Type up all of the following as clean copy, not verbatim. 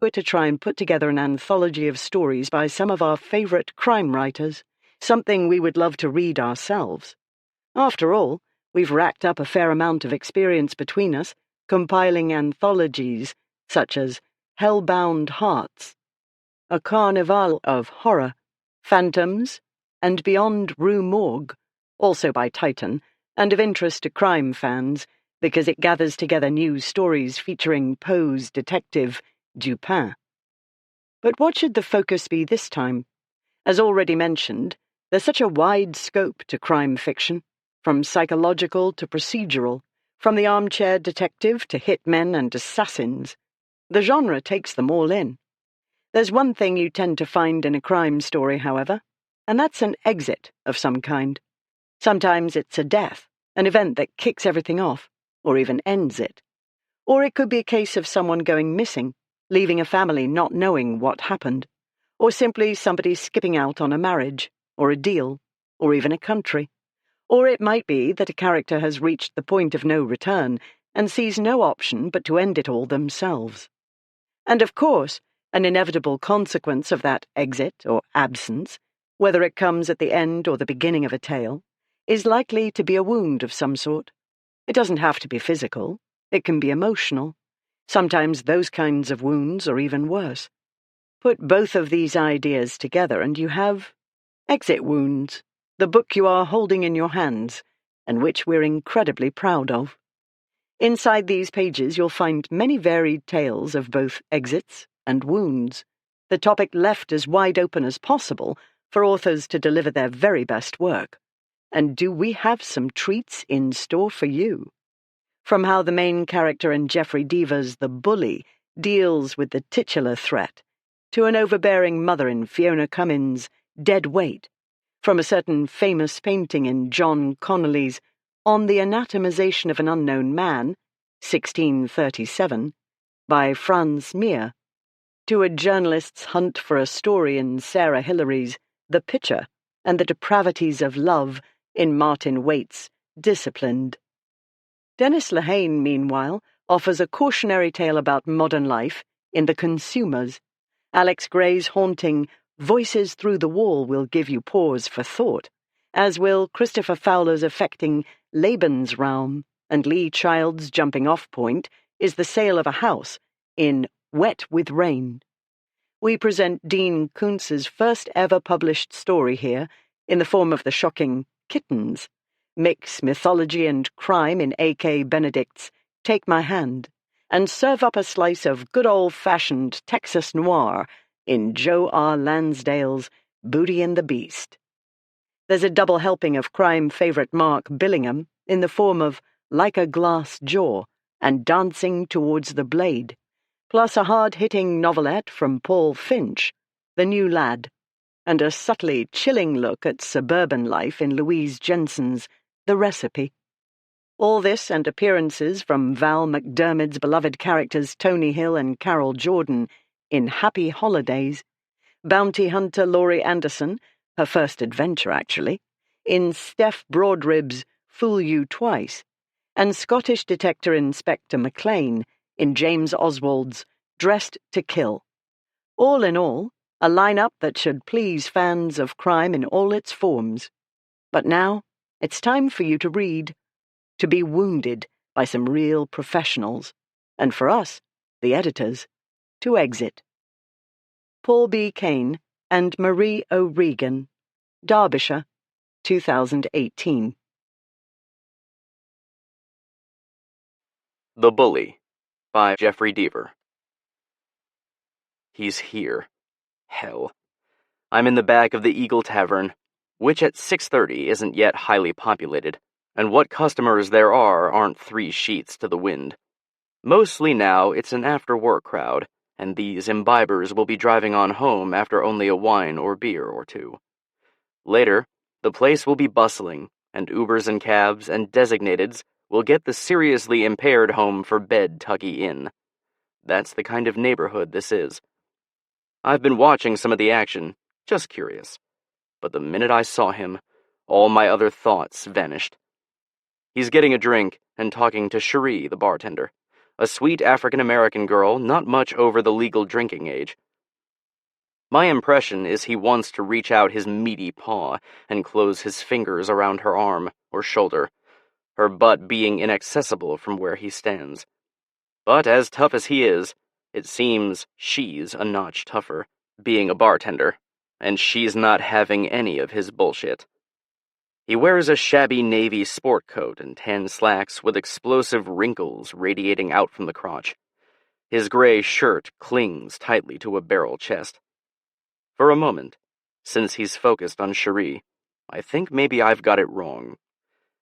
We're to try and put together an anthology of stories by some of our favourite crime writers, something we would love to read ourselves. After all, we've racked up a fair amount of experience between us, compiling anthologies such as Hellbound Hearts, A Carnival of Horror, Phantoms, and Beyond Rue Morgue, also by Titan, and of interest to crime fans because it gathers together new stories featuring Poe's detective, Dupin. But what should the focus be this time? As already mentioned, there's such a wide scope to crime fiction, from psychological to procedural, from the armchair detective to hitmen and assassins. The genre takes them all in. There's one thing you tend to find in a crime story, however, and that's an exit of some kind. Sometimes it's a death, an event that kicks everything off, or even ends it. Or it could be a case of someone going missing, leaving a family not knowing what happened, or simply somebody skipping out on a marriage, or a deal, or even a country. Or it might be that a character has reached the point of no return and sees no option but to end it all themselves. And of course, an inevitable consequence of that exit or absence, whether it comes at the end or the beginning of a tale, is likely to be a wound of some sort. It doesn't have to be physical, it can be emotional. Sometimes those kinds of wounds are even worse. Put both of these ideas together and you have Exit Wounds, the book you are holding in your hands, and which we're incredibly proud of. Inside these pages you'll find many varied tales of both exits and wounds, the topic left as wide open as possible for authors to deliver their very best work. And do we have some treats in store for you? From how the main character in Jeffrey Deaver's The Bully deals with the titular threat, to an overbearing mother in Fiona Cummins' Dead Weight, from a certain famous painting in John Connolly's On the Anatomization of an Unknown Man, 1637, by Franz Meer, to a journalist's hunt for a story in Sarah Hillary's The Pitcher and the Depravities of Love in Martin Waite's Disciplined. Dennis Lehane, meanwhile, offers a cautionary tale about modern life in The Consumers. Alex Gray's haunting Voices Through the Wall will give you pause for thought, as will Christopher Fowler's affecting Lebensraum, and Lee Child's jumping-off point is the sale of a house in Wet with Rain. We present Dean Koontz's first ever published story here in the form of the shocking Kittens. Mix mythology and crime in A.K. Benedict's Take My Hand, and serve up a slice of good old-fashioned Texas noir in Joe R. Lansdale's Booty and the Beast. There's a double helping of crime favourite Mark Billingham in the form of Like a Glass Jaw and Dancing Towards the Blade, plus a hard-hitting novelette from Paul Finch, The New Lad, and a subtly chilling look at suburban life in Louise Jensen's The Recipe. All this and appearances from Val McDermid's beloved characters Tony Hill and Carol Jordan in Happy Holidays, bounty hunter Laurie Anderson, her first adventure actually, in Steph Broadrib's Fool You Twice, and Scottish detective Inspector McLean in James Oswald's Dressed to Kill. All in all, a lineup that should please fans of crime in all its forms. But now, it's time for you to read, to be wounded by some real professionals, and for us, the editors, to exit. Paul B. Kane and Marie O'Regan, Derbyshire, 2018. The Bully, by Jeffrey Deaver. He's here. Hell. I'm in the back of the Eagle Tavern, which at 6:30 isn't yet highly populated, and what customers there are aren't 3 sheets to the wind. Mostly now it's an after-work crowd, and these imbibers will be driving on home after only a wine or beer or two. Later, the place will be bustling, and Ubers and cabs and designateds will get the seriously impaired home for bed tuggy in. That's the kind of neighborhood this is. I've been watching some of the action, just curious. But the minute I saw him, all my other thoughts vanished. He's getting a drink and talking to Cherie, the bartender, a sweet African-American girl not much over the legal drinking age. My impression is he wants to reach out his meaty paw and close his fingers around her arm or shoulder, her butt being inaccessible from where he stands. But as tough as he is, it seems she's a notch tougher, being a bartender, and she's not having any of his bullshit. He wears a shabby navy sport coat and tan slacks with explosive wrinkles radiating out from the crotch. His gray shirt clings tightly to a barrel chest. For a moment, since he's focused on Cherie, I think maybe I've got it wrong.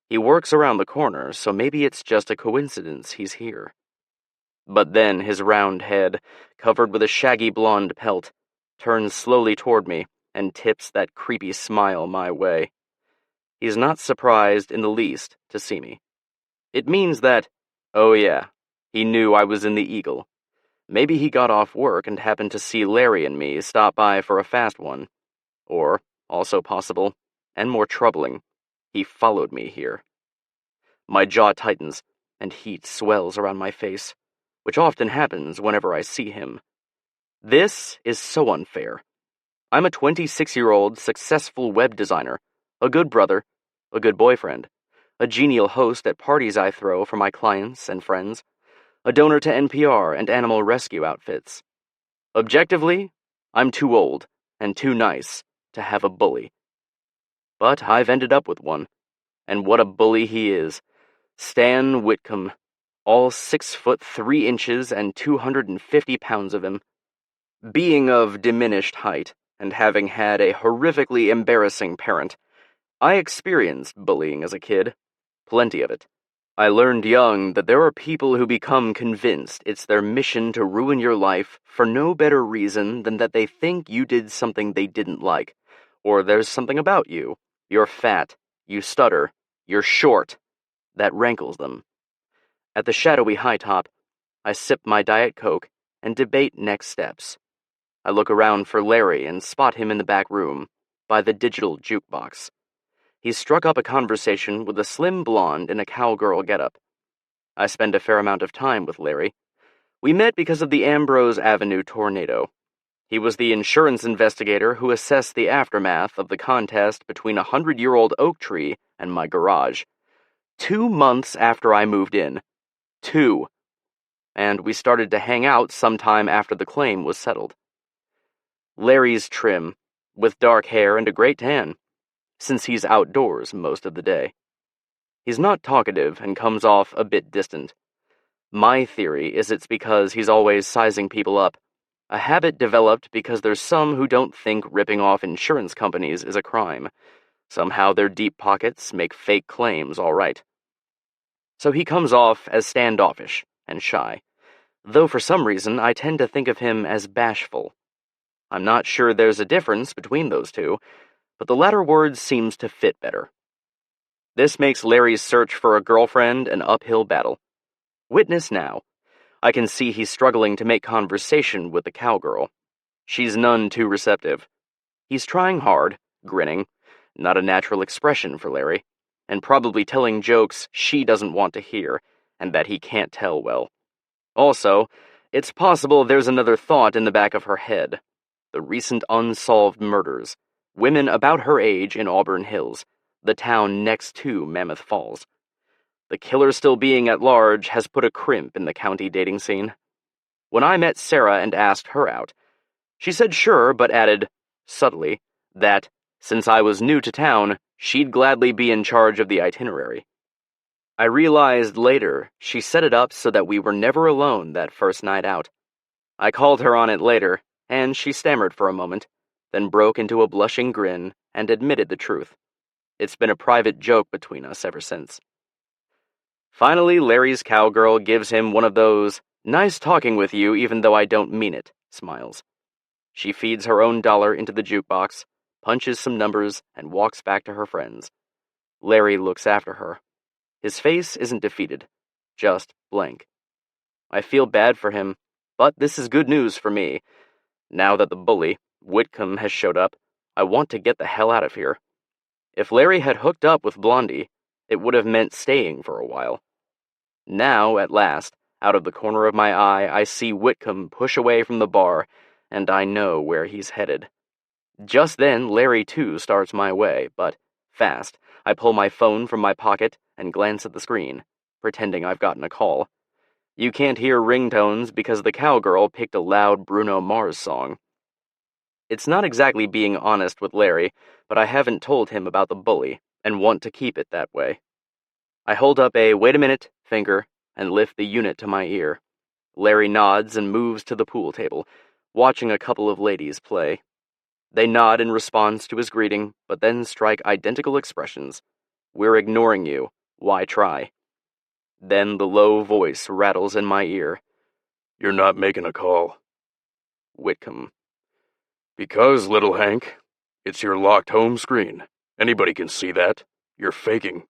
He works around the corner, so maybe it's just a coincidence he's here. But then his round head, covered with a shaggy blonde pelt, turns slowly toward me and tips that creepy smile my way. He's not surprised in the least to see me. It means that, oh yeah, he knew I was in the Eagle. Maybe he got off work and happened to see Larry and me stop by for a fast one. Or, also possible, and more troubling, he followed me here. My jaw tightens, and heat swells around my face, which often happens whenever I see him. This is so unfair. I'm a 26-year-old successful web designer, a good brother, a good boyfriend, a genial host at parties I throw for my clients and friends, a donor to NPR and animal rescue outfits. Objectively, I'm too old and too nice to have a bully. But I've ended up with one, and what a bully he is. Stan Whitcomb, all 6'3" and 250 pounds of him. Being of diminished height, and having had a horrifically embarrassing parent, I experienced bullying as a kid. Plenty of it. I learned young that there are people who become convinced it's their mission to ruin your life for no better reason than that they think you did something they didn't like, or there's something about you. You're fat, you stutter, you're short. That rankles them. At the shadowy high top, I sip my Diet Coke and debate next steps. I look around for Larry and spot him in the back room, by the digital jukebox. He struck up a conversation with a slim blonde in a cowgirl getup. I spend a fair amount of time with Larry. We met because of the Ambrose Avenue tornado. He was the insurance investigator who assessed the aftermath of the contest between a 100-year-old oak tree and my garage. 2 months after I moved in. 2. And we started to hang out sometime after the claim was settled. Larry's trim, with dark hair and a great tan, since he's outdoors most of the day. He's not talkative and comes off a bit distant. My theory is it's because he's always sizing people up, a habit developed because there's some who don't think ripping off insurance companies is a crime. Somehow their deep pockets make fake claims all right. So he comes off as standoffish and shy, though for some reason I tend to think of him as bashful. I'm not sure there's a difference between those two, but the latter word seems to fit better. This makes Larry's search for a girlfriend an uphill battle. Witness now. I can see he's struggling to make conversation with the cowgirl. She's none too receptive. He's trying hard, grinning, not a natural expression for Larry, and probably telling jokes she doesn't want to hear, and that he can't tell well. Also, it's possible there's another thought in the back of her head. The recent unsolved murders. Women about her age in Auburn Hills, the town next to Mammoth Falls. The killer still being at large has put a crimp in the county dating scene. When I met Sarah and asked her out, she said sure, but added, subtly, that, since I was new to town, she'd gladly be in charge of the itinerary. I realized later she set it up so that we were never alone that first night out. I called her on it later, and she stammered for a moment, then broke into a blushing grin and admitted the truth. It's been a private joke between us ever since. Finally, Larry's cowgirl gives him one of those, nice talking with you even though I don't mean it, smiles. She feeds her own dollar into the jukebox, punches some numbers, and walks back to her friends. Larry looks after her. His face isn't defeated, just blank. I feel bad for him, but this is good news for me. Now that the bully, Whitcomb, has showed up, I want to get the hell out of here. If Larry had hooked up with Blondie, it would have meant staying for a while. Now, at last, Out of the corner of my eye, I see Whitcomb push away from the bar, and I know where he's headed. Just then, Larry too starts my way, but fast. I pull my phone from my pocket and glance at the screen, pretending I've gotten a call. You can't hear ringtones because the cowgirl picked a loud Bruno Mars song. It's not exactly being honest with Larry, but I haven't told him about the bully, and want to keep it that way. I hold up a "wait a minute" finger and lift the unit to my ear. Larry nods and moves to the pool table, watching a couple of ladies play. They nod in response to his greeting, but then strike identical expressions. "We're ignoring you. Why try?" Then the low voice rattles in my ear. "You're not making a call." Whitcomb. "Because, little Hank, it's your locked home screen. Anybody can see that. You're faking."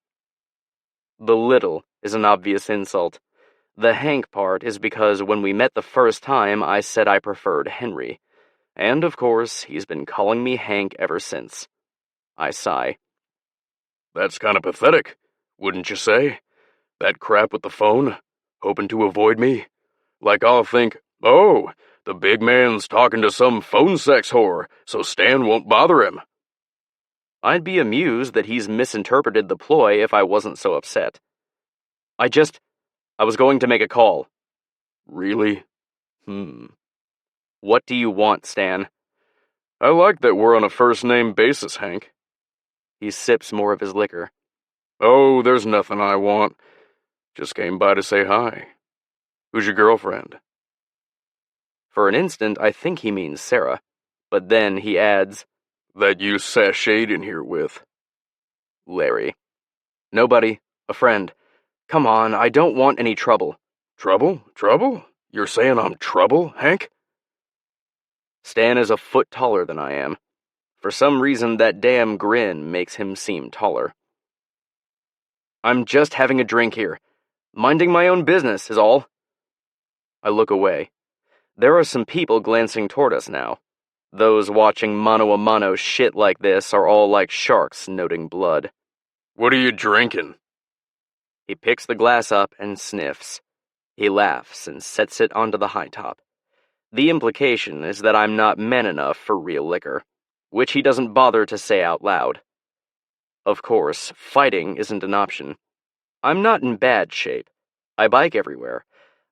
The little is an obvious insult. The Hank part is because when we met the first time, I said I preferred Henry. And, of course, he's been calling me Hank ever since. I sigh. "That's kind of pathetic, wouldn't you say? That crap with the phone, hoping to avoid me. Like I'll think, oh, the big man's talking to some phone sex whore, so Stan won't bother him." I'd be amused that he's misinterpreted the ploy if I wasn't so upset. I was going to make a call." "Really?" "What do you want, Stan?" "I like that we're on a first-name basis, Hank." He sips more of his liquor. "Oh, there's nothing I want. Just came by to say hi. Who's your girlfriend?" For an instant, I think he means Sarah, but then he adds, "That you sashayed in here with." Larry. "Nobody. A friend. Come on, I don't want any trouble." "Trouble? Trouble? You're saying I'm trouble, Hank?" Stan is a foot taller than I am. For some reason, that damn grin makes him seem taller. "I'm just having a drink here. Minding my own business is all." I look away. There are some people glancing toward us now. Those watching mano-a-mano shit like this are all like sharks noting blood. "What are you drinking?" He picks the glass up and sniffs. He laughs and sets it onto the high top. The implication is that I'm not man enough for real liquor, which he doesn't bother to say out loud. Of course, fighting isn't an option. I'm not in bad shape. I bike everywhere.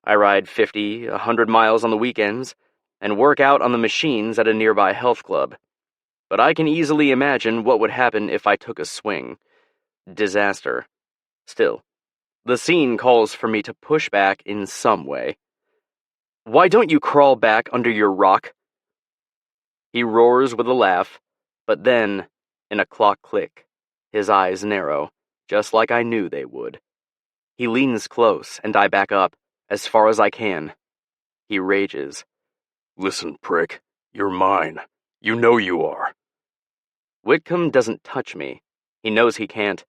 I ride 50, 100 miles on the weekends, and work out on the machines at a nearby health club. But I can easily imagine what would happen if I took a swing. Disaster. Still, the scene calls for me to push back in some way. "Why don't you crawl back under your rock?" He roars with a laugh, but then, in a clock click, his eyes narrow, just like I knew they would. He leans close, and I back up, as far as I can. He rages. "Listen, prick, you're mine. You know you are." Whitcomb doesn't touch me. He knows he can't.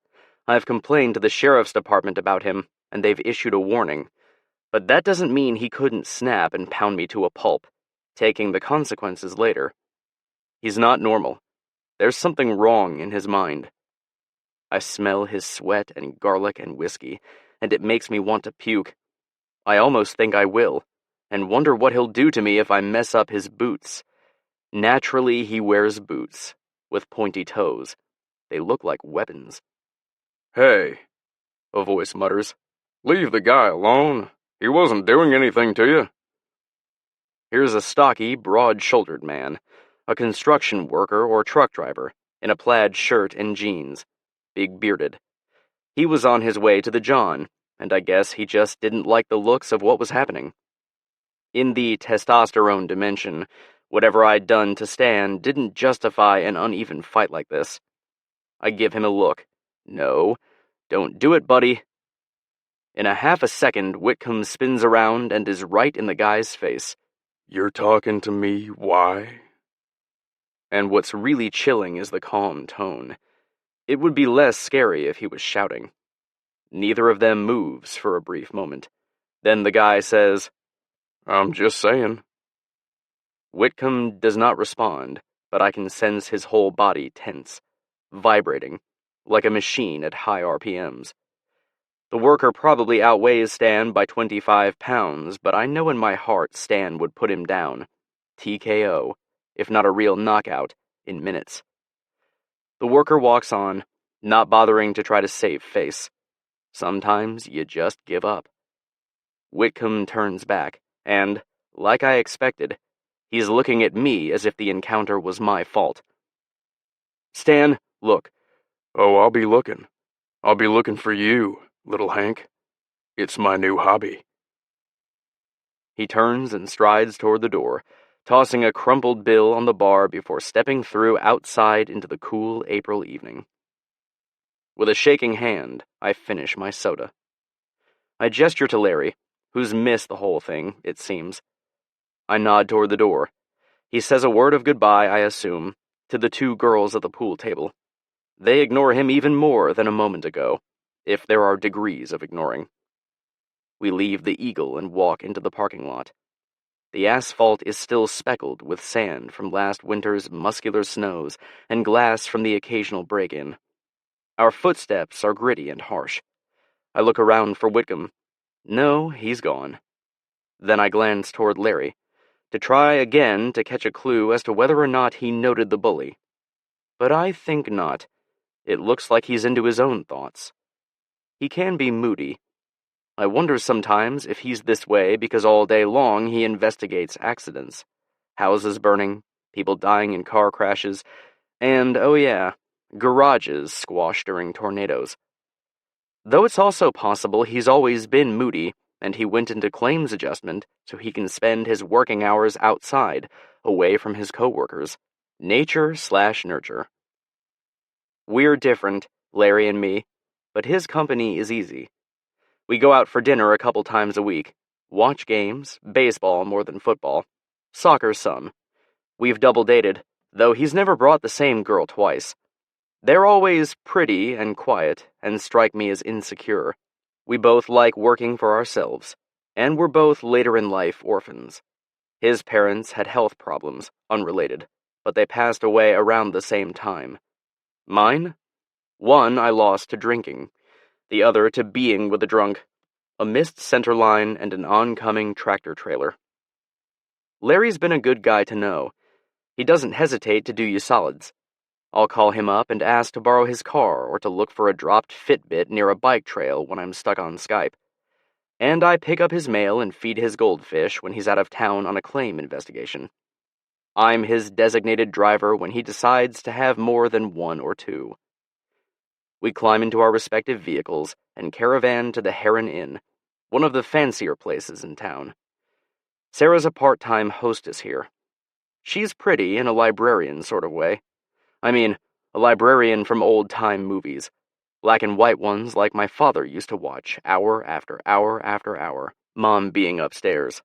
I've complained to the sheriff's department about him, and they've issued a warning. But that doesn't mean he couldn't snap and pound me to a pulp, taking the consequences later. He's not normal. There's something wrong in his mind. I smell his sweat and garlic and whiskey, and it makes me want to puke. I almost think I will, and wonder what he'll do to me if I mess up his boots. Naturally, he wears boots, with pointy toes. They look like weapons. "Hey," a voice mutters, "leave the guy alone. He wasn't doing anything to you." Here's a stocky, broad-shouldered man, a construction worker or truck driver, in a plaid shirt and jeans, big-bearded. He was on his way to the John, and I guess he just didn't like the looks of what was happening. In the testosterone dimension, whatever I'd done to Stan didn't justify an uneven fight like this. I give him a look. No, don't do it, buddy. In a half a second, Whitcomb spins around and is right in the guy's face. "You're talking to me, why?" And what's really chilling is the calm tone. It would be less scary if he was shouting. Neither of them moves for a brief moment. Then the guy says, "I'm just saying." Whitcomb does not respond, but I can sense his whole body tense, vibrating, like a machine at high RPMs. The worker probably outweighs Stan by 25 pounds, but I know in my heart Stan would put him down. TKO, if not a real knockout, in minutes. The worker walks on, not bothering to try to save face. Sometimes you just give up. Whitcomb turns back, and, like I expected, he's looking at me as if the encounter was my fault. Stan, look. Oh, I'll be looking. I'll be looking for you, little Hank. It's my new hobby. He turns and strides toward the door, tossing a crumpled bill on the bar before stepping through outside into the cool April evening. With a shaking hand, I finish my soda. I gesture to Larry, who's missed the whole thing, it seems. I nod toward the door. He says a word of goodbye, I assume, to the two girls at the pool table. They ignore him even more than a moment ago, if there are degrees of ignoring. We leave the Eagle and walk into the parking lot. The asphalt is still speckled with sand from last winter's muscular snows and glass from the occasional break-in. Our footsteps are gritty and harsh. I look around for Whitcomb. No, he's gone. Then I glance toward Larry, to try again to catch a clue as to whether or not he noted the bully. But I think not. It looks like he's into his own thoughts. He can be moody. I wonder sometimes if he's this way because all day long he investigates accidents. Houses burning, people dying in car crashes, and, oh yeah, garages squashed during tornadoes. Though it's also possible he's always been moody, and he went into claims adjustment so he can spend his working hours outside, away from his coworkers. Nature/nurture. We're different, Larry and me, but his company is easy. We go out for dinner a couple times a week, watch games, baseball more than football, soccer some. We've double dated, though he's never brought the same girl twice. They're always pretty and quiet and strike me as insecure. We both like working for ourselves, and we're both later-in-life orphans. His parents had health problems, unrelated, but they passed away around the same time. Mine? One I lost to drinking, the other to being with a drunk, a missed centerline and an oncoming tractor trailer. Larry's been a good guy to know. He doesn't hesitate to do you solids. I'll call him up and ask to borrow his car or to look for a dropped Fitbit near a bike trail when I'm stuck on Skype. And I pick up his mail and feed his goldfish when he's out of town on a claim investigation. I'm his designated driver when he decides to have more than one or two. We climb into our respective vehicles and caravan to the Heron Inn, one of the fancier places in town. Sarah's a part-time hostess here. She's pretty in a librarian sort of way. I mean, a librarian from old-time movies. Black and white ones like my father used to watch hour after hour after hour, Mom being upstairs.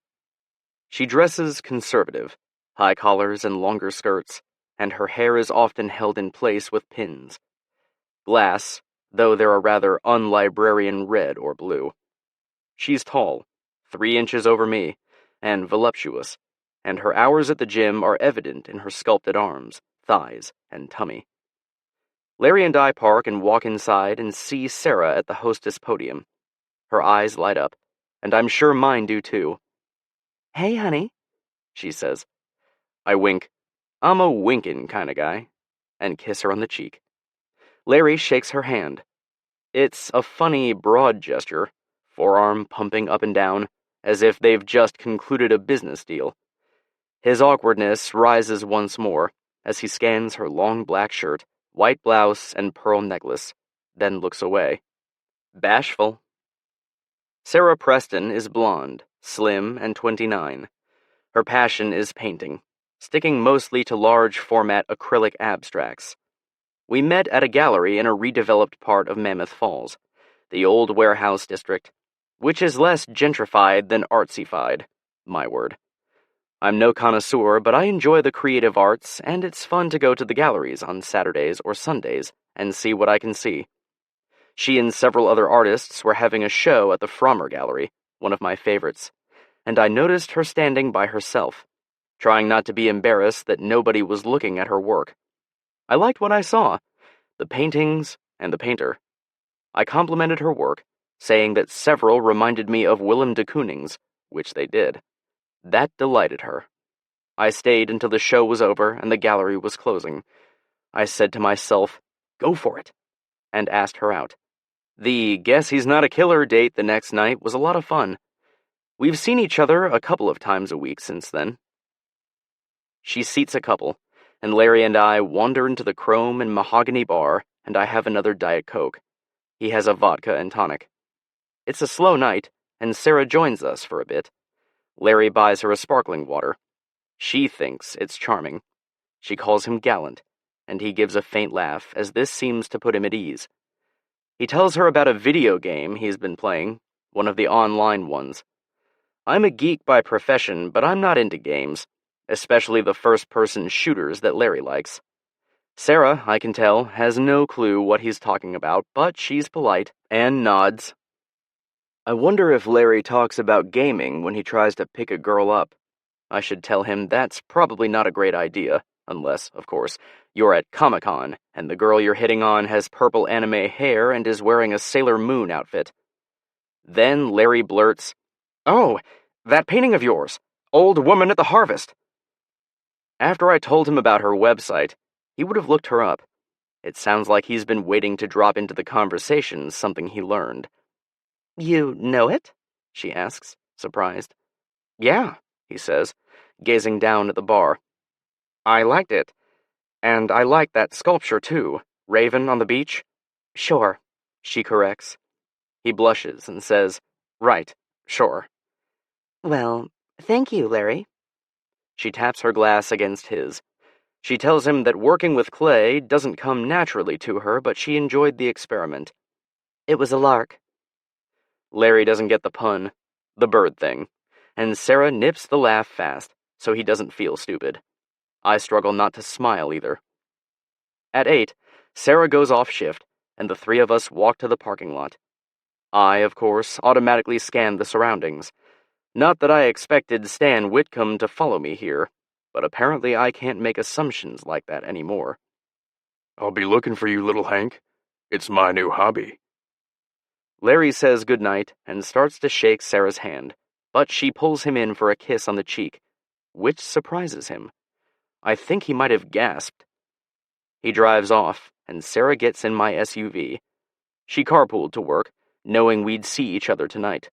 She dresses conservative, high collars and longer skirts, and her hair is often held in place with pins. Glass, though they're a rather unlibrarian red or blue. She's tall, 3 inches over me, and voluptuous, and her hours at the gym are evident in her sculpted arms, thighs, and tummy. Larry and I park and walk inside and see Sarah at the hostess podium. Her eyes light up, and I'm sure mine do too. "Hey, honey," she says. I wink. I'm a winkin' kind of guy, and kiss her on the cheek. Larry shakes her hand. It's a funny, broad gesture, forearm pumping up and down, as if they've just concluded a business deal. His awkwardness rises once more as he scans her long black shirt, white blouse, and pearl necklace, then looks away. Bashful. Sarah Preston is blonde, slim, and 29. Her passion is painting, sticking mostly to large-format acrylic abstracts. We met at a gallery in a redeveloped part of Mammoth Falls, the old warehouse district, which is less gentrified than artsy-fied, my word. I'm no connoisseur, but I enjoy the creative arts, and it's fun to go to the galleries on Saturdays or Sundays and see what I can see. She and several other artists were having a show at the Frommer Gallery, one of my favorites, and I noticed her standing by herself, trying not to be embarrassed that nobody was looking at her work. I liked what I saw, the paintings and the painter. I complimented her work, saying that several reminded me of Willem de Kooning's, which they did. That delighted her. I stayed until the show was over and the gallery was closing. I said to myself, go for it, and asked her out. The guess he's not a killer date the next night was a lot of fun. We've seen each other a couple of times a week since then. She seats a couple, and Larry and I wander into the chrome and mahogany bar, and I have another Diet Coke. He has a vodka and tonic. It's a slow night, and Sarah joins us for a bit. Larry buys her a sparkling water. She thinks it's charming. She calls him gallant, and he gives a faint laugh, as this seems to put him at ease. He tells her about a video game he's been playing, one of the online ones. I'm a geek by profession, but I'm not into games, especially the first-person shooters that Larry likes. Sarah, I can tell, has no clue what he's talking about, but she's polite and nods. I wonder if Larry talks about gaming when he tries to pick a girl up. I should tell him that's probably not a great idea, unless, of course, you're at Comic-Con and the girl you're hitting on has purple anime hair and is wearing a Sailor Moon outfit. Then Larry blurts, "Oh, that painting of yours, Old Woman at the Harvest." After I told him about her website, he would have looked her up. It sounds like he's been waiting to drop into the conversation something he learned. "You know it?" she asks, surprised. "Yeah," he says, gazing down at the bar. "I liked it. And I liked that sculpture, too. Raven on the beach?" "Sure," she corrects. He blushes and says, "Right, sure." "Well, thank you, Larry." She taps her glass against his. She tells him that working with clay doesn't come naturally to her, but she enjoyed the experiment. "It was a lark." Larry doesn't get the pun, the bird thing, and Sarah nips the laugh fast, so he doesn't feel stupid. I struggle not to smile either. At 8, Sarah goes off shift, and the three of us walk to the parking lot. I, of course, automatically scan the surroundings. Not that I expected Stan Whitcomb to follow me here, but apparently I can't make assumptions like that anymore. "I'll be looking for you, little Hank. It's my new hobby." Larry says goodnight and starts to shake Sarah's hand, but she pulls him in for a kiss on the cheek, which surprises him. I think he might have gasped. He drives off, and Sarah gets in my SUV. She carpooled to work, knowing we'd see each other tonight.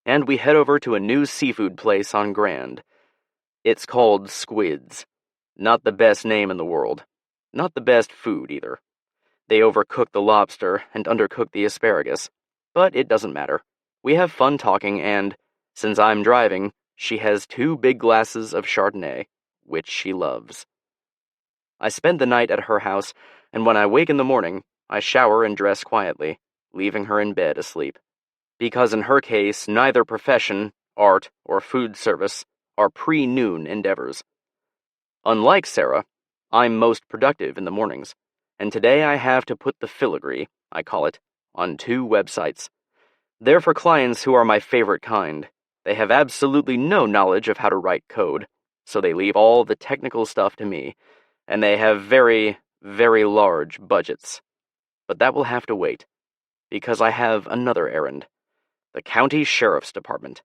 And we head over to a new seafood place on Grand. It's called Squid's. Not the best name in the world. Not the best food, either. They overcook the lobster and undercook the asparagus. But it doesn't matter. We have fun talking and, since I'm driving, she has 2 big glasses of Chardonnay, which she loves. I spend the night at her house, and when I wake in the morning, I shower and dress quietly, leaving her in bed asleep. Because in her case, neither profession, art, or food service, are pre-noon endeavors. Unlike Sarah, I'm most productive in the mornings, and today I have to put the filigree, I call it, on 2 websites. They're for clients who are my favorite kind. They have absolutely no knowledge of how to write code, so they leave all the technical stuff to me, and they have very, very large budgets. But that will have to wait, because I have another errand. The county sheriff's department.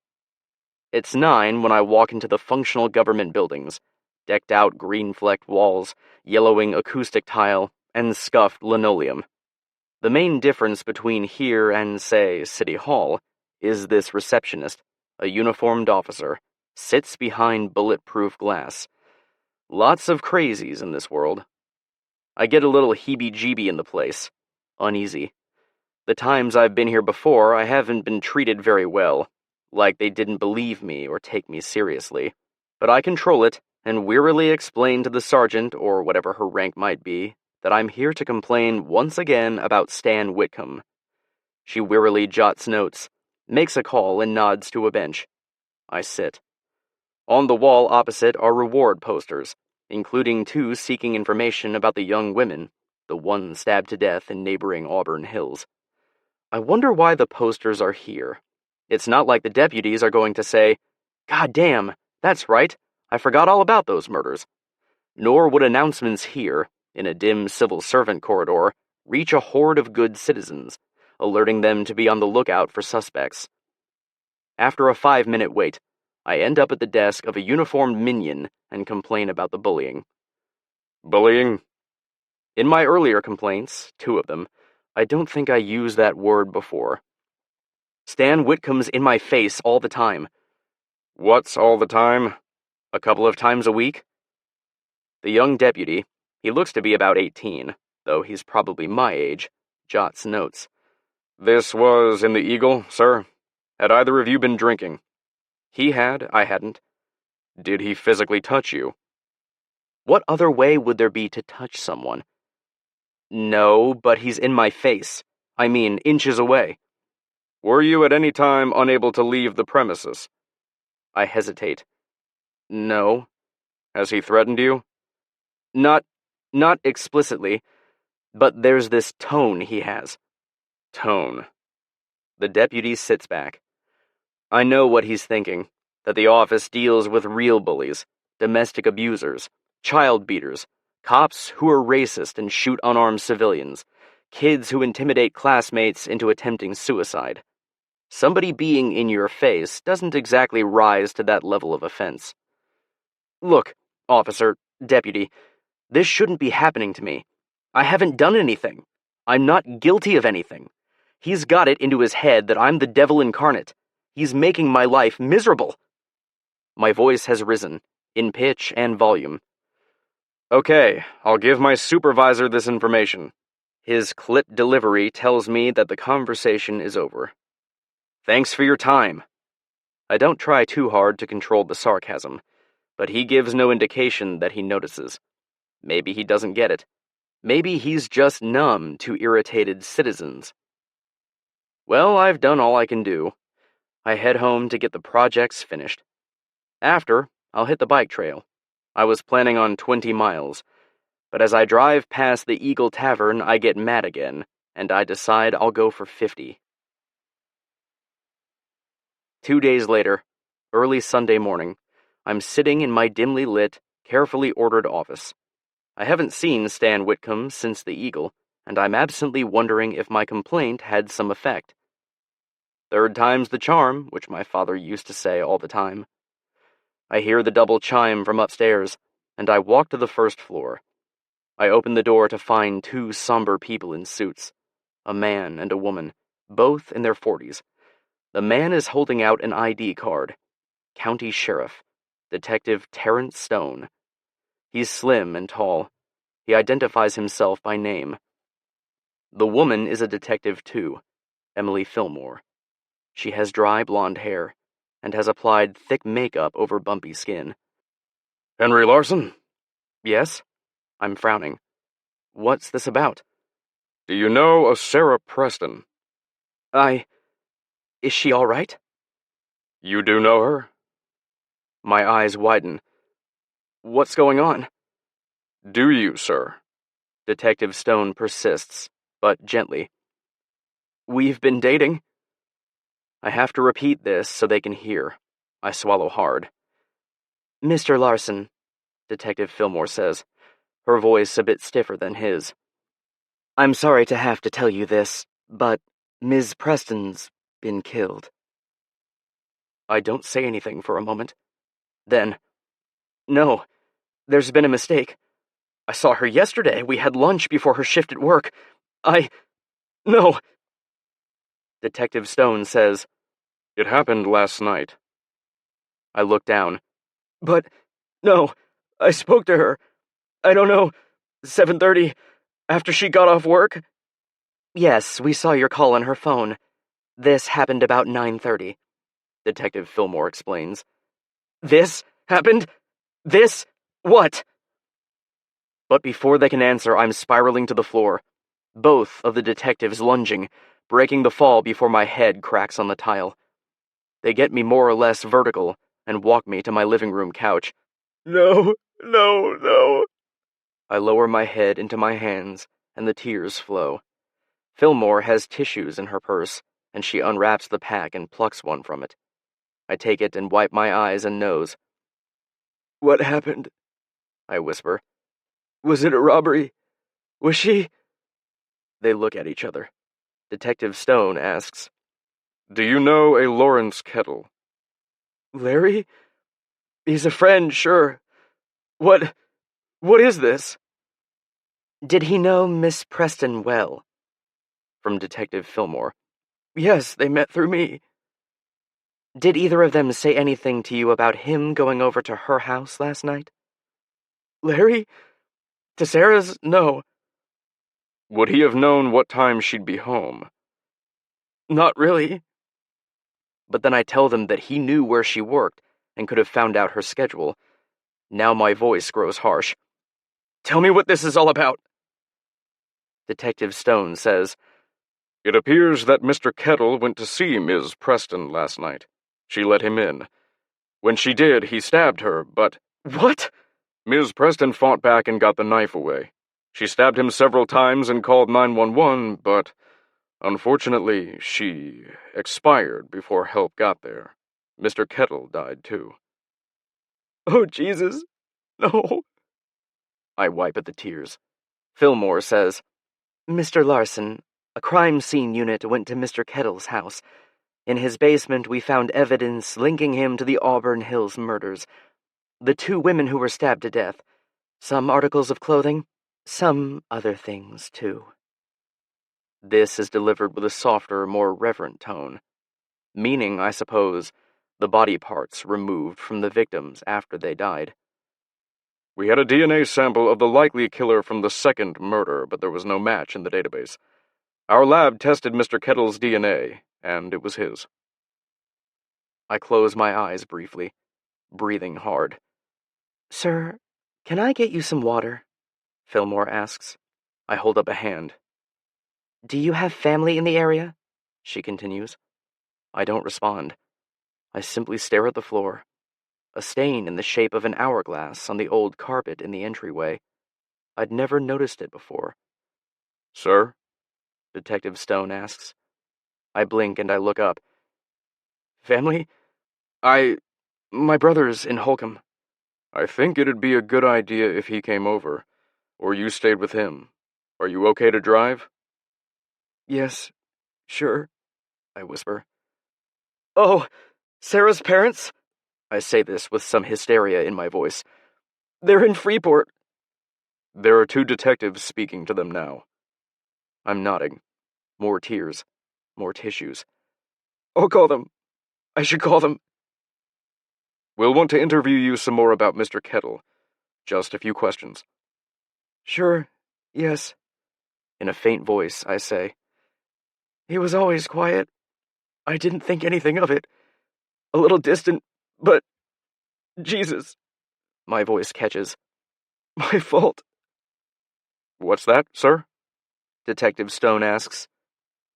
It's 9 when I walk into the functional government buildings, decked out green-flecked walls, yellowing acoustic tile, and scuffed linoleum. The main difference between here and, say, City Hall is this receptionist, a uniformed officer, sits behind bulletproof glass. Lots of crazies in this world. I get a little heebie-jeebie in the place, uneasy. The times I've been here before, I haven't been treated very well, like they didn't believe me or take me seriously. But I control it, and wearily explain to the sergeant, or whatever her rank might be, that I'm here to complain once again about Stan Whitcomb. She wearily jots notes, makes a call, and nods to a bench. I sit. On the wall opposite are reward posters, including 2 seeking information about the young women, the one stabbed to death in neighboring Auburn Hills. I wonder why the posters are here. It's not like the deputies are going to say, "God damn, that's right, I forgot all about those murders." Nor would announcements here, in a dim civil servant corridor, reach a horde of good citizens, alerting them to be on the lookout for suspects. After a 5-minute wait, I end up at the desk of a uniformed minion and complain about the bullying. Bullying? In my earlier complaints, 2 of them, I don't think I used that word before. Stan Whitcomb's in my face all the time. What's all the time? A couple of times a week? The young deputy, he looks to be about 18, though he's probably my age, jots notes. This was in the Eagle, sir? Had either of you been drinking? He had, I hadn't. Did he physically touch you? What other way would there be to touch someone? No, but he's in my face. I mean, inches away. Were you at any time unable to leave the premises? I hesitate. No. Has he threatened you? Not explicitly, but there's this tone he has. Tone. The deputy sits back. I know what he's thinking, that the office deals with real bullies, domestic abusers, child beaters, cops who are racist and shoot unarmed civilians, kids who intimidate classmates into attempting suicide. Somebody being in your face doesn't exactly rise to that level of offense. Look, officer, deputy, this shouldn't be happening to me. I haven't done anything. I'm not guilty of anything. He's got it into his head that I'm the devil incarnate. He's making my life miserable. My voice has risen, in pitch and volume. Okay, I'll give my supervisor this information. His clipped delivery tells me that the conversation is over. Thanks for your time. I don't try too hard to control the sarcasm, but he gives no indication that he notices. Maybe he doesn't get it. Maybe he's just numb to irritated citizens. Well, I've done all I can do. I head home to get the projects finished. After, I'll hit the bike trail. I was planning on 20 miles, but as I drive past the Eagle Tavern, I get mad again, and I decide I'll go for 50. 2 days later, early Sunday morning, I'm sitting in my dimly lit, carefully ordered office. I haven't seen Stan Whitcomb since the Eagle, and I'm absently wondering if my complaint had some effect. 3rd time's the charm, which my father used to say all the time. I hear the double chime from upstairs, and I walk to the 1st floor. I open the door to find 2 somber people in suits, a man and a woman, both in their 40s. The man is holding out an ID card. County Sheriff, Detective Terrence Stone. He's slim and tall. He identifies himself by name. The woman is a detective too, Emily Fillmore. She has dry blonde hair, and has applied thick makeup over bumpy skin. Henry Larson? Yes? I'm frowning. What's this about? Do you know a Sarah Preston? Is she all right? You do know her? My eyes widen. What's going on? Do you, sir? Detective Stone persists, but gently. We've been dating. I have to repeat this so they can hear. I swallow hard. Mr. Larson, Detective Fillmore says, her voice a bit stiffer than his. I'm sorry to have to tell you this, but Ms. Preston's been killed. I don't say anything for a moment. Then, no, there's been a mistake. I saw her yesterday. We had lunch before her shift at work. No. Detective Stone says, It happened last night. I look down. But, no, I spoke to her. I don't know, 7:30, after she got off work? Yes, we saw your call on her phone. This happened about 9:30, Detective Fillmore explains. This happened? This? What? But before they can answer, I'm spiraling to the floor. Both of the detectives lunging, breaking the fall before my head cracks on the tile. They get me more or less vertical and walk me to my living room couch. No. I lower my head into my hands, and the tears flow. Fillmore has tissues in her purse, and she unwraps the pack and plucks one from it. I take it and wipe my eyes and nose. What happened? I whisper. Was it a robbery? Was she? They look at each other. Detective Stone asks, Do you know a Lawrence Kettle? Larry? He's a friend, sure. What is this? Did he know Miss Preston well? From Detective Fillmore. Yes, they met through me. Did either of them say anything to you about him going over to her house last night? Larry? To Sarah's? No. Would he have known what time she'd be home? Not really. But then I tell them that he knew where she worked and could have found out her schedule. Now my voice grows harsh. Tell me what this is all about. Detective Stone says, It appears that Mr. Kettle went to see Ms. Preston last night. She let him in. When she did, he stabbed her, but... What? Ms. Preston fought back and got the knife away. She stabbed him several times and called 911, but unfortunately, she expired before help got there. Mr. Kettle died too. Oh, Jesus. No. I wipe at the tears. Fillmore says, Mr. Larson, a crime scene unit went to Mr. Kettle's house. In his basement, we found evidence linking him to the Auburn Hills murders. The 2 women who were stabbed to death. Some articles of clothing, some other things, too. This is delivered with a softer, more reverent tone. Meaning, I suppose, the body parts removed from the victims after they died. We had a DNA sample of the likely killer from the second murder, but there was no match in the database. Our lab tested Mr. Kettle's DNA, and it was his. I close my eyes briefly, breathing hard. Sir, can I get you some water? Fillmore asks. I hold up a hand. Do you have family in the area? She continues. I don't respond. I simply stare at the floor. A stain in the shape of an hourglass on the old carpet in the entryway. I'd never noticed it before. Sir? Detective Stone asks. I blink and I look up. Family? My brother's in Holcomb. I think it'd be a good idea if he came over, or you stayed with him. Are you okay to drive? Yes, sure, I whisper. Oh, Sarah's parents? I say this with some hysteria in my voice. They're in Freeport. There are 2 detectives speaking to them now. I'm nodding. More tears. More tissues. I'll call them. I should call them. We'll want to interview you some more about Mr. Kettle. Just a few questions. Sure, yes. In a faint voice, I say. He was always quiet. I didn't think anything of it. A little distant, but... Jesus. My voice catches. My fault. What's that, sir? Detective Stone asks.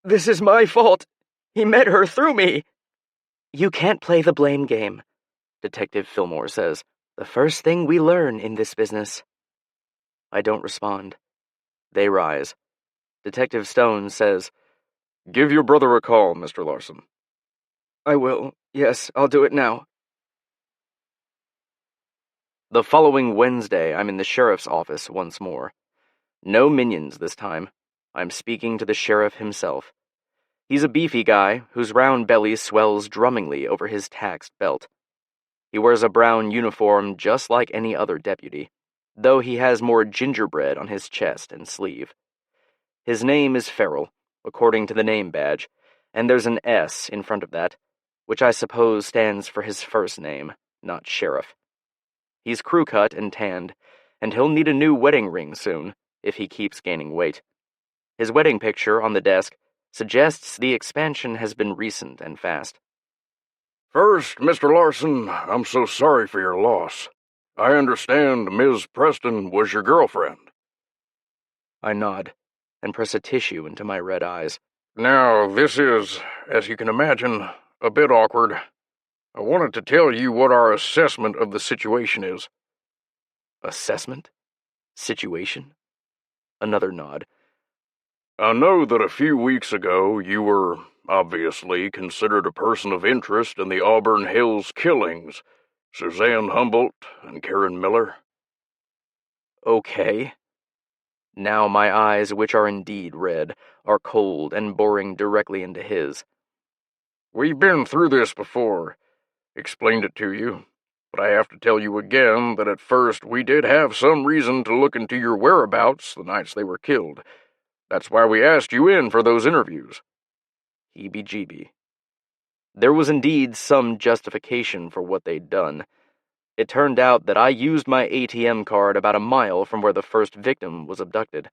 This is my fault. He met her through me. You can't play the blame game, Detective Fillmore says. The first thing we learn in this business. I don't respond. They rise. Detective Stone says, Give your brother a call, Mr. Larson. I will. Yes, I'll do it now. The following Wednesday, I'm in the sheriff's office once more. No minions this time. I'm speaking to the sheriff himself. He's a beefy guy whose round belly swells drummingly over his taxed belt. He wears a brown uniform just like any other deputy, though he has more gingerbread on his chest and sleeve. His name is Farrell, according to the name badge, and there's an S in front of that, which I suppose stands for his first name, not sheriff. He's crew-cut and tanned, and he'll need a new wedding ring soon, if he keeps gaining weight. His wedding picture on the desk suggests the expansion has been recent and fast. First, Mr. Larson, I'm so sorry for your loss. I understand Ms. Preston was your girlfriend. I nod, and press a tissue into my red eyes. Now, this is, as you can imagine, a bit awkward. I wanted to tell you what our assessment of the situation is. Assessment? Situation? Another nod. I know that a few weeks ago you were, obviously, considered a person of interest in the Auburn Hills killings, Suzanne Humboldt and Karen Miller. Okay. Now my eyes, which are indeed red, are cold and boring directly into his. We've been through this before. Explained it to you. But I have to tell you again that at first we did have some reason to look into your whereabouts the nights they were killed. That's why we asked you in for those interviews. Heebie-jeebie. There was indeed some justification for what they'd done. It turned out that I used my ATM card about a mile from where the first victim was abducted.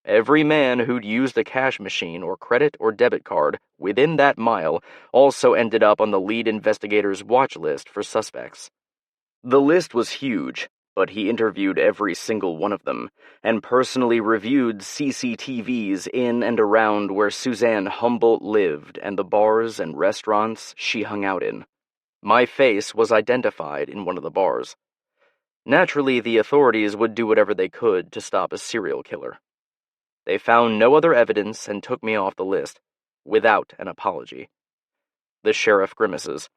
Every man who'd used a cash machine or credit or debit card within that mile also ended up on the lead investigator's watch list for suspects. The list was huge, but he interviewed every single one of them, and personally reviewed CCTVs in and around where Suzanne Humboldt lived and the bars and restaurants she hung out in. My face was identified in one of the bars. Naturally, the authorities would do whatever they could to stop a serial killer. They found no other evidence and took me off the list, without an apology. The sheriff grimaces.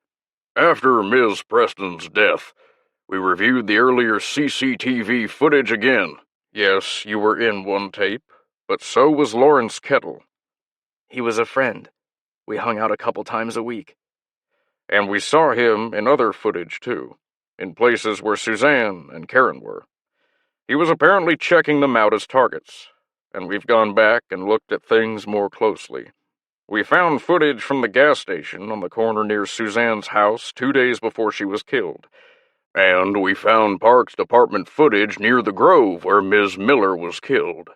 After Ms. Preston's death, we reviewed the earlier CCTV footage again. Yes, you were in one tape, but so was Lawrence Kettle. He was a friend. We hung out a couple times a week. And we saw him in other footage, too, in places where Suzanne and Karen were. He was apparently checking them out as targets, and we've gone back and looked at things more closely. We found footage from the gas station on the corner near Suzanne's house 2 days before she was killed. And we found Parks Department footage near the grove where Ms. Miller was killed.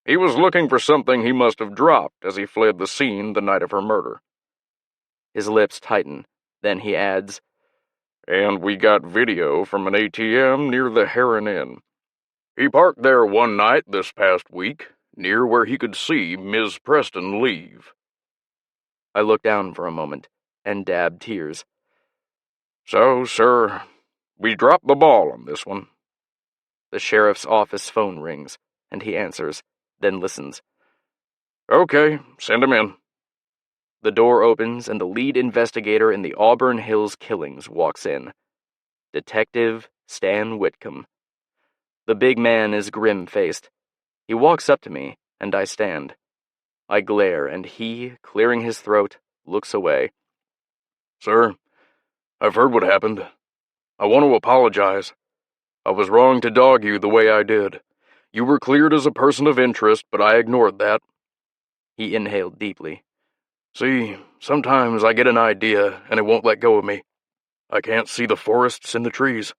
He was looking for something he must have dropped as he fled the scene the night of her murder. His lips tighten. Then he adds, And we got video from an ATM near the Heron Inn. He parked there one night this past week, near where he could see Ms. Preston leave. I looked down for a moment and dabbed tears. So, sir, we dropped the ball on this one. The sheriff's office phone rings, and he answers, then listens. Okay, send him in. The door opens, and the lead investigator in the Auburn Hills killings walks in. Detective Stan Whitcomb. The big man is grim-faced. He walks up to me, and I stand. I glare, and he, clearing his throat, looks away. Sir, I've heard what happened. I want to apologize. I was wrong to dog you the way I did. You were cleared as a person of interest, but I ignored that. He inhaled deeply. See, sometimes I get an idea, and it won't let go of me. I can't see the forests in the trees.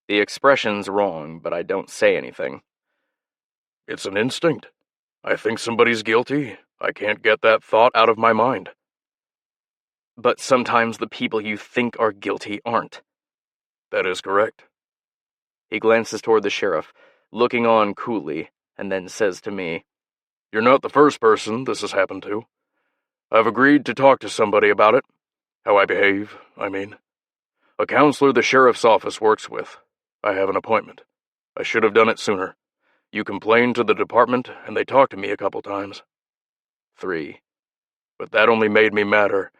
The expression's wrong, but I don't say anything. It's an instinct. I think somebody's guilty. I can't get that thought out of my mind. But sometimes the people you think are guilty aren't. That is correct. He glances toward the sheriff, looking on coolly, and then says to me, You're not the first person this has happened to. I've agreed to talk to somebody about it. How I behave, I mean. A counselor the sheriff's office works with. I have an appointment. I should have done it sooner. You complained to the department, and they talked to me a couple times. 3. But that only made me madder.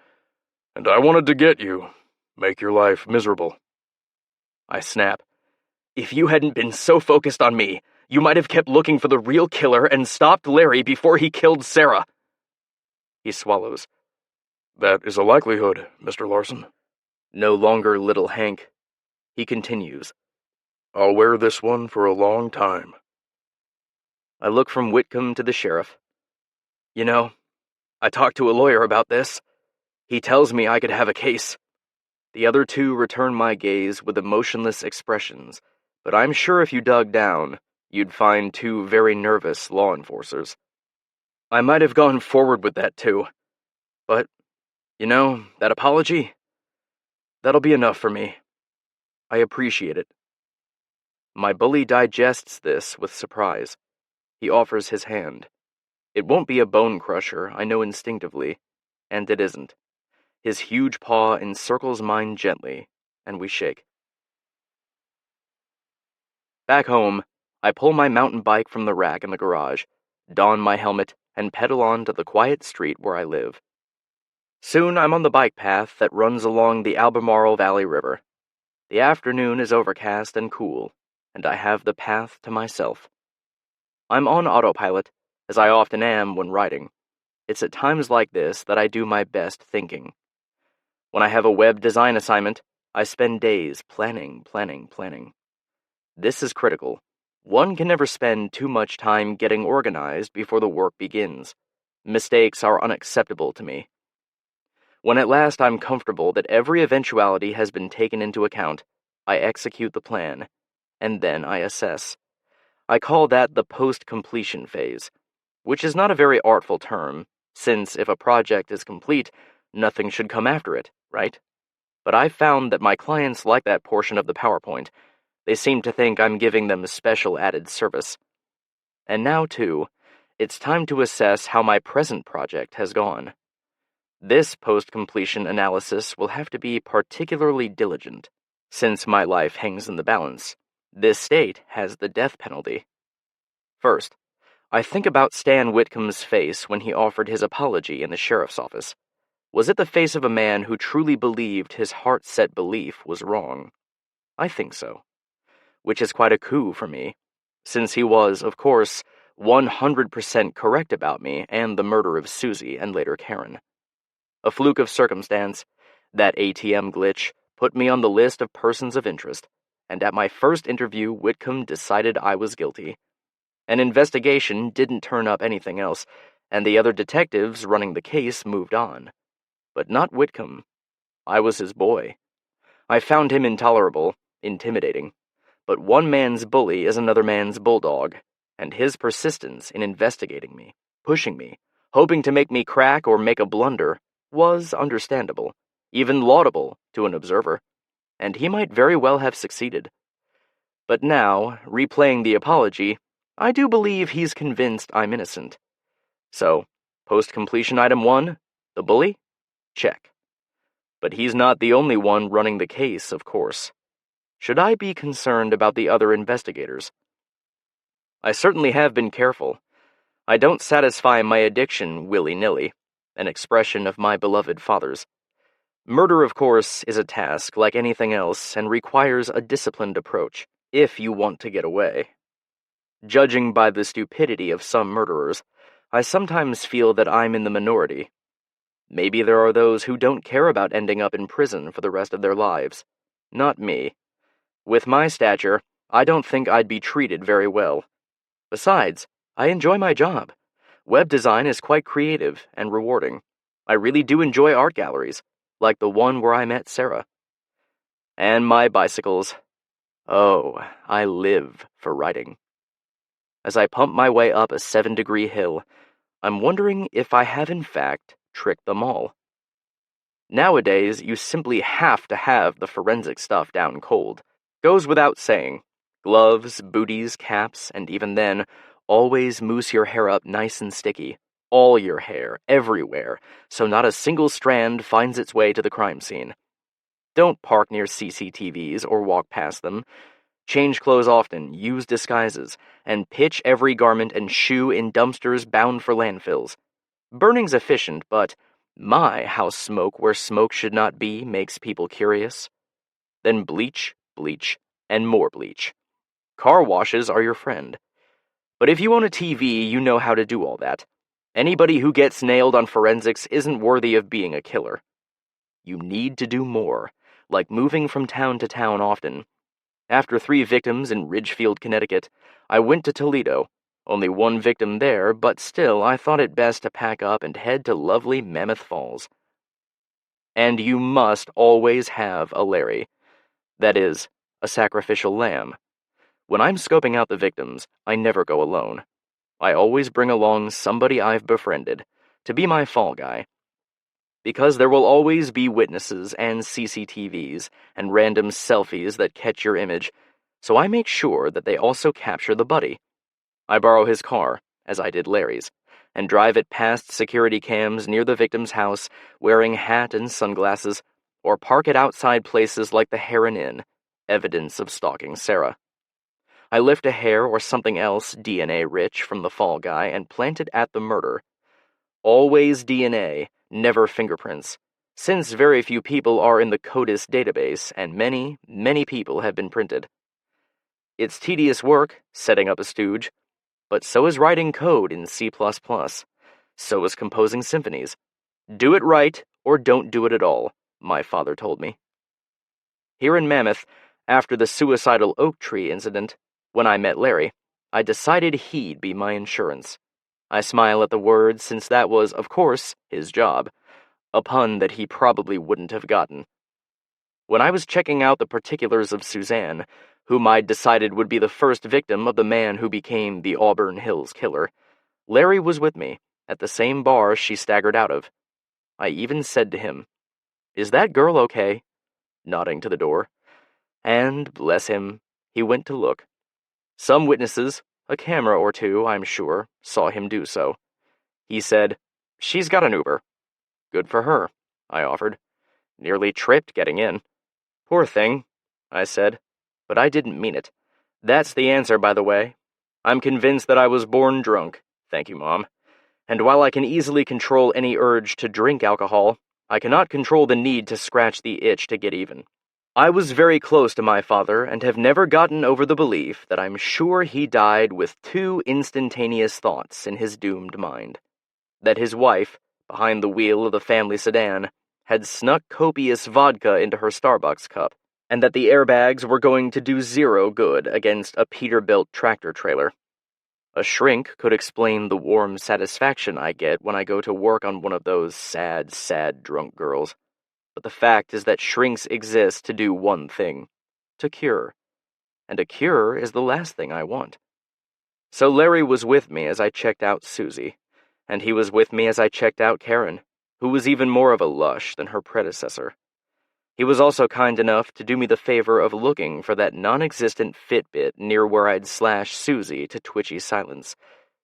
And I wanted to get you. Make your life miserable. I snap. If you hadn't been so focused on me, you might have kept looking for the real killer and stopped Larry before he killed Sarah. He swallows. That is a likelihood, Mr. Larson. No longer little Hank. He continues. I'll wear this one for a long time. I look from Whitcomb to the sheriff. You know, I talked to a lawyer about this. He tells me I could have a case. The other two return my gaze with emotionless expressions, but I'm sure if you dug down, you'd find two very nervous law enforcers. I might have gone forward with that too. But, you know, that apology? That'll be enough for me. I appreciate it. My bully digests this with surprise. He offers his hand. It won't be a bone crusher, I know instinctively, and it isn't. His huge paw encircles mine gently, and we shake. Back home, I pull my mountain bike from the rack in the garage, don my helmet, and pedal on to the quiet street where I live. Soon I'm on the bike path that runs along the Albemarle Valley River. The afternoon is overcast and cool, and I have the path to myself. I'm on autopilot, as I often am when writing. It's at times like this that I do my best thinking. When I have a web design assignment, I spend days planning. This is critical. One can never spend too much time getting organized before the work begins. Mistakes are unacceptable to me. When at last I'm comfortable that every eventuality has been taken into account, I execute the plan, and then I assess. I call that the post-completion phase, which is not a very artful term, since if a project is complete, nothing should come after it, right? But I've found that my clients like that portion of the PowerPoint. They seem to think I'm giving them special added service. And now, too, it's time to assess how my present project has gone. This post-completion analysis will have to be particularly diligent. Since my life hangs in the balance, this state has the death penalty. First, I think about Stan Whitcomb's face when he offered his apology in the sheriff's office. Was it the face of a man who truly believed his heart-set belief was wrong? I think so. Which is quite a coup for me, since he was, of course, 100% correct about me and the murder of Susie and later Karen. A fluke of circumstance, that ATM glitch, put me on the list of persons of interest, and at my first interview, Whitcomb decided I was guilty. An investigation didn't turn up anything else, and the other detectives running the case moved on. But not Whitcomb. I was his boy. I found him intolerable, intimidating. But one man's bully is another man's bulldog, and his persistence in investigating me, pushing me, hoping to make me crack or make a blunder, was understandable, even laudable to an observer, and he might very well have succeeded. But now, replaying the apology, I do believe he's convinced I'm innocent. So, post-completion item 1, the bully? Check. But he's not the only one running the case, of course. Should I be concerned about the other investigators? I certainly have been careful. I don't satisfy my addiction willy-nilly, an expression of my beloved father's. Murder, of course, is a task like anything else and requires a disciplined approach, if you want to get away. Judging by the stupidity of some murderers, I sometimes feel that I'm in the minority. Maybe there are those who don't care about ending up in prison for the rest of their lives. Not me. With my stature, I don't think I'd be treated very well. Besides, I enjoy my job. Web design is quite creative and rewarding. I really do enjoy art galleries, like the one where I met Sarah. And my bicycles. Oh, I live for riding. As I pump my way up a 7-degree hill, I'm wondering if I have in fact tricked them all. Nowadays, you simply have to have the forensic stuff down cold. Goes without saying. Gloves, booties, caps, and even then, always mousse your hair up nice and sticky. All your hair, everywhere, so not a single strand finds its way to the crime scene. Don't park near CCTVs or walk past them. Change clothes often, use disguises, and pitch every garment and shoe in dumpsters bound for landfills. Burning's efficient, but my, how smoke where smoke should not be makes people curious. Then bleach, and more bleach. Car washes are your friend. But if you own a TV, you know how to do all that. Anybody who gets nailed on forensics isn't worthy of being a killer. You need to do more, like moving from town to town often. After 3 victims in Ridgefield, Connecticut, I went to Toledo. Only 1 victim there, but still I thought it best to pack up and head to lovely Mammoth Falls. And you must always have a Larry. That is, a sacrificial lamb. When I'm scoping out the victims, I never go alone. I always bring along somebody I've befriended, to be my fall guy. Because there will always be witnesses and CCTVs and random selfies that catch your image, so I make sure that they also capture the buddy. I borrow his car, as I did Larry's, and drive it past security cams near the victim's house, wearing hat and sunglasses, or park it outside places like the Heron Inn, evidence of stalking Sarah. I lift a hair or something else DNA-rich from the fall guy and plant it at the murder. Always DNA, never fingerprints, since very few people are in the CODIS database and many, many people have been printed. It's tedious work, setting up a stooge, but so is writing code in C++. So is composing symphonies. Do it right, or don't do it at all, my father told me. Here in Mammoth, after the suicidal oak tree incident, when I met Larry, I decided he'd be my insurance. I smile at the word since that was, of course, his job, a pun that he probably wouldn't have gotten. When I was checking out the particulars of Suzanne, whom I'd decided would be the first victim of the man who became the Auburn Hills Killer, Larry was with me, at the same bar she staggered out of. I even said to him, "Is that girl okay?" nodding to the door. And, bless him, he went to look. Some witnesses, a camera or two, I'm sure, saw him do so. He said, "She's got an Uber." "Good for her," I offered. "Nearly tripped getting in." "Poor thing," I said, but I didn't mean it. That's the answer, by the way. I'm convinced that I was born drunk, thank you, Mom. And while I can easily control any urge to drink alcohol, I cannot control the need to scratch the itch to get even. I was very close to my father and have never gotten over the belief that I'm sure he died with two instantaneous thoughts in his doomed mind. That his wife, behind the wheel of the family sedan, had snuck copious vodka into her Starbucks cup, and that the airbags were going to do zero good against a Peterbilt tractor trailer. A shrink could explain the warm satisfaction I get when I go to work on one of those sad, sad drunk girls. But the fact is that shrinks exist to do one thing: to cure. And a cure is the last thing I want. So Larry was with me as I checked out Susie, and he was with me as I checked out Karen, who was even more of a lush than her predecessor. He was also kind enough to do me the favor of looking for that non-existent Fitbit near where I'd slashed Susie to twitchy silence,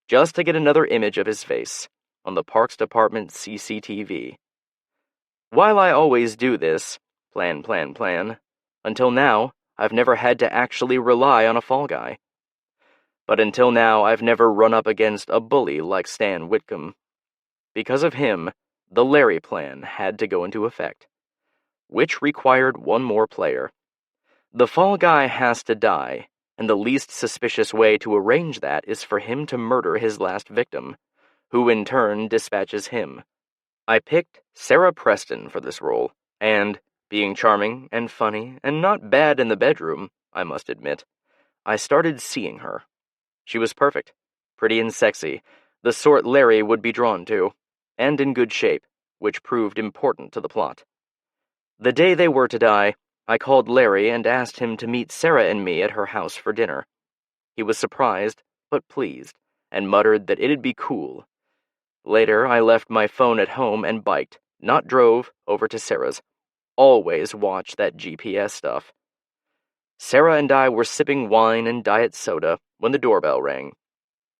just to get another image of his face on the Parks Department CCTV. While I always do this, plan, until now, I've never had to actually rely on a fall guy. But until now, I've never run up against a bully like Stan Whitcomb. Because of him, the Larry plan had to go into effect, which required one more player. The fall guy has to die, and the least suspicious way to arrange that is for him to murder his last victim, who in turn dispatches him. I picked Sarah Preston for this role, and, being charming and funny and not bad in the bedroom, I must admit, I started seeing her. She was perfect, pretty and sexy, the sort Larry would be drawn to, and in good shape, which proved important to the plot. The day they were to die, I called Larry and asked him to meet Sarah and me at her house for dinner. He was surprised, but pleased, and muttered that it'd be cool. Later, I left my phone at home and biked, not drove, over to Sarah's. Always watch that GPS stuff. Sarah and I were sipping wine and diet soda when the doorbell rang.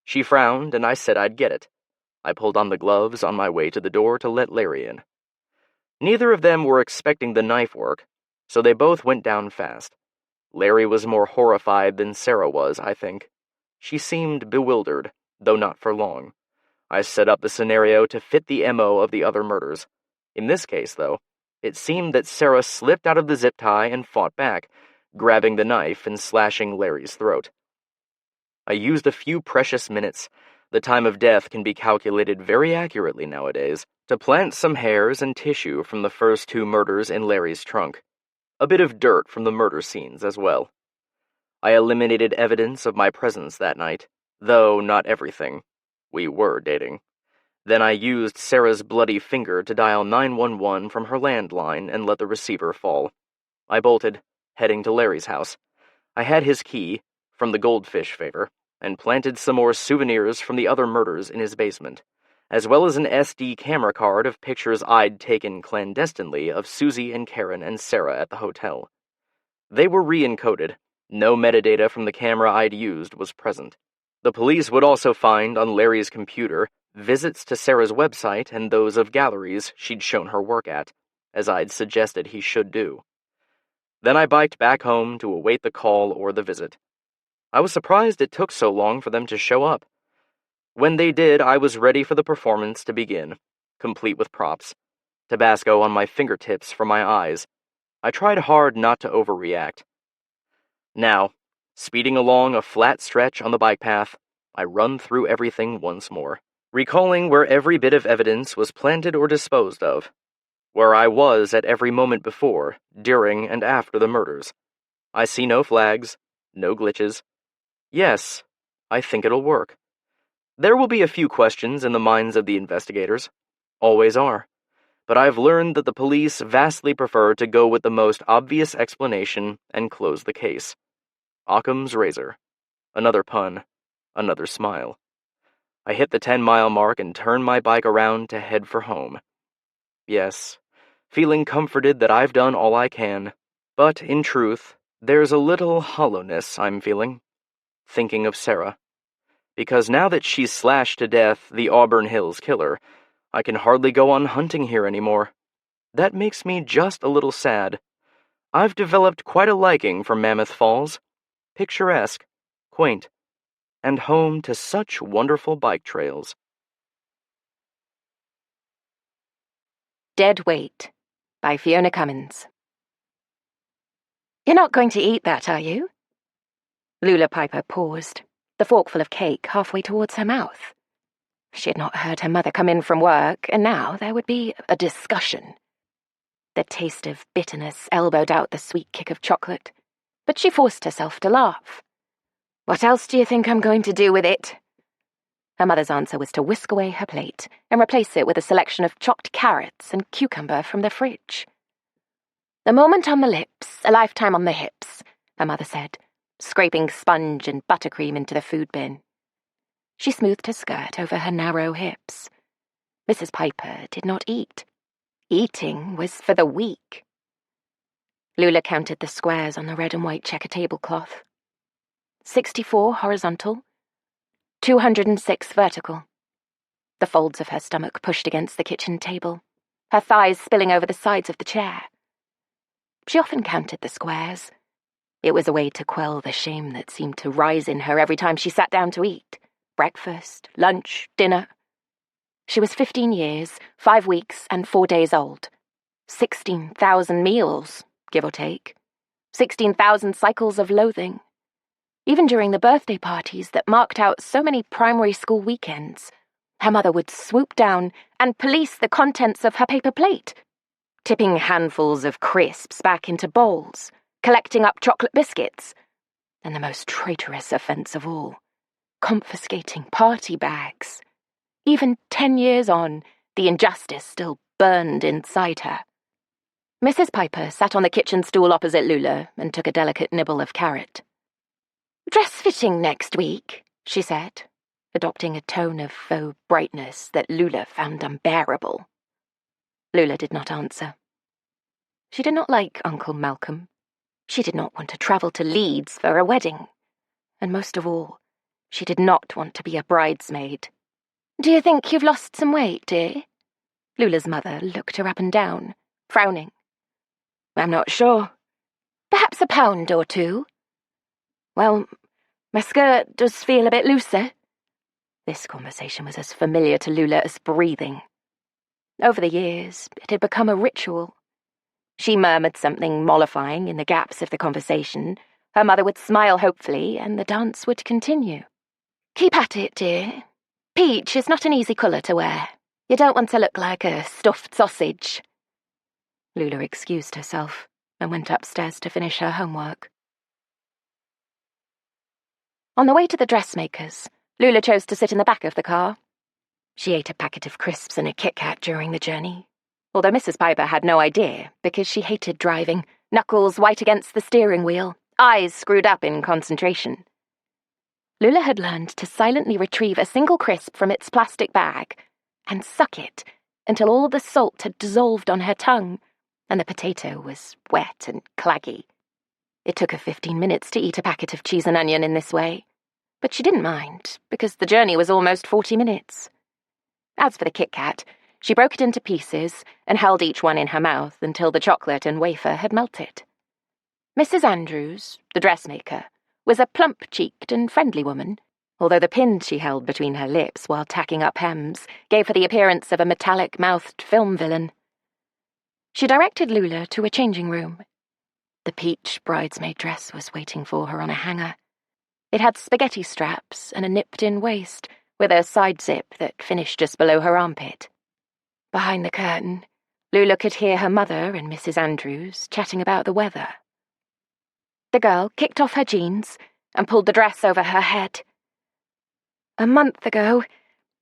She frowned, and I said I'd get it. I pulled on the gloves on my way to the door to let Larry in. Neither of them were expecting the knife work, so they both went down fast. Larry was more horrified than Sarah was, I think. She seemed bewildered, though not for long. I set up the scenario to fit the MO of the other murders. In this case, though, it seemed that Sarah slipped out of the zip tie and fought back, grabbing the knife and slashing Larry's throat. I used a few precious minutes, the time of death can be calculated very accurately nowadays, to plant some hairs and tissue from the first two murders in Larry's trunk. A bit of dirt from the murder scenes as well. I eliminated evidence of my presence that night, though not everything. We were dating. Then I used Sarah's bloody finger to dial 911 from her landline and let the receiver fall. I bolted, heading to Larry's house. I had his key, from the goldfish favor, and planted some more souvenirs from the other murders in his basement, as well as an SD camera card of pictures I'd taken clandestinely of Susie and Karen and Sarah at the hotel. They were re-encoded. No metadata from the camera I'd used was present. The police would also find on Larry's computer visits to Sarah's website and those of galleries she'd shown her work at, as I'd suggested he should do. Then I biked back home to await the call or the visit. I was surprised it took so long for them to show up. When they did, I was ready for the performance to begin, complete with props. Tabasco on my fingertips for my eyes. I tried hard not to overreact. Now, speeding along a flat stretch on the bike path, I run through everything once more, recalling where every bit of evidence was planted or disposed of, where I was at every moment before, during, and after the murders. I see no flags, no glitches. Yes, I think it'll work. There will be a few questions in the minds of the investigators. Always are. But I've learned that the police vastly prefer to go with the most obvious explanation and close the case. Occam's razor. Another pun. Another smile. I hit the 10-mile mark and turn my bike around to head for home. Yes, feeling comforted that I've done all I can, but in truth, there's a little hollowness I'm feeling, thinking of Sarah. Because now that she's slashed to death the Auburn Hills killer, I can hardly go on hunting here anymore. That makes me just a little sad. I've developed quite a liking for Mammoth Falls. Picturesque, quaint, and home to such wonderful bike trails. Dead Weight by Fiona Cummins. You're not going to eat that, are you? Lula Piper paused, the forkful of cake halfway towards her mouth. She had not heard her mother come in from work, and now there would be a discussion. The taste of bitterness elbowed out the sweet kick of chocolate, but she forced herself to laugh. What else do you think I'm going to do with it? Her mother's answer was to whisk away her plate and replace it with a selection of chopped carrots and cucumber from the fridge. A moment on the lips, a lifetime on the hips, her mother said, scraping sponge and buttercream into the food bin. She smoothed her skirt over her narrow hips. Mrs. Piper did not eat. Eating was for the weak. Lula counted the squares on the red and white checker tablecloth. 64 horizontal, 206 vertical. The folds of her stomach pushed against the kitchen table, her thighs spilling over the sides of the chair. She often counted the squares. It was a way to quell the shame that seemed to rise in her every time she sat down to eat. Breakfast, lunch, dinner. She was 15 years, 5 weeks, and 4 days old. 16,000 meals, give or take. 16,000 cycles of loathing. Even during the birthday parties that marked out so many primary school weekends, her mother would swoop down and police the contents of her paper plate, tipping handfuls of crisps back into bowls, collecting up chocolate biscuits, and the most traitorous offense of all, confiscating party bags. Even 10 years on, the injustice still burned inside her. Mrs. Piper sat on the kitchen stool opposite Lula and took a delicate nibble of carrot. "Dress fitting next week," she said, adopting a tone of faux brightness that Lula found unbearable. Lula did not answer. She did not like Uncle Malcolm. She did not want to travel to Leeds for a wedding. And most of all, she did not want to be a bridesmaid. "Do you think you've lost some weight, dear?" Lula's mother looked her up and down, frowning. "I'm not sure. Perhaps a pound or two." "Well, my skirt does feel a bit looser." This conversation was as familiar to Lula as breathing. Over the years, it had become a ritual. She murmured something mollifying in the gaps of the conversation. Her mother would smile hopefully, and the dance would continue. "Keep at it, dear. Peach is not an easy colour to wear. You don't want to look like a stuffed sausage." Lula excused herself and went upstairs to finish her homework. On the way to the dressmaker's, Lula chose to sit in the back of the car. She ate a packet of crisps and a Kit Kat during the journey, although Mrs. Piper had no idea because she hated driving, knuckles white against the steering wheel, eyes screwed up in concentration. Lula had learned to silently retrieve a single crisp from its plastic bag and suck it until all the salt had dissolved on her tongue and the potato was wet and claggy. It took her 15 minutes to eat a packet of cheese and onion in this way, but she didn't mind because the journey was almost 40 minutes. As for the Kit Kat, she broke it into pieces and held each one in her mouth until the chocolate and wafer had melted. Mrs. Andrews, the dressmaker, was a plump-cheeked and friendly woman, although the pin she held between her lips while tacking up hems gave her the appearance of a metallic-mouthed film villain. She directed Lula to a changing room. The peach bridesmaid dress was waiting for her on a hanger. It had spaghetti straps and a nipped-in waist, with a side zip that finished just below her armpit. Behind the curtain, Lula could hear her mother and Mrs. Andrews chatting about the weather. The girl kicked off her jeans and pulled the dress over her head. A month ago,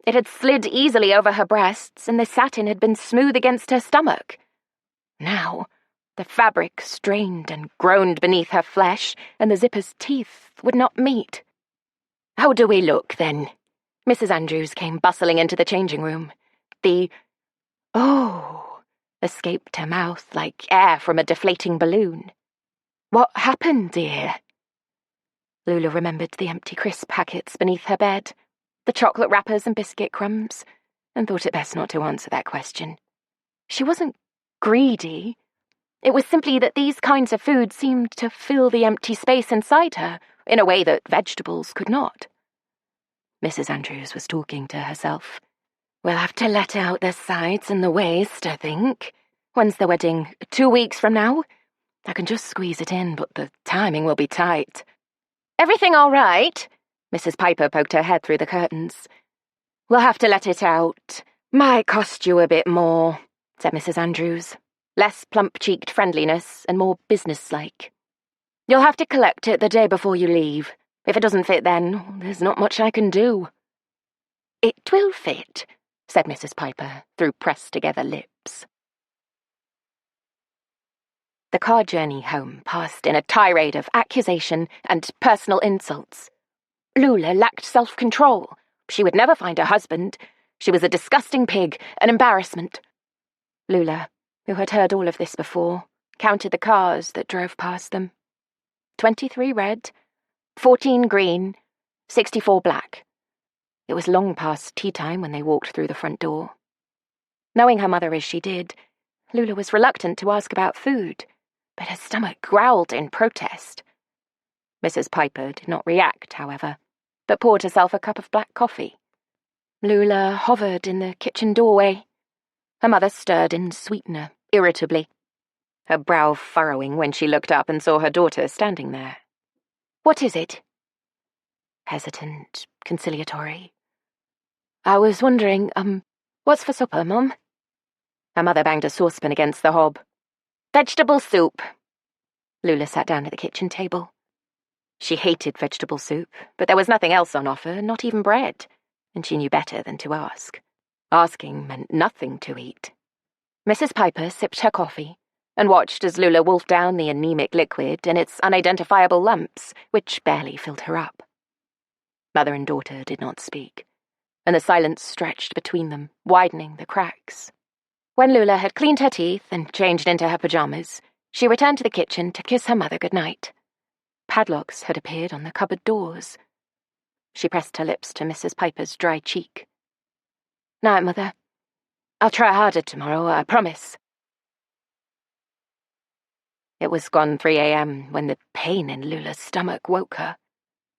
it had slid easily over her breasts and the satin had been smooth against her stomach. Now, the fabric strained and groaned beneath her flesh, and the zipper's teeth would not meet. "How do we look, then?" Mrs. Andrews came bustling into the changing room. The "oh" escaped her mouth like air from a deflating balloon. "What happened, dear?" Lula remembered the empty crisp packets beneath her bed, the chocolate wrappers and biscuit crumbs, and thought it best not to answer that question. She wasn't greedy. It was simply that these kinds of food seemed to fill the empty space inside her in a way that vegetables could not. Mrs. Andrews was talking to herself. "We'll have to let out the sides and the waist, I think. When's the wedding? 2 weeks from now? I can just squeeze it in, but the timing will be tight." "Everything all right?" Mrs. Piper poked her head through the curtains. "We'll have to let it out. Might cost you a bit more," said Mrs. Andrews. Less plump-cheeked friendliness and more businesslike. "You'll have to collect it the day before you leave. If it doesn't fit then, there's not much I can do." "It will fit," said Mrs. Piper through pressed-together lips. The car journey home passed in a tirade of accusation and personal insults. Lula lacked self-control. She would never find a husband. She was a disgusting pig, an embarrassment. Lula, who had heard all of this before, counted the cars that drove past them. 23 red, 14 green, 64 black. It was long past tea time when they walked through the front door. Knowing her mother as she did, Lula was reluctant to ask about food, but her stomach growled in protest. Mrs. Piper did not react, however, but poured herself a cup of black coffee. Lula hovered in the kitchen doorway. Her mother stirred in sweetener, irritably, her brow furrowing when she looked up and saw her daughter standing there. "What is it?" Hesitant, conciliatory. "I was wondering, what's for supper, Mum?" Her mother banged a saucepan against the hob. "Vegetable soup." Lula sat down at the kitchen table. She hated vegetable soup, but there was nothing else on offer, not even bread, and she knew better than to ask. Asking meant nothing to eat. Mrs. Piper sipped her coffee and watched as Lula wolfed down the anemic liquid in its unidentifiable lumps, which barely filled her up. Mother and daughter did not speak, and the silence stretched between them, widening the cracks. When Lula had cleaned her teeth and changed into her pajamas, she returned to the kitchen to kiss her mother goodnight. Padlocks had appeared on the cupboard doors. She pressed her lips to Mrs. Piper's dry cheek. "Night, Mother. I'll try harder tomorrow, I promise." It was gone 3 a.m. when the pain in Lula's stomach woke her.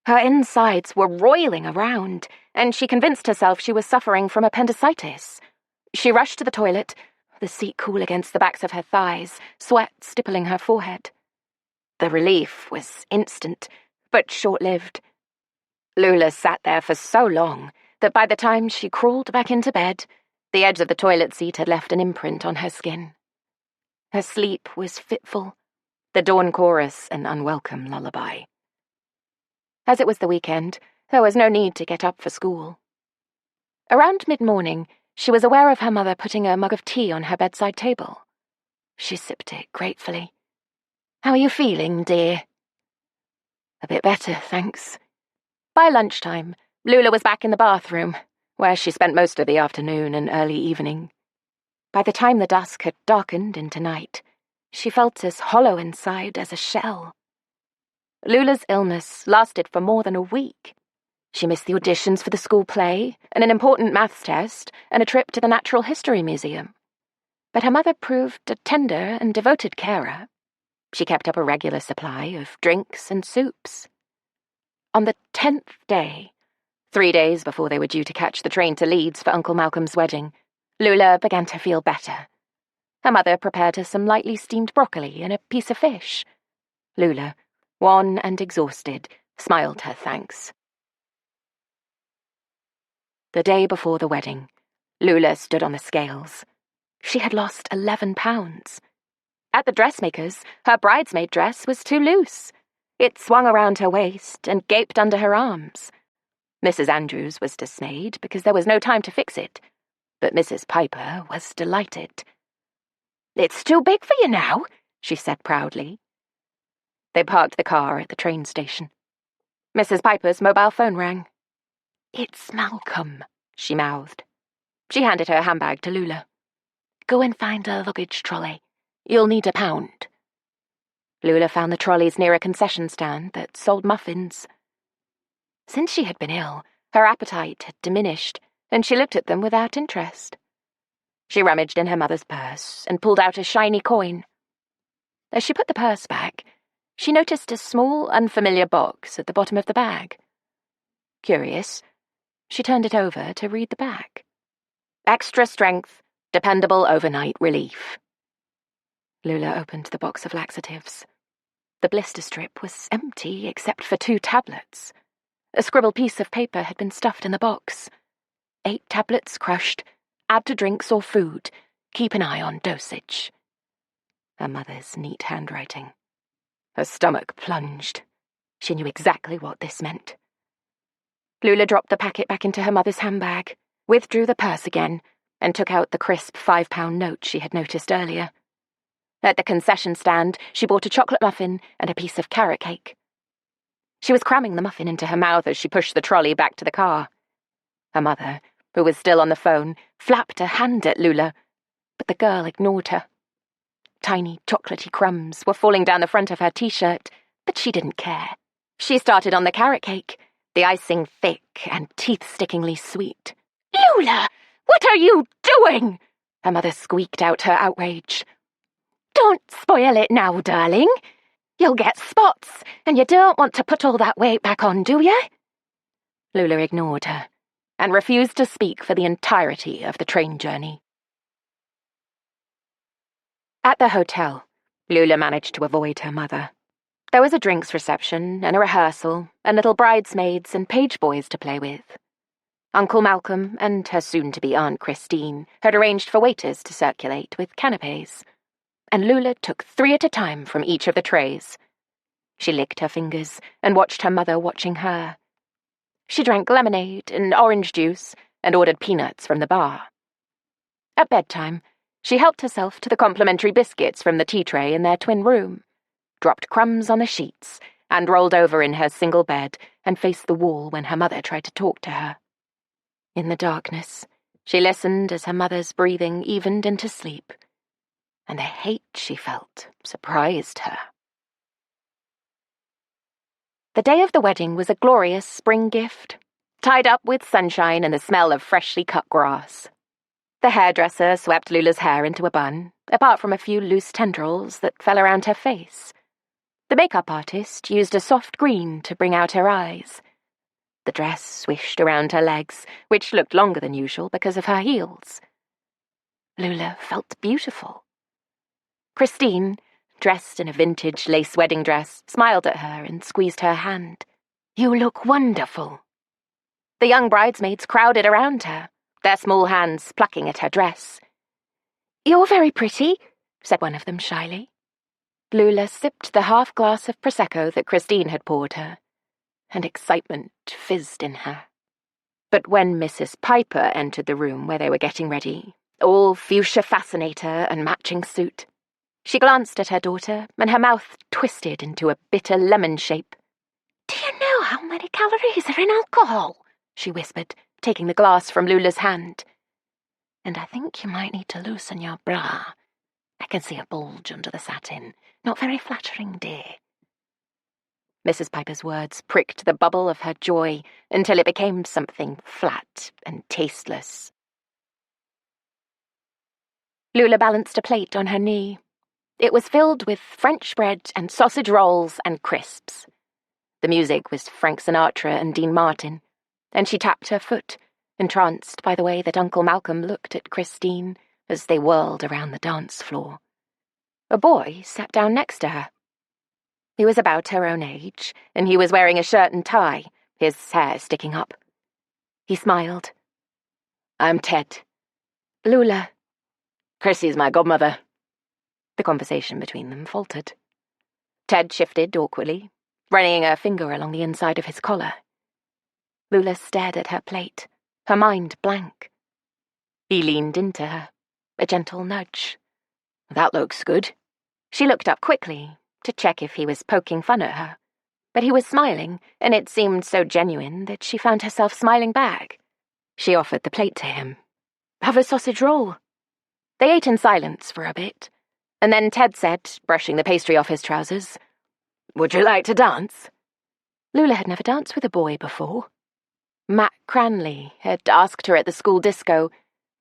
Her insides were roiling around, and she convinced herself she was suffering from appendicitis. She rushed to the toilet, the seat cool against the backs of her thighs, sweat stippling her forehead. The relief was instant, but short-lived. Lula sat there for so long that by the time she crawled back into bed, the edge of the toilet seat had left an imprint on her skin. Her sleep was fitful, the dawn chorus an unwelcome lullaby. As it was the weekend, there was no need to get up for school. Around mid-morning, she was aware of her mother putting a mug of tea on her bedside table. She sipped it gratefully. "How are you feeling, dear?" "A bit better, thanks." By lunchtime, Lula was back in the bathroom, where she spent most of the afternoon and early evening. By the time the dusk had darkened into night, she felt as hollow inside as a shell. Lula's illness lasted for more than a week. She missed the auditions for the school play, and an important maths test, and a trip to the Natural History Museum. But her mother proved a tender and devoted carer. She kept up a regular supply of drinks and soups. On the 10th day, 3 days before they were due to catch the train to Leeds for Uncle Malcolm's wedding, Lula began to feel better. Her mother prepared her some lightly steamed broccoli and a piece of fish. Lula, wan and exhausted, smiled her thanks. The day before the wedding, Lula stood on the scales. She had lost 11 pounds. At the dressmaker's, her bridesmaid dress was too loose. It swung around her waist and gaped under her arms. Mrs. Andrews was dismayed because there was no time to fix it, but Mrs. Piper was delighted. "It's too big for you now," she said proudly. They parked the car at the train station. Mrs. Piper's mobile phone rang. "It's Malcolm," she mouthed. She handed her handbag to Lula. "Go and find a luggage trolley. You'll need £1." Lula found the trolleys near a concession stand that sold muffins. Since she had been ill, her appetite had diminished, and she looked at them without interest. She rummaged in her mother's purse and pulled out a shiny coin. As she put the purse back, she noticed a small, unfamiliar box at the bottom of the bag. Curious, she turned it over to read the back. "Extra strength, dependable overnight relief." Lula opened the box of laxatives. The blister strip was empty except for 2 tablets. A scribbled piece of paper had been stuffed in the box. 8 tablets crushed. Add to drinks or food. Keep an eye on dosage. Her mother's neat handwriting. Her stomach plunged. She knew exactly what this meant. Lula dropped the packet back into her mother's handbag, withdrew the purse again, and took out the crisp £5 note she had noticed earlier. At the concession stand, she bought a chocolate muffin and a piece of carrot cake. She was cramming the muffin into her mouth as she pushed the trolley back to the car. Her mother, who was still on the phone, flapped a hand at Lula, but the girl ignored her. Tiny chocolatey crumbs were falling down the front of her t-shirt, but she didn't care. She started on the carrot cake, the icing thick and teeth-stickingly sweet. "Lula, what are you doing?" her mother squeaked out her outrage. "Don't spoil it now, darling. You'll get spots, and you don't want to put all that weight back on, do you?" Lula ignored her and refused to speak for the entirety of the train journey. At the hotel, Lula managed to avoid her mother. There was a drinks reception and a rehearsal and little bridesmaids and page boys to play with. Uncle Malcolm and her soon-to-be Aunt Christine had arranged for waiters to circulate with canapes, and Lula took 3 at a time from each of the trays. She licked her fingers and watched her mother watching her. She drank lemonade and orange juice and ordered peanuts from the bar. At bedtime, she helped herself to the complimentary biscuits from the tea tray in their twin room, dropped crumbs on the sheets, and rolled over in her single bed and faced the wall when her mother tried to talk to her. In the darkness, she listened as her mother's breathing evened into sleep, and the hate she felt surprised her. The day of the wedding was a glorious spring gift, tied up with sunshine and the smell of freshly cut grass. The hairdresser swept Lula's hair into a bun, apart from a few loose tendrils that fell around her face. The makeup artist used a soft green to bring out her eyes. The dress swished around her legs, which looked longer than usual because of her heels. Lula felt beautiful. Christine, dressed in a vintage lace wedding dress, smiled at her and squeezed her hand. "You look wonderful." The young bridesmaids crowded around her, their small hands plucking at her dress. "You're very pretty," said one of them shyly. Lula sipped the half-glass of Prosecco that Christine had poured her, and excitement fizzed in her. But when Mrs. Piper entered the room where they were getting ready, all fuchsia fascinator and matching suit, she glanced at her daughter, and her mouth twisted into a bitter lemon shape. "Do you know how many calories are in alcohol?" she whispered, taking the glass from Lula's hand. "And I think you might need to loosen your bra. I can see a bulge under the satin. Not very flattering, dear." Mrs. Piper's words pricked the bubble of her joy until it became something flat and tasteless. Lula balanced a plate on her knee. It was filled with French bread and sausage rolls and crisps. The music was Frank Sinatra and Dean Martin, and she tapped her foot, entranced by the way that Uncle Malcolm looked at Christine as they whirled around the dance floor. A boy sat down next to her. He was about her own age, and he was wearing a shirt and tie, his hair sticking up. He smiled. "I'm Ted." "Lula." "Chrissy's my godmother." The conversation between them faltered. Ted shifted awkwardly, running a finger along the inside of his collar. Lula stared at her plate, her mind blank. He leaned into her, a gentle nudge. "That looks good." She looked up quickly to check if he was poking fun at her, but he was smiling, and it seemed so genuine that she found herself smiling back. She offered the plate to him. "Have a sausage roll." They ate in silence for a bit, and then Ted said, brushing the pastry off his trousers, "Would you like to dance?" Lula had never danced with a boy before. Matt Cranley had asked her at the school disco,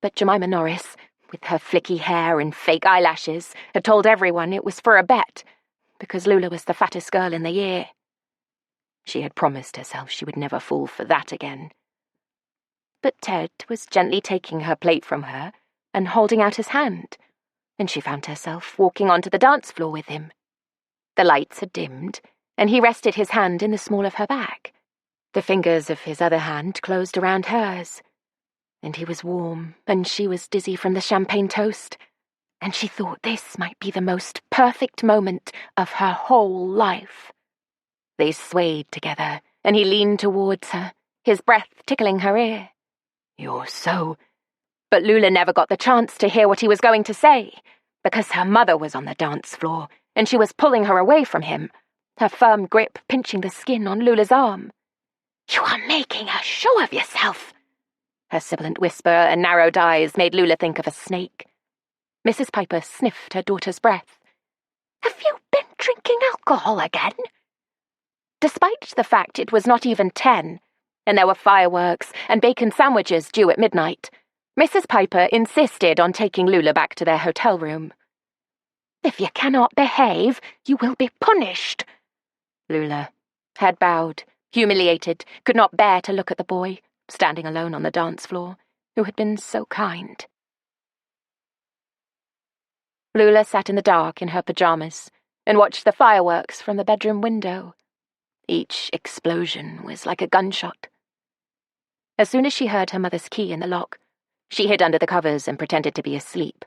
but Jemima Norris, with her flicky hair and fake eyelashes, had told everyone it was for a bet, because Lula was the fattest girl in the year. She had promised herself she would never fall for that again. But Ted was gently taking her plate from her and holding out his hand, and she found herself walking onto the dance floor with him. The lights had dimmed, and he rested his hand in the small of her back. The fingers of his other hand closed around hers, and he was warm, and she was dizzy from the champagne toast, and she thought this might be the most perfect moment of her whole life. They swayed together, and he leaned towards her, his breath tickling her ear. "You're so—" But Lula never got the chance to hear what he was going to say, because her mother was on the dance floor, and she was pulling her away from him, her firm grip pinching the skin on Lula's arm. "You are making a show of yourself." Her sibilant whisper and narrowed eyes made Lula think of a snake. Mrs. Piper sniffed her daughter's breath. "Have you been drinking alcohol again?" Despite the fact it was not even 10, and there were fireworks and bacon sandwiches due at midnight, Mrs. Piper insisted on taking Lula back to their hotel room. "If you cannot behave, you will be punished." Lula, head bowed, humiliated, could not bear to look at the boy, standing alone on the dance floor, who had been so kind. Lula sat in the dark in her pajamas and watched the fireworks from the bedroom window. Each explosion was like a gunshot. As soon as she heard her mother's key in the lock, she hid under the covers and pretended to be asleep.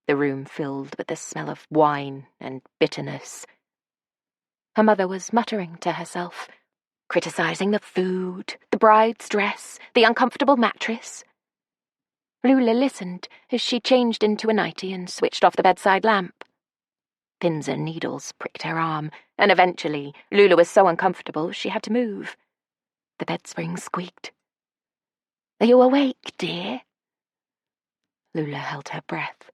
The room filled with the smell of wine and bitterness. Her mother was muttering to herself, criticizing the food, the bride's dress, the uncomfortable mattress. Lula listened as she changed into a nightie and switched off the bedside lamp. Pins and needles pricked her arm, and eventually Lula was so uncomfortable she had to move. The bed spring squeaked. "Are you awake, dear?" Lula held her breath.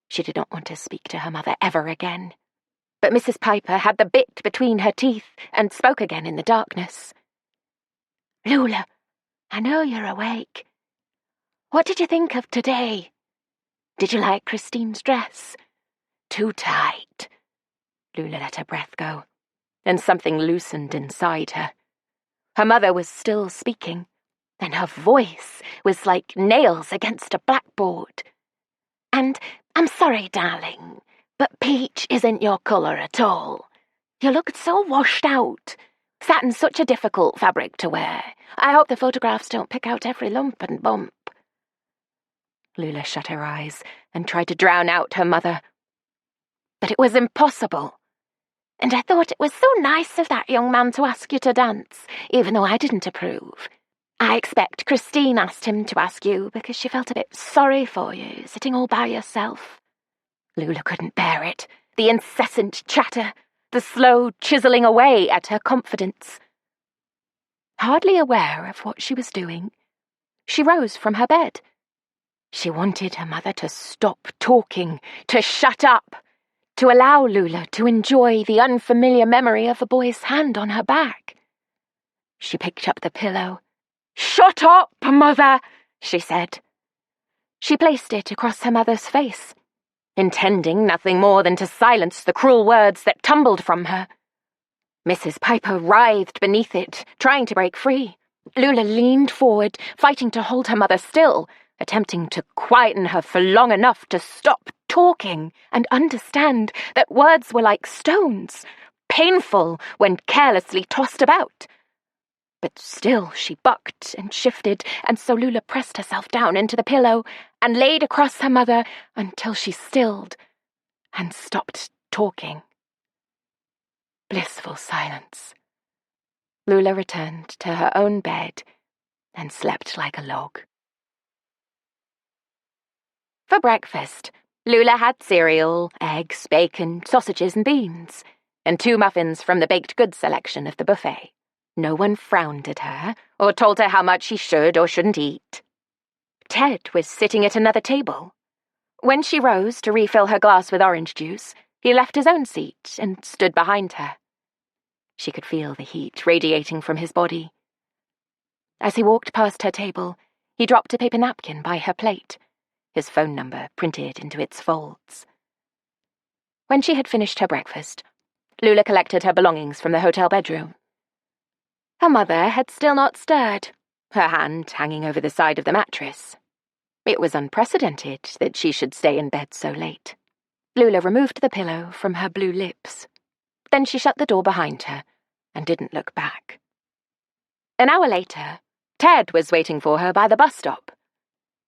She did not want to speak to her mother ever again. But Mrs. Piper had the bit between her teeth and spoke again in the darkness. "Lula, I know you're awake. What did you think of today? Did you like Christine's dress? Too tight." Lula let her breath go, and something loosened inside her. Her mother was still speaking, and her voice was like nails against a blackboard. "And I'm sorry, darling, but peach isn't your colour at all. You looked so washed out. Satin's such a difficult fabric to wear. I hope the photographs don't pick out every lump and bump." Lula shut her eyes and tried to drown out her mother. But it was impossible. "And I thought it was so nice of that young man to ask you to dance, even though I didn't approve. I expect Christine asked him to ask you because she felt a bit sorry for you, sitting all by yourself." Lula couldn't bear it, the incessant chatter, the slow chiseling away at her confidence. Hardly aware of what she was doing, she rose from her bed. She wanted her mother to stop talking, to shut up, to allow Lula to enjoy the unfamiliar memory of a boy's hand on her back. She picked up the pillow. "Shut up, Mother," she said. She placed it across her mother's face, intending nothing more than to silence the cruel words that tumbled from her. Mrs. Piper writhed beneath it, trying to break free. Lula leaned forward, fighting to hold her mother still, attempting to quieten her for long enough to stop talking and understand that words were like stones, painful when carelessly tossed about. But still she bucked and shifted, and so Lula pressed herself down into the pillow and laid across her mother until she stilled and stopped talking. Blissful silence. Lula returned to her own bed and slept like a log. For breakfast, Lula had cereal, eggs, bacon, sausages and beans, and 2 muffins from the baked goods selection of the buffet. No one frowned at her or told her how much she should or shouldn't eat. Ted was sitting at another table. When she rose to refill her glass with orange juice, he left his own seat and stood behind her. She could feel the heat radiating from his body. As he walked past her table, he dropped a paper napkin by her plate, his phone number printed into its folds. When she had finished her breakfast, Lula collected her belongings from the hotel bedroom. Her mother had still not stirred, her hand hanging over the side of the mattress. It was unprecedented that she should stay in bed so late. Lula removed the pillow from her blue lips. Then she shut the door behind her and didn't look back. An hour later, Ted was waiting for her by the bus stop.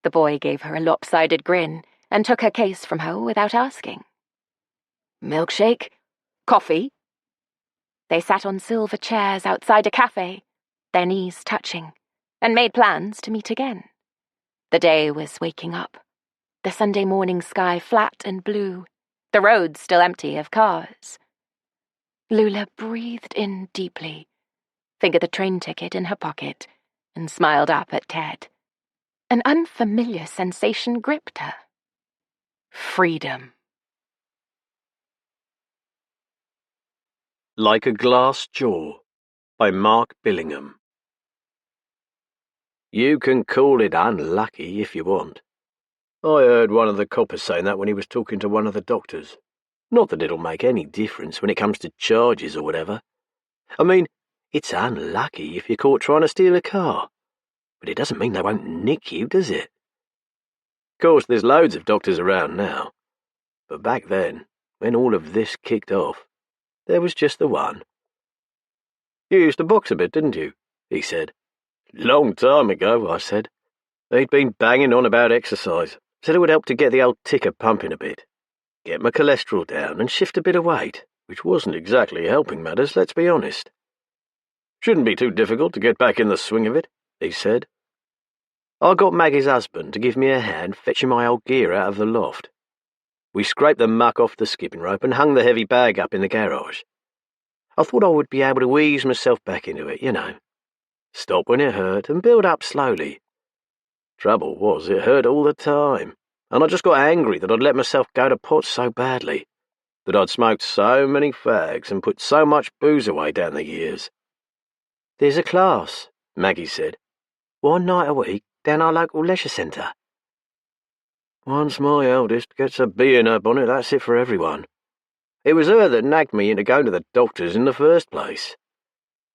The boy gave her a lopsided grin and took her case from her without asking. Milkshake? Coffee? They sat on silver chairs outside a cafe, their knees touching, and made plans to meet again. The day was waking up, the Sunday morning sky flat and blue, the roads still empty of cars. Lula breathed in deeply, fingered the train ticket in her pocket, and smiled up at Ted. An unfamiliar sensation gripped her. Freedom. Like a Glass Jaw by Mark Billingham. You can call it unlucky if you want. I heard one of the coppers saying that when he was talking to one of the doctors. Not that it'll make any difference when it comes to charges or whatever. I mean, it's unlucky if you're caught trying to steal a car. But it doesn't mean they won't nick you, does it? Of course, there's loads of doctors around now. But back then, when all of this kicked off, there was just the one. You used to box a bit, didn't you? He said. Long time ago, I said. He'd been banging on about exercise. Said it would help to get the old ticker pumping a bit. Get my cholesterol down and shift a bit of weight, which wasn't exactly helping matters, let's be honest. Shouldn't be too difficult to get back in the swing of it, he said. I got Maggie's husband to give me a hand fetching my old gear out of the loft. We scraped the muck off the skipping rope and hung the heavy bag up in the garage. I thought I would be able to ease myself back into it, you know. Stop when it hurt and build up slowly. Trouble was, it hurt all the time, and I just got angry that I'd let myself go to pot so badly, that I'd smoked so many fags and put so much booze away down the years. There's a class, Maggie said. 1 night a week down our local leisure centre. Once my eldest gets a bee in her bonnet, that's it for everyone. It was her that nagged me into going to the doctors in the first place.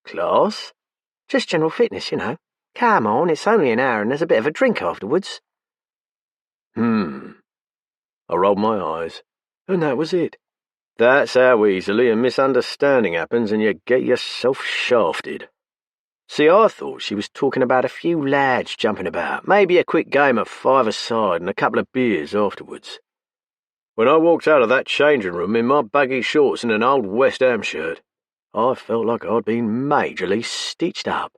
Class? Just general fitness, you know. Come on, it's only an hour and there's a bit of a drink afterwards. I rolled my eyes, and that was it. That's how easily a misunderstanding happens and you get yourself shafted. See, I thought she was talking about a few lads jumping about, maybe a quick game of 5-a-side and a couple of beers afterwards. When I walked out of that changing room in my baggy shorts and an old West Ham shirt, I felt like I'd been majorly stitched up.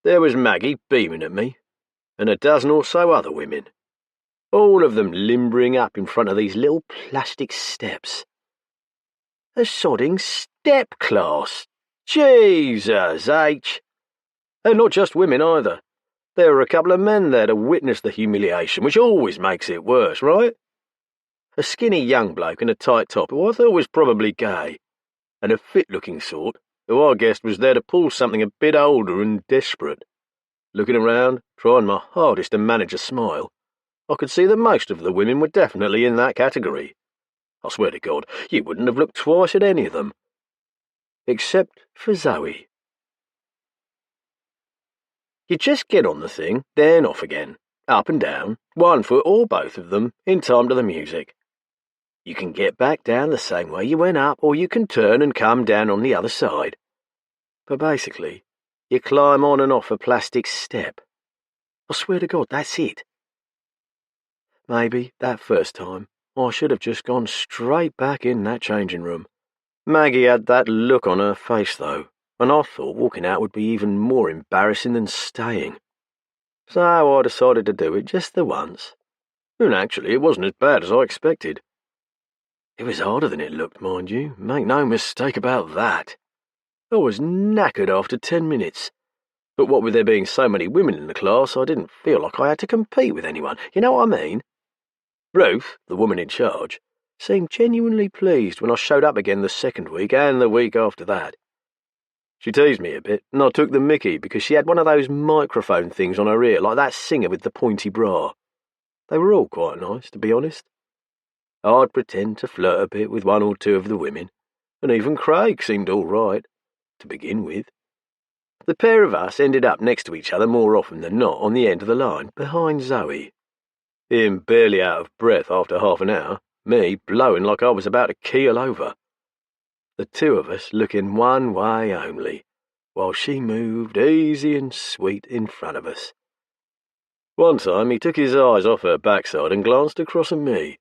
There was Maggie beaming at me, and a dozen or so other women, all of them limbering up in front of these little plastic steps. A sodding step class! Jesus, H! And not just women either. There were a couple of men there to witness the humiliation, which always makes it worse, right? A skinny young bloke in a tight top who I thought was probably gay, and a fit-looking sort who I guessed was there to pull something a bit older and desperate. Looking around, trying my hardest to manage a smile, I could see that most of the women were definitely in that category. I swear to God, you wouldn't have looked twice at any of them. Except for Zoe. You just get on the thing, then off again, up and down, 1 foot or both of them, in time to the music. You can get back down the same way you went up, or you can turn and come down on the other side. But basically, you climb on and off a plastic step. I swear to God, that's it. Maybe, that first time, I should have just gone straight back in that changing room. Maggie had that look on her face, though, and I thought walking out would be even more embarrassing than staying. So I decided to do it just the once. And actually, it wasn't as bad as I expected. It was harder than it looked, mind you, make no mistake about that. I was knackered after 10 minutes. But what with there being so many women in the class, I didn't feel like I had to compete with anyone, you know what I mean? Ruth, the woman in charge, seemed genuinely pleased when I showed up again the second week and the week after that. She teased me a bit, and I took the mickey because she had one of those microphone things on her ear, like that singer with the pointy bra. They were all quite nice, to be honest. I'd pretend to flirt a bit with 1 or 2 of the women, and even Craig seemed all right, to begin with. The pair of us ended up next to each other more often than not on the end of the line, behind Zoe. Him barely out of breath after half an hour, me blowing like I was about to keel over. The 2 of us looking one way only, while she moved easy and sweet in front of us. One time he took his eyes off her backside and glanced across at me.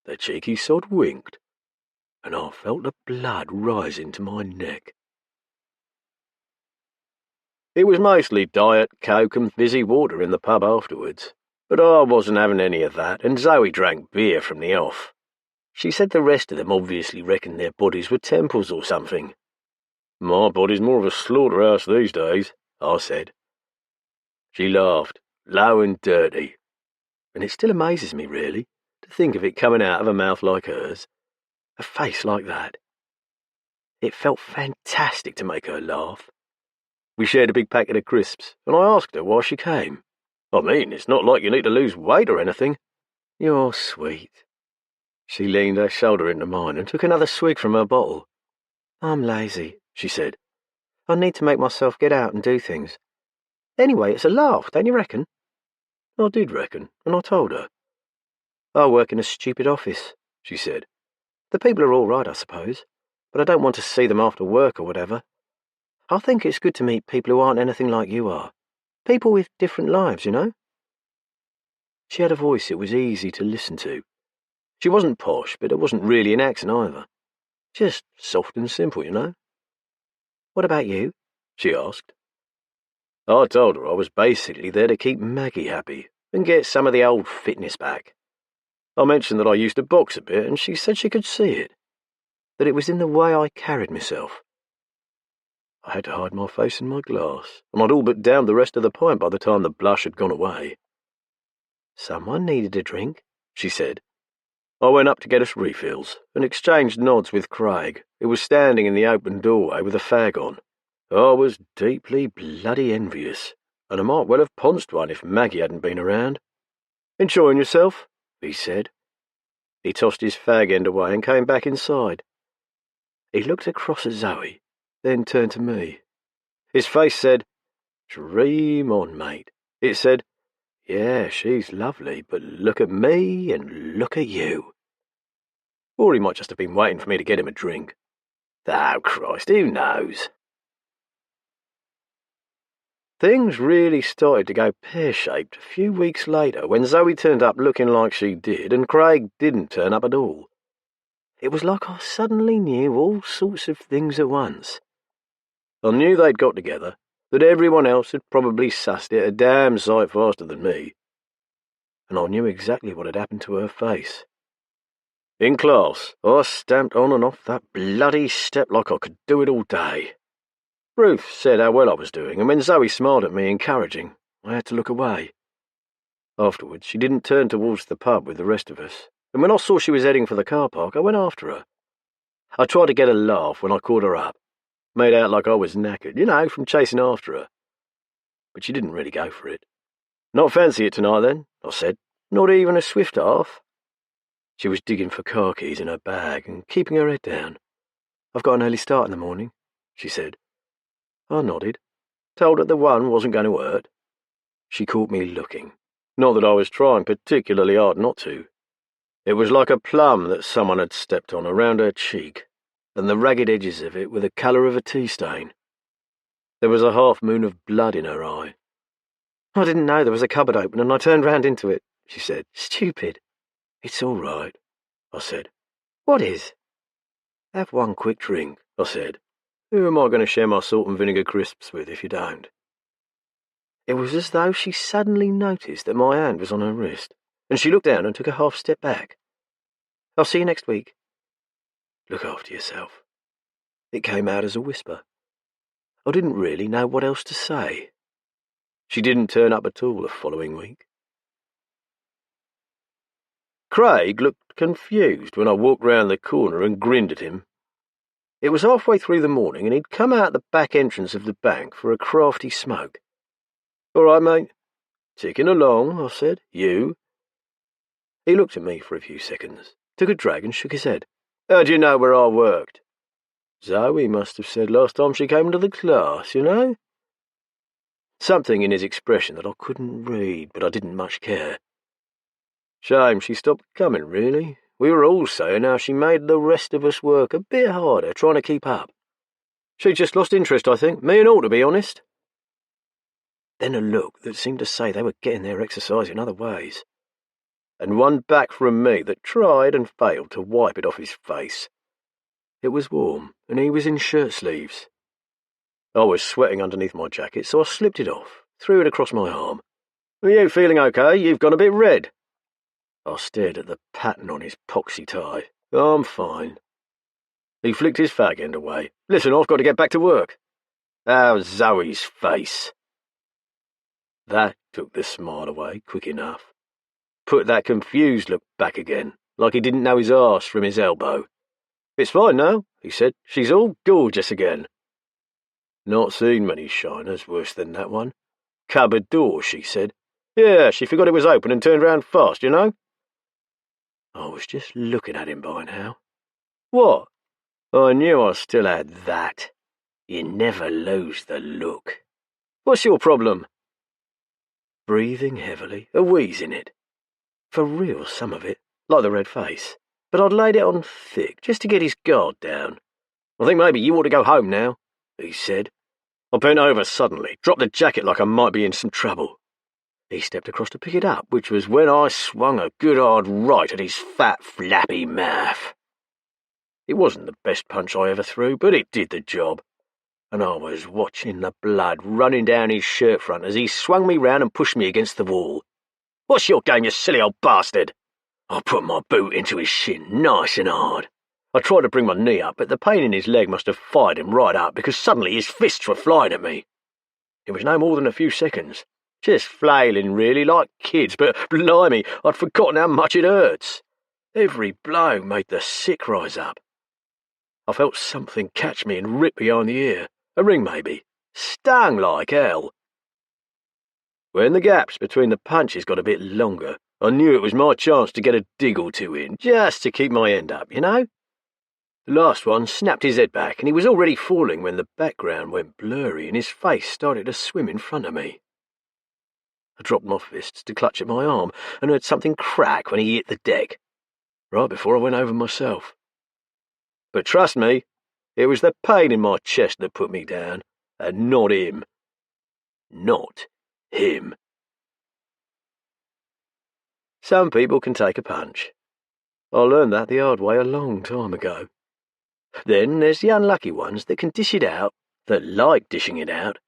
The cheeky sod winked, and I felt the blood rising to my neck. It was mostly Diet Coke and fizzy water in the pub afterwards, but I wasn't having any of that, and Zoe drank beer from the off. She said the rest of them obviously reckoned their bodies were temples or something. My body's more of a slaughterhouse these days, I said. She laughed, low and dirty, and it still amazes me, really, to think of it coming out of a mouth like hers, a face like that. It felt fantastic to make her laugh. We shared a big packet of crisps, and I asked her why she came. I mean, it's not like you need to lose weight or anything. You're sweet. She leaned her shoulder into mine and took another swig from her bottle. I'm lazy, she said. I need to make myself get out and do things. Anyway, it's a laugh, don't you reckon? I did reckon, and I told her. I work in a stupid office, she said. The people are all right, I suppose, but I don't want to see them after work or whatever. I think it's good to meet people who aren't anything like you are. People with different lives, you know? She had a voice it was easy to listen to. She wasn't posh, but it wasn't really an accent either. Just soft and simple, you know? What about you? She asked. I told her I was basically there to keep Maggie happy and get some of the old fitness back. I mentioned that I used to box a bit, and she said she could see it, that it was in the way I carried myself. I had to hide my face in my glass, and I'd all but downed the rest of the pint by the time the blush had gone away. Someone needed a drink, she said. I went up to get us refills, and exchanged nods with Craig, who was standing in the open doorway with a fag on. I was deeply bloody envious, and I might well have ponced one if Maggie hadn't been around. Enjoying yourself? He said. He tossed his fag end away and came back inside. He looked across at Zoe, then turned to me. His face said, Dream on, mate. It said, Yeah, she's lovely, but look at me and look at you. Or he might just have been waiting for me to get him a drink. Oh, Christ, who knows? Things really started to go pear-shaped a few weeks later when Zoe turned up looking like she did and Craig didn't turn up at all. It was like I suddenly knew all sorts of things at once. I knew they'd got together, that everyone else had probably sussed it a damn sight faster than me. And I knew exactly what had happened to her face. In class, I stamped on and off that bloody step like I could do it all day. Ruth said how well I was doing, and when Zoe smiled at me encouraging, I had to look away. Afterwards, she didn't turn towards the pub with the rest of us, and when I saw she was heading for the car park, I went after her. I tried to get a laugh when I caught her up, made out like I was knackered, you know, from chasing after her. But she didn't really go for it. Not fancy it tonight, then, I said. Not even a swift half. She was digging for car keys in her bag and keeping her head down. I've got an early start in the morning, she said. I nodded, told her the one wasn't going to hurt. She caught me looking, Not that I was trying particularly hard not to. It was like a plum that someone had stepped on around her cheek, and the ragged edges of it were the colour of a tea stain. There was a half-moon of blood in her eye. "I didn't know there was a cupboard open, and I turned round into it," she said. "Stupid." "It's all right," I said. "What is?" "Have one quick drink," I said. "Who am I going to share my salt and vinegar crisps with if you don't?" It was as though she suddenly noticed that my hand was on her wrist, and she looked down and took a half-step back. "I'll see you next week." "Look after yourself." It came out as a whisper. I didn't really know what else to say. She didn't turn up at all the following week. Craig looked confused when I walked round the corner and grinned at him. It was halfway through the morning, and he'd come out the back entrance of the bank for a crafty smoke. "All right, mate." "Ticking along," I said. "You?" He looked at me for a few seconds, took a drag and shook his head. "How do you know where I worked?" "Zoe must have said last time she came into the class, you know." Something in his expression that I couldn't read, but I didn't much care. Shame she stopped coming, really. We were all saying how she made the rest of us work a bit harder, trying to keep up. She just lost interest, I think, me and all, to be honest. Then a look that seemed to say they were getting their exercise in other ways, and one back from me that tried and failed to wipe it off his face. It was warm, and he was in shirt sleeves. I was sweating underneath my jacket, so I slipped it off, threw it across my arm. "Are you feeling okay? You've gone a bit red." I stared at the pattern on his poxy tie. "I'm fine." He flicked his fag end away. "Listen, I've got to get back to work." "How's Zoe's face?" That took the smile away quick enough. Put that confused look back again, like he didn't know his arse from his elbow. "It's fine now," he said. "She's all gorgeous again." Not seen many shiners worse than that one. "Cupboard door," she said. "Yeah, she forgot it was open and turned round fast, you know." I was just looking at him by now. "What?" I knew I still had that. You never lose the look. "What's your problem?" Breathing heavily, a wheeze in it. For real, some of it, like the red face. But I'd laid it on thick, just to get his guard down. "I think maybe you ought to go home now," he said. I bent over suddenly, dropped the jacket like I might be in some trouble. He stepped across to pick it up, which was when I swung a good hard right at his fat, flappy mouth. It wasn't the best punch I ever threw, but it did the job, and I was watching the blood running down his shirt front as he swung me round and pushed me against the wall. "What's your game, you silly old bastard?" I put my boot into his shin, nice and hard. I tried to bring my knee up, but the pain in his leg must have fired him right up, because suddenly his fists were flying at me. It was no more than a few seconds. Just flailing, really, like kids, but blimey, I'd forgotten how much it hurts. Every blow made the sick rise up. I felt something catch me and rip behind the ear. A ring, maybe. Stung like hell. When the gaps between the punches got a bit longer, I knew it was my chance to get a dig or two in, just to keep my end up, you know? The last one snapped his head back, and he was already falling when the background went blurry and his face started to swim in front of me. I dropped my fists to clutch at my arm and heard something crack when he hit the deck, right before I went over myself. But trust me, it was the pain in my chest that put me down, and not him. Not him. Some people can take a punch. I learned that the hard way a long time ago. Then there's the unlucky ones that can dish it out, that like dishing it out,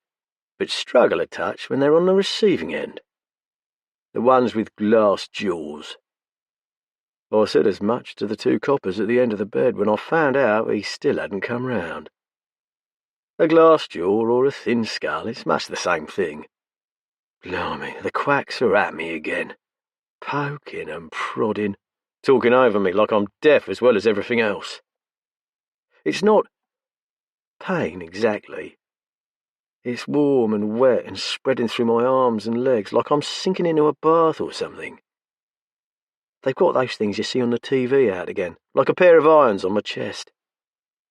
but struggle a touch when they're on the receiving end. The ones with glass jaws. I said as much to the two coppers at the end of the bed when I found out he still hadn't come round. A glass jaw or a thin skull, it's much the same thing. Blimey, the quacks are at me again, poking and prodding, talking over me like I'm deaf as well as everything else. It's not pain exactly. It's warm and wet and spreading through my arms and legs like I'm sinking into a bath or something. They've got those things you see on the TV out again, like a pair of irons on my chest,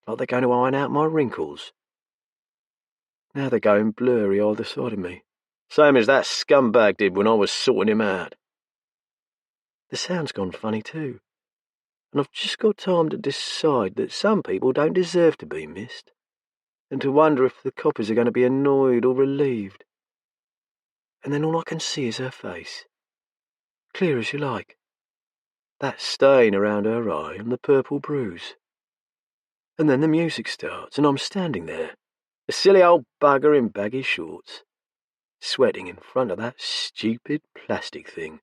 like they're going to iron out my wrinkles. Now they're going blurry either side of me, Same as that scumbag did when I was sorting him out. The sound's gone funny too, and I've just got time to decide that some people don't deserve to be missed, and to wonder if the coppers are going to be annoyed or relieved. And then all I can see is her face, clear as you like, that stain around her eye and the purple bruise. And then the music starts, and I'm standing there, a silly old bugger in baggy shorts, sweating in front of that stupid plastic thing.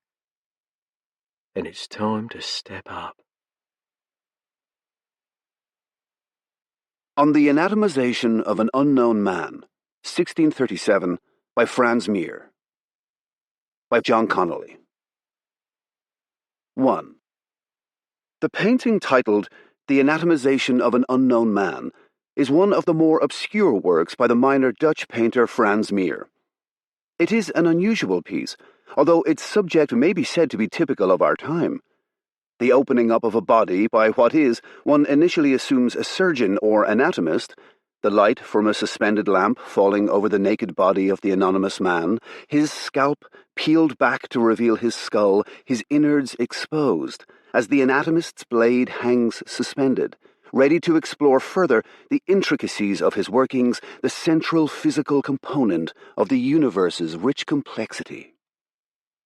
And it's time to step up. On the Anatomization of an Unknown Man, 1637, by Franz Meer. By John Connolly. 1. The painting titled The Anatomization of an Unknown Man is one of the more obscure works by the minor Dutch painter Franz Meer. It is an unusual piece, although its subject may be said to be typical of our time. The opening up of a body by what is, one initially assumes, a surgeon or anatomist, the light from a suspended lamp falling over the naked body of the anonymous man, his scalp peeled back to reveal his skull, his innards exposed, as the anatomist's blade hangs suspended, ready to explore further the intricacies of his workings, the central physical component of the universe's rich complexity.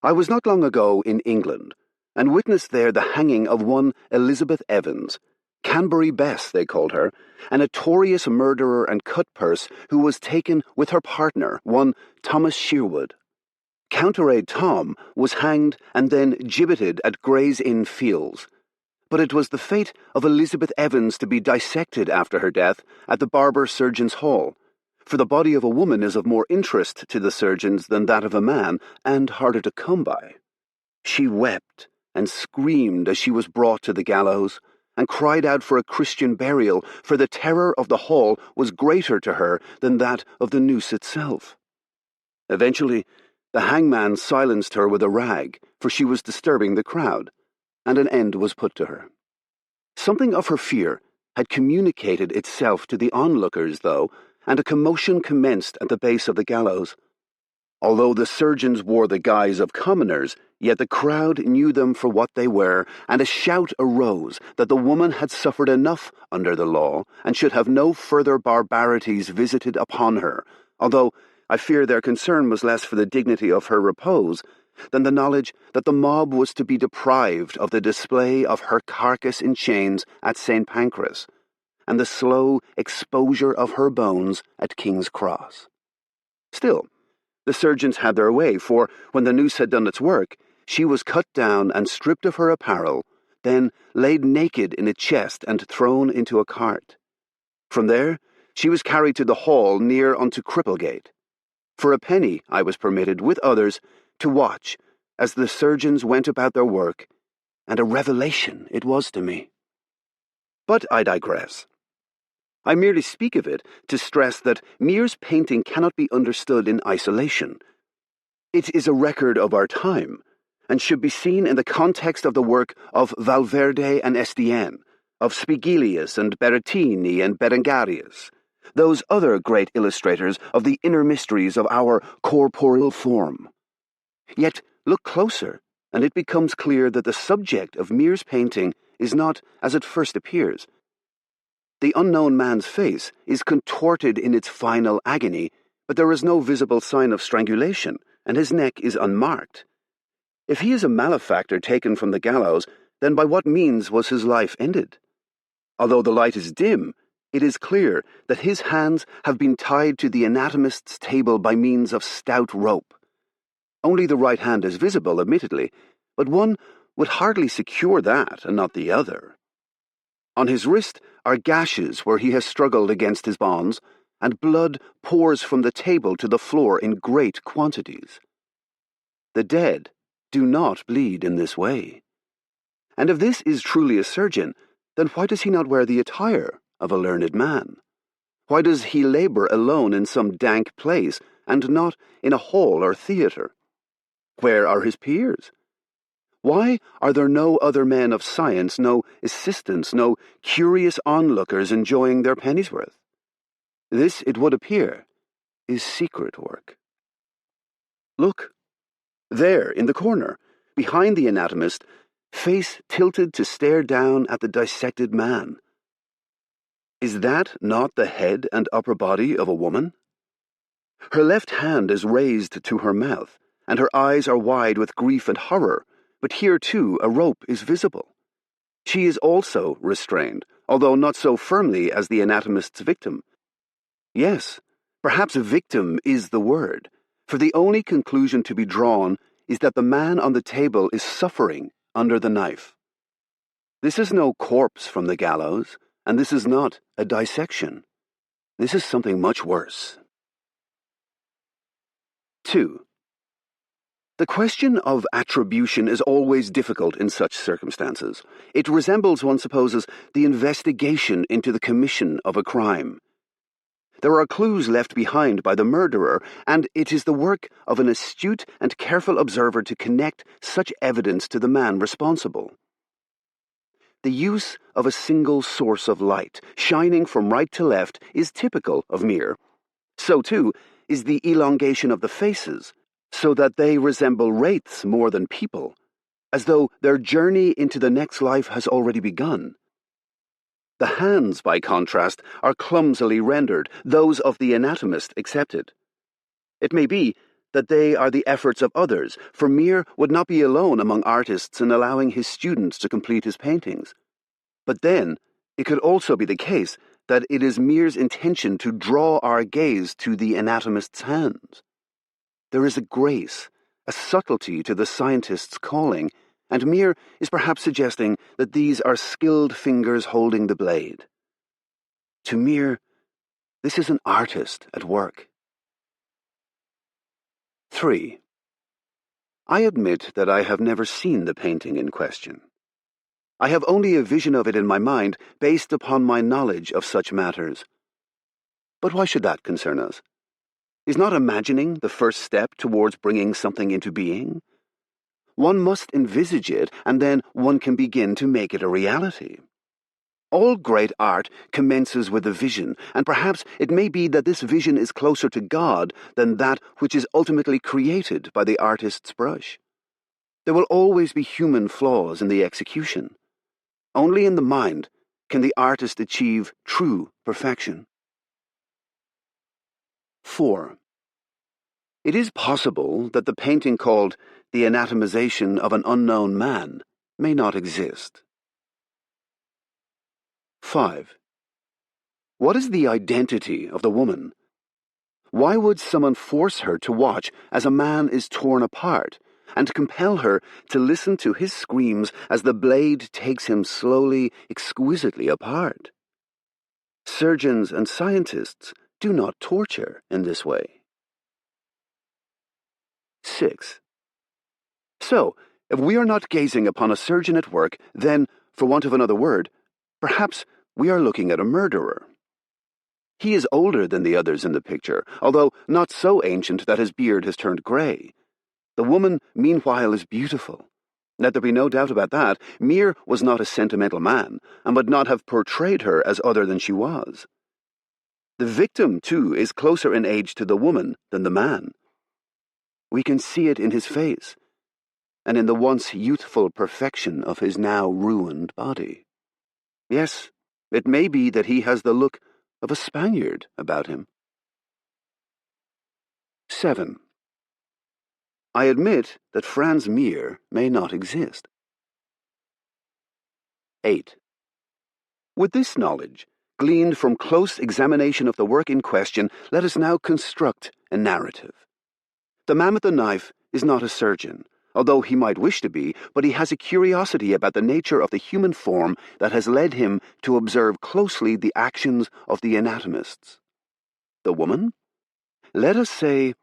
I was not long ago in England, and witnessed there the hanging of one Elizabeth Evans, Canbury Bess they called her, a notorious murderer and cutpurse who was taken with her partner, one Thomas Sherwood. Counter-aide Tom was hanged and then gibbeted at Gray's Inn Fields, but it was the fate of Elizabeth Evans to be dissected after her death at the Barber Surgeons' Hall, for the body of a woman is of more interest to the surgeons than that of a man, and harder to come by. She wept and screamed as she was brought to the gallows, and cried out for a Christian burial, for the terror of the hall was greater to her than that of the noose itself. Eventually, the hangman silenced her with a rag, for she was disturbing the crowd, and an end was put to her. Something of her fear had communicated itself to the onlookers, though, and a commotion commenced at the base of the gallows. Although the surgeons wore the guise of commoners, yet the crowd knew them for what they were, and a shout arose that the woman had suffered enough under the law, and should have no further barbarities visited upon her, although I fear their concern was less for the dignity of her repose than the knowledge that the mob was to be deprived of the display of her carcass in chains at St. Pancras, and the slow exposure of her bones at King's Cross. Still, the surgeons had their way, for when the noose had done its work, she was cut down and stripped of her apparel, then laid naked in a chest and thrown into a cart. From there, she was carried to the hall near unto Cripplegate. For a penny I was permitted, with others, to watch as the surgeons went about their work, and a revelation it was to me. But I digress. I merely speak of it to stress that Meer's painting cannot be understood in isolation. It is a record of our time, and should be seen in the context of the work of Valverde and Estienne, of Spigelius and Berrettini and Berengarius, those other great illustrators of the inner mysteries of our corporeal form. Yet look closer, and it becomes clear that the subject of Meer's painting is not as it first appears. The unknown man's face is contorted in its final agony, but there is no visible sign of strangulation, and his neck is unmarked. If he is a malefactor taken from the gallows, then by what means was his life ended? Although the light is dim, it is clear that his hands have been tied to the anatomist's table by means of stout rope. Only the right hand is visible, admittedly, but one would hardly secure that and not the other. On his wrist are gashes where he has struggled against his bonds, and blood pours from the table to the floor in great quantities. The dead do not bleed in this way. And if this is truly a surgeon, then why does he not wear the attire of a learned man? Why does he labor alone in some dank place, and not in a hall or theatre? Where are his peers? Why are there no other men of science, no assistants, no curious onlookers enjoying their penny's worth? This, it would appear, is secret work. Look. There, in the corner, behind the anatomist, face tilted to stare down at the dissected man. Is that not the head and upper body of a woman? Her left hand is raised to her mouth, and her eyes are wide with grief and horror, but here too a rope is visible. She is also restrained, although not so firmly as the anatomist's victim. Yes, perhaps victim is the word, for the only conclusion to be drawn is that the man on the table is suffering under the knife. This is no corpse from the gallows, and this is not a dissection. This is something much worse. 2. The question of attribution is always difficult in such circumstances. It resembles, one supposes, the investigation into the commission of a crime. There are clues left behind by the murderer, and it is the work of an astute and careful observer to connect such evidence to the man responsible. The use of a single source of light, shining from right to left, is typical of Mir. So, too, is the elongation of the faces, so that they resemble wraiths more than people, as though their journey into the next life has already begun. The hands, by contrast, are clumsily rendered, those of the anatomist excepted. It may be that they are the efforts of others, for Mir would not be alone among artists in allowing his students to complete his paintings. But then, it could also be the case that it is Mir's intention to draw our gaze to the anatomist's hands. There is a grace, a subtlety to the scientist's calling, and Mir is perhaps suggesting that these are skilled fingers holding the blade. To Mir, this is an artist at work. 3. I admit that I have never seen the painting in question. I have only a vision of it in my mind based upon my knowledge of such matters. But why should that concern us? Is not imagining the first step towards bringing something into being? One must envisage it, and then one can begin to make it a reality. All great art commences with a vision, and perhaps it may be that this vision is closer to God than that which is ultimately created by the artist's brush. There will always be human flaws in the execution. Only in the mind can the artist achieve true perfection. 4. It is possible that the painting called The Anatomization of an Unknown Man may not exist. 5. What is the identity of the woman? Why would someone force her to watch as a man is torn apart, and compel her to listen to his screams as the blade takes him slowly, exquisitely apart? Surgeons and scientists do not torture in this way. 6. So, if we are not gazing upon a surgeon at work, then, for want of another word, perhaps we are looking at a murderer. He is older than the others in the picture, although not so ancient that his beard has turned grey. The woman, meanwhile, is beautiful. Let there be no doubt about that. Mir was not a sentimental man, and would not have portrayed her as other than she was. The victim, too, is closer in age to the woman than the man. We can see it in his face, and in the once youthful perfection of his now ruined body. Yes, it may be that he has the look of a Spaniard about him. 7. I admit that Franz Mir may not exist. 8. With this knowledge, gleaned from close examination of the work in question, let us now construct a narrative. The man with the knife is not a surgeon, although he might wish to be, but he has a curiosity about the nature of the human form that has led him to observe closely the actions of the anatomists. The woman? Let us say,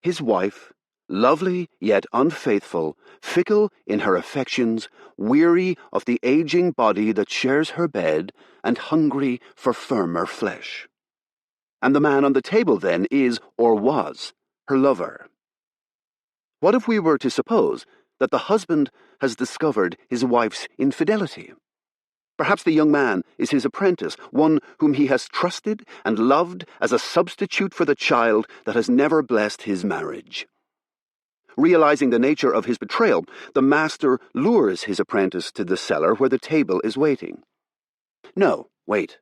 his wife, lovely yet unfaithful, fickle in her affections, weary of the aging body that shares her bed, and hungry for firmer flesh. And the man on the table, then, is, or was, her lover. What if we were to suppose that the husband has discovered his wife's infidelity? Perhaps the young man is his apprentice, one whom he has trusted and loved as a substitute for the child that has never blessed his marriage. Realizing the nature of his betrayal, the master lures his apprentice to the cellar where the table is waiting. No, wait.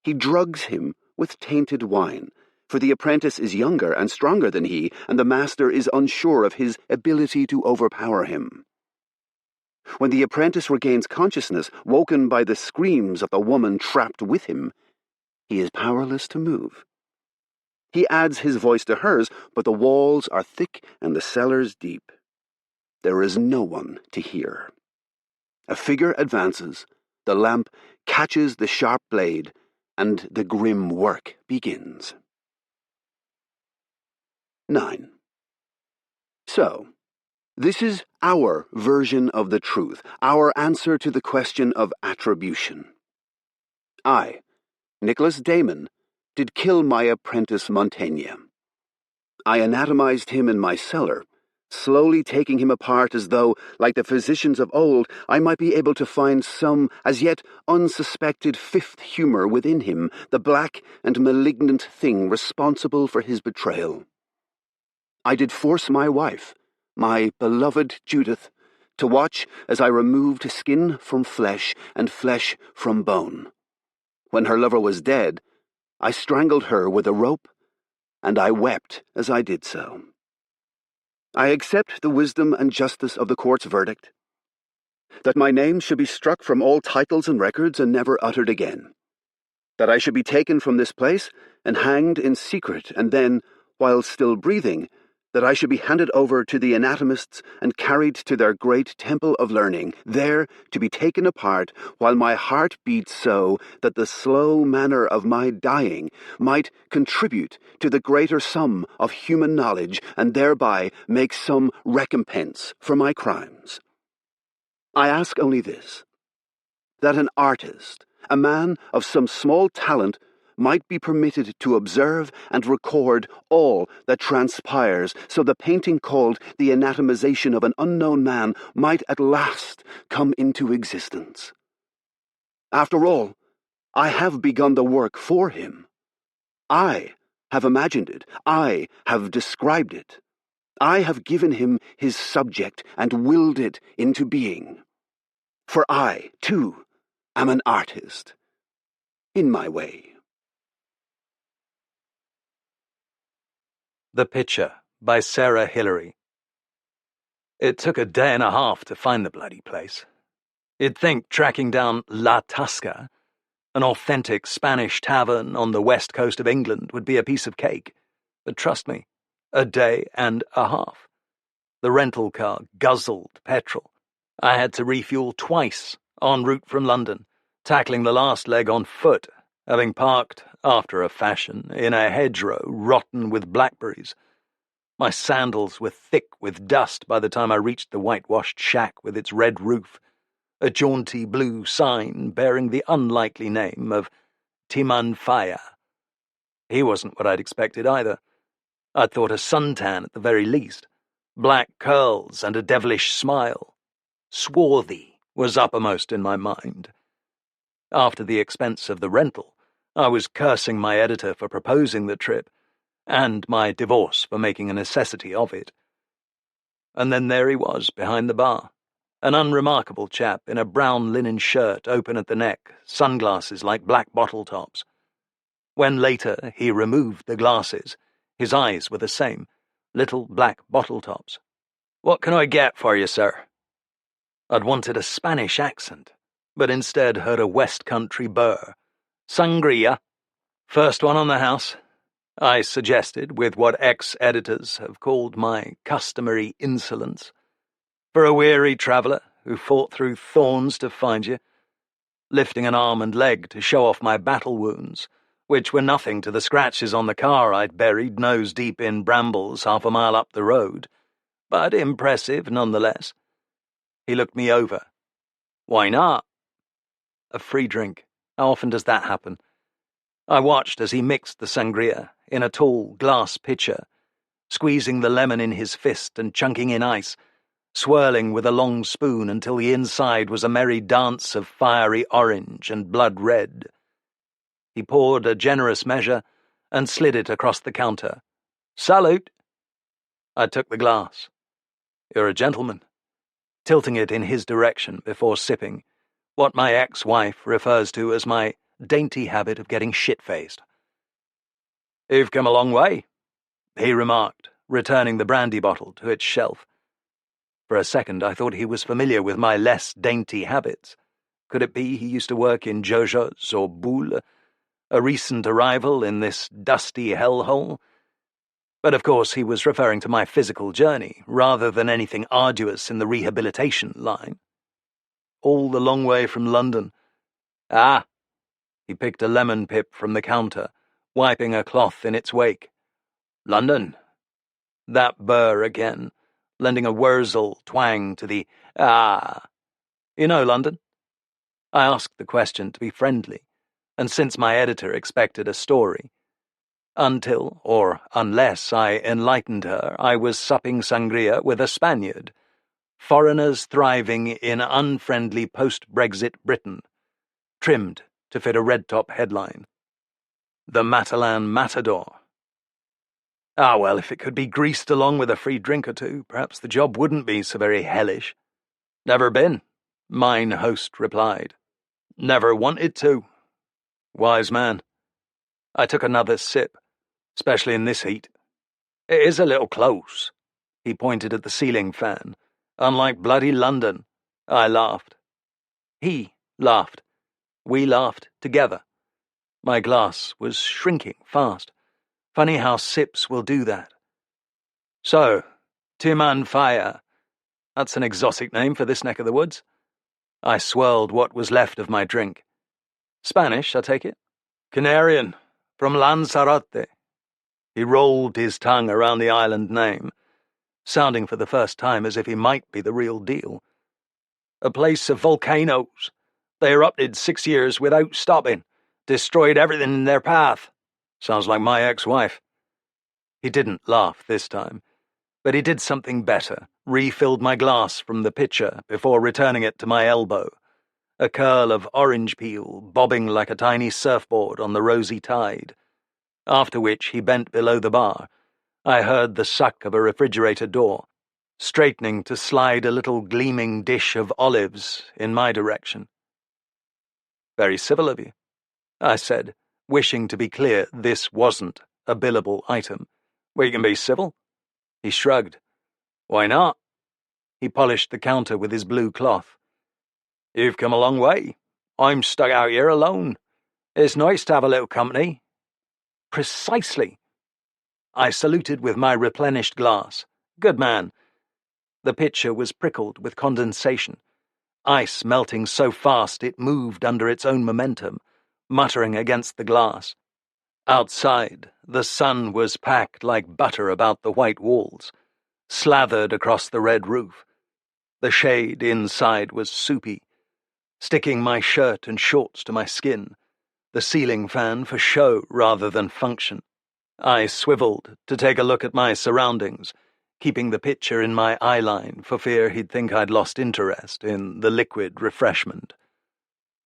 He drugs him with tainted wine, for the apprentice is younger and stronger than he, and the master is unsure of his ability to overpower him. When the apprentice regains consciousness, woken by the screams of the woman trapped with him, he is powerless to move. He adds his voice to hers, but the walls are thick and the cellars deep. There is no one to hear. A figure advances, the lamp catches the sharp blade, and the grim work begins. 9. So, this is our version of the truth, our answer to the question of attribution. I, Nicholas Damon, did kill my apprentice Montaigne. I anatomized him in my cellar, slowly taking him apart as though, like the physicians of old, I might be able to find some as yet unsuspected fifth humor within him, the black and malignant thing responsible for his betrayal. I did force my wife, my beloved Judith, to watch as I removed skin from flesh and flesh from bone. When her lover was dead, I strangled her with a rope, and I wept as I did so. I accept the wisdom and justice of the court's verdict, that my name should be struck from all titles and records and never uttered again, that I should be taken from this place and hanged in secret, and then, while still breathing, that I should be handed over to the anatomists and carried to their great temple of learning, there to be taken apart while my heart beats so that the slow manner of my dying might contribute to the greater sum of human knowledge and thereby make some recompense for my crimes. I ask only this, that an artist, a man of some small talent, might be permitted to observe and record all that transpires, so the painting called The Anatomization of an Unknown Man might at last come into existence. After all, I have begun the work for him. I have imagined it. I have described it. I have given him his subject and willed it into being. For I, too, am an artist, in my way. The Picture by Sarah Hillary. It took a day and a half to find the bloody place. You'd think tracking down La Tasca, an authentic Spanish tavern on the west coast of England, would be a piece of cake. But trust me, a day and a half. The rental car guzzled petrol. I had to refuel twice en route from London, tackling the last leg on foot, having parked, after a fashion, in a hedgerow rotten with blackberries. My sandals were thick with dust by the time I reached the whitewashed shack with its red roof, a jaunty blue sign bearing the unlikely name of Timan Faya. He wasn't what I'd expected either. I'd thought a suntan at the very least, black curls and a devilish smile. Swarthy was uppermost in my mind. After the expense of the rental, I was cursing my editor for proposing the trip, and my divorce for making a necessity of it. And then there he was, behind the bar, an unremarkable chap in a brown linen shirt open at the neck, sunglasses like black bottle tops. When later he removed the glasses, his eyes were the same, little black bottle tops. "What can I get for you, sir?" I'd wanted a Spanish accent, but instead heard a West Country burr. "Sangria. First one on the house," I suggested with what ex-editors have called my customary insolence. "For a weary traveller who fought through thorns to find you," lifting an arm and leg to show off my battle wounds, which were nothing to the scratches on the car I'd buried nose-deep in brambles half a mile up the road, but impressive nonetheless. He looked me over. "Why not?" "A free drink. How often does that happen?" I watched as he mixed the sangria in a tall glass pitcher, squeezing the lemon in his fist and chunking in ice, swirling with a long spoon until the inside was a merry dance of fiery orange and blood red. He poured a generous measure and slid it across the counter. "Salute!" I took the glass. You're a gentleman. Tilting it in his direction before sipping, what my ex-wife refers to as my dainty habit of getting shit-faced. You've come a long way, he remarked, returning the brandy bottle to its shelf. For a second I thought he was familiar with my less dainty habits. Could it be he used to work in Jojo's or Boule, a recent arrival in this dusty hellhole? But of course he was referring to my physical journey, rather than anything arduous in the rehabilitation line. All the long way from London. Ah! He picked a lemon pip from the counter, wiping a cloth in its wake. London. That burr again, lending a wurzel twang to the ah. You know London? I asked the question to be friendly, and since my editor expected a story. Until, or unless, I enlightened her, I was supping sangria with a Spaniard. Foreigners thriving in unfriendly post-Brexit Britain, trimmed to fit a red-top headline. The Matalan Matador. Ah, well, if it could be greased along with a free drink or two, perhaps the job wouldn't be so very hellish. Never been, mine host replied. Never wanted to. Wise man. I took another sip, especially in this heat. It is a little close. He pointed at the ceiling fan. Unlike bloody London. I laughed. He laughed. We laughed together. My glass was shrinking fast. Funny how sips will do that. So, Two-Man Fire. That's an exotic name for this neck of the woods. I swirled what was left of my drink. Spanish, I take it? Canarian, from Lanzarote. He rolled his tongue around the island name, sounding for the first time as if he might be the real deal. A place of volcanoes. They erupted 6 years without stopping, destroyed everything in their path. Sounds like my ex-wife. He didn't laugh this time, but he did something better, refilled my glass from the pitcher before returning it to my elbow, a curl of orange peel bobbing like a tiny surfboard on the rosy tide, after which he bent below the bar. I heard the suck of a refrigerator door, straightening to slide a little gleaming dish of olives in my direction. Very civil of you, I said, wishing to be clear this wasn't a billable item. We can be civil. He shrugged. Why not? He polished the counter with his blue cloth. You've come a long way. I'm stuck out here alone. It's nice to have a little company. Precisely. I saluted with my replenished glass. Good man. The pitcher was prickled with condensation, ice melting so fast it moved under its own momentum, muttering against the glass. Outside, the sun was packed like butter about the white walls, slathered across the red roof. The shade inside was soupy, sticking my shirt and shorts to my skin, the ceiling fan for show rather than function. I swiveled to take a look at my surroundings, keeping the pitcher in my eyeline for fear he'd think I'd lost interest in the liquid refreshment.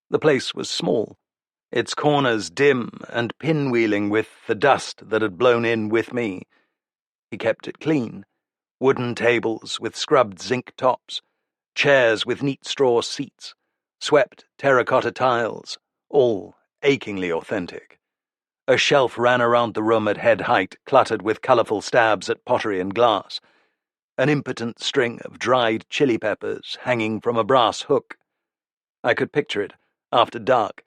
The place was small, its corners dim and pinwheeling with the dust that had blown in with me. He kept it clean, wooden tables with scrubbed zinc tops, chairs with neat straw seats, swept terracotta tiles, all achingly authentic. A shelf ran around the room at head height, cluttered with colourful stabs at pottery and glass, an impotent string of dried chili peppers hanging from a brass hook. I could picture it, after dark,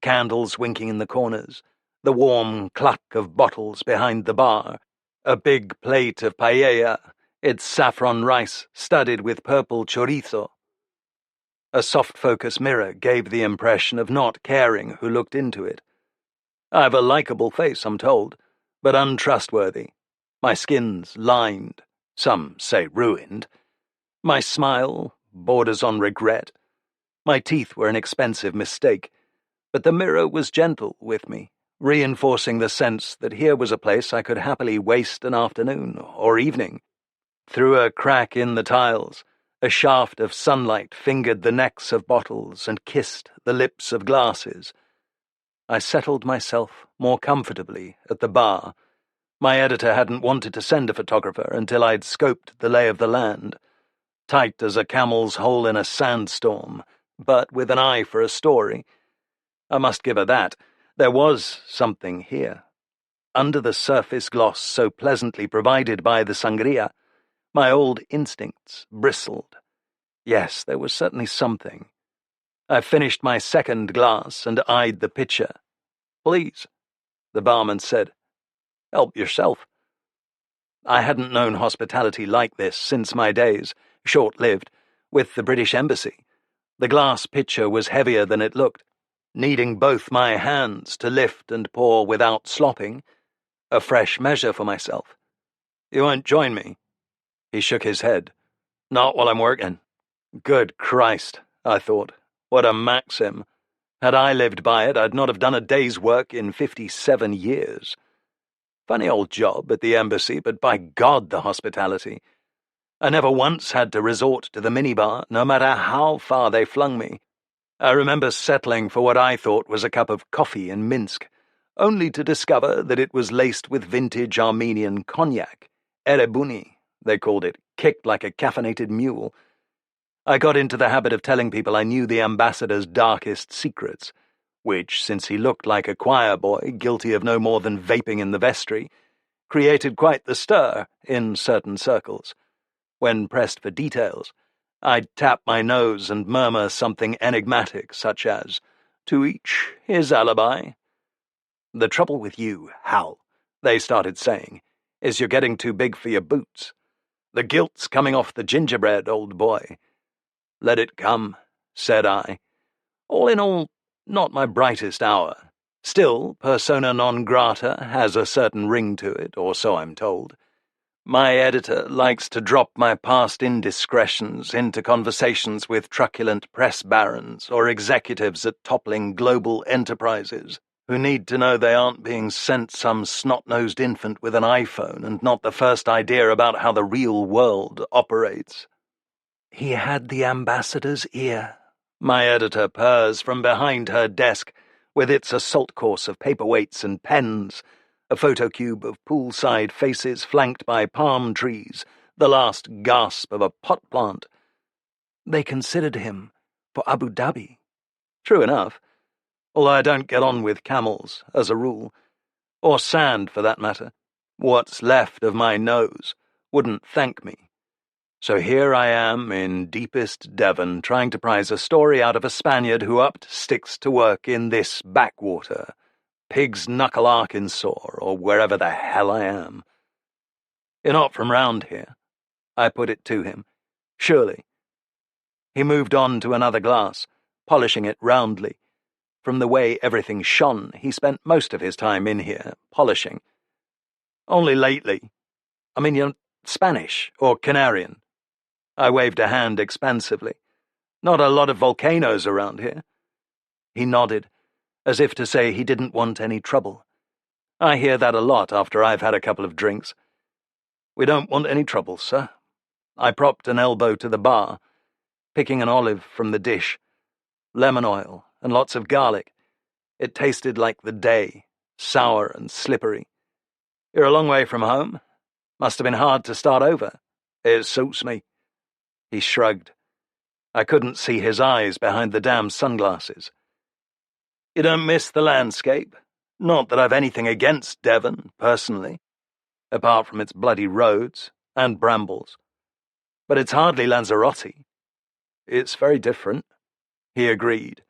candles winking in the corners, the warm cluck of bottles behind the bar, a big plate of paella, its saffron rice studded with purple chorizo. A soft-focus mirror gave the impression of not caring who looked into it. I've a likeable face, I'm told, but untrustworthy. My skin's lined, some say ruined. My smile borders on regret. My teeth were an expensive mistake, but the mirror was gentle with me, reinforcing the sense that here was a place I could happily waste an afternoon or evening. Through a crack in the tiles, a shaft of sunlight fingered the necks of bottles and kissed the lips of glasses. I settled myself more comfortably at the bar. My editor hadn't wanted to send a photographer until I'd scoped the lay of the land, tight as a camel's hole in a sandstorm, but with an eye for a story. I must give her that. There was something here. Under the surface gloss so pleasantly provided by the sangria, my old instincts bristled. Yes, there was certainly something. I finished my second glass and eyed the pitcher. "Please," the barman said. "Help yourself." I hadn't known hospitality like this since my days, short-lived, with the British Embassy. The glass pitcher was heavier than it looked, needing both my hands to lift and pour without slopping. A fresh measure for myself. "You won't join me?" He shook his head. "Not while I'm working." Good Christ, I thought. What a maxim. Had I lived by it, I'd not have done a day's work in 57 years. Funny old job at the embassy, but by God, the hospitality. I never once had to resort to the minibar, no matter how far they flung me. I remember settling for what I thought was a cup of coffee in Minsk, only to discover that it was laced with vintage Armenian cognac. Erebuni, they called it, kicked like a caffeinated mule. I got into the habit of telling people I knew the ambassador's darkest secrets, which, since he looked like a choir boy guilty of no more than vaping in the vestry, created quite the stir in certain circles. When pressed for details, I'd tap my nose and murmur something enigmatic, such as, "To each his alibi." "The trouble with you, Hal," they started saying, "is you're getting too big for your boots. The gilt's coming off the gingerbread, old boy." "Let it come," said I. All in all, not my brightest hour. Still, persona non grata has a certain ring to it, or so I'm told. My editor likes to drop my past indiscretions into conversations with truculent press barons or executives at toppling global enterprises who need to know they aren't being sent some snot-nosed infant with an iPhone and not the first idea about how the real world operates. "He had the ambassador's ear," my editor purrs from behind her desk, with its assault course of paperweights and pens, a photocube of poolside faces flanked by palm trees, the last gasp of a pot plant. "They considered him for Abu Dhabi." True enough, although I don't get on with camels, as a rule, or sand for that matter. What's left of my nose wouldn't thank me. So here I am in deepest Devon trying to prize a story out of a Spaniard who upped sticks to work in this backwater, Pig's Knuckle, Arkansas, or wherever the hell I am. "You're not from round here," I put it to him. "Surely." He moved on to another glass, polishing it roundly. From the way everything shone, he spent most of his time in here, polishing. "Only lately. I mean, you're Spanish or Canarian." I waved a hand expansively. "Not a lot of volcanoes around here." He nodded, as if to say he didn't want any trouble. I hear that a lot after I've had a couple of drinks. "We don't want any trouble, sir." I propped an elbow to the bar, picking an olive from the dish. Lemon oil and lots of garlic. It tasted like the day, sour and slippery. "You're a long way from home. Must have been hard to start over." "It suits me." He shrugged. I couldn't see his eyes behind the damn sunglasses. "You don't miss the landscape? Not that I've anything against Devon, personally, apart from its bloody roads and brambles. But it's hardly Lanzarote." "It's very different," he agreed,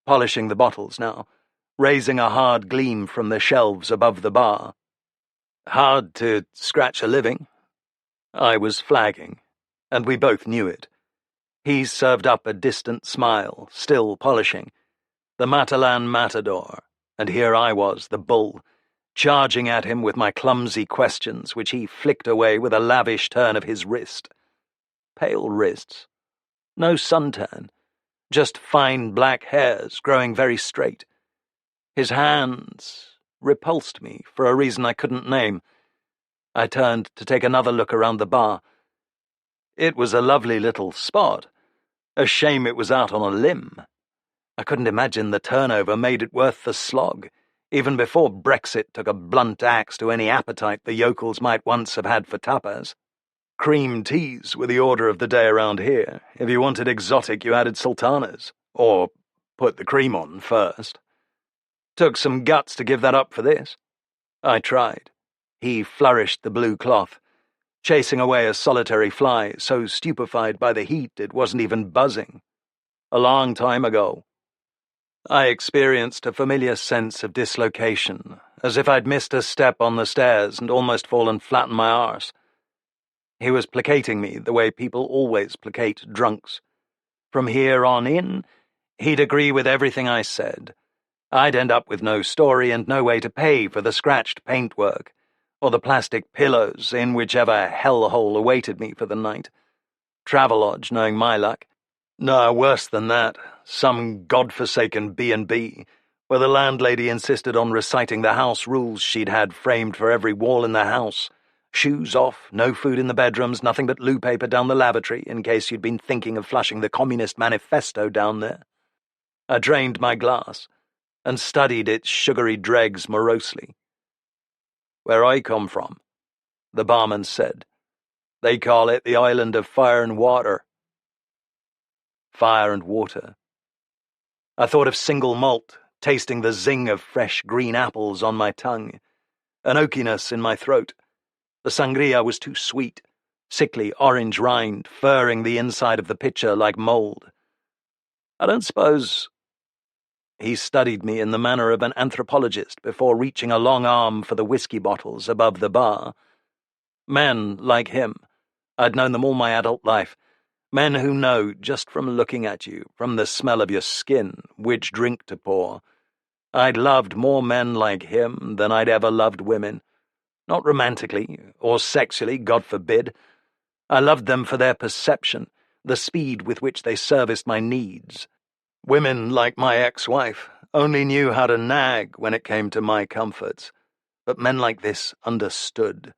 polishing the bottles now, raising a hard gleam from the shelves above the bar. "Hard to scratch a living." I was flagging, and we both knew it. He served up a distant smile, still polishing. The Matalan matador, and here I was, the bull, charging at him with my clumsy questions, which he flicked away with a lavish turn of his wrist. Pale wrists. No suntan, just fine black hairs growing very straight. His hands repulsed me for a reason I couldn't name. I turned to take another look around the bar. It was a lovely little spot. A shame it was out on a limb. I couldn't imagine the turnover made it worth the slog, even before Brexit took a blunt axe to any appetite the yokels might once have had for tapas. Cream teas were the order of the day around here. If you wanted exotic, you added sultanas, or put the cream on first. Took some guts to give that up for this. I tried. He flourished the blue cloth, chasing away a solitary fly, so stupefied by the heat it wasn't even buzzing. A long time ago. I experienced a familiar sense of dislocation, as if I'd missed a step on the stairs and almost fallen flat on my arse. He was placating me the way people always placate drunks. From here on in, he'd agree with everything I said. I'd end up with no story and no way to pay for the scratched paintwork, or the plastic pillows in whichever hellhole awaited me for the night. Travelodge, knowing my luck. No, worse than that, some godforsaken B&B, where the landlady insisted on reciting the house rules she'd had framed for every wall in the house. Shoes off, no food in the bedrooms, nothing but loo paper down the lavatory, in case you'd been thinking of flushing the Communist Manifesto down there. I drained my glass and studied its sugary dregs morosely. Where I come from, the barman said, they call it the island of fire and water. Fire and water. I thought of single malt, tasting the zing of fresh green apples on my tongue, an oakiness in my throat. The sangria was too sweet, sickly orange rind furring the inside of the pitcher like mold. I don't suppose... He studied me in the manner of an anthropologist before reaching a long arm for the whiskey bottles above the bar. Men like him, I'd known them all my adult life, men who know, just from looking at you, from the smell of your skin, which drink to pour. I'd loved more men like him than I'd ever loved women. Not romantically, or sexually, God forbid. I loved them for their perception, the speed with which they serviced my needs. Women like my ex-wife only knew how to nag when it came to my comforts, but men like this understood.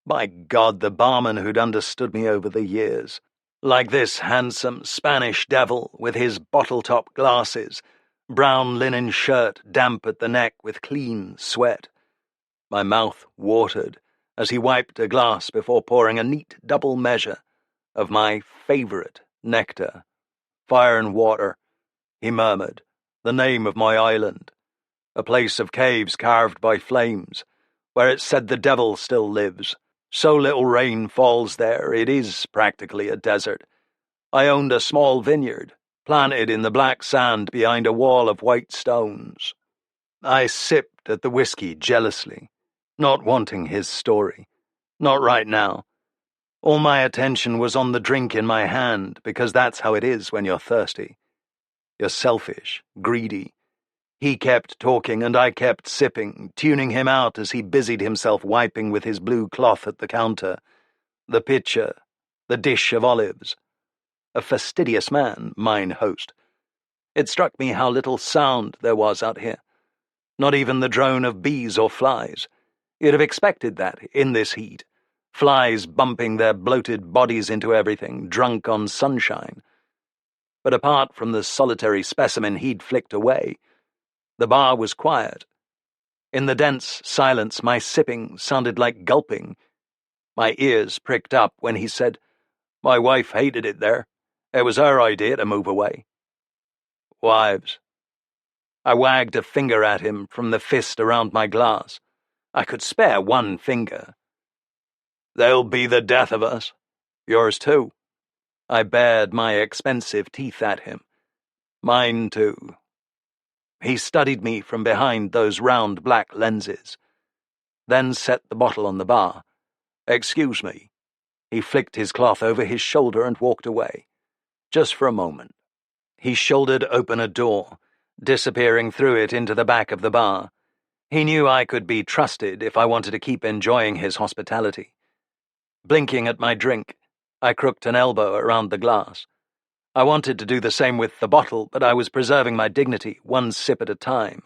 By God, the barman who'd understood me over the years. Like this handsome Spanish devil with his bottle-top glasses, brown linen shirt damp at the neck with clean sweat. My mouth watered as he wiped a glass before pouring a neat double measure of my favourite nectar. Fire and water, he murmured, the name of my island, a place of caves carved by flames, where it's said the devil still lives. So little rain falls there, it is practically a desert. I owned a small vineyard, planted in the black sand behind a wall of white stones. I sipped at the whiskey jealously, not wanting his story. Not right now. All my attention was on the drink in my hand, because that's how it is when you're thirsty. You're selfish, greedy. He kept talking and I kept sipping, tuning him out as he busied himself wiping with his blue cloth at the counter. The pitcher, the dish of olives. A fastidious man, mine host. It struck me how little sound there was out here. Not even the drone of bees or flies. You'd have expected that, in this heat. Flies bumping their bloated bodies into everything, drunk on sunshine. But apart from the solitary specimen he'd flicked away, the bar was quiet. In the dense silence, my sipping sounded like gulping. My ears pricked up when he said, "My wife hated it there. It was her idea to move away." Wives. I wagged a finger at him from the fist around my glass. I could spare one finger. "They'll be the death of us. Yours too." I bared my expensive teeth at him. "Mine too." He studied me from behind those round black lenses, then set the bottle on the bar. "Excuse me." He flicked his cloth over his shoulder and walked away. "Just for a moment." He shouldered open a door, disappearing through it into the back of the bar. He knew I could be trusted if I wanted to keep enjoying his hospitality. Blinking at my drink, I crooked an elbow around the glass. I wanted to do the same with the bottle, but I was preserving my dignity, one sip at a time.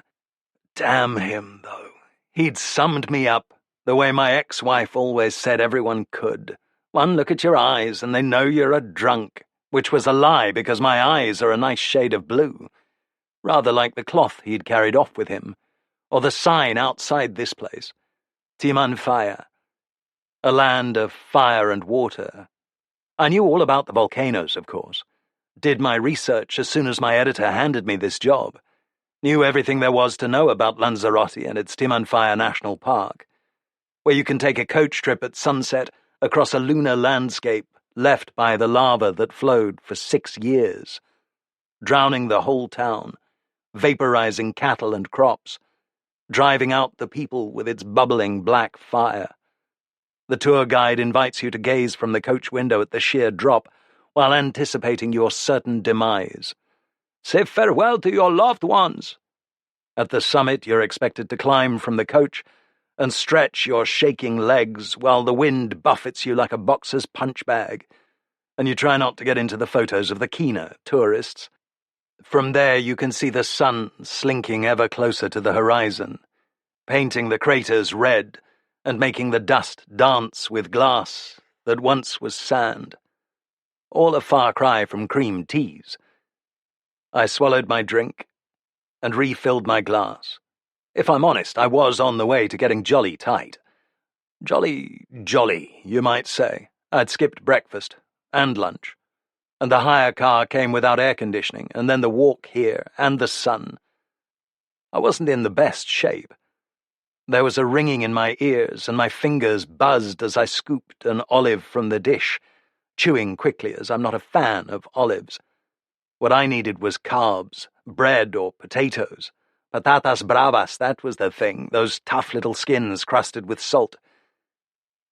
Damn him, though. He'd summed me up, the way my ex-wife always said everyone could. One look at your eyes and they know you're a drunk, which was a lie because my eyes are a nice shade of blue, rather like the cloth he'd carried off with him, or the sign outside this place. Timan Fire. a land of fire and water. I knew all about the volcanoes, of course. Did my research as soon as my editor handed me this job. Knew everything there was to know about Lanzarote and its Timanfaya National Park, where you can take a coach trip at sunset across a lunar landscape left by the lava that flowed for 6 years, drowning the whole town, vaporizing cattle and crops, driving out the people with its bubbling black fire. The tour guide invites you to gaze from the coach window at the sheer drop while anticipating your certain demise. Say farewell to your loved ones. At the summit, you're expected to climb from the coach and stretch your shaking legs while the wind buffets you like a boxer's punch bag, and you try not to get into the photos of the keener tourists. From there, you can see the sun slinking ever closer to the horizon, painting the craters red and making the dust dance with glass that once was sand. All a far cry from cream teas. I swallowed my drink and refilled my glass. If I'm honest, I was on the way to getting jolly tight. Jolly, you might say. I'd skipped breakfast and lunch, and the hire car came without air conditioning, and then the walk here and the sun. I wasn't in the best shape. There was a ringing in my ears, and my fingers buzzed as I scooped an olive from the dish, chewing quickly as I'm not a fan of olives. What I needed was carbs, bread or potatoes. Patatas bravas, that was the thing, those tough little skins crusted with salt.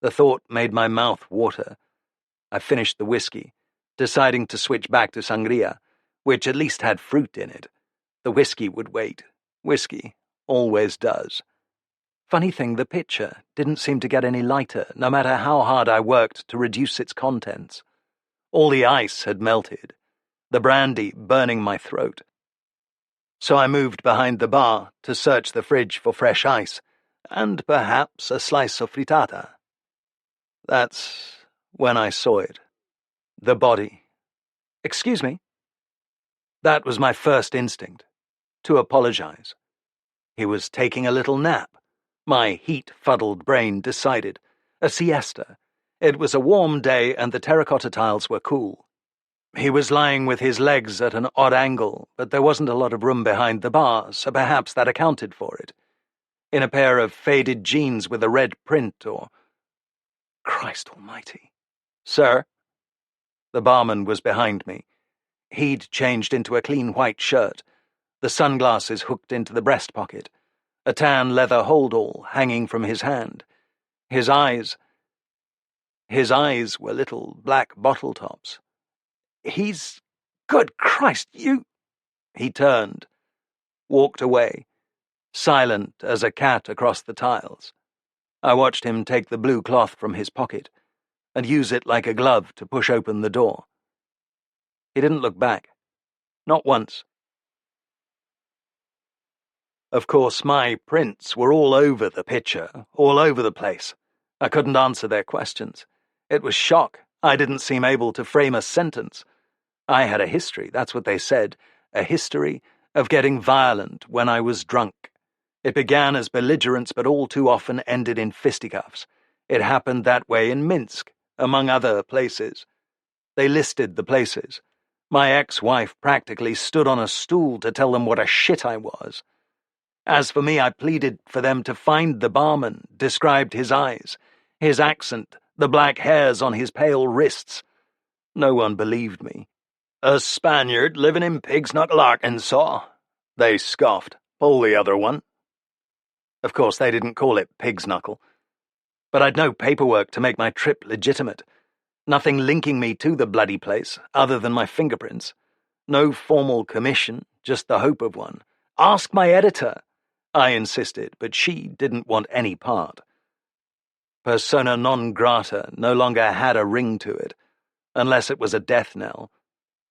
The thought made my mouth water. I finished the whiskey, deciding to switch back to sangria, which at least had fruit in it. The whiskey would wait. Whiskey always does. Funny thing, the pitcher didn't seem to get any lighter, no matter how hard I worked to reduce its contents. All the ice had melted, the brandy burning my throat. So I moved behind the bar to search the fridge for fresh ice, and perhaps a slice of frittata. That's when I saw it. The body. Excuse me? That was my first instinct, to apologize. He was taking a little nap. My heat-fuddled brain decided. A siesta. It was a warm day and the terracotta tiles were cool. He was lying with his legs at an odd angle, but there wasn't a lot of room behind the bar, so perhaps that accounted for it. In a pair of faded jeans with a red print, or... Christ almighty. Sir? The barman was behind me. He'd changed into a clean white shirt, the sunglasses hooked into the breast pocket, a tan leather holdall hanging from his hand. His eyes were little black bottle tops. He's... Good Christ, you... He turned, walked away, silent as a cat across the tiles. I watched him take the blue cloth from his pocket and use it like a glove to push open the door. He didn't look back. Not once. Of course, my prints were all over the picture, all over the place. I couldn't answer their questions. It was shock. I didn't seem able to frame a sentence. I had a history, that's what they said, a history of getting violent when I was drunk. It began as belligerence, but all too often ended in fisticuffs. It happened that way in Minsk, among other places. They listed the places. My ex-wife practically stood on a stool to tell them what a shit I was. As for me, I pleaded for them to find the barman, described his eyes, his accent, the black hairs on his pale wrists. No one believed me. A Spaniard living in Pig's Knuckle, Arkansas, they scoffed. Pull the other one. Of course, they didn't call it Pig's Knuckle. But I'd no paperwork to make my trip legitimate. Nothing linking me to the bloody place, other than my fingerprints. No formal commission, just the hope of one. Ask my editor, I insisted, but she didn't want any part. Persona non grata no longer had a ring to it, unless it was a death knell.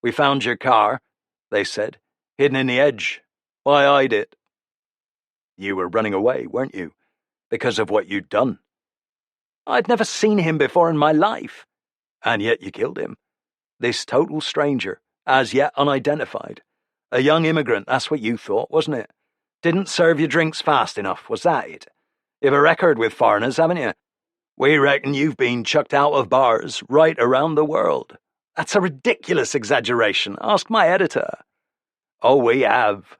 We found your car, they said, hidden in the edge. Why hide it? You were running away, weren't you? Because of what you'd done. I'd never seen him before in my life. And yet you killed him. This total stranger, as yet unidentified. A young immigrant, that's what you thought, wasn't it? Didn't serve your drinks fast enough, was that it? You've a record with foreigners, haven't you? We reckon you've been chucked out of bars right around the world. That's a ridiculous exaggeration. Ask my editor. Oh, we have.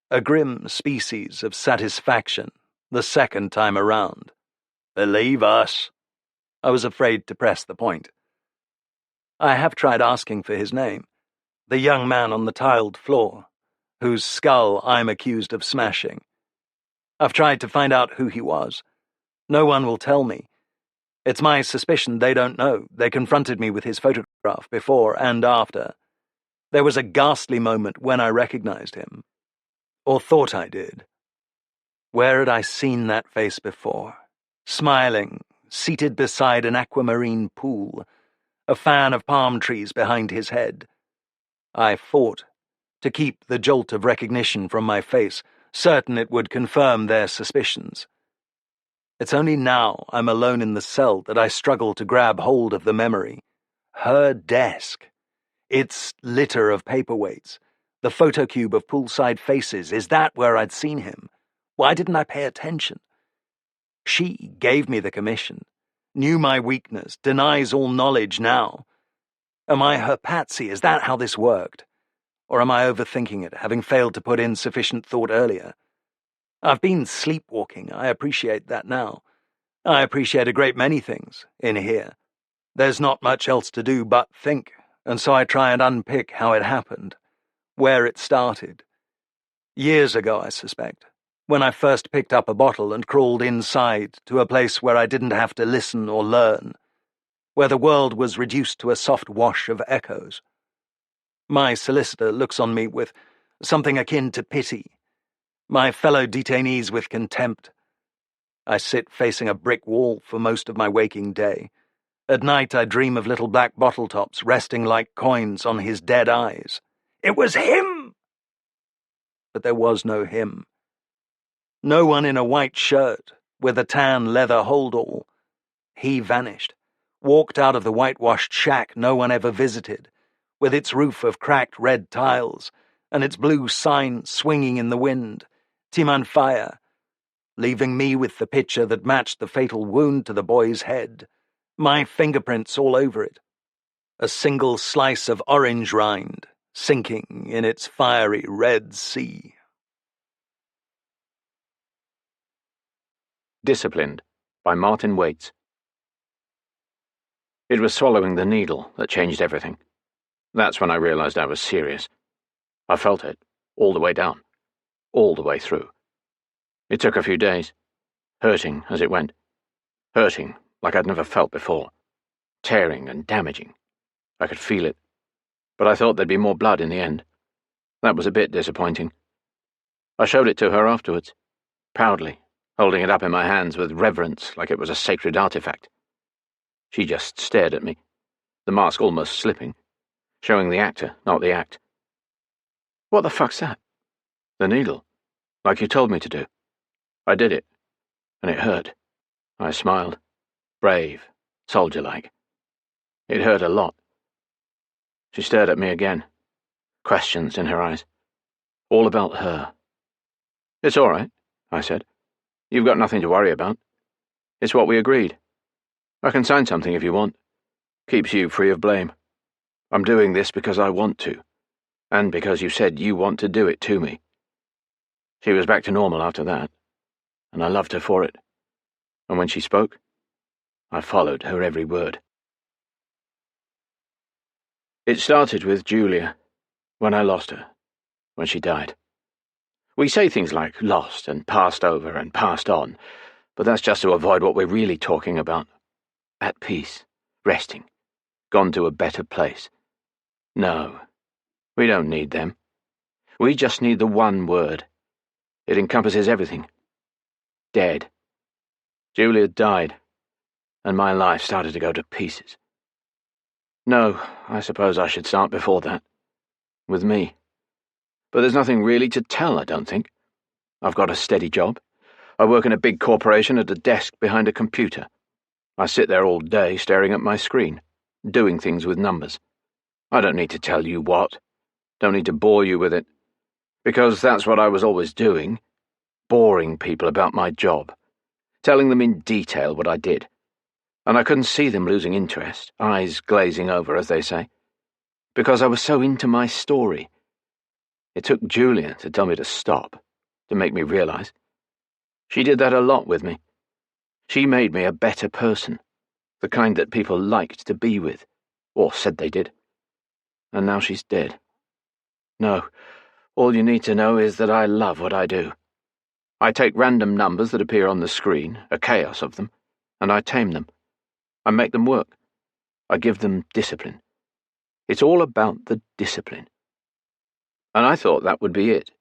A grim species of satisfaction, the second time around. Believe us. I was afraid to press the point. I have tried asking for his name. The young man on the tiled floor, whose skull I'm accused of smashing. I've tried to find out who he was. No one will tell me. It's my suspicion they don't know. They confronted me with his photograph before and after. There was a ghastly moment when I recognized him. Or thought I did. Where had I seen that face before? Smiling, seated beside an aquamarine pool, a fan of palm trees behind his head. I fought to keep the jolt of recognition from my face, certain it would confirm their suspicions. It's only now I'm alone in the cell that I struggle to grab hold of the memory. Her desk. Its litter of paperweights. The photocube of poolside faces. Is that where I'd seen him? Why didn't I pay attention? She gave me the commission. Knew my weakness. Denies all knowledge now. Am I her patsy? Is that how this worked? Or am I overthinking it, having failed to put in sufficient thought earlier? I've been sleepwalking. I appreciate that now. I appreciate a great many things in here. There's not much else to do but think, and so I try and unpick how it happened, where it started. Years ago, I suspect, when I first picked up a bottle and crawled inside to a place where I didn't have to listen or learn, where the world was reduced to a soft wash of echoes. My solicitor looks on me with something akin to pity, my fellow detainees with contempt. I sit facing a brick wall for most of my waking day. At night I dream of little black bottle tops resting like coins on his dead eyes. It was him! But there was no him. No one in a white shirt, with a tan leather holdall. He vanished, walked out of the whitewashed shack no one ever visited, with its roof of cracked red tiles, and its blue sign swinging in the wind, Timan Fire, leaving me with the picture that matched the fatal wound to the boy's head, my fingerprints all over it. A single slice of orange rind, sinking in its fiery red sea. Disciplined by Martin Waits. It was swallowing the needle that changed everything. That's when I realized I was serious. I felt it, all the way down, all the way through. It took a few days, hurting as it went. Hurting like I'd never felt before. Tearing and damaging. I could feel it. But I thought there'd be more blood in the end. That was a bit disappointing. I showed it to her afterwards, proudly, holding it up in my hands with reverence like it was a sacred artifact. She just stared at me, the mask almost slipping, showing the actor, not the act. What the fuck's that? The needle, like you told me to do. I did it, and it hurt. I smiled, brave, soldier-like. It hurt a lot. She stared at me again, questions in her eyes, all about her. It's all right, I said. You've got nothing to worry about. It's what we agreed. I can sign something if you want. Keeps you free of blame. I'm doing this because I want to, and because you said you want to do it to me. She was back to normal after that, and I loved her for it. And when she spoke, I followed her every word. It started with Julia, when I lost her, when she died. We say things like lost and passed over and passed on, but that's just to avoid what we're really talking about. At peace, resting, gone to a better place. No, we don't need them. We just need the one word. It encompasses everything. Dead. Julia died, and my life started to go to pieces. No, I suppose I should start before that. With me. But there's nothing really to tell, I don't think. I've got a steady job. I work in a big corporation at a desk behind a computer. I sit there all day staring at my screen, doing things with numbers. I don't need to tell you what. Don't need to bore you with it. Because that's what I was always doing. Boring people about my job. Telling them in detail what I did. and I couldn't see them losing interest, eyes glazing over, as they say, because I was so into my story. It took Julia to tell me to stop, to make me realize. She did that a lot with me. She made me a better person, the kind that people liked to be with, or said they did. And now she's dead. No, all you need to know is that I love what I do. I take random numbers that appear on the screen, a chaos of them, and I tame them. I make them work. I give them discipline. It's all about the discipline. And I thought that would be it.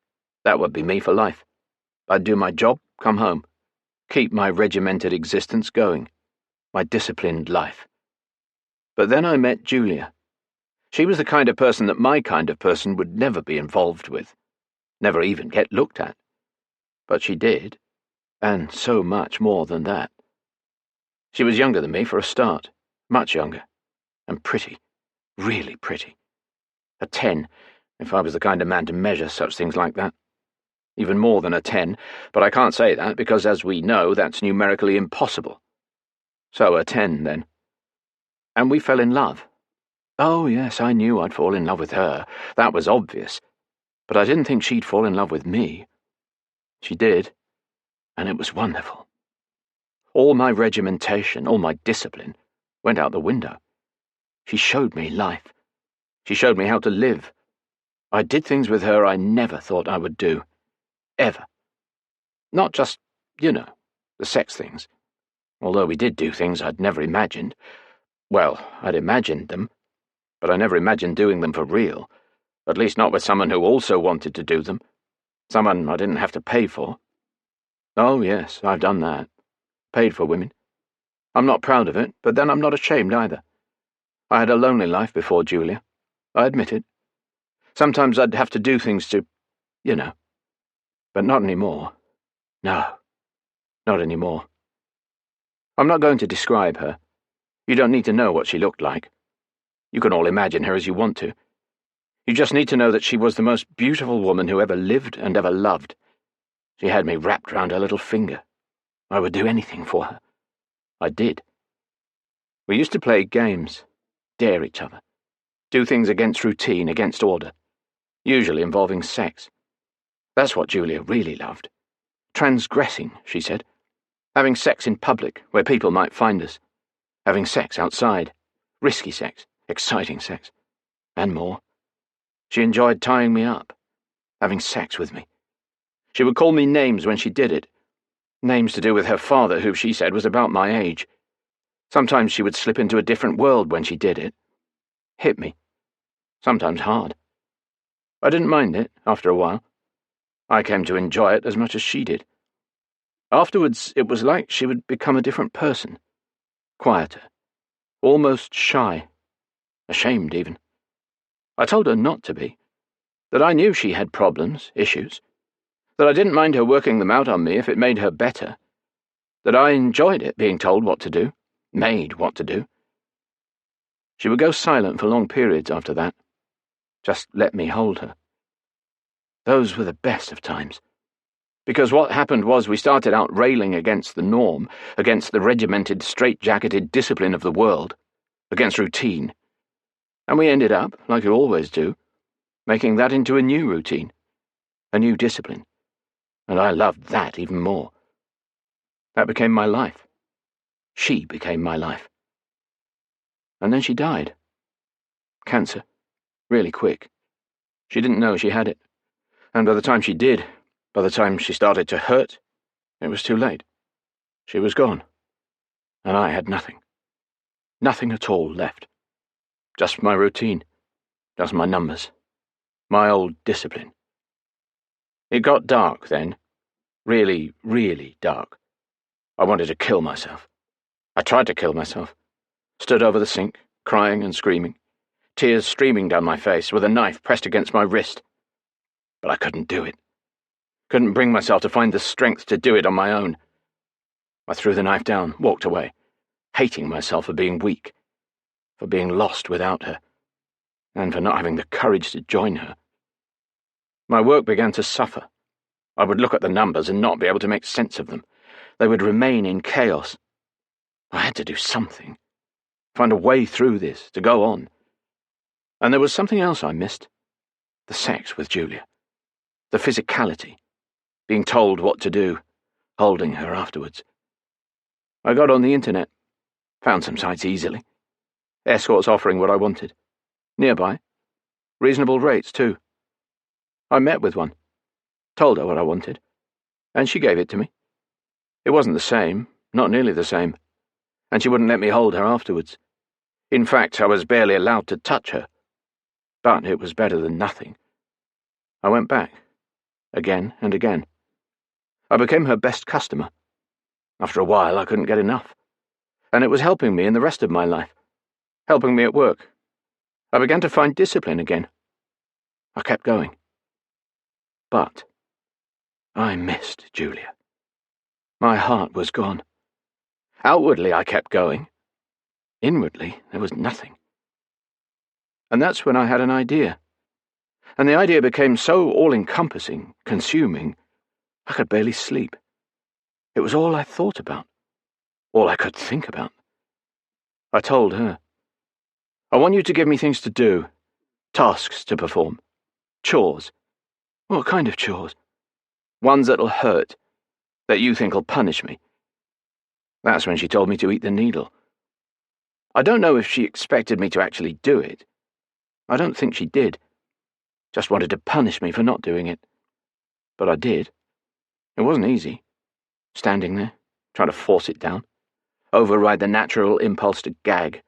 That would be me for life. I'd do my job, come home, keep my regimented existence going, my disciplined life. But then I met Julia. She was the kind of person that my kind of person would never be involved with, never even get looked at. But she did, and so much more than that. She was younger than me for a start, much younger, and pretty, really pretty. A 10, if I was the kind of man to measure such things like that. Even more than a 10, but I can't say that because, as we know, that's numerically impossible. So a 10, then. And we fell in love. Oh, yes, I knew I'd fall in love with her. That was obvious. But I didn't think she'd fall in love with me. She did, and it was wonderful. All my regimentation, all my discipline, went out the window. She showed me life. She showed me how to live. I did things with her I never thought I would do. Ever. Not just, the sex things. Although we did do things I'd never imagined. Well, I'd imagined them, but I never imagined doing them for real. At least not with someone who also wanted to do them. Someone I didn't have to pay for. Oh, yes, I've done that. Paid for women. I'm not proud of it, but then I'm not ashamed either. I had a lonely life before Julia. I admit it. Sometimes I'd have to do things to, but not anymore. No, not anymore. I'm not going to describe her. You don't need to know what she looked like. You can all imagine her as you want to. You just need to know that she was the most beautiful woman who ever lived and ever loved. She had me wrapped round her little finger. I would do anything for her. I did. We used to play games, dare each other, do things against routine, against order, usually involving sex. That's what Julia really loved. Transgressing, she said. Having sex in public, where people might find us. Having sex outside. Risky sex, exciting sex, and more. She enjoyed tying me up, having sex with me. She would call me names when she did it. Names to do with her father, who she said was about my age. Sometimes she would slip into a different world when she did it. Hit me. Sometimes hard. I didn't mind it, after a while. I came to enjoy it as much as she did. Afterwards, it was like she would become a different person. Quieter. Almost shy. Ashamed, even. I told her not to be. That I knew she had problems, issues. That I didn't mind her working them out on me if it made her better. That I enjoyed it, being told what to do, made what to do. She would go silent for long periods after that. Just let me hold her. Those were the best of times. Because what happened was we started out railing against the norm, against the regimented, straight-jacketed discipline of the world, against routine. And we ended up, like you always do, making that into a new routine, a new discipline. And I loved that even more. That became my life. She became my life. And then she died. Cancer. Really quick. She didn't know she had it. And by the time she did, by the time she started to hurt, it was too late. She was gone. And I had nothing. Nothing at all left. Just my routine. Just my numbers. My old discipline. It got dark then. Really, really dark. I wanted to kill myself. I tried to kill myself. Stood over the sink, crying and screaming. Tears streaming down my face, with a knife pressed against my wrist. But I couldn't do it. Couldn't bring myself to find the strength to do it on my own. I threw the knife down, walked away, hating myself for being weak, for being lost without her, and for not having the courage to join her. My work began to suffer. I would look at the numbers and not be able to make sense of them. They would remain in chaos. I had to do something. Find a way through this, to go on. And there was something else I missed. The sex with Julia. The physicality. Being told what to do. Holding her afterwards. I got on the internet. Found some sites easily. Escorts offering what I wanted. Nearby. Reasonable rates, too. I met with one. Told her what I wanted. And she gave it to me. It wasn't the same, not nearly the same. And she wouldn't let me hold her afterwards. In fact, I was barely allowed to touch her. But it was better than nothing. I went back. Again and again. I became her best customer. After a while, I couldn't get enough. And it was helping me in the rest of my life. Helping me at work. I began to find discipline again. I kept going. But I missed Julia. My heart was gone. Outwardly, I kept going. Inwardly, there was nothing. And that's when I had an idea. And the idea became so all-encompassing, consuming, I could barely sleep. It was all I thought about. All I could think about. I told her, I want you to give me things to do, tasks to perform, chores. What kind of chores? Ones that'll hurt, that you think'll punish me. That's when she told me to eat the needle. I don't know if she expected me to actually do it. I don't think she did. Just wanted to punish me for not doing it. But I did. It wasn't easy. Standing there, trying to force it down. Override the natural impulse to gag.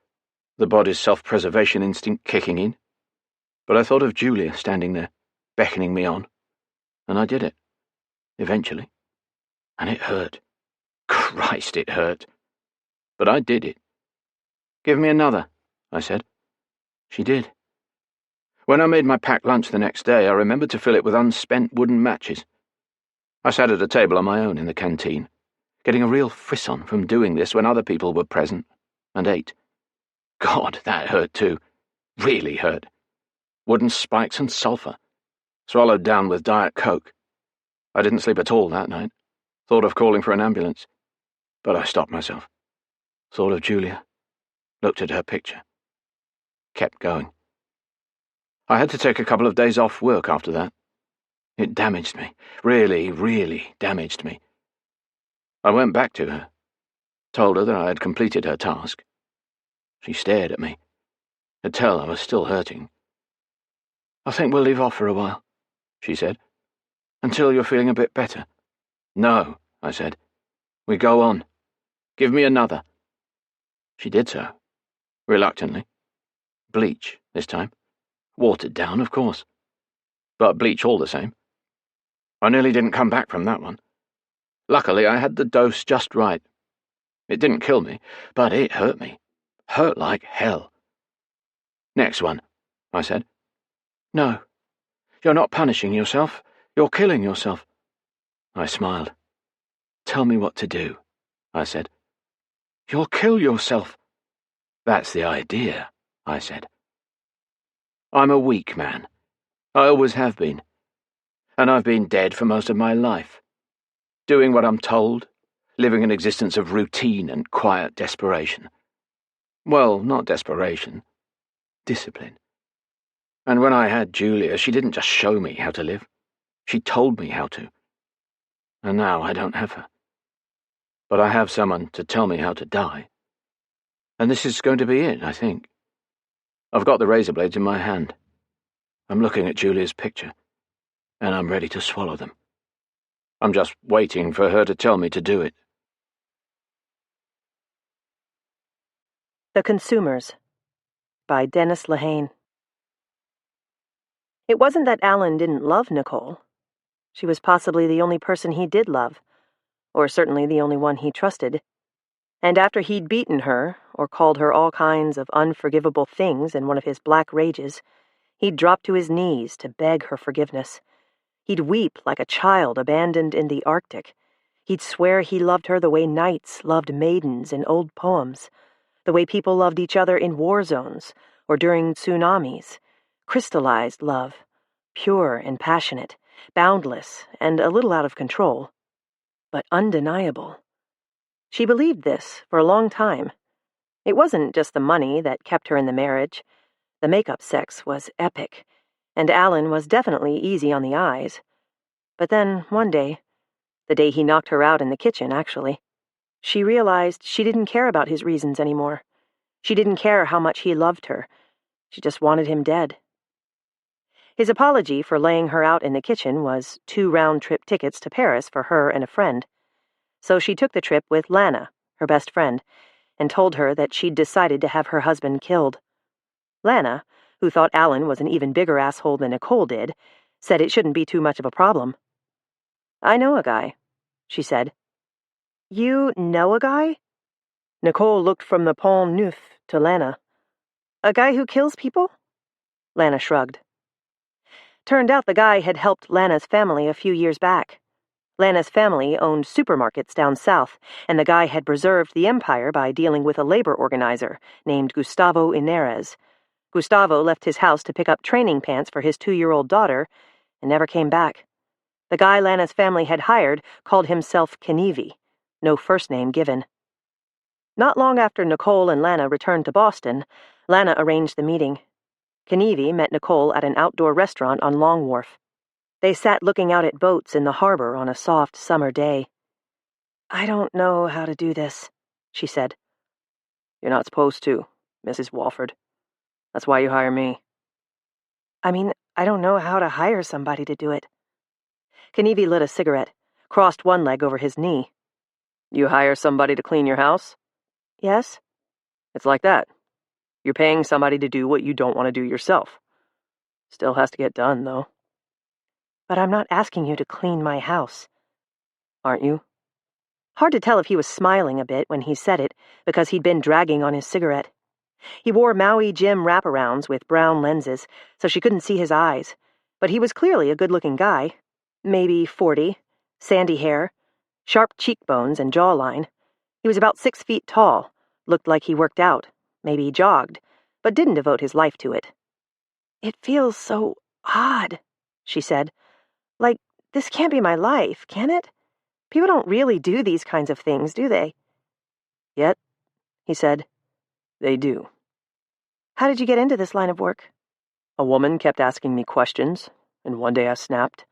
The body's self-preservation instinct kicking in. But I thought of Julia standing there, beckoning me on. And I did it. Eventually. And it hurt. Christ, it hurt. But I did it. Give me another, I said. She did. When I made my packed lunch the next day, I remembered to fill it with unspent wooden matches. I sat at a table on my own in the canteen, getting a real frisson from doing this when other people were present, and ate. God, that hurt too. Really hurt. Wooden spikes and sulphur. Swallowed down with Diet Coke. I didn't sleep at all that night. Thought of calling for an ambulance. But I stopped myself. Thought of Julia. Looked at her picture. Kept going. I had to take a couple of days off work after that. It damaged me. Really, really damaged me. I went back to her. Told her that I had completed her task. She stared at me. Could tell I was still hurting. I think we'll leave off for a while, she said. Until you're feeling a bit better. No, I said. We go on. Give me another. She did so. Reluctantly. Bleach, this time. Watered down, of course. But bleach all the same. I nearly didn't come back from that one. Luckily, I had the dose just right. It didn't kill me, but it hurt me. Hurt like hell. Next one, I said. No. You're not punishing yourself. You're killing yourself. I smiled. Tell me what to do, I said. You'll kill yourself. That's the idea, I said. I'm a weak man. I always have been. And I've been dead for most of my life. Doing what I'm told, living an existence of routine and quiet desperation. Well, not desperation. Discipline. And when I had Julia, she didn't just show me how to live. She told me how to. And now I don't have her. But I have someone to tell me how to die. And this is going to be it, I think. I've got the razor blades in my hand. I'm looking at Julia's picture, and I'm ready to swallow them. I'm just waiting for her to tell me to do it. The Consumers by Dennis Lehane. It wasn't that Alan didn't love Nicole. She was possibly the only person he did love, or certainly the only one he trusted. And after he'd beaten her, or called her all kinds of unforgivable things in one of his black rages, he'd drop to his knees to beg her forgiveness. He'd weep like a child abandoned in the Arctic. He'd swear he loved her the way knights loved maidens in old poems, the way people loved each other in war zones or during tsunamis. Crystallized love, pure and passionate, boundless and a little out of control, but undeniable. She believed this for a long time. It wasn't just the money that kept her in the marriage. The makeup sex was epic, and Alan was definitely easy on the eyes. But then, one day, the day he knocked her out in the kitchen, actually, she realized she didn't care about his reasons anymore. She didn't care how much he loved her. She just wanted him dead. His apology for laying her out in the kitchen was 2 round-trip tickets to Paris for her and a friend. So she took the trip with Lana, her best friend, and told her that she'd decided to have her husband killed. Lana, who thought Alan was an even bigger asshole than Nicole did, said it shouldn't be too much of a problem. "I know a guy," she said. "You know a guy?" Nicole looked from the Pont Neuf to Lana. "A guy who kills people?" Lana shrugged. Turned out the guy had helped Lana's family a few years back. Lana's family owned supermarkets down south, and the guy had preserved the empire by dealing with a labor organizer named Gustavo Inérez. Gustavo left his house to pick up training pants for his 2-year-old daughter and never came back. The guy Lana's family had hired called himself Kenivi, no first name given. Not long after Nicole and Lana returned to Boston, Lana arranged the meeting. Kenivi met Nicole at an outdoor restaurant on Long Wharf. They sat looking out at boats in the harbor on a soft summer day. "I don't know how to do this," she said. "You're not supposed to, Mrs. Walford. That's why you hire me." "I mean, I don't know how to hire somebody to do it." Kenivi lit a cigarette, crossed one leg over his knee. "You hire somebody to clean your house?" "Yes." "It's like that. You're paying somebody to do what you don't want to do yourself. Still has to get done, though." "But I'm not asking you to clean my house." "Aren't you?" Hard to tell if he was smiling a bit when he said it, because he'd been dragging on his cigarette. He wore Maui Jim wraparounds with brown lenses, so she couldn't see his eyes, but he was clearly a good-looking guy. Maybe 40, sandy hair, sharp cheekbones and jawline. He was about 6 feet tall, looked like he worked out, maybe jogged, but didn't devote his life to it. "It feels so odd," she said. "Like, this can't be my life, can it? People don't really do these kinds of things, do they?" "Yet," he said, "they do." "How did you get into this line of work?" "A woman kept asking me questions, and one day I snapped."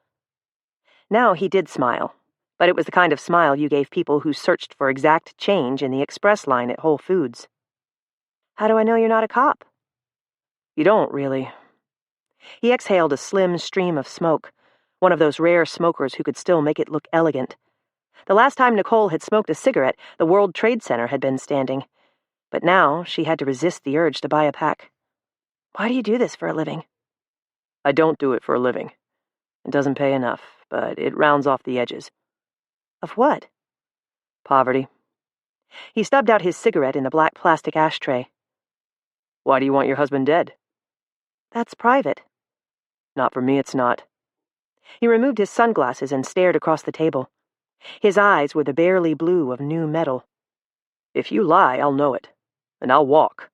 Now he did smile, but it was the kind of smile you gave people who searched for exact change in the express line at Whole Foods. "How do I know you're not a cop?" "You don't, really." He exhaled a slim stream of smoke, one of those rare smokers who could still make it look elegant. The last time Nicole had smoked a cigarette, the World Trade Center had been standing, but now she had to resist the urge to buy a pack. "Why do you do this for a living?" "I don't do it for a living. It doesn't pay enough, but it rounds off the edges." "Of what?" "Poverty." He stubbed out his cigarette in the black plastic ashtray. "Why do you want your husband dead?" "That's private." "Not for me, it's not." He removed his sunglasses and stared across the table. His eyes were the barely blue of new metal. "If you lie, I'll know it, and I'll walk."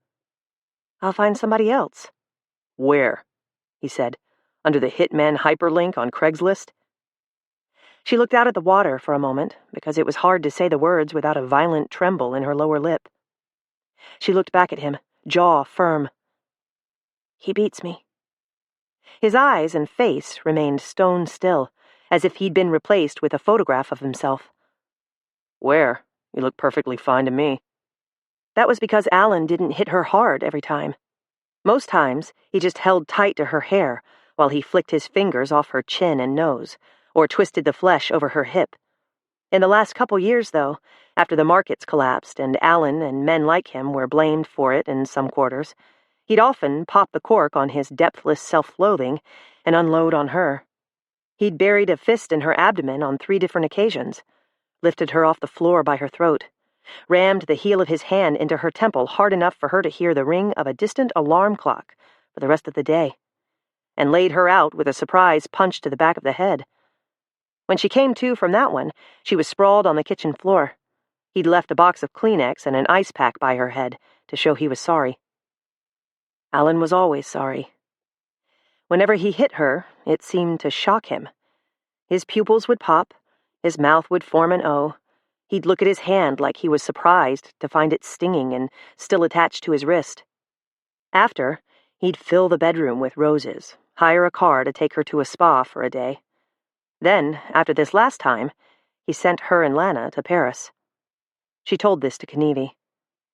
"I'll find somebody else." "Where?" he said. "Under the Hitman hyperlink on Craigslist?" She looked out at the water for a moment, because it was hard to say the words without a violent tremble in her lower lip. She looked back at him, jaw firm. "He beats me." His eyes and face remained stone still, as if he'd been replaced with a photograph of himself. "Where? You look perfectly fine to me." That was because Alan didn't hit her hard every time. Most times, he just held tight to her hair while he flicked his fingers off her chin and nose, or twisted the flesh over her hip. In the last couple years, though, after the markets collapsed and Alan and men like him were blamed for it in some quarters, he'd often pop the cork on his depthless self-loathing and unload on her. He'd buried a fist in her abdomen on 3 different occasions, lifted her off the floor by her throat, rammed the heel of his hand into her temple hard enough for her to hear the ring of a distant alarm clock for the rest of the day, and laid her out with a surprise punch to the back of the head. When she came to from that one, she was sprawled on the kitchen floor. He'd left a box of Kleenex and an ice pack by her head to show he was sorry. Alan was always sorry. Whenever he hit her, it seemed to shock him. His pupils would pop, his mouth would form an O, He'd look at his hand like he was surprised to find it stinging and still attached to his wrist. After, he'd fill the bedroom with roses, hire a car to take her to a spa for a day. Then, after this last time, he sent her and Lana to Paris. She told this to Knievi.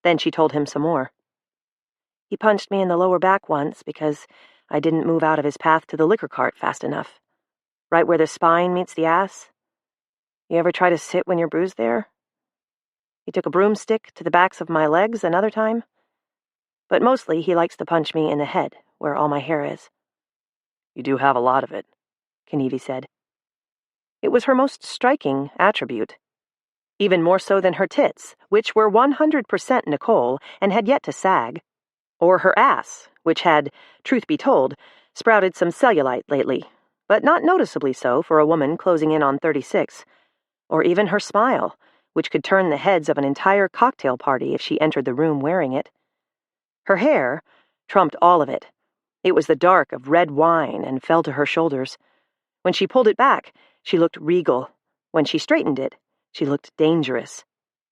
Then she told him some more. He punched me in the lower back once because I didn't move out of his path to the liquor cart fast enough. Right where the spine meets the ass. You ever try to sit when you're bruised there? He took a broomstick to the backs of my legs another time. But mostly he likes to punch me in the head, where all my hair is. You do have a lot of it, Knievi said. It was her most striking attribute. Even more so than her tits, which were 100% Nicole and had yet to sag. Or her ass, which had, truth be told, sprouted some cellulite lately, but not noticeably so for a woman closing in on 36. Or even her smile, which could turn the heads of an entire cocktail party if she entered the room wearing it. Her hair trumped all of it. It was the dark of red wine and fell to her shoulders. When she pulled it back, she looked regal. When she straightened it, she looked dangerous.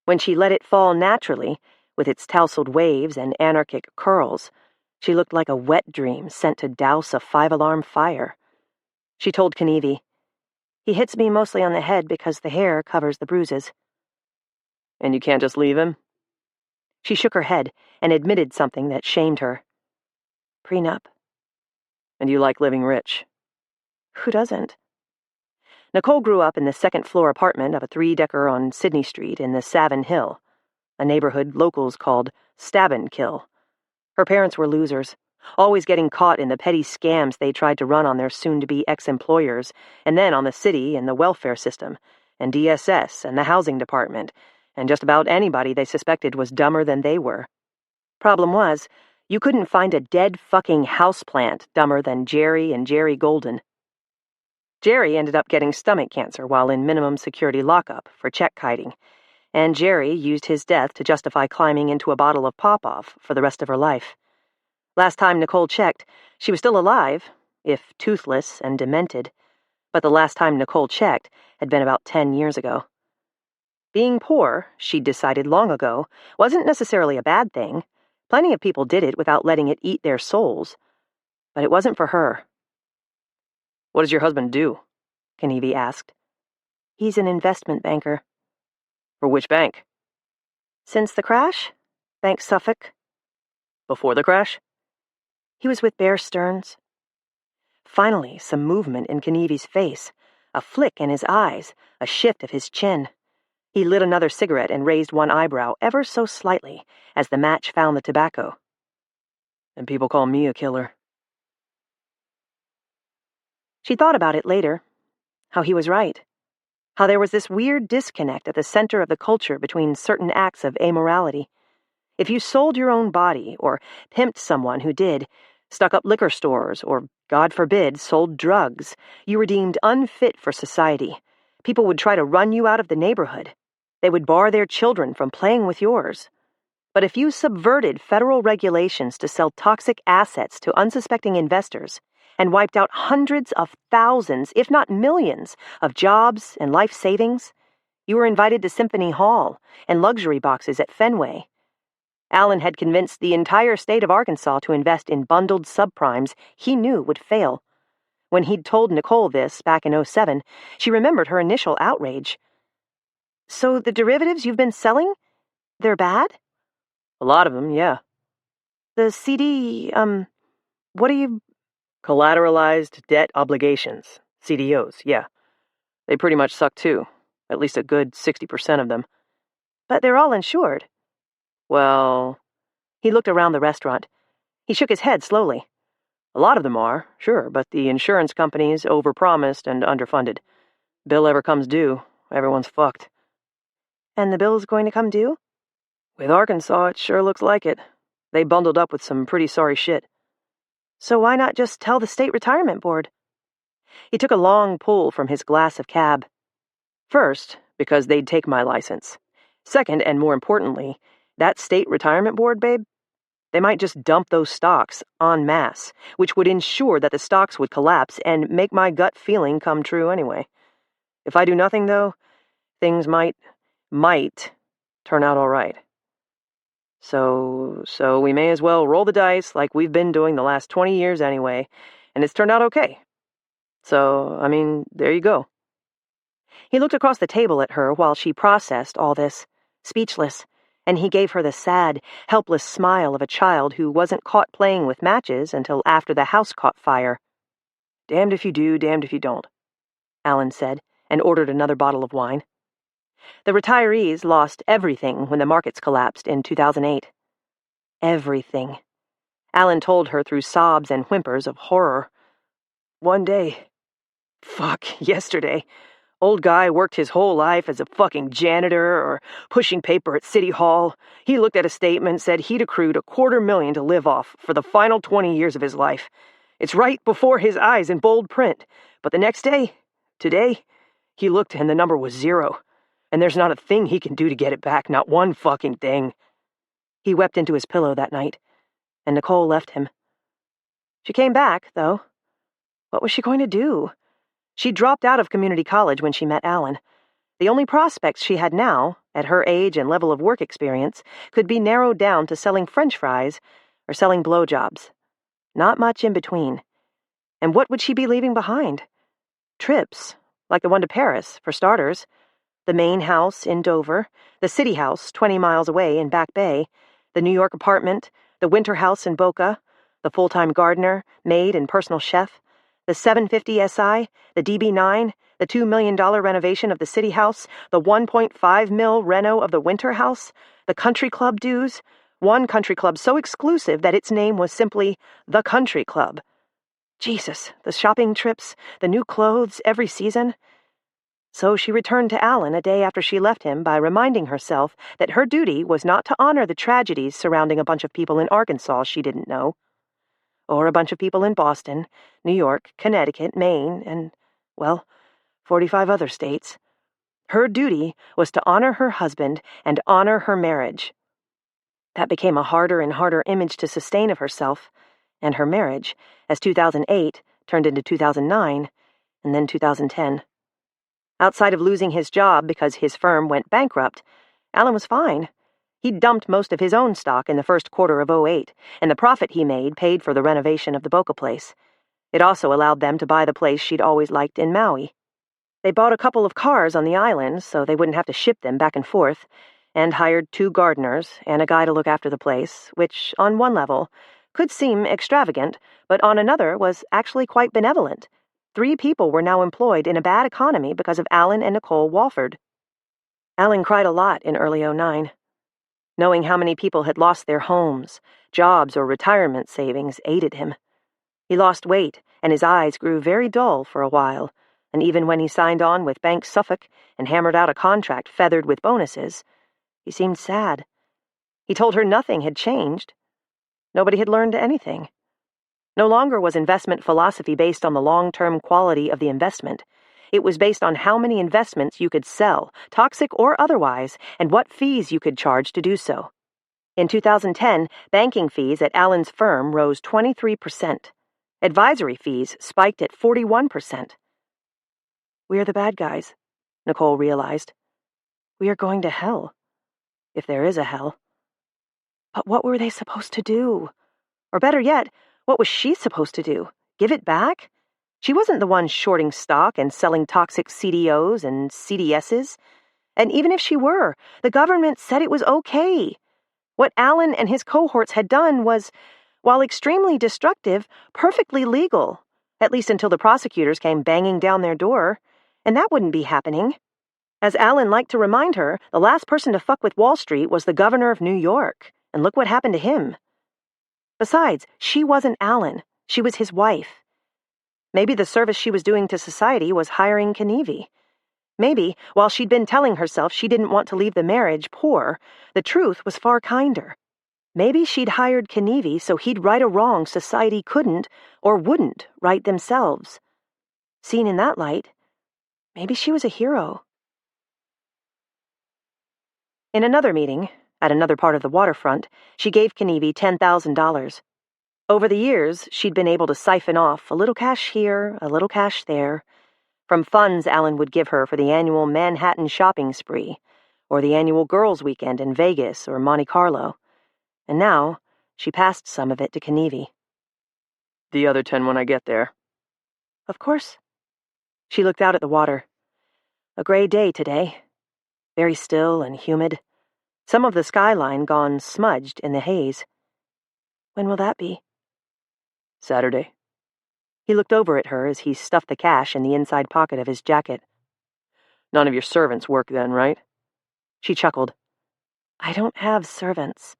When she let it fall naturally, with its tousled waves and anarchic curls, she looked like a wet dream sent to douse a 5-alarm fire. She told Knievi, "He hits me mostly on the head because the hair covers the bruises." "And you can't just leave him?" She shook her head and admitted something that shamed her. "Prenup." "And you like living rich?" "Who doesn't?" Nicole grew up in the second-floor apartment of a 3-decker on Sydney Street in the Savin Hill, a neighborhood locals called Stab and Kill. Her parents were losers, always getting caught in the petty scams they tried to run on their soon-to-be ex-employers, and then on the city and the welfare system, and DSS and the housing department, and just about anybody they suspected was dumber than they were. Problem was, you couldn't find a dead fucking houseplant dumber than Jerry and Jerry Golden. Jerry ended up getting stomach cancer while in minimum security lockup for check kiting, and Jerry used his death to justify climbing into a bottle of pop-off for the rest of her life. Last time Nicole checked, she was still alive, if toothless and demented, but the last time Nicole checked had been about 10 years ago. Being poor, she'd decided long ago, wasn't necessarily a bad thing. Plenty of people did it without letting it eat their souls. But it wasn't for her. "What does your husband do?" Knievi asked. "He's an investment banker." "For which bank?" "Since the crash? Bank Suffolk." "Before the crash?" "He was with Bear Stearns." Finally, some movement in Knievi's face, a flick in his eyes, a shift of his chin. He lit another cigarette and raised one eyebrow ever so slightly as the match found the tobacco. "And people call me a killer." She thought about it later, how he was right, how there was this weird disconnect at the center of the culture between certain acts of amorality. If you sold your own body, or pimped someone who did, stuck up liquor stores, or, God forbid, sold drugs, you were deemed unfit for society. People would try to run you out of the neighborhood. They would bar their children from playing with yours. But if you subverted federal regulations to sell toxic assets to unsuspecting investors, and wiped out hundreds of thousands, if not millions, of jobs and life savings, you were invited to Symphony Hall and luxury boxes at Fenway. Allen had convinced the entire state of Arkansas to invest in bundled subprimes he knew would fail. When he'd told Nicole this back in 2007, she remembered her initial outrage. "So the derivatives you've been selling, they're bad?" "A lot of them, yeah." "The CD, what are you—" "Collateralized debt obligations, CDOs, yeah. They pretty much suck too, at least a good 60% of them." "But they're all insured." "Well..." He looked around the restaurant. He shook his head slowly. "A lot of them are, sure, but the insurance companies overpromised and underfunded. Bill ever comes due, everyone's fucked." "And the bill's going to come due?" "With Arkansas, it sure looks like it. They bundled up with some pretty sorry shit." "So why not just tell the state retirement board?" He took a long pull from his glass of cab. "First, because they'd take my license. Second, and more importantly, that state retirement board, babe, they might just dump those stocks en masse, which would ensure that the stocks would collapse and make my gut feeling come true anyway. If I do nothing, though, things might, might turn out all right. So we may as well roll the dice like we've been doing the last 20 years anyway, and it's turned out okay. So, I mean, there you go. He looked across the table at her while she processed all this, speechless, and he gave her the sad, helpless smile of a child who wasn't caught playing with matches until after the house caught fire. "Damned if you do, damned if you don't," Alan said, and ordered another bottle of wine. The retirees lost everything when the markets collapsed in 2008. Everything. Alan told her through sobs and whimpers of horror. One day. Yesterday. Old guy worked his whole life as a fucking janitor or pushing paper at City Hall. He looked at a statement and said he'd accrued $250,000 to live off for the final 20 years of his life. It's right before his eyes in bold print. But the next day, today, he looked and the number was 0. And there's not a thing he can do to get it back, not one fucking thing. He wept into his pillow that night, and Nicole left him. She came back, though. What was she going to do? She dropped out of community college when she met Alan. The only prospects she had now, at her age and level of work experience, could be narrowed down to selling French fries or selling blowjobs. Not much in between. And what would she be leaving behind? Trips, like the one to Paris, for starters. The main house in Dover, the city house 20 miles away in Back Bay, the New York apartment, the winter house in Boca, the full-time gardener, maid, and personal chef, the 750 SI, the DB9, the $2 million renovation of the city house, the $1.5 million reno of the winter house, the country club dues, one country club so exclusive that its name was simply the Country Club. Jesus, the shopping trips, the new clothes every season. So she returned to Alan a day after she left him by reminding herself that her duty was not to honor the tragedies surrounding a bunch of people in Arkansas she didn't know, or a bunch of people in Boston, New York, Connecticut, Maine, and, 45 other states. Her duty was to honor her husband and honor her marriage. That became a harder and harder image to sustain of herself and her marriage, as 2008 turned into 2009, and then 2010. Outside of losing his job because his firm went bankrupt, Alan was fine. He'd dumped most of his own stock in the first quarter of 2008, and the profit he made paid for the renovation of the Boca place. It also allowed them to buy the place she'd always liked in Maui. They bought a couple of cars on the island so they wouldn't have to ship them back and forth, and hired 2 gardeners and a guy to look after the place, which, on one level, could seem extravagant, but on another was actually quite benevolent. 3 people were now employed in a bad economy because of Alan and Nicole Walford. Alan cried a lot in early 2009. Knowing how many people had lost their homes, jobs, or retirement savings aided him. He lost weight, and his eyes grew very dull for a while, and even when he signed on with Bank Suffolk and hammered out a contract feathered with bonuses, he seemed sad. He told her nothing had changed. Nobody had learned anything. No longer was investment philosophy based on the long-term quality of the investment. It was based on how many investments you could sell, toxic or otherwise, and what fees you could charge to do so. In 2010, banking fees at Alan's firm rose 23%. Advisory fees spiked at 41%. "We're the bad guys," Nicole realized. "We are going to hell. If there is a hell." But what were they supposed to do? Or better yet, what was she supposed to do? Give it back? She wasn't the one shorting stock and selling toxic CDOs and CDSs. And even if she were, the government said it was okay. What Alan and his cohorts had done was, while extremely destructive, perfectly legal, at least until the prosecutors came banging down their door, and that wouldn't be happening. As Alan liked to remind her, the last person to fuck with Wall Street was the governor of New York, and look what happened to him. Besides, she wasn't Alan. She was his wife. Maybe the service she was doing to society was hiring Knievi. Maybe, while she'd been telling herself she didn't want to leave the marriage poor, the truth was far kinder. Maybe she'd hired Knievi so he'd right a wrong society couldn't or wouldn't right themselves. Seen in that light, maybe she was a hero. In another meeting, at another part of the waterfront, she gave Knievi $10,000. Over the years, she'd been able to siphon off a little cash here, a little cash there, from funds Alan would give her for the annual Manhattan shopping spree, or the annual girls' weekend in Vegas or Monte Carlo. And now, she passed some of it to Knievi. The other 10 when I get there. Of course. She looked out at the water. A gray day today. Very still and humid. Some of the skyline gone smudged in the haze. When will that be? Saturday. He looked over at her as he stuffed the cash in the inside pocket of his jacket. None of your servants work then, right? She chuckled. I don't have servants.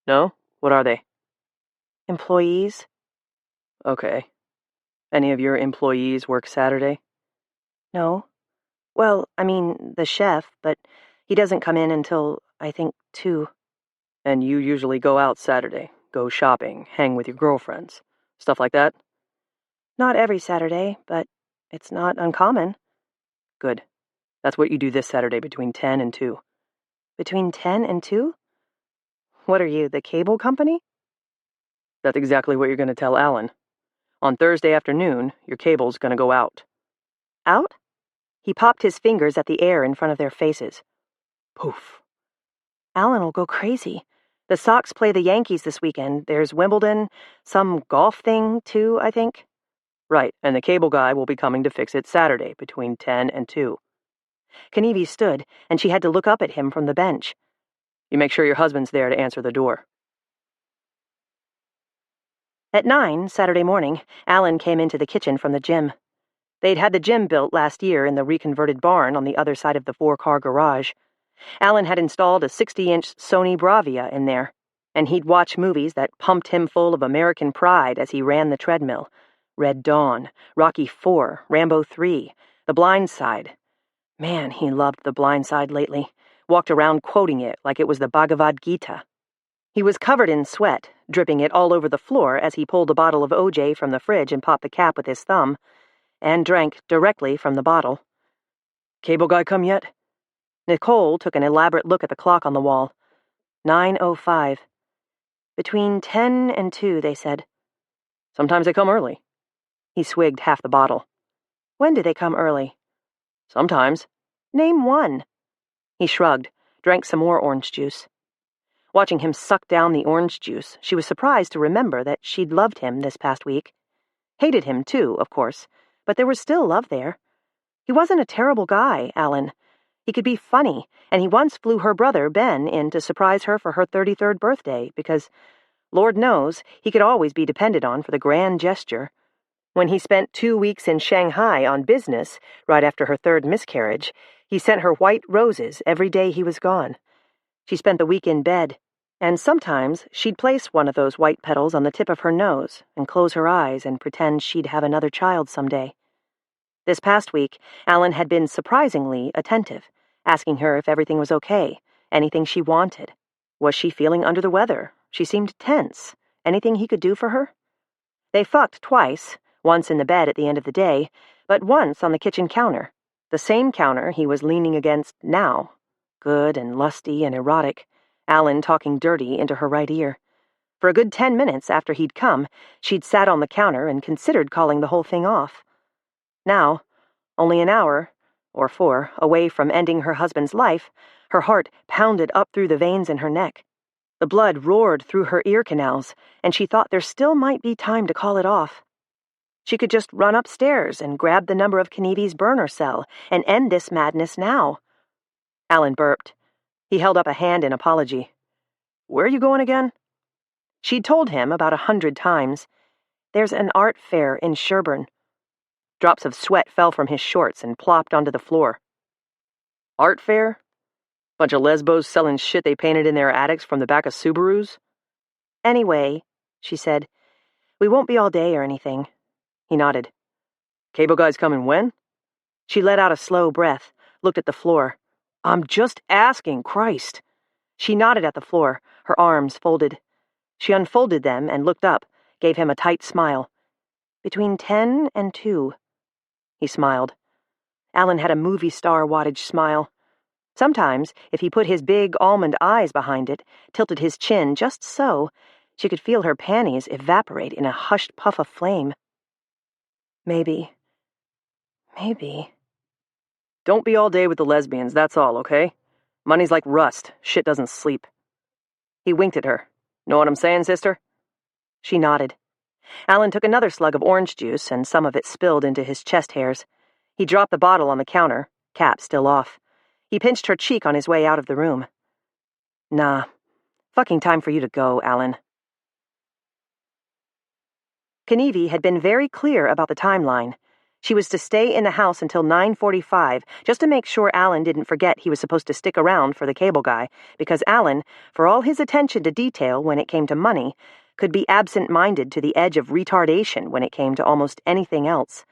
No? What are they? Employees. Okay. Any of your employees work Saturday? No. Well, I mean, the chef, but he doesn't come in until, I think, 2. And you usually go out Saturday, go shopping, hang with your girlfriends, stuff like that? Not every Saturday, but it's not uncommon. Good. That's what you do this Saturday between 10 and 2. Between 10 and 2? What are you, the cable company? That's exactly what you're going to tell Alan. On Thursday afternoon, your cable's going to go out. Out? He popped his fingers at the air in front of their faces. Poof. Alan'll go crazy. The Sox play the Yankees this weekend. There's Wimbledon, some golf thing, too, I think. Right, and the cable guy will be coming to fix it Saturday between 10 and 2. Knievi stood, and she had to look up at him from the bench. You make sure your husband's there to answer the door. At 9, Saturday morning, Alan came into the kitchen from the gym. They'd had the gym built last year in the reconverted barn on the other side of the 4-car garage. Alan had installed a 60-inch Sony Bravia in there, and he'd watch movies that pumped him full of American pride as he ran the treadmill. Red Dawn, Rocky IV, Rambo 3, The Blind Side. Man, he loved The Blind Side lately. Walked around quoting it like it was the Bhagavad Gita. He was covered in sweat, dripping it all over the floor as he pulled a bottle of OJ from the fridge and popped the cap with his thumb, and drank directly from the bottle. Cable guy come yet? Nicole took an elaborate look at the clock on the wall. 9:05. Between 10 and 2, they said. Sometimes they come early. He swigged half the bottle. When do they come early? Sometimes. Name one. He shrugged, drank some more orange juice. Watching him suck down the orange juice, she was surprised to remember that she'd loved him this past week. Hated him, too, of course, but there was still love there. He wasn't a terrible guy, Alan. He could be funny, and he once flew her brother, Ben, in to surprise her for her 33rd birthday, because, Lord knows, he could always be depended on for the grand gesture. When he spent 2 weeks in Shanghai on business, right after her 3rd miscarriage, he sent her white roses every day he was gone. She spent the week in bed, and sometimes she'd place one of those white petals on the tip of her nose and close her eyes and pretend she'd have another child someday. This past week, Alan had been surprisingly attentive, asking her if everything was okay, anything she wanted. Was she feeling under the weather? She seemed tense. Anything he could do for her? They fucked twice, once in the bed at the end of the day, but once on the kitchen counter, the same counter he was leaning against now. Good and lusty and erotic, Alan talking dirty into her right ear. For a good 10 minutes after he'd come, she'd sat on the counter and considered calling the whole thing off. Now, only an hour, or 4, away from ending her husband's life, her heart pounded up through the veins in her neck. The blood roared through her ear canals, and she thought there still might be time to call it off. She could just run upstairs and grab the number of Knievi's burner cell and end this madness now. Alan burped. He held up a hand in apology. Where are you going again? She'd told him about 100 times. There's an art fair in Sherburne. Drops of sweat fell from his shorts and plopped onto the floor. Art fair? Bunch of lesbos selling shit they painted in their attics from the back of Subarus? Anyway, she said, we won't be all day or anything. He nodded. Cable guy's coming when? She let out a slow breath, looked at the floor. I'm just asking, Christ. She nodded at the floor, her arms folded. She unfolded them and looked up, gave him a tight smile. Between 10 and 2. He smiled. Alan had a movie star wattage smile. Sometimes, if he put his big almond eyes behind it, tilted his chin just so, she could feel her panties evaporate in a hushed puff of flame. Maybe. Don't be all day with the lesbians, that's all, okay? Money's like rust. Shit doesn't sleep. He winked at her. Know what I'm saying, sister? She nodded. Alan took another slug of orange juice, and some of it spilled into his chest hairs. He dropped the bottle on the counter, cap still off. He pinched her cheek on his way out of the room. Nah. Fucking time for you to go, Alan. Knievi had been very clear about the timeline. She was to stay in the house until 9:45, just to make sure Alan didn't forget he was supposed to stick around for the cable guy, because Alan, for all his attention to detail when it came to money, could be absent-minded to the edge of retardation when it came to almost anything else.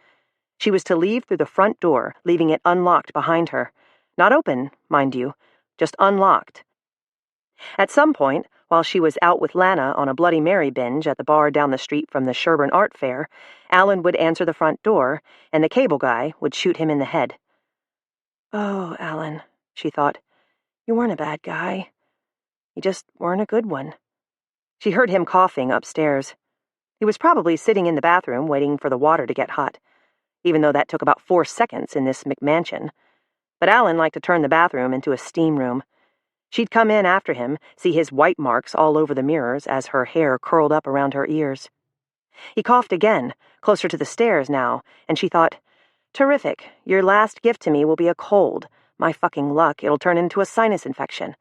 She was to leave through the front door, leaving it unlocked behind her. Not open, mind you, just unlocked. At some point, while she was out with Lana on a Bloody Mary binge at the bar down the street from the Sherburne Art Fair, Alan would answer the front door, and the cable guy would shoot him in the head. Oh, Alan, she thought, you weren't a bad guy. You just weren't a good one. She heard him coughing upstairs. He was probably sitting in the bathroom waiting for the water to get hot, even though that took about 4 seconds in this McMansion. But Alan liked to turn the bathroom into a steam room. She'd come in after him, see his white marks all over the mirrors as her hair curled up around her ears. He coughed again, closer to the stairs now, and she thought, terrific, your last gift to me will be a cold. My fucking luck, it'll turn into a sinus infection.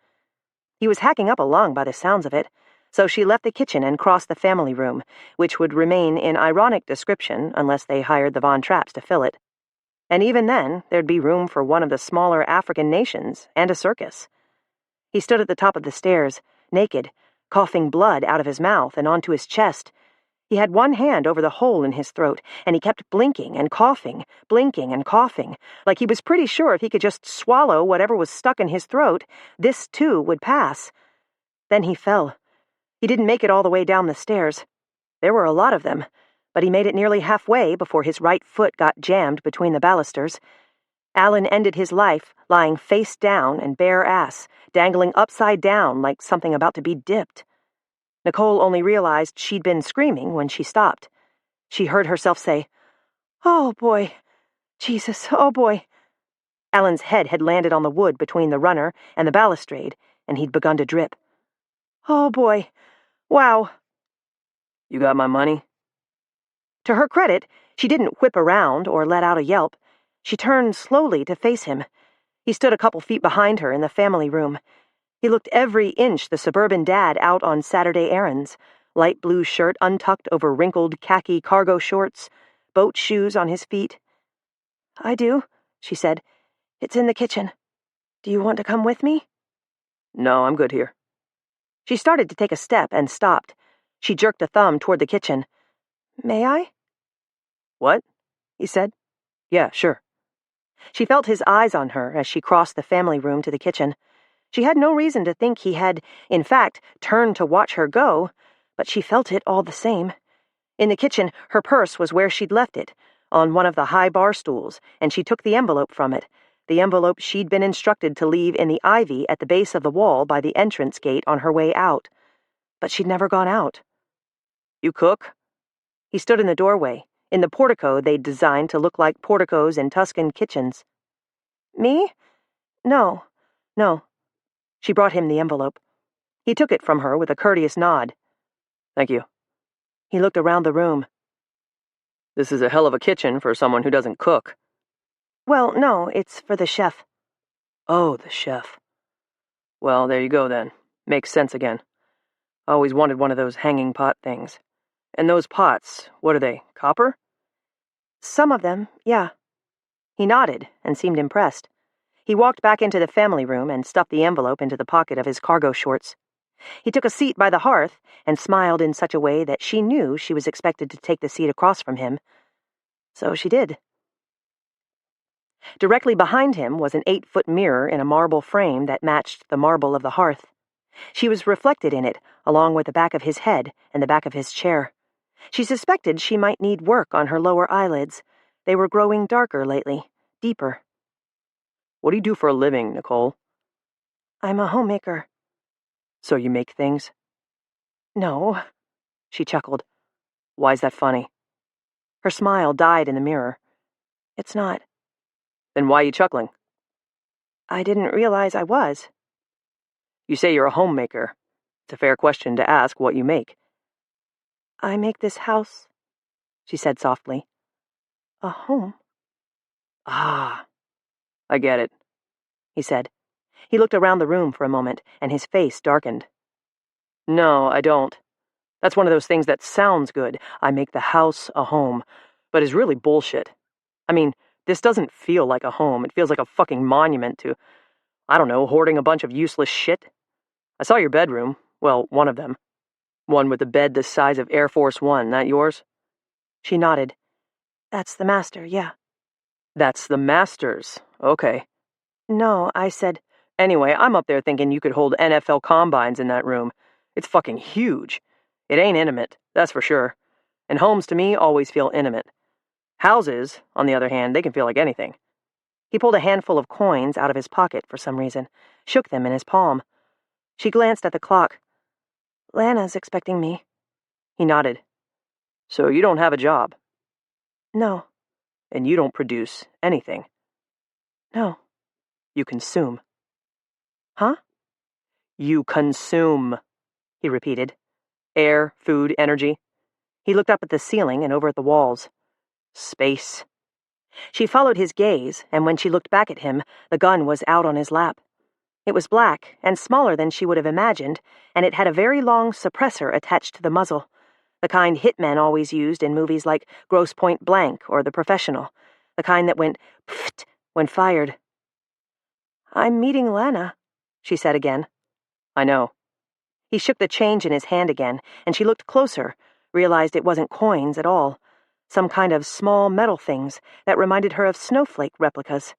He was hacking up a lung by the sounds of it, so she left the kitchen and crossed the family room, which would remain in ironic description unless they hired the Von Trapps to fill it. And even then, there'd be room for one of the smaller African nations and a circus. He stood at the top of the stairs, naked, coughing blood out of his mouth and onto his chest. He had one hand over the hole in his throat, and he kept blinking and coughing, like he was pretty sure if he could just swallow whatever was stuck in his throat, this too would pass. Then he fell. He didn't make it all the way down the stairs. There were a lot of them, but he made it nearly halfway before his right foot got jammed between the balusters. Alan ended his life lying face down and bare ass, dangling upside down like something about to be dipped. Nicole only realized she'd been screaming when she stopped. She heard herself say, "Oh, boy. Jesus, oh, boy." Alan's head had landed on the wood between the runner and the balustrade, and he'd begun to drip. "Oh, boy. Wow." You got my money? To her credit, she didn't whip around or let out a yelp. She turned slowly to face him. He stood a couple feet behind her in the family room. He looked every inch the suburban dad out on Saturday errands, light blue shirt untucked over wrinkled khaki cargo shorts, boat shoes on his feet. "I do," she said. "It's in the kitchen. Do you want to come with me?" No, I'm good here. She started to take a step and stopped. She jerked a thumb toward the kitchen. "May I?" What? he said. Yeah, sure. She felt his eyes on her as she crossed the family room to the kitchen. She had no reason to think he had, in fact, turned to watch her go, but she felt it all the same. In the kitchen, her purse was where she'd left it, on one of the high bar stools, and she took the envelope from it, the envelope she'd been instructed to leave in the ivy at the base of the wall by the entrance gate on her way out. But she'd never gone out. You cook? He stood in the doorway, in the portico they'd designed to look like porticos in Tuscan kitchens. "Me? No. She brought him the envelope. He took it from her with a courteous nod. Thank you. He looked around the room. This is a hell of a kitchen for someone who doesn't cook. Well, no, it's for the chef. Oh, the chef. Well, there you go then. Makes sense again. I always wanted one of those hanging pot things. And those pots, what are they, copper? Some of them, yeah. He nodded and seemed impressed. He walked back into the family room and stuffed the envelope into the pocket of his cargo shorts. He took a seat by the hearth and smiled in such a way that she knew she was expected to take the seat across from him. So she did. Directly behind him was an 8-foot mirror in a marble frame that matched the marble of the hearth. She was reflected in it, along with the back of his head and the back of his chair. She suspected she might need work on her lower eyelids. They were growing darker lately, deeper. What do you do for a living, Nicole? I'm a homemaker. So you make things? No, she chuckled. Why's that funny? Her smile died in the mirror. It's not. Then why are you chuckling? I didn't realize I was. You say you're a homemaker. It's a fair question to ask what you make. I make this house, she said softly, a home. Ah, I get it, he said. He looked around the room for a moment, and his face darkened. No, I don't. That's one of those things that sounds good. I make the house a home, but is really bullshit. I mean, this doesn't feel like a home. It feels like a fucking monument to, I don't know, hoarding a bunch of useless shit. I saw your bedroom. Well, one of them. One with a bed the size of Air Force One. That yours? She nodded. That's the master, yeah. That's the master's. Okay. No, I said... Anyway, I'm up there thinking you could hold NFL combines in that room. It's fucking huge. It ain't intimate, that's for sure. And homes, to me, always feel intimate. Houses, on the other hand, they can feel like anything. He pulled a handful of coins out of his pocket for some reason, shook them in his palm. She glanced at the clock. Lana's expecting me. He nodded. So you don't have a job? No. And you don't produce anything? No. You consume. Huh? You consume, he repeated. Air, food, energy. He looked up at the ceiling and over at the walls. Space. She followed his gaze, and when she looked back at him, the gun was out on his lap. It was black and smaller than she would have imagined, and it had a very long suppressor attached to the muzzle, the kind hitmen always used in movies like Grosse Point Blank or The Professional, the kind that went pfft when fired. I'm meeting Lana, she said again. I know. He shook the change in his hand again, and she looked closer, realized it wasn't coins at all, some kind of small metal things that reminded her of snowflake replicas.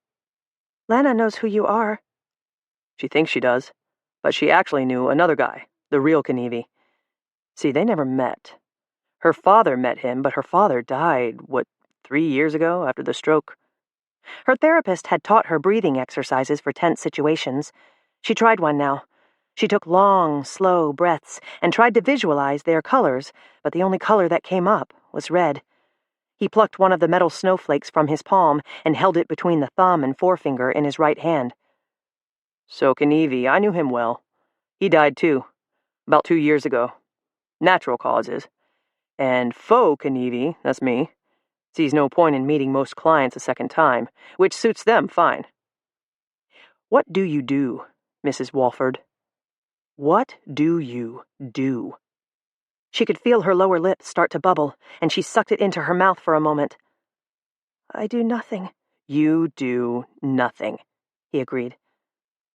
Lana knows who you are. She thinks she does, but she actually knew another guy, the real Knievi. See, they never met. Her father met him, but her father died, 3 years ago after the stroke? Her therapist had taught her breathing exercises for tense situations. She tried one now. She took long, slow breaths and tried to visualize their colors, but the only color that came up was red. He plucked one of the metal snowflakes from his palm and held it between the thumb and forefinger in his right hand. So Knievi, I knew him well. He died too, about 2 years ago. Natural causes. And faux Knievi, that's me, sees no point in meeting most clients a second time, which suits them fine. What do you do, Mrs. Walford? What do you do? She could feel her lower lip start to bubble, and she sucked it into her mouth for a moment. I do nothing. You do nothing, he agreed.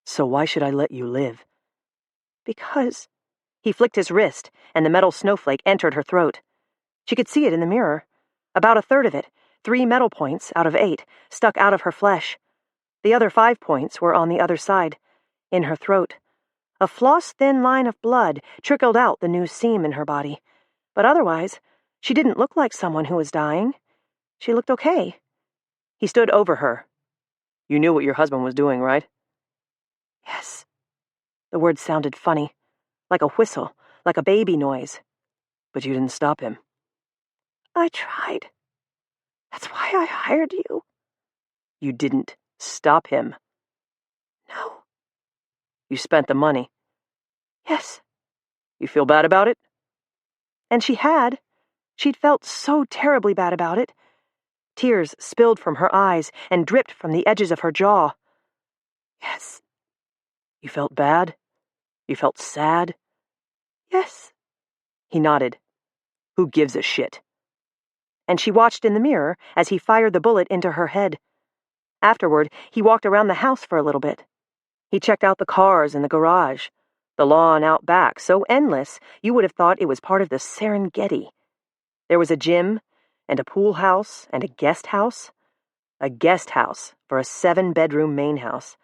So why should I let you live? Because... He flicked his wrist, and the metal snowflake entered her throat. She could see it in the mirror. About a third of it, 3 metal points out of 8, stuck out of her flesh. The other 5 points were on the other side, in her throat. A floss-thin line of blood trickled out the new seam in her body. But otherwise, she didn't look like someone who was dying. She looked okay. He stood over her. You knew what your husband was doing, right? Yes. The words sounded funny, like a whistle, like a baby noise. But you didn't stop him. I tried. That's why I hired you. You didn't stop him. No. You spent the money. Yes. You feel bad about it? And she had. She'd felt so terribly bad about it. Tears spilled from her eyes and dripped from the edges of her jaw. Yes. You felt bad? You felt sad? Yes. He nodded. Who gives a shit? And she watched in the mirror as he fired the bullet into her head. Afterward, he walked around the house for a little bit. He checked out the cars in the garage, the lawn out back, so endless you would have thought it was part of the Serengeti. There was a gym, and a pool house, and a guest house. A guest house for a 7-bedroom main house.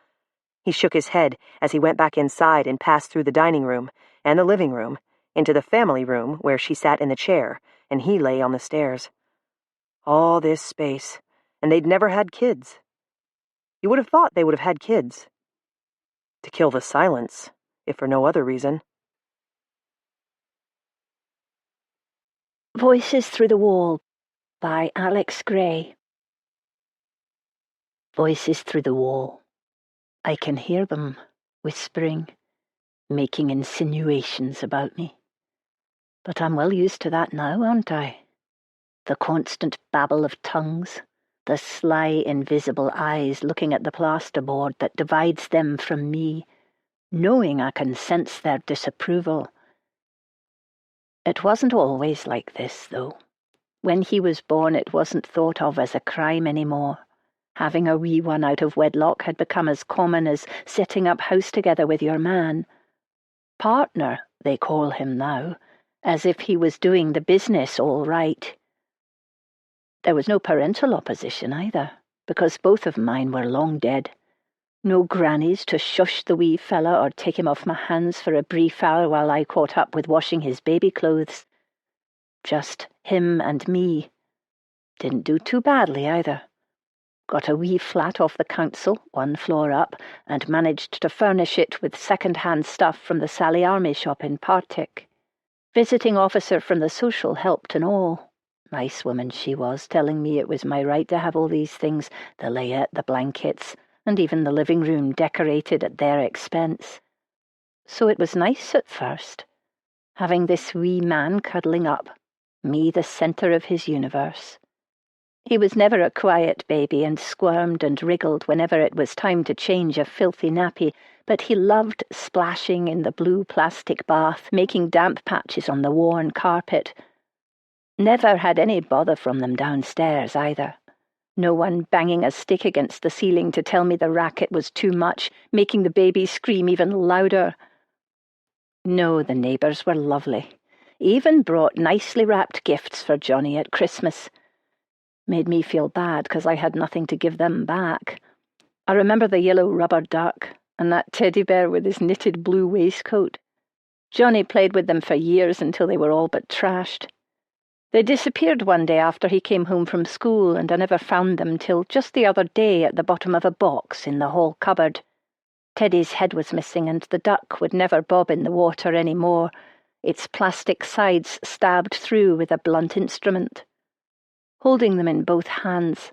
He shook his head as he went back inside and passed through the dining room and the living room into the family room where she sat in the chair and he lay on the stairs. All this space, and they'd never had kids. You would have thought they would have had kids. To kill the silence, if for no other reason. Voices Through the Wall by Alex Gray. Voices through the wall. I can hear them whispering. making insinuations about me. But I'm well used to that now, aren't I? The constant babble of tongues, the sly, invisible eyes looking at the plasterboard that divides them from me, knowing I can sense their disapproval. It wasn't always like this, though. When he was born, it wasn't thought of as a crime anymore. Having a wee one out of wedlock had become as common as setting up house together with your man. Partner, they call him now, as if he was doing the business all right. There was no parental opposition either, because both of mine were long dead. No grannies to shush the wee fella or take him off my hands for a brief hour while I caught up with washing his baby clothes. Just him and me. Didn't do too badly either. Got a wee flat off the council, 1 floor up, and managed to furnish it with second-hand stuff from the Sally Army shop in Partick. Visiting officer from the social helped and all. Nice woman she was, telling me it was my right to have all these things, the layette, the blankets, and even the living room decorated at their expense. So it was nice at first, having this wee man cuddling up, me the centre of his universe. He was never a quiet baby and squirmed and wriggled whenever it was time to change a filthy nappy, but he loved splashing in the blue plastic bath, making damp patches on the worn carpet. Never had any bother from them downstairs either. No one banging a stick against the ceiling to tell me the racket was too much, making the baby scream even louder. No, the neighbours were lovely. Even brought nicely wrapped gifts for Johnny at Christmas. Made me feel bad because I had nothing to give them back. I remember the yellow rubber duck and that teddy bear with his knitted blue waistcoat. Johnny played with them for years until they were all but trashed. They disappeared one day after he came home from school, and I never found them till just the other day at the bottom of a box in the hall cupboard. Teddy's head was missing, and the duck would never bob in the water any more, its plastic sides stabbed through with a blunt instrument. Holding them in both hands,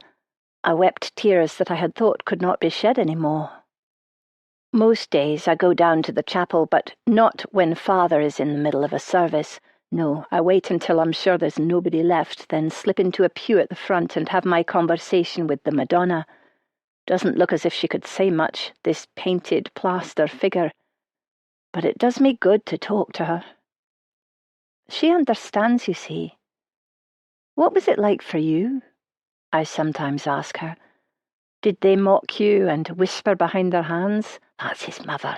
I wept tears that I had thought could not be shed any more. Most days I go down to the chapel, but not when Father is in the middle of a service. No, I wait until I'm sure there's nobody left, then slip into a pew at the front and have my conversation with the Madonna. Doesn't look as if she could say much, this painted plaster figure, but it does me good to talk to her. She understands, you see. What was it like for you? I sometimes ask her. Did they mock you and whisper behind their hands? That's his mother.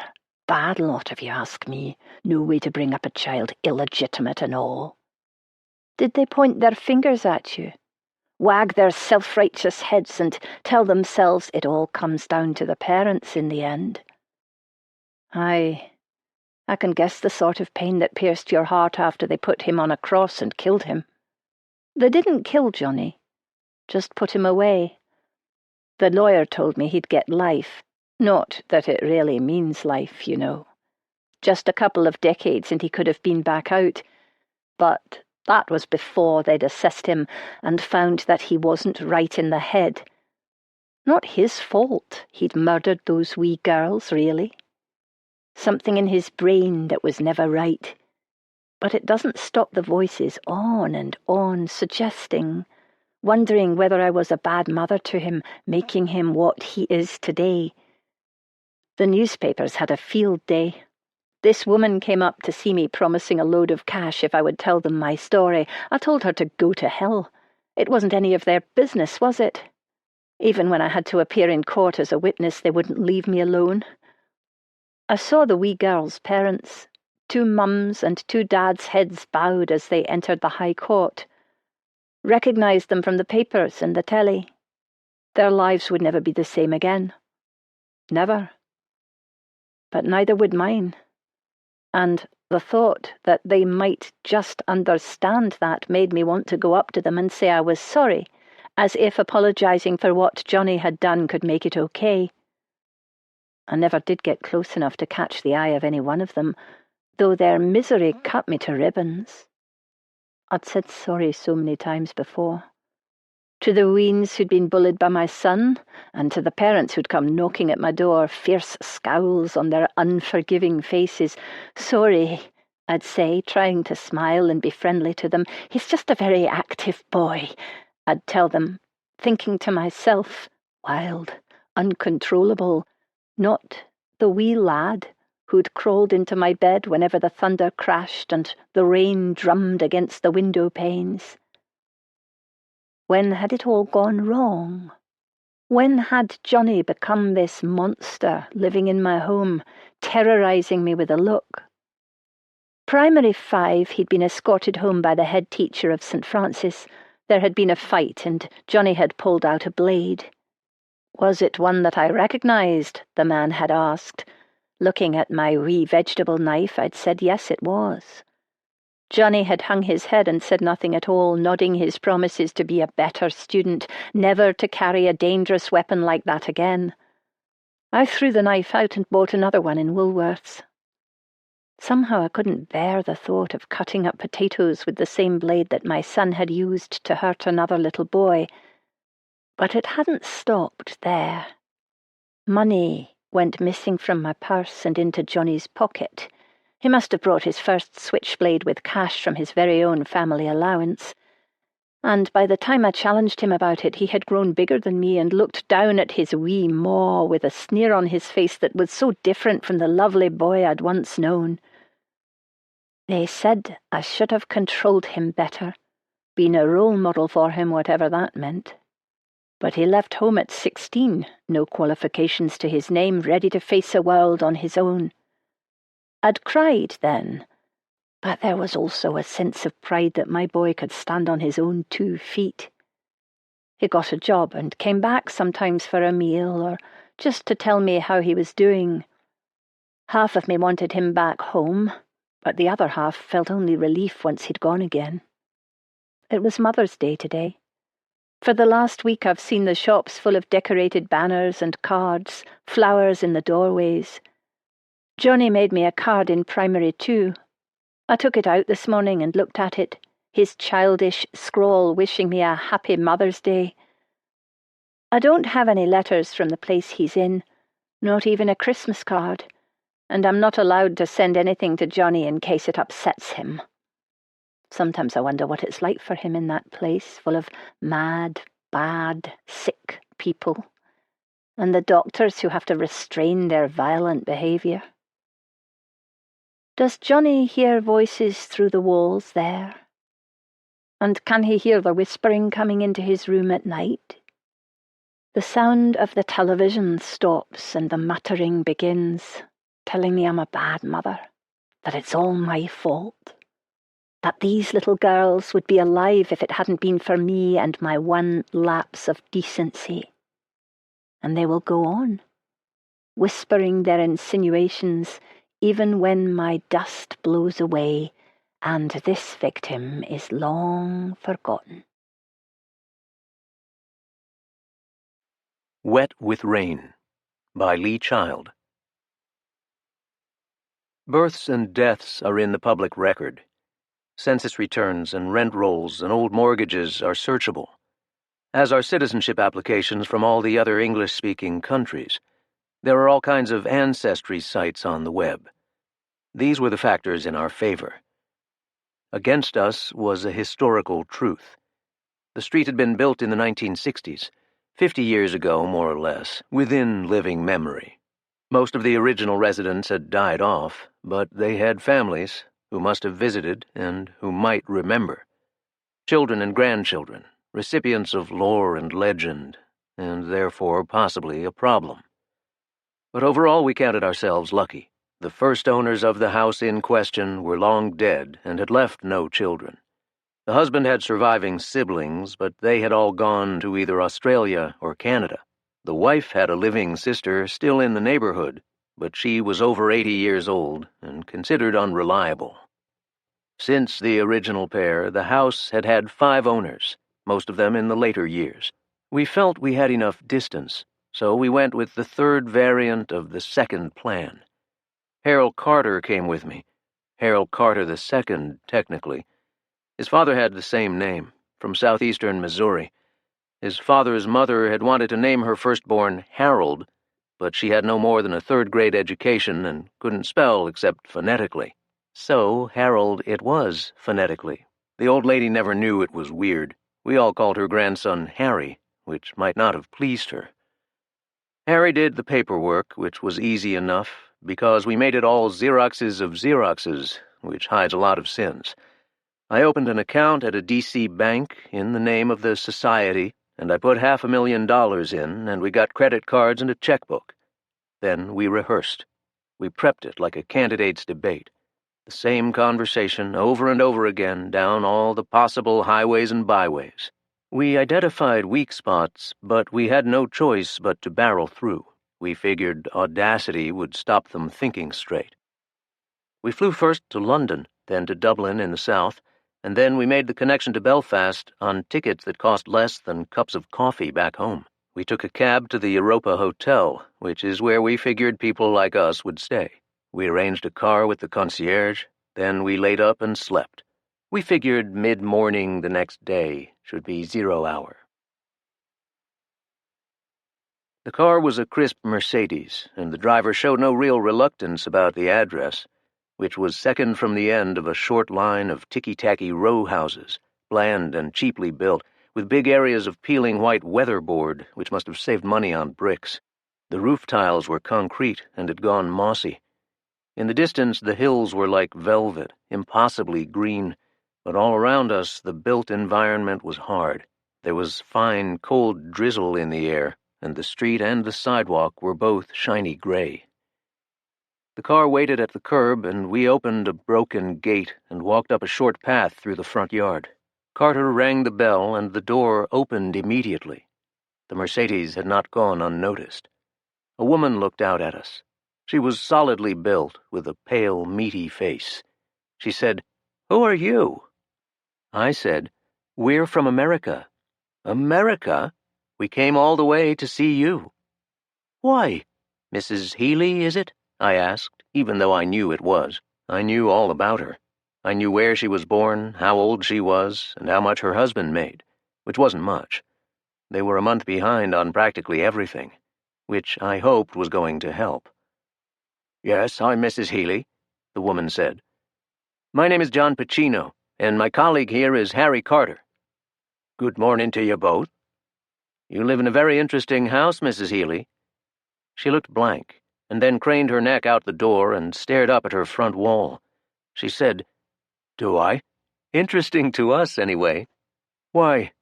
Bad lot, if you ask me. No way to bring up a child, illegitimate and all. Did they point their fingers at you? Wag their self-righteous heads and tell themselves it all comes down to the parents in the end? Aye, I can guess the sort of pain that pierced your heart after they put him on a cross and killed him. They didn't kill Johnny, just put him away. The lawyer told me he'd get life. Not that it really means life, you know. Just a couple of decades and he could have been back out. But that was before they'd assessed him and found that he wasn't right in the head. Not his fault he'd murdered those wee girls, really. Something in his brain that was never right. But it doesn't stop the voices on and on, suggesting, wondering whether I was a bad mother to him, making him what he is today. The newspapers had a field day. This woman came up to see me, promising a load of cash if I would tell them my story. I told her to go to hell. It wasn't any of their business, was it? Even when I had to appear in court as a witness, they wouldn't leave me alone. I saw the wee girls' parents. 2 mums and 2 dads' heads bowed as they entered the High Court. Recognised them from the papers and the telly. Their lives would never be the same again. Never. But neither would mine. And the thought that they might just understand that made me want to go up to them and say I was sorry, as if apologising for what Johnny had done could make it okay. I never did get close enough to catch the eye of any one of them, though their misery cut me to ribbons. I'd said sorry so many times before. To the weans who'd been bullied by my son, and to the parents who'd come knocking at my door, fierce scowls on their unforgiving faces. "Sorry," I'd say, trying to smile and be friendly to them. "He's just a very active boy," I'd tell them, thinking to myself, wild, uncontrollable, not the wee lad who'd crawled into my bed whenever the thunder crashed and the rain drummed against the window panes. When had it all gone wrong? When had Johnny become this monster living in my home, terrorizing me with a look? Primary 5, he'd been escorted home by the head teacher of St. Francis. There had been a fight, and Johnny had pulled out a blade. Was it one that I recognized? The man had asked. Looking at my wee vegetable knife, I'd said yes, it was. Johnny had hung his head and said nothing at all, nodding his promises to be a better student, never to carry a dangerous weapon like that again. I threw the knife out and bought another one in Woolworths. Somehow I couldn't bear the thought of cutting up potatoes with the same blade that my son had used to hurt another little boy. But it hadn't stopped there. Money went missing from my purse and into Johnny's pocket. He must have brought his first switchblade with cash from his very own family allowance. And by the time I challenged him about it, he had grown bigger than me and looked down at his wee maw with a sneer on his face that was so different from the lovely boy I'd once known. They said I should have controlled him better, been a role model for him, whatever that meant. But he left home at 16, no qualifications to his name, ready to face a world on his own. I'd cried then, but there was also a sense of pride that my boy could stand on his own 2 feet. He got a job and came back sometimes for a meal or just to tell me how he was doing. Half of me wanted him back home, but the other half felt only relief once he'd gone again. It was Mother's Day today. For the last week I've seen the shops full of decorated banners and cards, flowers in the doorways. Johnny made me a card in Primary 2. I took it out this morning and looked at it, his childish scrawl wishing me a happy Mother's Day. I don't have any letters from the place he's in, not even a Christmas card, and I'm not allowed to send anything to Johnny in case it upsets him. Sometimes I wonder what it's like for him in that place, full of mad, bad, sick people, and the doctors who have to restrain their violent behaviour. Does Johnny hear voices through the walls there? And can he hear the whispering coming into his room at night? The sound of the television stops and the muttering begins, telling me I'm a bad mother, that it's all my fault, that these little girls would be alive if it hadn't been for me and my one lapse of decency. And they will go on, whispering their insinuations even when my dust blows away and this victim is long forgotten. Wet with Rain by Lee Child. Births and deaths are in the public record. Census returns and rent rolls and old mortgages are searchable, as are citizenship applications from all the other English-speaking countries. There are all kinds of ancestry sites on the web. These were the factors in our favor. Against us was a historical truth. The street had been built in the 1960s, 50 years ago, more or less, within living memory. Most of the original residents had died off, but they had families who must have visited and who might remember. Children and grandchildren, recipients of lore and legend, and therefore possibly a problem. But overall we counted ourselves lucky. The first owners of the house in question were long dead and had left no children. The husband had surviving siblings, but they had all gone to either Australia or Canada. The wife had a living sister still in the neighborhood, but she was over 80 years old and considered unreliable. Since the original pair, the house had had 5 owners, most of them in the later years. We felt we had enough distance, so we went with the third variant of the second plan. Harold Carter came with me. Harold Carter II, technically. His father had the same name, from southeastern Missouri, His father's mother had wanted to name her firstborn Harold, but she had no more than a third-grade education and couldn't spell except phonetically. So Harold it was, phonetically. The old lady never knew it was weird. We all called her grandson Harry, which might not have pleased her. Harry did the paperwork, which was easy enough, because we made it all Xeroxes of Xeroxes, which hides a lot of sins. I opened an account at a D.C. bank in the name of the society, and I put $500,000 in, and we got credit cards and a checkbook. Then we rehearsed. We prepped it like a candidate's debate. The same conversation over and over again down all the possible highways and byways. We identified weak spots, but we had no choice but to barrel through. We figured audacity would stop them thinking straight. We flew first to London, then to Dublin in the south, and then we made the connection to Belfast on tickets that cost less than cups of coffee back home. We took a cab to the Europa Hotel, which is where we figured people like us would stay. We arranged a car with the concierge, then we laid up and slept. We figured mid-morning the next day should be 0 hour. The car was a crisp Mercedes, and the driver showed no real reluctance about the address, which was second from the end of a short line of ticky-tacky row houses, bland and cheaply built, with big areas of peeling white weatherboard, which must have saved money on bricks. The roof tiles were concrete and had gone mossy. In the distance, the hills were like velvet, impossibly green, but all around us the built environment was hard. There was fine, cold drizzle in the air, and the street and the sidewalk were both shiny gray. The car waited at the curb, and we opened a broken gate and walked up a short path through the front yard. Carter rang the bell, and the door opened immediately. The Mercedes had not gone unnoticed. A woman looked out at us. She was solidly built, with a pale, meaty face. She said, "Who are you?" I said, "We're from America." "America? We came all the way to see you." "Why? Mrs. Healy, is it?" I asked, even though I knew it was. I knew all about her. I knew where she was born, how old she was, and how much her husband made, which wasn't much. They were a month behind on practically everything, which I hoped was going to help. "Yes, I'm Mrs. Healy," the woman said. "My name is John Pacino, and my colleague here is Harry Carter." "Good morning to you both." "You live in a very interesting house, Mrs. Healy." She looked blank, and then craned her neck out the door and stared up at her front wall. She said, "Do I? Interesting to us, anyway." "Why?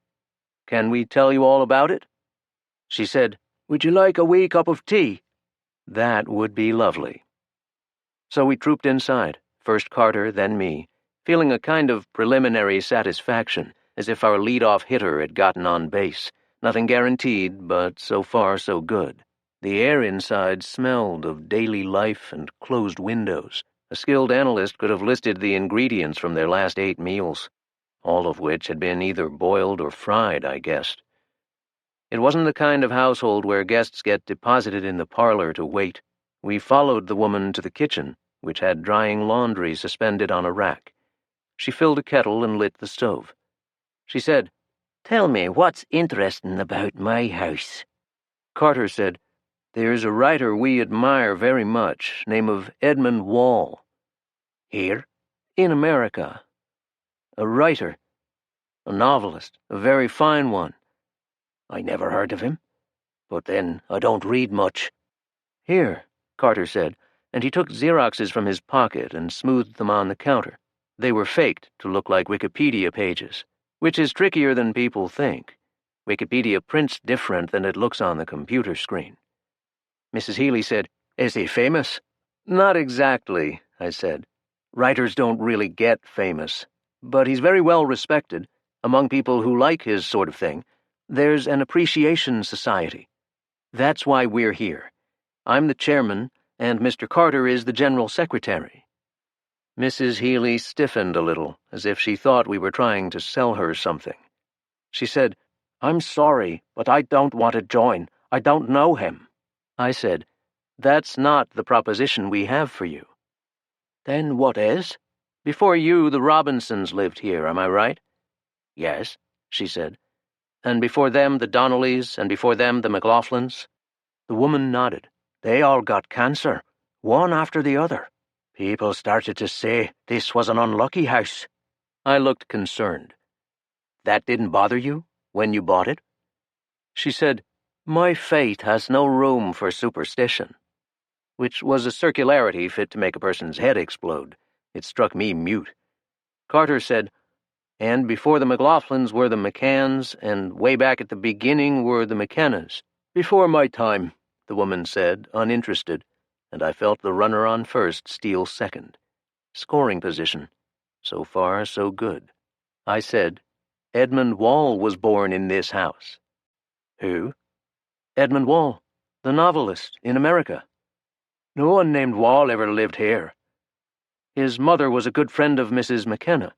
Can we tell you all about it?" She said, "Would you like a wee cup of tea?" "That would be lovely." So we trooped inside, first Carter, then me, feeling a kind of preliminary satisfaction, as if our lead-off hitter had gotten on base. Nothing guaranteed, but so far so good. The air inside smelled of daily life and closed windows. A skilled analyst could have listed the ingredients from their last 8 meals, all of which had been either boiled or fried, I guessed. It wasn't the kind of household where guests get deposited in the parlor to wait. We followed the woman to the kitchen, which had drying laundry suspended on a rack. She filled a kettle and lit the stove. She said, "Tell me, what's interesting about my house?" Carter said, "There's a writer we admire very much, name of Edmund Wall." "Here?" "In America. A writer. A novelist, a very fine one." "I never heard of him. But then, I don't read much." "Here," Carter said, and he took Xeroxes from his pocket and smoothed them on the counter. They were faked to look like Wikipedia pages, which is trickier than people think. Wikipedia prints different than it looks on the computer screen. Mrs. Healy said, "Is he famous?" "Not exactly," I said. "Writers don't really get famous. But he's very well respected among people who like his sort of thing. There's an appreciation society. That's why we're here. I'm the chairman, and Mr. Carter is the general secretary." Mrs. Healy stiffened a little, as if she thought we were trying to sell her something. She said, "I'm sorry, but I don't want to join. I don't know him." I said, "That's not the proposition we have for you." "Then what is?" "Before you, the Robinsons lived here, am I right?" "Yes," she said. and before them the Donnellys, and before them the McLaughlins. The woman nodded. They all got cancer, one after the other. People started to say this was an unlucky house. I looked concerned. That didn't bother you when you bought it? She said, my faith has no room for superstition, which was a circularity fit to make a person's head explode. It struck me mute. Carter said, and before the McLaughlins were the McCanns, and way back at the beginning were the McKennas. Before my time, the woman said, uninterested, and I felt the runner on first steal second. Scoring position. So far, so good. I said, Edmund Wall was born in this house. Who? Edmund Wall, the novelist in America. No one named Wall ever lived here. His mother was a good friend of Mrs. McKenna.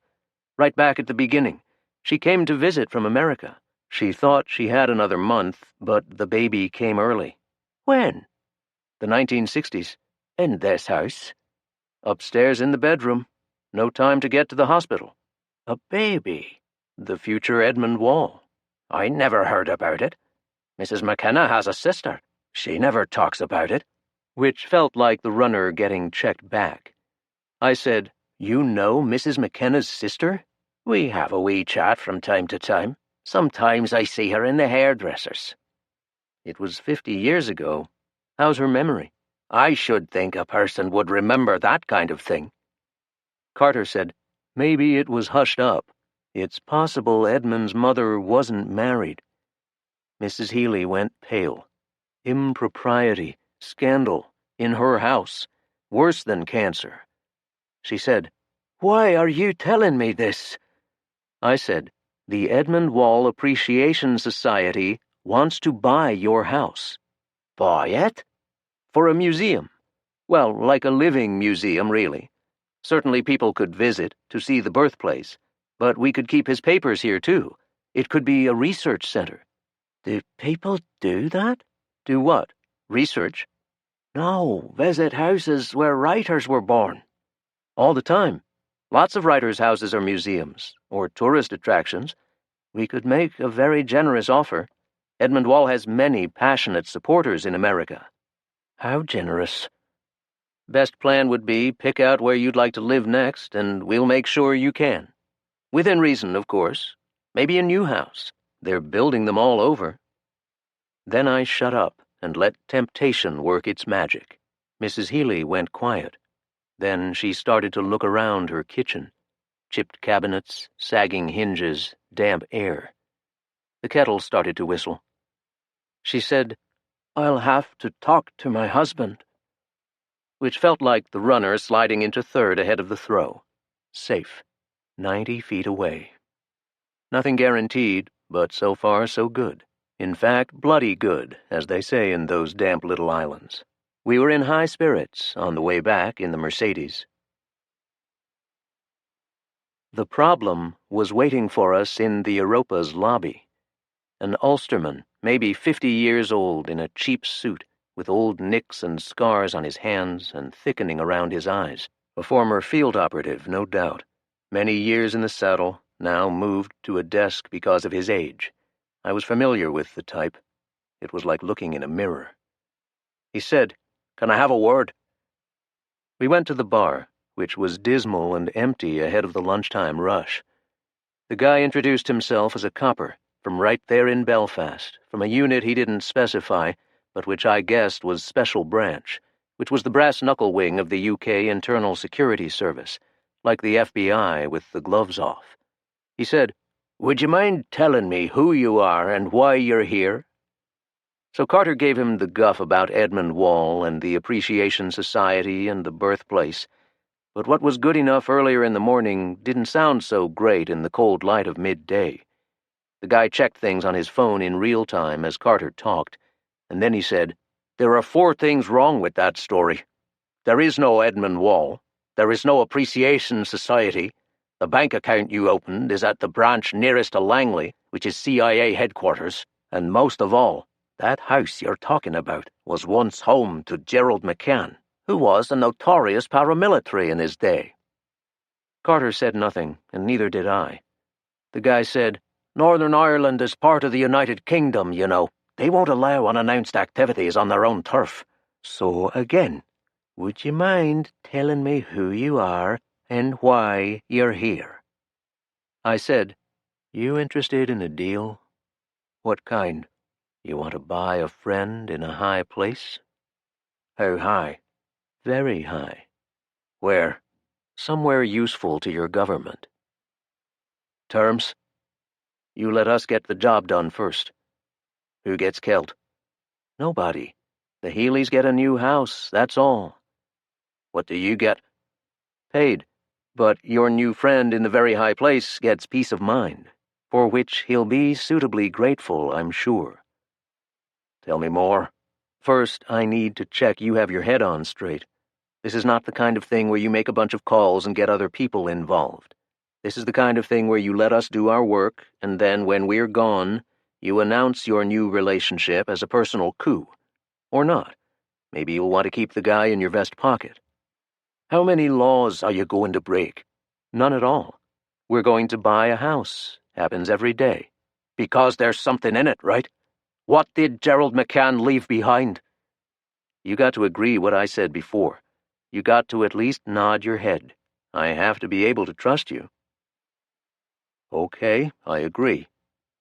Right back at the beginning, she came to visit from America. She thought she had another month, but the baby came early. When? The 1960s. In this house? Upstairs in the bedroom. No time to get to the hospital. A baby? The future Edmund Wall. I never heard about it. Mrs. McKenna has a sister. She never talks about it. Which felt like the runner getting checked back. I said, you know Mrs. McKenna's sister? We have a wee chat from time to time. Sometimes I see her in the hairdresser's. It was 50 years ago. How's her memory? I should think a person would remember that kind of thing. Carter said, maybe it was hushed up. It's possible Edmund's mother wasn't married. Mrs. Healy went pale. Impropriety, scandal, in her house, worse than cancer. She said, why are you telling me this? I said, the Edmund Wall Appreciation Society wants to buy your house. Buy it? For a museum. Well, like a living museum, really. Certainly people could visit to see the birthplace, but we could keep his papers here, too. It could be a research center. Do people do that? Do what? Research? No, visit houses where writers were born. All the time. Lots of writers' houses are museums, or tourist attractions. We could make a very generous offer. Edmund Wall has many passionate supporters in America. How generous? Best plan would be pick out where you'd like to live next, and we'll make sure you can. Within reason, of course. Maybe a new house. They're building them all over. Then I shut up and let temptation work its magic. Mrs. Healy went quiet. Then she started to look around her kitchen. Chipped cabinets, sagging hinges, damp air. The kettle started to whistle. She said, I'll have to talk to my husband. Which felt like the runner sliding into third ahead of the throw. Safe. 90 feet away. Nothing guaranteed, but so far so good. In fact, bloody good, as they say in those damp little islands. We were in high spirits on the way back in the Mercedes. The problem was waiting for us in the Europa's lobby. An Ulsterman, maybe 50 years old, in a cheap suit, with old nicks and scars on his hands and thickening around his eyes. A former field operative, no doubt. Many years in the saddle, now moved to a desk because of his age. I was familiar with the type. It was like looking in a mirror. He said, Can I have a word? We went to the bar, which was dismal and empty ahead of the lunchtime rush. The guy introduced himself as a copper, from right there in Belfast, from a unit he didn't specify, but which I guessed was Special Branch, which was the brass-knuckle wing of the UK Internal Security Service, like the FBI with the gloves off. He said, Would you mind telling me who you are and why you're here? So Carter gave him the guff about Edmund Wall and the Appreciation Society and the birthplace, but what was good enough earlier in the morning didn't sound so great in the cold light of midday. The guy checked things on his phone in real time as Carter talked, and then he said, There are 4 things wrong with that story. There is no Edmund Wall. There is no Appreciation Society. The bank account you opened is at the branch nearest to Langley, which is CIA headquarters, and most of all, that house you're talking about was once home to Gerald McCann, who was a notorious paramilitary in his day. Carter said nothing, and neither did I. The guy said, Northern Ireland is part of the United Kingdom, you know. They won't allow unannounced activities on their own turf. So again, would you mind telling me who you are and why you're here?" I said, "You interested in a deal? What kind? You want to buy a friend in a high place?" "How high?" "Very high." "Where?" "Somewhere useful to your government." "Terms?" "You let us get the job done first." "Who gets killed?" "Nobody. The Healys get a new house, that's all." "What do you get?" "Paid. But your new friend in the very high place gets peace of mind, for which he'll be suitably grateful, I'm sure." "Tell me more." "First, I need to check you have your head on straight. This is not the kind of thing where you make a bunch of calls and get other people involved. This is the kind of thing where you let us do our work, and then when we're gone, you announce your new relationship as a personal coup. Or not. Maybe you'll want to keep the guy in your vest pocket." "How many laws are you going to break?" "None at all. We're going to buy a house. Happens every day." "Because there's something in it, right? What did Gerald McCann leave behind?" "You got to agree what I said before. You got to at least nod your head. I have to be able to trust you." "Okay, I agree,"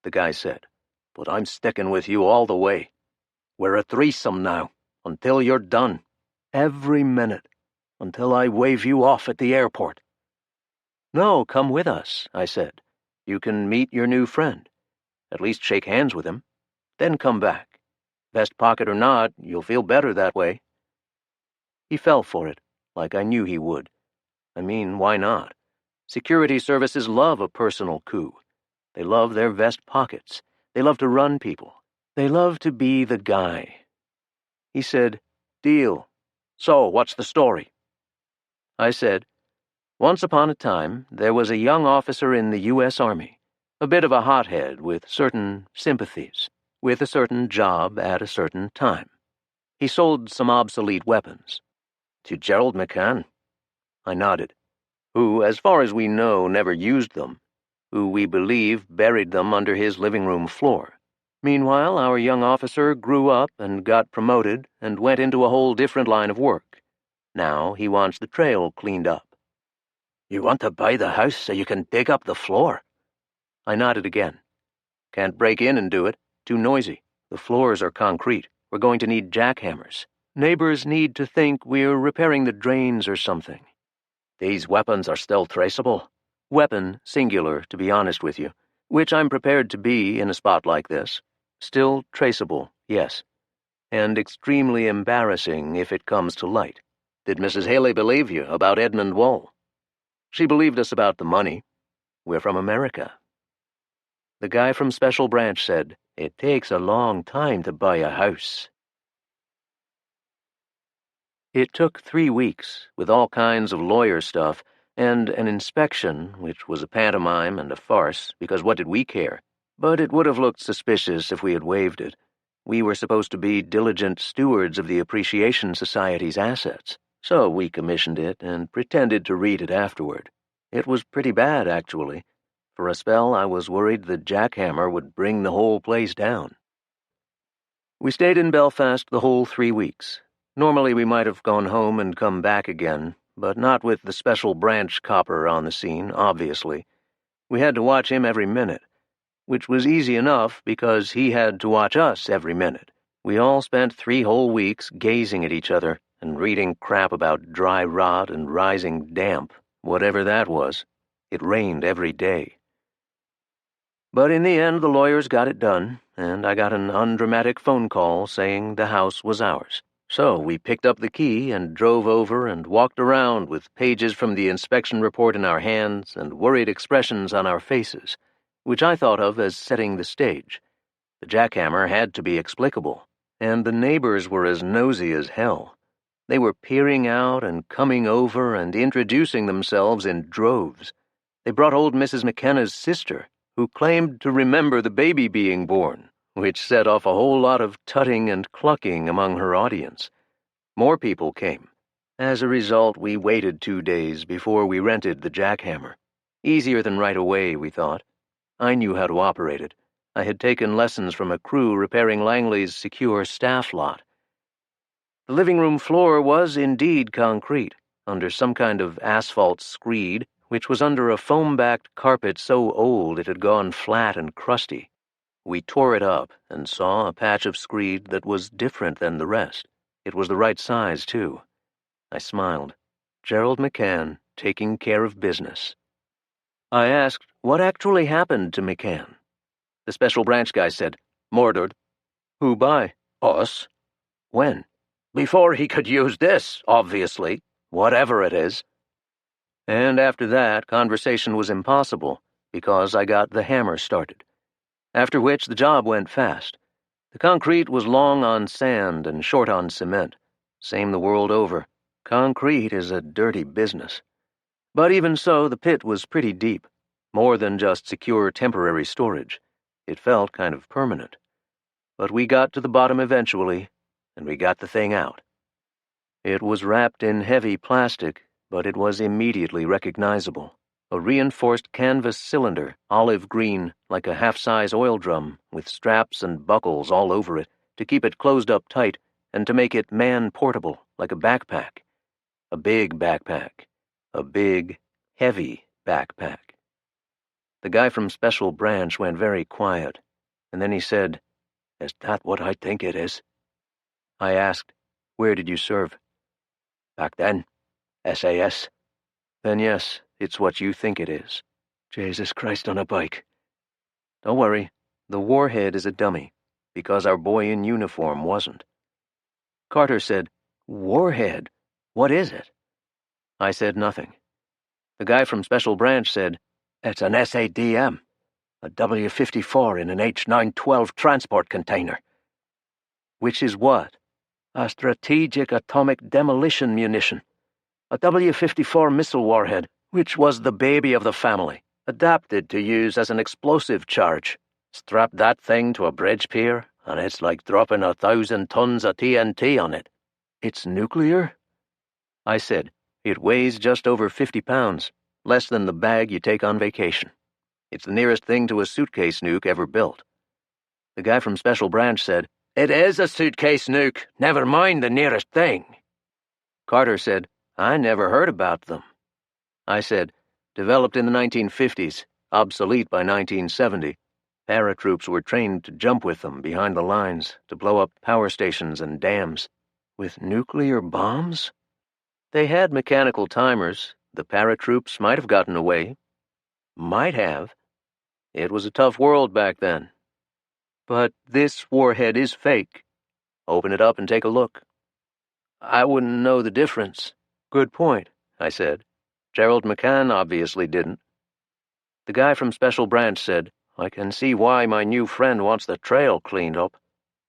the guy said. "But I'm sticking with you all the way. We're a threesome now, until you're done. Every minute, until I wave you off at the airport." "No, come with us," I said. "You can meet your new friend. At least shake hands with him. Then come back. Vest pocket or not, you'll feel better that way." He fell for it, like I knew he would. I mean, why not? Security services love a personal coup. They love their vest pockets. They love to run people. They love to be the guy. He said, "Deal. So, what's the story?" I said, "Once upon a time, there was a young officer in the U.S. Army, a bit of a hothead with certain sympathies, with a certain job at a certain time. He sold some obsolete weapons." "To Gerald McCann?" I nodded. "Who, as far as we know, never used them, who we believe buried them under his living room floor. Meanwhile, our young officer grew up and got promoted and went into a whole different line of work. Now he wants the trail cleaned up." "You want to buy the house so you can dig up the floor?" I nodded again. "Can't break in and do it. Too noisy. The floors are concrete. We're going to need jackhammers. Neighbors need to think we're repairing the drains or something." "These weapons are still traceable?" "Weapon, singular, to be honest with you, which I'm prepared to be in a spot like this. Still traceable, yes. And extremely embarrassing if it comes to light." "Did Mrs. Haley believe you about Edmund Wall?" "She believed us about the money. We're from America." The guy from Special Branch said, "It takes a long time to buy a house." It took 3 weeks, with all kinds of lawyer stuff, and an inspection, which was a pantomime and a farce, because what did we care? But it would have looked suspicious if we had waived it. We were supposed to be diligent stewards of the Appreciation Society's assets, so we commissioned it and pretended to read it afterward. It was pretty bad, actually. For a spell, I was worried the jackhammer would bring the whole place down. We stayed in Belfast the whole 3 weeks. Normally we might have gone home and come back again, but not with the Special Branch copper on the scene, obviously. We had to watch him every minute, which was easy enough because he had to watch us every minute. We all spent 3 whole weeks gazing at each other and reading crap about dry rot and rising damp, whatever that was. It rained every day. But in the end, the lawyers got it done, and I got an undramatic phone call saying the house was ours. So we picked up the key and drove over and walked around with pages from the inspection report in our hands and worried expressions on our faces, which I thought of as setting the stage. The jackhammer had to be explicable, and the neighbors were as nosy as hell. They were peering out and coming over and introducing themselves in droves. They brought old Mrs. McKenna's sister, who claimed to remember the baby being born, which set off a whole lot of tutting and clucking among her audience. More people came. As a result, we waited 2 days before we rented the jackhammer. Easier than right away, we thought. I knew how to operate it. I had taken lessons from a crew repairing Langley's secure staff lot. The living room floor was indeed concrete, under some kind of asphalt screed, which was under a foam-backed carpet so old it had gone flat and crusty. We tore it up and saw a patch of screed that was different than the rest. It was the right size, too. I smiled. Gerald McCann, taking care of business. I asked what actually happened to McCann. The special branch guy said, "Murdered." "Who by?" "Us." "When?" "Before he could use this, obviously, whatever it is." And after that, conversation was impossible, because I got the hammer started. After which, the job went fast. The concrete was long on sand and short on cement. Same the world over. Concrete is a dirty business. But even so, the pit was pretty deep. More than just secure temporary storage. It felt kind of permanent. But we got to the bottom eventually, and we got the thing out. It was wrapped in heavy plastic, but it was immediately recognizable. A reinforced canvas cylinder, olive green, like a half-size oil drum, with straps and buckles all over it, to keep it closed up tight, and to make it man-portable, like a backpack. A big backpack. A big, heavy backpack. The guy from Special Branch went very quiet, and then he said, "Is that what I think it is?" I asked, "Where did you serve?" "Back then, SAS." "Then yes, it's what you think it is." Jesus Christ on a bike. Don't worry, the warhead is a dummy, because our boy in uniform wasn't. Carter said, "Warhead? What is it?" I said nothing. The guy from Special Branch said, "It's an SADM, a W-54 in an H-912 transport container." "Which is what?" "A strategic atomic demolition munition. A W-54 missile warhead, which was the baby of the family, adapted to use as an explosive charge. Strap that thing to a bridge pier, and it's like dropping 1,000 tons of TNT on it." "It's nuclear?" I said, "It weighs just over 50 pounds, less than the bag you take on vacation. It's the nearest thing to a suitcase nuke ever built." The guy from Special Branch said, "It is a suitcase nuke, never mind the nearest thing." Carter said, "I never heard about them." I said, "Developed in the 1950s, obsolete by 1970. Paratroops were trained to jump with them behind the lines to blow up power stations and dams." "With nuclear bombs?" "They had mechanical timers. The paratroops might have gotten away." "Might have. It was a tough world back then." "But this warhead is fake. Open it up and take a look." "I wouldn't know the difference." "Good point," I said. "Gerald McCann obviously didn't." The guy from Special Branch said, "I can see why my new friend wants the trail cleaned up.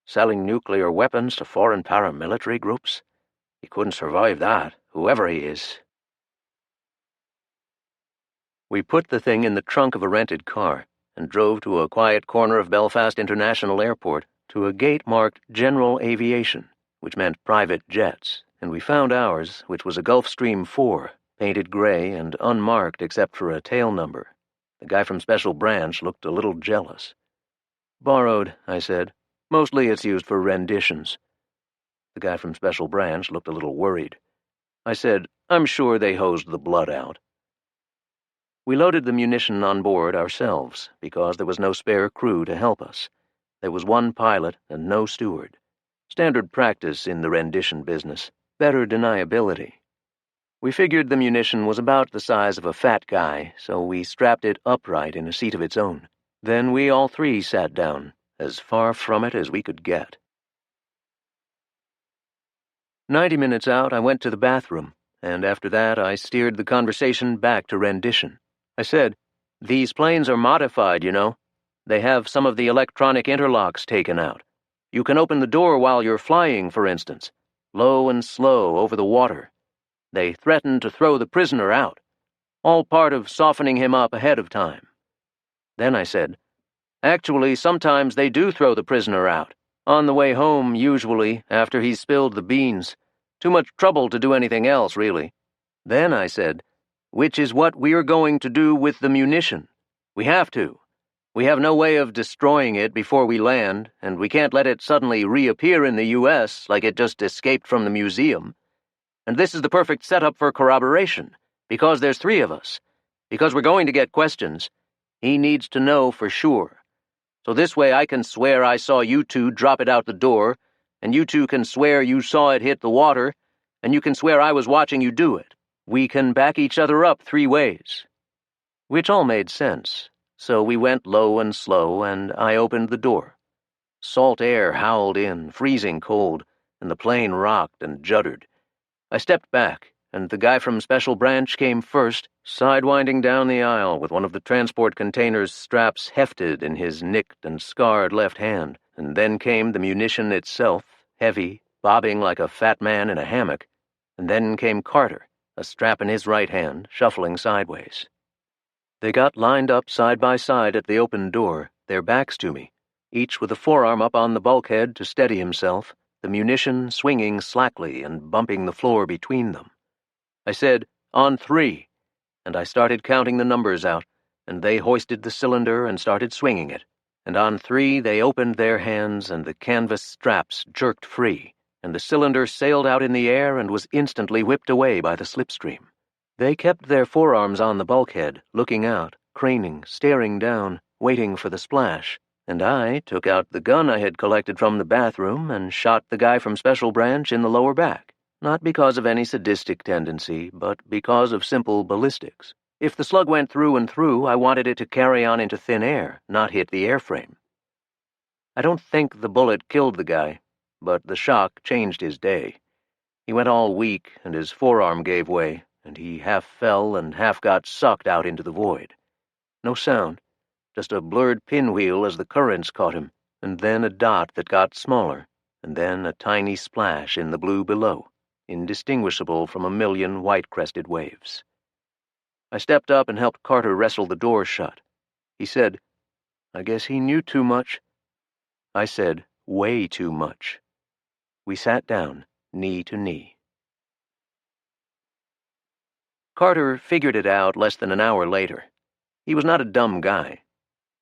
Selling nuclear weapons to foreign paramilitary groups. He couldn't survive that, whoever he is." We put the thing in the trunk of a rented car and drove to a quiet corner of Belfast International Airport to a gate marked General Aviation, which meant private jets, and we found ours, which was a Gulfstream 4, painted gray and unmarked except for a tail number. The guy from Special Branch looked a little jealous. "Borrowed," I said. "Mostly it's used for renditions." The guy from Special Branch looked a little worried. I said, "I'm sure they hosed the blood out." We loaded the munition on board ourselves, because there was no spare crew to help us. There was one pilot and no steward. Standard practice in the rendition business. Better deniability. We figured the munition was about the size of a fat guy, so we strapped it upright in a seat of its own. Then we all three sat down, as far from it as we could get. 90 minutes out, I went to the bathroom, and after that I steered the conversation back to rendition. I said, "These planes are modified, you know. They have some of the electronic interlocks taken out. You can open the door while you're flying, for instance, low and slow over the water. They threaten to throw the prisoner out, all part of softening him up ahead of time." Then I said, "Actually, sometimes they do throw the prisoner out. On the way home, usually, after he's spilled the beans. Too much trouble to do anything else, really." Then I said, "Which is what we're going to do with the munition. We have to. We have no way of destroying it before we land, and we can't let it suddenly reappear in the U.S. like it just escaped from the museum. And this is the perfect setup for corroboration, because there's 3 of us. Because we're going to get questions. He needs to know for sure. So this way I can swear I saw you 2 drop it out the door, and you 2 can swear you saw it hit the water, and you can swear I was watching you do it. We can back each other up 3 ways. Which all made sense. So we went low and slow, and I opened the door. Salt air howled in, freezing cold, and the plane rocked and juddered. I stepped back, and the guy from Special Branch came first, sidewinding down the aisle with one of the transport container's straps hefted in his nicked and scarred left hand, and then came the munition itself, heavy, bobbing like a fat man in a hammock, and then came Carter, a strap in his right hand, shuffling sideways. They got lined up side by side at the open door, their backs to me, each with a forearm up on the bulkhead to steady himself, the munition swinging slackly and bumping the floor between them. I said, "On 3," and I started counting the numbers out, and they hoisted the cylinder and started swinging it, and on 3 they opened their hands and the canvas straps jerked free, and the cylinder sailed out in the air and was instantly whipped away by the slipstream. They kept their forearms on the bulkhead, looking out, craning, staring down, waiting for the splash, and I took out the gun I had collected from the bathroom and shot the guy from Special Branch in the lower back, not because of any sadistic tendency, but because of simple ballistics. If the slug went through and through, I wanted it to carry on into thin air, not hit the airframe. I don't think the bullet killed the guy, but the shock changed his day. He went all weak, and his forearm gave way, and he half fell and half got sucked out into the void. No sound, just a blurred pinwheel as the currents caught him, and then a dot that got smaller, and then a tiny splash in the blue below, indistinguishable from a million white-crested waves. I stepped up and helped Carter wrestle the door shut. He said, "I guess he knew too much." I said, "Way too much." We sat down, knee to knee. Carter figured it out less than an hour later. He was not a dumb guy.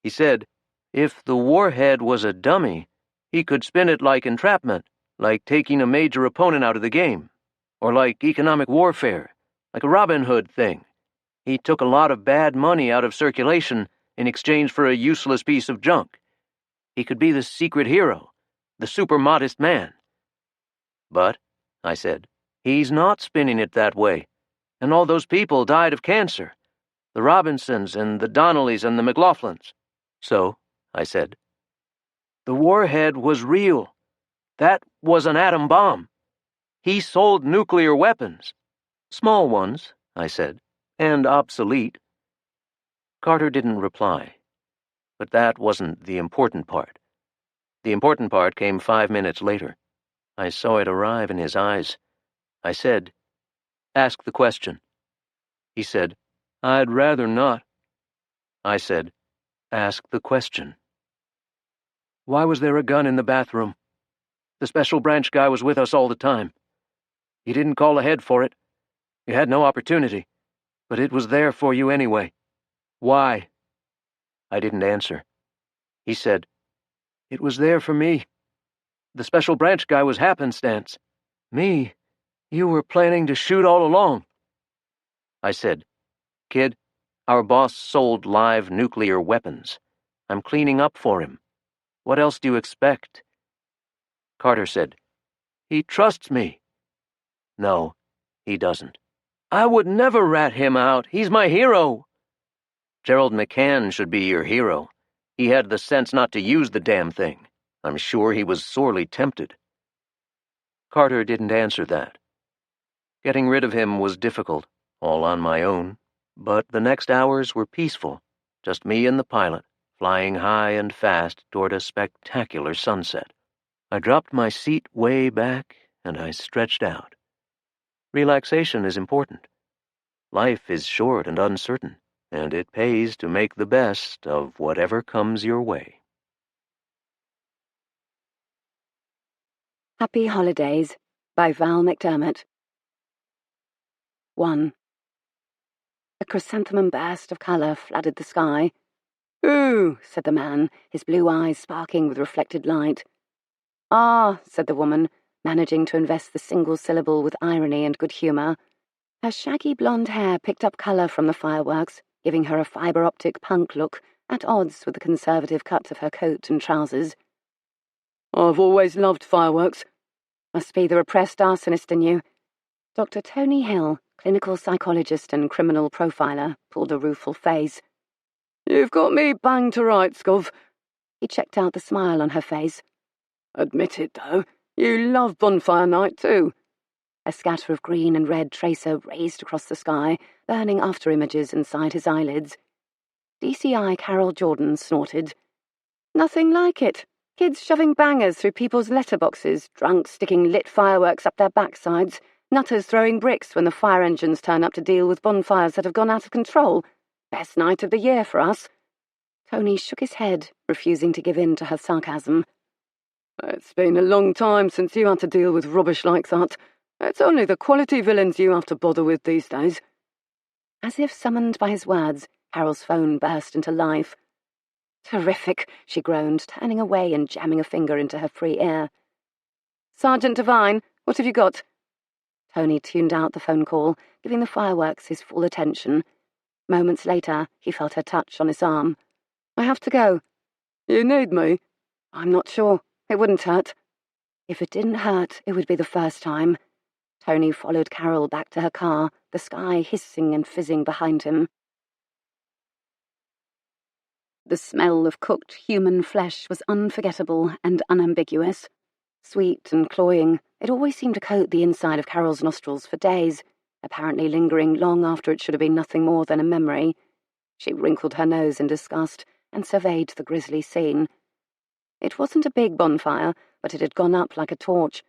He said, "If the warhead was a dummy, he could spin it like entrapment, like taking a major opponent out of the game, or like economic warfare, like a Robin Hood thing. He took a lot of bad money out of circulation in exchange for a useless piece of junk. He could be the secret hero, the super modest man." "But," I said, "he's not spinning it that way. And all those people died of cancer. The Robinsons and the Donnellys and the McLaughlins." "So," I said, "the warhead was real. That was an atom bomb. He sold nuclear weapons. Small ones," I said, "and obsolete." Carter didn't reply. But that wasn't the important part. The important part came 5 minutes later. I saw it arrive in his eyes. I said, "Ask the question." He said, "I'd rather not." I said, "Ask the question." "Why was there a gun in the bathroom? The Special Branch guy was with us all the time. You didn't call ahead for it. You had no opportunity, but it was there for you anyway. Why?" I didn't answer. He said, "It was there for me. The Special Branch guy was happenstance. Me, you were planning to shoot all along." I said, "Kid, our boss sold live nuclear weapons. I'm cleaning up for him. What else do you expect?" Carter said, "He trusts me." "No, he doesn't." "I would never rat him out. He's my hero." "Gerald McCann should be your hero. He had the sense not to use the damn thing. I'm sure he was sorely tempted." Carter didn't answer that. Getting rid of him was difficult, all on my own, but the next hours were peaceful, just me and the pilot, flying high and fast toward a spectacular sunset. I dropped my seat way back, and I stretched out. Relaxation is important. Life is short and uncertain, and it pays to make the best of whatever comes your way. Happy Holidays by Val McDermott. 1. A chrysanthemum burst of colour flooded the sky. "Ooh," said the man, his blue eyes sparking with reflected light. "Ah," said the woman, managing to invest the single syllable with irony and good humour. Her shaggy blonde hair picked up colour from the fireworks, giving her a fibre-optic punk look, at odds with the conservative cut of her coat and trousers. "I've always loved fireworks. Must be the repressed arsonist in you." Dr. Tony Hill, clinical psychologist and criminal profiler, pulled a rueful face. "You've got me banged to rights, Gov." He checked out the smile on her face. "Admit it, though, you love bonfire night, too." A scatter of green and red tracer raised across the sky, burning after-images inside his eyelids. DCI Carol Jordan snorted. "Nothing like it. Kids shoving bangers through people's letterboxes, drunks sticking lit fireworks up their backsides, nutters throwing bricks when the fire engines turn up to deal with bonfires that have gone out of control. Best night of the year for us." Tony shook his head, refusing to give in to her sarcasm. "It's been a long time since you had to deal with rubbish like that. It's only the quality villains you have to bother with these days." As if summoned by his words, Carol's phone burst into life. "Terrific," she groaned, turning away and jamming a finger into her free ear. "Sergeant Devine, what have you got?" Tony tuned out the phone call, giving the fireworks his full attention. Moments later, he felt her touch on his arm. "I have to go." "You need me?" "I'm not sure. It wouldn't hurt." If it didn't hurt, it would be the first time. Tony followed Carol back to her car, the sky hissing and fizzing behind him. The smell of cooked human flesh was unforgettable and unambiguous. Sweet and cloying, it always seemed to coat the inside of Carol's nostrils for days, apparently lingering long after it should have been nothing more than a memory. She wrinkled her nose in disgust and surveyed the grisly scene. It wasn't a big bonfire, but it had gone up like a torch.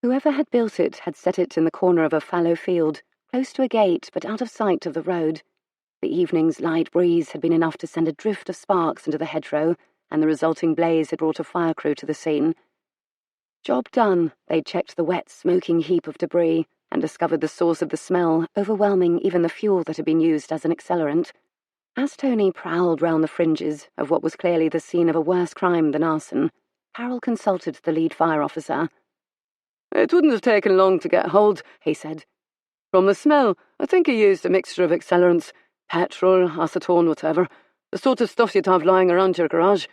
Whoever had built it had set it in the corner of a fallow field, close to a gate but out of sight of the road. The evening's light breeze had been enough to send a drift of sparks into the hedgerow, and the resulting blaze had brought a fire crew to the scene. Job done, they checked the wet, smoking heap of debris and discovered the source of the smell, overwhelming even the fuel that had been used as an accelerant. As Tony prowled round the fringes of what was clearly the scene of a worse crime than arson, Carol consulted the lead fire officer. "It wouldn't have taken long to get hold," he said. "From the smell, I think he used a mixture of accelerants, petrol, acetone, whatever, the sort of stuff you'd have lying around your garage."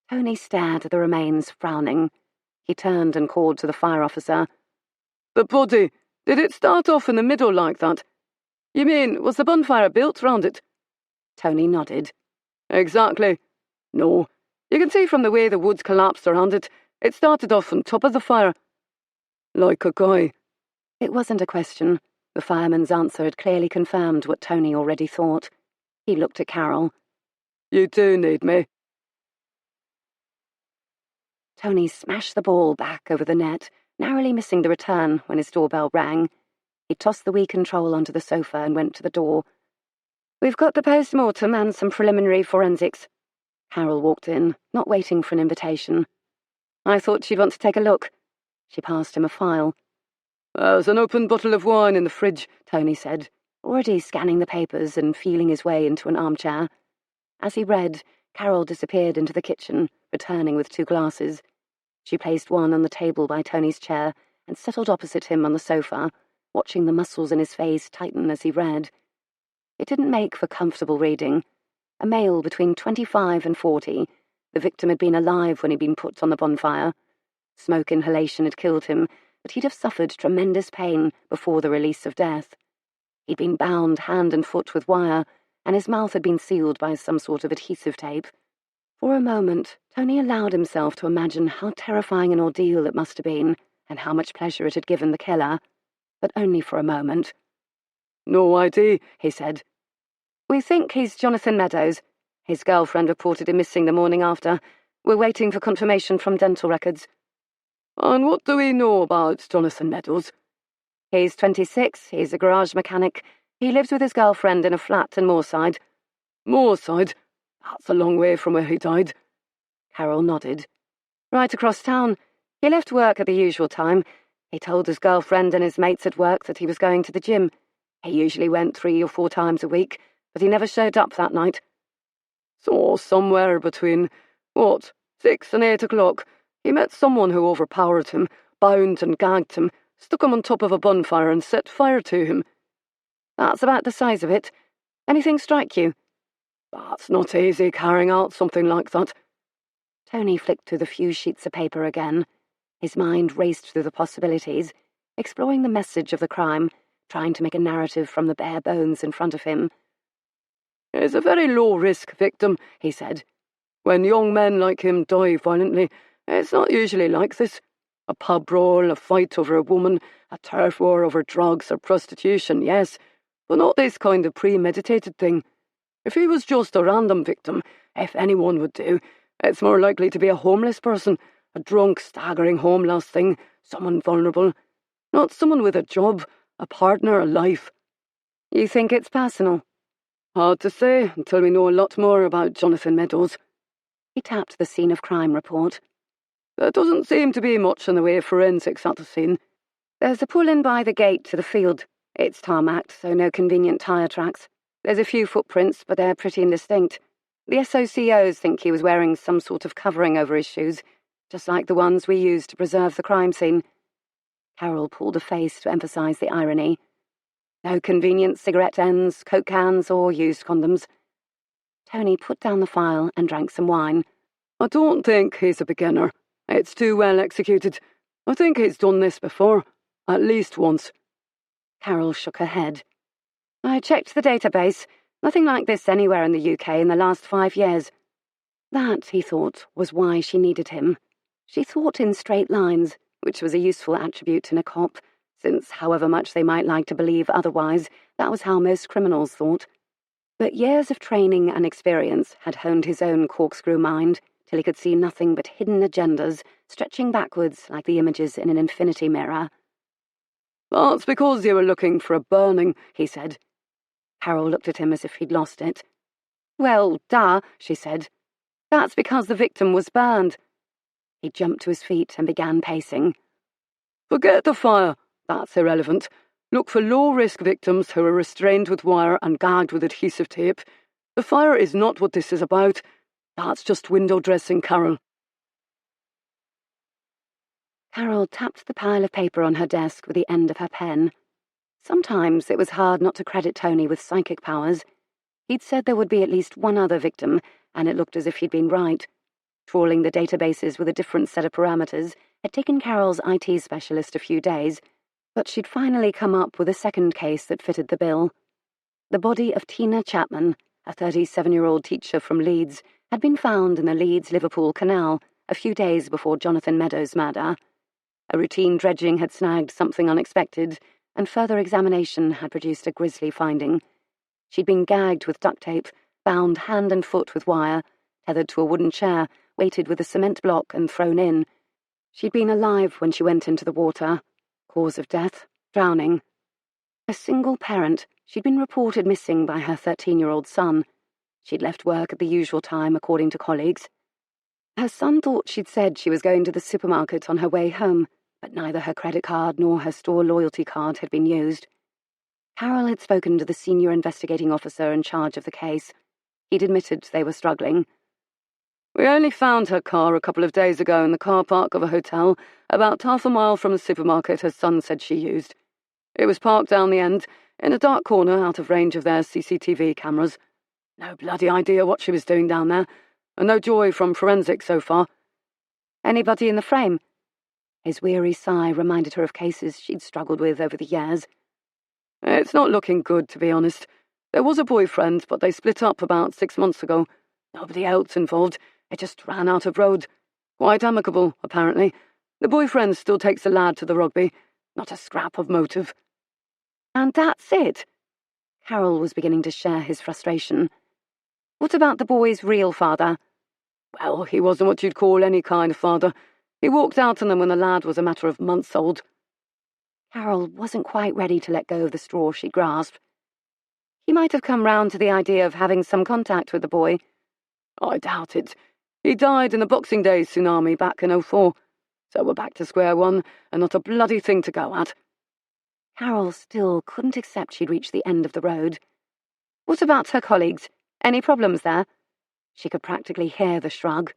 Tony stared at the remains, frowning. He turned and called to the fire officer. "The body, did it start off in the middle like that? You mean, was the bonfire built round it?" Tony nodded. "Exactly. No, you can see from the way the woods collapsed around it, it started off on top of the fire. Like a guy." It wasn't a question. The fireman's answer had clearly confirmed what Tony already thought. He looked at Carol. "You do need me." Tony smashed the ball back over the net, narrowly missing the return when his doorbell rang. He tossed the Wii control onto the sofa and went to the door. "We've got the post-mortem and some preliminary forensics." Carol walked in, not waiting for an invitation. "I thought she'd want to take a look." She passed him a file. "There's an open bottle of wine in the fridge," Tony said, already scanning the papers and feeling his way into an armchair. As he read, Carol disappeared into the kitchen, returning with 2 glasses. She placed one on the table by Tony's chair and settled opposite him on the sofa, watching the muscles in his face tighten as he read. It didn't make for comfortable reading. A male between 25 and 40, the victim had been alive when he'd been put on the bonfire. Smoke inhalation had killed him, but he'd have suffered tremendous pain before the release of death. He'd been bound hand and foot with wire, and his mouth had been sealed by some sort of adhesive tape. For a moment, Tony allowed himself to imagine how terrifying an ordeal it must have been, and how much pleasure it had given the killer. But only for a moment. "No ID," he said. "We think he's Jonathan Meadows. His girlfriend reported him missing the morning after. We're waiting for confirmation from dental records." "And what do we know about Jonathan Meadows?" "He's 26, he's a garage mechanic. He lives with his girlfriend in a flat in Moorside." "Moorside? That's a long way from where he died." Carol nodded. "Right across town. He left work at the usual time. He told his girlfriend and his mates at work that he was going to the gym. He usually went 3 or 4 times a week, but he never showed up that night." So somewhere between, 6 and 8 o'clock, he met someone who overpowered him, bound and gagged him, stuck him on top of a bonfire and set fire to him. That's about the size of it. Anything strike you? That's not easy, carrying out something like that. Tony flicked through the few sheets of paper again. His mind raced through the possibilities, exploring the message of the crime, trying to make a narrative from the bare bones in front of him. He's a very low-risk victim, he said. When young men like him die violently, it's not usually like this. A pub brawl, a fight over a woman, a turf war over drugs or prostitution, yes, but not this kind of premeditated thing. If he was just a random victim, if anyone would do, it's more likely to be a homeless person, a drunk, staggering home last thing, someone vulnerable. Not someone with a job, a partner, a life. You think it's personal? Hard to say until we know a lot more about Jonathan Meadows. He tapped the scene of crime report. There doesn't seem to be much in the way of forensics at the scene. There's a pull-in by the gate to the field. It's tarmacked, so no convenient tyre tracks. There's a few footprints, but they're pretty indistinct. The SOCOs think he was wearing some sort of covering over his shoes, just like the ones we used to preserve the crime scene. Carol pulled a face to emphasise the irony. No convenient cigarette ends, Coke cans, or used condoms. Tony put down the file and drank some wine. I don't think he's a beginner. It's too well executed. I think he's done this before, at least once. Carol shook her head. I checked the database. Nothing like this anywhere in the UK in the last 5 years. That, he thought, was why she needed him. She thought in straight lines, which was a useful attribute in a cop, since however much they might like to believe otherwise, that was how most criminals thought. But years of training and experience had honed his own corkscrew mind till he could see nothing but hidden agendas stretching backwards like the images in an infinity mirror. That's because you were looking for a burning, he said. Carol looked at him as if he'd lost it. Well, duh, she said. That's because the victim was burned. He jumped to his feet and began pacing. Forget the fire. That's irrelevant. Look for low-risk victims who are restrained with wire and gagged with adhesive tape. The fire is not what this is about. That's just window dressing, Carol. Carol tapped the pile of paper on her desk with the end of her pen. Sometimes it was hard not to credit Tony with psychic powers. He'd said there would be at least one other victim, and it looked as if he'd been right. Trawling the databases with a different set of parameters had taken Carol's IT specialist a few days, but she'd finally come up with a second case that fitted the bill. The body of Tina Chapman, a 37-year-old teacher from Leeds, had been found in the Leeds-Liverpool Canal a few days before Jonathan Meadows' murder. A routine dredging had snagged something unexpected, and further examination had produced a grisly finding. She'd been gagged with duct tape, bound hand and foot with wire, tethered to a wooden chair, weighted with a cement block and thrown in. She'd been alive when she went into the water. Cause of death, drowning. A single parent, she'd been reported missing by her 13-year-old son. She'd left work at the usual time, according to colleagues. Her son thought she'd said she was going to the supermarket on her way home, but neither her credit card nor her store loyalty card had been used. Carol had spoken to the senior investigating officer in charge of the case. He'd admitted they were struggling. We only found her car a couple of days ago in the car park of a hotel, about half a mile from the supermarket her son said she used. It was parked down the end, in a dark corner out of range of their CCTV cameras. No bloody idea what she was doing down there, and no joy from forensics so far. Anybody in the frame? His weary sigh reminded her of cases she'd struggled with over the years. It's not looking good, to be honest. There was a boyfriend, but they split up about 6 months ago. Nobody else involved. It just ran out of road. Quite amicable, apparently. The boyfriend still takes the lad to the rugby. Not a scrap of motive. And that's it? Carol was beginning to share his frustration. What about the boy's real father? Well, he wasn't what you'd call any kind of father. He walked out on them when the lad was a matter of months old. Carol wasn't quite ready to let go of the straw she grasped. He might have come round to the idea of having some contact with the boy. I doubt it. He died in the Boxing Day tsunami back in 2004. So we're back to square one, and not a bloody thing to go at. Carol still couldn't accept she'd reached the end of the road. What about her colleagues? Any problems there? She could practically hear the shrug.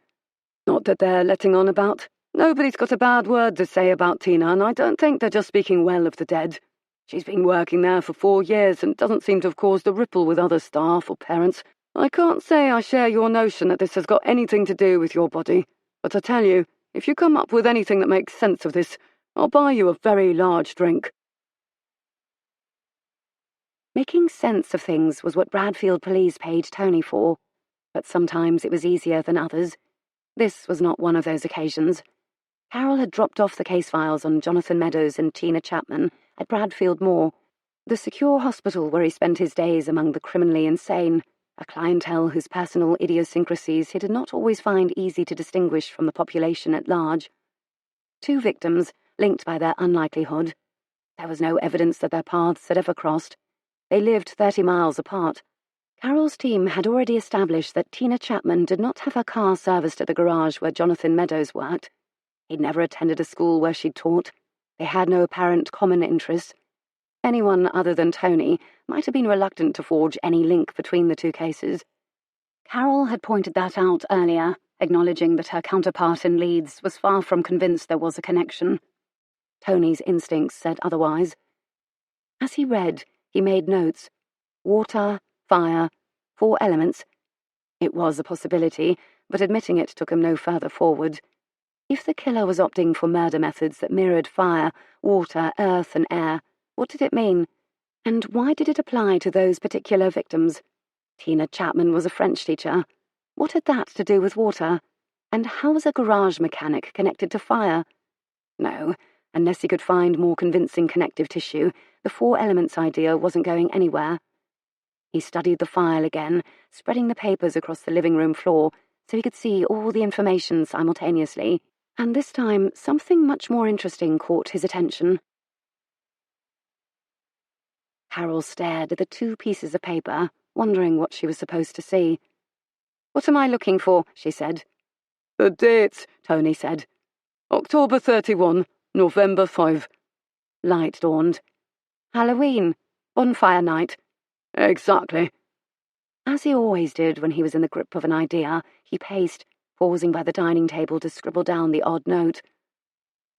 Not that they're letting on about. Nobody's got a bad word to say about Tina, and I don't think they're just speaking well of the dead. She's been working there for 4 years and doesn't seem to have caused a ripple with other staff or parents. I can't say I share your notion that this has got anything to do with your body, but I tell you, if you come up with anything that makes sense of this, I'll buy you a very large drink. Making sense of things was what Bradfield Police paid Tony for, but sometimes it was easier than others. This was not one of those occasions. Carol had dropped off the case files on Jonathan Meadows and Tina Chapman at Bradfield Moor, the secure hospital where he spent his days among the criminally insane, a clientele whose personal idiosyncrasies he did not always find easy to distinguish from the population at large. 2 victims, linked by their unlikelihood. There was no evidence that their paths had ever crossed. They lived 30 miles apart. Carol's team had already established that Tina Chapman did not have her car serviced at the garage where Jonathan Meadows worked. He'd never attended a school where she'd taught. They had no apparent common interests. Anyone other than Tony might have been reluctant to forge any link between the 2 cases. Carol had pointed that out earlier, acknowledging that her counterpart in Leeds was far from convinced there was a connection. Tony's instincts said otherwise. As he read, he made notes. Water, fire, 4 elements. It was a possibility, but admitting it took him no further forward. If the killer was opting for murder methods that mirrored fire, water, earth, and air, what did it mean? And why did it apply to those particular victims? Tina Chapman was a French teacher. What had that to do with water? And how was a garage mechanic connected to fire? No, unless he could find more convincing connective tissue, the 4 elements idea wasn't going anywhere. He studied the file again, spreading the papers across the living room floor so he could see all the information simultaneously, and this time something much more interesting caught his attention. Carol stared at the 2 pieces of paper, wondering what she was supposed to see. "What am I looking for?" she said. The dates, Tony said. October 31, November 5. Light dawned. Halloween. Bonfire night. Exactly. As he always did when he was in the grip of an idea, he paced, pausing by the dining table to scribble down the odd note.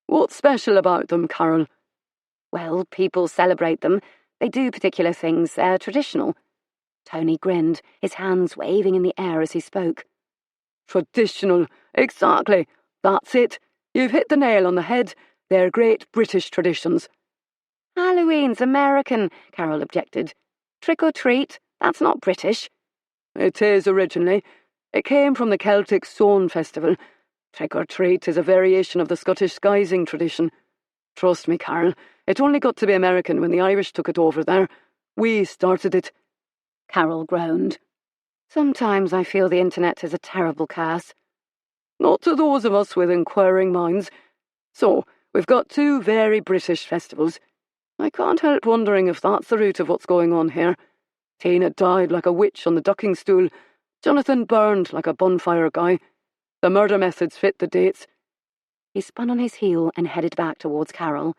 What's special about them, Carol? Well, people celebrate them. They do particular things. They're traditional. Tony grinned, his hands waving in the air as he spoke. Traditional. Exactly. That's it. You've hit the nail on the head. They're great British traditions. Halloween's American, Carol objected. Trick or treat, that's not British. It is originally. It came from the Celtic Sown Festival. Trick or treat is a variation of the Scottish skyzing tradition. Trust me, Carol, it only got to be American when the Irish took it over there. We started it. Carol groaned. Sometimes I feel the internet is a terrible curse. Not to those of us with inquiring minds. So, we've got 2 very British festivals. I can't help wondering if that's the root of what's going on here. Tina died like a witch on the ducking stool. Jonathan burned like a bonfire guy. The murder methods fit the dates. He spun on his heel and headed back towards Carol.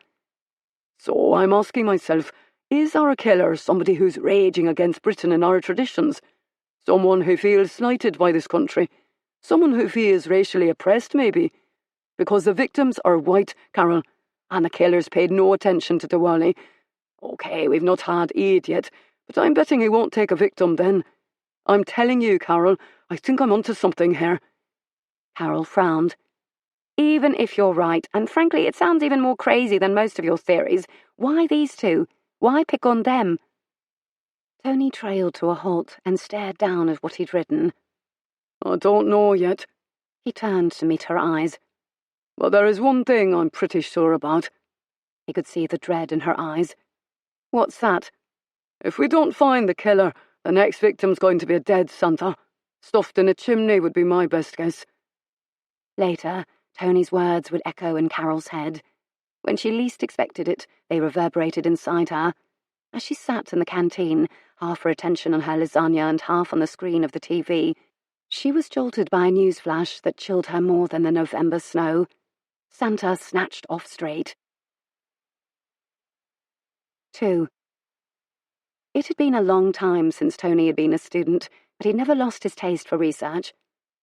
So I'm asking myself, is our killer somebody who's raging against Britain and our traditions? Someone who feels slighted by this country? Someone who feels racially oppressed, maybe? Because the victims are white, Carol, and the killers paid no attention to Diwali. OK, we've not had Eid yet, but I'm betting he won't take a victim then. I'm telling you, Carol, I think I'm onto something here. Carol frowned. Even if you're right, and frankly it sounds even more crazy than most of your theories, why these 2? Why pick on them? Tony trailed to a halt and stared down at what he'd written. I don't know yet. He turned to meet her eyes. But there is one thing I'm pretty sure about. He could see the dread in her eyes. What's that? If we don't find the killer, the next victim's going to be a dead Santa. Stuffed in a chimney would be my best guess. Later, Tony's words would echo in Carol's head. When she least expected it, they reverberated inside her. As she sat in the canteen, half her attention on her lasagna and half on the screen of the TV, she was jolted by a newsflash that chilled her more than the November snow. Santa snatched off straight. 2. It had been a long time since Tony had been a student, but he never lost his taste for research.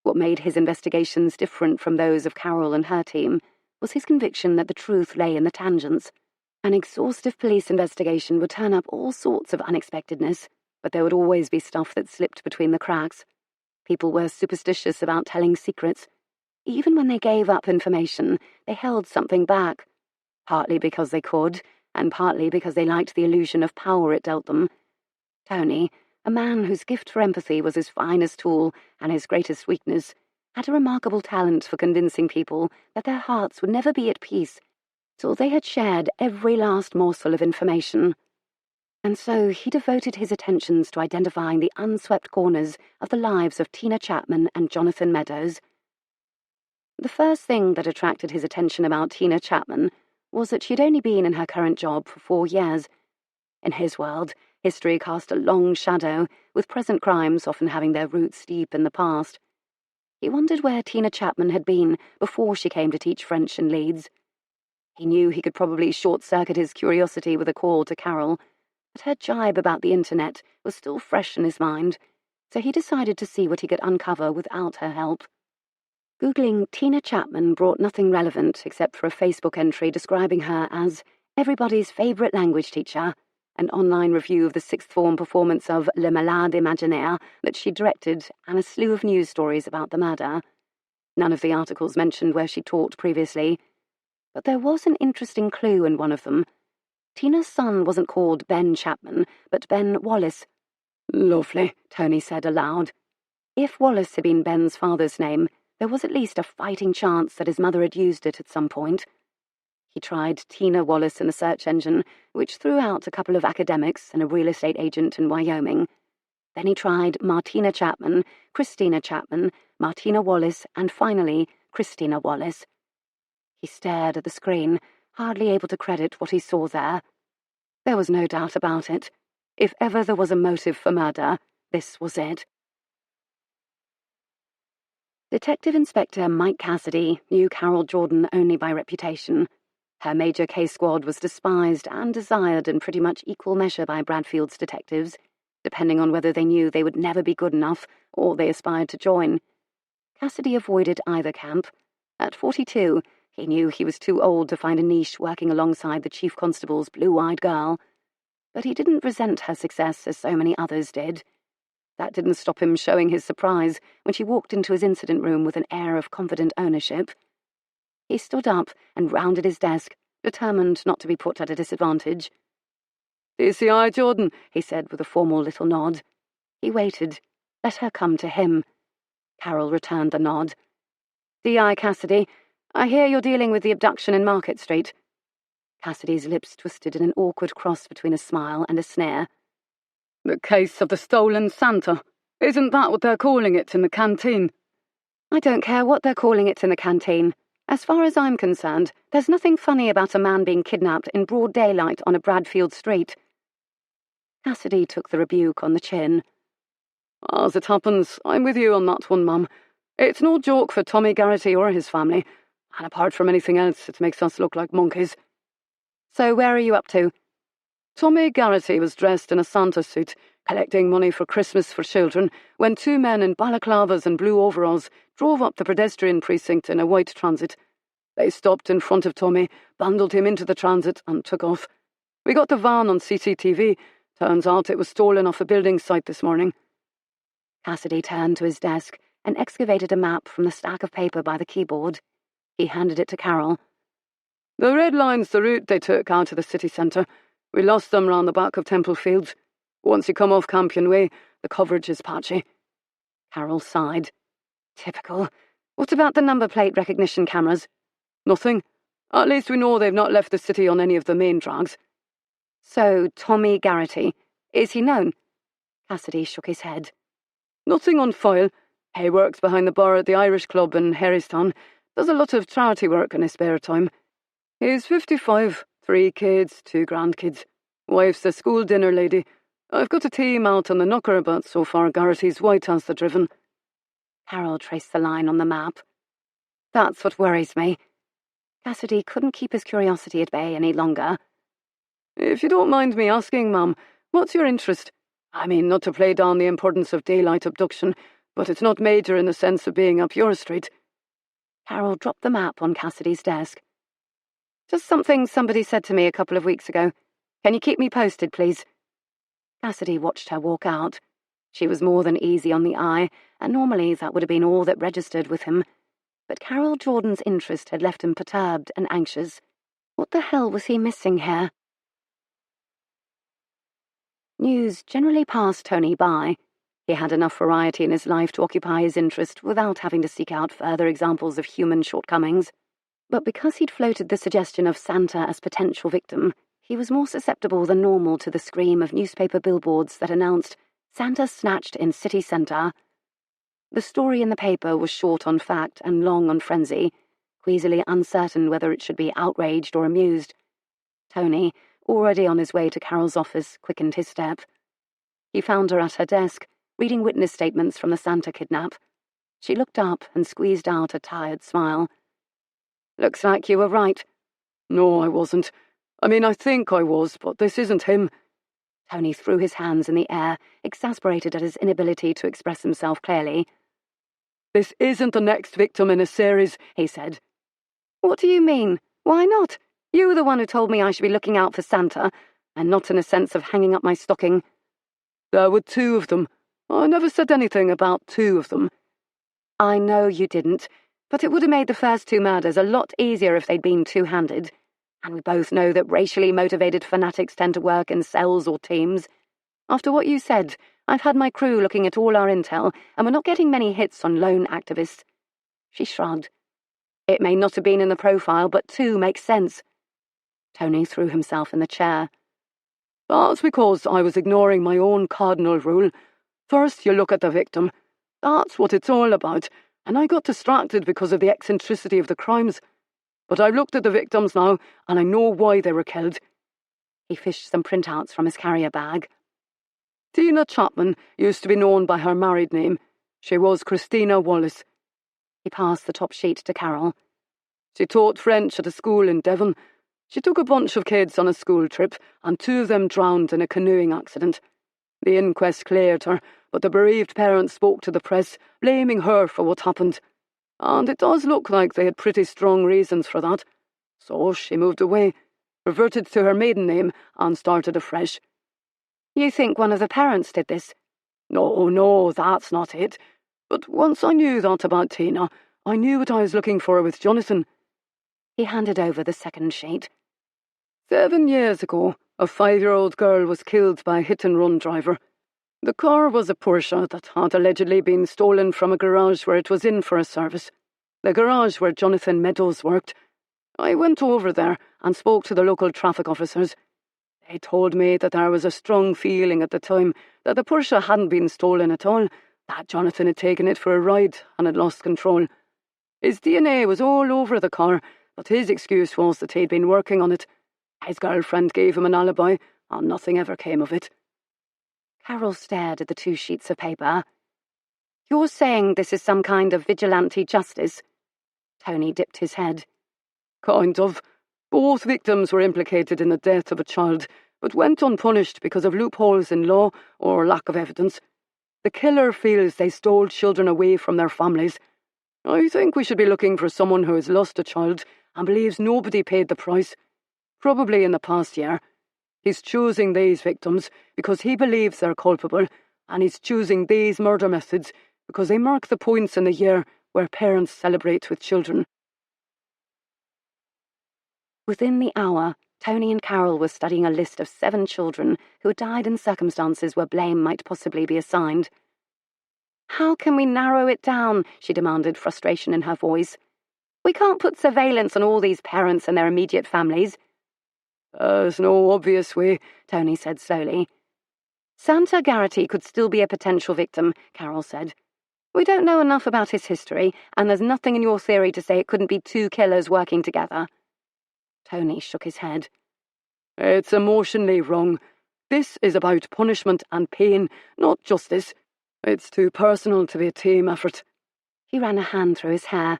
What made his investigations different from those of Carol and her team was his conviction that the truth lay in the tangents. An exhaustive police investigation would turn up all sorts of unexpectedness, but there would always be stuff that slipped between the cracks. People were superstitious about telling secrets. Even when they gave up information, they held something back, partly because they could, and partly because they liked the illusion of power it dealt them. Tony, a man whose gift for empathy was his finest tool and his greatest weakness, had a remarkable talent for convincing people that their hearts would never be at peace till they had shared every last morsel of information. And so he devoted his attentions to identifying the unswept corners of the lives of Tina Chapman and Jonathan Meadows. The first thing that attracted his attention about Tina Chapman was that she'd only been in her current job for 4 years. In his world, history cast a long shadow, with present crimes often having their roots deep in the past. He wondered where Tina Chapman had been before she came to teach French in Leeds. He knew he could probably short-circuit his curiosity with a call to Carol, but her jibe about the internet was still fresh in his mind, so he decided to see what he could uncover without her help. Googling Tina Chapman brought nothing relevant except for a Facebook entry describing her as everybody's favourite language teacher, an online review of the sixth form performance of Le Malade Imaginaire that she directed, and a slew of news stories about the murder. None of the articles mentioned where she taught previously, but there was an interesting clue in one of them. Tina's son wasn't called Ben Chapman, but Ben Wallace. Lovely, Tony said aloud. If Wallace had been Ben's father's name, there was at least a fighting chance that his mother had used it at some point. He tried Tina Wallace in the search engine, which threw out a couple of academics and a real estate agent in Wyoming. Then he tried Martina Chapman, Christina Chapman, Martina Wallace, and finally Christina Wallace. He stared at the screen, hardly able to credit what he saw there. There was no doubt about it. If ever there was a motive for murder, this was it. Detective Inspector Mike Cassidy knew Carol Jordan only by reputation. Her major case squad was despised and desired in pretty much equal measure by Bradfield's detectives, depending on whether they knew they would never be good enough or they aspired to join. Cassidy avoided either camp. At 42, he knew he was too old to find a niche working alongside the chief constable's blue-eyed girl. But he didn't resent her success as so many others did. That didn't stop him showing his surprise when she walked into his incident room with an air of confident ownership. He stood up and rounded his desk, determined not to be put at a disadvantage. DCI Jordan, he said with a formal little nod. He waited. Let her come to him. Carol returned the nod. DI Cassidy, I hear you're dealing with the abduction in Market Street. Cassidy's lips twisted in an awkward cross between a smile and a sneer. The case of the stolen Santa. Isn't that what they're calling it in the canteen? I don't care what they're calling it in the canteen. As far as I'm concerned, there's nothing funny about a man being kidnapped in broad daylight on a Bradfield street. Cassidy took the rebuke on the chin. As it happens, I'm with you on that one, Mum. It's no joke for Tommy Garrity or his family, and apart from anything else, it makes us look like monkeys. So where are you up to? Tommy Garrity was dressed in a Santa suit, collecting money for Christmas for children, when 2 men in balaclavas and blue overalls drove up the pedestrian precinct in a white transit. They stopped in front of Tommy, bundled him into the transit, and took off. We got the van on CCTV. Turns out it was stolen off a building site this morning. Cassidy turned to his desk and excavated a map from the stack of paper by the keyboard. He handed it to Carol. The red line's the route they took out of the city centre. We lost them round the back of Temple Fields. Once you come off Campion Way, the coverage is patchy. Carol sighed. Typical. What about the number plate recognition cameras? Nothing. At least we know they've not left the city on any of the main drags. So, Tommy Garrity, is he known? Cassidy shook his head. Nothing on file. He works behind the bar at the Irish Club in Harrystown. Does a lot of charity work in his spare time. He's 55, 3 kids, 2 grandkids. Wife's a school dinner lady. I've got a team out on the knocker, but so far Garrity's white has the driven. Carol traced the line on the map. That's what worries me. Cassidy couldn't keep his curiosity at bay any longer. If you don't mind me asking, Ma'am, what's your interest? I mean, not to play down the importance of daylight abduction, but it's not major in the sense of being up your street. Carol dropped the map on Cassidy's desk. Just something somebody said to me a couple of weeks ago. Can you keep me posted, please? Cassidy watched her walk out. She was more than easy on the eye, and normally that would have been all that registered with him. But Carol Jordan's interest had left him perturbed and anxious. What the hell was he missing here? News generally passed Tony by. He had enough variety in his life to occupy his interest without having to seek out further examples of human shortcomings. But because he'd floated the suggestion of Santa as potential victim, he was more susceptible than normal to the scream of newspaper billboards that announced, "Santa snatched in city centre." The story in the paper was short on fact and long on frenzy, queasily uncertain whether it should be outraged or amused. Tony, already on his way to Carol's office, quickened his step. He found her at her desk, reading witness statements from the Santa kidnap. She looked up and squeezed out a tired smile. Looks like you were right. No, I wasn't. I mean, I think I was, but this isn't him. Tony threw his hands in the air, exasperated at his inability to express himself clearly. This isn't the next victim in a series, he said. What do you mean? Why not? You were the one who told me I should be looking out for Santa, and not in a sense of hanging up my stocking. There were 2 of them. I never said anything about 2 of them. I know you didn't, but it would have made the first 2 murders a lot easier if they'd been two-handed. And we both know that racially motivated fanatics tend to work in cells or teams. After what you said, I've had my crew looking at all our intel, and we're not getting many hits on lone activists. She shrugged. It may not have been in the profile, but 2 makes sense. Tony threw himself in the chair. That's because I was ignoring my own cardinal rule. First you look at the victim. That's what it's all about, and I got distracted because of the eccentricity of the crimes. But I've looked at the victims now, and I know why they were killed. He fished some printouts from his carrier bag. Tina Chapman used to be known by her married name. She was Christina Wallace. He passed the top sheet to Carol. She taught French at a school in Devon. She took a bunch of kids on a school trip, and 2 of them drowned in a canoeing accident. The inquest cleared her, but the bereaved parents spoke to the press, blaming her for what happened. And it does look like they had pretty strong reasons for that. So she moved away, reverted to her maiden name, and started afresh. You think one of the parents did this? No, that's not it. But once I knew that about Tina, I knew what I was looking for with Jonathan. He handed over the second sheet. 7 years ago, a 5-year-old girl was killed by a hit-and-run driver. The car was a Porsche that had allegedly been stolen from a garage where it was in for a service. The garage where Jonathan Meadows worked. I went over there and spoke to the local traffic officers. They told me that there was a strong feeling at the time that the Porsche hadn't been stolen at all, that Jonathan had taken it for a ride and had lost control. His DNA was all over the car, but his excuse was that he'd been working on it. His girlfriend gave him an alibi, and nothing ever came of it. Carol stared at the 2 sheets of paper. You're saying this is some kind of vigilante justice? Tony dipped his head. Kind of. Both victims were implicated in the death of a child, but went unpunished because of loopholes in law or lack of evidence. The killer feels they stole children away from their families. I think we should be looking for someone who has lost a child and believes nobody paid the price. Probably in the past year. He's choosing these victims because he believes they're culpable, and he's choosing these murder methods because they mark the points in the year where parents celebrate with children. Within the hour, Tony and Carol were studying a list of 7 children who had died in circumstances where blame might possibly be assigned. How can we narrow it down? She demanded, frustration in her voice. We can't put surveillance on all these parents and their immediate families. There's no obvious way, Tony said slowly. Santa Garrity could still be a potential victim, Carol said. We don't know enough about his history, and there's nothing in your theory to say it couldn't be 2 killers working together. Tony shook his head. It's emotionally wrong. This is about punishment and pain, not justice. It's too personal to be a team effort. He ran a hand through his hair.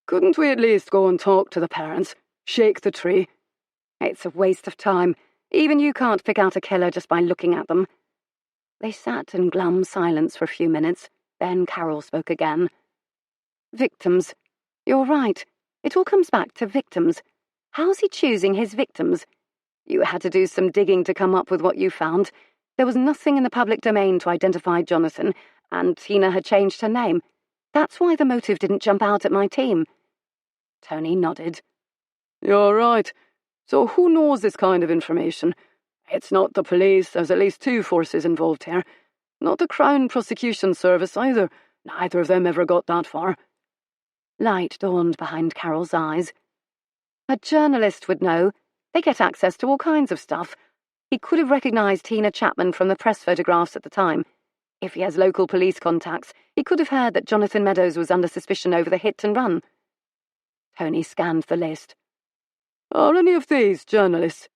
Couldn't we at least go and talk to the parents? Shake the tree? It's a waste of time. Even you can't pick out a killer just by looking at them. They sat in glum silence for a few minutes, then Carol spoke again. Victims. You're right. It all comes back to victims. How's he choosing his victims? You had to do some digging to come up with what you found. There was nothing in the public domain to identify Jonathan, and Tina had changed her name. That's why the motive didn't jump out at my team. Tony nodded. You're right. So who knows this kind of information? It's not the police. There's at least 2 forces involved here. Not the Crown Prosecution Service either. Neither of them ever got that far. Light dawned behind Carol's eyes. A journalist would know. They get access to all kinds of stuff. He could have recognised Tina Chapman from the press photographs at the time. If he has local police contacts, he could have heard that Jonathan Meadows was under suspicion over the hit and run. Tony scanned the list. Are any of these journalists?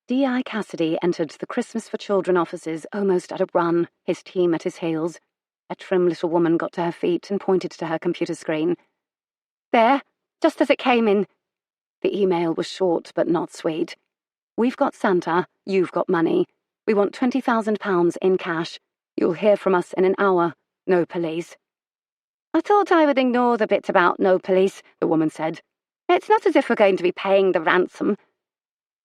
D.I. Cassidy entered the Christmas for Children offices almost at a run, his team at his heels. A trim little woman got to her feet and pointed to her computer screen. There, just as it came in. The email was short but not sweet. We've got Santa, you've got money. We want £20,000 in cash. You'll hear from us in an hour. No police. I thought I would ignore the bit about no police, the woman said. It's not as if we're going to be paying the ransom.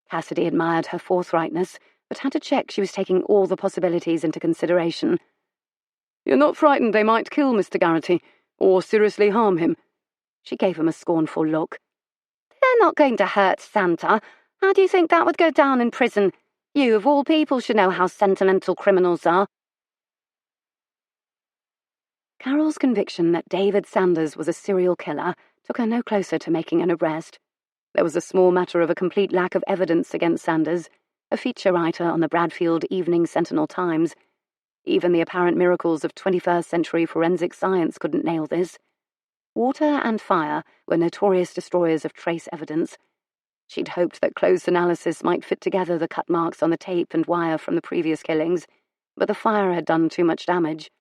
Cassidy admired her forthrightness, but had to check she was taking all the possibilities into consideration. You're not frightened they might kill Mr. Garrity, or seriously harm him? She gave him a scornful look. They're not going to hurt Santa. How do you think that would go down in prison? You, of all people, should know how sentimental criminals are. Carol's conviction that David Sanders was a serial killer took her no closer to making an arrest. There was a small matter of a complete lack of evidence against Sanders, a feature writer on the Bradfield Evening Sentinel-Times. Even the apparent miracles of 21st century forensic science couldn't nail this. Water and fire were notorious destroyers of trace evidence. She'd hoped that close analysis might fit together the cut marks on the tape and wire from the previous killings, but the fire had done too much damage.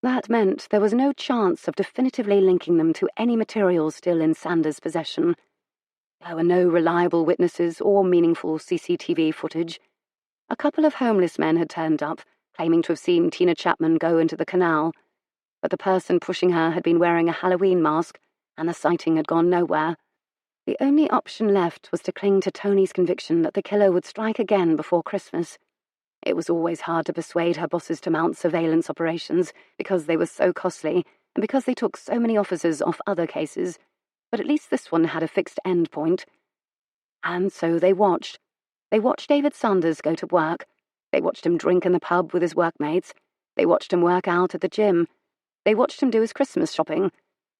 That meant there was no chance of definitively linking them to any material still in Sanders' possession. There were no reliable witnesses or meaningful CCTV footage. A couple of homeless men had turned up, claiming to have seen Tina Chapman go into the canal, but the person pushing her had been wearing a Halloween mask, and the sighting had gone nowhere. The only option left was to cling to Tony's conviction that the killer would strike again before Christmas. It was always hard to persuade her bosses to mount surveillance operations because they were so costly and because they took so many officers off other cases, but at least this one had a fixed end point. And so they watched. They watched David Sanders go to work. They watched him drink in the pub with his workmates. They watched him work out at the gym. They watched him do his Christmas shopping.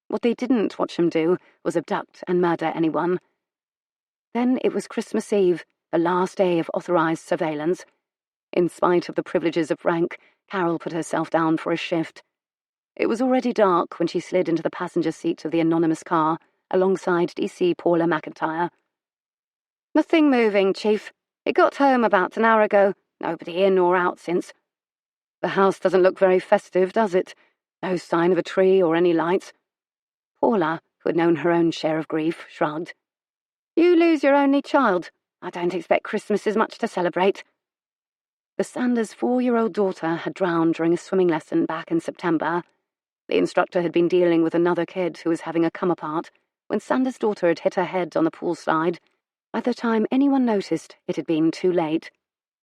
What they didn't watch him do was abduct and murder anyone. Then it was Christmas Eve, the last day of authorized surveillance. In spite of the privileges of rank, Carol put herself down for a shift. It was already dark when she slid into the passenger seat of the anonymous car, alongside DC Paula McIntyre. Nothing moving, Chief. He got home about an hour ago. Nobody in or out since. The house doesn't look very festive, does it? No sign of a tree or any lights. Paula, who had known her own share of grief, shrugged. You lose your only child. I don't expect Christmas is much to celebrate. The Sanders' 4-year-old daughter had drowned during a swimming lesson back in September. The instructor had been dealing with another kid who was having a come-apart when Sanders' daughter had hit her head on the pool slide. By the time anyone noticed, it had been too late.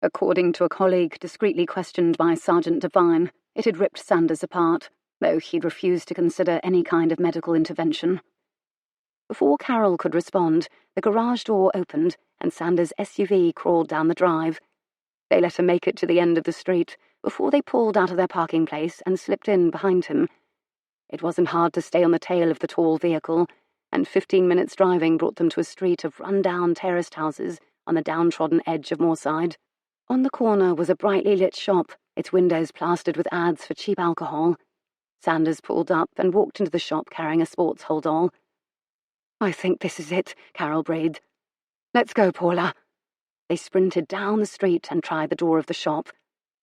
According to a colleague discreetly questioned by Sergeant Devine, it had ripped Sanders apart, though he'd refused to consider any kind of medical intervention. Before Carol could respond, the garage door opened and Sanders' SUV crawled down the drive. They let her make it to the end of the street before they pulled out of their parking place and slipped in behind him. It wasn't hard to stay on the tail of the tall vehicle, and 15 minutes driving brought them to a street of run-down terraced houses on the downtrodden edge of Moorside. On the corner was a brightly lit shop, its windows plastered with ads for cheap alcohol. Sanders pulled up and walked into the shop carrying a sports holdall. I think this is it, Carol breathed. Let's go, Paula. They sprinted down the street and tried the door of the shop,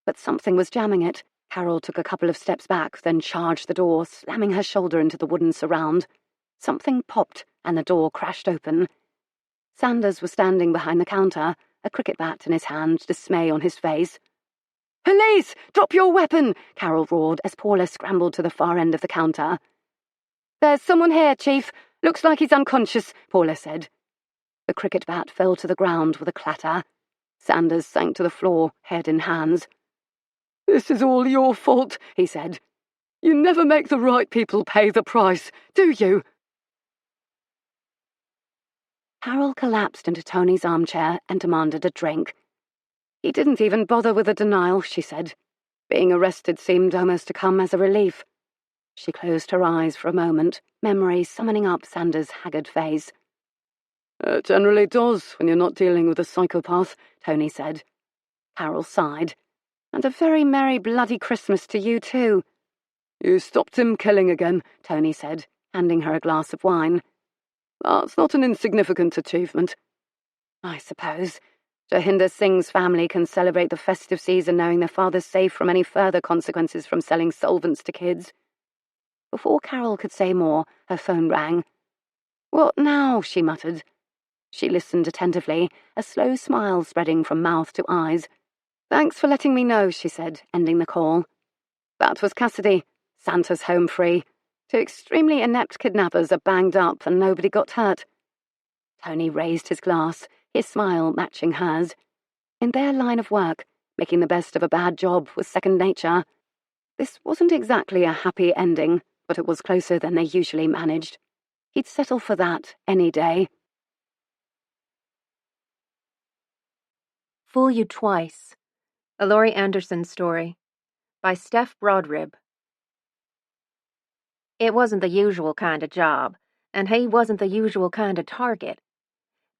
but something was jamming it. Carol took a couple of steps back, then charged the door, slamming her shoulder into the wooden surround. Something popped, and the door crashed open. Sanders was standing behind the counter, a cricket bat in his hand, dismay on his face. "Police! Drop your weapon!" Carol roared as Paula scrambled to the far end of the counter. "There's someone here, Chief. Looks like he's unconscious," Paula said. The cricket bat fell to the ground with a clatter. Sanders sank to the floor, head in hands. "This is all your fault," he said. "You never make the right people pay the price, do you?" Carol collapsed into Tony's armchair and demanded a drink. He didn't even bother with the denial, she said. Being arrested seemed almost to come as a relief. She closed her eyes for a moment, memory summoning up Sanders' haggard face. "It generally does when you're not dealing with a psychopath," Tony said. Carol sighed. "And a very merry bloody Christmas to you too." "You stopped him killing again," Tony said, handing her a glass of wine. "That's not an insignificant achievement." "I suppose. Jahinder Singh's family can celebrate the festive season knowing their father's safe from any further consequences from selling solvents to kids." Before Carol could say more, her phone rang. "What now?" she muttered. She listened attentively, a slow smile spreading from mouth to eyes. "Thanks for letting me know," she said, ending the call. "That was Cassidy. Santa's home free. 2 extremely inept kidnappers are banged up and nobody got hurt." Tony raised his glass, his smile matching hers. In their line of work, making the best of a bad job was second nature. This wasn't exactly a happy ending, but it was closer than they usually managed. He'd settle for that any day. Fool You Twice, a Laurie Anderson story, by Steph Broadrib. It wasn't the usual kind of job, and he wasn't the usual kind of target.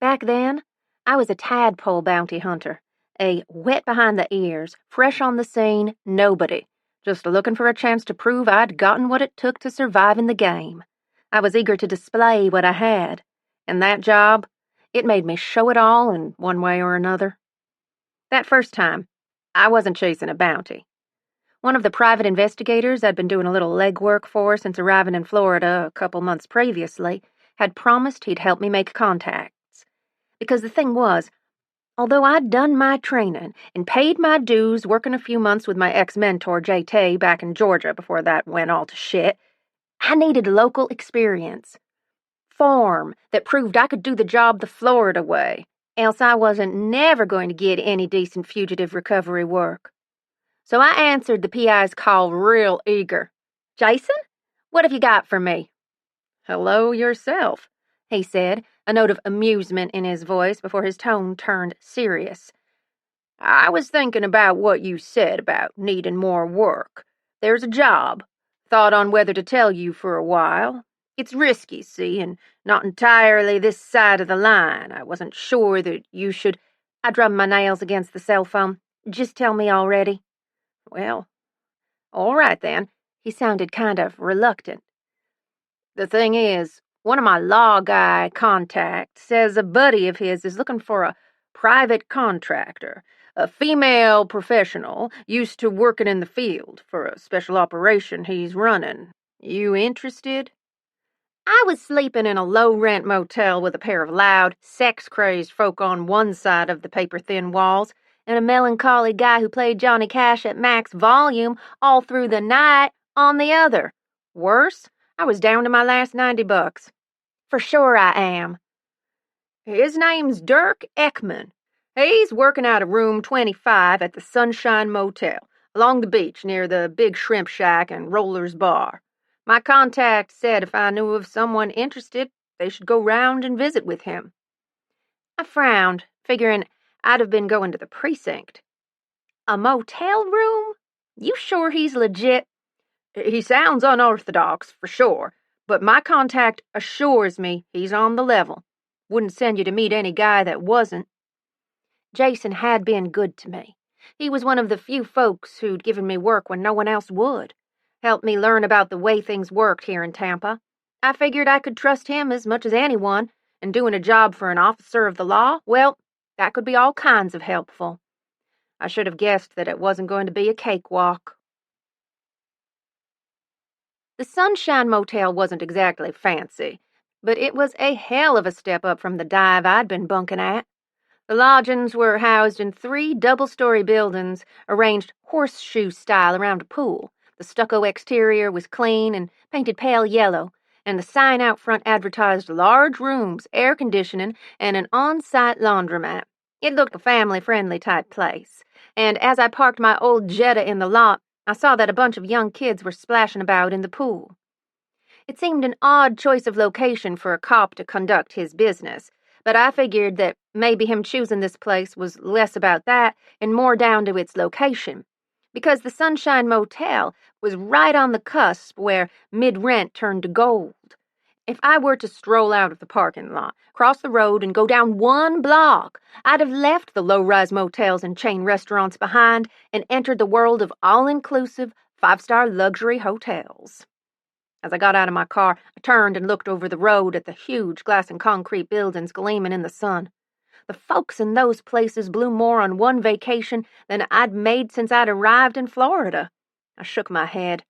Back then, I was a tadpole bounty hunter, a wet behind the ears, fresh on the scene, nobody, just looking for a chance to prove I'd gotten what it took to survive in the game. I was eager to display what I had, and that job, it made me show it all in one way or another. That first time, I wasn't chasing a bounty. One of the private investigators I'd been doing a little legwork for since arriving in Florida a couple months previously had promised he'd help me make contacts. Because the thing was, although I'd done my training and paid my dues working a few months with my ex-mentor JT back in Georgia before that went all to shit, I needed local experience. Form that proved I could do the job the Florida way, else I wasn't never going to get any decent fugitive recovery work. So I answered the PI's call real eager. "Jason, what have you got for me?" "Hello yourself," he said, a note of amusement in his voice before his tone turned serious. "I was thinking about what you said about needing more work. There's a job. Thought on whether to tell you for a while. It's risky, see, and not entirely this side of the line. I wasn't sure that you should—" I drummed my nails against the cell phone. "Just tell me already." "Well, all right then." He sounded kind of reluctant. "The thing is, one of my law guy contacts says a buddy of his is looking for a private contractor, a female professional used to working in the field for a special operation he's running. You interested?" I was sleeping in a low-rent motel with a pair of loud, sex-crazed folk on one side of the paper-thin walls and a melancholy guy who played Johnny Cash at max volume all through the night on the other. Worse, I was down to my last $90. "For sure I am." "His name's Dirk Ekman. He's working out of room 25 at the Sunshine Motel, along the beach near the Big Shrimp Shack and Roller's Bar. My contact said if I knew of someone interested, they should go round and visit with him." I frowned, figuring I'd have been going to the precinct. "A motel room? You sure he's legit?" "He sounds unorthodox, for sure, but my contact assures me he's on the level. Wouldn't send you to meet any guy that wasn't." Jason had been good to me. He was one of the few folks who'd given me work when no one else would. Helped me learn about the way things worked here in Tampa. I figured I could trust him as much as anyone, and doing a job for an officer of the law, well, that could be all kinds of helpful. I should have guessed that it wasn't going to be a cakewalk. The Sunshine Motel wasn't exactly fancy, but it was a hell of a step up from the dive I'd been bunking at. The lodgings were housed in 3 double-story buildings arranged horseshoe style around a pool. The stucco exterior was clean and painted pale yellow, and the sign out front advertised large rooms, air conditioning, and an on-site laundromat. It looked a family-friendly type place, and as I parked my old Jetta in the lot, I saw that a bunch of young kids were splashing about in the pool. It seemed an odd choice of location for a cop to conduct his business, but I figured that maybe him choosing this place was less about that and more down to its location, because the Sunshine Motel was right on the cusp where mid-rent turned to gold. If I were to stroll out of the parking lot, cross the road, and go down 1 block, I'd have left the low-rise motels and chain restaurants behind and entered the world of all-inclusive, 5-star luxury hotels. As I got out of my car, I turned and looked over the road at the huge glass and concrete buildings gleaming in the sun. The folks in those places blew more on one vacation than I'd made since I'd arrived in Florida. I shook my head.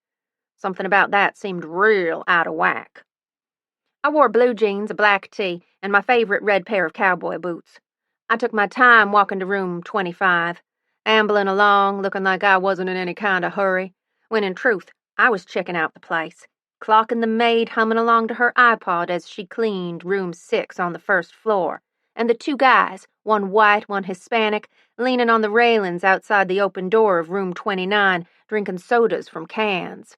Something about that seemed real out of whack. I wore blue jeans, a black tee, and my favorite red pair of cowboy boots. I took my time walking to room 25, ambling along, looking like I wasn't in any kind of hurry, when in truth, I was checking out the place, clocking the maid humming along to her iPod as she cleaned room 6 on the first floor, and the 2 guys, one white, one Hispanic, leaning on the railings outside the open door of room 29, drinking sodas from cans.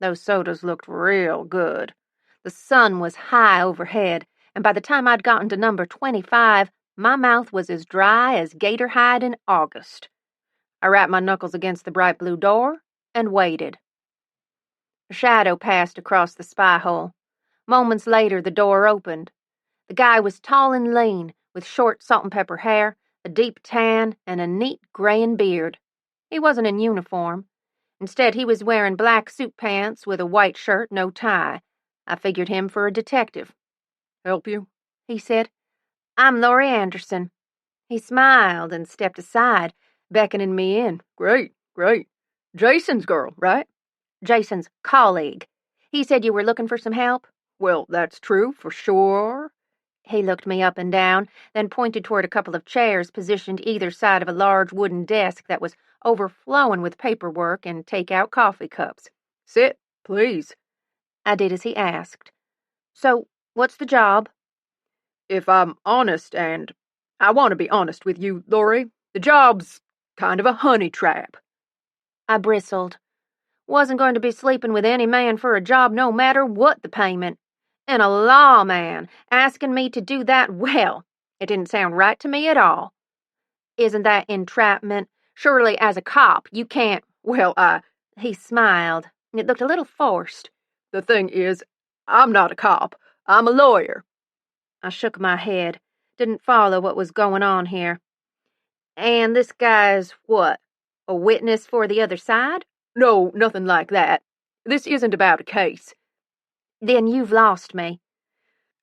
Those sodas looked real good. The sun was high overhead, and by the time I'd gotten to number 25, my mouth was as dry as gator hide in August. I rapped my knuckles against the bright blue door and waited. A shadow passed across the spy hole. Moments later, the door opened. The guy was tall and lean, with short salt and pepper hair, a deep tan, and a neat grayin' beard. He wasn't in uniform. Instead, he was wearing black suit pants with a white shirt, no tie. I figured him for a detective. "Help you?" he said. "I'm Laurie Anderson." He smiled and stepped aside, beckoning me in. "Great, great. Jason's girl, right?" "Jason's colleague. He said you were looking for some help?" "Well, that's true, for sure." He looked me up and down, then pointed toward a couple of chairs positioned either side of a large wooden desk that was overflowing with paperwork and take-out coffee cups. "Sit, please." I did as he asked. "So, what's the job?" "If I'm honest, and I want to be honest with you, Laurie, the job's kind of a honey trap." I bristled. Wasn't going to be sleeping with any man for a job no matter what the payment. And a lawman asking me to do that, well, it didn't sound right to me at all. "Isn't that entrapment? Surely as a cop you can't—" "Well, He smiled. It looked a little forced. "The thing is, I'm not a cop. I'm a lawyer." I shook my head. Didn't follow what was going on here. "And this guy's what? A witness for the other side?" "No, nothing like that. This isn't about a case." "Then you've lost me."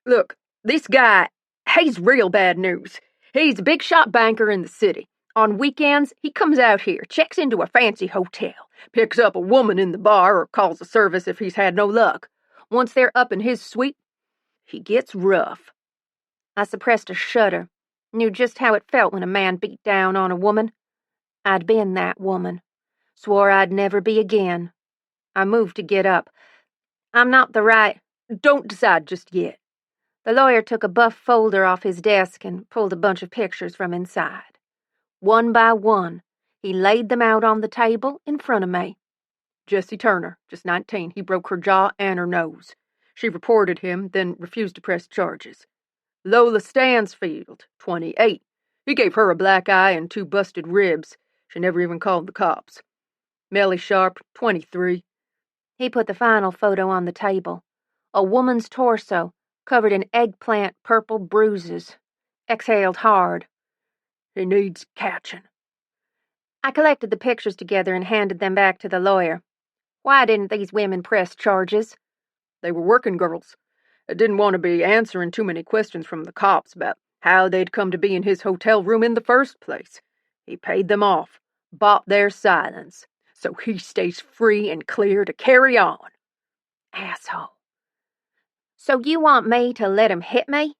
"Look, this guy, he's real bad news. He's a big-shot banker in the city. On weekends, he comes out here, checks into a fancy hotel, picks up a woman in the bar, or calls the service if he's had no luck. Once they're up in his suite, he gets rough." I suppressed a shudder. Knew just how it felt when a man beat down on a woman. I'd been that woman. Swore I'd never be again. I moved to get up. "I'm not the right—" "Don't decide just yet." The lawyer took a buff folder off his desk and pulled a bunch of pictures from inside. One by one, he laid them out on the table in front of me. "Jesse Turner, just 19. He broke her jaw and her nose. She reported him, then refused to press charges. Lola Stansfield, 28. He gave her a black eye and 2 busted ribs. She never even called the cops. Melly Sharp, 23. He put the final photo on the table. A woman's torso, covered in eggplant purple bruises. Exhaled hard. He needs catching. I collected the pictures together and handed them back to the lawyer. Why didn't these women press charges? They were working girls. I didn't want to be answering too many questions from the cops about how they'd come to be in his hotel room in the first place. He paid them off, bought their silence, so he stays free and clear to carry on. Asshole. So you want me to let him hit me?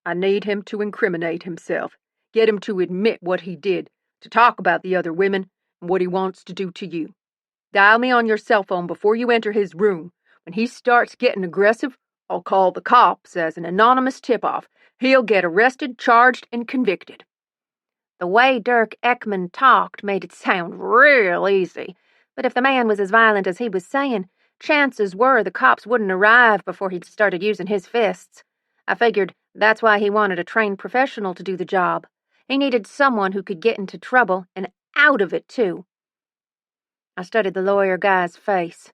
I need him to incriminate himself. Get him to admit what he did, to talk about the other women, and what he wants to do to you. Dial me on your cell phone before you enter his room. When he starts getting aggressive, I'll call the cops as an anonymous tip-off. He'll get arrested, charged, and convicted." The way Dirk Ekman talked made it sound real easy, but if the man was as violent as he was saying, chances were the cops wouldn't arrive before he'd started using his fists. I figured that's why he wanted a trained professional to do the job. He needed someone who could get into trouble and out of it, too. I studied the lawyer guy's face.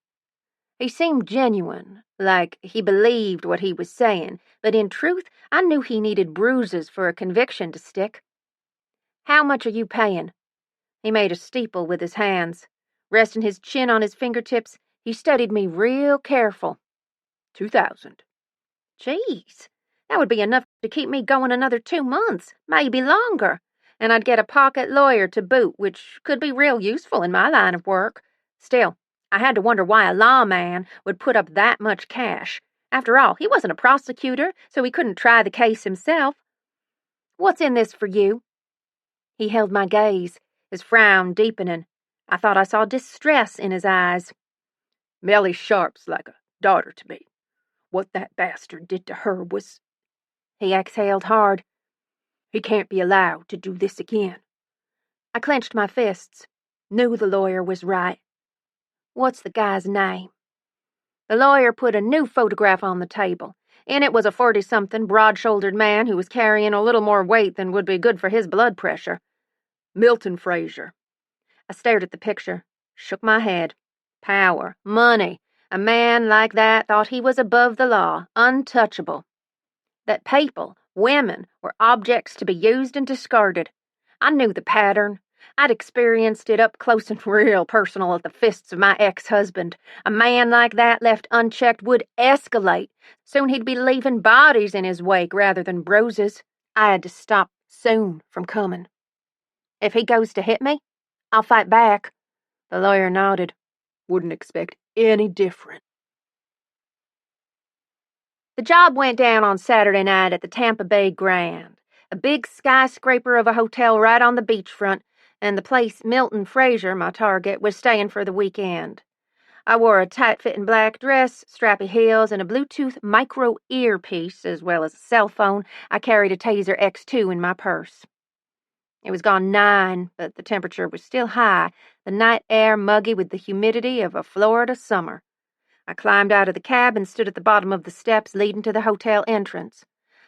He seemed genuine, like he believed what he was saying, but in truth, I knew he needed bruises for a conviction to stick. "How much are you paying?" He made a steeple with his hands. Resting his chin on his fingertips, he studied me real careful. 2,000. Jeez, that would be enough to keep me going another 2 months, maybe longer. And I'd get a pocket lawyer to boot, which could be real useful in my line of work. Still, I had to wonder why a lawman would put up that much cash. After all, he wasn't a prosecutor, so he couldn't try the case himself. "What's in this for you?" He held my gaze, his frown deepening. I thought I saw distress in his eyes. "Melly Sharp's like a daughter to me. What that bastard did to her was—" He exhaled hard. "He can't be allowed to do this again." I clenched my fists. Knew the lawyer was right. "What's the guy's name?" The lawyer put a new photograph on the table. In it was a 40-something, broad-shouldered man who was carrying a little more weight than would be good for his blood pressure. "Milton Fraser." I stared at the picture, shook my head. Power, money. A man like that thought he was above the law, untouchable. That people, women, were objects to be used and discarded. I knew the pattern. I'd experienced it up close and real personal at the fists of my ex-husband. A man like that left unchecked would escalate. Soon he'd be leaving bodies in his wake rather than bruises. I had to stop soon from coming. "If he goes to hit me, I'll fight back." The lawyer nodded. "Wouldn't expect any different." The job went down on Saturday night at the Tampa Bay Grand, a big skyscraper of a hotel right on the beachfront, and the place Milton Fraser, my target, was staying for the weekend. I wore a tight-fitting black dress, strappy heels, and a Bluetooth micro earpiece, as well as a cell phone. I carried a Taser X2 in my purse. It was gone 9, but the temperature was still high, the night air muggy with the humidity of a Florida summer. I climbed out of the cab and stood at the bottom of the steps leading to the hotel entrance.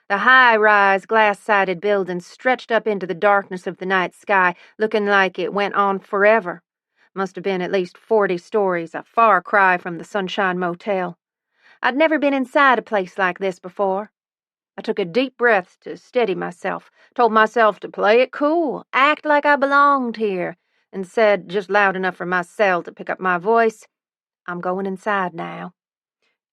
The high-rise, glass-sided building stretched up into the darkness of the night sky, looking like it went on forever. Must have been at least 40 stories, a far cry from the Sunshine Motel. I'd never been inside a place like this before. I took a deep breath to steady myself, told myself to play it cool, act like I belonged here, and said, just loud enough for my cell to pick up my voice, "I'm going inside now."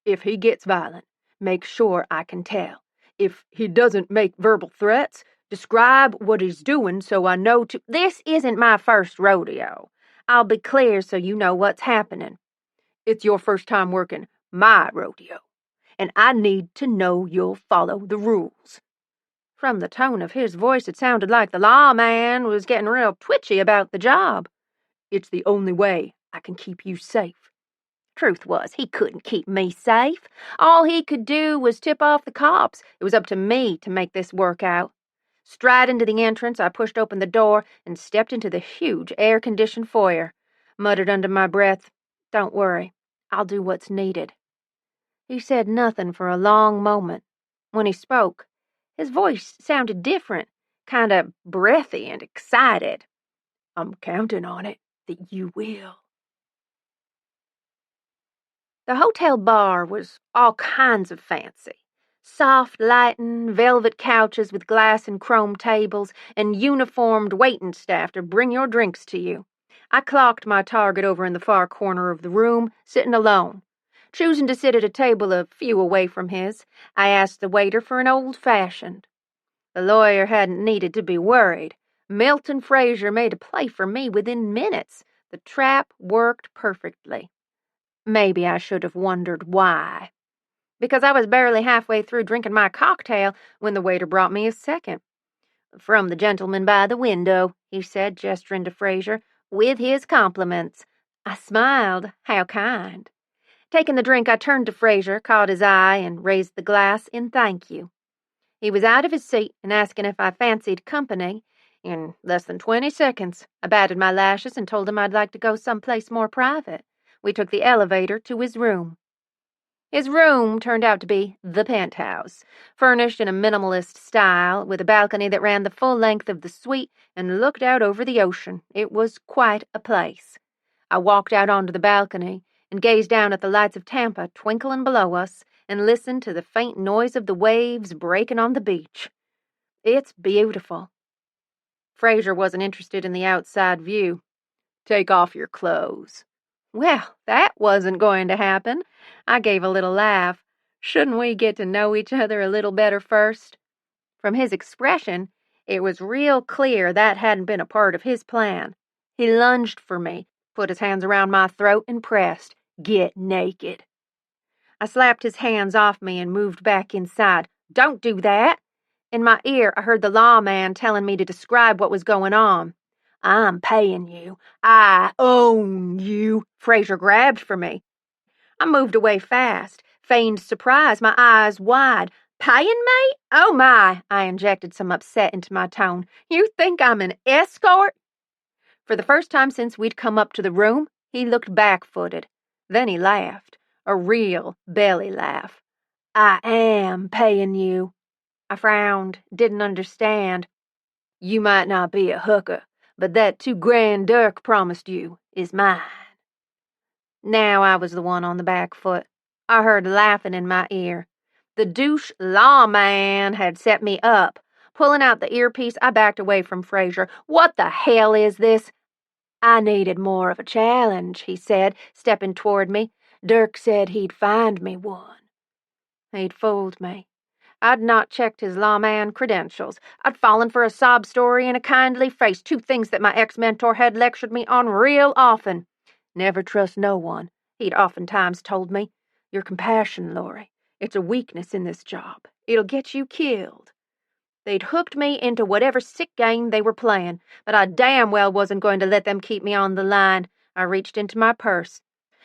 "If he gets violent, make sure I can tell. If he doesn't make verbal threats, describe what he's doing so I know to—" "This isn't my first rodeo. I'll be clear so you know what's happening. It's your first time working my rodeo, and I need to know you'll follow the rules." From the tone of his voice, it sounded like the lawman was getting real twitchy about the job. "It's the only way I can keep you safe." Truth was, he couldn't keep me safe. All he could do was tip off the cops. It was up to me to make this work out. Striding to the entrance, I pushed open the door and stepped into the huge air-conditioned foyer. Muttered under my breath, "Don't worry, I'll do what's needed." He said nothing for a long moment. When he spoke, his voice sounded different, kind of breathy and excited. "I'm counting on it that you will." The hotel bar was all kinds of fancy. Soft lighting, velvet couches with glass and chrome tables, and uniformed waiting staff to bring your drinks to you. I clocked my target over in the far corner of the room, sitting alone. Choosing to sit at a table a few away from his, I asked the waiter for an old-fashioned. The lawyer hadn't needed to be worried. Milton Fraser made a play for me within minutes. The trap worked perfectly. Maybe I should have wondered why. Because I was barely halfway through drinking my cocktail when the waiter brought me a second. "From the gentleman by the window," he said, gesturing to Fraser, "with his compliments." I smiled. How kind. Taking the drink, I turned to Fraser, caught his eye, and raised the glass in thank you. He was out of his seat and asking if I fancied company. In less than 20 seconds, I batted my lashes and told him I'd like to go someplace more private. We took the elevator to his room. His room turned out to be the penthouse, furnished in a minimalist style, with a balcony that ran the full length of the suite and looked out over the ocean. It was quite a place. I walked out onto the balcony and gazed down at the lights of Tampa twinkling below us and listened to the faint noise of the waves breaking on the beach. It's beautiful. Fraser wasn't interested in the outside view. "Take off your clothes." Well, that wasn't going to happen. I gave a little laugh. Shouldn't we get to know each other a little better first? From his expression, it was real clear that hadn't been a part of his plan. He lunged for me, put his hands around my throat, and pressed, "Get naked." I slapped his hands off me and moved back inside. "Don't do that." In my ear, I heard the lawman telling me to describe what was going on. "I'm paying you. I own you." Fraser grabbed for me. I moved away fast, feigned surprise, my eyes wide. "Paying me? Oh my!" I injected some upset into my tone. "You think I'm an escort?" For the first time since we'd come up to the room, he looked back-footed. Then he laughed, a real belly laugh. "I am paying you." I frowned, didn't understand. "You might not be a hooker, but that $2,000 Dirk promised you is mine." Now I was the one on the back foot. I heard laughing in my ear. The douche lawman had set me up. Pulling out the earpiece, I backed away from Fraser. "What the hell is this?" "I needed more of a challenge," he said, stepping toward me. "Dirk said he'd find me one." He'd fooled me. I'd not checked his lawman credentials. I'd fallen for a sob story and a kindly face, two things that my ex-mentor had lectured me on real often. Never trust no one, he'd oftentimes told me. Your compassion, Laurie. It's a weakness in this job. It'll get you killed. They'd hooked me into whatever sick game they were playing, but I damn well wasn't going to let them keep me on the line. I reached into my purse.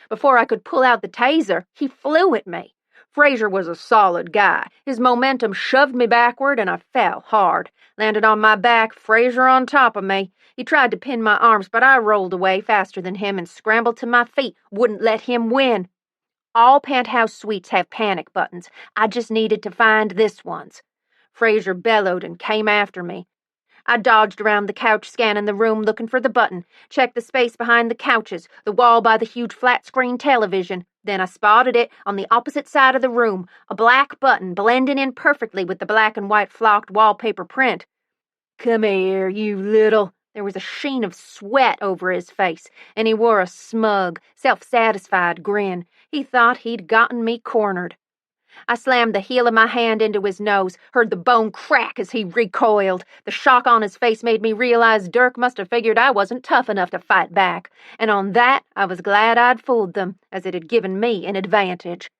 Before I could pull out the taser, he flew at me. Fraser was a solid guy. His momentum shoved me backward, and I fell hard. Landed on my back, Fraser on top of me. He tried to pin my arms, but I rolled away faster than him and scrambled to my feet. Wouldn't let him win. All penthouse suites have panic buttons. I just needed to find this one's. Fraser bellowed and came after me. I dodged around the couch, scanning the room, looking for the button, checked the space behind the couches, the wall by the huge flat-screen television. Then I spotted it on the opposite side of the room, a black button blending in perfectly with the black and white flocked wallpaper print. "Come here, you little..." There was a sheen of sweat over his face, and he wore a smug, self-satisfied grin. He thought he'd gotten me cornered. I slammed the heel of my hand into his nose, heard the bone crack as he recoiled. The shock on his face made me realize Dirk must have figured I wasn't tough enough to fight back, and on that I was glad I'd fooled them, as it had given me an advantage.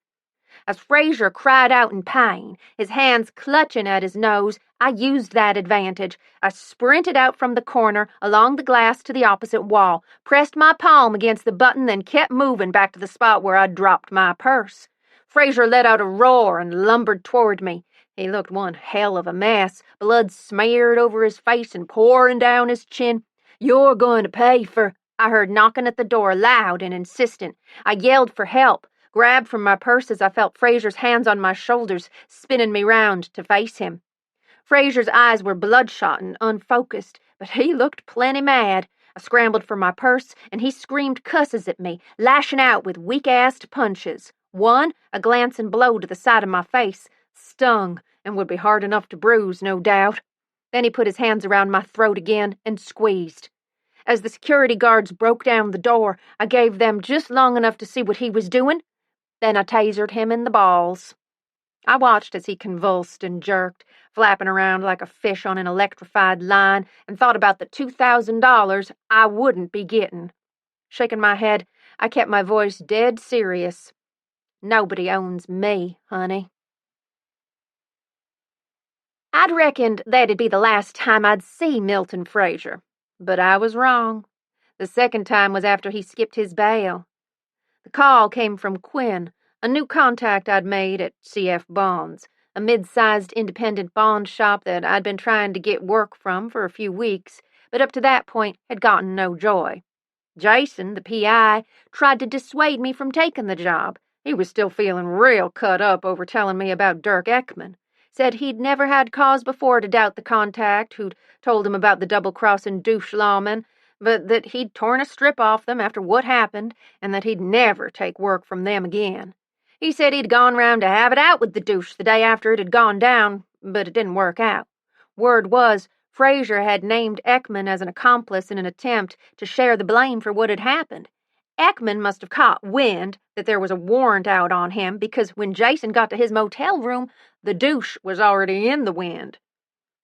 As Fraser cried out in pain, his hands clutching at his nose, I used that advantage. I sprinted out from the corner, along the glass to the opposite wall, pressed my palm against the button, then kept moving back to the spot where I'd dropped my purse. Fraser let out a roar and lumbered toward me. He looked one hell of a mess, blood smeared over his face and pouring down his chin. "You're going to pay for..." I heard knocking at the door, loud and insistent. I yelled for help, grabbed from my purse as I felt Fraser's hands on my shoulders, spinning me round to face him. Fraser's eyes were bloodshot and unfocused, but he looked plenty mad. I scrambled for my purse, and he screamed cusses at me, lashing out with weak-assed punches. One, a glancing blow to the side of my face, stung and would be hard enough to bruise, no doubt. Then he put his hands around my throat again and squeezed. As the security guards broke down the door, I gave them just long enough to see what he was doing. Then I tasered him in the balls. I watched as he convulsed and jerked, flapping around like a fish on an electrified line, and thought about the $2,000 I wouldn't be getting. Shaking my head, I kept my voice dead serious. Nobody owns me, honey. I'd reckoned that'd be the last time I'd see Milton Fraser, but I was wrong. The second time was after he skipped his bail. The call came from Quinn, a new contact I'd made at C.F. Bonds, a mid-sized independent bond shop that I'd been trying to get work from for a few weeks, but up to that point had gotten no joy. Jason, the P.I., tried to dissuade me from taking the job. He was still feeling real cut up over telling me about Dirk Ekman. Said he'd never had cause before to doubt the contact who'd told him about the double-crossing douche lawmen, but that he'd torn a strip off them after what happened, and that he'd never take work from them again. He said he'd gone round to have it out with the douche the day after it had gone down, but it didn't work out. Word was, Fraser had named Ekman as an accomplice in an attempt to share the blame for what had happened. Ekman must have caught wind that there was a warrant out on him because when Jason got to his motel room, the douche was already in the wind.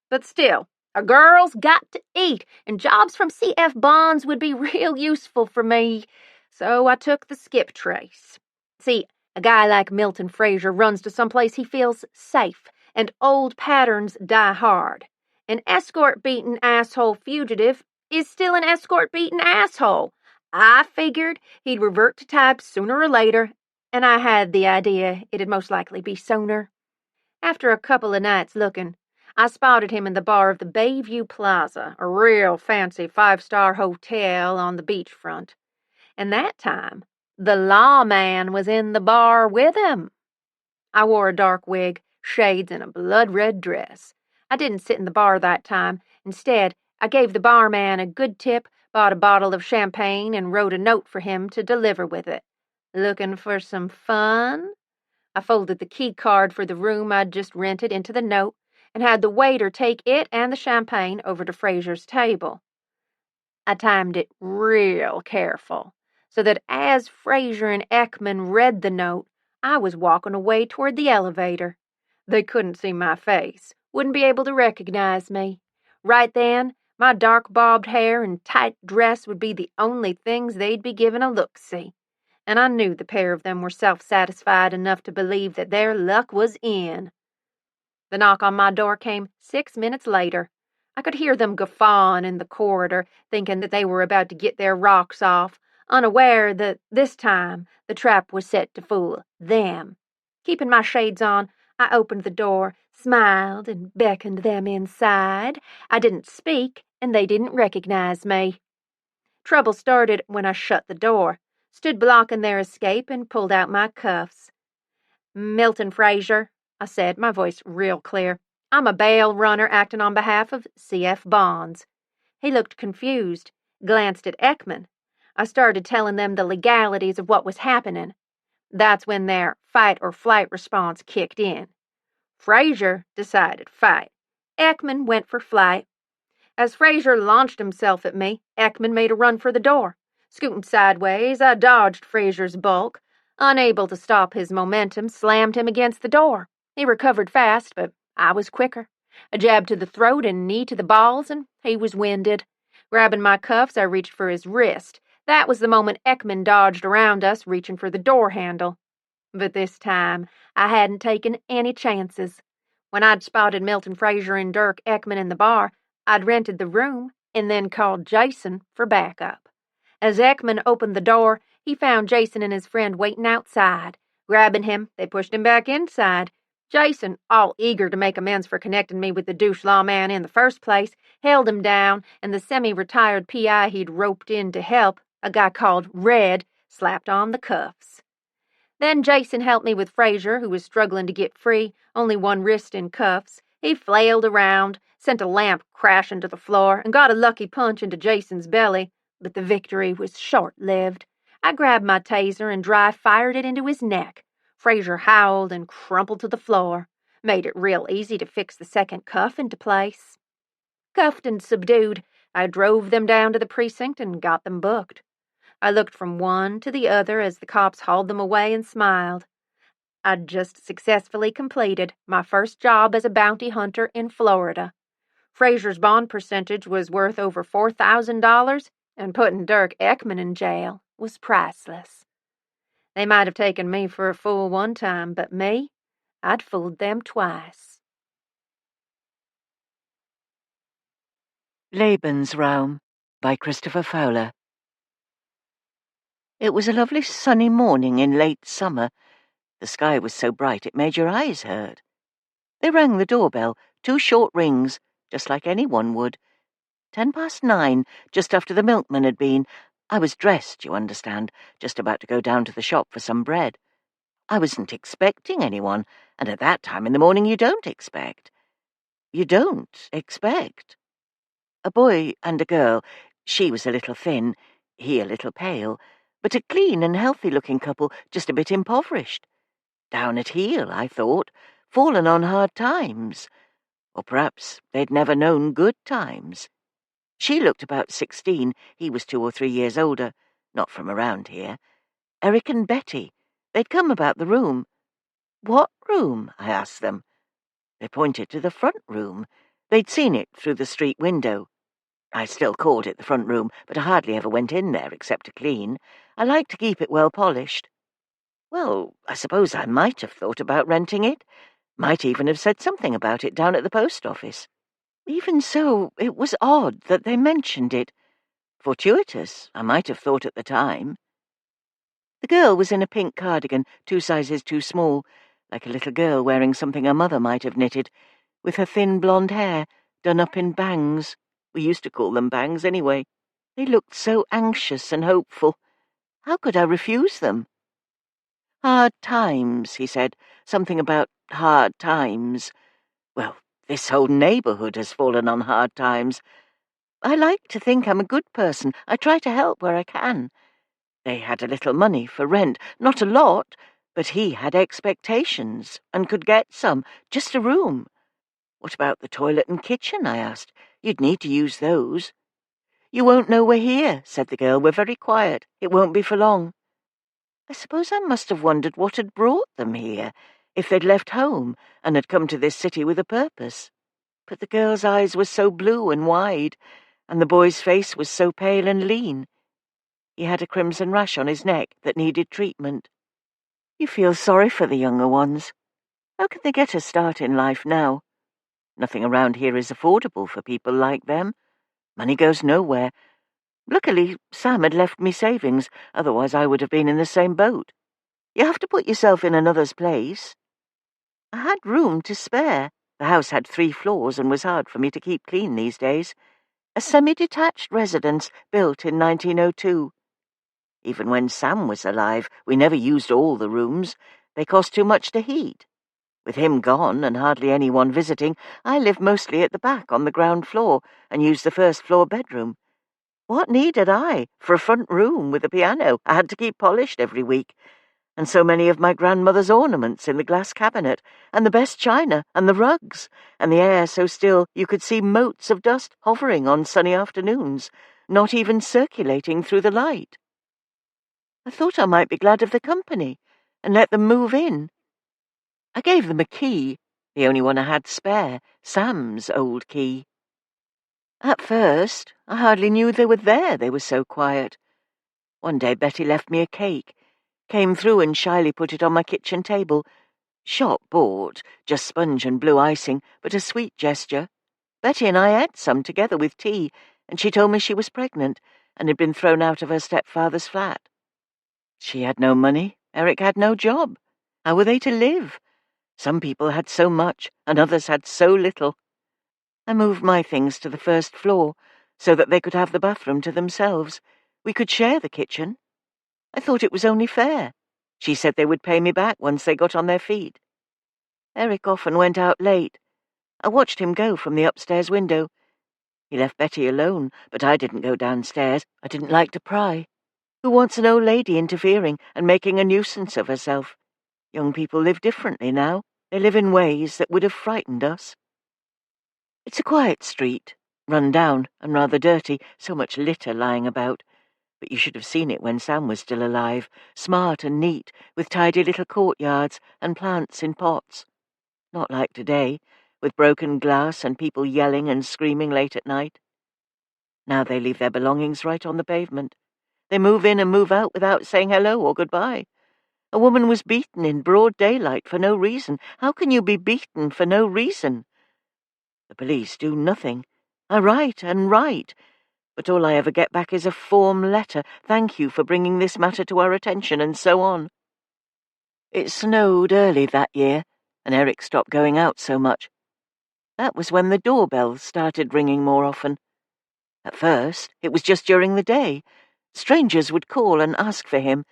But still, a girl's got to eat, and jobs from C.F. Bonds would be real useful for me, so I took the skip trace. See, a guy like Milton Fraser runs to someplace he feels safe, and old patterns die hard. An escort-beaten asshole fugitive is still an escort-beaten asshole. I figured he'd revert to type sooner or later, and I had the idea it'd most likely be sooner. After a couple of nights looking, I spotted him in the bar of the Bayview Plaza, a real fancy 5-star hotel on the beachfront. And that time, the lawman was in the bar with him. I wore a dark wig, shades, and a blood-red dress. I didn't sit in the bar that time. Instead, I gave the barman a good tip, bought a bottle of champagne, and wrote a note for him to deliver with it. Looking for some fun? I folded the key card for the room I'd just rented into the note and had the waiter take it and the champagne over to Fraser's table. I timed it real careful, so that as Fraser and Ekman read the note, I was walking away toward the elevator. They couldn't see my face, wouldn't be able to recognize me. Right then, my dark bobbed hair and tight dress would be the only things they'd be giving a look-see. And I knew the pair of them were self-satisfied enough to believe that their luck was in. The knock on my door came 6 minutes later. I could hear them guffawing in the corridor, thinking that they were about to get their rocks off, unaware that this time the trap was set to fool them. Keeping my shades on, I opened the door, smiled, and beckoned them inside. I didn't speak, and they didn't recognize me. Trouble started when I shut the door, stood blocking their escape, and pulled out my cuffs. "Milton Fraser," I said, my voice real clear. "I'm a bail runner acting on behalf of C.F. Bonds." He looked confused, glanced at Ekman. I started telling them the legalities of what was happening. That's when their fight-or-flight response kicked in. Fraser decided fight. Ekman went for flight. As Fraser launched himself at me, Ekman made a run for the door. Scooting sideways, I dodged Fraser's bulk. Unable to stop his momentum, slammed him against the door. He recovered fast, but I was quicker. A jab to the throat and knee to the balls, and he was winded. Grabbing my cuffs, I reached for his wrist. That was the moment Ekman dodged around us, reaching for the door handle. But this time, I hadn't taken any chances. When I'd spotted Milton Fraser and Dirk Ekman in the bar, I'd rented the room and then called Jason for backup. As Ekman opened the door, he found Jason and his friend waiting outside. Grabbing him, they pushed him back inside. Jason, all eager to make amends for connecting me with the douche lawman in the first place, held him down, and the semi-retired P.I. he'd roped in to help, a guy called Red, slapped on the cuffs. Then Jason helped me with Fraser, who was struggling to get free, only one wrist in cuffs. He flailed around, sent a lamp crashing to the floor, and got a lucky punch into Jason's belly, but the victory was short-lived. I grabbed my taser and dry-fired it into his neck. Fraser howled and crumpled to the floor. Made it real easy to fix the second cuff into place. Cuffed and subdued, I drove them down to the precinct and got them booked. I looked from one to the other as the cops hauled them away and smiled. I'd just successfully completed my first job as a bounty hunter in Florida. Fraser's bond percentage was worth over $4,000, and putting Dirk Ekman in jail was priceless. They might have taken me for a fool one time, but me, I'd fooled them twice. Lebensraum by Christopher Fowler. It was a lovely sunny morning in late summer. The sky was so bright it made your eyes hurt. They rang the doorbell, 2 short rings, just like anyone would. 9:10, just after the milkman had been. I was dressed, you understand, just about to go down to the shop for some bread. I wasn't expecting anyone, and at that time in the morning you don't expect. You don't expect. A boy and a girl. She was a little thin, he a little pale, but a clean and healthy-looking couple, just a bit impoverished. Down at heel, I thought, fallen on hard times. Or perhaps they'd never known good times. She looked about 16, he was 2 or 3 years older, not from around here. Eric and Betty, they'd come about the room. What room? I asked them. They pointed to the front room. They'd seen it through the street window. I still called it the front room, but I hardly ever went in there except to clean. I liked to keep it well polished. Well, I suppose I might have thought about renting it. Might even have said something about it down at the post office. Even so, it was odd that they mentioned it. Fortuitous, I might have thought at the time. The girl was in a pink cardigan, 2 sizes too small, like a little girl wearing something her mother might have knitted, with her thin blonde hair done up in bangs. We used to call them bangs anyway. They looked so anxious and hopeful. How could I refuse them? Hard times, he said. Something about hard times. Well, this whole neighbourhood has fallen on hard times. I like to think I'm a good person. I try to help where I can. They had a little money for rent, not a lot, but he had expectations and could get some, just a room. What about the toilet and kitchen, I asked. You'd need to use those. You won't know we're here, said the girl. We're very quiet. It won't be for long. I suppose I must have wondered what had brought them here, if they'd left home and had come to this city with a purpose. But the girl's eyes were so blue and wide, and the boy's face was so pale and lean. He had a crimson rash on his neck that needed treatment. You feel sorry for the younger ones. How can they get a start in life now? Nothing around here is affordable for people like them. Money goes nowhere. Luckily, Sam had left me savings, otherwise I would have been in the same boat. You have to put yourself in another's place. I had room to spare. The house had 3 floors and was hard for me to keep clean these days. A semi-detached residence built in 1902. Even when Sam was alive, we never used all the rooms. They cost too much to heat. With him gone and hardly anyone visiting, I lived mostly at the back on the ground floor and used the first-floor bedroom. What need had I for a front room with a piano I had to keep polished every week, and so many of my grandmother's ornaments in the glass cabinet, and the best china, and the rugs, and the air so still you could see motes of dust hovering on sunny afternoons, not even circulating through the light? I thought I might be glad of the company, and let them move in. I gave them a key, the only one I had spare, Sam's old key. At first, I hardly knew they were there, they were so quiet. One day Betty left me a cake, came through and shyly put it on my kitchen table. Shop bought, just sponge and blue icing, but a sweet gesture. Betty and I ate some together with tea, and she told me she was pregnant and had been thrown out of her stepfather's flat. She had no money, Eric had no job. How were they to live? Some people had so much, and others had so little. I moved my things to the first floor, so that they could have the bathroom to themselves. We could share the kitchen. I thought it was only fair. She said they would pay me back once they got on their feet. Eric often went out late. I watched him go from the upstairs window. He left Betty alone, but I didn't go downstairs. I didn't like to pry. Who wants an old lady interfering and making a nuisance of herself? Young people live differently now. They live in ways that would have frightened us. It's a quiet street, run down and rather dirty, so much litter lying about. But you should have seen it when Sam was still alive, smart and neat, with tidy little courtyards and plants in pots. Not like today, with broken glass and people yelling and screaming late at night. Now they leave their belongings right on the pavement. They move in and move out without saying hello or goodbye. A woman was beaten in broad daylight for no reason. How can you be beaten for no reason? The police do nothing. I write and write, but all I ever get back is a form letter, thank you for bringing this matter to our attention, and so on. It snowed early that year, and Eric stopped going out so much. That was when the doorbell started ringing more often. At first, it was just during the day. Strangers would call and ask for him.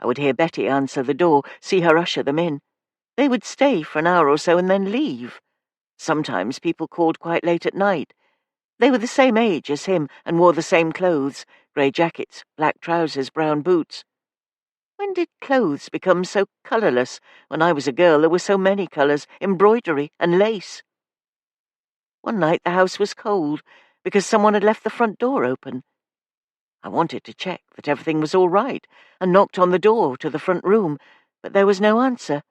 I would hear Betty answer the door, see her usher them in. They would stay for an hour or so and then leave. Sometimes people called quite late at night. They were the same age as him and wore the same clothes, grey jackets, black trousers, brown boots. When did clothes become so colourless? When I was a girl there were so many colours, embroidery and lace. One night the house was cold because someone had left the front door open. I wanted to check that everything was all right and knocked on the door to the front room, but there was no answer.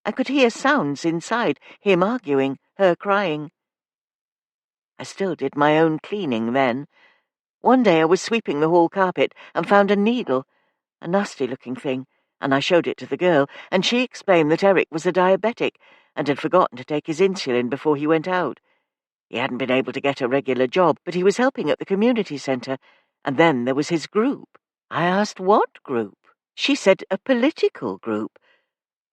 I could hear sounds inside, him arguing, her crying. I still did my own cleaning then. One day I was sweeping the hall carpet and found a needle, a nasty-looking thing, and I showed it to the girl, and she explained that Eric was a diabetic and had forgotten to take his insulin before he went out. He hadn't been able to get a regular job, but he was helping at the community centre, and then there was his group. I asked what group. She said a political group.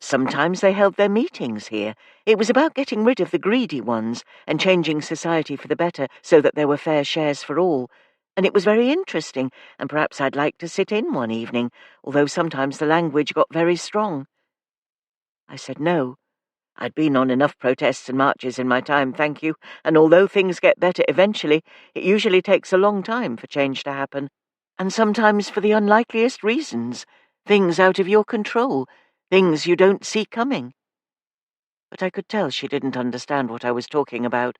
Sometimes they held their meetings here. It was about getting rid of the greedy ones and changing society for the better so that there were fair shares for all. And it was very interesting, and perhaps I'd like to sit in one evening, although sometimes the language got very strong. I said no. I'd been on enough protests and marches in my time, thank you, and although things get better eventually, it usually takes a long time for change to happen, and sometimes for the unlikeliest reasons, things out of your control, things you don't see coming. But I could tell she didn't understand what I was talking about,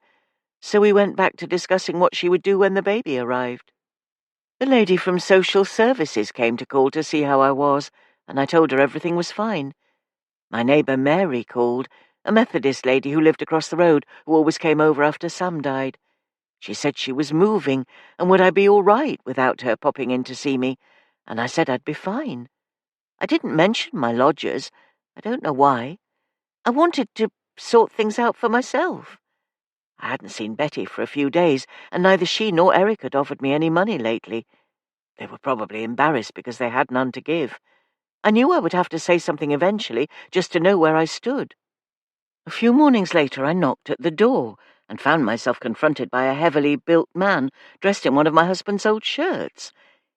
so we went back to discussing what she would do when the baby arrived. The lady from social services came to call to see how I was, and I told her everything was fine. My neighbour Mary called, a Methodist lady who lived across the road, who always came over after Sam died. She said she was moving, and would I be all right without her popping in to see me, and I said I'd be fine. I didn't mention my lodgers. I don't know why. I wanted to sort things out for myself. I hadn't seen Betty for a few days, and neither she nor Eric had offered me any money lately. They were probably embarrassed because they had none to give. I knew I would have to say something eventually, just to know where I stood. A few mornings later I knocked at the door, and found myself confronted by a heavily built man dressed in one of my husband's old shirts.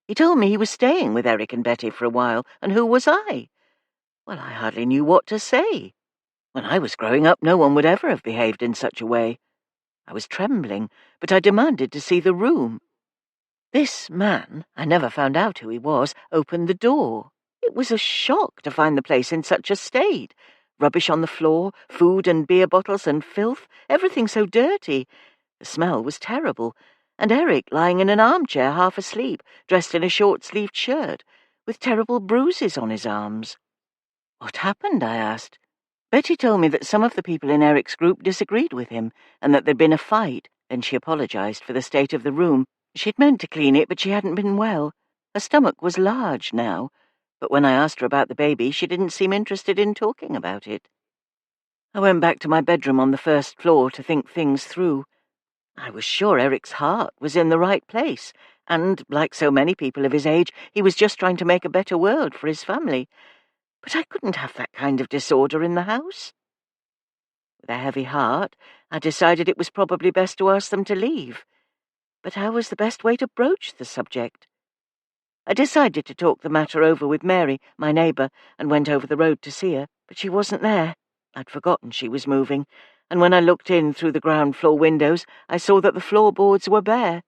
He told me he was staying with Eric and Betty for a while, and who was I? Well, I hardly knew what to say. When I was growing up, no one would ever have behaved in such a way. I was trembling, but I demanded to see the room. This man, I never found out who he was, opened the door. It was a shock to find the place in such a state. Rubbish on the floor, food and beer bottles and filth, everything so dirty. The smell was terrible, and Eric lying in an armchair half asleep, dressed in a short-sleeved shirt, with terrible bruises on his arms. What happened? I asked. Betty told me that some of the people in Eric's group disagreed with him, and that there'd been a fight. Then she apologised for the state of the room. She'd meant to clean it, but she hadn't been well. Her stomach was large now, but when I asked her about the baby, she didn't seem interested in talking about it. I went back to my bedroom on the first floor to think things through. I was sure Eric's heart was in the right place, and, like so many people of his age, he was just trying to make a better world for his family. But I couldn't have that kind of disorder in the house. With a heavy heart, I decided it was probably best to ask them to leave. But how was the best way to broach the subject? I decided to talk the matter over with Mary, my neighbour, and went over the road to see her, but she wasn't there. I'd forgotten she was moving, and when I looked in through the ground-floor windows, I saw that the floorboards were bare.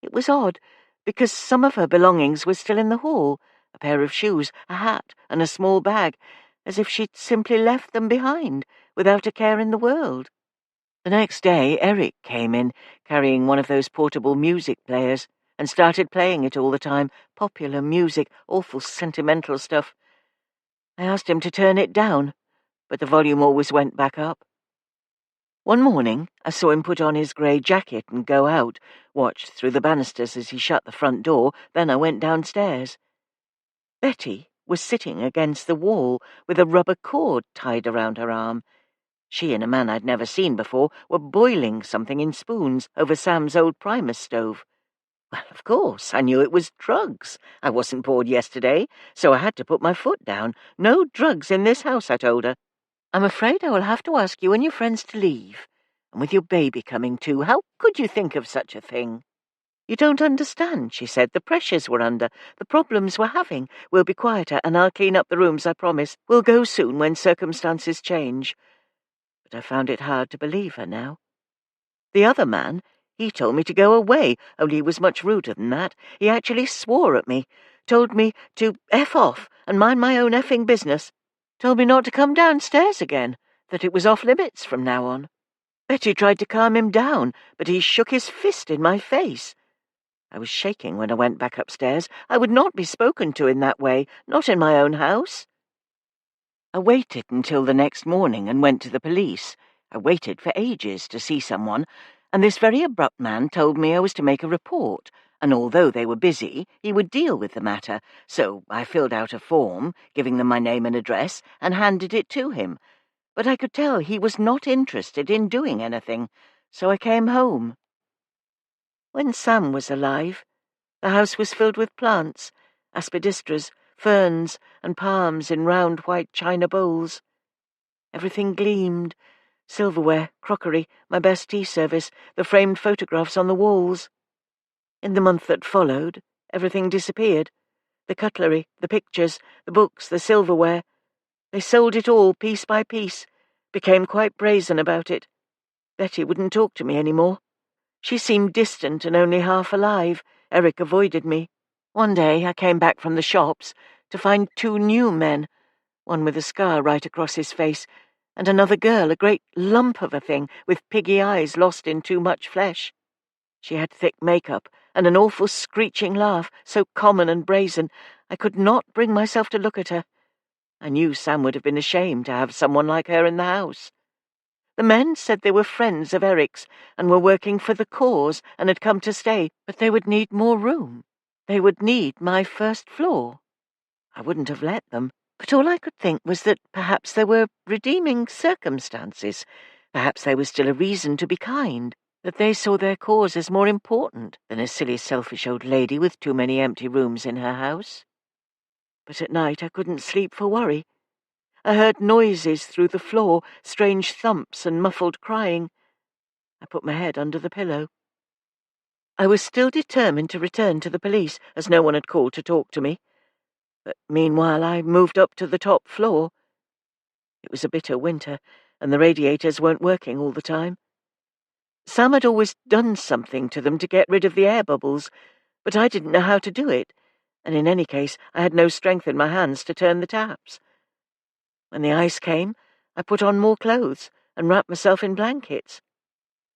It was odd, because some of her belongings were still in the hall, a pair of shoes, a hat, and a small bag, as if she'd simply left them behind, without a care in the world. The next day, Eric came in, carrying one of those portable music players, and started playing it all the time, popular music, awful sentimental stuff. I asked him to turn it down, but the volume always went back up. One morning, I saw him put on his grey jacket and go out, watched through the banisters as he shut the front door, then I went downstairs. Betty was sitting against the wall with a rubber cord tied around her arm. She and a man I'd never seen before were boiling something in spoons over Sam's old Primus stove. Well, of course, I knew it was drugs. I wasn't bored yesterday, so I had to put my foot down. No drugs in this house, I told her. I'm afraid I will have to ask you and your friends to leave. And with your baby coming too, how could you think of such a thing? You don't understand, she said, the pressures we're under, the problems we're having. We'll be quieter, and I'll clean up the rooms, I promise. We'll go soon when circumstances change. But I found it hard to believe her now. The other man, he told me to go away, only he was much ruder than that. He actually swore at me, told me to F off and mind my own effing business, told me not to come downstairs again, that it was off limits from now on. Betty tried to calm him down, but he shook his fist in my face. I was shaking when I went back upstairs. I would not be spoken to in that way, not in my own house. I waited until the next morning and went to the police. I waited for ages to see someone, and this very abrupt man told me I was to make a report, and although they were busy, he would deal with the matter, so I filled out a form, giving them my name and address, and handed it to him. But I could tell he was not interested in doing anything, so I came home. When Sam was alive, the house was filled with plants, aspidistras, ferns, and palms in round white china bowls. Everything gleamed. Silverware, crockery, my best tea service, the framed photographs on the walls. In the month that followed, everything disappeared. The cutlery, the pictures, the books, the silverware. They sold it all piece by piece, became quite brazen about it. Betty wouldn't talk to me any more. She seemed distant and only half alive. Eric avoided me. One day I came back from the shops to find 2 new men, one with a scar right across his face, and another girl, a great lump of a thing, with piggy eyes lost in too much flesh. She had thick makeup and an awful screeching laugh, so common and brazen, I could not bring myself to look at her. I knew Sam would have been ashamed to have someone like her in the house. The men said they were friends of Eric's and were working for the cause and had come to stay, but they would need more room. They would need my first floor. I wouldn't have let them, but all I could think was that perhaps there were redeeming circumstances. Perhaps there was still a reason to be kind, that they saw their cause as more important than a silly, selfish old lady with too many empty rooms in her house. But at night I couldn't sleep for worry. I heard noises through the floor, strange thumps and muffled crying. I put my head under the pillow. I was still determined to return to the police, as no one had called to talk to me. But meanwhile I moved up to the top floor. It was a bitter winter, and the radiators weren't working all the time. Sam had always done something to them to get rid of the air bubbles, but I didn't know how to do it, and in any case I had no strength in my hands to turn the taps. When the ice came, I put on more clothes and wrapped myself in blankets.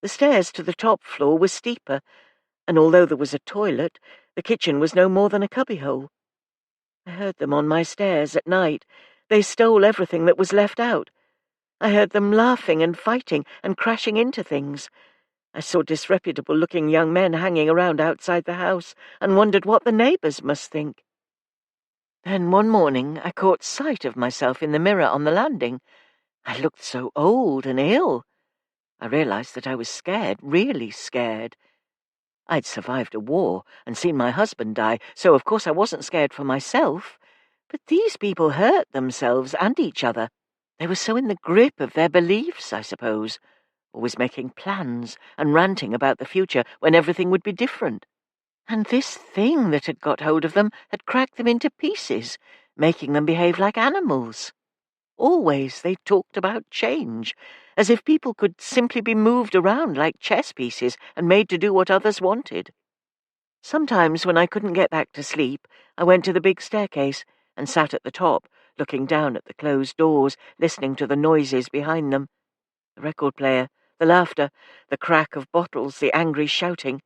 The stairs to the top floor were steeper, and although there was a toilet, the kitchen was no more than a cubbyhole. I heard them on my stairs at night. They stole everything that was left out. I heard them laughing and fighting and crashing into things. I saw disreputable-looking young men hanging around outside the house and wondered what the neighbours must think. Then one morning I caught sight of myself in the mirror on the landing. I looked so old and ill. I realized that I was scared, really scared. I'd survived a war and seen my husband die, so of course I wasn't scared for myself. But these people hurt themselves and each other. They were so in the grip of their beliefs, I suppose, always making plans and ranting about the future when everything would be different. And this thing that had got hold of them had cracked them into pieces, making them behave like animals. Always they talked about change, as if people could simply be moved around like chess pieces and made to do what others wanted. Sometimes when I couldn't get back to sleep, I went to the big staircase and sat at the top, looking down at the closed doors, listening to the noises behind them. The record player, the laughter, the crack of bottles, the angry shouting.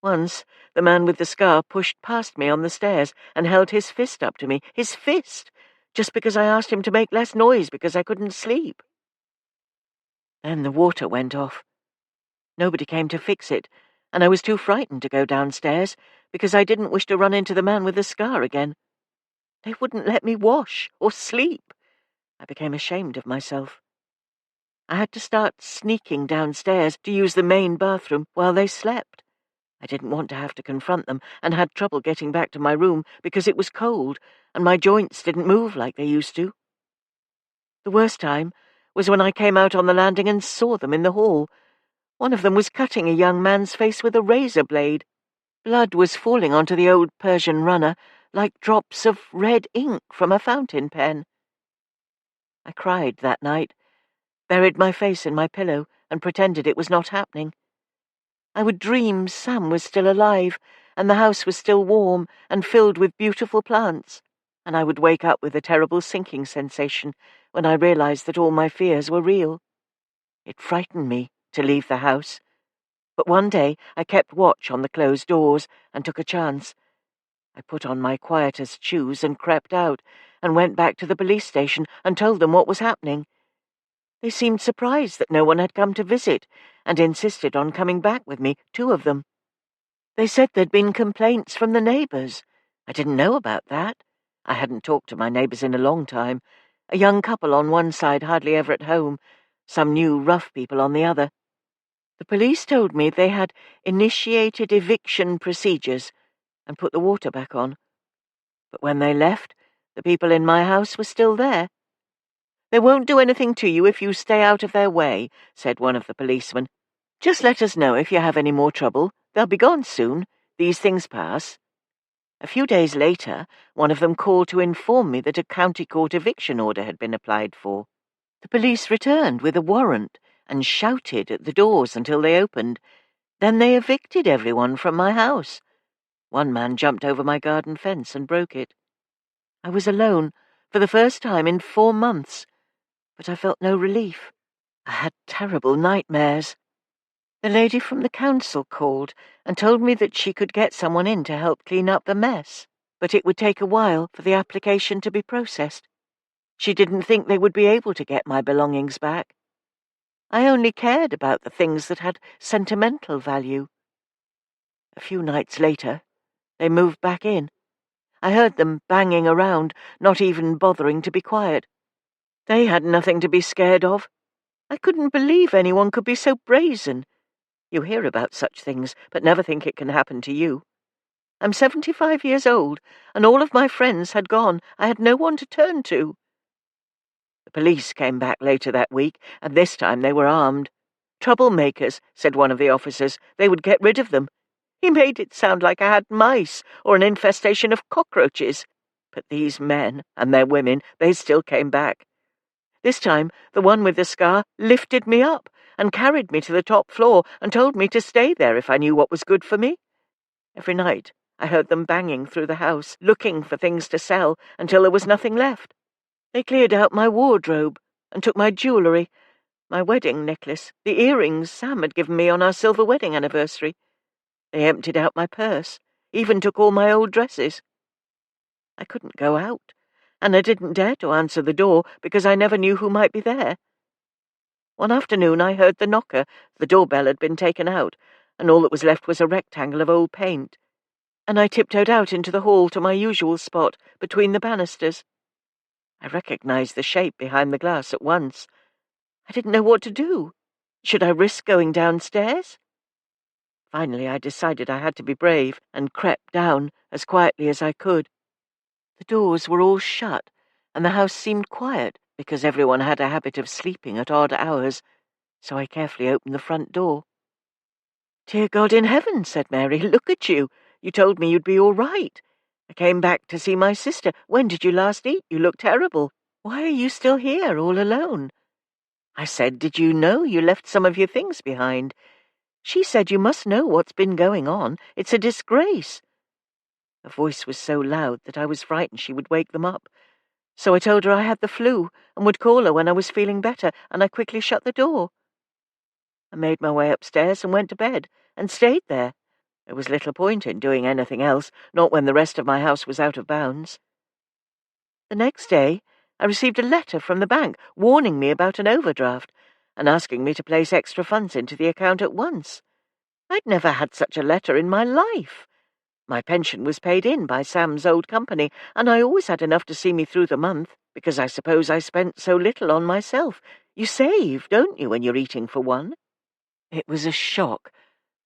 Once, the man with the scar pushed past me on the stairs and held his fist up to me, his fist, just because I asked him to make less noise because I couldn't sleep. Then the water went off. Nobody came to fix it, and I was too frightened to go downstairs because I didn't wish to run into the man with the scar again. They wouldn't let me wash or sleep. I became ashamed of myself. I had to start sneaking downstairs to use the main bathroom while they slept. I didn't want to have to confront them and had trouble getting back to my room because it was cold and my joints didn't move like they used to. The worst time was when I came out on the landing and saw them in the hall. One of them was cutting a young man's face with a razor blade. Blood was falling onto the old Persian runner like drops of red ink from a fountain pen. I cried that night, buried my face in my pillow, and pretended it was not happening. I would dream Sam was still alive, and the house was still warm and filled with beautiful plants, and I would wake up with a terrible sinking sensation when I realized that all my fears were real. It frightened me to leave the house, but one day I kept watch on the closed doors and took a chance. I put on my quietest shoes and crept out, and went back to the police station and told them what was happening. They seemed surprised that no one had come to visit, and insisted on coming back with me, 2 of them. They said there'd been complaints from the neighbours. I didn't know about that. I hadn't talked to my neighbours in a long time. A young couple on one side hardly ever at home, some new rough people on the other. The police told me they had initiated eviction procedures and put the water back on. But when they left, the people in my house were still there. "They won't do anything to you if you stay out of their way," said one of the policemen. "Just let us know if you have any more trouble. They'll be gone soon. These things pass." A few days later, one of them called to inform me that a county court eviction order had been applied for. The police returned with a warrant and shouted at the doors until they opened. Then they evicted everyone from my house. One man jumped over my garden fence and broke it. I was alone for the first time in 4 months, but I felt no relief. I had terrible nightmares. The lady from the council called and told me that she could get someone in to help clean up the mess, but it would take a while for the application to be processed. She didn't think they would be able to get my belongings back. I only cared about the things that had sentimental value. A few nights later, they moved back in. I heard them banging around, not even bothering to be quiet. They had nothing to be scared of. I couldn't believe anyone could be so brazen. You hear about such things, but never think it can happen to you. I'm 75 years old, and all of my friends had gone. I had no one to turn to. The police came back later that week, and this time they were armed. "Troublemakers," said one of the officers. They would get rid of them. He made it sound like I had mice or an infestation of cockroaches. But these men and their women, they still came back. This time, the one with the scar lifted me up and carried me to the top floor and told me to stay there if I knew what was good for me. Every night, I heard them banging through the house, looking for things to sell until there was nothing left. They cleared out my wardrobe and took my jewellery, my wedding necklace, the earrings Sam had given me on our silver wedding anniversary. They emptied out my purse, even took all my old dresses. I couldn't go out, and I didn't dare to answer the door because I never knew who might be there. One afternoon I heard the knocker. The doorbell had been taken out, and all that was left was a rectangle of old paint, and I tiptoed out into the hall to my usual spot between the banisters. I recognized the shape behind the glass at once. I didn't know what to do. Should I risk going downstairs? Finally I decided I had to be brave and crept down as quietly as I could. The doors were all shut, and the house seemed quiet because everyone had a habit of sleeping at odd hours, so I carefully opened the front door. "Dear God in heaven," said Mary, "look at you. You told me you'd be all right. I came back to see my sister. When did you last eat? You look terrible. Why are you still here, all alone?" I said, "Did you know you left some of your things behind?" She said, "You must know what's been going on. It's a disgrace." Her voice was so loud that I was frightened she would wake them up. So I told her I had the flu and would call her when I was feeling better, and I quickly shut the door. I made my way upstairs and went to bed, and stayed there. There was little point in doing anything else, not when the rest of my house was out of bounds. The next day, I received a letter from the bank warning me about an overdraft and asking me to place extra funds into the account at once. I'd never had such a letter in my life. My pension was paid in by Sam's old company, and I always had enough to see me through the month, because I suppose I spent so little on myself, You save, don't you, when you're eating for one? It was a shock,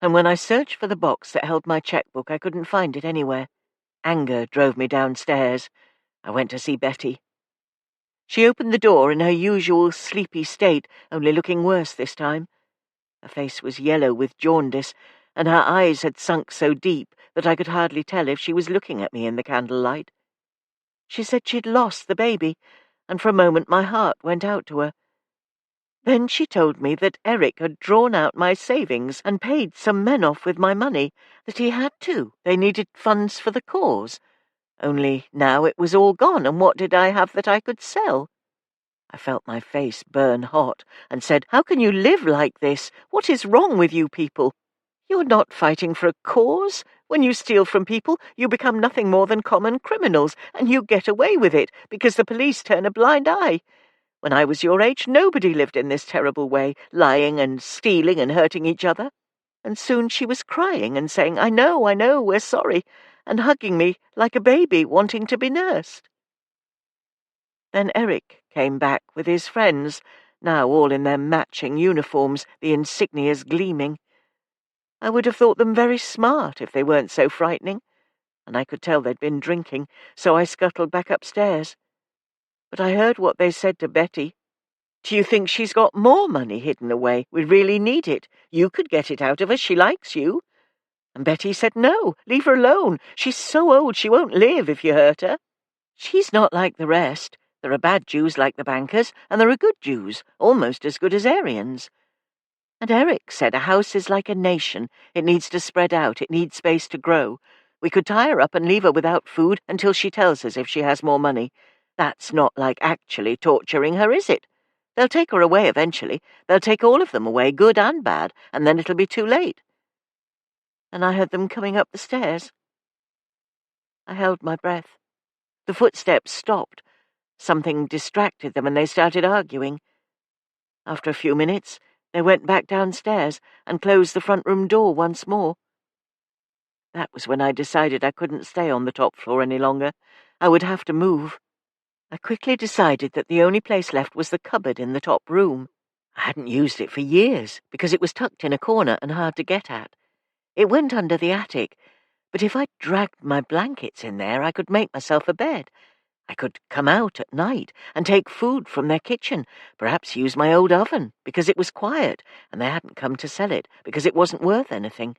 and when I searched for the box that held my checkbook, I couldn't find it anywhere. Anger drove me downstairs. I went to see Betty. She opened the door in her usual sleepy state, only looking worse this time. Her face was yellow with jaundice, and her eyes had sunk so deep that I could hardly tell if she was looking at me in the candlelight. She said she'd lost the baby, and for a moment my heart went out to her. Then she told me that Eric had drawn out my savings and paid some men off with my money, that he had to. They needed funds for the cause. Only now it was all gone, and what did I have that I could sell? I felt my face burn hot and said, "How can you live like this? What is wrong with you people? You're not fighting for a cause. When you steal from people, you become nothing more than common criminals, and you get away with it because the police turn a blind eye. When I was your age, nobody lived in this terrible way, lying and stealing and hurting each other." And soon she was crying and saying, I know, we're sorry," and hugging me like a baby wanting to be nursed. Then Eric came back with his friends, now all in their matching uniforms, the insignias gleaming. I would have thought them very smart if they weren't so frightening, and I could tell they'd been drinking, so I scuttled back upstairs. But I heard what they said to Betty. "Do you think she's got more money hidden away? We really need it. You could get it out of her. She likes you." And Betty said, "No, leave her alone. She's so old she won't live if you hurt her. She's not like the rest. There are bad Jews like the bankers, and there are good Jews, almost as good as Aryans." And Eric said a house is like a nation. It needs to spread out. It needs space to grow. We could tie her up and leave her without food until she tells us if she has more money. That's not like actually torturing her, is it? They'll take her away eventually. They'll take all of them away, good and bad, and then it'll be too late. And I heard them coming up the stairs. I held my breath. The footsteps stopped. Something distracted them and they started arguing. After a few minutes, they went back downstairs and closed the front room door once more. That was when I decided I couldn't stay on the top floor any longer. I would have to move. I quickly decided that the only place left was the cupboard in the top room. I hadn't used it for years because it was tucked in a corner and hard to get at. It went under the attic, but if I dragged my blankets in there, I could make myself a bed. I could come out at night and take food from their kitchen, perhaps use my old oven because it was quiet and they hadn't come to sell it because it wasn't worth anything.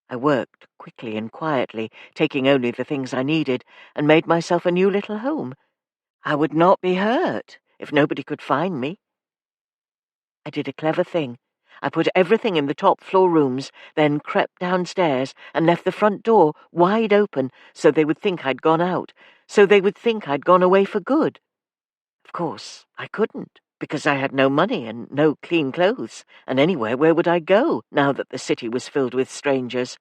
I worked quickly and quietly, taking only the things I needed, and made myself a new little home. I would not be hurt if nobody could find me. I did a clever thing. I put everything in the top floor rooms, then crept downstairs and left the front door wide open so they would think I'd gone out, so they would think I'd gone away for good. Of course, I couldn't, because I had no money and no clean clothes, and anywhere, where would I go now that the city was filled with strangers?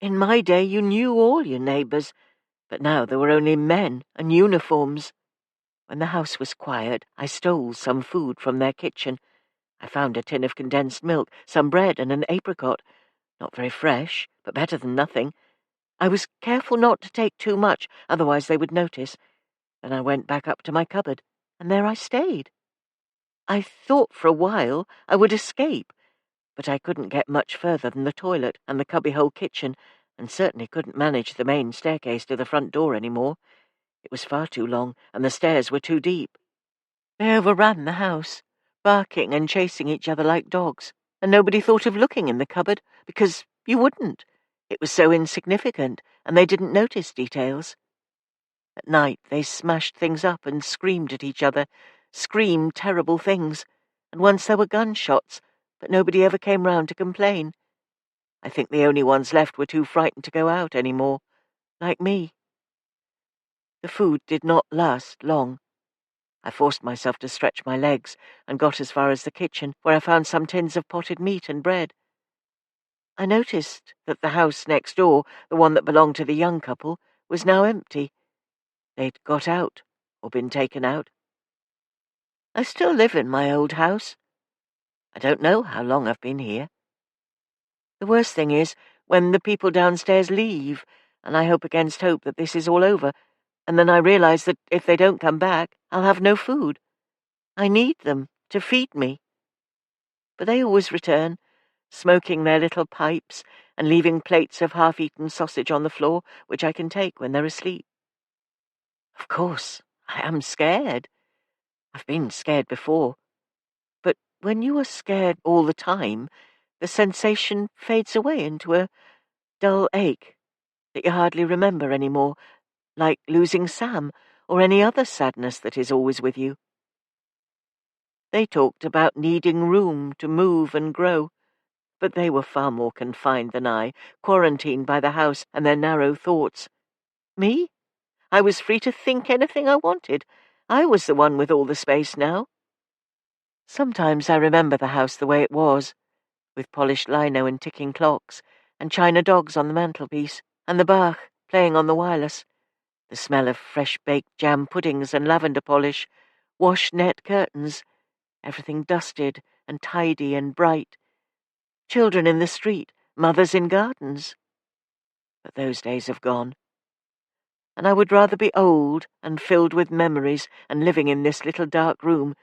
In my day you knew all your neighbours, but now there were only men and uniforms. When the house was quiet, I stole some food from their kitchen. I found a tin of condensed milk, some bread and an apricot. Not very fresh, but better than nothing. I was careful not to take too much, otherwise they would notice. Then I went back up to my cupboard, and there I stayed. I thought for a while I would escape, but I couldn't get much further than the toilet and the cubbyhole kitchen, and certainly couldn't manage the main staircase to the front door any more. It was far too long, and the stairs were too deep. They overran the house, barking and chasing each other like dogs, and nobody thought of looking in the cupboard, because you wouldn't. It was so insignificant, and they didn't notice details. At night they smashed things up and screamed at each other, screamed terrible things, and once there were gunshots, but nobody ever came round to complain. I think the only ones left were too frightened to go out any more, like me. The food did not last long. I forced myself to stretch my legs and got as far as the kitchen, where I found some tins of potted meat and bread. I noticed that the house next door, the one that belonged to the young couple, was now empty. They'd got out, or been taken out. I still live in my old house. I don't know how long I've been here. The worst thing is when the people downstairs leave, and I hope against hope that this is all over, and then I realize that if they don't come back, I'll have no food. I need them to feed me. But they always return, smoking their little pipes and leaving plates of half-eaten sausage on the floor, which I can take when they're asleep. Of course, I am scared. I've been scared before. But when you are scared all the time, the sensation fades away into a dull ache that you hardly remember anymore, like losing Sam or any other sadness that is always with you. They talked about needing room to move and grow, but they were far more confined than I, quarantined by the house and their narrow thoughts. Me? I was free to think anything I wanted. I was the one with all the space now. Sometimes I remember the house the way it was, with polished lino and ticking clocks, and china dogs on the mantelpiece, and the Bach playing on the wireless, the smell of fresh-baked jam puddings and lavender polish, wash net curtains, everything dusted and tidy and bright, children in the street, mothers in gardens. But those days have gone. And I would rather be old and filled with memories and living in this little dark room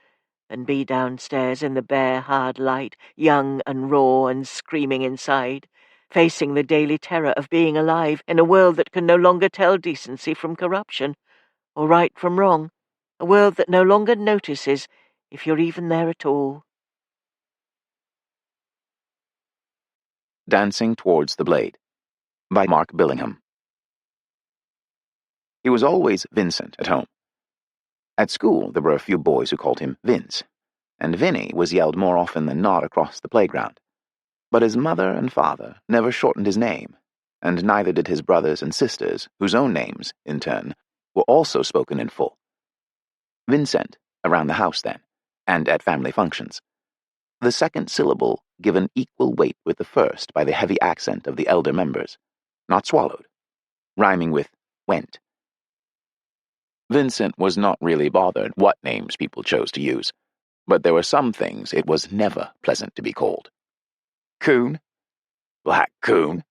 than be downstairs in the bare, hard light, young and raw and screaming inside, facing the daily terror of being alive in a world that can no longer tell decency from corruption, or right from wrong, a world that no longer notices if you're even there at all. Dancing Towards the Blade by Mark Billingham. He was always Vincent at home. At school, there were a few boys who called him Vince, and Vinny was yelled more often than not across the playground. But his mother and father never shortened his name, and neither did his brothers and sisters, whose own names, in turn, were also spoken in full. Vincent, around the house then, and at family functions. The second syllable given equal weight with the first by the heavy accent of the elder members, not swallowed, rhyming with went. Vincent was not really bothered what names people chose to use, but there were some things it was never pleasant to be called. Coon? Black coon?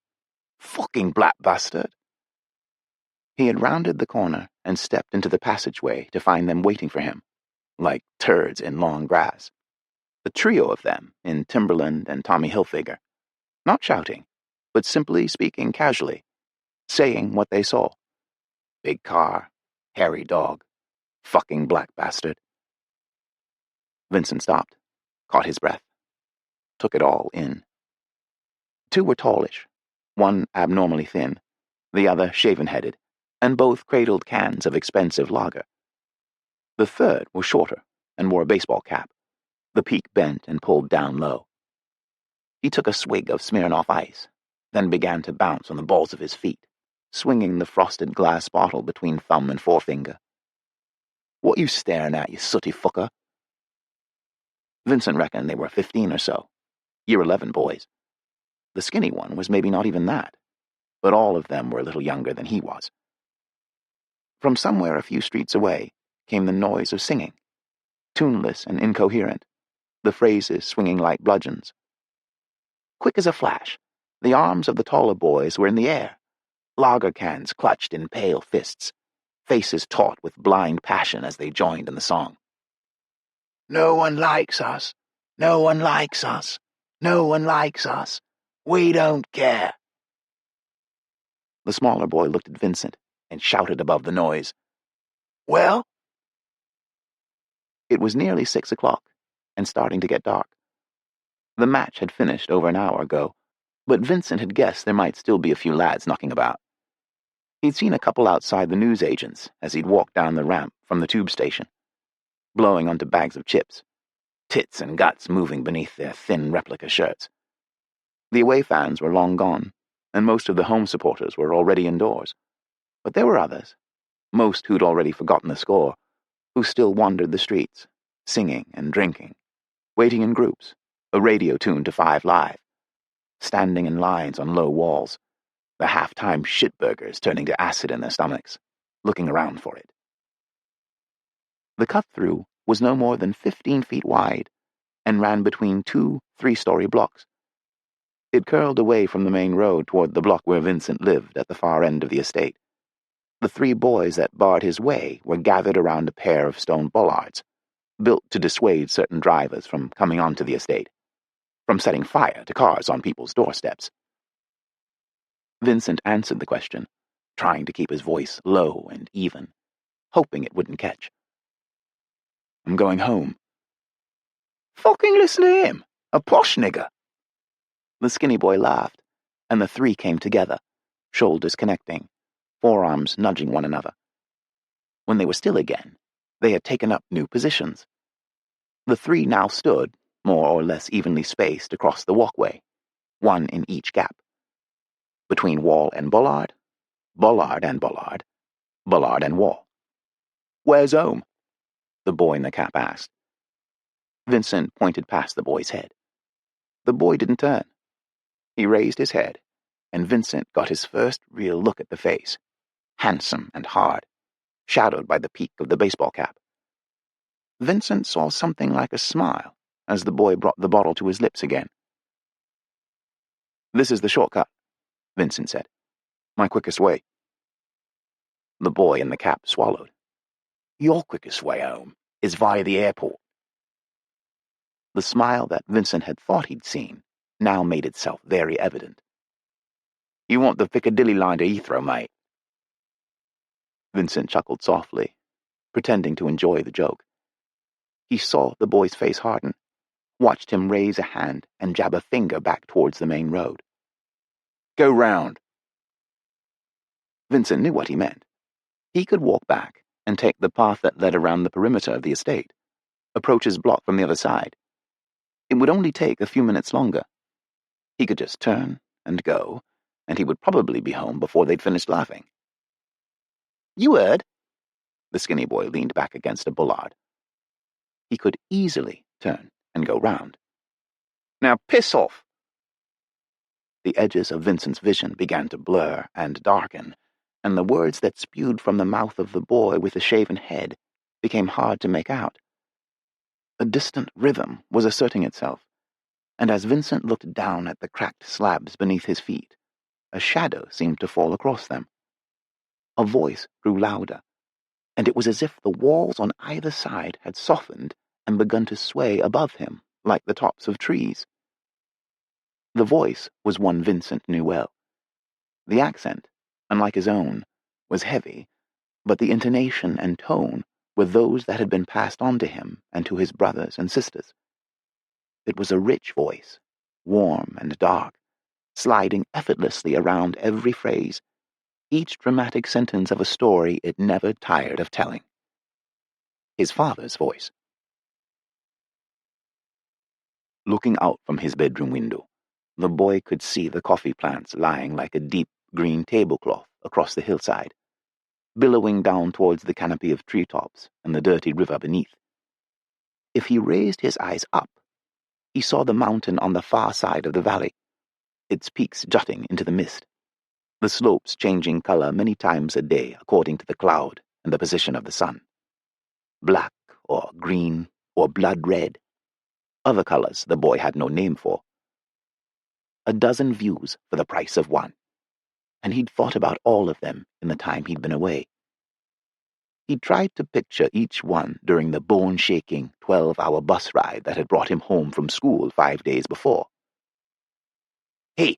Fucking black bastard. He had rounded the corner and stepped into the passageway to find them waiting for him, like turds in long grass. The trio of them in Timberland and Tommy Hilfiger, not shouting, but simply speaking casually, saying what they saw. Big car, hairy dog, fucking black bastard. Vincent stopped, caught his breath, took it all in. Two were tallish, one abnormally thin, the other shaven-headed, and both cradled cans of expensive lager. The third was shorter and wore a baseball cap, the peak bent and pulled down low. He took a swig of Smirnoff Ice, then began to bounce on the balls of his feet, swinging the frosted glass bottle between thumb and forefinger. What you staring at, you sooty fucker? Vincent reckoned they were 15 or so, year 11 boys. The skinny one was maybe not even that, but all of them were a little younger than he was. From somewhere a few streets away came the noise of singing, tuneless and incoherent, the phrases swinging like bludgeons. Quick as a flash, the arms of the taller boys were in the air, lager cans clutched in pale fists, faces taut with blind passion as they joined in the song. No one likes us. No one likes us. No one likes us. We don't care. The smaller boy looked at Vincent and shouted above the noise. Well? It was nearly 6 o'clock and starting to get dark. The match had finished over an hour ago, but Vincent had guessed there might still be a few lads knocking about. He'd seen a couple outside the newsagents as he'd walked down the ramp from the tube station, blowing onto bags of chips, tits and guts moving beneath their thin replica shirts. The away fans were long gone, and most of the home supporters were already indoors. But there were others, most who'd already forgotten the score, who still wandered the streets, singing and drinking, waiting in groups, a radio tuned to 5 Live, standing in lines on low walls, the half-time shitburgers turning to acid in their stomachs, looking around for it. The cut-through was no more than 15 feet wide and ran between 2 3-story blocks. It curled away from the main road toward the block where Vincent lived at the far end of the estate. The 3 boys that barred his way were gathered around a pair of stone bollards, built to dissuade certain drivers from coming onto the estate, from setting fire to cars on people's doorsteps. Vincent answered the question, trying to keep his voice low and even, hoping it wouldn't catch. I'm going home. Fucking listen to him, a posh nigger. The skinny boy laughed, and the three came together, shoulders connecting, forearms nudging one another. When they were still again, they had taken up new positions. The three now stood, more or less evenly spaced across the walkway, one in each gap. Between wall and bollard, bollard and bollard, bollard and wall. Where's home? The boy in the cap asked. Vincent pointed past the boy's head. The boy didn't turn. He raised his head, and Vincent got his first real look at the face, handsome and hard, shadowed by the peak of the baseball cap. Vincent saw something like a smile as the boy brought the bottle to his lips again. This is the shortcut, Vincent said. My quickest way. The boy in the cap swallowed. Your quickest way home is via the airport. The smile that Vincent had thought he'd seen now made itself very evident. You want the Piccadilly line to Heathrow, mate? Vincent chuckled softly, pretending to enjoy the joke. He saw the boy's face harden, watched him raise a hand and jab a finger back towards the main road. Go round. Vincent knew what he meant. He could walk back and take the path that led around the perimeter of the estate, approach his block from the other side. It would only take a few minutes longer. He could just turn and go, and he would probably be home before they'd finished laughing. You heard? The skinny boy leaned back against a bollard. He could easily turn and go round. Now piss off! The edges of Vincent's vision began to blur and darken, and the words that spewed from the mouth of the boy with the shaven head became hard to make out. A distant rhythm was asserting itself, and as Vincent looked down at the cracked slabs beneath his feet, a shadow seemed to fall across them. A voice grew louder, and it was as if the walls on either side had softened and begun to sway above him like the tops of trees. The voice was one Vincent knew well. The accent, unlike his own, was heavy, but the intonation and tone were those that had been passed on to him and to his brothers and sisters. It was a rich voice, warm and dark, sliding effortlessly around every phrase, each dramatic sentence of a story it never tired of telling. His father's voice. Looking out from his bedroom window, the boy could see the coffee plants lying like a deep green tablecloth across the hillside, billowing down towards the canopy of treetops and the dirty river beneath. If he raised his eyes up, he saw the mountain on the far side of the valley, its peaks jutting into the mist, the slopes changing color many times a day according to the cloud and the position of the sun. Black or green or blood red. Other colors the boy had no name for. A dozen views for the price of one, and he'd thought about all of them in the time he'd been away. He tried to picture each one during the bone-shaking 12-hour bus ride that had brought him home from school 5 days before. Hey,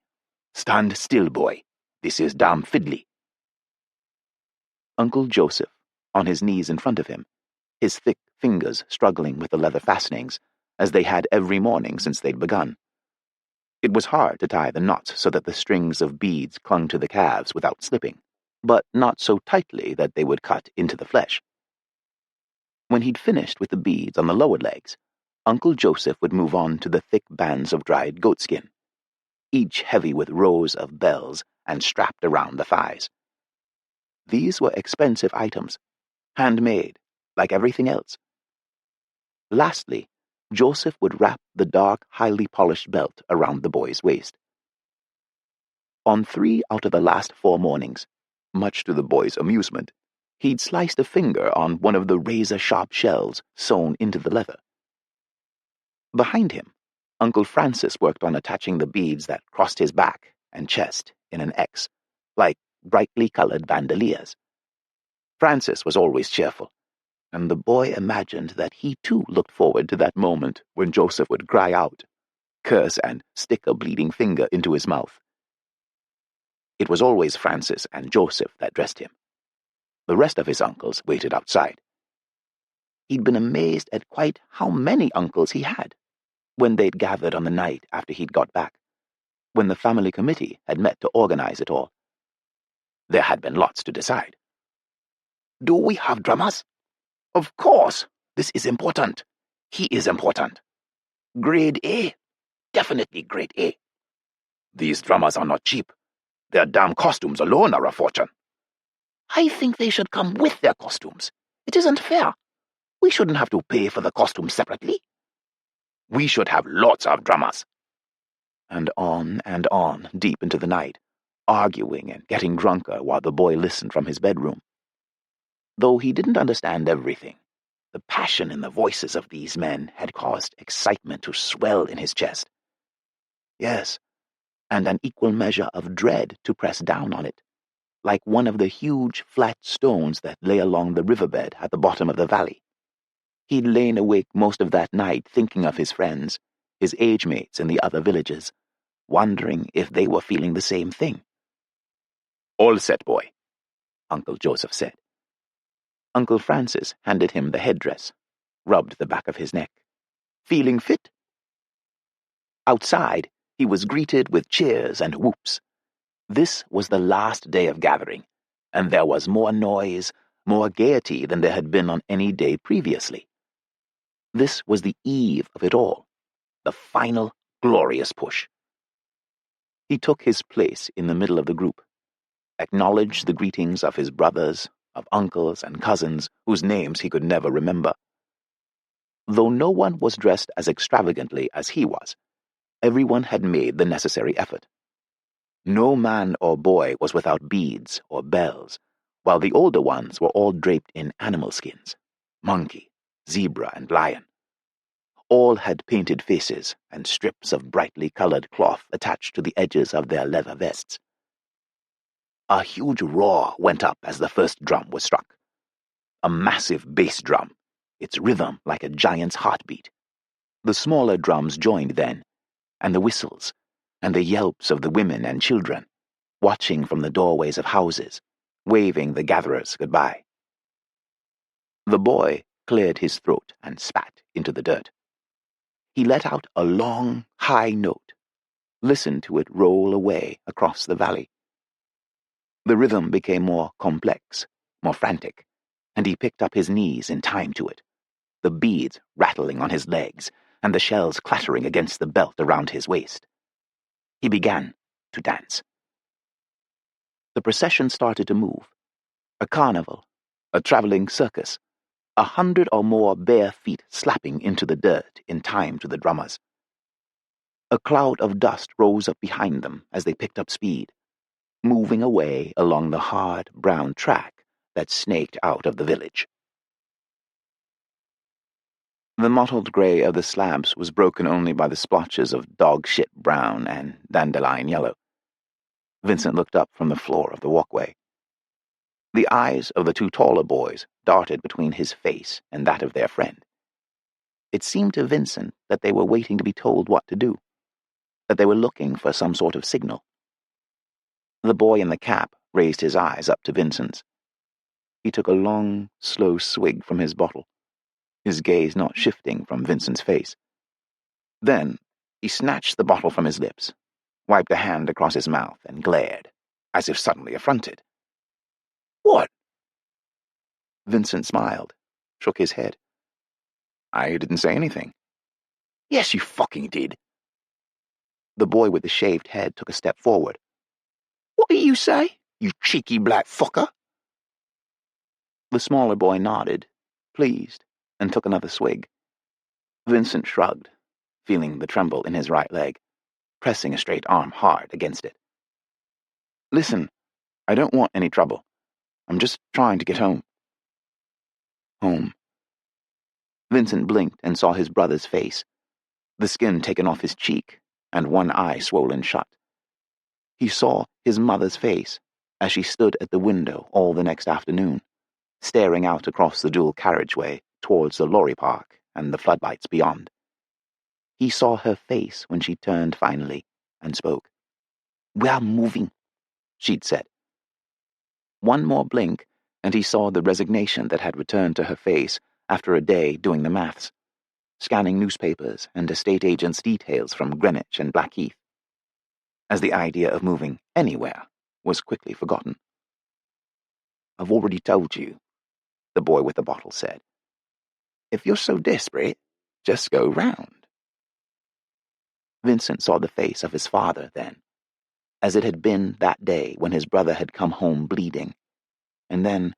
stand still, boy. This is damn fiddly. Uncle Joseph, on his knees in front of him, his thick fingers struggling with the leather fastenings, as they had every morning since they'd begun. It was hard to tie the knots so that the strings of beads clung to the calves without slipping, but not so tightly that they would cut into the flesh. When he'd finished with the beads on the lower legs, Uncle Joseph would move on to the thick bands of dried goatskin, each heavy with rows of bells and strapped around the thighs. These were expensive items, handmade, like everything else. Lastly, Joseph would wrap the dark, highly polished belt around the boy's waist. On 3 out of the last 4 mornings, much to the boy's amusement, he'd sliced a finger on one of the razor-sharp shells sewn into the leather. Behind him, Uncle Francis worked on attaching the beads that crossed his back and chest in an X, like brightly colored bandoliers. Francis was always cheerful, and the boy imagined that he too looked forward to that moment when Joseph would cry out, curse, and stick a bleeding finger into his mouth. It was always Francis and Joseph that dressed him. The rest of his uncles waited outside. He'd been amazed at quite how many uncles he had when they'd gathered on the night after he'd got back, when the family committee had met to organize it all. There had been lots to decide. Do we have drummers? Of course. This is important. He is important. Grade A. Definitely grade A. These drummers are not cheap. Their damn costumes alone are a fortune. I think they should come with their costumes. It isn't fair. We shouldn't have to pay for the costumes separately. We should have lots of drummers. And on, deep into the night, arguing and getting drunker while the boy listened from his bedroom. Though he didn't understand everything, the passion in the voices of these men had caused excitement to swell in his chest. Yes, and an equal measure of dread to press down on it, like one of the huge flat stones that lay along the riverbed at the bottom of the valley. He'd lain awake most of that night thinking of his friends, his age mates in the other villages, wondering if they were feeling the same thing. All set, boy, Uncle Joseph said. Uncle Francis handed him the headdress, rubbed the back of his neck. Feeling fit? Outside, he was greeted with cheers and whoops. This was the last day of gathering, and there was more noise, more gaiety than there had been on any day previously. This was the eve of it all, the final, glorious push. He took his place in the middle of the group, acknowledged the greetings of his brothers, of uncles and cousins whose names he could never remember. Though no one was dressed as extravagantly as he was, everyone had made the necessary effort. No man or boy was without beads or bells, while the older ones were all draped in animal skins, monkey, zebra, and lion. All had painted faces and strips of brightly colored cloth attached to the edges of their leather vests. A huge roar went up as the first drum was struck. A massive bass drum, its rhythm like a giant's heartbeat. The smaller drums joined then, and the whistles, and the yelps of the women and children, watching from the doorways of houses, waving the gatherers goodbye. The boy cleared his throat and spat into the dirt. He let out a long, high note, listened to it roll away across the valley. The rhythm became more complex, more frantic, and he picked up his knees in time to it, the beads rattling on his legs and the shells clattering against the belt around his waist. He began to dance. The procession started to move. A carnival, a traveling circus, 100 or more bare feet slapping into the dirt in time to the drummers. A cloud of dust rose up behind them as they picked up speed, moving away along the hard brown track that snaked out of the village. The mottled grey of the slabs was broken only by the splotches of dog-shit brown and dandelion yellow. Vincent looked up from the floor of the walkway. The eyes of the two taller boys darted between his face and that of their friend. It seemed to Vincent that they were waiting to be told what to do, that they were looking for some sort of signal. The boy in the cap raised his eyes up to Vincent's. He took a long, slow swig from his bottle, his gaze not shifting from Vincent's face. Then he snatched the bottle from his lips, wiped a hand across his mouth, and glared, as if suddenly affronted. What? Vincent smiled, shook his head. I didn't say anything. Yes, you fucking did. The boy with the shaved head took a step forward. What do you say, you cheeky black fucker? The smaller boy nodded, pleased, and took another swig. Vincent shrugged, feeling the tremble in his right leg, pressing a straight arm hard against it. Listen, I don't want any trouble. I'm just trying to get home. Home. Vincent blinked and saw his brother's face, the skin taken off his cheek and one eye swollen shut. He saw his mother's face as she stood at the window all the next afternoon, staring out across the dual carriageway towards the lorry park and the floodlights beyond. He saw her face when she turned finally and spoke. "We are moving," she'd said. One more blink, and he saw the resignation that had returned to her face after a day doing the maths, scanning newspapers and estate agents' details from Greenwich and Blackheath, as the idea of moving anywhere was quickly forgotten. "I've already told you," the boy with the bottle said. "If you're so desperate, just go round." Vincent saw the face of his father then, as it had been that day when his brother had come home bleeding, and then,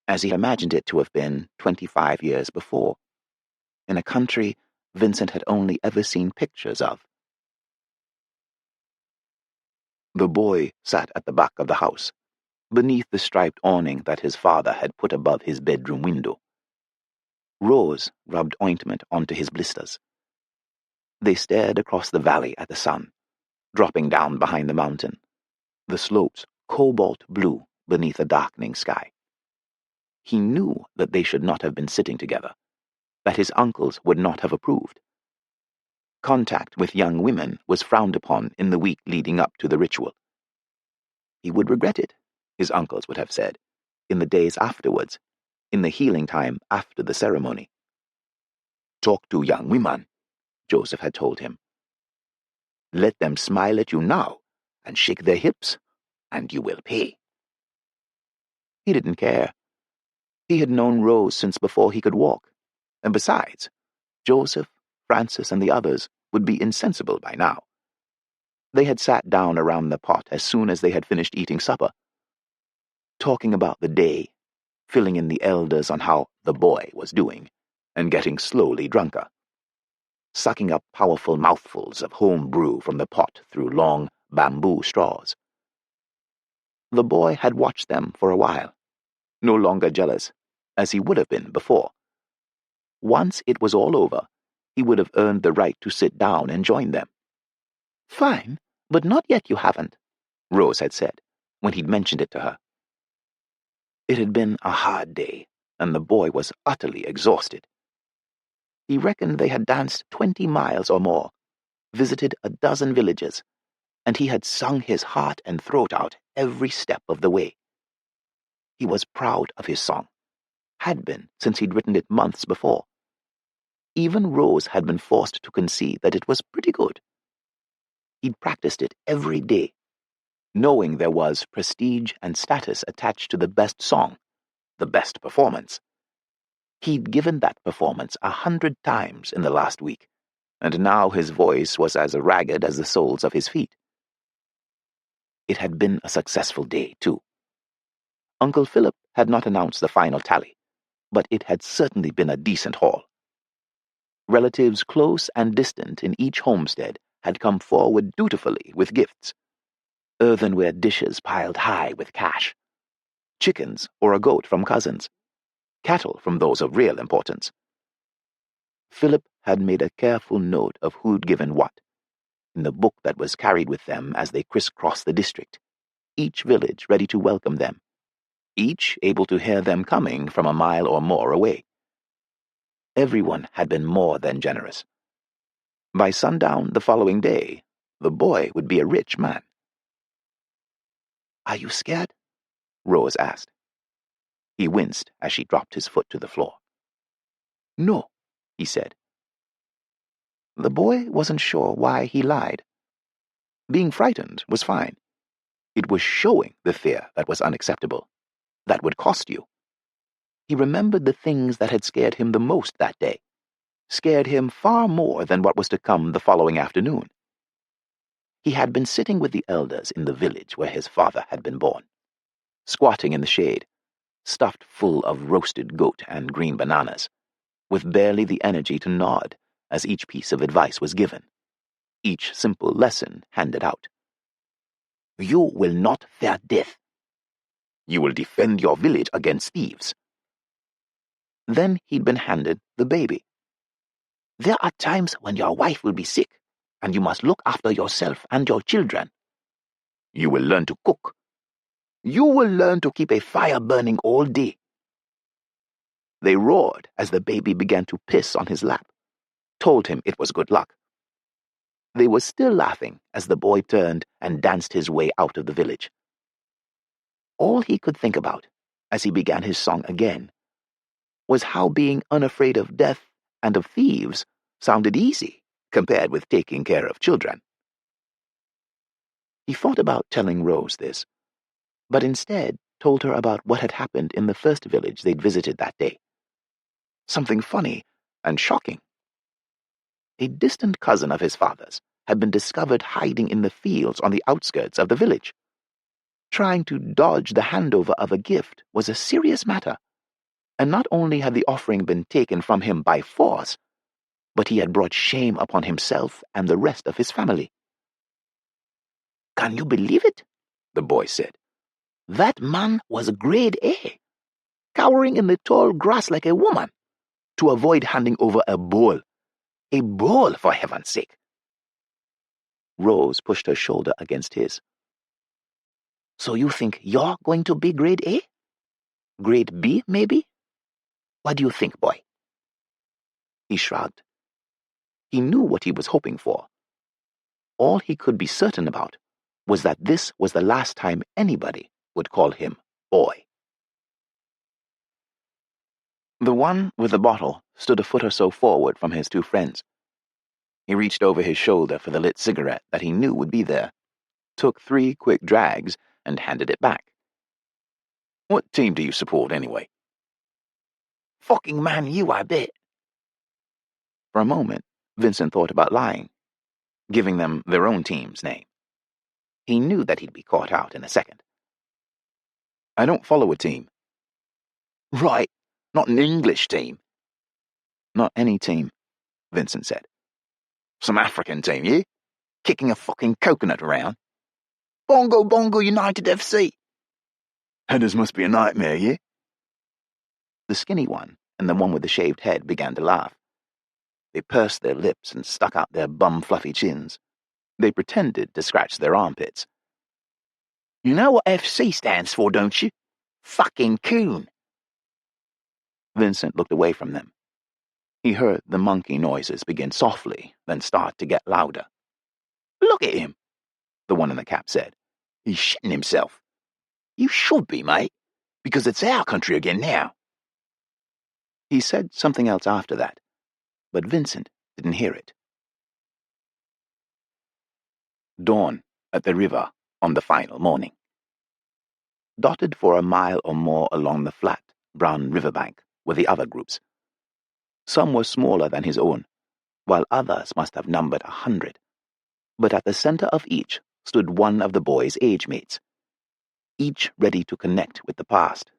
as he imagined it to have been 25 years before, in a country Vincent had only ever seen pictures of. The boy sat at the back of the house, beneath the striped awning that his father had put above his bedroom window. Rose rubbed ointment onto his blisters. They stared across the valley at the sun, dropping down behind the mountain, the slopes cobalt blue beneath a darkening sky. He knew that they should not have been sitting together, that his uncles would not have approved. Contact with young women was frowned upon in the week leading up to the ritual. He would regret it, his uncles would have said, in the days afterwards, in the healing time after the ceremony. "Talk to young women," Joseph had told him. "Let them smile at you now and shake their hips, and you will pay." He didn't care. He had known Rose since before he could walk, and besides, Joseph, Francis, and the others would be insensible by now. They had sat down around the pot as soon as they had finished eating supper, talking about the day, filling in the elders on how the boy was doing, and getting slowly drunker, sucking up powerful mouthfuls of home brew from the pot through long bamboo straws. The boy had watched them for a while, no longer jealous, as he would have been before. Once it was all over, he would have earned the right to sit down and join them. "Fine, but not yet you haven't," Rose had said, when he'd mentioned it to her. It had been a hard day, and the boy was utterly exhausted. He reckoned they had danced 20 miles or more, visited a dozen villages, and he had sung his heart and throat out every step of the way. He was proud of his song, had been since he'd written it months before. Even Rose had been forced to concede that it was pretty good. He'd practiced it every day, knowing there was prestige and status attached to the best song, the best performance. He'd given that performance 100 times in the last week, and now his voice was as ragged as the soles of his feet. It had been a successful day, too. Uncle Philip had not announced the final tally, but it had certainly been a decent haul. Relatives close and distant in each homestead had come forward dutifully with gifts. Earthenware dishes piled high with cash. Chickens or a goat from cousins. Cattle from those of real importance. Philip had made a careful note of who'd given what, in the book that was carried with them as they crisscrossed the district, each village ready to welcome them, each able to hear them coming from a mile or more away. Everyone had been more than generous. By sundown the following day, the boy would be a rich man. "Are you scared?" Rose asked. He winced as she dropped his foot to the floor. "No," he said. The boy wasn't sure why he lied. Being frightened was fine. It was showing the fear that was unacceptable, that would cost you. He remembered the things that had scared him the most that day, scared him far more than what was to come the following afternoon. He had been sitting with the elders in the village where his father had been born, squatting in the shade, stuffed full of roasted goat and green bananas, with barely the energy to nod as each piece of advice was given, each simple lesson handed out. "You will not fear death. You will defend your village against thieves." Then he'd been handed the baby. "There are times when your wife will be sick, and you must look after yourself and your children. You will learn to cook. You will learn to keep a fire burning all day. They roared as the baby began to piss on his lap, told him it was good luck. They were still laughing as the boy turned and danced his way out of the village. All he could think about, as he began his song again, was how being unafraid of death and of thieves sounded easy compared with taking care of children. He thought about telling Rose this, but instead told her about what had happened in the first village they'd visited that day. Something funny and shocking. A distant cousin of his father's had been discovered hiding in the fields on the outskirts of the village. Trying to dodge the handover of a gift was a serious matter, and not only had the offering been taken from him by force, but he had brought shame upon himself and the rest of his family. "Can you believe it?" the boy said. "That man was grade A, cowering in the tall grass like a woman, to avoid handing over a bowl. A bowl, for heaven's sake." Rose pushed her shoulder against his. "So you think you're going to be grade A? Grade B, maybe? What do you think, boy?" He shrugged. He knew what he was hoping for. All he could be certain about was that this was the last time anybody would call him boy. The one with the bottle stood a foot or so forward from his two friends. He reached over his shoulder for the lit cigarette that he knew would be there, took 3 quick drags, and handed it back. "What team do you support, anyway?" "Fucking Man U, I bet." For a moment, Vincent thought about lying, giving them their own team's name. He knew that he'd be caught out in a second. "I don't follow a team." "Right, not an English team." "Not any team," Vincent said. "Some African team, yeah? Kicking a fucking coconut around? Bongo Bongo United FC." "Headers must be a nightmare, yeah?" The skinny one and the one with the shaved head began to laugh. They pursed their lips and stuck out their bum-fluffy chins. They pretended to scratch their armpits. "You know what FC stands for, don't you? Fucking coon." Vincent looked away from them. He heard the monkey noises begin softly, then start to get louder. "Look at him," the one in the cap said. "He's shitting himself. You should be, mate, because it's our country again now." He said something else after that, but Vincent didn't hear it. Dawn at the river on the final morning. Dotted for a mile or more along the flat, brown riverbank were the other groups. Some were smaller than his own, while others must have numbered 100. But at the center of each stood one of the boy's age mates, each ready to connect with the past,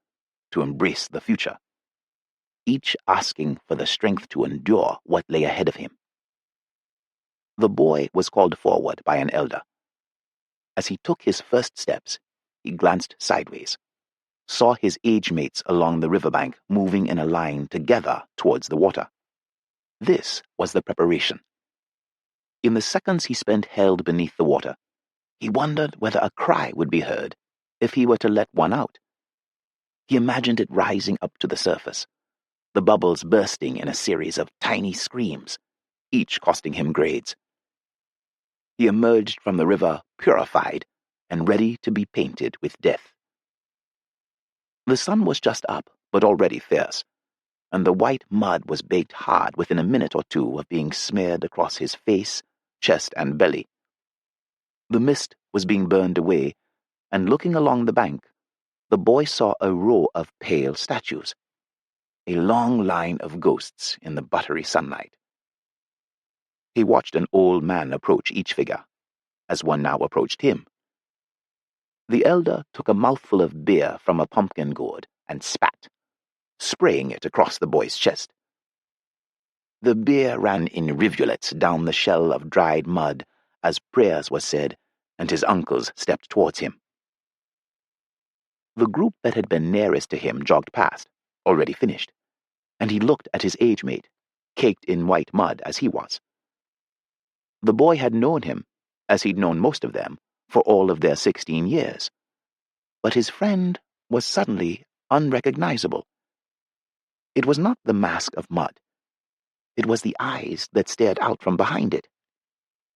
to embrace the future, each asking for the strength to endure what lay ahead of him. The boy was called forward by an elder. As he took his first steps, he glanced sideways, saw his age mates along the riverbank moving in a line together towards the water. This was the preparation. In the seconds he spent held beneath the water, he wondered whether a cry would be heard if he were to let one out. He imagined it rising up to the surface, the bubbles bursting in a series of tiny screams, each costing him grades. He emerged from the river purified and ready to be painted with death. The sun was just up, but already fierce, and the white mud was baked hard within a minute or two of being smeared across his face, chest, and belly. The mist was being burned away, and looking along the bank, the boy saw a row of pale statues, a long line of ghosts in the buttery sunlight. He watched an old man approach each figure, as one now approached him. The elder took a mouthful of beer from a pumpkin gourd and spat, spraying it across the boy's chest. The beer ran in rivulets down the shell of dried mud as prayers were said and his uncles stepped towards him. The group that had been nearest to him jogged past, already finished, and he looked at his age mate, caked in white mud as he was. The boy had known him, as he'd known most of them, for all of their 16 years. But his friend was suddenly unrecognizable. It was not the mask of mud. It was the eyes that stared out from behind it.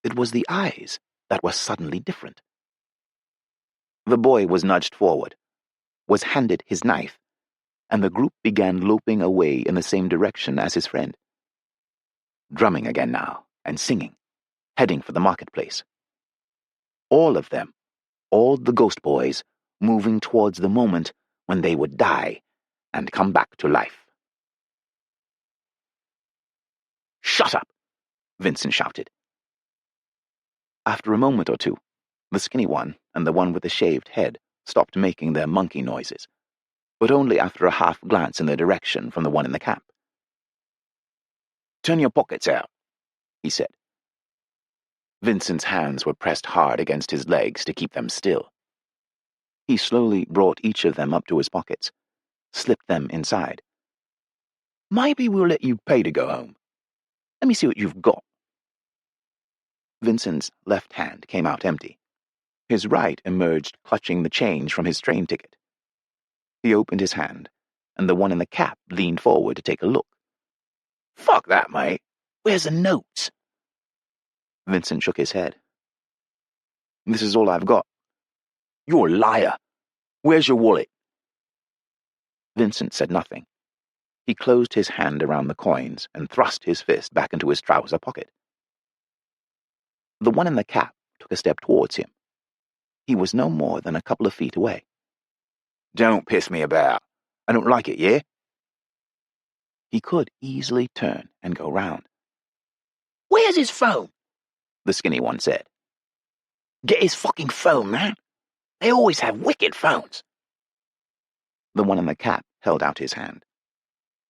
It was the eyes that were suddenly different. The boy was nudged forward, was handed his knife, and the group began loping away in the same direction as his friend. Drumming again now, and singing, heading for the marketplace. All of them, all the ghost boys, moving towards the moment when they would die and come back to life. "Shut up!" Vincent shouted. After a moment or two, the skinny one and the one with the shaved head stopped making their monkey noises, but only after a half glance in their direction from the one in the cap. "Turn your pockets out," he said. Vincent's hands were pressed hard against his legs to keep them still. He slowly brought each of them up to his pockets, slipped them inside. "Maybe we'll let you pay to go home. Let me see what you've got." Vincent's left hand came out empty. His right emerged clutching the change from his train ticket. He opened his hand, and the one in the cap leaned forward to take a look. "Fuck that, mate. Where's the notes?" Vincent shook his head. "This is all I've got." "You're a liar. Where's your wallet?" Vincent said nothing. He closed his hand around the coins and thrust his fist back into his trouser pocket. The one in the cap took a step towards him. He was no more than a couple of feet away. "Don't piss me about. I don't like it, yeah?" He could easily turn and go round. "Where's his phone?" the skinny one said. "Get his fucking phone, man. They always have wicked phones." The one in the cap held out his hand.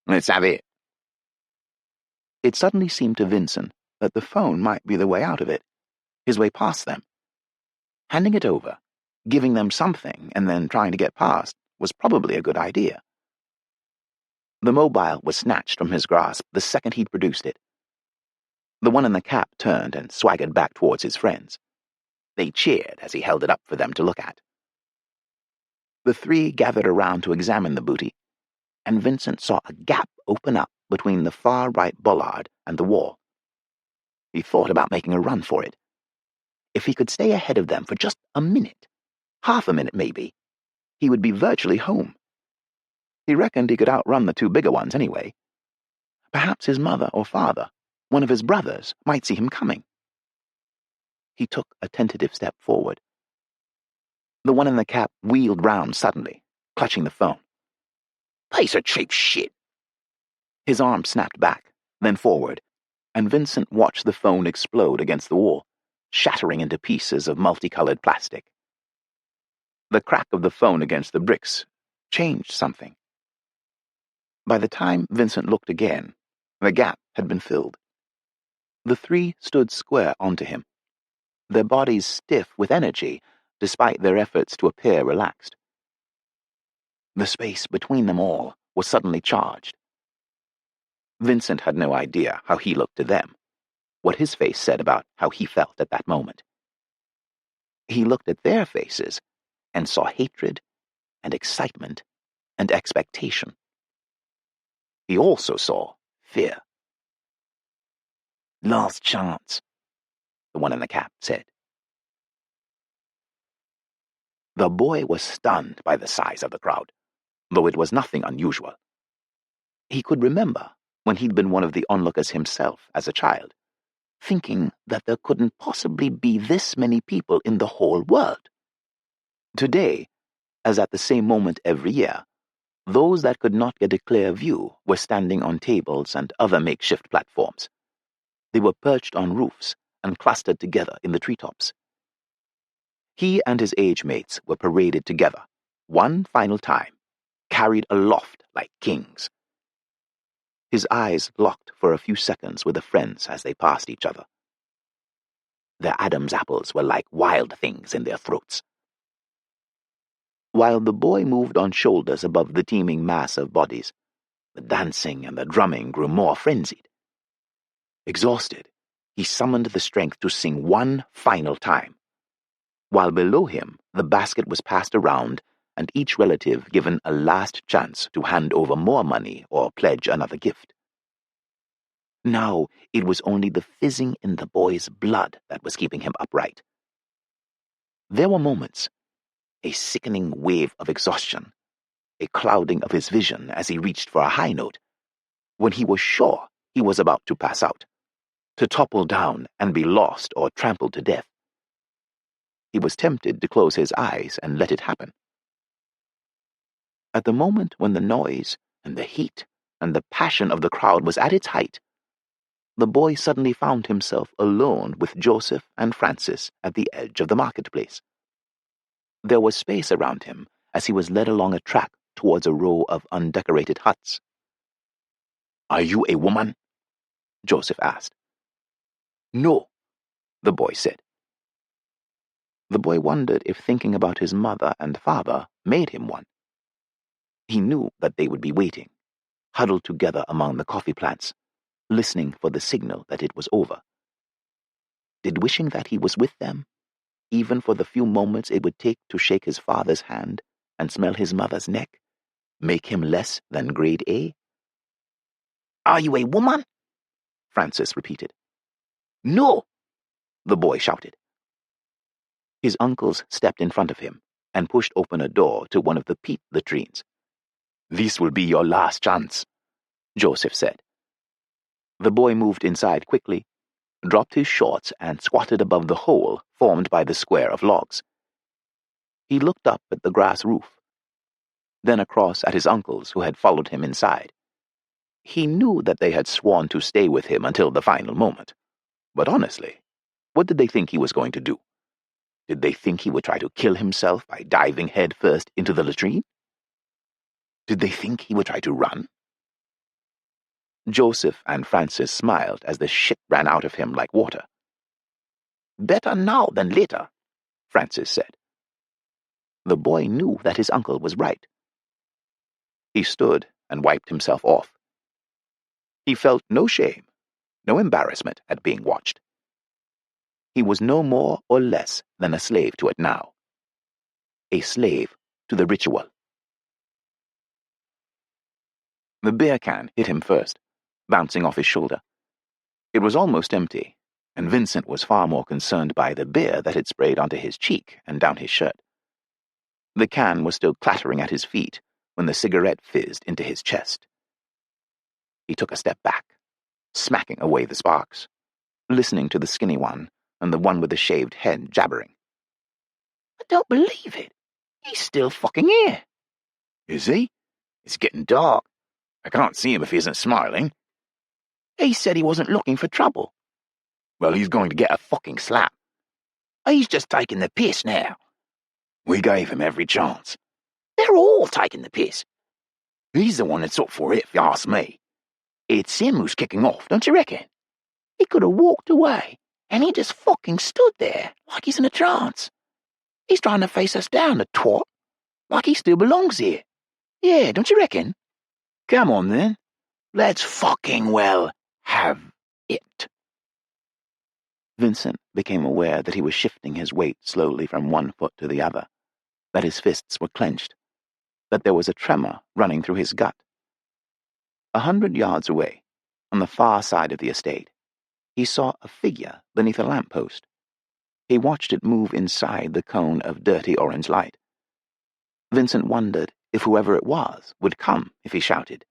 "Let's have it." It suddenly seemed to Vincent that the phone might be the way out of it, his way past them. Handing it over, giving them something, and then trying to get past was probably a good idea. The mobile was snatched from his grasp the second he'd produced it. The one in the cap turned and swaggered back towards his friends. They cheered as he held it up for them to look at. The three gathered around to examine the booty, and Vincent saw a gap open up between the far right bollard and the wall. He thought about making a run for it. If he could stay ahead of them for just a minute, half a minute maybe, he would be virtually home. He reckoned he could outrun the two bigger ones anyway. Perhaps his mother or father, one of his brothers, might see him coming. He took a tentative step forward. The one in the cap wheeled round suddenly, clutching the phone. "Piece of cheap shit!" His arm snapped back, then forward, and Vincent watched the phone explode against the wall, shattering into pieces of multicolored plastic. The crack of the phone against the bricks changed something. By the time Vincent looked again, the gap had been filled. The three stood square onto him, their bodies stiff with energy despite their efforts to appear relaxed. The space between them all was suddenly charged. Vincent had no idea how he looked to them, what his face said about how he felt at that moment. He looked at their faces and saw hatred and excitement and expectation. He also saw fear. "Last chance," the one in the cap said. The boy was stunned by the size of the crowd, though it was nothing unusual. He could remember when he'd been one of the onlookers himself as a child, thinking that there couldn't possibly be this many people in the whole world. Today, as at the same moment every year, those that could not get a clear view were standing on tables and other makeshift platforms. They were perched on roofs and clustered together in the treetops. He and his age mates were paraded together, one final time, carried aloft like kings. His eyes locked for a few seconds with the friends as they passed each other. Their Adam's apples were like wild things in their throats. While the boy moved on shoulders above the teeming mass of bodies, the dancing and the drumming grew more frenzied. Exhausted, he summoned the strength to sing one final time, while below him the basket was passed around and each relative given a last chance to hand over more money or pledge another gift. Now it was only the fizzing in the boy's blood that was keeping him upright. There were moments, a sickening wave of exhaustion, a clouding of his vision as he reached for a high note, when he was sure he was about to pass out, to topple down and be lost or trampled to death. He was tempted to close his eyes and let it happen. At the moment when the noise and the heat and the passion of the crowd was at its height, the boy suddenly found himself alone with Joseph and Francis at the edge of the marketplace. There was space around him as he was led along a track towards a row of undecorated huts. "Are you a woman?" Joseph asked. "No," the boy said. The boy wondered if thinking about his mother and father made him one. He knew that they would be waiting, huddled together among the coffee plants, listening for the signal that it was over. Did wishing that he was with them, even for the few moments it would take to shake his father's hand and smell his mother's neck, make him less than grade A? "Are you a woman?" Francis repeated. "No," the boy shouted. His uncles stepped in front of him and pushed open a door to one of the peat latrines. "This will be your last chance," Joseph said. The boy moved inside quickly, dropped his shorts, and squatted above the hole formed by the square of logs. He looked up at the grass roof, then across at his uncles who had followed him inside. He knew that they had sworn to stay with him until the final moment. But honestly, what did they think he was going to do? Did they think he would try to kill himself by diving headfirst into the latrine? Did they think he would try to run? Joseph and Francis smiled as the shit ran out of him like water. "Better now than later," Francis said. The boy knew that his uncle was right. He stood and wiped himself off. He felt no shame, no embarrassment at being watched. He was no more or less than a slave to it now. A slave to the ritual. The beer can hit him first, bouncing off his shoulder. It was almost empty, and Vincent was far more concerned by the beer that had sprayed onto his cheek and down his shirt. The can was still clattering at his feet when the cigarette fizzed into his chest. He took a step back, smacking away the sparks, listening to the skinny one and the one with the shaved head jabbering. "I don't believe it. He's still fucking here." "Is he? It's getting dark. I can't see him if he isn't smiling." "He said he wasn't looking for trouble." "Well, he's going to get a fucking slap." "He's just taking the piss now." "We gave him every chance." "They're all taking the piss." "He's the one that's up for it, if you ask me." "It's him who's kicking off, don't you reckon? He could have walked away, and he just fucking stood there like he's in a trance. He's trying to face us down, the twat, like he still belongs here. Yeah, don't you reckon? Come on, then. Let's fucking, well, have it." Vincent became aware that he was shifting his weight slowly from one foot to the other, that his fists were clenched, that there was a tremor running through his gut. 100 yards away, on the far side of the estate, he saw a figure beneath a lamppost. He watched it move inside the cone of dirty orange light. Vincent wondered if whoever it was would come if he shouted.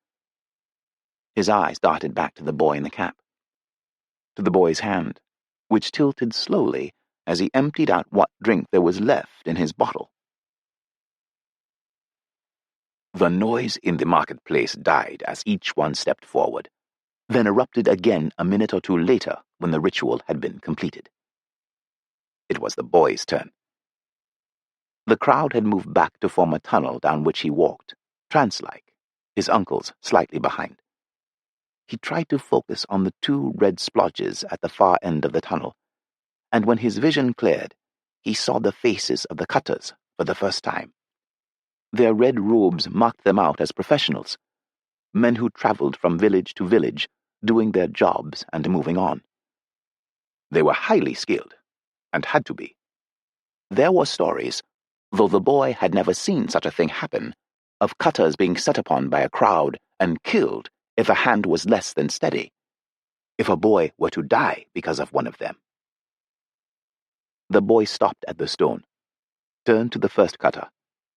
His eyes darted back to the boy in the cap, to the boy's hand, which tilted slowly as he emptied out what drink there was left in his bottle. The noise in the marketplace died as each one stepped forward, then erupted again a minute or two later when the ritual had been completed. It was the boy's turn. The crowd had moved back to form a tunnel down which he walked, trance-like, his uncles slightly behind. He tried to focus on the 2 red splotches at the far end of the tunnel, and when his vision cleared, he saw the faces of the cutters for the first time. Their red robes marked them out as professionals, men who traveled from village to village, doing their jobs and moving on. They were highly skilled, and had to be. There were stories, though the boy had never seen such a thing happen, of cutters being set upon by a crowd and killed if a hand was less than steady, if a boy were to die because of one of them. The boy stopped at the stone, turned to the first cutter,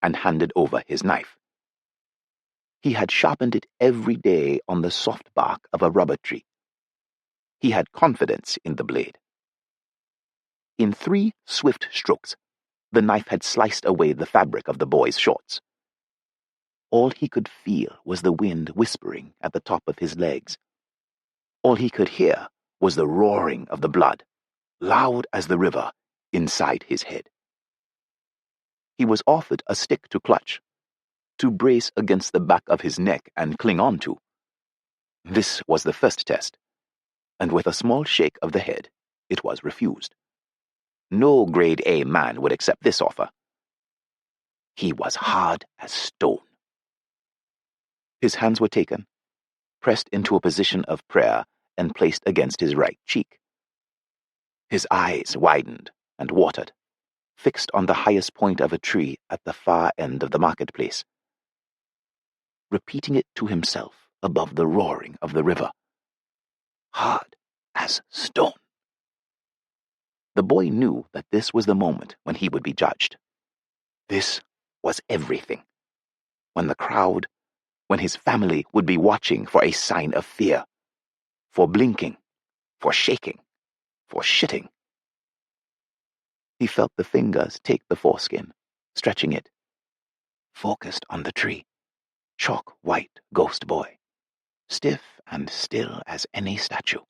and handed over his knife. He had sharpened it every day on the soft bark of a rubber tree. He had confidence in the blade. In 3 swift strokes, the knife had sliced away the fabric of the boy's shorts. All he could feel was the wind whispering at the top of his legs. All he could hear was the roaring of the blood, loud as the river, inside his head. He was offered a stick to clutch, to brace against the back of his neck and cling on to. This was the first test, and with a small shake of the head, it was refused. No grade A man would accept this offer. He was hard as stone. His hands were taken, pressed into a position of prayer, and placed against his right cheek. His eyes widened and watered, fixed on the highest point of a tree at the far end of the marketplace, repeating it to himself above the roaring of the river. Hard as stone. The boy knew that this was the moment when he would be judged. This was everything. When the crowd, when his family would be watching for a sign of fear, for blinking, for shaking, for shitting. He felt the fingers take the foreskin, stretching it. Focused on the tree, chalk-white ghost boy, stiff and still as any statue.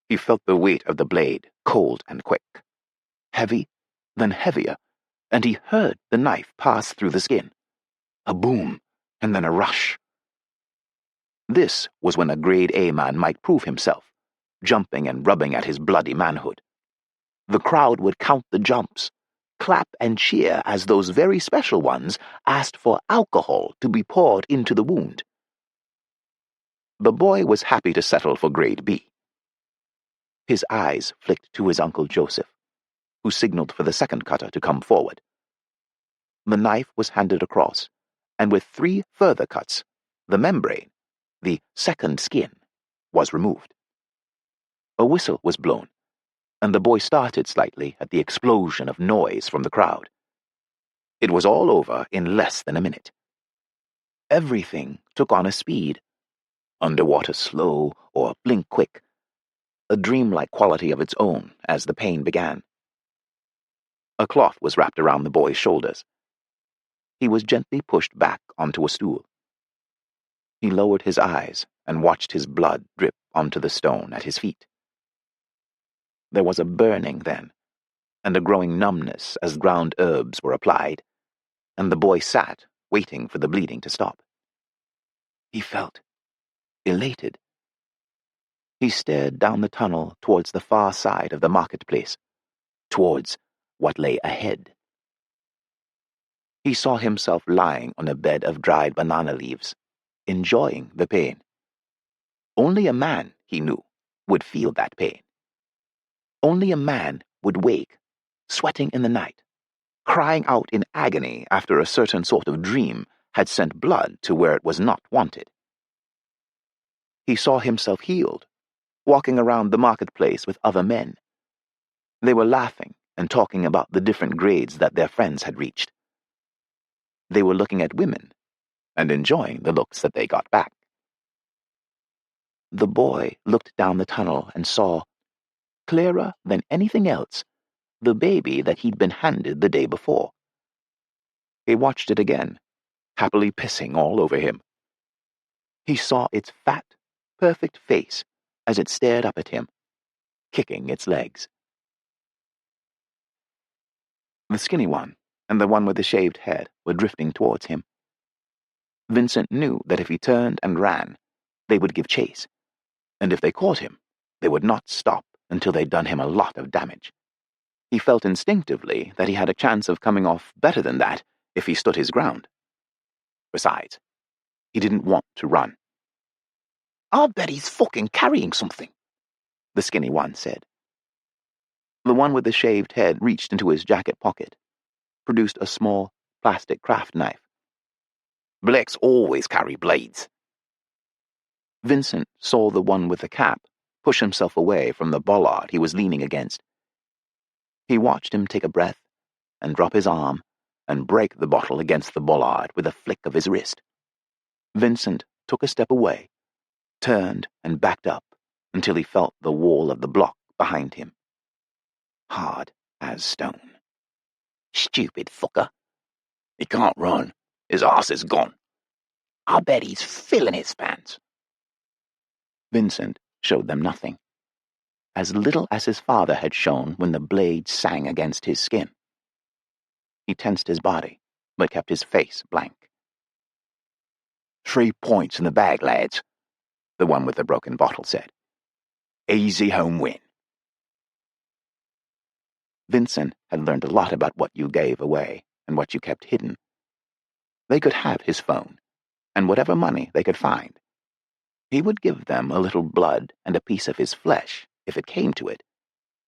He felt the weight of the blade, cold and quick. Heavy, then heavier, and he heard the knife pass through the skin. A boom, and then a rush. This was when a grade A man might prove himself, jumping and rubbing at his bloody manhood. The crowd would count the jumps, clap and cheer as those very special ones asked for alcohol to be poured into the wound. The boy was happy to settle for grade B. His eyes flicked to his Uncle Joseph, who signaled for the second cutter to come forward. The knife was handed across, and with 3 further cuts, the membrane, the second skin, was removed. A whistle was blown, and the boy started slightly at the explosion of noise from the crowd. It was all over in less than a minute. Everything took on a speed, underwater slow or blink quick, a dreamlike quality of its own as the pain began. A cloth was wrapped around the boy's shoulders. He was gently pushed back onto a stool. He lowered his eyes and watched his blood drip onto the stone at his feet. There was a burning then, and a growing numbness as ground herbs were applied, and the boy sat, waiting for the bleeding to stop. He felt elated. He stared down the tunnel towards the far side of the marketplace, towards what lay ahead. He saw himself lying on a bed of dried banana leaves, enjoying the pain. Only a man, he knew, would feel that pain. Only a man would wake, sweating in the night, crying out in agony after a certain sort of dream had sent blood to where it was not wanted. He saw himself healed, walking around the marketplace with other men. They were laughing and talking about the different grades that their friends had reached. They were looking at women and enjoying the looks that they got back. The boy looked down the tunnel and saw, clearer than anything else, the baby that he'd been handed the day before. He watched it again, happily pissing all over him. He saw its fat, perfect face as it stared up at him, kicking its legs. The skinny one and the one with the shaved head were drifting towards him. Vincent knew that if he turned and ran, they would give chase, and if they caught him, they would not stop until they'd done him a lot of damage. He felt instinctively that he had a chance of coming off better than that if he stood his ground. Besides, he didn't want to run. "I'll bet he's fucking carrying something," the skinny one said. The one with the shaved head reached into his jacket pocket, produced a small plastic craft knife. "Blacks always carry blades." Vincent saw the one with the cap push himself away from the bollard he was leaning against. He watched him take a breath and drop his arm and break the bottle against the bollard with a flick of his wrist. Vincent took a step away, turned and backed up until he felt the wall of the block behind him. Hard as stone. "Stupid fucker. He can't run. His arse is gone. I'll bet he's filling his pants." Vincent showed them nothing. As little as his father had shown when the blade sang against his skin. He tensed his body, but kept his face blank. 3 points in the bag, lads," the one with the broken bottle said. "Easy home win." Vincent had learned a lot about what you gave away and what you kept hidden. They could have his phone, and whatever money they could find. He would give them a little blood and a piece of his flesh, if it came to it,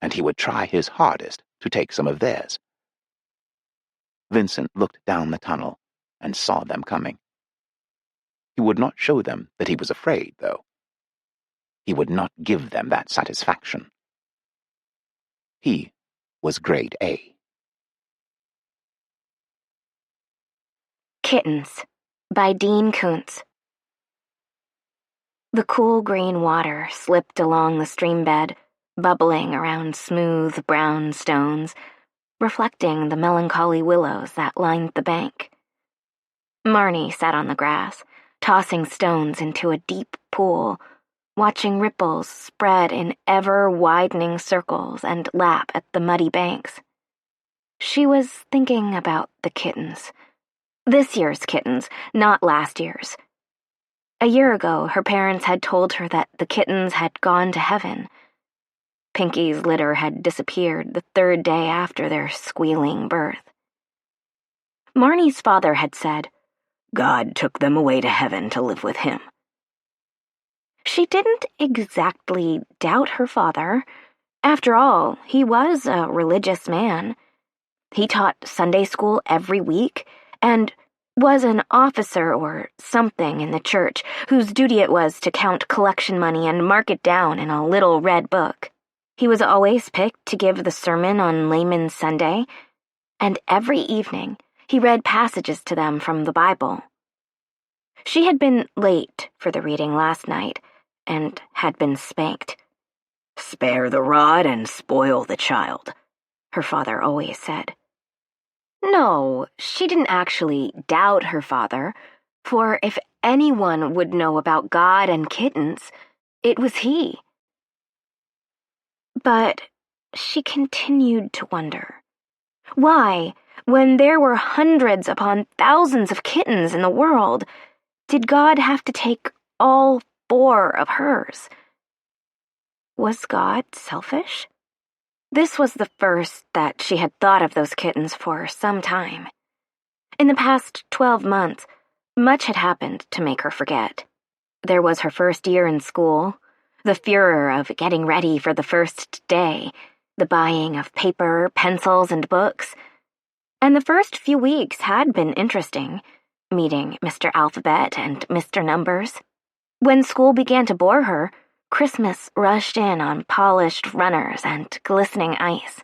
and he would try his hardest to take some of theirs. Vincent looked down the tunnel and saw them coming. He would not show them that he was afraid, though. He would not give them that satisfaction. He was grade A. Kittens by Dean Koontz. The cool green water slipped along the stream bed, bubbling around smooth brown stones, reflecting the melancholy willows that lined the bank. Marnie sat on the grass, tossing stones into a deep pool, watching ripples spread in ever-widening circles and lap at the muddy banks. She was thinking about the kittens. This year's kittens, not last year's. A year ago, her parents had told her that the kittens had gone to heaven. Pinky's litter had disappeared the 3rd day after their squealing birth. Marnie's father had said, "God took them away to heaven to live with him." She didn't exactly doubt her father. After all, he was a religious man. He taught Sunday school every week, and was an officer or something in the church whose duty it was to count collection money and mark it down in a little red book. He was always picked to give the sermon on Layman's Sunday, and every evening he read passages to them from the Bible. She had been late for the reading last night and had been spanked. "Spare the rod and spoil the child," her father always said. No, she didn't actually doubt her father, for if anyone would know about God and kittens, it was he. But she continued to wonder. Why, when there were hundreds upon thousands of kittens in the world, did God have to take all 4 of hers? Was God selfish? This was the first that she had thought of those kittens for some time. In the past 12 months, much had happened to make her forget. There was her first year in school, the furor of getting ready for the first day, the buying of paper, pencils, and books. And the first few weeks had been interesting, meeting Mr. Alphabet and Mr. Numbers. When school began to bore her, Christmas rushed in on polished runners and glistening ice.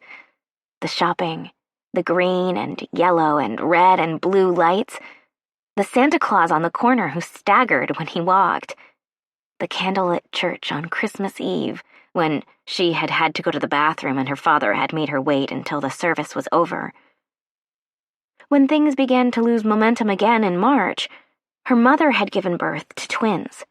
The shopping, the green and yellow and red and blue lights, the Santa Claus on the corner who staggered when he walked, the candlelit church on Christmas Eve when she had had to go to the bathroom and her father had made her wait until the service was over. When things began to lose momentum again in March, her mother had given birth to twins.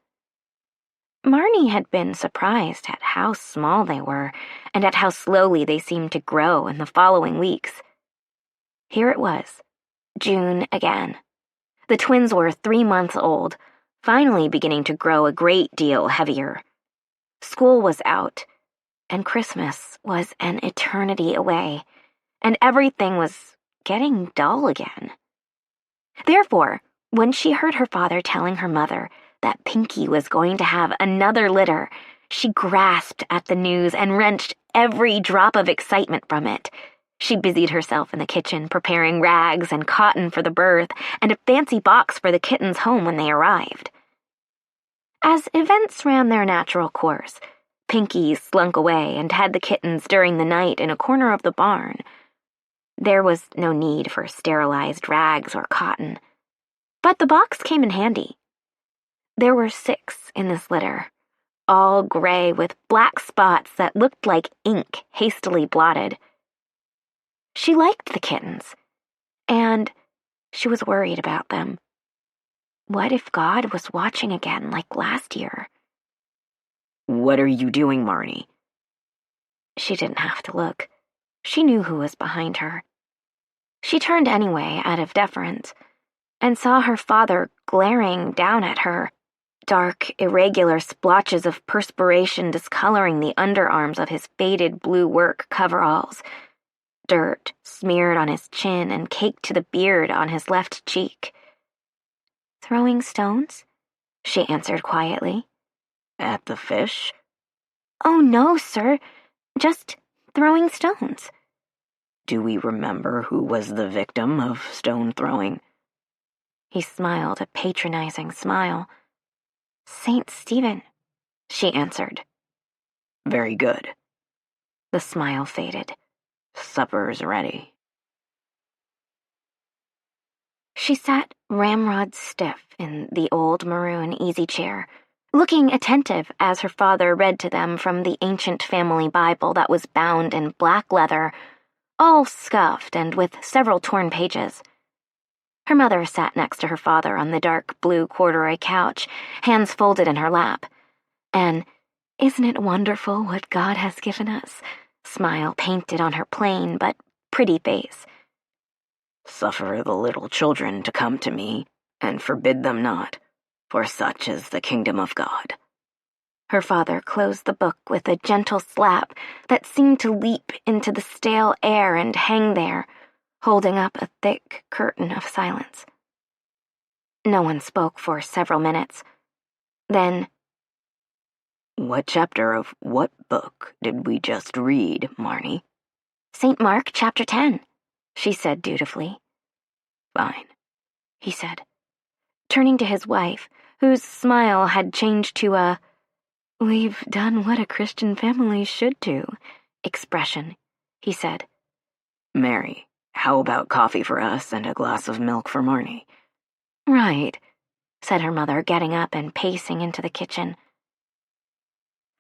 Marnie had been surprised at how small they were and at how slowly they seemed to grow in the following weeks. Here it was, June again. The twins were 3 months old, finally beginning to grow a great deal heavier. School was out, and Christmas was an eternity away, and everything was getting dull again. Therefore, when she heard her father telling her mother that Pinky was going to have another litter, she grasped at the news and wrenched every drop of excitement from it. She busied herself in the kitchen, preparing rags and cotton for the birth and a fancy box for the kittens home when they arrived. As events ran their natural course, Pinky slunk away and had the kittens during the night in a corner of the barn. There was no need for sterilized rags or cotton, but the box came in handy. There were 6 in this litter, all gray with black spots that looked like ink hastily blotted. She liked the kittens, and she was worried about them. What if God was watching again like last year? "What are you doing, Marnie?" She didn't have to look. She knew who was behind her. She turned anyway, out of deference, and saw her father glaring down at her, dark, irregular splotches of perspiration discoloring the underarms of his faded blue work coveralls, dirt smeared on his chin and caked to the beard on his left cheek. "Throwing stones?" she answered quietly. "At the fish?" "Oh, no, sir. Just throwing stones." "Do we remember who was the victim of stone throwing?" He smiled a patronizing smile. "St. Stephen," she answered. "Very good." The smile faded. "Supper's ready." She sat ramrod stiff in the old maroon easy chair, looking attentive as her father read to them from the ancient family Bible that was bound in black leather, all scuffed and with several torn pages. Her mother sat next to her father on the dark blue corduroy couch, hands folded in her lap. An "Isn't it wonderful what God has given us?" smile painted on her plain but pretty face. "Suffer the little children to come to me, and forbid them not, for such is the kingdom of God." Her father closed the book with a gentle slap that seemed to leap into the stale air and hang there, holding up a thick curtain of silence. No one spoke for several minutes. Then, "What chapter of what book did we just read, Marnie?" "St. Mark, chapter 10, she said dutifully. "Fine," he said, turning to his wife, whose smile had changed to a "we've done what a Christian family should do" expression. He said, "Mary, how about coffee for us and a glass of milk for Marnie?" "Right," said her mother, getting up and pacing into the kitchen.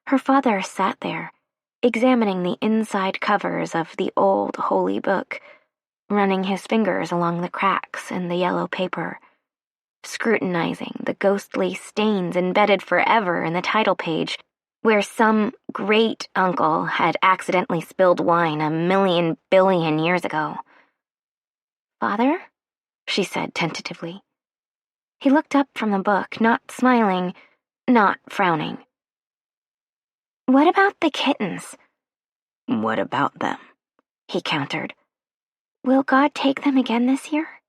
Her father sat there, examining the inside covers of the old holy book, running his fingers along the cracks in the yellow paper, scrutinizing the ghostly stains embedded forever in the title page, where some great uncle had accidentally spilled wine 1,000,000 billion years ago. "Father?" she said tentatively. He looked up from the book, not smiling, not frowning. "What about the kittens?" "What about them?" he countered. "Will God take them again this year?"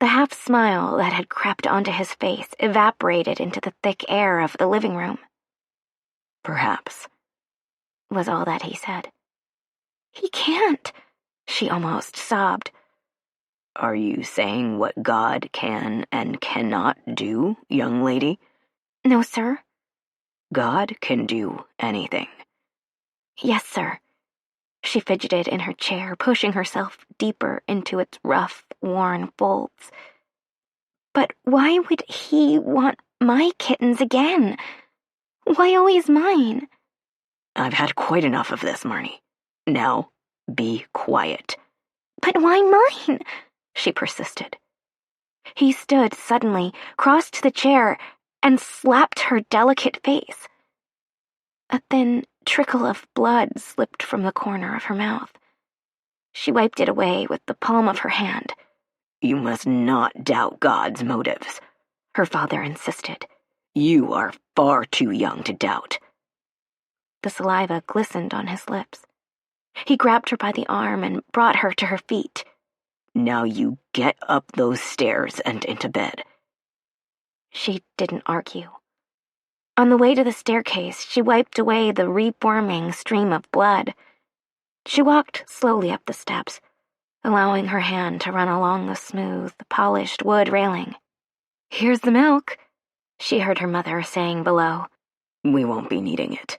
The half-smile that had crept onto his face evaporated into the thick air of the living room. "Perhaps," was all that he said. "He can't," she almost sobbed. "Are you saying what God can and cannot do, young lady?" "No, sir." "God can do anything." "Yes, sir." She fidgeted in her chair, pushing herself deeper into its rough, worn folds. "But why would he want my kittens again? Why always mine?" "I've had quite enough of this, Marnie. Now, be quiet." "But why mine?" she persisted. He stood suddenly, crossed the chair, and slapped her delicate face. A thin trickle of blood slipped from the corner of her mouth. She wiped it away with the palm of her hand. "You must not doubt God's motives," her father insisted. "You are far too young to doubt." The saliva glistened on his lips. He grabbed her by the arm and brought her to her feet. "Now you get up those stairs and into bed." She didn't argue. On the way to the staircase, she wiped away the reforming stream of blood. She walked slowly up the steps, allowing her hand to run along the smooth, polished wood railing. "Here's the milk," she heard her mother saying below. "We won't be needing it,"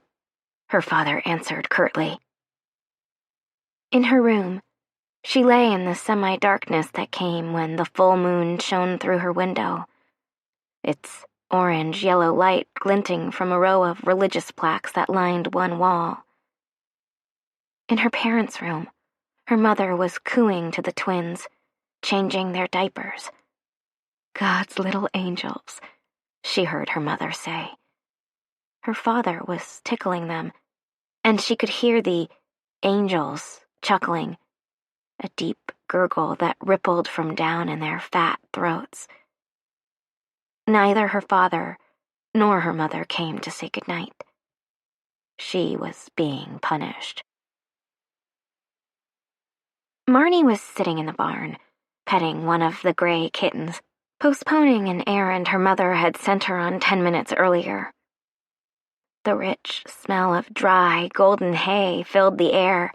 her father answered curtly. In her room, she lay in the semi-darkness that came when the full moon shone through her window, its orange-yellow light glinting from a row of religious plaques that lined one wall. In her parents' room, her mother was cooing to the twins, changing their diapers. "God's little angels," she heard her mother say. Her father was tickling them, and she could hear the angels chuckling, a deep gurgle that rippled from down in their fat throats. Neither her father nor her mother came to say goodnight. She was being punished. Marnie was sitting in the barn, petting one of the gray kittens, postponing an errand her mother had sent her on 10 minutes earlier. The rich smell of dry, golden hay filled the air.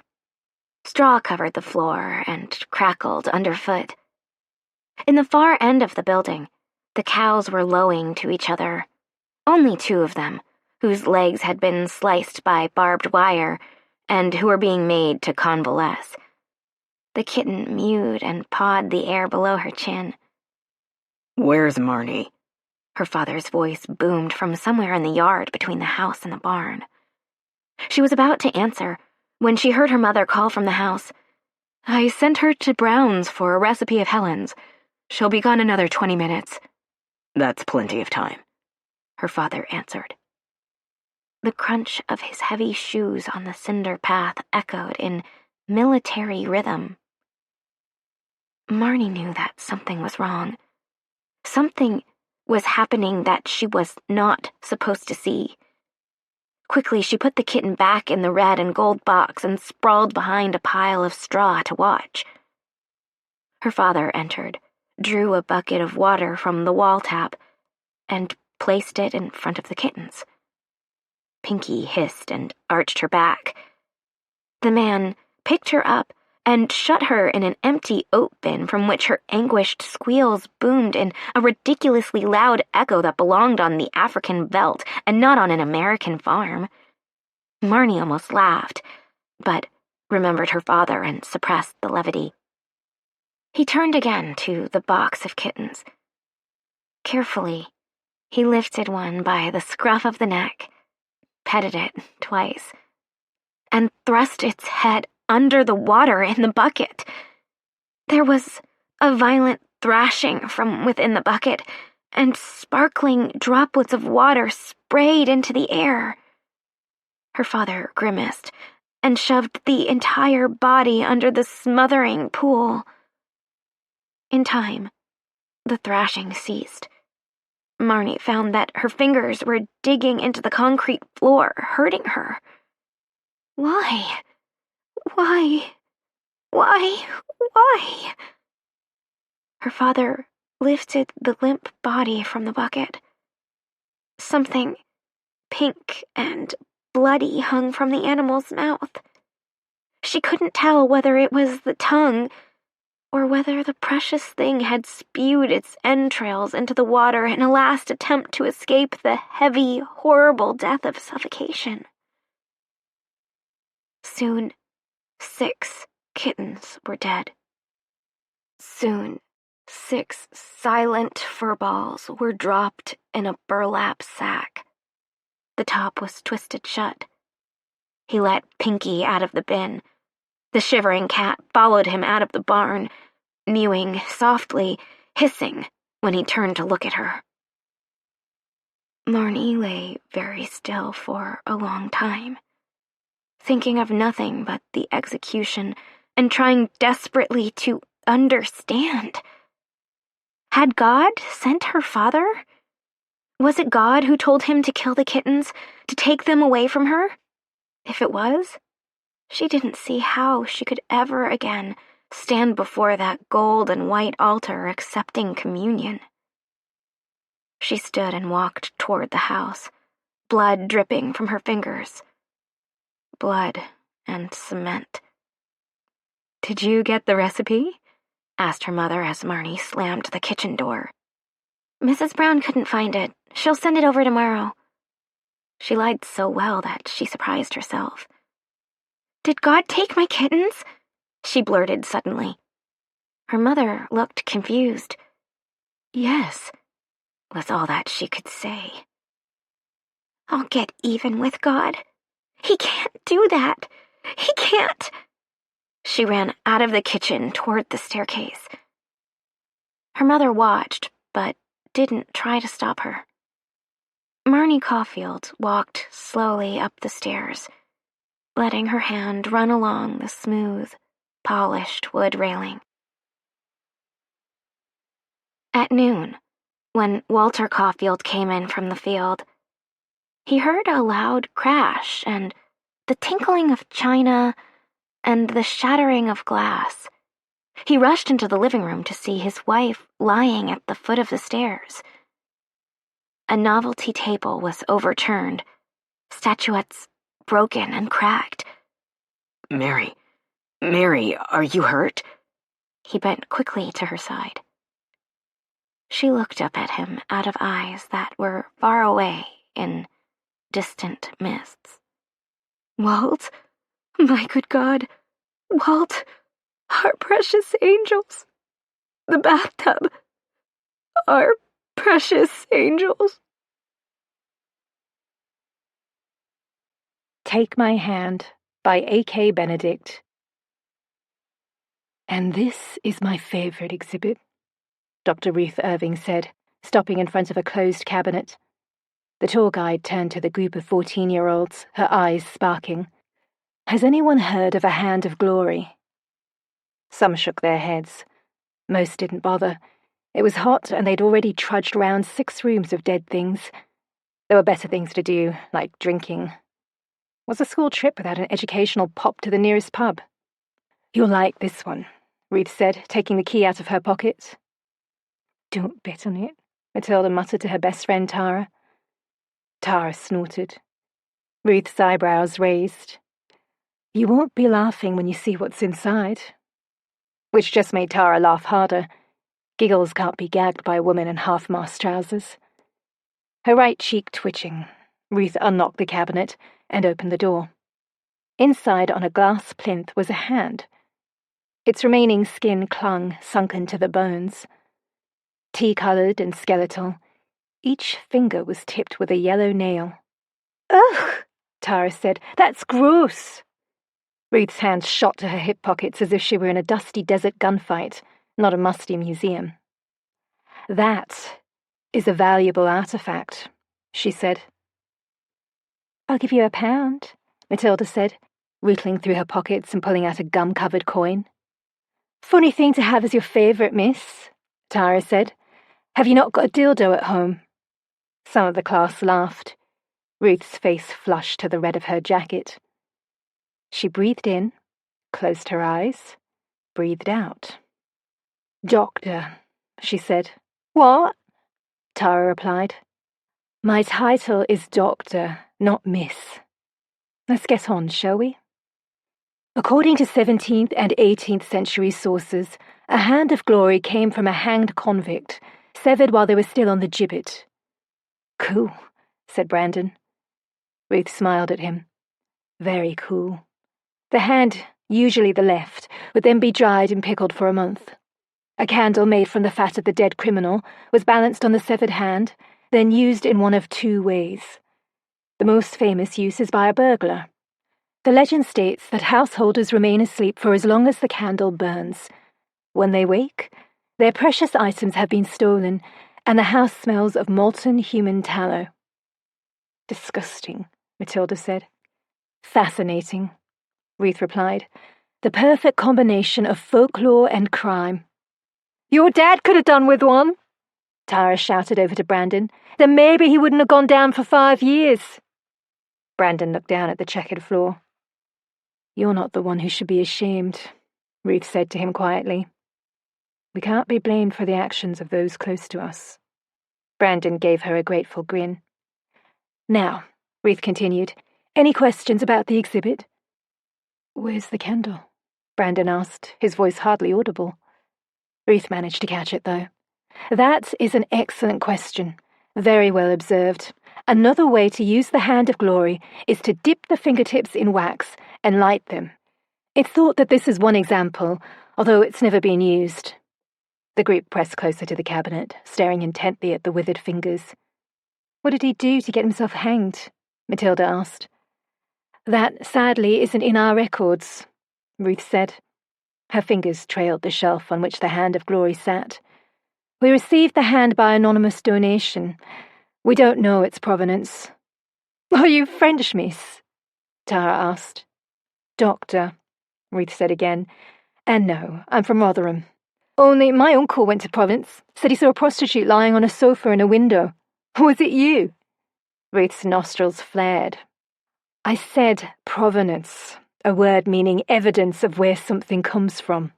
Straw covered the floor and crackled underfoot. In the far end of the building, the cows were lowing to each other. Only 2 of them, whose legs had been sliced by barbed wire, and who were being made to convalesce. The kitten mewed and pawed the air below her chin. "Where's Marnie?" Her father's voice boomed from somewhere in the yard between the house and the barn. She was about to answer when she heard her mother call from the house. "I sent her to Brown's for a recipe of Helen's. She'll be gone another 20 minutes. "That's plenty of time," her father answered. The crunch of his heavy shoes on the cinder path echoed in military rhythm. Marnie knew that something was wrong. Something was happening that she was not supposed to see. Quickly, she put the kitten back in the red and gold box and sprawled behind a pile of straw to watch. Her father entered, drew a bucket of water from the wall tap, and placed it in front of the kittens. Pinky hissed and arched her back. The man picked her up and shut her in an empty oat bin from which her anguished squeals boomed in a ridiculously loud echo that belonged on the African veldt and not on an American farm. Marnie almost laughed, but remembered her father and suppressed the levity. He turned again to the box of kittens. Carefully, he lifted one by the scruff of the neck, petted it twice, and thrust its head under the water in the bucket. There was a violent thrashing from within the bucket, and sparkling droplets of water sprayed into the air. Her father grimaced and shoved the entire body under the smothering pool. In time, the thrashing ceased. Marnie found that her fingers were digging into the concrete floor, hurting her. Why? Her father lifted the limp body from the bucket. Something pink and bloody hung from the animal's mouth. She couldn't tell whether it was the tongue or whether the precious thing had spewed its entrails into the water in a last attempt to escape the heavy, horrible death of suffocation. Soon, 6 kittens were dead. Soon, 6 silent furballs were dropped in a burlap sack. The top was twisted shut. He let Pinky out of the bin. The shivering cat followed him out of the barn, mewing softly, hissing when he turned to look at her. Marnie lay very still for a long time, thinking of nothing but the execution and trying desperately to understand. Had God sent her father? Was it God who told him to kill the kittens, to take them away from her? If it was, she didn't see how she could ever again stand before that gold and white altar accepting communion. She stood and walked toward the house, blood dripping from her fingers. Blood and cement Did you get the recipe? Asked her mother as Marnie slammed the kitchen door. Mrs. Brown couldn't find it. She'll send it over tomorrow. She lied so well that she surprised herself. Did God take my kittens? She blurted suddenly. Her mother looked confused. Yes, was all that she could say. I'll get even with God. He can't do that. He can't. She ran out of the kitchen toward the staircase. Her mother watched, but didn't try to stop her. Marnie Caulfield walked slowly up the stairs, letting her hand run along the smooth, polished wood railing. At noon, when Walter Caulfield came in from the field, he heard a loud crash and the tinkling of china and the shattering of glass. He rushed into the living room to see his wife lying at the foot of the stairs. A novelty table was overturned, statuettes broken and cracked. Mary, are you hurt? He bent quickly to her side. She looked up at him out of eyes that were far away in distant mists. Walt? My good God. Walt, our precious angels. The bathtub. Our precious angels. Take My Hand by A.K. Benedict. And this is my favorite exhibit, Dr. Ruth Irving said, stopping in front of a closed cabinet. The tour guide turned to the group of 14-year-olds, her eyes sparking. Has anyone heard of a Hand of Glory? Some shook their heads. Most didn't bother. It was hot, and they'd already trudged round 6 rooms of dead things. There were better things to do, like drinking. What's a school trip without an educational pop to the nearest pub? You'll like this one, Ruth said, taking the key out of her pocket. Don't bet on it, Matilda muttered to her best friend Tara. Tara snorted. Ruth's eyebrows raised. You won't be laughing when you see what's inside. Which just made Tara laugh harder. Giggles can't be gagged by a woman in half-mast trousers. Her right cheek twitching, Ruth unlocked the cabinet and opened the door. Inside on a glass plinth was a hand. Its remaining skin clung, sunken to the bones. Tea-coloured and skeletal, each finger was tipped with a yellow nail. Ugh, Tara said. That's gross. Ruth's hands shot to her hip pockets as if she were in a dusty desert gunfight, not a musty museum. That is a valuable artifact, she said. I'll give you £1, Matilda said, wriggling through her pockets and pulling out a gum-covered coin. Funny thing to have as your favourite, miss, Tara said. Have you not got a dildo at home? Some of the class laughed. Ruth's face flushed to the red of her jacket. She breathed in, closed her eyes, breathed out. Doctor, she said. What? Tara replied. My title is Doctor, not Miss. Let's get on, shall we? According to 17th and 18th century sources, a Hand of Glory came from a hanged convict, severed while they were still on the gibbet. Cool, said Brandon. Ruth smiled at him. Very cool. The hand, usually the left, would then be dried and pickled for a month. A candle made from the fat of the dead criminal was balanced on the severed hand, then used in one of 2 ways. The most famous use is by a burglar. The legend states that householders remain asleep for as long as the candle burns. When they wake, their precious items have been stolen, and the house smells of molten human tallow. Disgusting, Matilda said. Fascinating, Ruth replied. The perfect combination of folklore and crime. Your dad could have done with one, Tara shouted over to Brandon. Then maybe he wouldn't have gone down for 5 years. Brandon looked down at the checkered floor. You're not the one who should be ashamed, Ruth said to him quietly. We can't be blamed for the actions of those close to us. Brandon gave her a grateful grin. Now, Ruth continued, any questions about the exhibit? Where's the candle? Brandon asked, his voice hardly audible. Ruth managed to catch it, though. That is an excellent question. Very well observed. Another way to use the Hand of Glory is to dip the fingertips in wax and light them. It's thought that this is one example, although it's never been used. The group pressed closer to the cabinet, staring intently at the withered fingers. What did he do to get himself hanged? Matilda asked. That, sadly, isn't in our records, Ruth said. Her fingers trailed the shelf on which the Hand of Glory sat. We received the hand by anonymous donation. We don't know its provenance. Are you French, miss? Tara asked. Doctor, Ruth said again. And no, I'm from Rotherham. Only my uncle went to Provence, said he saw a prostitute lying on a sofa in a window. Was it you? Ruth's nostrils flared. I said provenance, a word meaning evidence of where something comes from.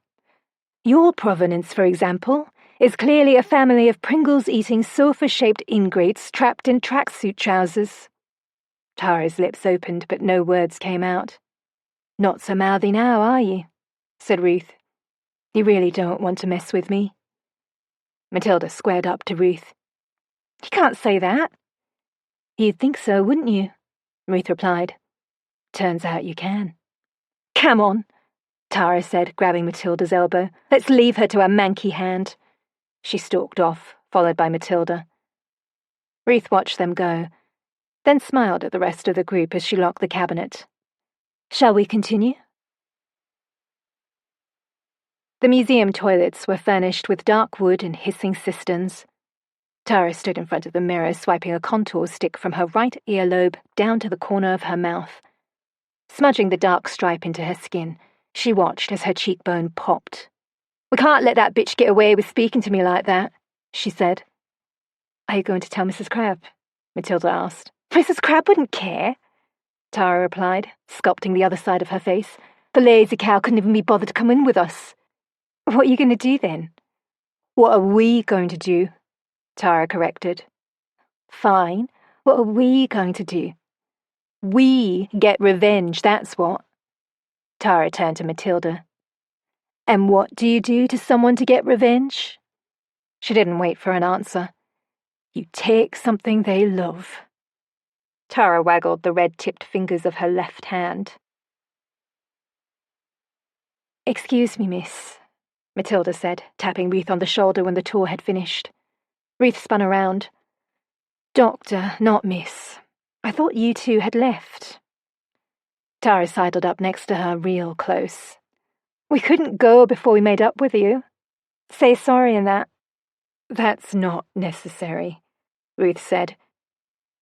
Your provenance, for example, is clearly a family of Pringles-eating sofa-shaped ingrates trapped in tracksuit trousers. Tara's lips opened, but no words came out. Not so mouthy now, are you? Said Ruth. You really don't want to mess with me? Matilda squared up to Ruth. You can't say that. You'd think so, wouldn't you? Ruth replied. Turns out you can. Come on, Tara said, grabbing Matilda's elbow. Let's leave her to her manky hand. She stalked off, followed by Matilda. Ruth watched them go, then smiled at the rest of the group as she locked the cabinet. Shall we continue? The museum toilets were furnished with dark wood and hissing cisterns. Tara stood in front of the mirror, swiping a contour stick from her right earlobe down to the corner of her mouth. Smudging the dark stripe into her skin, she watched as her cheekbone popped. We can't let that bitch get away with speaking to me like that, she said. Are you going to tell Mrs. Crabbe? Matilda asked. Mrs. Crabbe wouldn't care, Tara replied, sculpting the other side of her face. The lazy cow couldn't even be bothered to come in with us. What are you going to do then? What are we going to do? Tara corrected. Fine. What are we going to do? We get revenge, that's what. Tara turned to Matilda. And what do you do to someone to get revenge? She didn't wait for an answer. You take something they love. Tara waggled the red-tipped fingers of her left hand. Excuse me, miss, Matilda said, tapping Ruth on the shoulder when the tour had finished. Ruth spun around. Doctor, not miss. I thought you two had left. Tara sidled up next to her real close. We couldn't go before we made up with you. Say sorry and that. That's not necessary, Ruth said.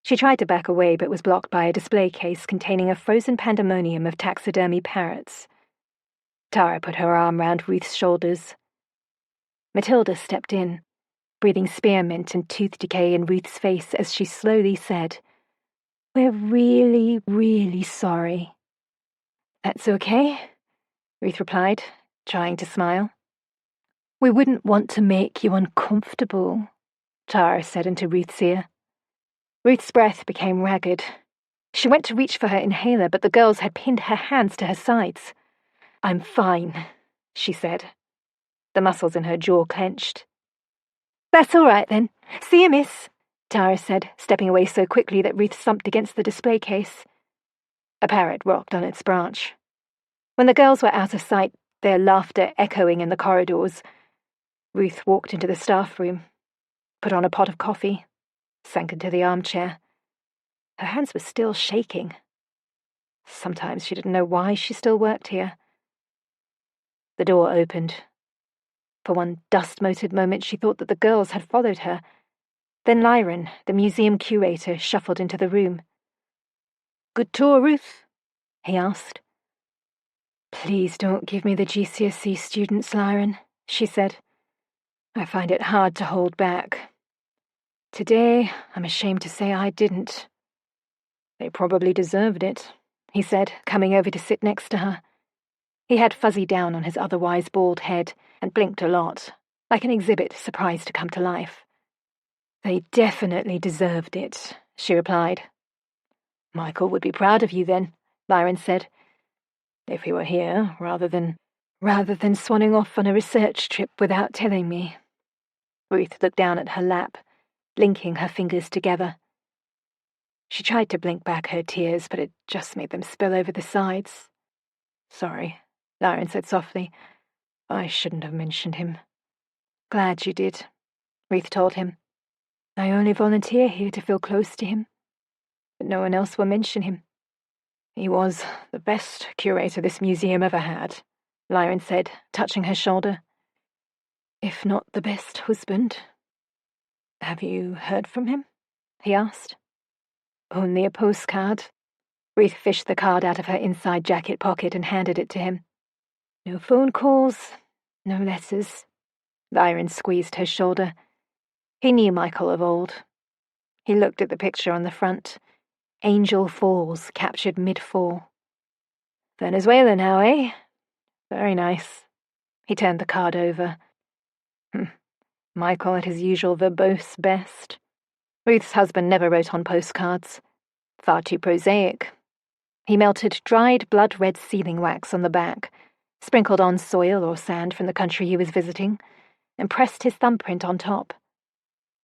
She tried to back away but was blocked by a display case containing a frozen pandemonium of taxidermy parrots. Tara put her arm round Ruth's shoulders. Matilda stepped in, breathing spearmint and tooth decay in Ruth's face as she slowly said, We're really, really sorry. That's okay, Ruth replied, trying to smile. We wouldn't want to make you uncomfortable, Tara said into Ruth's ear. Ruth's breath became ragged. She went to reach for her inhaler, but the girls had pinned her hands to her sides. I'm fine, she said. The muscles in her jaw clenched. That's all right, then. See you, miss, Tara said, stepping away so quickly that Ruth slumped against the display case. A parrot rocked on its branch. When the girls were out of sight, their laughter echoing in the corridors, Ruth walked into the staff room, put on a pot of coffee, sank into the armchair. Her hands were still shaking. Sometimes she didn't know why she still worked here. The door opened. For one dust-moted moment she thought that the girls had followed her. Then Lyron, the museum curator, shuffled into the room. Good tour, Ruth? He asked. Please don't give me the GCSE students, Lyron, she said. I find it hard to hold back. Today, I'm ashamed to say I didn't. They probably deserved it, he said, coming over to sit next to her. He had fuzzy down on his otherwise bald head and blinked a lot, like an exhibit surprised to come to life. They definitely deserved it, she replied. Michael would be proud of you then, Lyron said. If he were here, rather than... rather than swanning off on a research trip without telling me. Ruth looked down at her lap, linking her fingers together. She tried to blink back her tears, but it just made them spill over the sides. Sorry, Lyron said softly. I shouldn't have mentioned him. Glad you did, Ruth told him. I only volunteer here to feel close to him, but no one else will mention him. He was the best curator this museum ever had, Lyron said, touching her shoulder. If not the best husband. Have you heard from him? He asked. Only a postcard. Ruth fished the card out of her inside jacket pocket and handed it to him. No phone calls, no letters. Lyron squeezed her shoulder. He knew Michael of old. He looked at the picture on the front. Angel Falls, captured mid-fall. Venezuela now, eh? Very nice. He turned the card over. Michael at his usual verbose best. Ruth's husband never wrote on postcards. Far too prosaic. He melted dried blood-red sealing wax on the back, sprinkled on soil or sand from the country he was visiting, and pressed his thumbprint on top.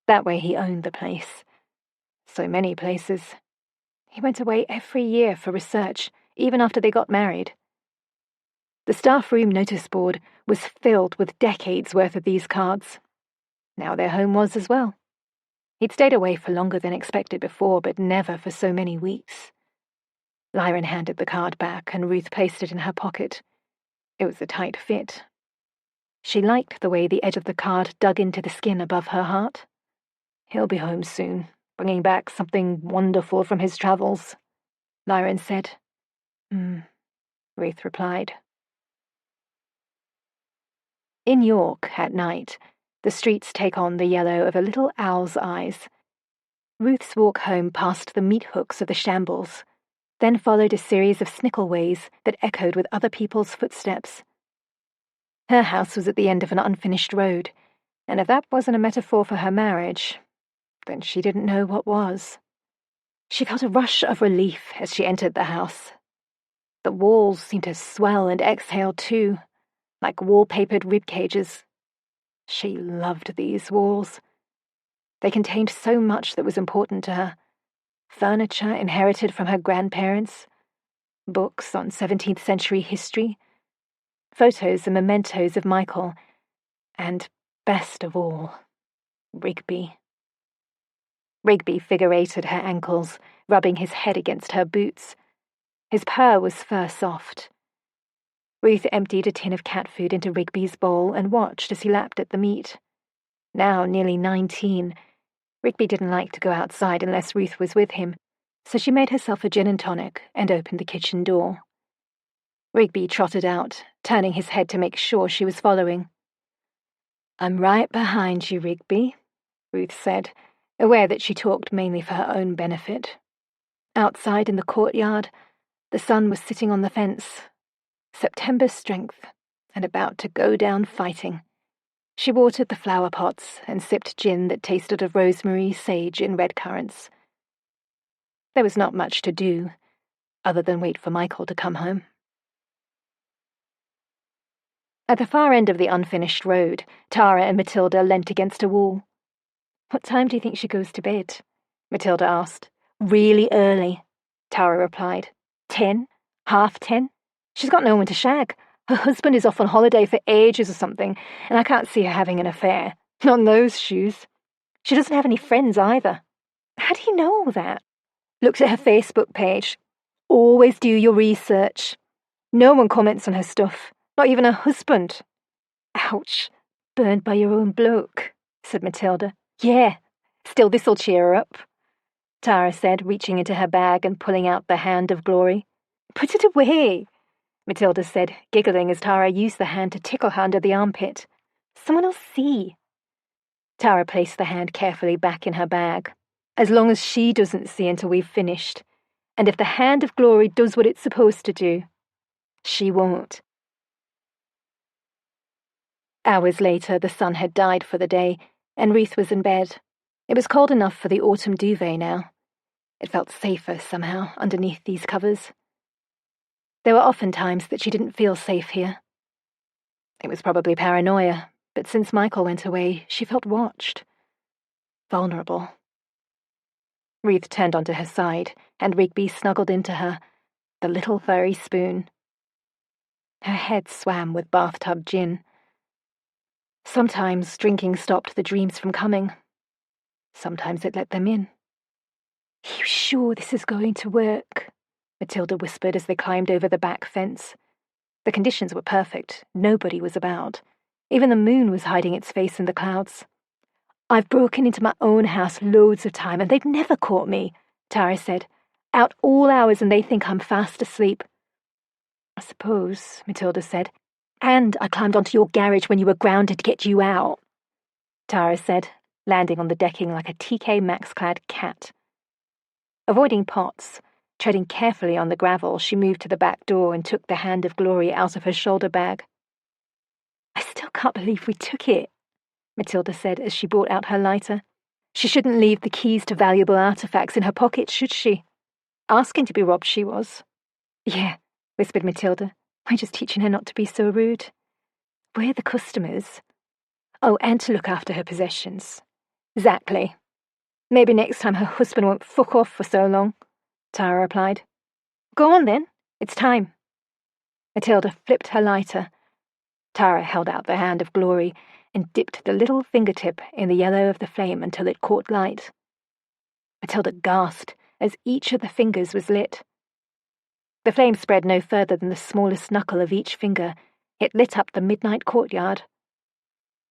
That way he owned the place. So many places. He went away every year for research, even after they got married. The staff room notice board was filled with decades' worth of these cards. Now their home was as well. He'd stayed away for longer than expected before, but never for so many weeks. Lyron handed the card back, and Ruth placed it in her pocket. It was a tight fit. She liked the way the edge of the card dug into the skin above her heart. He'll be home soon, bringing back something wonderful from his travels, Lyron said. Ruth replied. In York, at night, the streets take on the yellow of a little owl's eyes. Ruth's walk home passed the meat hooks of the shambles, then followed a series of snickelways that echoed with other people's footsteps. Her house was at the end of an unfinished road, and if that wasn't a metaphor for her marriage, then she didn't know what was. She felt a rush of relief as she entered the house. The walls seemed to swell and exhale too, like wallpapered rib cages. She loved these walls. They contained so much that was important to her. Furniture inherited from her grandparents, books on 17th century history, photos and mementos of Michael, and, best of all, Rigby. Rigby figure-eighted her ankles, rubbing his head against her boots. His purr was fur-soft. Ruth emptied a tin of cat food into Rigby's bowl and watched as he lapped at the meat. Now nearly 19, Rigby didn't like to go outside unless Ruth was with him, so she made herself a gin and tonic and opened the kitchen door. Rigby trotted out, turning his head to make sure she was following. I'm right behind you, Rigby, Ruth said, aware that she talked mainly for her own benefit. Outside in the courtyard, the sun was sitting on the fence. September strength, and about to go down fighting. She watered the flower pots and sipped gin that tasted of rosemary, sage, and red currants. There was not much to do, other than wait for Michael to come home. At the far end of the unfinished road, Tara and Matilda leant against a wall. What time do you think she goes to bed? Matilda asked. Really early, Tara replied. 10? 10:30? She's got no one to shag. Her husband is off on holiday for ages or something, and I can't see her having an affair. Not in those shoes. She doesn't have any friends either. How do you know all that? Looked at her Facebook page. Always do your research. No one comments on her stuff, not even her husband. Ouch. Burned by your own bloke, said Matilda. Yeah, still this'll cheer her up, Tara said, reaching into her bag and pulling out the hand of glory. Put it away, Matilda said, giggling as Tara used the hand to tickle her under the armpit. Someone will see. Tara placed the hand carefully back in her bag. As long as she doesn't see until we've finished, and if the hand of glory does what it's supposed to do, she won't. Hours later, the sun had died for the day, and Ruth was in bed. It was cold enough for the autumn duvet now. It felt safer somehow underneath these covers. There were often times that she didn't feel safe here. It was probably paranoia, but since Michael went away, she felt watched. Vulnerable. Ruth turned onto her side, and Rigby snuggled into her, the little furry spoon. Her head swam with bathtub gin. Sometimes drinking stopped the dreams from coming. Sometimes it let them in. "Are you sure this is going to work?" Matilda whispered as they climbed over the back fence. The conditions were perfect. Nobody was about. Even the moon was hiding its face in the clouds. "I've broken into my own house loads of time, and they've never caught me," Tara said. "Out all hours, and they think I'm fast asleep." "I suppose," Matilda said. "And I climbed onto your garage when you were grounded to get you out," Tara said, landing on the decking like a TK Maxx-clad cat. Avoiding Potts, treading carefully on the gravel, she moved to the back door and took the Hand of Glory out of her shoulder bag. "I still can't believe we took it," Matilda said as she brought out her lighter. She shouldn't leave the keys to valuable artifacts in her pocket, should she? Asking to be robbed she was. "Yeah," whispered Matilda. "We're just teaching her not to be so rude. We're the customers. Oh, and to look after her possessions." "Exactly. Maybe next time her husband won't fuck off for so long," Tara replied. "Go on then. It's time." Matilda flipped her lighter. Tara held out the Hand of Glory and dipped the little fingertip in the yellow of the flame until it caught light. Matilda gasped as each of the fingers was lit. The flame spread no further than the smallest knuckle of each finger. It lit up the midnight courtyard.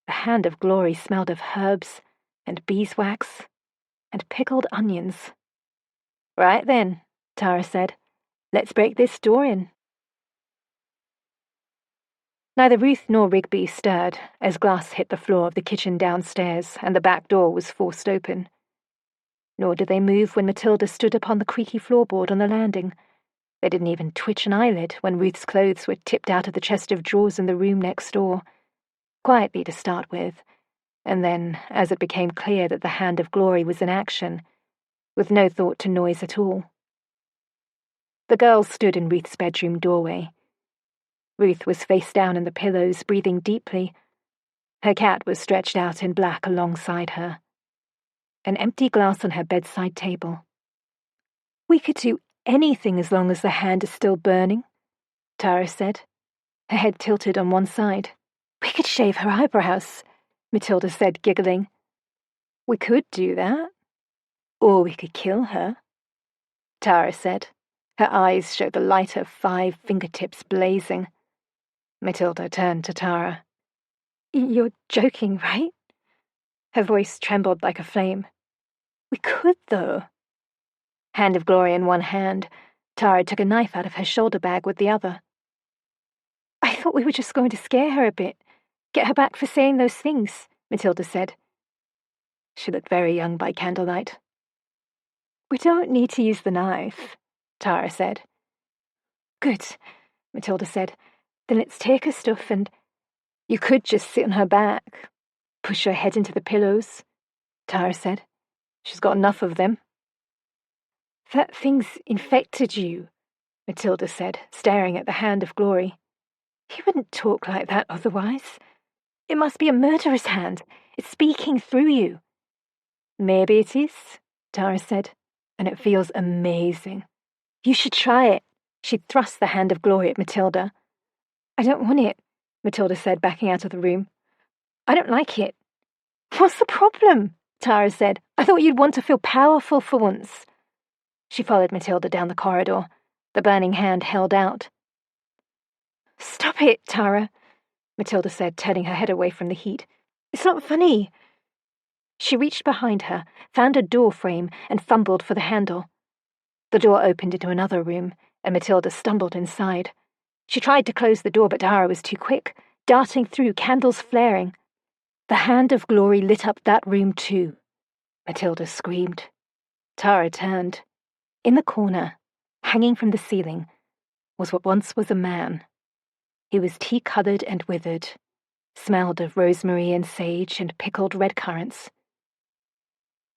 The Hand of Glory smelled of herbs and beeswax and pickled onions. "Right then," Tara said. "Let's break this door in." Neither Ruth nor Rigby stirred as glass hit the floor of the kitchen downstairs and the back door was forced open. Nor did they move when Matilda stood upon the creaky floorboard on the landing. They didn't even twitch an eyelid when Ruth's clothes were tipped out of the chest of drawers in the room next door. Quietly to start with, and then, as it became clear that the Hand of Glory was in action, with no thought to noise at all. The girls stood in Ruth's bedroom doorway. Ruth was face down in the pillows, breathing deeply. Her cat was stretched out in black alongside her. An empty glass on her bedside table. "We could do anything as long as the hand is still burning," Tara said, her head tilted on one side. "We could shave her eyebrows," Matilda said, giggling. "We could do that. Or we could kill her," Tara said. Her eyes showed the light of 5 fingertips blazing. Matilda turned to Tara. "You're joking, right?" Her voice trembled like a flame. "We could, though." Hand of Glory in one hand, Tara took a knife out of her shoulder bag with the other. "I thought we were just going to scare her a bit, get her back for saying those things," Matilda said. She looked very young by candlelight. "We don't need to use the knife," Tara said. "Good," Matilda said. "Then let's take her stuff and—" "You could just sit on her back, push her head into the pillows," Tara said. "She's got enough of them." "That thing's infected you," Matilda said, staring at the Hand of Glory. "You wouldn't talk like that otherwise. It must be a murderous hand. It's speaking through you." "Maybe it is," Tara said, "and it feels amazing. You should try it." She thrust the Hand of Glory at Matilda. "I don't want it," Matilda said, backing out of the room. "I don't like it." "What's the problem?" Tara said. "I thought you'd want to feel powerful for once." She followed Matilda down the corridor, the burning hand held out. "Stop it, Tara," Matilda said, turning her head away from the heat. "It's not funny." She reached behind her, found a door frame, and fumbled for the handle. The door opened into another room, and Matilda stumbled inside. She tried to close the door, but Tara was too quick, darting through, candles flaring. The Hand of Glory lit up that room too. Matilda screamed. Tara turned. In the corner, hanging from the ceiling, was what once was a man. He was tea-coloured and withered, smelled of rosemary and sage and pickled red currants.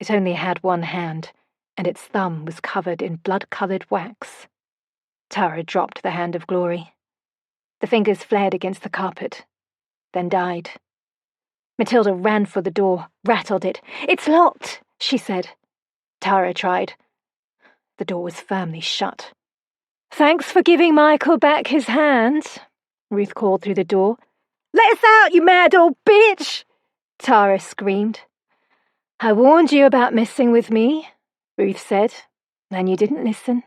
It only had one hand, and its thumb was covered in blood-coloured wax. Tara dropped the Hand of Glory. The fingers flared against the carpet. then died. Matilda ran for the door, rattled it. "It's locked," she said. Tara tried. The door was firmly shut. "Thanks for giving Michael back his hand," Ruth called through the door. "Let us out, you mad old bitch!" Tara screamed. "I warned you about messing with me," Ruth said, "and you didn't listen.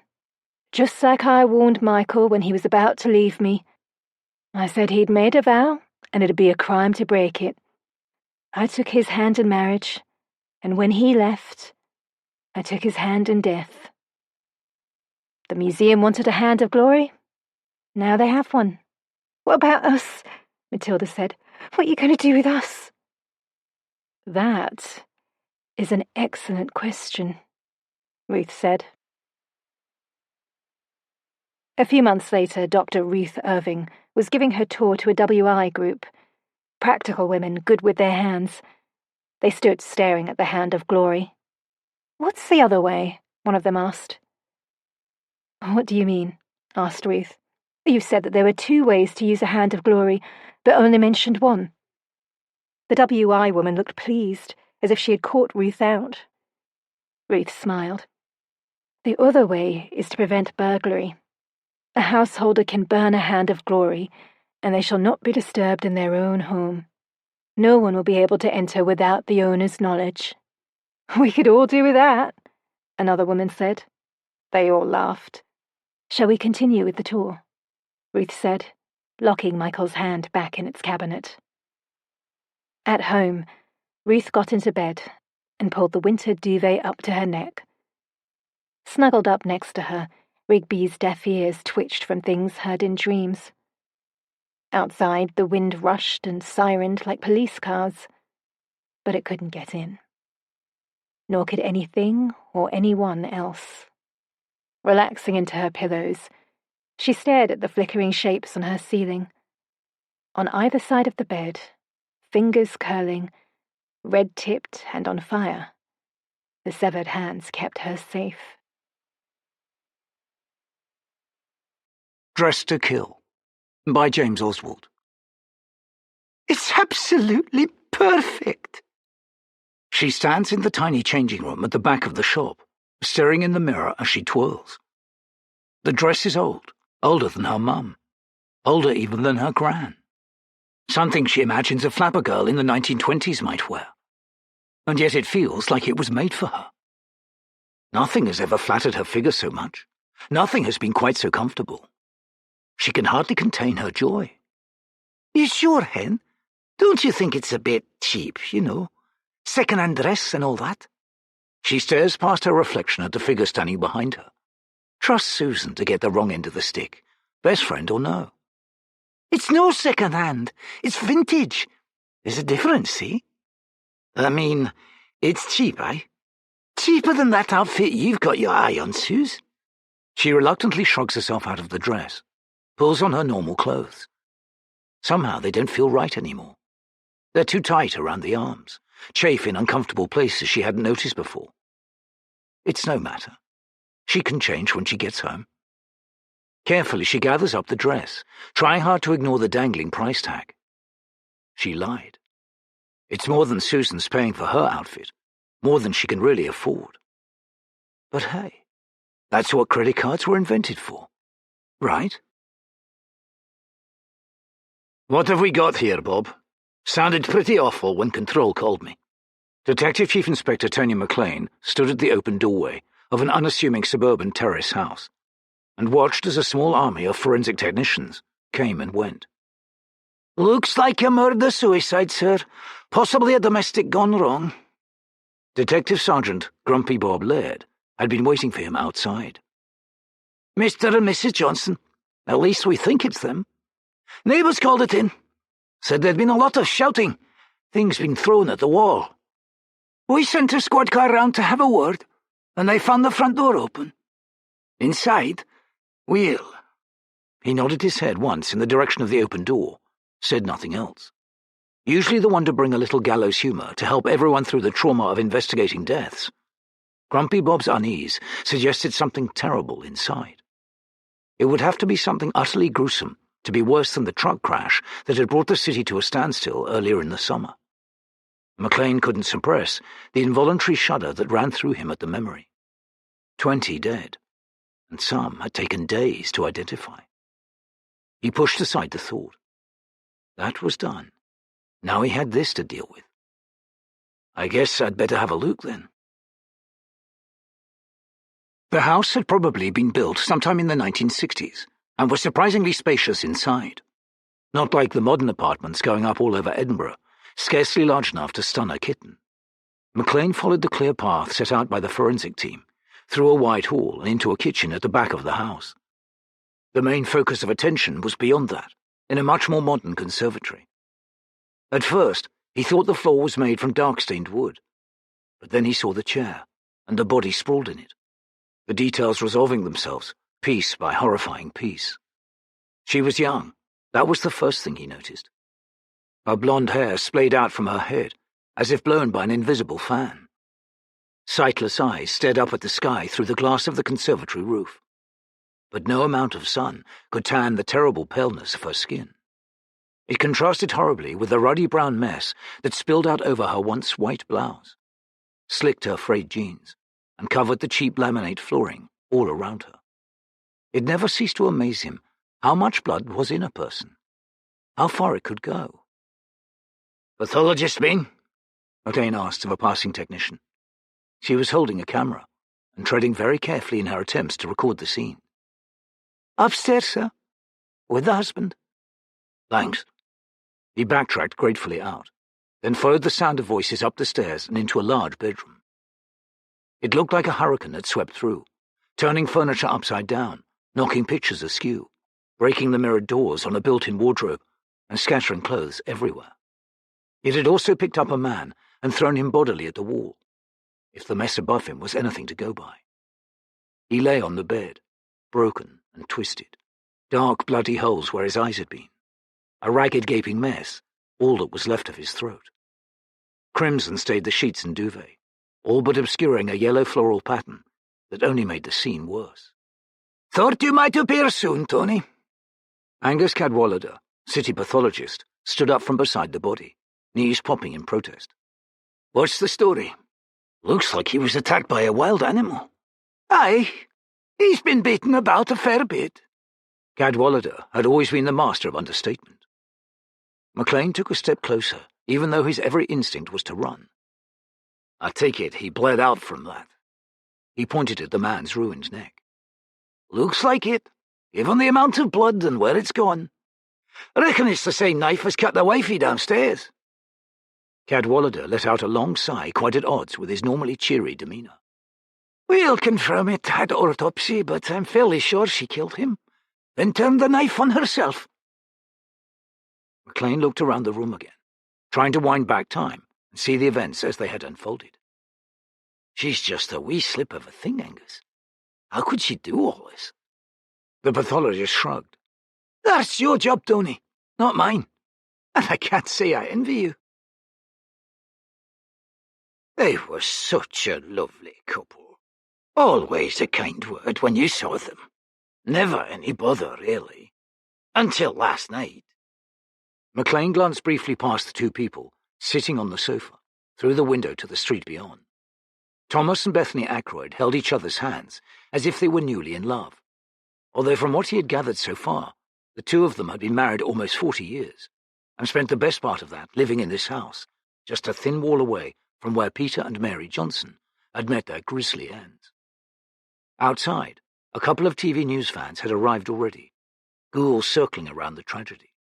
Just like I warned Michael when he was about to leave me. I said he'd made a vow, and it'd be a crime to break it. I took his hand in marriage, and when he left, I took his hand in death. The museum wanted a hand of glory. Now they have one." "What about us?" Matilda said. "What are you going to do with us?" "That is an excellent question," Ruth said. A few months later, Dr. Ruth Irving was giving her tour to a WI group. Practical women, good with their hands. They stood staring at the hand of glory. "What's the other way?" one of them asked. "What do you mean?" asked Ruth. "You said that there were 2 ways to use a hand of glory, but only mentioned one." The WI woman looked pleased, as if she had caught Ruth out. Ruth smiled. "The other way is to prevent burglary. A householder can burn a hand of glory, and they shall not be disturbed in their own home. No one will be able to enter without the owner's knowledge." "We could all do with that," another woman said. They all laughed. "Shall we continue with the tour?" Ruth said, locking Michael's hand back in its cabinet. At home, Ruth got into bed and pulled the winter duvet up to her neck. Snuggled up next to her, Rigby's deaf ears twitched from things heard in dreams. Outside, the wind rushed and sirened like police cars, but it couldn't get in. Nor could anything or anyone else. Relaxing into her pillows, she stared at the flickering shapes on her ceiling. On either side of the bed, fingers curling, red-tipped and on fire, the severed hands kept her safe. Dressed to Kill by James Oswald. It's absolutely perfect. She stands in the tiny changing room at the back of the shop, staring in the mirror as she twirls. The dress is old, older than her mum, older even than her gran. Something she imagines a flapper girl in the 1920s might wear. And yet it feels like it was made for her. Nothing has ever flattered her figure so much. Nothing has been quite so comfortable. She can hardly contain her joy. You sure, Hen? Don't you think it's a bit cheap, you know? Second-hand dress and all that? She stares past her reflection at the figure standing behind her. Trust Susan to get the wrong end of the stick, best friend or no. It's no second-hand. It's vintage. There's a difference, see? I mean, it's cheap, eh? Cheaper than that outfit you've got your eye on, Suze. She reluctantly shrugs herself out of the dress, pulls on her normal clothes. Somehow they don't feel right anymore. They're too tight around the arms, chafe in uncomfortable places she hadn't noticed before. It's no matter. She can change when she gets home. Carefully she gathers up the dress, trying hard to ignore the dangling price tag. She lied. It's more than Susan's paying for her outfit, more than she can really afford. But hey, that's what credit cards were invented for, right? What have we got here, Bob? Sounded pretty awful when Control called me. Detective Chief Inspector Tony McLean stood at the open doorway of an unassuming suburban terrace house and watched as a small army of forensic technicians came and went. Looks like a murder-suicide, sir. Possibly a domestic gone wrong. Detective Sergeant Grumpy Bob Laird had been waiting for him outside. Mr. and Mrs. Johnson. At least we think it's them. Neighbours called it in. Said there'd been a lot of shouting. Things been thrown at the wall. We sent a squad car round to have a word, and they found the front door open. Inside, well... He nodded his head once in the direction of the open door, said nothing else. Usually the one to bring a little gallows humour to help everyone through the trauma of investigating deaths. Grumpy Bob's unease suggested something terrible inside. It would have to be something utterly gruesome to be worse than the truck crash that had brought the city to a standstill earlier in the summer. McLean couldn't suppress the involuntary shudder that ran through him at the memory. 20 dead, and some had taken days to identify. He pushed aside the thought. That was done. Now he had this to deal with. I guess I'd better have a look then. The house had probably been built sometime in the 1960s and was surprisingly spacious inside. Not like the modern apartments going up all over Edinburgh, scarcely large enough to stun a kitten. McLean followed the clear path set out by the forensic team, through a wide hall and into a kitchen at the back of the house. The main focus of attention was beyond that, in a much more modern conservatory. At first, he thought the floor was made from dark-stained wood, but then he saw the chair, and the body sprawled in it, the details resolving themselves, piece by horrifying piece. She was young. That was the first thing he noticed. Her blonde hair splayed out from her head, as if blown by an invisible fan. Sightless eyes stared up at the sky through the glass of the conservatory roof, but no amount of sun could tan the terrible paleness of her skin. It contrasted horribly with the ruddy brown mess that spilled out over her once white blouse, slicked her frayed jeans, and covered the cheap laminate flooring all around her. It never ceased to amaze him how much blood was in a person, how far it could go. "Pathologist been?" McLean asked of a passing technician. She was holding a camera and treading very carefully in her attempts to record the scene. "Upstairs, sir, with the husband." "Thanks." He backtracked gratefully out, then followed the sound of voices up the stairs and into a large bedroom. It looked like a hurricane had swept through, turning furniture upside down, knocking pictures askew, breaking the mirrored doors on a built-in wardrobe, and scattering clothes everywhere. It had also picked up a man and thrown him bodily at the wall, if the mess above him was anything to go by. He lay on the bed, broken and twisted, dark bloody holes where his eyes had been, a ragged gaping mess, all that was left of his throat. Crimson stained the sheets and duvet, all but obscuring a yellow floral pattern that only made the scene worse. "Thought you might appear soon, Tony." Angus Cadwallader, city pathologist, stood up from beside the body, knees popping in protest. "What's the story?" "Looks like he was attacked by a wild animal." "Aye, he's been beaten about a fair bit." Cadwallader had always been the master of understatement. McLean took a step closer, even though his every instinct was to run. "I take it he bled out from that." He pointed at the man's ruined neck. "Looks like it, given the amount of blood and where it's gone. I reckon it's the same knife as cut the wifey downstairs." Cadwallader let out a long sigh quite at odds with his normally cheery demeanour. "We'll confirm it at autopsy, but I'm fairly sure she killed him, then turned the knife on herself." McLean looked around the room again, trying to wind back time and see the events as they had unfolded. "She's just a wee slip of a thing, Angus. How could she do all this?" The pathologist shrugged. "That's your job, Tony, not mine. And I can't say I envy you." "They were such a lovely couple. Always a kind word when you saw them. Never any bother, really. Until last night." McLean glanced briefly past the two people, sitting on the sofa, through the window to the street beyond. Thomas and Bethany Ackroyd held each other's hands, as if they were newly in love, although from what he had gathered so far, the two of them had been married almost 40 years, and spent the best part of that living in this house, just a thin wall away from where Peter and Mary Johnson had met their grisly ends. Outside, a couple of TV news fans had arrived already, ghouls circling around the tragedy.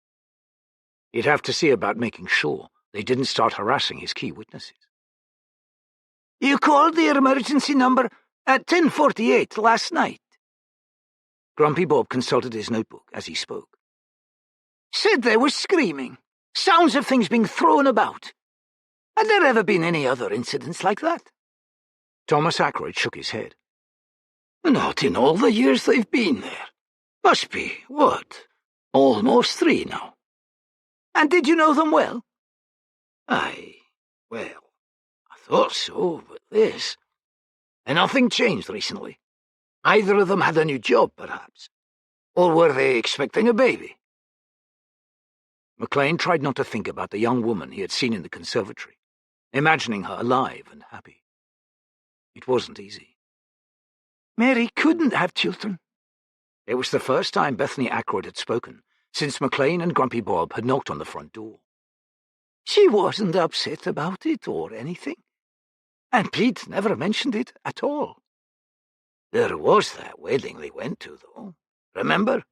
He'd have to see about making sure they didn't start harassing his key witnesses. "You called the emergency number at 10:48 last night." Grumpy Bob consulted his notebook as he spoke. "Said there was screaming, sounds of things being thrown about. Had there ever been any other incidents like that?" Thomas Ackroyd shook his head. "Not in all the years they've been there. Must be, what, almost 3 now." "And did you know them well?" "Aye, well, I thought so, but this. And nothing changed recently. Either of them had a new job, perhaps. Or were they expecting a baby? McLean tried not to think about the young woman he had seen in the conservatory, imagining her alive and happy. It wasn't easy. Mary couldn't have children. It was the first time Bethany Ackroyd had spoken since McLean and Grumpy Bob had knocked on the front door. She wasn't upset about it or anything, and Pete never mentioned it at all. There was that wedding they went to, though. Remember?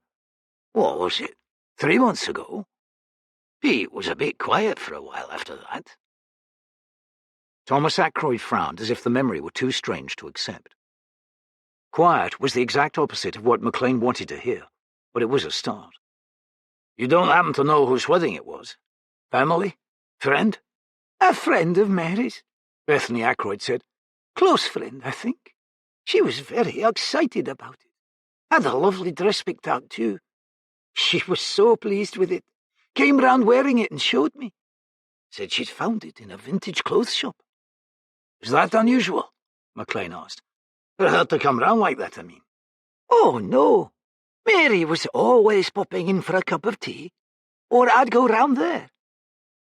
What was it, 3 months ago? Pete was a bit quiet for a while after that. Thomas Ackroyd frowned as if the memory were too strange to accept. Quiet was the exact opposite of what McLean wanted to hear, but it was a start. You don't happen to know whose wedding it was? Family? Friend? A friend of Mary's, Bethany Ackroyd said. Close friend, I think. She was very excited about it. Had a lovely dress picked out, too. She was so pleased with it. Came round wearing it and showed me. Said she'd found it in a vintage clothes shop. Is that unusual? McLean asked. For her to come round like that, I mean. Oh, no. Mary was always popping in for a cup of tea, or I'd go round there.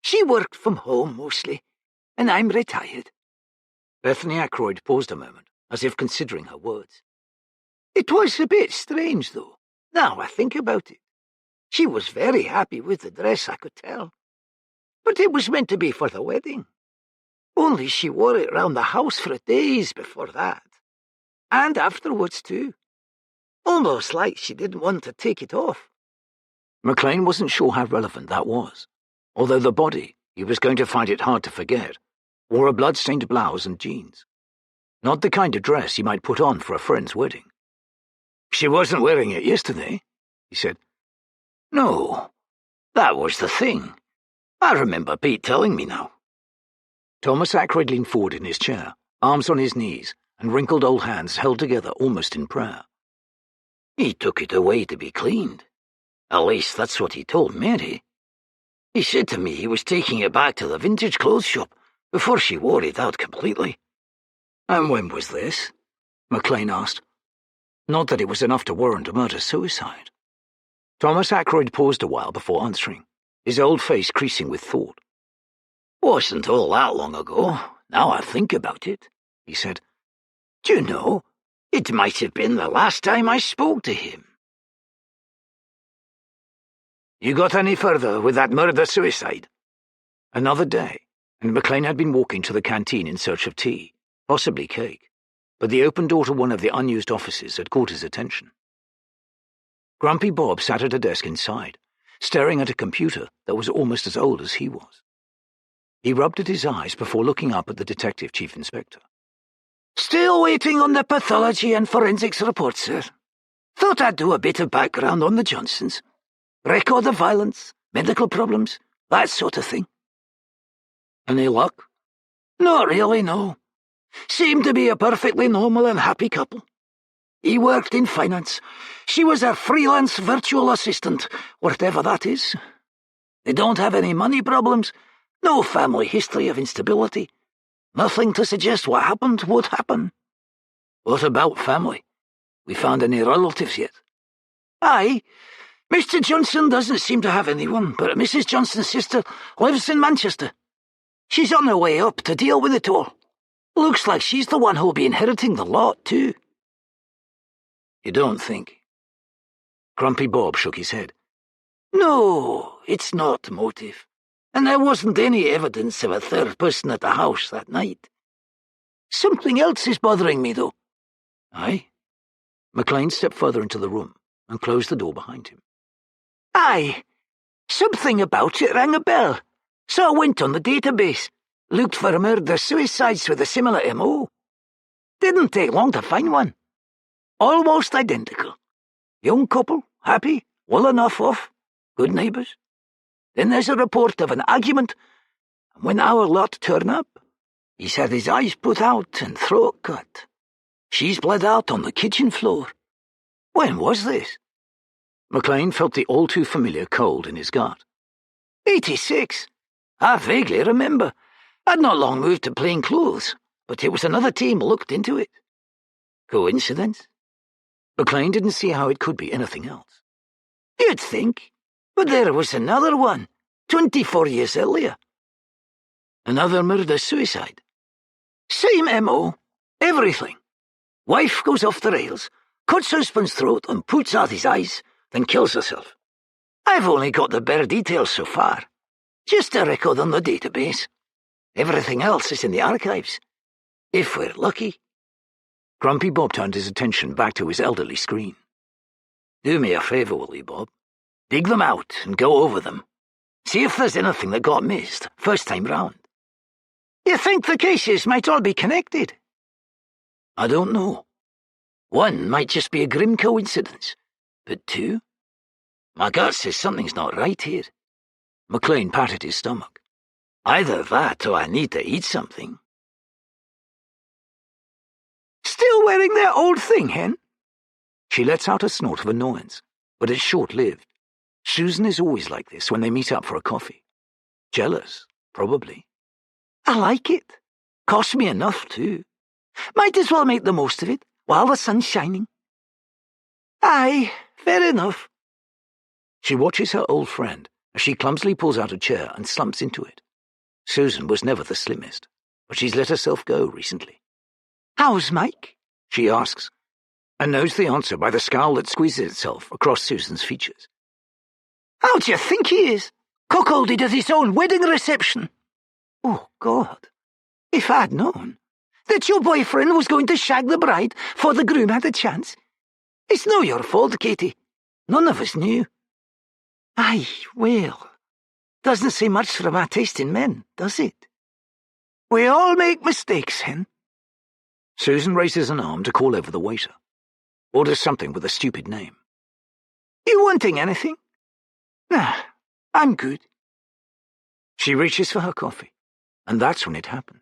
She worked from home mostly, and I'm retired. Bethany Ackroyd paused a moment, as if considering her words. It was a bit strange, though, now I think about it. She was very happy with the dress, I could tell. But it was meant to be for the wedding. Only she wore it round the house for days before that. And afterwards, too. Almost like she didn't want to take it off. McLean wasn't sure how relevant that was, although the body, he was going to find it hard to forget, wore a blood-stained blouse and jeans. Not the kind of dress he might put on for a friend's wedding. She wasn't wearing it yesterday, he said. No, that was the thing. I remember Pete telling me now. Thomas Ackroyd leaned forward in his chair, arms on his knees, and wrinkled old hands held together almost in prayer. He took it away to be cleaned. At least that's what he told Mary. He said to me he was taking it back to the vintage clothes shop before she wore it out completely. And when was this? McLean asked. Not that it was enough to warrant a murder-suicide. Thomas Ackroyd paused a while before answering, his old face creasing with thought. Wasn't all that long ago, now I think about it, he said. Do you know, it might have been the last time I spoke to him. You got any further with that murder-suicide? Another day, and McLean had been walking to the canteen in search of tea, possibly cake, but the open door to one of the unused offices had caught his attention. Grumpy Bob sat at a desk inside, staring at a computer that was almost as old as he was. He rubbed at his eyes before looking up at the detective chief inspector. Still waiting on the pathology and forensics report, sir. Thought I'd do a bit of background on the Johnsons. Record of violence, medical problems, that sort of thing. Any luck? Not really, no. Seemed to be a perfectly normal and happy couple. He worked in finance. She was a freelance virtual assistant, whatever that is. They don't have any money problems, no family history of instability. Nothing to suggest what happened would happen. What about family? We found any relatives yet? Aye. Mr. Johnson doesn't seem to have anyone, but Mrs. Johnson's sister lives in Manchester. She's on her way up to deal with it all. Looks like she's the one who'll be inheriting the lot, too. You don't think? Grumpy Bob shook his head. No, it's not motive. And there wasn't any evidence of a third person at the house that night. Something else is bothering me, though. Aye? McLean stepped further into the room and closed the door behind him. Aye. Something about it rang a bell. So I went on the database, looked for murder-suicides with a similar M.O. Didn't take long to find one. Almost identical. Young couple, happy, well enough off, good neighbours. Then there's a report of an argument, and when our lot turn up, he's had his eyes put out and throat cut. She's bled out on the kitchen floor. When was this? McLean felt the all-too-familiar cold in his gut. 86. I vaguely remember. I'd not long moved to plain clothes, but it was another team looked into it. Coincidence? McLean didn't see how it could be anything else. You'd think, but there was another one, 24 years earlier. Another murder-suicide. Same M.O. Everything. Wife goes off the rails, cuts husband's throat and puts out his eyes, then kills herself. I've only got the bare details so far. Just a record on the database. Everything else is in the archives. If we're lucky. Grumpy Bob turned his attention back to his elderly screen. Do me a favour, will you, Bob? Dig them out and go over them. See if there's anything that got missed first time round. You think the cases might all be connected? I don't know. One might just be a grim coincidence, but two? My gut says something's not right here. McLean patted his stomach. Either that or I need to eat something. Still wearing that old thing, Hen? She lets out a snort of annoyance, but it's short-lived. Susan is always like this when they meet up for a coffee. Jealous, probably. I like it. Cost me enough, too. Might as well make the most of it, while the sun's shining. Aye, fair enough. She watches her old friend as she clumsily pulls out a chair and slumps into it. Susan was never the slimmest, but she's let herself go recently. How's Mike? She asks, and knows the answer by the scowl that squeezes itself across Susan's features. How do you think he is? Cuckolded at his own wedding reception. Oh, God. If I'd known that your boyfriend was going to shag the bride before the groom had a chance. It's no your fault, Katie. None of us knew. Aye, well, doesn't say much for my taste in men, does it? We all make mistakes, Hen. Susan raises an arm to call over the waiter. Orders something with a stupid name. You wanting anything? Nah, I'm good. She reaches for her coffee, and that's when it happens.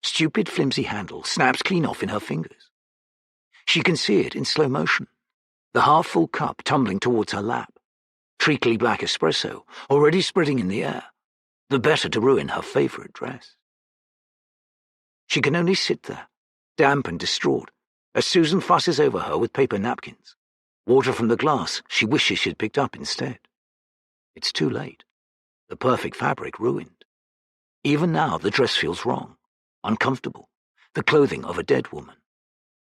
Stupid flimsy handle snaps clean off in her fingers. She can see it in slow motion, the half-full cup tumbling towards her lap, treacly black espresso already spreading in the air, the better to ruin her favourite dress. She can only sit there, damp and distraught, as Susan fusses over her with paper napkins, water from the glass she wishes she'd picked up instead. It's too late. The perfect fabric ruined. Even now the dress feels wrong, uncomfortable, the clothing of a dead woman.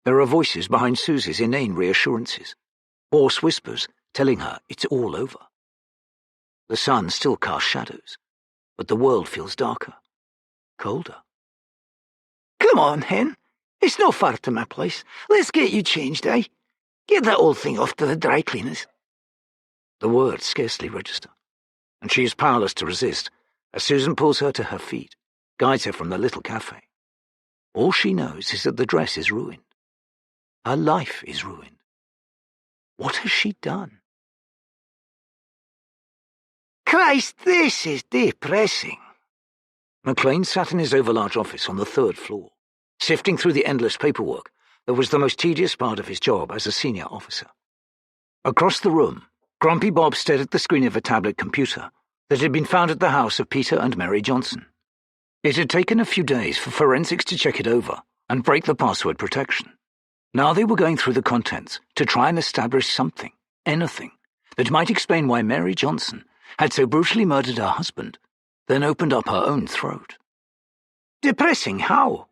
There are voices behind Susie's inane reassurances, hoarse whispers telling her it's all over. The sun still casts shadows, but the world feels darker, colder. Come on, Hen. It's no far to my place. Let's get you changed, eh? Get that old thing off to the dry cleaners. The words scarcely register, and she is powerless to resist as Susan pulls her to her feet, guides her from the little cafe. All she knows is that the dress is ruined. Her life is ruined. What has she done? Christ, this is depressing. McLean sat in his overlarge office on the 3rd floor, sifting through the endless paperwork that was the most tedious part of his job as a senior officer. Across the room, Grumpy Bob stared at the screen of a tablet computer that had been found at the house of Peter and Mary Johnson. It had taken a few days for forensics to check it over and break the password protection. Now they were going through the contents to try and establish something, anything, that might explain why Mary Johnson had so brutally murdered her husband, then opened up her own throat. Depressing how?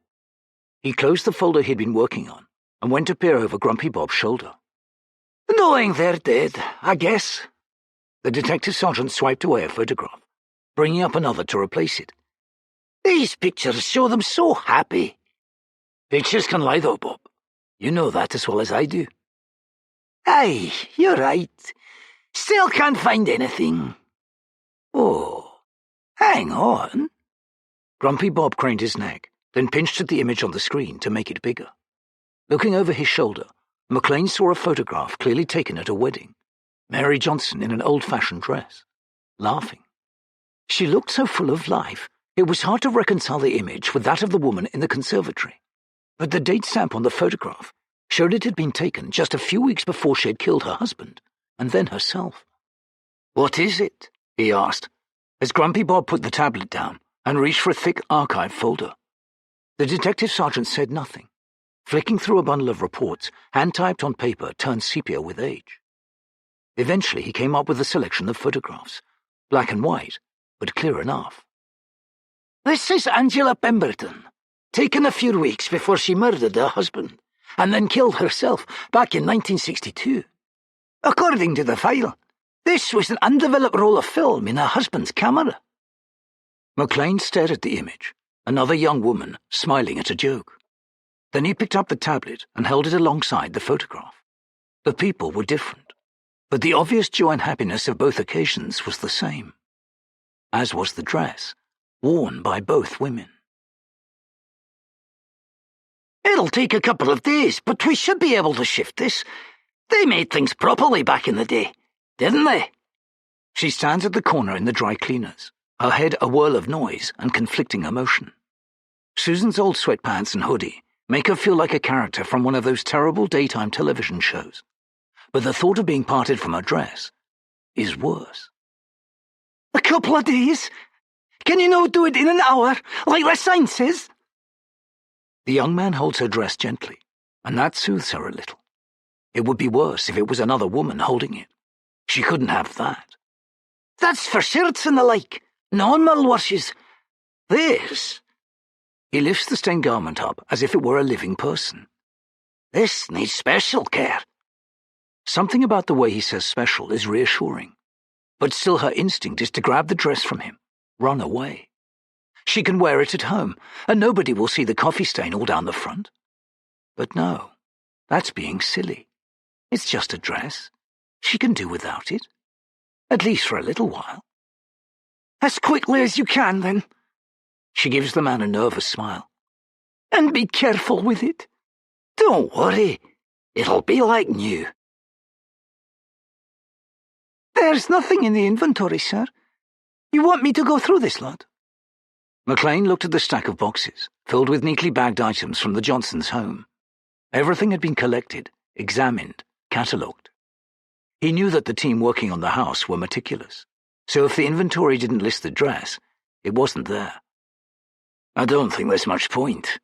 He closed the folder he'd been working on and went to peer over Grumpy Bob's shoulder. Knowing they're dead, I guess. The detective sergeant swiped away a photograph, bringing up another to replace it. These pictures show them so happy. Pictures can lie though, Bob. You know that as well as I do. Aye, you're right. Still can't find anything. Oh, hang on. Grumpy Bob craned his neck, then pinched at the image on the screen to make it bigger. Looking over his shoulder, McLean saw a photograph clearly taken at a wedding. Mary Johnson in an old-fashioned dress, laughing. She looked so full of life, it was hard to reconcile the image with that of the woman in the conservatory. But the date stamp on the photograph showed it had been taken just a few weeks before she had killed her husband, and then herself. What is it? He asked, as Grumpy Bob put the tablet down and reached for a thick archive folder. The detective sergeant said nothing, flicking through a bundle of reports, hand-typed on paper turned sepia with age. Eventually he came up with a selection of photographs, Black and white, but clear enough. This is Angela Pemberton, taken a few weeks before she murdered her husband, and then killed herself back in 1962. According to the file, this was an undeveloped roll of film in her husband's camera. McLean stared at the image, another young woman smiling at a joke. Then he picked up the tablet and held it alongside the photograph. The people were different, but the obvious joy and happiness of both occasions was the same, as was the dress worn by both women. It'll take a couple of days, but we should be able to shift this. They made things properly back in the day, didn't they? She stands at the corner in the dry cleaners, her head a whirl of noise and conflicting emotion. Susan's old sweatpants and hoodie make her feel like a character from one of those terrible daytime television shows. But the thought of being parted from her dress is worse. A couple of days? Can you not do it in an hour, like the sign says? The young man holds her dress gently, and that soothes her a little. It would be worse if it was another woman holding it. She couldn't have that. That's for shirts and the like, normal washes. This... He lifts the stained garment up as if it were a living person. This needs special care. Something about the way he says special is reassuring, but still her instinct is to grab the dress from him, run away. She can wear it at home, and nobody will see the coffee stain all down the front. But no, that's being silly. It's just a dress. She can do without it. At least for a little while. As quickly as you can, then. She gives the man a nervous smile. And be careful with it. Don't worry. It'll be like new. There's nothing in the inventory, sir. You want me to go through this lot? McLean looked at the stack of boxes, filled with neatly bagged items from the Johnsons' home. Everything had been collected, examined, catalogued. He knew that the team working on the house were meticulous, so if the inventory didn't list the dress, it wasn't there. I don't think there's much point.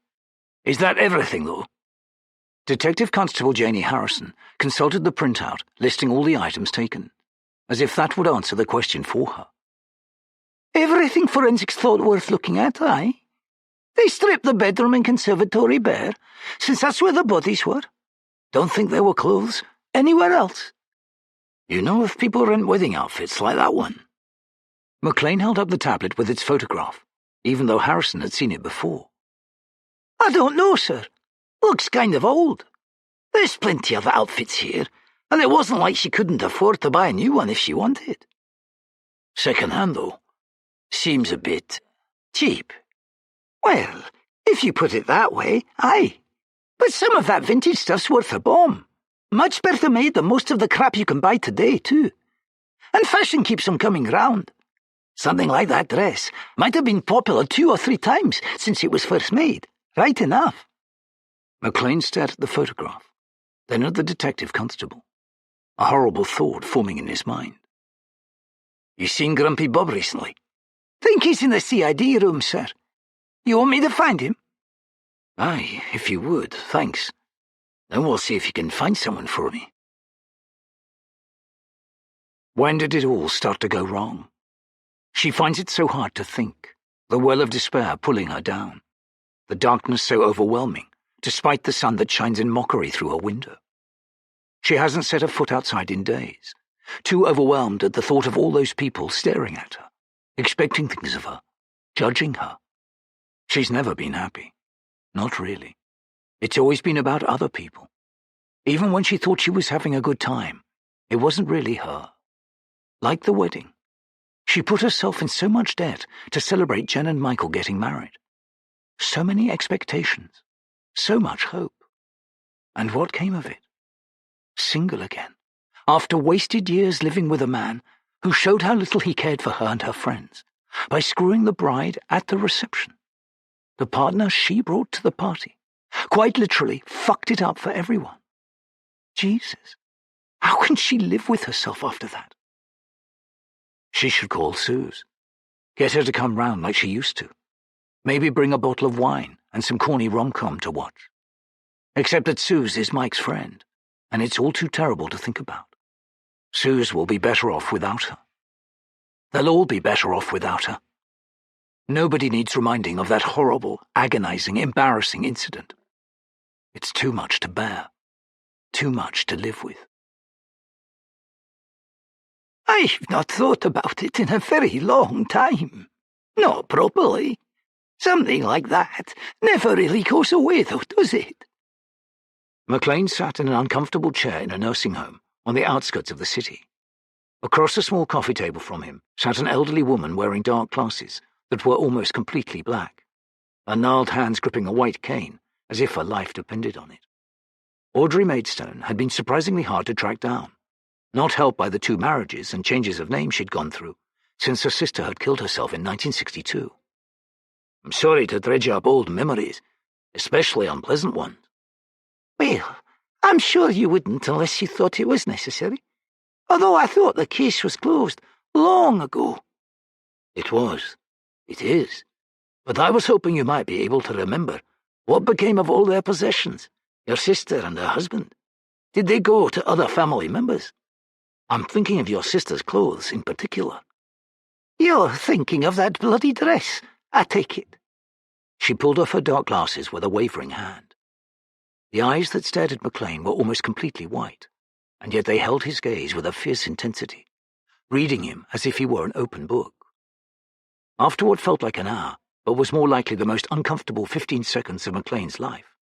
Is that everything, though? Detective Constable Janie Harrison consulted the printout, listing all the items taken, as if that would answer the question for her. Everything forensics thought worth looking at, aye? They stripped the bedroom and conservatory bare, since that's where the bodies were. Don't think there were clothes anywhere else. You know if people rent wedding outfits like that one? McLean held up the tablet with its photograph, even though Harrison had seen it before. I don't know, sir. Looks kind of old. There's plenty of outfits here, and it wasn't like she couldn't afford to buy a new one if she wanted. Second-hand, though, seems a bit cheap. Well, if you put it that way, aye. But some of that vintage stuff's worth a bomb. Much better made than most of the crap you can buy today, too. And fashion keeps them coming round. Something like that dress might have been popular 2 or 3 times since it was first made. Right enough. McLean stared at the photograph, then at the detective constable, a horrible thought forming in his mind. You seen Grumpy Bob recently? Think he's in the CID room, sir. You want me to find him? Aye, if you would, thanks. Then we'll see if you can find someone for me. When did it all start to go wrong? She finds it so hard to think, the well of despair pulling her down, the darkness so overwhelming, despite the sun that shines in mockery through her window. She hasn't set a foot outside in days, too overwhelmed at the thought of all those people staring at her, expecting things of her, judging her. She's never been happy. Not really. It's always been about other people. Even when she thought she was having a good time, it wasn't really her. Like the wedding. She put herself in so much debt to celebrate Jen and Michael getting married. So many expectations. So much hope. And what came of it? Single again. After wasted years living with a man who showed how little he cared for her and her friends by screwing the bride at the reception. The partner she brought to the party. Quite literally fucked it up for everyone. Jesus. How can she live with herself after that? She should call Suze. Get her to come round like she used to. Maybe bring a bottle of wine and some corny rom-com to watch. Except that Suze is Mike's friend, and it's all too terrible to think about. Suze will be better off without her. They'll all be better off without her. Nobody needs reminding of that horrible, agonizing, embarrassing incident. It's too much to bear, too much to live with. I've not thought about it in a very long time. Not properly. Something like that never really goes away, though, does it? McLean sat in an uncomfortable chair in a nursing home on the outskirts of the city. Across a small coffee table from him sat an elderly woman wearing dark glasses that were almost completely black, her gnarled hands gripping a white cane as if her life depended on it. Audrey Maidstone had been surprisingly hard to track down, not helped by the 2 marriages and changes of name she'd gone through since her sister had killed herself in 1962. I'm sorry to dredge up old memories, especially unpleasant ones. Well, I'm sure you wouldn't unless you thought it was necessary. Although I thought the case was closed long ago. It was. It is. But I was hoping you might be able to remember what became of all their possessions, your sister and her husband. Did they go to other family members? I'm thinking of your sister's clothes in particular. You're thinking of that bloody dress, I take it. She pulled off her dark glasses with a wavering hand. The eyes that stared at McLean were almost completely white, and yet they held his gaze with a fierce intensity, reading him as if he were an open book. After what felt like an hour, but was more likely the most uncomfortable 15 seconds of McLean's life,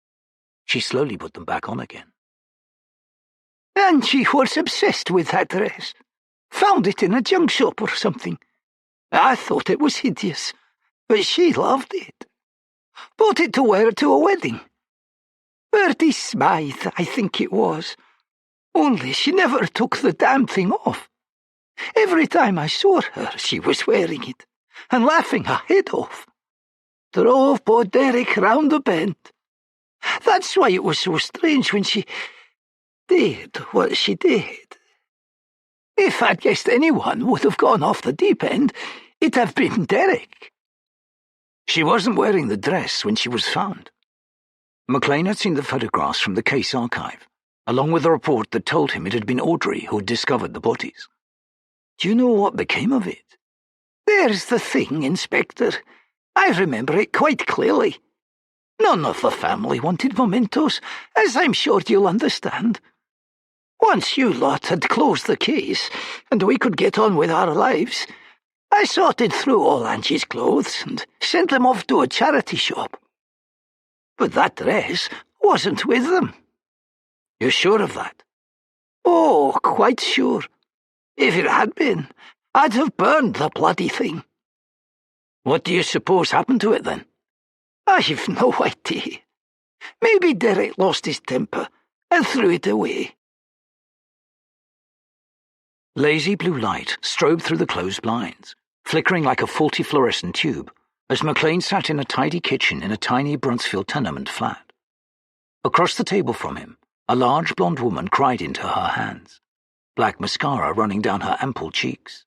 she slowly put them back on again. And she was obsessed with that dress. Found it in a junk shop or something. I thought it was hideous, but she loved it. Bought it to wear to a wedding. Bertie Smythe, I think it was. Only she never took the damn thing off. Every time I saw her, she was wearing it, and laughing her head off. Drove poor Derek round the bend. That's why it was so strange when she did what she did. If I'd guessed anyone would have gone off the deep end, it'd have been Derek. She wasn't wearing the dress when she was found. McLean had seen the photographs from the case archive, along with a report that told him it had been Audrey who had discovered the bodies. Do you know what became of it? There's the thing, Inspector. I remember it quite clearly. None of the family wanted mementos, as I'm sure you'll understand. Once you lot had closed the case, and we could get on with our lives, I sorted through all Angie's clothes and sent them off to a charity shop. But that dress wasn't with them. You're sure of that? Oh, quite sure. If it had been, I'd have burned the bloody thing. What do you suppose happened to it, then? I've no idea. Maybe Derek lost his temper and threw it away. Lazy blue light strobed through the closed blinds, flickering like a faulty fluorescent tube, as McLean sat in a tidy kitchen in a tiny Bruntsfield tenement flat. Across the table from him, a large blonde woman cried into her hands, black mascara running down her ample cheeks.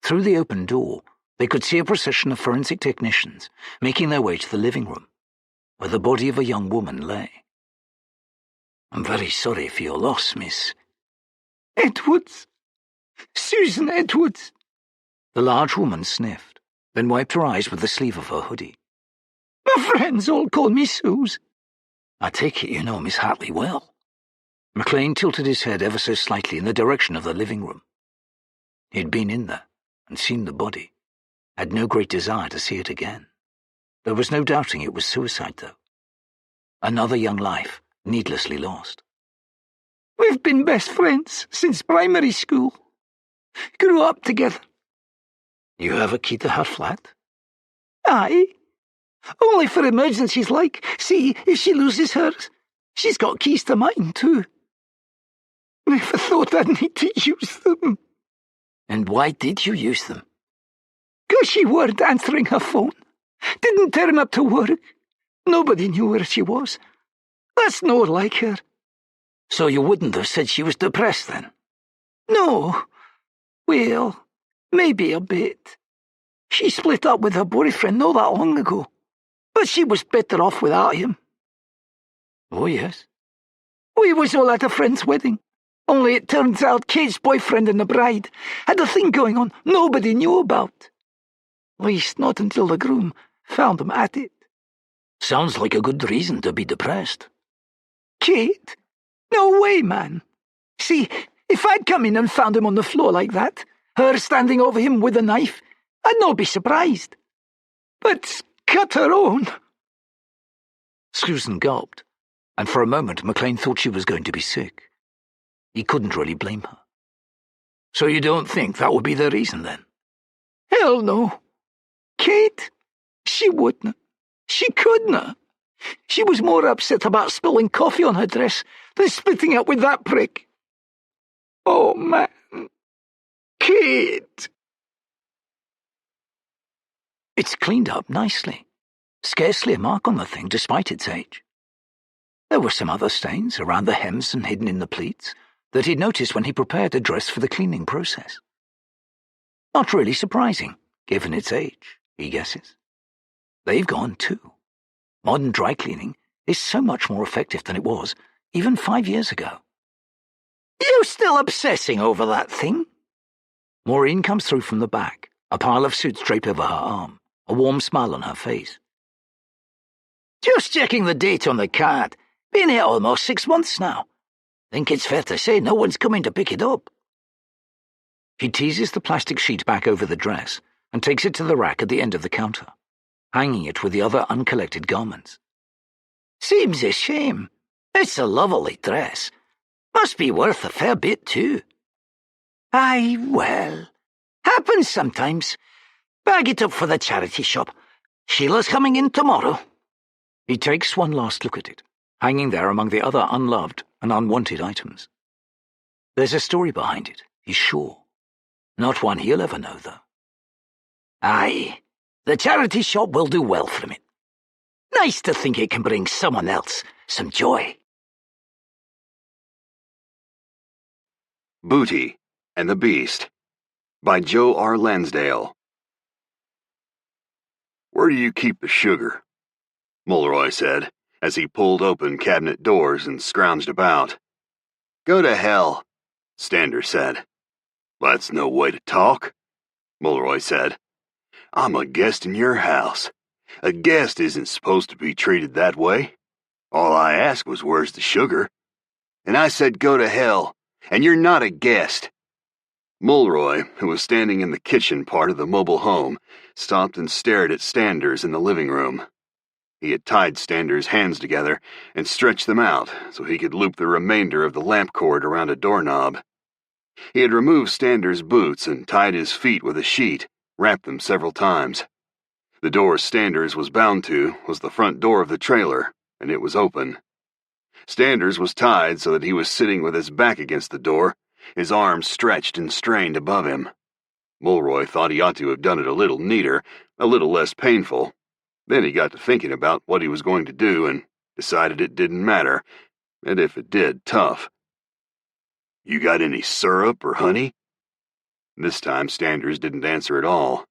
Through the open door, they could see a procession of forensic technicians making their way to the living room, where the body of a young woman lay. I'm very sorry for your loss, miss. Edwards. Susan Edwards. The large woman sniffed, then wiped her eyes with the sleeve of her hoodie. My friends all call me Suze. I take it you know Miss Hartley well. McLean tilted his head ever so slightly in the direction of the living room. He'd been in there and seen the body, had no great desire to see it again. There was no doubting it was suicide, though. Another young life, needlessly lost. We've been best friends since primary school. Grew up together. You have a key to her flat? Aye. Only for emergencies like, see, if she loses hers. She's got keys to mine, too. Never thought I'd need to use them. And why did you use them? 'Cause she weren't answering her phone. Didn't turn up to work. Nobody knew where she was. That's not like her. So you wouldn't have said she was depressed, then? No. Well, maybe a bit. She split up with her boyfriend not that long ago. But she was better off without him. Oh, yes? We was all at a friend's wedding. Only it turns out Kate's boyfriend and the bride had a thing going on nobody knew about. At least not until the groom found them at it. Sounds like a good reason to be depressed. Kate? No way, man. See, if I'd come in and found him on the floor like that, her standing over him with a knife, I'd not be surprised. But cut her own. Susan gulped, and for a moment McLean thought she was going to be sick. He couldn't really blame her. So you don't think that would be the reason, then? Hell no. Kate? She wouldn't. She couldn't. She was more upset about spilling coffee on her dress than splitting up with that prick. Oh, man. Kate! It's cleaned up nicely. Scarcely a mark on the thing, despite its age. There were some other stains around the hems and hidden in the pleats that he'd noticed when he prepared the dress for the cleaning process. Not really surprising, given its age, he guesses. They've gone, too. Modern dry cleaning is so much more effective than it was even 5 years ago. You still obsessing over that thing? Maureen comes through from the back, a pile of suits draped over her arm, a warm smile on her face. Just checking the date on the card. Been here almost 6 months now. Think it's fair to say no one's coming to pick it up. She teases the plastic sheet back over the dress and takes it to the rack at the end of the counter, hanging it with the other uncollected garments. Seems a shame. It's a lovely dress. Must be worth a fair bit, too. Aye, well, happens sometimes. Bag it up for the charity shop. Sheila's coming in tomorrow. He takes one last look at it, hanging there among the other unloved and unwanted items. There's a story behind it, he's sure. Not one he'll ever know, though. Aye, the charity shop will do well from it. Nice to think it can bring someone else some joy. Booty and the Beast by Joe R. Lansdale. "Where do you keep the sugar?" Mulroy said, as he pulled open cabinet doors and scrounged about. "Go to hell," Stander said. "That's no way to talk," Mulroy said. "I'm a guest in your house. A guest isn't supposed to be treated that way. All I asked was where's the sugar? And I said go to hell, and you're not a guest." Mulroy, who was standing in the kitchen part of the mobile home, stopped and stared at Standers in the living room. He had tied Standers' hands together and stretched them out so he could loop the remainder of the lamp cord around a doorknob. He had removed Standers' boots and tied his feet with a sheet, wrapped them several times. The door Standers was bound to was the front door of the trailer, and it was open. Standers was tied so that he was sitting with his back against the door, his arms stretched and strained above him. Mulroy thought he ought to have done it a little neater, a little less painful. Then he got to thinking about what he was going to do and decided it didn't matter, and if it did, tough. "You got any syrup or honey?" This time Standers didn't answer at all.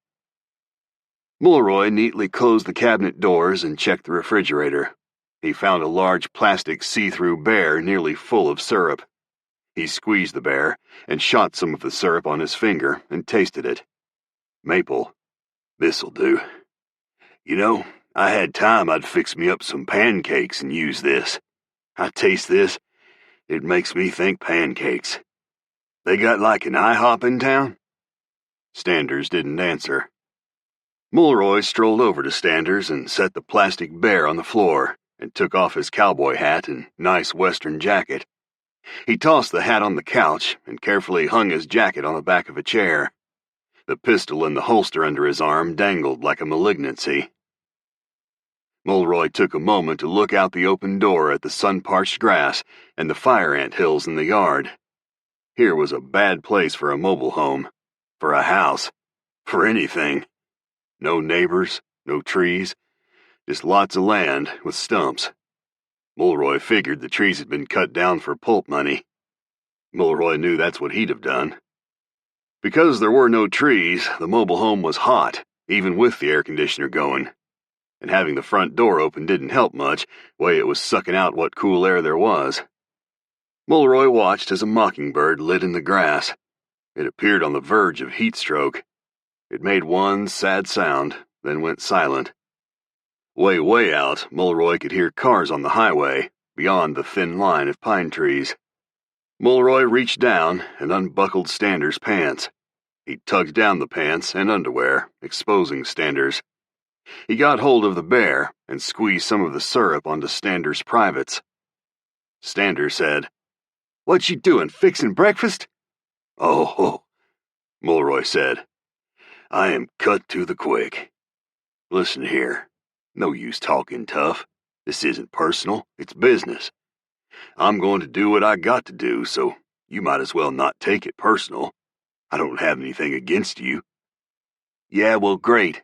Mulroy neatly closed the cabinet doors and checked the refrigerator. He found a large plastic see-through bear nearly full of syrup. He squeezed the bear and shot some of the syrup on his finger and tasted it. Maple. "This'll do. You know, I had time I'd fix me up some pancakes and use this. I taste this. It makes me think pancakes. They got like an IHOP in town?" Standers didn't answer. Mulroy strolled over to Standers and set the plastic bear on the floor and took off his cowboy hat and nice western jacket. He tossed the hat on the couch and carefully hung his jacket on the back of a chair. The pistol in the holster under his arm dangled like a malignancy. Mulroy took a moment to look out the open door at the sun-parched grass and the fire ant hills in the yard. Here was a bad place for a mobile home, for a house, for anything. No neighbors, no trees, just lots of land with stumps. Mulroy figured the trees had been cut down for pulp money. Mulroy knew that's what he'd have done. Because there were no trees, the mobile home was hot, even with the air conditioner going. And having the front door open didn't help much, way it was sucking out what cool air there was. Mulroy watched as a mockingbird lit in the grass. It appeared on the verge of heat stroke. It made one sad sound, then went silent. Way out, Mulroy could hear cars on the highway, beyond the thin line of pine trees. Mulroy reached down and unbuckled Stander's pants. He tugged down the pants and underwear, exposing Stander's. He got hold of the bear and squeezed some of the syrup onto Stander's privates. Stander said, "What you doing, fixing breakfast?" Oh, Mulroy said. "I am cut to the quick. Listen here, no use talking tough. This isn't personal, it's business. I'm going to do what I got to do, so you might as well not take it personal. I don't have anything against you." "Yeah, well, great.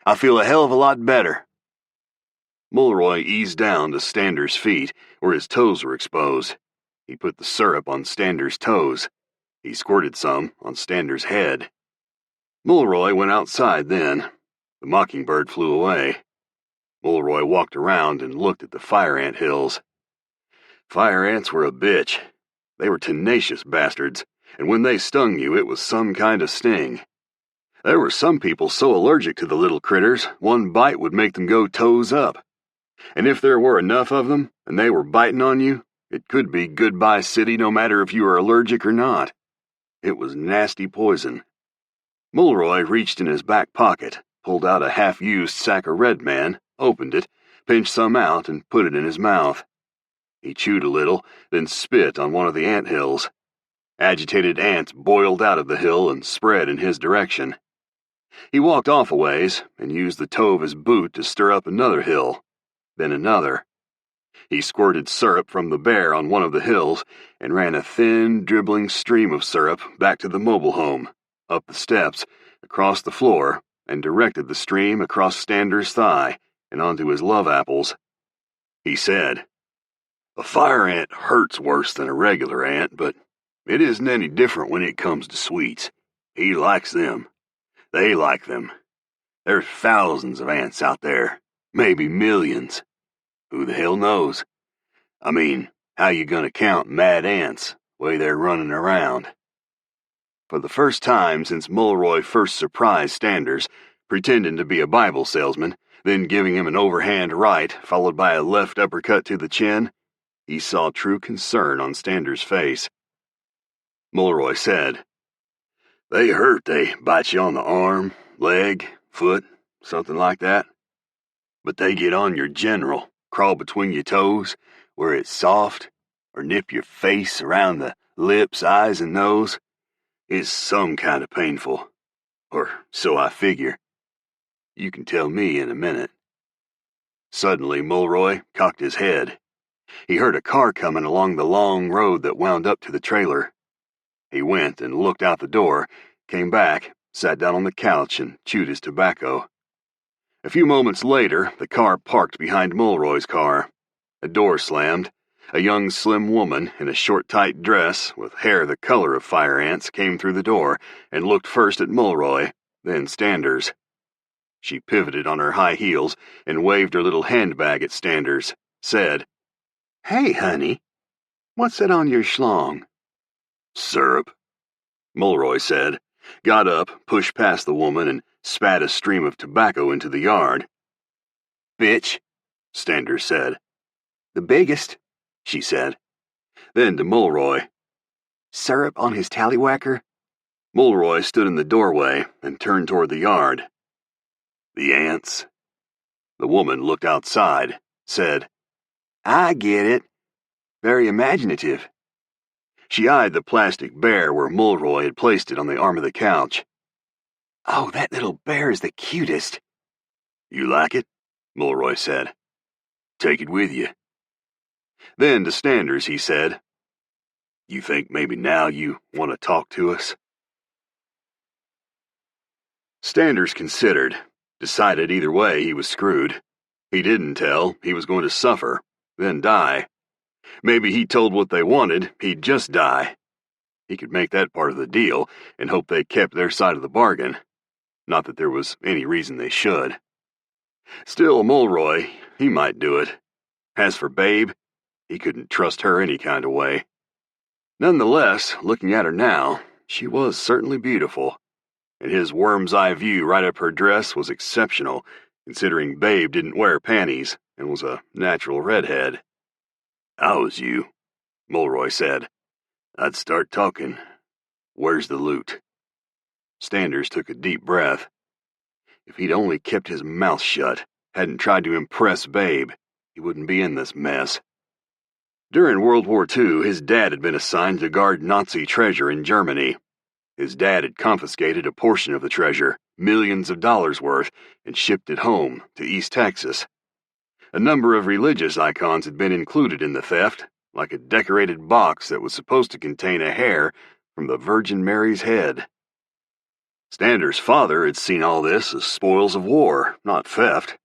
I feel a hell of a lot better." Mulroy eased down to Stander's feet, where his toes were exposed. He put the syrup on Stander's toes. He squirted some on Stander's head. Mulroy went outside then. The mockingbird flew away. Mulroy walked around and looked at the fire ant hills. Fire ants were a bitch. They were tenacious bastards, and when they stung you, it was some kind of sting. There were some people so allergic to the little critters, one bite would make them go toes up. And if there were enough of them, and they were biting on you, it could be goodbye city no matter if you were allergic or not. It was nasty poison. Mulroy reached in his back pocket, pulled out a half-used sack of Red Man, opened it, pinched some out, and put it in his mouth. He chewed a little, then spit on one of the ant hills. Agitated ants boiled out of the hill and spread in his direction. He walked off a ways and used the toe of his boot to stir up another hill, then another. He squirted syrup from the bear on one of the hills and ran a thin, dribbling stream of syrup back to the mobile home, up the steps, across the floor, and directed the stream across Stander's thigh and onto his love apples. He said, "A fire ant hurts worse than a regular ant, but it isn't any different when it comes to sweets. He likes them. They like them. There's thousands of ants out there, maybe millions. Who the hell knows? I mean, how you gonna count mad ants, way they're running around?" For the first time since Mulroy first surprised Standers, pretending to be a Bible salesman, then giving him an overhand right followed by a left uppercut to the chin, he saw true concern on Standers' face. Mulroy said, "They hurt, they bite you on the arm, leg, foot, something like that. But they get on your general, crawl between your toes, where it's soft, or nip your face around the lips, eyes, and nose. It's some kind of painful. Or so I figure. You can tell me in a minute." Suddenly, Mulroy cocked his head. He heard a car coming along the long road that wound up to the trailer. He went and looked out the door, came back, sat down on the couch, and chewed his tobacco. A few moments later, the car parked behind Mulroy's car. A door slammed. A young, slim woman in a short, tight dress, with hair the color of fire ants, came through the door and looked first at Mulroy, then Standers. She pivoted on her high heels and waved her little handbag at Standers, said, "Hey, honey, what's that on your schlong?" "Syrup," Mulroy said, got up, pushed past the woman, and spat a stream of tobacco into the yard. "Bitch," Standers said. "The biggest," she said. Then to Mulroy, "Syrup on his tallywhacker?" Mulroy stood in the doorway and turned toward the yard. "The ants?" The woman looked outside, said, "I get it. Very imaginative." She eyed the plastic bear where Mulroy had placed it on the arm of the couch. "Oh, that little bear is the cutest." "You like it?" Mulroy said. "Take it with you." Then to Standers he said, "You think maybe now you want to talk to us?" Standers considered, decided either way he was screwed. He didn't tell, he was going to suffer, then die. Maybe he told what they wanted, he'd just die. He could make that part of the deal and hope they kept their side of the bargain. Not that there was any reason they should. Still, Mulroy, he might do it. As for Babe, he couldn't trust her any kind of way. Nonetheless, looking at her now, she was certainly beautiful, and his worm's-eye view right up her dress was exceptional, considering Babe didn't wear panties and was a natural redhead. "I was you," Mulroy said. "I'd start talking. Where's the loot?" Standers took a deep breath. If he'd only kept his mouth shut, hadn't tried to impress Babe, he wouldn't be in this mess. During World War II, his dad had been assigned to guard Nazi treasure in Germany. His dad had confiscated a portion of the treasure, millions of dollars worth, and shipped it home to East Texas. A number of religious icons had been included in the theft, like a decorated box that was supposed to contain a hair from the Virgin Mary's head. Stander's father had seen all this as spoils of war, not theft.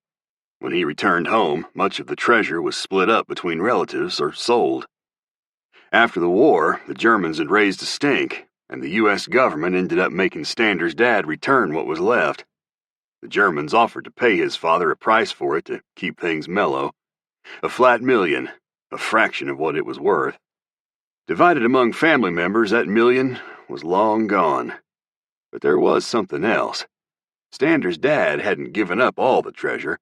When he returned home, much of the treasure was split up between relatives or sold. After the war, the Germans had raised a stink, and the U.S. government ended up making Stander's dad return what was left. The Germans offered to pay his father a price for it to keep things mellow. A flat $1 million, a fraction of what it was worth. Divided among family members, that $1 million was long gone. But there was something else. Stander's dad hadn't given up all the treasure.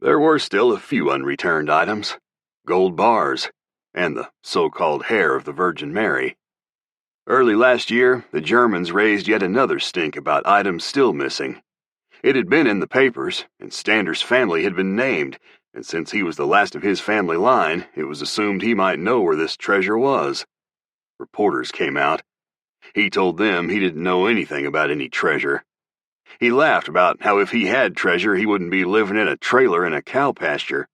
There were still a few unreturned items. Gold bars, and the so-called hair of the Virgin Mary. Early last year, the Germans raised yet another stink about items still missing. It had been in the papers, and Stander's family had been named, and since he was the last of his family line, it was assumed he might know where this treasure was. Reporters came out. He told them he didn't know anything about any treasure. He laughed about how if he had treasure, he wouldn't be living in a trailer in a cow pasture.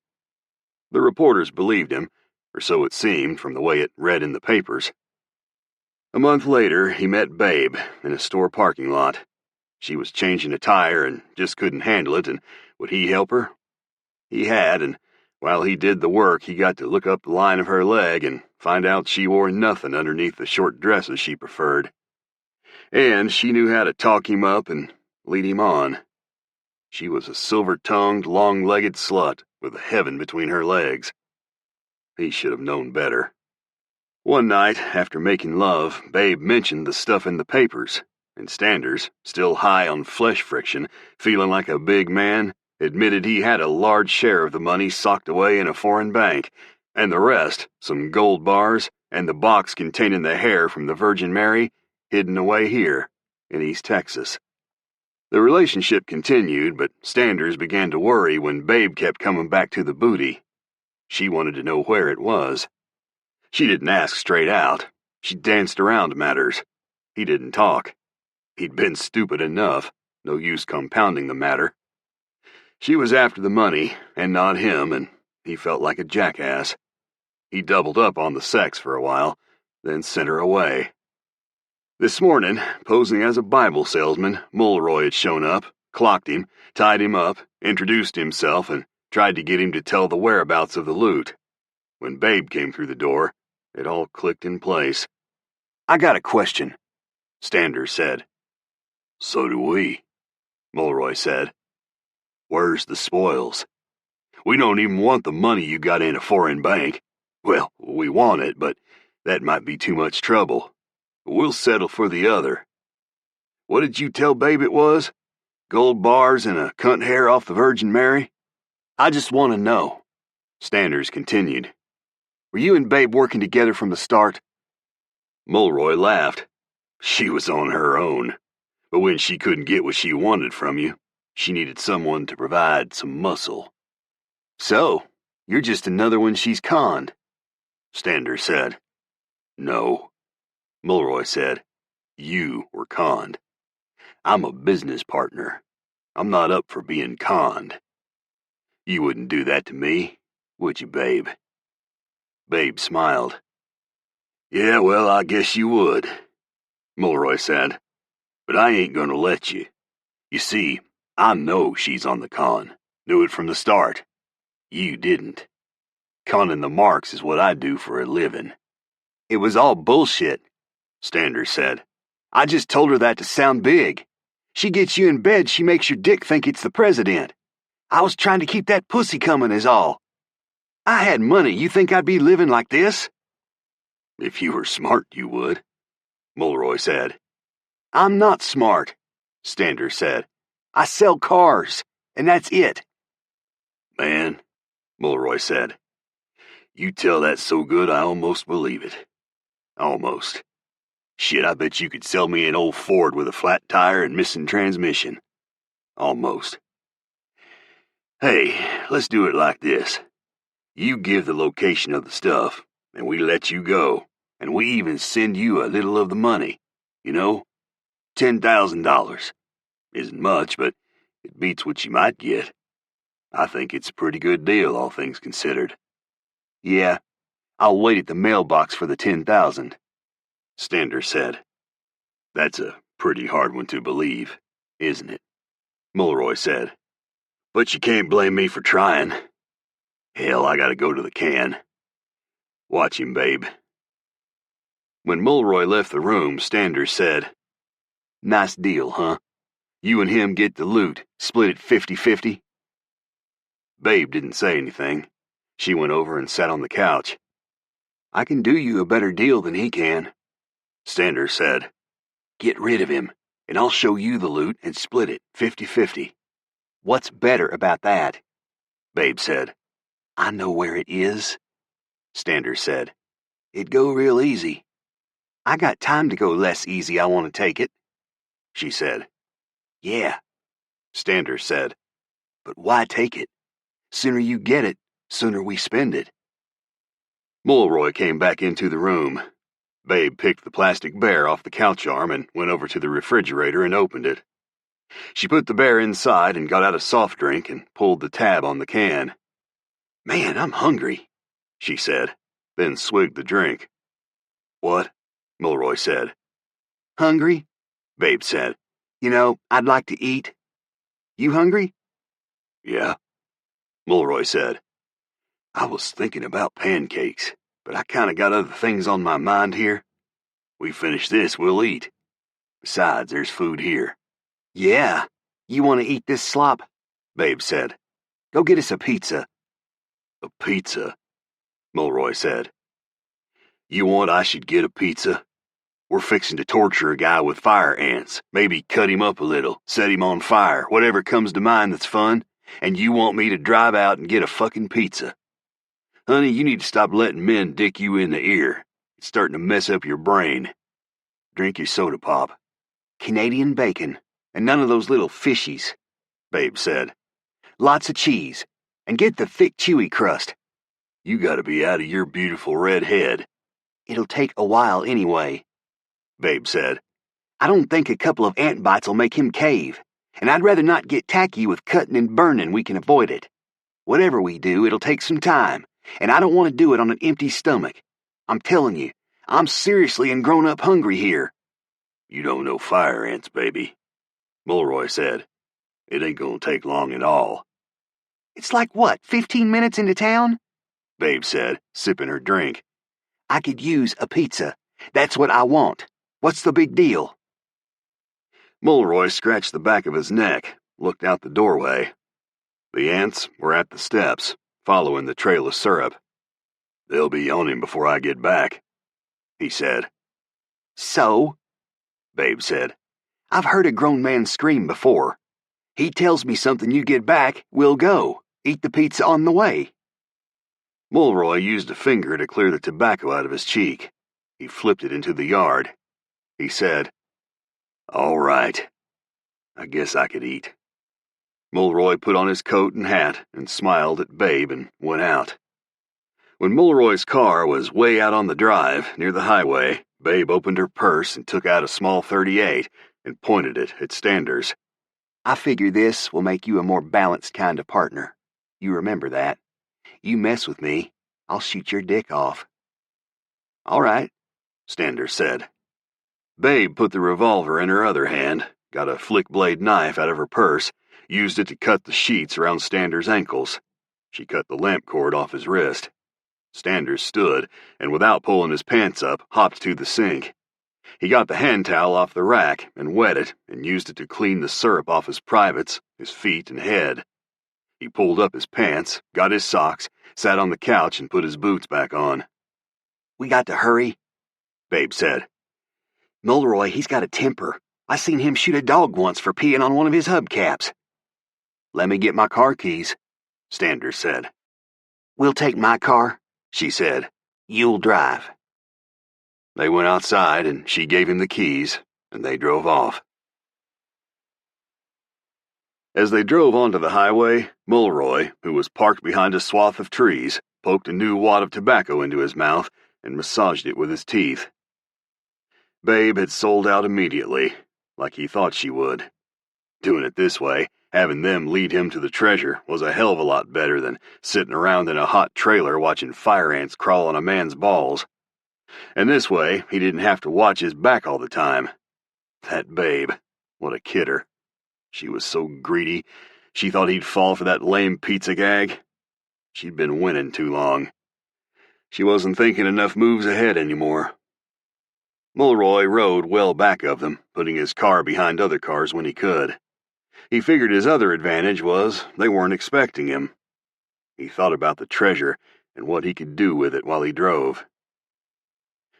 The reporters believed him, or so it seemed from the way it read in the papers. A month later, he met Babe in a store parking lot. She was changing a tire and just couldn't handle it, and would he help her? He had, and while he did the work, he got to look up the line of her leg and find out she wore nothing underneath the short dresses she preferred. And she knew how to talk him up and lead him on. She was a silver-tongued, long-legged slut with heaven between her legs. He should have known better. One night, after making love, Babe mentioned the stuff in the papers, and Standers, still high on flesh friction, feeling like a big man, admitted he had a large share of the money socked away in a foreign bank, and the rest, some gold bars, and the box containing the hair from the Virgin Mary, hidden away here, in East Texas. The relationship continued, but Standers began to worry when Babe kept coming back to the booty. She wanted to know where it was. She didn't ask straight out. She danced around matters. He didn't talk. He'd been stupid enough. No use compounding the matter. She was after the money, and not him, and he felt like a jackass. He doubled up on the sex for a while, then sent her away. This morning, posing as a Bible salesman, Mulroy had shown up, clocked him, tied him up, introduced himself, and tried to get him to tell the whereabouts of the loot. When Babe came through the door, it all clicked in place. "I got a question," Standers said. "So do we," Mulroy said. "Where's the spoils? We don't even want the money you got in a foreign bank. Well, we want it, but that might be too much trouble. We'll settle for the other. What did you tell Babe it was? Gold bars and a cunt hair off the Virgin Mary? I just want to know." Standers continued. "Were you and Babe working together from the start?" Mulroy laughed. "She was on her own. But when she couldn't get what she wanted from you, she needed someone to provide some muscle." "So, you're just another one she's conned," Standers said. "No," Mulroy said. "You were conned. I'm a business partner. I'm not up for being conned. You wouldn't do that to me, would you, Babe?" Babe smiled. "Yeah, well, I guess you would," Mulroy said. "But I ain't gonna let you. You see, I know she's on the con. Knew it from the start. You didn't. Conning the marks is what I do for a living." "It was all bullshit," Standers said. "I just told her that to sound big. She gets you in bed, she makes your dick think it's the president. I was trying to keep that pussy coming is all. I had money, you think I'd be living like this?" If you were smart, you would, Mulroy said. I'm not smart, Stander said. I sell cars, and that's it. Man, Mulroy said, you tell that so good I almost believe it. Almost. Shit, I bet you could sell me an old Ford with a flat tire and missing transmission. Almost. Hey, let's do it like this. You give the location of the stuff, and we let you go, and we even send you a little of the money. You know? $10,000. Isn't much, but it beats what you might get. I think it's a pretty good deal, all things considered. Yeah, I'll wait at the mailbox for the 10,000, Stander said. That's a pretty hard one to believe, isn't it? Mulroy said. But you can't blame me for trying. Hell, I gotta go to the can. Watch him, babe. When Mulroy left the room, Stander said, Nice deal, huh? You and him get the loot, split it 50-50? Babe didn't say anything. She went over and sat on the couch. I can do you a better deal than he can, Stander said. Get rid of him, and I'll show you the loot and split it 50-50. What's better about that? Babe said. I know where it is, Stander said. It'd go real easy. I got time to go less easy, I want to take it, she said. Yeah, Stander said. But why take it? Sooner you get it, sooner we spend it. Mulroy came back into the room. Babe picked the plastic bear off the couch arm and went over to the refrigerator and opened it. She put the bear inside and got out a soft drink and pulled the tab on the can. Man, I'm hungry, she said, then swigged the drink. What? Mulroy said. Hungry? Babe said. You know, I'd like to eat. You hungry? Yeah, Mulroy said. I was thinking about pancakes, but I kind of got other things on my mind here. We finish this, we'll eat. Besides, there's food here. Yeah, you want to eat this slop? Babe said. Go get us a pizza. A pizza, Mulroy said. You want I should get a pizza? We're fixing to torture a guy with fire ants. Maybe cut him up a little, set him on fire, whatever comes to mind that's fun. And you want me to drive out and get a fucking pizza. Honey, you need to stop letting men dick you in the ear. It's starting to mess up your brain. Drink your soda pop. Canadian bacon, and none of those little fishies, Babe said. Lots of cheese, and get the thick chewy crust. You gotta be out of your beautiful red head. It'll take a while anyway, Babe said. I don't think a couple of ant bites will make him cave, and I'd rather not get tacky with cutting and burning. We can avoid it. Whatever we do, it'll take some time, and I don't want to do it on an empty stomach. I'm telling you, I'm seriously and grown-up hungry here. You don't know fire ants, baby, Mulroy said. It ain't gonna take long at all. It's like what, 15 minutes into town? Babe said, sipping her drink. I could use a pizza. That's what I want. What's the big deal? Mulroy scratched the back of his neck, looked out the doorway. The ants were at the steps, following the trail of syrup. They'll be on him before I get back, he said. So? Babe said. I've heard a grown man scream before. He tells me something you get back, we'll go. Eat the pizza on the way. Mulroy used a finger to clear the tobacco out of his cheek. He flipped it into the yard. He said, All right. I guess I could eat. Mulroy put on his coat and hat and smiled at Babe and went out. When Mulroy's car was way out on the drive, near the highway, Babe opened her purse and took out a small .38 and pointed it at Stander's. I figure this will make you a more balanced kind of partner. You remember that. You mess with me, I'll shoot your dick off. All right, Stander said. Babe put the revolver in her other hand, got a flick-blade knife out of her purse, used it to cut the sheets around Stander's ankles. She cut the lamp cord off his wrist. Stander stood, and without pulling his pants up, hopped to the sink. He got the hand towel off the rack and wet it, and used it to clean the syrup off his privates, his feet, and head. He pulled up his pants, got his socks, sat on the couch, and put his boots back on. We got to hurry, Babe said. Mulroy, he's got a temper. I seen him shoot a dog once for peeing on one of his hubcaps. Let me get my car keys, Standers said. We'll take my car, she said. You'll drive. They went outside, and she gave him the keys, and they drove off. As they drove onto the highway, Mulroy, who was parked behind a swath of trees, poked a new wad of tobacco into his mouth and massaged it with his teeth. Babe had sold out immediately, like he thought she would. Doing it this way, having them lead him to the treasure, was a hell of a lot better than sitting around in a hot trailer watching fire ants crawl on a man's balls. And this way, he didn't have to watch his back all the time. That Babe, what a kidder. She was so greedy, she thought he'd fall for that lame pizza gag. She'd been winning too long. She wasn't thinking enough moves ahead anymore. Mulroy rode well back of them, putting his car behind other cars when he could. He figured his other advantage was they weren't expecting him. He thought about the treasure and what he could do with it while he drove.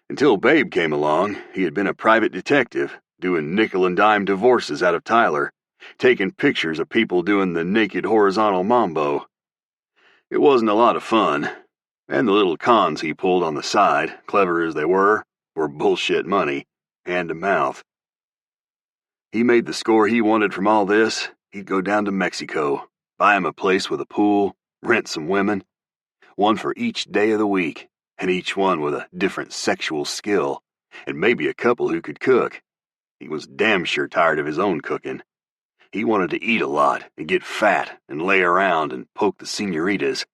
Until Babe came along, he had been a private detective, doing nickel-and-dime divorces out of Tyler, taking pictures of people doing the naked horizontal mambo. It wasn't a lot of fun, and the little cons he pulled on the side, clever as they were bullshit money, hand to mouth. He made the score he wanted from all this. He'd go down to Mexico, buy him a place with a pool, rent some women, one for each day of the week, and each one with a different sexual skill, and maybe a couple who could cook. He was damn sure tired of his own cooking. He wanted to eat a lot and get fat and lay around and poke the senoritas.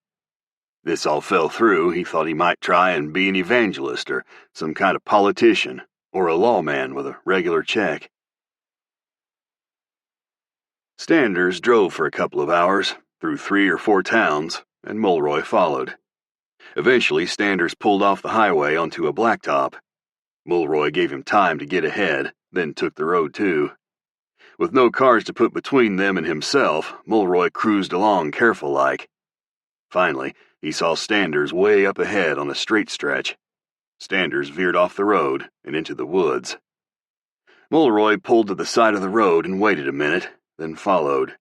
This all fell through. He thought he might try and be an evangelist or some kind of politician or a lawman with a regular check. Standers drove for a couple of hours, through 3 or 4 towns, and Mulroy followed. Eventually, Standers pulled off the highway onto a blacktop. Mulroy gave him time to get ahead, then took the road too. With no cars to put between them and himself, Mulroy cruised along careful-like. Finally, he saw Standers way up ahead on a straight stretch. Standers veered off the road and into the woods. Mulroy pulled to the side of the road and waited a minute, then followed.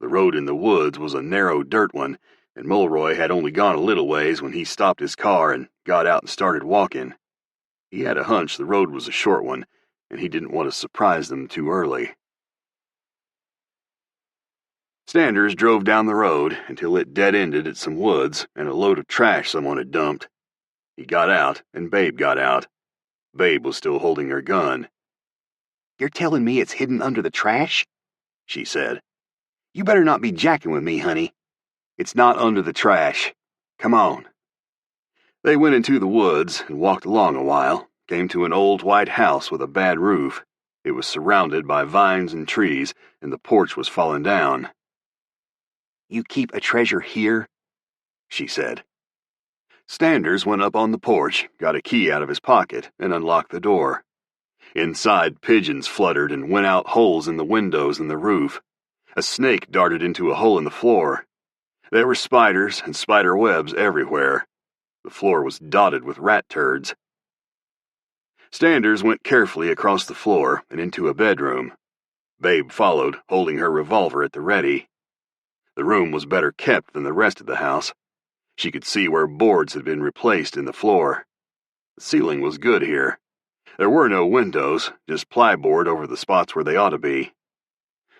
The road in the woods was a narrow dirt one, and Mulroy had only gone a little ways when he stopped his car and got out and started walking. He had a hunch the road was a short one, and he didn't want to surprise them too early. Standers drove down the road until it dead-ended at some woods and a load of trash someone had dumped. He got out, and Babe got out. Babe was still holding her gun. "You're telling me it's hidden under the trash?" she said. "You better not be jacking with me, honey. It's not under the trash. Come on." They went into the woods and walked along a while, came to an old white house with a bad roof. It was surrounded by vines and trees, and the porch was falling down. "You keep a treasure here?" she said. Standers went up on the porch, got a key out of his pocket, and unlocked the door. Inside, pigeons fluttered and went out holes in the windows and the roof. A snake darted into a hole in the floor. There were spiders and spider webs everywhere. The floor was dotted with rat turds. Standers went carefully across the floor and into a bedroom. Babe followed, holding her revolver at the ready. The room was better kept than the rest of the house. She could see where boards had been replaced in the floor. The ceiling was good here. There were no windows, just plyboard over the spots where they ought to be.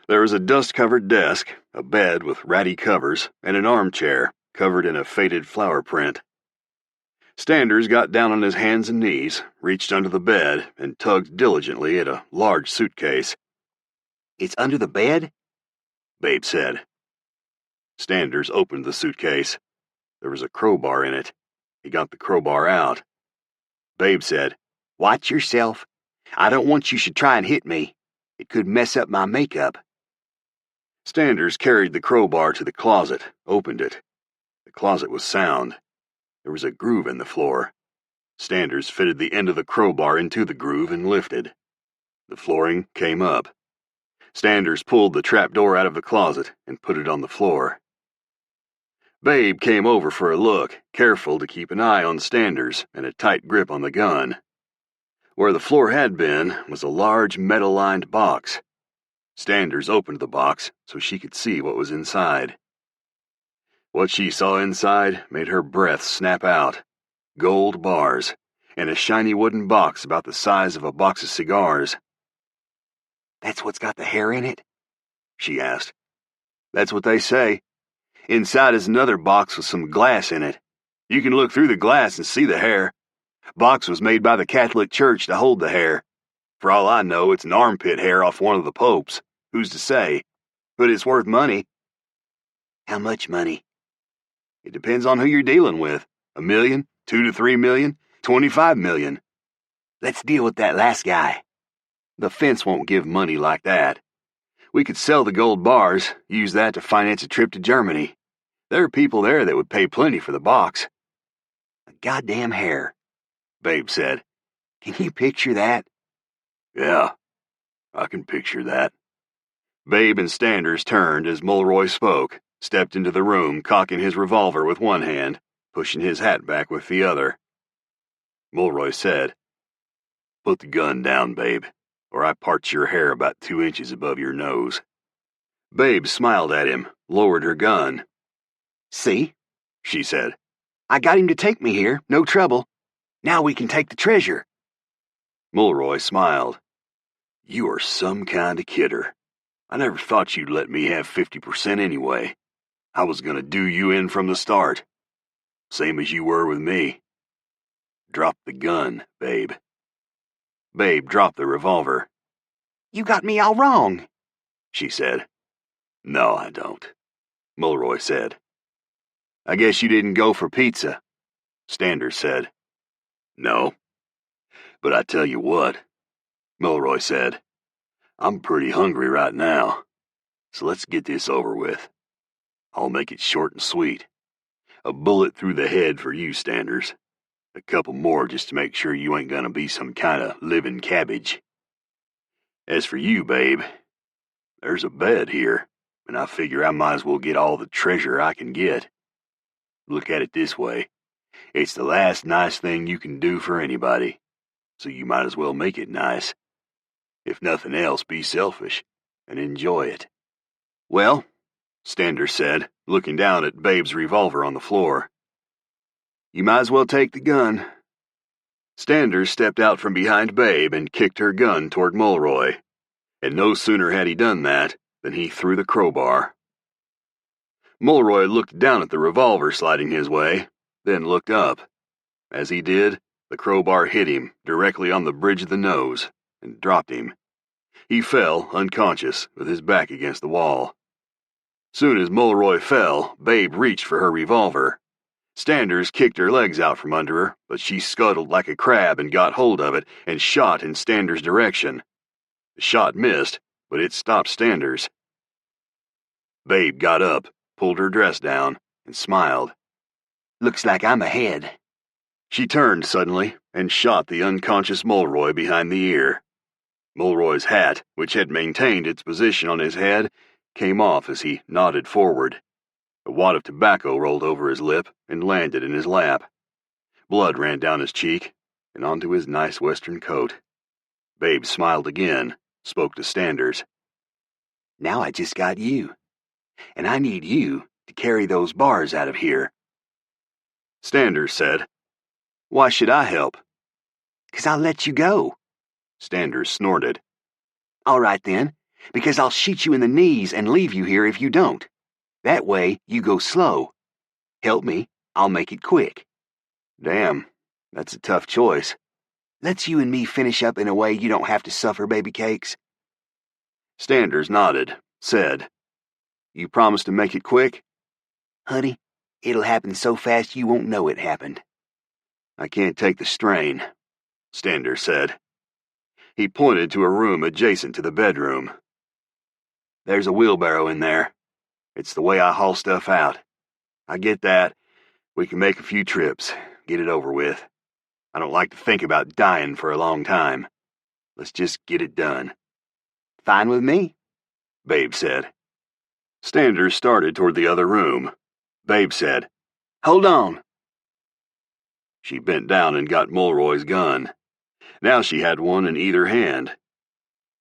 There was a dust-covered desk, a bed with ratty covers, and an armchair covered in a faded flower print. Standers got down on his hands and knees, reached under the bed, and tugged diligently at a large suitcase. "It's under the bed?" Babe said. Standers opened the suitcase. There was a crowbar in it. He got the crowbar out. Babe said, "Watch yourself. I don't want you should try and hit me. It could mess up my makeup." Standers carried the crowbar to the closet, opened it. The closet was sound. There was a groove in the floor. Standers fitted the end of the crowbar into the groove and lifted. The flooring came up. Standers pulled the trapdoor out of the closet and put it on the floor. Babe came over for a look, careful to keep an eye on Standers and a tight grip on the gun. Where the floor had been was a large metal-lined box. Standers opened the box so she could see what was inside. What she saw inside made her breath snap out. Gold bars, and a shiny wooden box about the size of a box of cigars. "That's what's got the hair in it?" she asked. "That's what they say. Inside is another box with some glass in it. You can look through the glass and see the hair. Box was made by the Catholic Church to hold the hair. For all I know, it's an armpit hair off one of the popes. Who's to say? But it's worth money." "How much money?" "It depends on who you're dealing with. $1 million, $2 to $3 million, $25 million. Let's deal with that last guy. The fence won't give money like that. We could sell the gold bars, use that to finance a trip to Germany. There are people there that would pay plenty for the box." "A goddamn hair," Babe said. "Can you picture that?" "Yeah, I can picture that." Babe and Standers turned as Mulroy spoke, stepped into the room, cocking his revolver with one hand, pushing his hat back with the other. Mulroy said, "Put the gun down, Babe, or I part your hair about 2 inches above your nose." Babe smiled at him, lowered her gun. "See," she said. "I got him to take me here, no trouble. Now we can take the treasure." Mulroy smiled. "You are some kind of kidder. I never thought you'd let me have 50% anyway. I was gonna do you in from the start. Same as you were with me. Drop the gun, Babe." Babe dropped the revolver. "You got me all wrong," she said. "No, I don't," Mulroy said. "I guess you didn't go for pizza," Standers said. "No. But I tell you what," Mulroy said. "I'm pretty hungry right now, so let's get this over with. I'll make it short and sweet. A bullet through the head for you, Standers. A couple more just to make sure you ain't gonna be some kind of living cabbage. As for you, Babe, there's a bed here, and I figure I might as well get all the treasure I can get. Look at it this way. It's the last nice thing you can do for anybody, so you might as well make it nice. If nothing else, be selfish and enjoy it." "Well," Standers said, looking down at Babe's revolver on the floor, "you might as well take the gun." Standers stepped out from behind Babe and kicked her gun toward Mulroy, and no sooner had he done that than he threw the crowbar. Mulroy looked down at the revolver sliding his way, then looked up. As he did, the crowbar hit him directly on the bridge of the nose and dropped him. He fell, unconscious, with his back against the wall. Soon as Mulroy fell, Babe reached for her revolver. Standers kicked her legs out from under her, but she scuttled like a crab and got hold of it and shot in Standers' direction. The shot missed, but it stopped Standers. Babe got up, pulled her dress down, and smiled. "Looks like I'm ahead." She turned suddenly and shot the unconscious Mulroy behind the ear. Mulroy's hat, which had maintained its position on his head, came off as he nodded forward. A wad of tobacco rolled over his lip and landed in his lap. Blood ran down his cheek and onto his nice western coat. Babe smiled again, spoke to Standers. "Now I just got you, and I need you to carry those bars out of here." Standers said, "Why should I help?" "'Cause I'll let you go." Standers snorted. "All right then, because I'll shoot you in the knees and leave you here if you don't. That way you go slow. Help me, I'll make it quick." "Damn, that's a tough choice." "Let's you and me finish up in a way you don't have to suffer, baby cakes." Standers nodded, said, "You promise to make it quick?" "Honey, it'll happen so fast you won't know it happened." "I can't take the strain," Standers said. He pointed to a room adjacent to the bedroom. "There's a wheelbarrow in there. It's the way I haul stuff out. I get that. We can make a few trips, get it over with. I don't like to think about dying for a long time. Let's just get it done." "Fine with me," Babe said. Standers started toward the other room. Babe said, "Hold on." She bent down and got Mulroy's gun. Now she had one in either hand.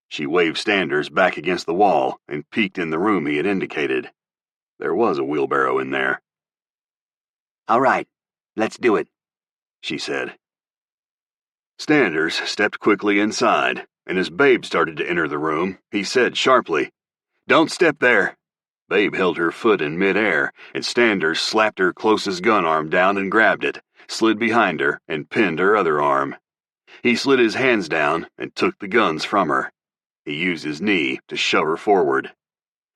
She waved Standers back against the wall and peeked in the room he had indicated. There was a wheelbarrow in there. "All right, let's do it," she said. Standers stepped quickly inside, and as Babe started to enter the room, he said sharply, "Don't step there." Babe held her foot in midair, and Standers slapped her closest gun arm down and grabbed it, slid behind her, and pinned her other arm. He slid his hands down and took the guns from her. He used his knee to shove her forward.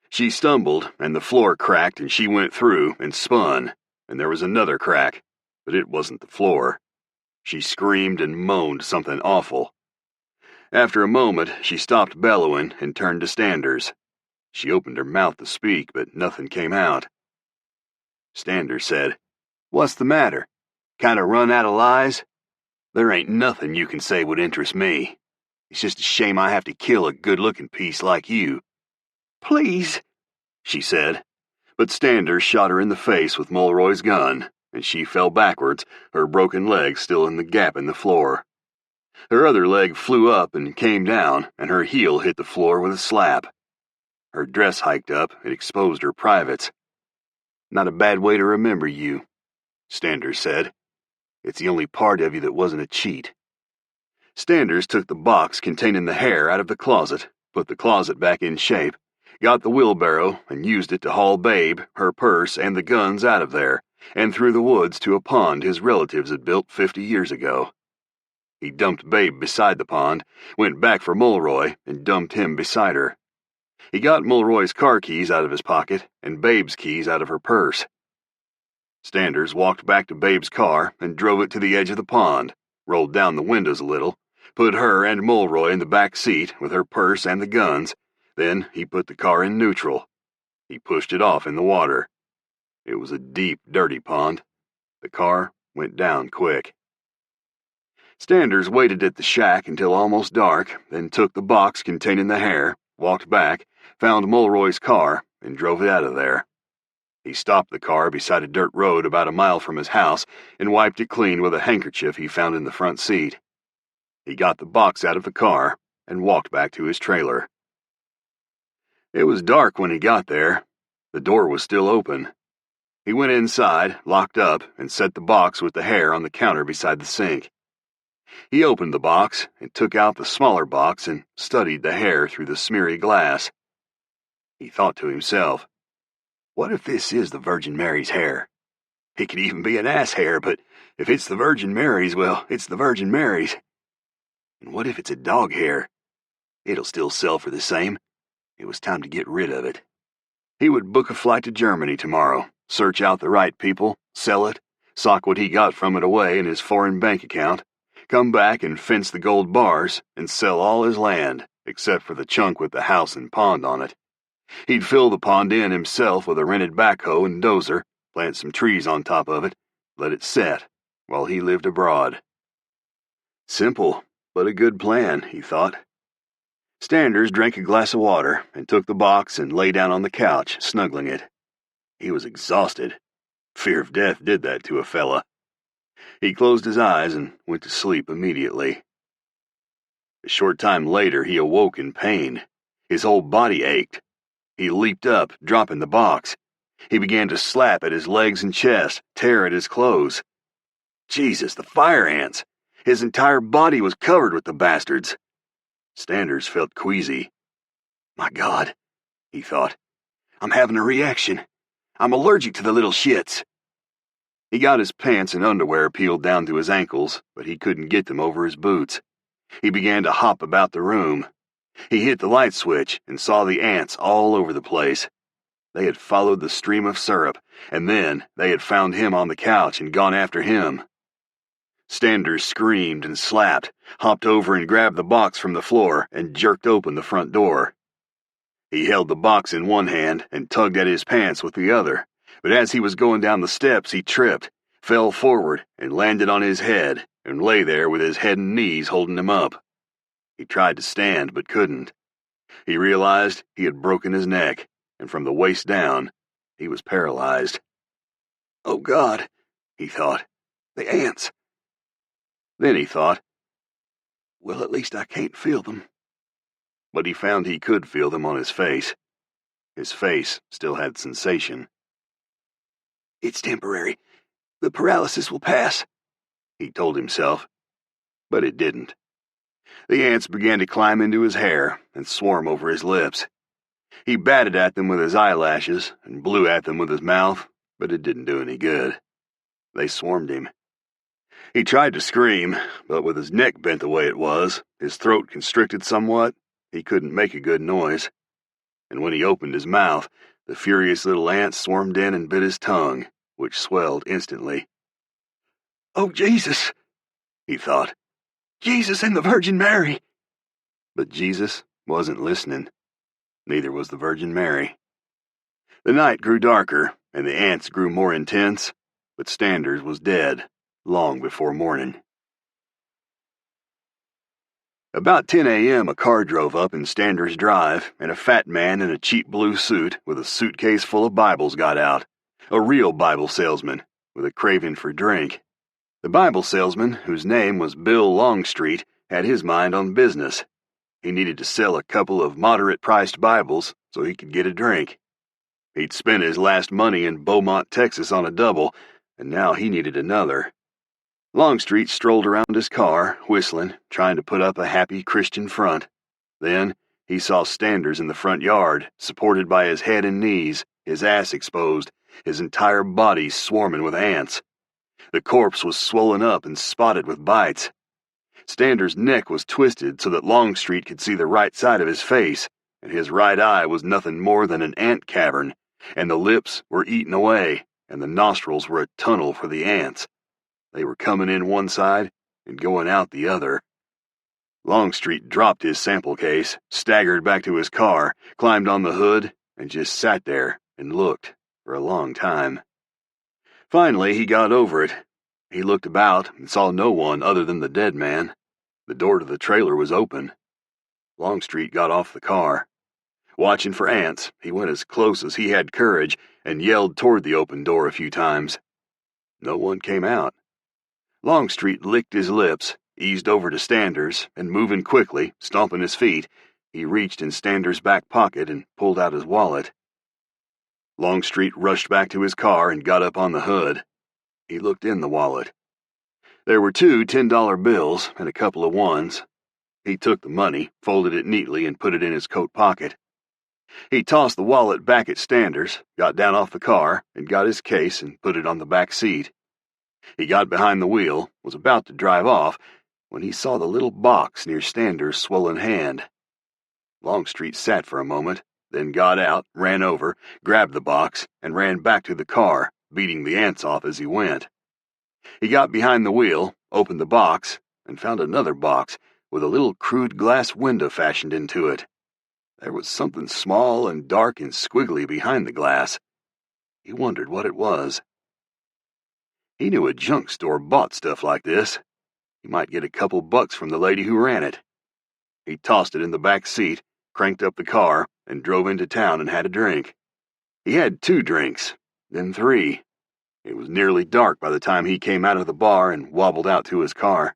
She stumbled, and the floor cracked, and she went through and spun, and there was another crack, but it wasn't the floor. She screamed and moaned something awful. After a moment, she stopped bellowing and turned to Standers. She opened her mouth to speak, but nothing came out. Standers said, "What's the matter? Kinda run out of lies? There ain't nothing you can say would interest me. It's just a shame I have to kill a good-looking piece like you." "Please," she said, but Standers shot her in the face with Mulroy's gun, and she fell backwards, her broken leg still in the gap in the floor. Her other leg flew up and came down, and her heel hit the floor with a slap. Her dress hiked up and exposed her privates. "Not a bad way to remember you," Standers said. "It's the only part of you that wasn't a cheat." Standers took the box containing the hair out of the closet, put the closet back in shape, got the wheelbarrow, and used it to haul Babe, her purse, and the guns out of there, and through the woods to a pond his relatives had built 50 years ago. He dumped Babe beside the pond, went back for Mulroy, and dumped him beside her. He got Mulroy's car keys out of his pocket and Babe's keys out of her purse. Standers walked back to Babe's car and drove it to the edge of the pond, rolled down the windows a little, put her and Mulroy in the back seat with her purse and the guns. Then he put the car in neutral. He pushed it off in the water. It was a deep, dirty pond. The car went down quick. Standers waited at the shack until almost dark, then took the box containing the hair, walked back, found Mulroy's car, and drove it out of there. He stopped the car beside a dirt road about a mile from his house and wiped it clean with a handkerchief he found in the front seat. He got the box out of the car and walked back to his trailer. It was dark when he got there. The door was still open. He went inside, locked up, and set the box with the hair on the counter beside the sink. He opened the box and took out the smaller box and studied the hair through the smeary glass. He thought to himself, "What if this is the Virgin Mary's hair? It could even be an ass hair, but if it's the Virgin Mary's, well, it's the Virgin Mary's. And what if it's a dog hair? It'll still sell for the same. It was time to get rid of it." He would book a flight to Germany tomorrow, search out the right people, sell it, sock what he got from it away in his foreign bank account, come back and fence the gold bars, and sell all his land, except for the chunk with the house and pond on it. He'd fill the pond in himself with a rented backhoe and dozer, plant some trees on top of it, let it set, while he lived abroad. Simple, but a good plan, he thought. Standers drank a glass of water and took the box and lay down on the couch, snuggling it. He was exhausted. Fear of death did that to a fella. He closed his eyes and went to sleep immediately. A short time later, he awoke in pain. His whole body ached. He leaped up, dropping the box. He began to slap at his legs and chest, tear at his clothes. Jesus, the fire ants! His entire body was covered with the bastards. Standers felt queasy. My God, he thought. I'm having a reaction. I'm allergic to the little shits. He got his pants and underwear peeled down to his ankles, but he couldn't get them over his boots. He began to hop about the room. He hit the light switch and saw the ants all over the place. They had followed the stream of syrup, and then they had found him on the couch and gone after him. Standers screamed and slapped, hopped over and grabbed the box from the floor and jerked open the front door. He held the box in one hand and tugged at his pants with the other, but as he was going down the steps he tripped, fell forward, and landed on his head, and lay there with his head and knees holding him up. He tried to stand, but couldn't. He realized he had broken his neck, and from the waist down, he was paralyzed. Oh God, he thought, the ants. Then he thought, Well, at least I can't feel them. But he found he could feel them on his face. His face still had sensation. It's temporary. The paralysis will pass, he told himself. But it didn't. The ants began to climb into his hair and swarm over his lips. He batted at them with his eyelashes and blew at them with his mouth, but it didn't do any good. They swarmed him. He tried to scream, but with his neck bent the way it was, his throat constricted somewhat, he couldn't make a good noise. And when he opened his mouth, the furious little ants swarmed in and bit his tongue, which swelled instantly. Oh, Jesus, he thought. Jesus and the Virgin Mary. But Jesus wasn't listening. Neither was the Virgin Mary. The night grew darker, and the ants grew more intense, but Standers was dead long before morning. About 10 a.m., a car drove up in Standers Drive, and a fat man in a cheap blue suit with a suitcase full of Bibles got out. A real Bible salesman, with a craving for drink. The Bible salesman, whose name was Bill Longstreet, had his mind on business. He needed to sell a couple of moderate-priced Bibles so he could get a drink. He'd spent his last money in Beaumont, Texas on a double, and now he needed another. Longstreet strolled around his car, whistling, trying to put up a happy Christian front. Then he saw Standers in the front yard, supported by his head and knees, his ass exposed, his entire body swarming with ants. The corpse was swollen up and spotted with bites. Standers' neck was twisted so that Longstreet could see the right side of his face, and his right eye was nothing more than an ant cavern, and the lips were eaten away, and the nostrils were a tunnel for the ants. They were coming in one side and going out the other. Longstreet dropped his sample case, staggered back to his car, climbed on the hood, and just sat there and looked for a long time. Finally, he got over it. He looked about and saw no one other than the dead man. The door to the trailer was open. Longstreet got off the car. Watching for ants, he went as close as he had courage and yelled toward the open door a few times. No one came out. Longstreet licked his lips, eased over to Standers, and moving quickly, stomping his feet, he reached in Standers' back pocket and pulled out his wallet. Longstreet rushed back to his car and got up on the hood. He looked in the wallet. There were 2 $10 bills and a couple of ones. He took the money, folded it neatly, and put it in his coat pocket. He tossed the wallet back at Standers, got down off the car, and got his case and put it on the back seat. He got behind the wheel, was about to drive off, when he saw the little box near Standers' swollen hand. Longstreet sat for a moment, then got out, ran over, grabbed the box, and ran back to the car, beating the ants off as he went. He got behind the wheel, opened the box, and found another box with a little crude glass window fashioned into it. There was something small and dark and squiggly behind the glass. He wondered what it was. He knew a junk store bought stuff like this. He might get a couple bucks from the lady who ran it. He tossed it in the back seat, cranked up the car, and drove into town and had a drink. He had 2 drinks, then 3. It was nearly dark by the time he came out of the bar and wobbled out to his car.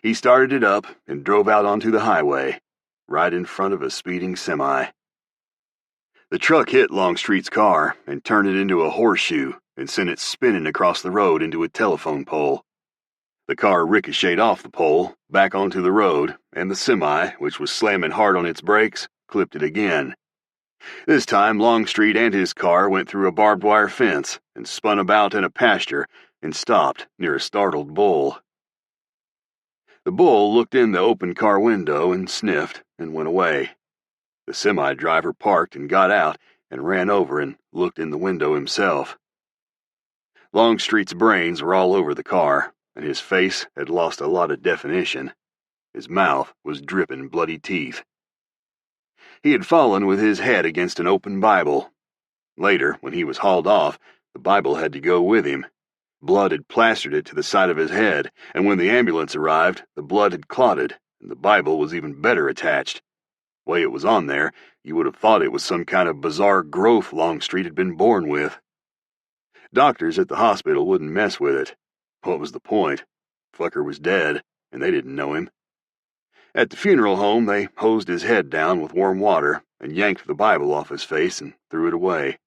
He started it up and drove out onto the highway, right in front of a speeding semi. The truck hit Longstreet's car and turned it into a horseshoe and sent it spinning across the road into a telephone pole. The car ricocheted off the pole, back onto the road, and the semi, which was slamming hard on its brakes, clipped it again. This time, Longstreet and his car went through a barbed wire fence and spun about in a pasture and stopped near a startled bull. The bull looked in the open car window and sniffed and went away. The semi-driver parked and got out and ran over and looked in the window himself. Longstreet's brains were all over the car, and his face had lost a lot of definition. His mouth was dripping bloody teeth. He had fallen with his head against an open Bible. Later, when he was hauled off, the Bible had to go with him. Blood had plastered it to the side of his head, and when the ambulance arrived, the blood had clotted, and the Bible was even better attached. The way it was on there, you would have thought it was some kind of bizarre growth Longstreet had been born with. Doctors at the hospital wouldn't mess with it. What was the point? Fucker was dead, and they didn't know him. At the funeral home, they hosed his head down with warm water and yanked the Bible off his face and threw it away.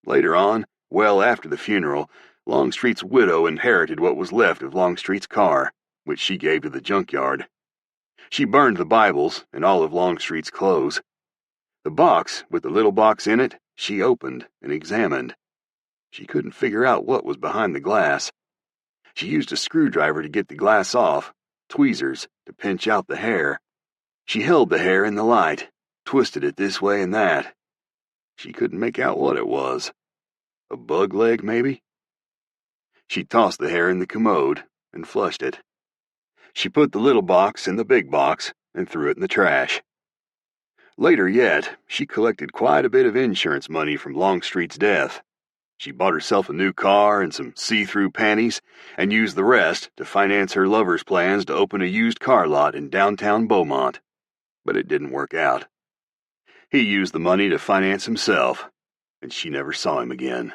Later on, well after the funeral, Longstreet's widow inherited what was left of Longstreet's car, which she gave to the junkyard. She burned the Bibles and all of Longstreet's clothes. The box, with the little box in it, she opened and examined. She couldn't figure out what was behind the glass. She used a screwdriver to get the glass off, tweezers to pinch out the hair. She held the hair in the light, twisted it this way and that. She couldn't make out what it was. A bug leg, maybe? She tossed the hair in the commode and flushed it. She put the little box in the big box and threw it in the trash. Later yet, she collected quite a bit of insurance money from Longstreet's death. She bought herself a new car and some see-through panties and used the rest to finance her lover's plans to open a used car lot in downtown Beaumont. But it didn't work out. He used the money to finance himself, and she never saw him again.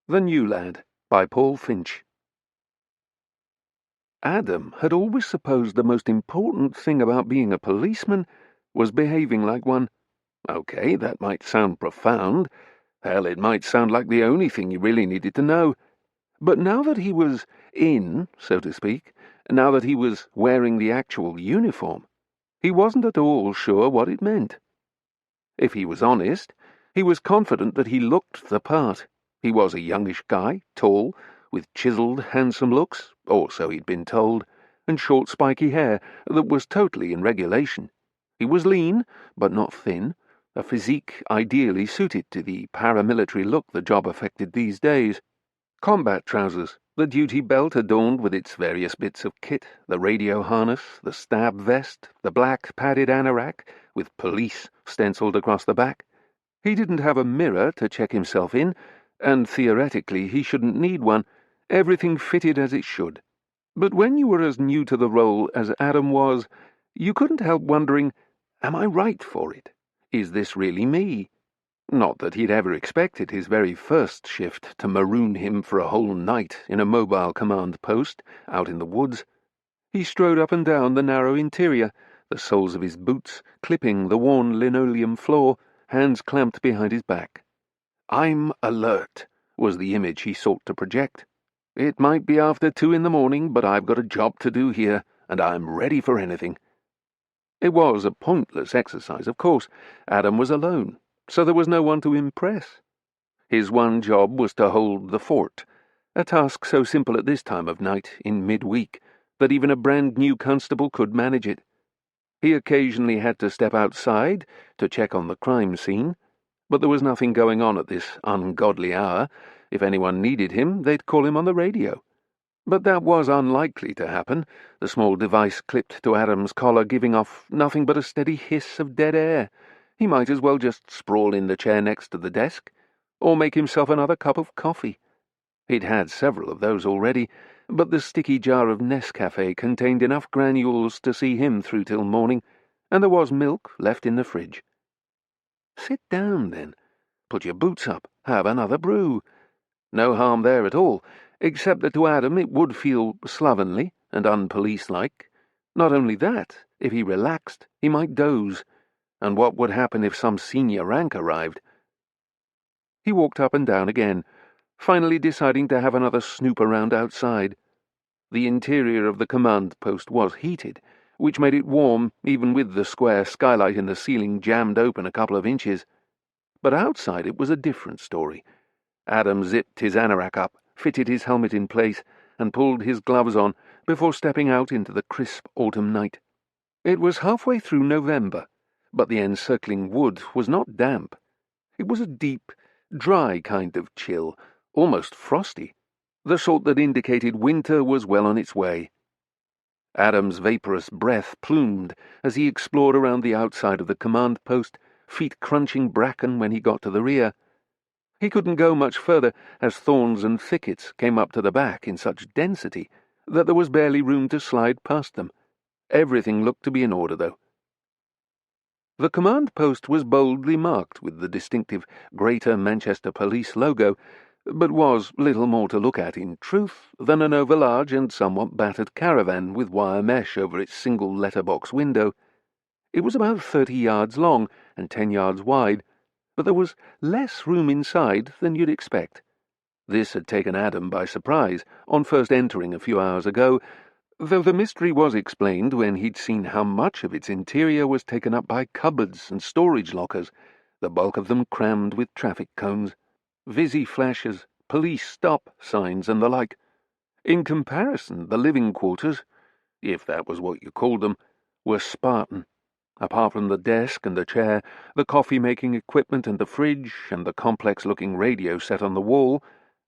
The New Lad by Paul Finch. Adam had always supposed the most important thing about being a policeman was behaving like one. Okay, that might sound profound. Hell, it might sound like the only thing you really needed to know. But now that he was in, so to speak, now that he was wearing the actual uniform, he wasn't at all sure what it meant. If he was honest, he was confident that he looked the part. He was a youngish guy, tall, with chiseled, handsome looks, or so he'd been told, and short, spiky hair that was totally in regulation. He was lean, but not thin, a physique ideally suited to the paramilitary look the job affected these days. Combat trousers, the duty belt adorned with its various bits of kit, the radio harness, the stab vest, the black padded anorak, with police stenciled across the back. He didn't have a mirror to check himself in, and theoretically he shouldn't need one. Everything fitted as it should. But when you were as new to the role as Adam was, you couldn't help wondering, am I right for it? Is this really me? Not that he'd ever expected his very first shift to maroon him for a whole night in a mobile command post out in the woods. He strode up and down the narrow interior, the soles of his boots clipping the worn linoleum floor, hands clamped behind his back. I'm alert, was the image he sought to project. It might be after 2 a.m, but I've got a job to do here, and I'm ready for anything. It was a pointless exercise, of course. Adam was alone, so there was no one to impress. His one job was to hold the fort, a task so simple at this time of night, in midweek, that even a brand-new constable could manage it. He occasionally had to step outside to check on the crime scene, but there was nothing going on at this ungodly hour. If anyone needed him, they'd call him on the radio. But that was unlikely to happen, the small device clipped to Adam's collar giving off nothing but a steady hiss of dead air. He might as well just sprawl in the chair next to the desk, or make himself another cup of coffee. He'd had several of those already, but the sticky jar of Nescafe contained enough granules to see him through till morning, and there was milk left in the fridge. Sit down, then. Put your boots up. Have another brew. No harm there at all, except that to Adam it would feel slovenly and unpolice-like. Not only that, if he relaxed, he might doze. And what would happen if some senior rank arrived? He walked up and down again, finally deciding to have another snoop around outside. The interior of the command post was heated, which made it warm even with the square skylight in the ceiling jammed open a couple of inches. But outside it was a different story. Adam zipped his anorak up, fitted his helmet in place, and pulled his gloves on before stepping out into the crisp autumn night. It was halfway through November, but the encircling wood was not damp. It was a deep, dry kind of chill, almost frosty, the sort that indicated winter was well on its way. Adam's vaporous breath plumed as he explored around the outside of the command post, feet crunching bracken when he got to the rear. He couldn't go much further, as thorns and thickets came up to the back in such density that there was barely room to slide past them. Everything looked to be in order, though. The command post was boldly marked with the distinctive Greater Manchester Police logo, but was little more to look at in truth than an overlarge and somewhat battered caravan with wire mesh over its single letterbox window. It was about 30 yards long and 10 yards wide, but there was less room inside than you'd expect. This had taken Adam by surprise on first entering a few hours ago, though the mystery was explained when he'd seen how much of its interior was taken up by cupboards and storage lockers, the bulk of them crammed with traffic cones, Visi flashes, police stop signs, and the like. In comparison, the living quarters, if that was what you called them, were Spartan. Apart from the desk and the chair, the coffee-making equipment and the fridge, and the complex-looking radio set on the wall,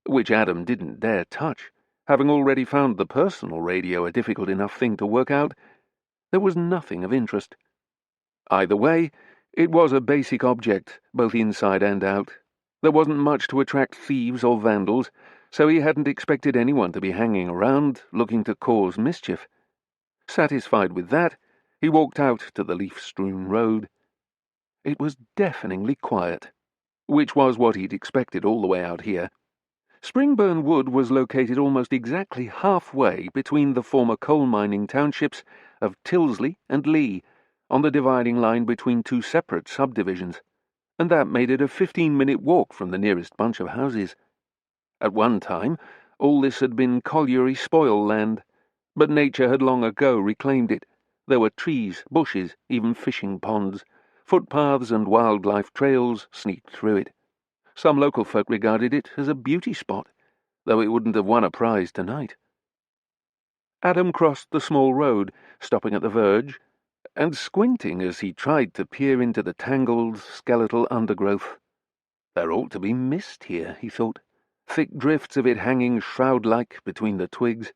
which Adam didn't dare touch, having already found the personal radio a difficult enough thing to work out, there was nothing of interest. Either way, it was a basic object, both inside and out. There wasn't much to attract thieves or vandals, so he hadn't expected anyone to be hanging around, looking to cause mischief. Satisfied with that, he walked out to the leaf-strewn road. It was deafeningly quiet, which was what he'd expected all the way out here. Springburn Wood was located almost exactly halfway between the former coal-mining townships of Tilsley and Lee, on the dividing line between two separate subdivisions, and that made it a 15-minute walk from the nearest bunch of houses. At one time, all this had been colliery spoil land, but nature had long ago reclaimed it. There were trees, bushes, even fishing ponds, footpaths and wildlife trails sneaked through it. Some local folk regarded it as a beauty spot, though it wouldn't have won a prize tonight. Adam crossed the small road, stopping at the verge, and squinting as he tried to peer into the tangled, skeletal undergrowth. There ought to be mist here, he thought, thick drifts of it hanging shroud-like between the twigs.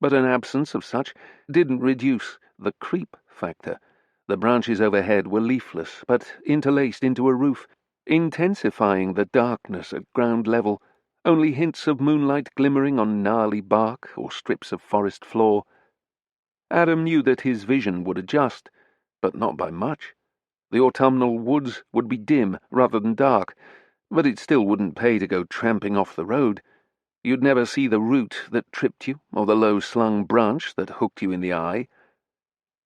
But an absence of such didn't reduce the creep factor. The branches overhead were leafless, but interlaced into a roof, intensifying the darkness at ground level, only hints of moonlight glimmering on gnarly bark or strips of forest floor. Adam knew that his vision would adjust, but not by much. The autumnal woods would be dim rather than dark, but it still wouldn't pay to go tramping off the road. You'd never see the root that tripped you, or the low-slung branch that hooked you in the eye.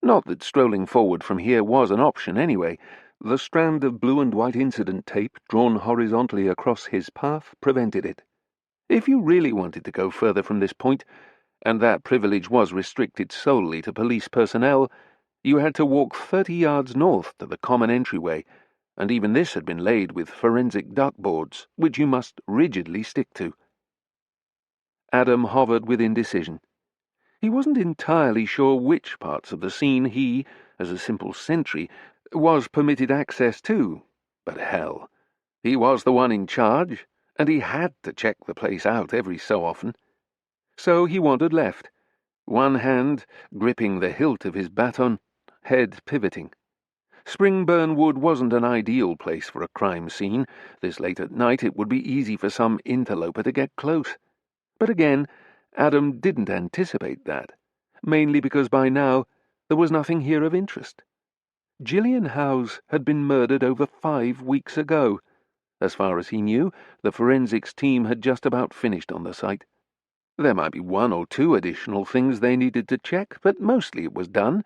Not that strolling forward from here was an option anyway. The strand of blue and white incident tape drawn horizontally across his path prevented it. If you really wanted to go further from this point, and that privilege was restricted solely to police personnel, you had to walk 30 yards north to the common entryway, and even this had been laid with forensic duckboards, which you must rigidly stick to. Adam hovered with indecision. He wasn't entirely sure which parts of the scene he, as a simple sentry, was permitted access to, but hell, he was the one in charge, and he had to check the place out every so often. So he wandered left, one hand gripping the hilt of his baton, head pivoting. Springburn Wood wasn't an ideal place for a crime scene. This late at night it would be easy for some interloper to get close. But again, Adam didn't anticipate that, mainly because by now there was nothing here of interest. Gillian Howes had been murdered over 5 weeks ago. As far as he knew, the forensics team had just about finished on the site. There might be 1 or 2 additional things they needed to check, but mostly it was done,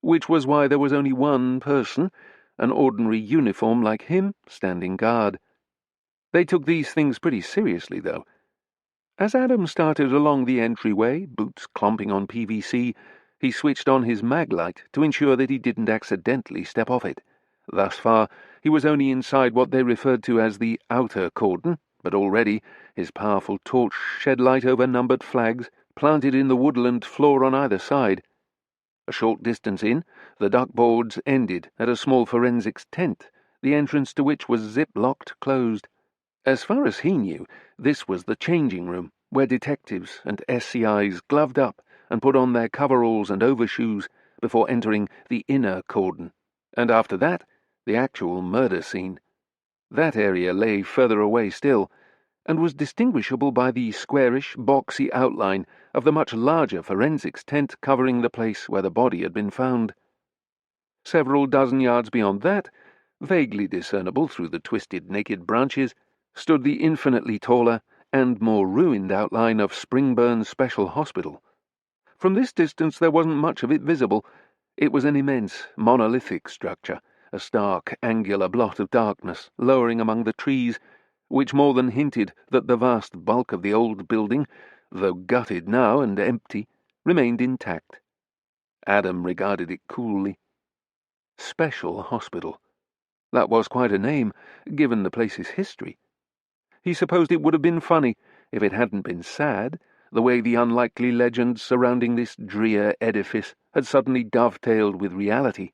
which was why there was only one person, an ordinary uniform like him, standing guard. They took these things pretty seriously, though. As Adam started along the entryway, boots clomping on PVC, he switched on his mag light to ensure that he didn't accidentally step off it. Thus far, he was only inside what they referred to as the outer cordon, but already his powerful torch shed light over numbered flags planted in the woodland floor on either side. A short distance in, the duckboards ended at a small forensics tent, the entrance to which was zip-locked closed. As far as he knew, this was the changing room, where detectives and SCIs gloved up and put on their coveralls and overshoes before entering the inner cordon, and after that, the actual murder scene. That area lay further away still, and was distinguishable by the squarish, boxy outline of the much larger forensics tent covering the place where the body had been found. Several dozen yards beyond that, vaguely discernible through the twisted naked branches, stood the infinitely taller and more ruined outline of Springburn Special Hospital. From this distance there wasn't much of it visible. It was an immense, monolithic structure, a stark, angular blot of darkness lowering among the trees, which more than hinted that the vast bulk of the old building, though gutted now and empty, remained intact. Adam regarded it coolly. Special Hospital. That was quite a name, given the place's history. He supposed it would have been funny if it hadn't been sad, the way the unlikely legends surrounding this drear edifice had suddenly dovetailed with reality.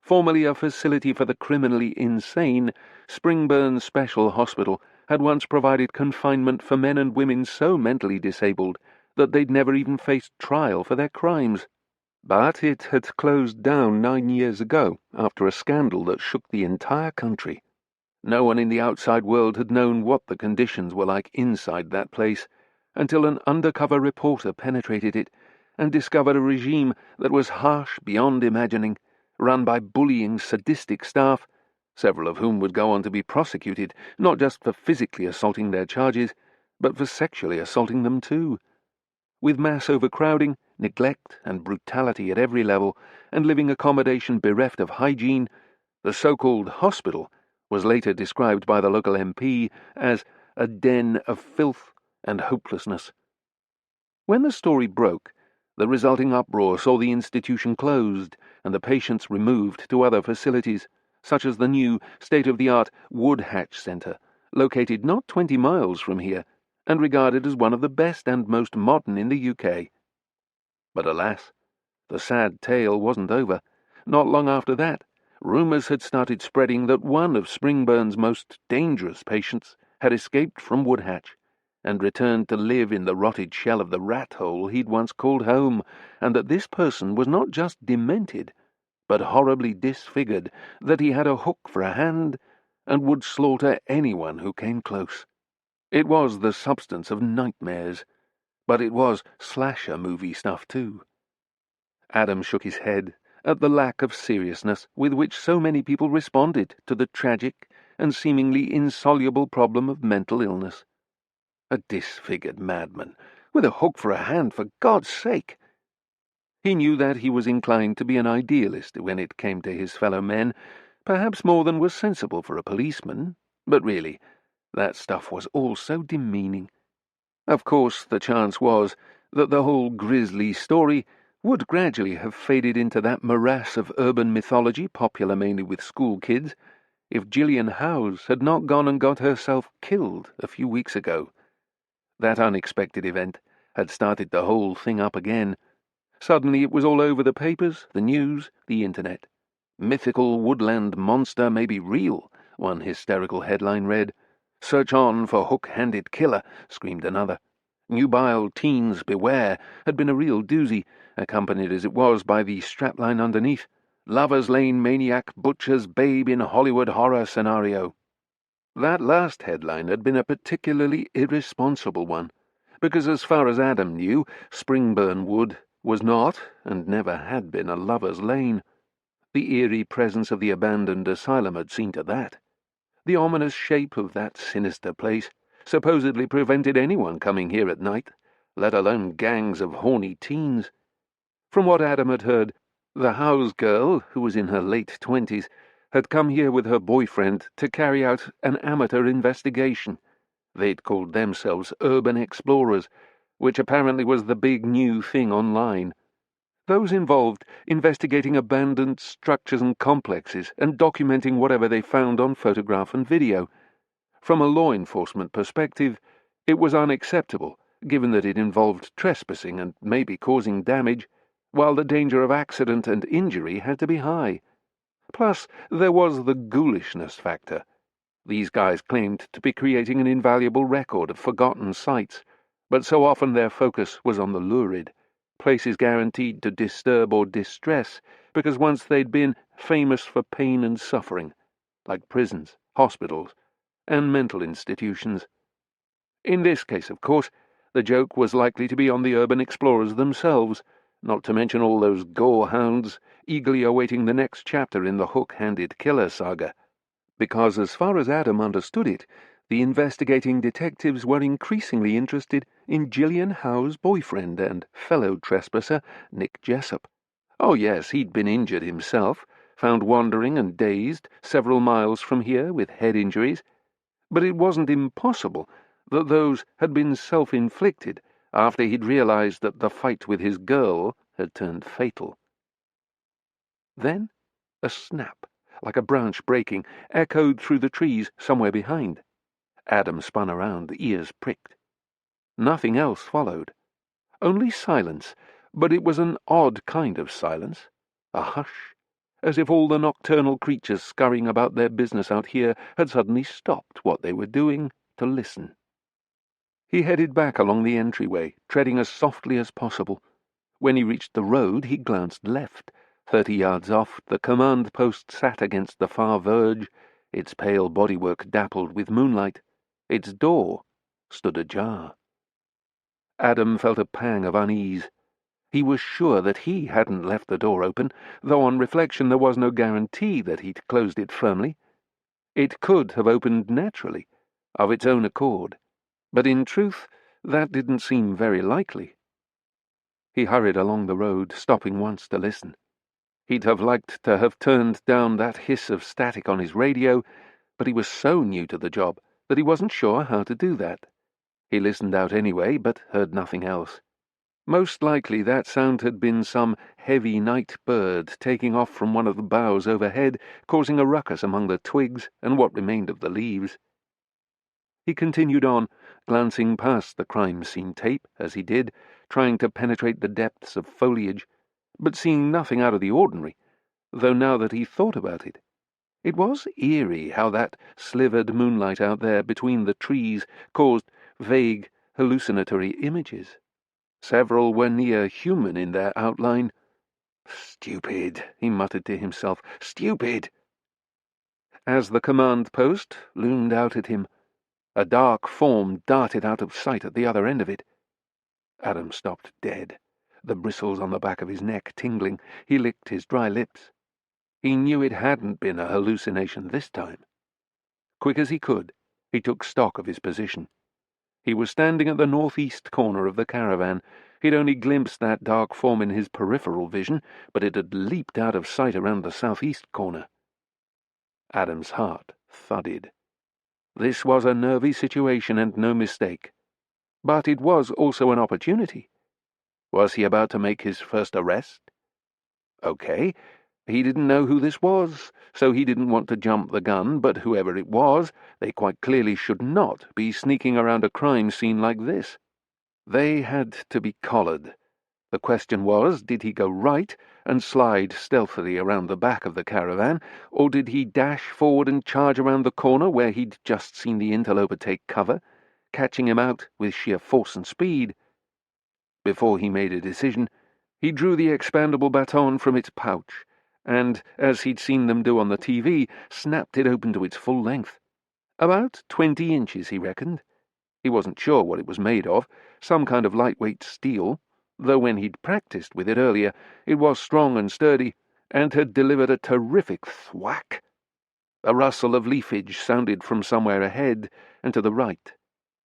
Formerly a facility for the criminally insane, Springburn Special Hospital had once provided confinement for men and women so mentally disabled that they'd never even faced trial for their crimes. But it had closed down 9 years ago after a scandal that shook the entire country. No one in the outside world had known what the conditions were like inside that place until an undercover reporter penetrated it and discovered a regime that was harsh beyond imagining, run by bullying, sadistic staff, several of whom would go on to be prosecuted, not just for physically assaulting their charges, but for sexually assaulting them too. With mass overcrowding, neglect, and brutality at every level, and living accommodation bereft of hygiene, the so-called hospital was later described by the local MP as a den of filth and hopelessness. When the story broke, the resulting uproar saw the institution closed and the patients removed to other facilities, such as the new state-of-the-art Woodhatch Centre, located not 20 miles from here, and regarded as one of the best and most modern in the UK. But alas, the sad tale wasn't over. Not long after that, rumours had started spreading that one of Springburn's most dangerous patients had escaped from Woodhatch and returned to live in the rotted shell of the rat hole he'd once called home, and that this person was not just demented, but horribly disfigured, that he had a hook for a hand and would slaughter anyone who came close. It was the substance of nightmares, but it was slasher movie stuff too. Adam shook his head at the lack of seriousness with which so many people responded to the tragic and seemingly insoluble problem of mental illness. A disfigured madman, with a hook for a hand, for God's sake! He knew that he was inclined to be an idealist when it came to his fellow men, perhaps more than was sensible for a policeman, but really, that stuff was all so demeaning. Of course, the chance was that the whole grisly story would gradually have faded into that morass of urban mythology popular mainly with school kids if Gillian Howes had not gone and got herself killed a few weeks ago. That unexpected event had started the whole thing up again. Suddenly it was all over the papers, the news, the internet. "Mythical woodland monster may be real," one hysterical headline read. "Search on for hook-handed killer," screamed another. "Nubile teens beware" had been a real doozy, accompanied as it was by the strapline underneath. "Lover's Lane maniac butchers babe in Hollywood horror scenario." That last headline had been a particularly irresponsible one, because as far as Adam knew, Springburn Wood was not, and never had been, a lover's lane. The eerie presence of the abandoned asylum had seen to that. The ominous shape of that sinister place supposedly prevented anyone coming here at night, let alone gangs of horny teens. From what Adam had heard, the house girl, who was in her late 20s, had come here with her boyfriend to carry out an amateur investigation. They'd called themselves urban explorers, which apparently was the big new thing online. Those involved investigating abandoned structures and complexes and documenting whatever they found on photograph and video. From a law enforcement perspective, it was unacceptable, given that it involved trespassing and maybe causing damage, while the danger of accident and injury had to be high. Plus, there was the ghoulishness factor. These guys claimed to be creating an invaluable record of forgotten sites, but so often their focus was on the lurid, places guaranteed to disturb or distress, because once they'd been famous for pain and suffering, like prisons, hospitals, and mental institutions. In this case, of course, the joke was likely to be on the urban explorers themselves, not to mention all those gore-hounds eagerly awaiting the next chapter in the hook-handed killer saga, because as far as Adam understood it, The investigating detectives were increasingly interested in Gillian Howe's boyfriend and fellow trespasser, Nick Jessup. Oh yes, he'd been injured himself, found wandering and dazed several miles from here with head injuries, but it wasn't impossible that those had been self-inflicted after he'd realized that the fight with his girl had turned fatal. Then a snap, like a branch breaking, echoed through the trees somewhere behind. Adam spun around, ears pricked. Nothing else followed. Only silence, but it was an odd kind of silence. A hush, as if all the nocturnal creatures scurrying about their business out here had suddenly stopped what they were doing to listen. He headed back along the entryway, treading as softly as possible. When he reached the road, he glanced left. 30 yards off, the command post sat against the far verge, its pale bodywork dappled with moonlight. Its door stood ajar. Adam felt a pang of unease. He was sure that he hadn't left the door open, though on reflection there was no guarantee that he'd closed it firmly. It could have opened naturally, of its own accord, but in truth that didn't seem very likely. He hurried along the road, stopping once to listen. He'd have liked to have turned down that hiss of static on his radio, but he was so new to the job that he wasn't sure how to do that. He listened out anyway, but heard nothing else. Most likely that sound had been some heavy night bird taking off from one of the boughs overhead, causing a ruckus among the twigs and what remained of the leaves. He continued on, glancing past the crime scene tape as he did, trying to penetrate the depths of foliage, but seeing nothing out of the ordinary, though now that he thought about it, it was eerie how that slivered moonlight out there between the trees caused vague, hallucinatory images. Several were near human in their outline. Stupid, he muttered to himself, stupid. As the command post loomed out at him, a dark form darted out of sight at the other end of it. Adam stopped dead, the bristles on the back of his neck tingling. He licked his dry lips. He knew it hadn't been a hallucination this time. Quick as he could, he took stock of his position. He was standing at the northeast corner of the caravan. He'd only glimpsed that dark form in his peripheral vision, but it had leaped out of sight around the southeast corner. Adam's heart thudded. This was a nervy situation and no mistake. But it was also an opportunity. Was he about to make his first arrest? Okay, he didn't know who this was, so he didn't want to jump the gun, but whoever it was, they quite clearly should not be sneaking around a crime scene like this. They had to be collared. The question was, did he go right and slide stealthily around the back of the caravan, or did he dash forward and charge around the corner where he'd just seen the interloper take cover, catching him out with sheer force and speed? Before he made a decision, he drew the expandable baton from its pouch, and, as he'd seen them do on the TV, snapped it open to its full length. About 20 inches, he reckoned. He wasn't sure what it was made of, some kind of lightweight steel, though when he'd practiced with it earlier, it was strong and sturdy, and had delivered a terrific thwack. A rustle of leafage sounded from somewhere ahead and to the right.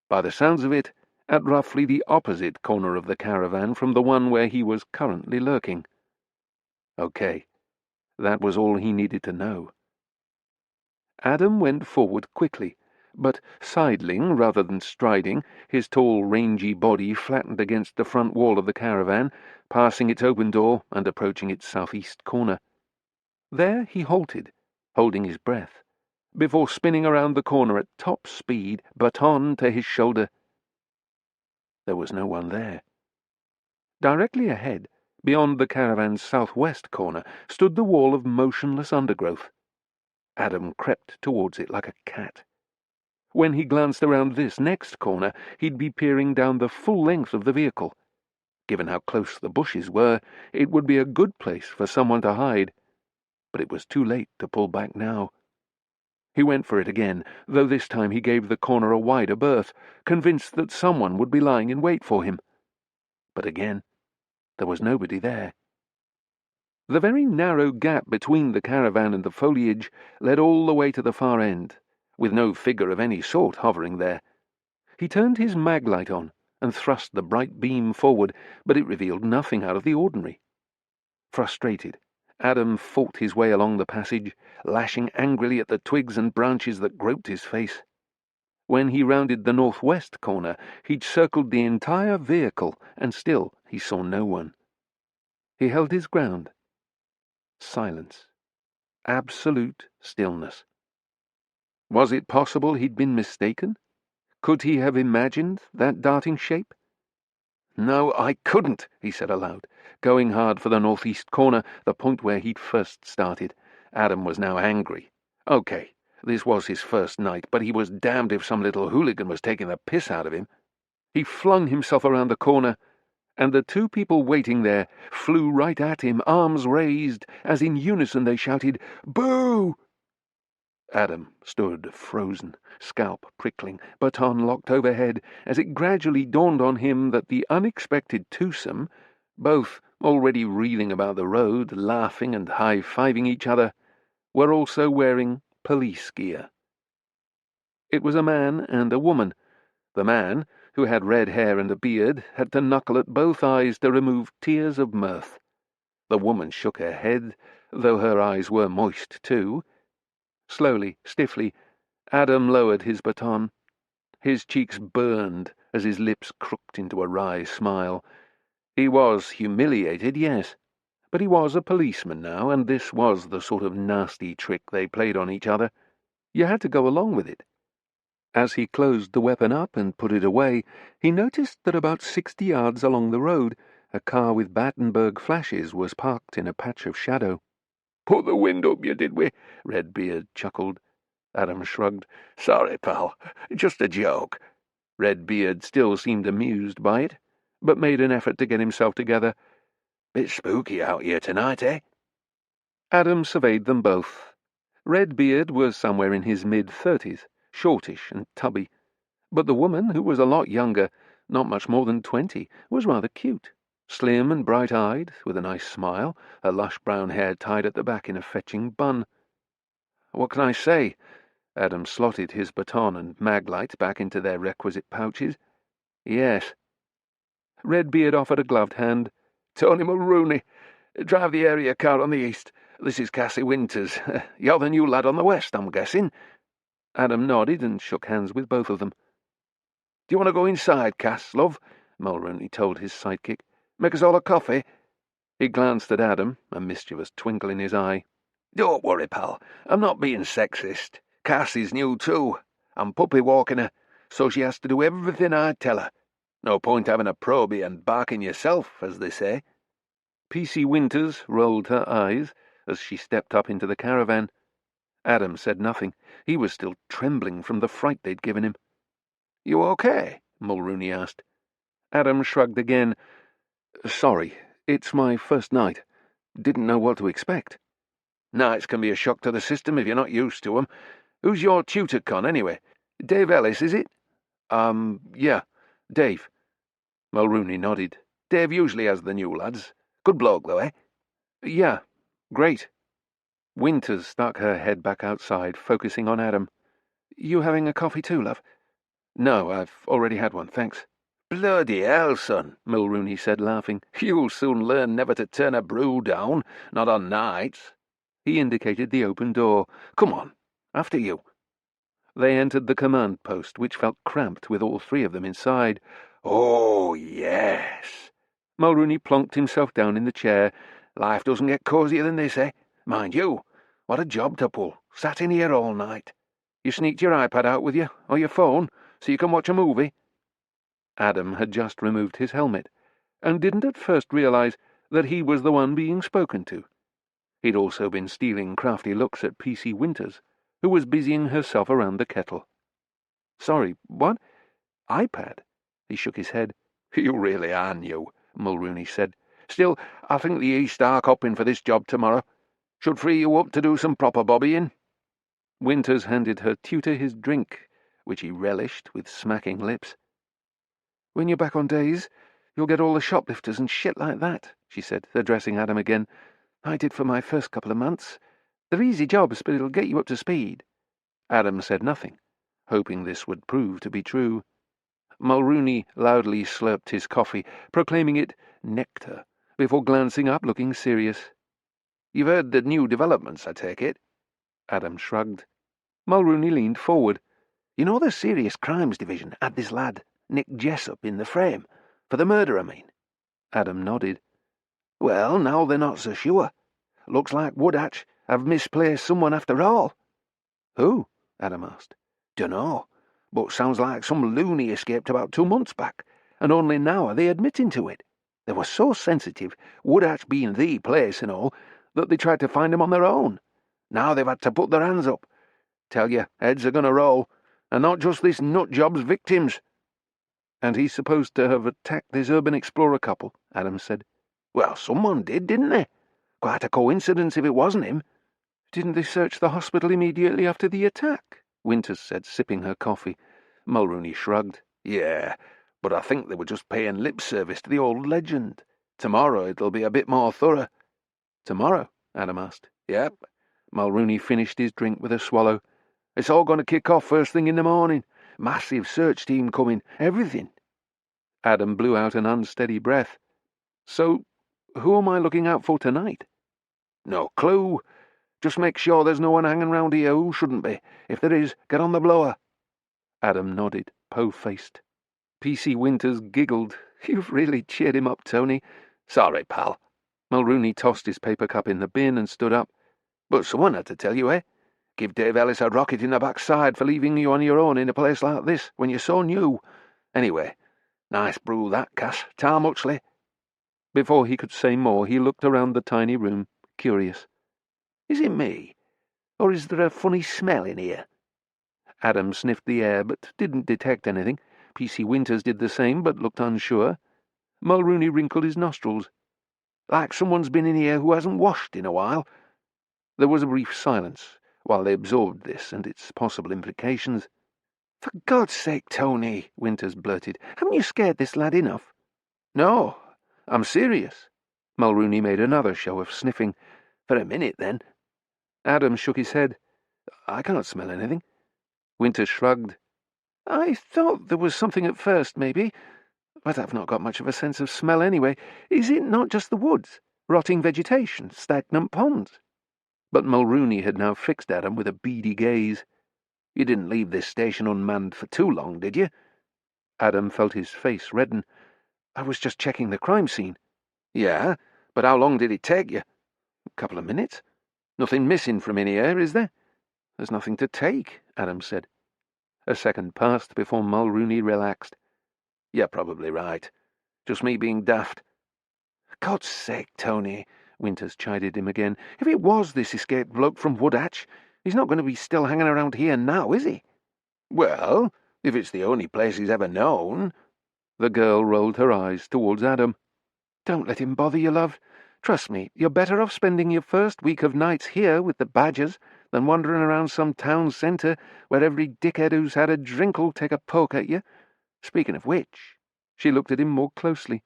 By the sounds of it, at roughly the opposite corner of the caravan from the one where he was currently lurking. Okay, that was all he needed to know. Adam went forward quickly, but sidling rather than striding, his tall, rangy body flattened against the front wall of the caravan, passing its open door and approaching its southeast corner. There he halted, holding his breath, before spinning around the corner at top speed, baton to his shoulder. There was no one there. Directly ahead, beyond the caravan's southwest corner, stood the wall of motionless undergrowth. Adam crept towards it like a cat. When he glanced around this next corner, he'd be peering down the full length of the vehicle. Given how close the bushes were, it would be a good place for someone to hide. But it was too late to pull back now. He went for it again, though this time he gave the corner a wider berth, convinced that someone would be lying in wait for him. But again, there was nobody there. The very narrow gap between the caravan and the foliage led all the way to the far end, with no figure of any sort hovering there. He turned his mag light on and thrust the bright beam forward, but it revealed nothing out of the ordinary. Frustrated, Adam fought his way along the passage, lashing angrily at the twigs and branches that groped his face. When he rounded the northwest corner, he'd circled the entire vehicle, and still he saw no one. He held his ground. Silence. Absolute stillness. Was it possible he'd been mistaken? Could he have imagined that darting shape? "No, I couldn't," he said aloud, going hard for the northeast corner, the point where he'd first started. Adam was now angry. Okay, this was his first night, but he was damned if some little hooligan was taking the piss out of him. He flung himself around the corner, and the two people waiting there flew right at him, arms raised, as in unison they shouted, "Boo!" Adam stood frozen, scalp prickling, baton locked overhead, as it gradually dawned on him that the unexpected twosome, both already reeling about the road, laughing and high-fiving each other, were also wearing police gear. It was a man and a woman. The man, who had red hair and a beard, had to knuckle at both eyes to remove tears of mirth. The woman shook her head, though her eyes were moist too. Slowly, stiffly, Adam lowered his baton. His cheeks burned as his lips crooked into a wry smile. He was humiliated, yes, but he was a policeman now, and this was the sort of nasty trick they played on each other. You had to go along with it. As he closed the weapon up and put it away, he noticed that about 60 yards along the road, a car with Battenberg flashes was parked in a patch of shadow. "Put the wind up, you did we?" Redbeard chuckled. Adam shrugged. "Sorry, pal. Just a joke." Redbeard still seemed amused by it, but made an effort to get himself together. "Bit spooky out here tonight, eh?" Adam surveyed them both. Redbeard was somewhere in his mid-30s, shortish and tubby, but the woman, who was a lot younger, not much more than 20, was rather cute. Slim and bright-eyed, with a nice smile, her lush brown hair tied at the back in a fetching bun. "What can I say?" Adam slotted his baton and mag-light back into their requisite pouches. "Yes." Redbeard offered a gloved hand. "Tony Mulrooney. Drive the area car on the east. This is Cassie Winters. You're the new lad on the west, I'm guessing?" Adam nodded and shook hands with both of them. "Do you want to go inside, Cass, love?" Mulrooney told his sidekick. "Make us all a coffee?" He glanced at Adam, a mischievous twinkle in his eye. "Don't worry, pal. I'm not being sexist. Cass is new too. I'm puppy-walking her, so she has to do everything I tell her. No point having a probie and barking yourself, as they say." P.C. Winters rolled her eyes as she stepped up into the caravan. Adam said nothing. He was still trembling from the fright they'd given him. "You okay?" Mulrooney asked. Adam shrugged again. "Sorry, it's my first night. Didn't know what to expect." "Nights can be a shock to the system if you're not used to 'em. Who's your tutor, Con, anyway? Dave Ellis, is it?" Yeah, Dave." Mulrooney nodded. "Dave usually has the new lads. Good bloke, though, eh?" "Yeah, great." Winters stuck her head back outside, focusing on Adam. "You having a coffee too, love?" "No, I've already had one, thanks." "Bloody hell, son," Mulrooney said, laughing. "You'll soon learn never to turn a brew down, not on nights." He indicated the open door. "Come on, after you." They entered the command post, which felt cramped with all three of them inside. "Oh, yes." Mulrooney plonked himself down in the chair. "Life doesn't get cosier than this, eh? Mind you, what a job to pull. Sat in here all night. You sneaked your iPad out with you, or your phone, so you can watch a movie?" Adam had just removed his helmet, and didn't at first realize that he was the one being spoken to. He'd also been stealing crafty looks at P.C. Winters, who was busying herself around the kettle. "Sorry, what? iPad?" He shook his head. "You really are new," Mulrooney said. "Still, I think the East are copping for this job tomorrow. Should free you up to do some proper bobbying." Winters handed her tutor his drink, which he relished with smacking lips. "When you're back on days, you'll get all the shoplifters and shit like that," she said, addressing Adam again. "I did for my first couple of months. They're easy jobs, but it'll get you up to speed." Adam said nothing, hoping this would prove to be true. Mulrooney loudly slurped his coffee, proclaiming it nectar, before glancing up, looking serious. "You've heard the new developments, I take it?" Adam shrugged. Mulrooney leaned forward. "You know the Serious Crimes Division had this lad, Nick Jessup, in the frame? For the murder, I mean?" Adam nodded. "Well, now they're not so sure. Looks like Woodhatch have misplaced someone after all." "Who?" Adam asked. "Dunno, but sounds like some loony escaped about 2 months back, and only now are they admitting to it. They were so sensitive, Woodhatch being the place and all, that they tried to find him on their own. Now they've had to put their hands up. Tell you, heads are going to roll, and not just this nutjob's victims." "And he's supposed to have attacked this urban explorer couple," Adam said. "Well, someone did, didn't they? Quite a coincidence if it wasn't him." "Didn't they search the hospital immediately after the attack?" Winters said, sipping her coffee. Mulrooney shrugged. "Yeah, but I think they were just paying lip service to the old legend. Tomorrow it'll be a bit more thorough." "Tomorrow?" Adam asked. "Yep." Mulrooney finished his drink with a swallow. "It's all going to kick off first thing in the morning. Massive search team coming, everything." Adam blew out an unsteady breath. "So, who am I looking out for tonight?" "No clue. Just make sure there's no one hanging round here who shouldn't be. If there is, get on the blower." Adam nodded, po-faced. P.C. Winters giggled. "You've really cheered him up, Tony." "Sorry, pal." Mulrooney tossed his paper cup in the bin and stood up. "But someone had to tell you, eh? Give Dave Ellis a rocket in the backside for leaving you on your own in a place like this when you're so new. Anyway, nice brew that, Cass. Ta muchly." Before he could say more, he looked around the tiny room, curious. "Is it me? Or is there a funny smell in here?" Adam sniffed the air, but didn't detect anything. P.C. Winters did the same, but looked unsure. Mulrooney wrinkled his nostrils. "Like someone's been in here who hasn't washed in a while." There was a brief silence, while they absorbed this and its possible implications. "For God's sake, Tony," Winters blurted, "haven't you scared this lad enough?" "No, I'm serious." Mulrooney made another show of sniffing. "For a minute, then." Adam shook his head. "I can't smell anything." Winters shrugged. "I thought there was something at first, maybe, but I've not got much of a sense of smell anyway. Is it not just the woods, rotting vegetation, stagnant ponds?" But Mulrooney had now fixed Adam with a beady gaze. "You didn't leave this station unmanned for too long, did you?" Adam felt his face redden. "I was just checking the crime scene." "Yeah, but how long did it take you?" "A couple of minutes. Nothing missing from in here, is there?" "There's nothing to take," Adam said. A second passed before Mulrooney relaxed. "You're probably right. Just me being daft." "God's sake, Tony," Winters chided him again. "If it was this escaped bloke from Woodhatch, he's not going to be still hanging around here now, is he?" "Well, if it's the only place he's ever known." The girl rolled her eyes towards Adam. "Don't let him bother you, love. Trust me, you're better off spending your first week of nights here with the Badgers than wandering around some town centre where every dickhead who's had a drink'll take a poke at you. Speaking of which," she looked at him more closely,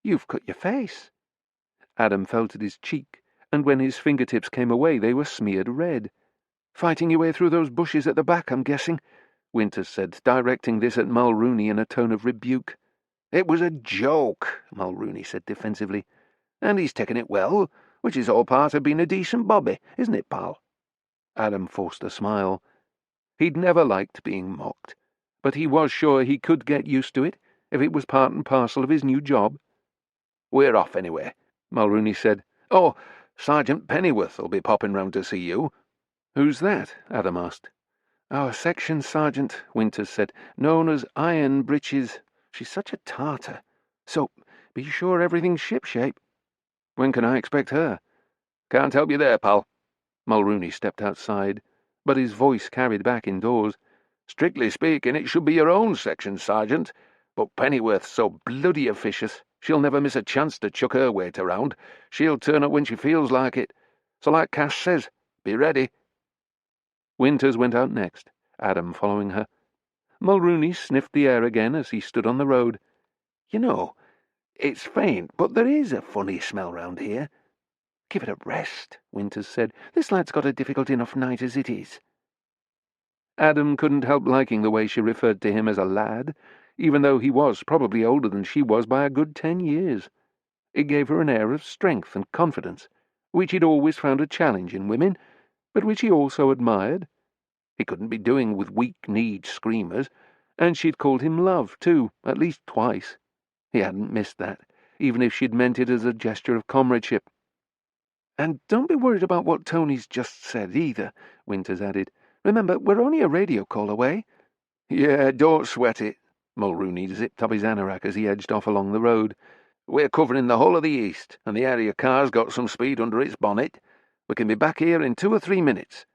"you've cut your face." Adam felt at his cheek, and when his fingertips came away they were smeared red. "Fighting your way through those bushes at the back, I'm guessing," Winters said, directing this at Mulrooney in a tone of rebuke. "It was a joke," Mulrooney said defensively. "And he's taken it well, which is all part of being a decent bobby, isn't it, pal?" Adam forced a smile. He'd never liked being mocked, but he was sure he could get used to it if it was part and parcel of his new job. "We're off anyway," Mulrooney said. "Oh, Sergeant Pennyworth'll be popping round to see you." "Who's that?" Adam asked. "Our section sergeant," Winters said, "known as Iron Breeches. She's such a tartar. So, be sure everything's shipshape." "When can I expect her?" "Can't help you there, pal." Mulrooney stepped outside, but his voice carried back indoors. "Strictly speaking, it should be your own section, Sergeant, but Pennyworth's so bloody officious, she'll never miss a chance to chuck her weight around. She'll turn up when she feels like it. So like Cass says, be ready." Winters went out next, Adam following her. Mulrooney sniffed the air again as he stood on the road. "You know, it's faint, but there is a funny smell round here." "Give it a rest," Winters said. "This lad's got a difficult enough night as it is." Adam couldn't help liking the way she referred to him as a lad, even though he was probably older than she was by a good 10 years. It gave her an air of strength and confidence, which he'd always found a challenge in women, but which he also admired. He couldn't be doing with weak-kneed screamers, and she'd called him love, too, at least twice. He hadn't missed that, even if she'd meant it as a gesture of comradeship. "And don't be worried about what Tony's just said, either," Winters added. "Remember, we're only a radio call away." "Yeah, don't sweat it." Mulrooney zipped up his anorak as he edged off along the road. "We're covering the whole of the east, and the area car's got some speed under its bonnet. We can be back here in 2 or 3 minutes.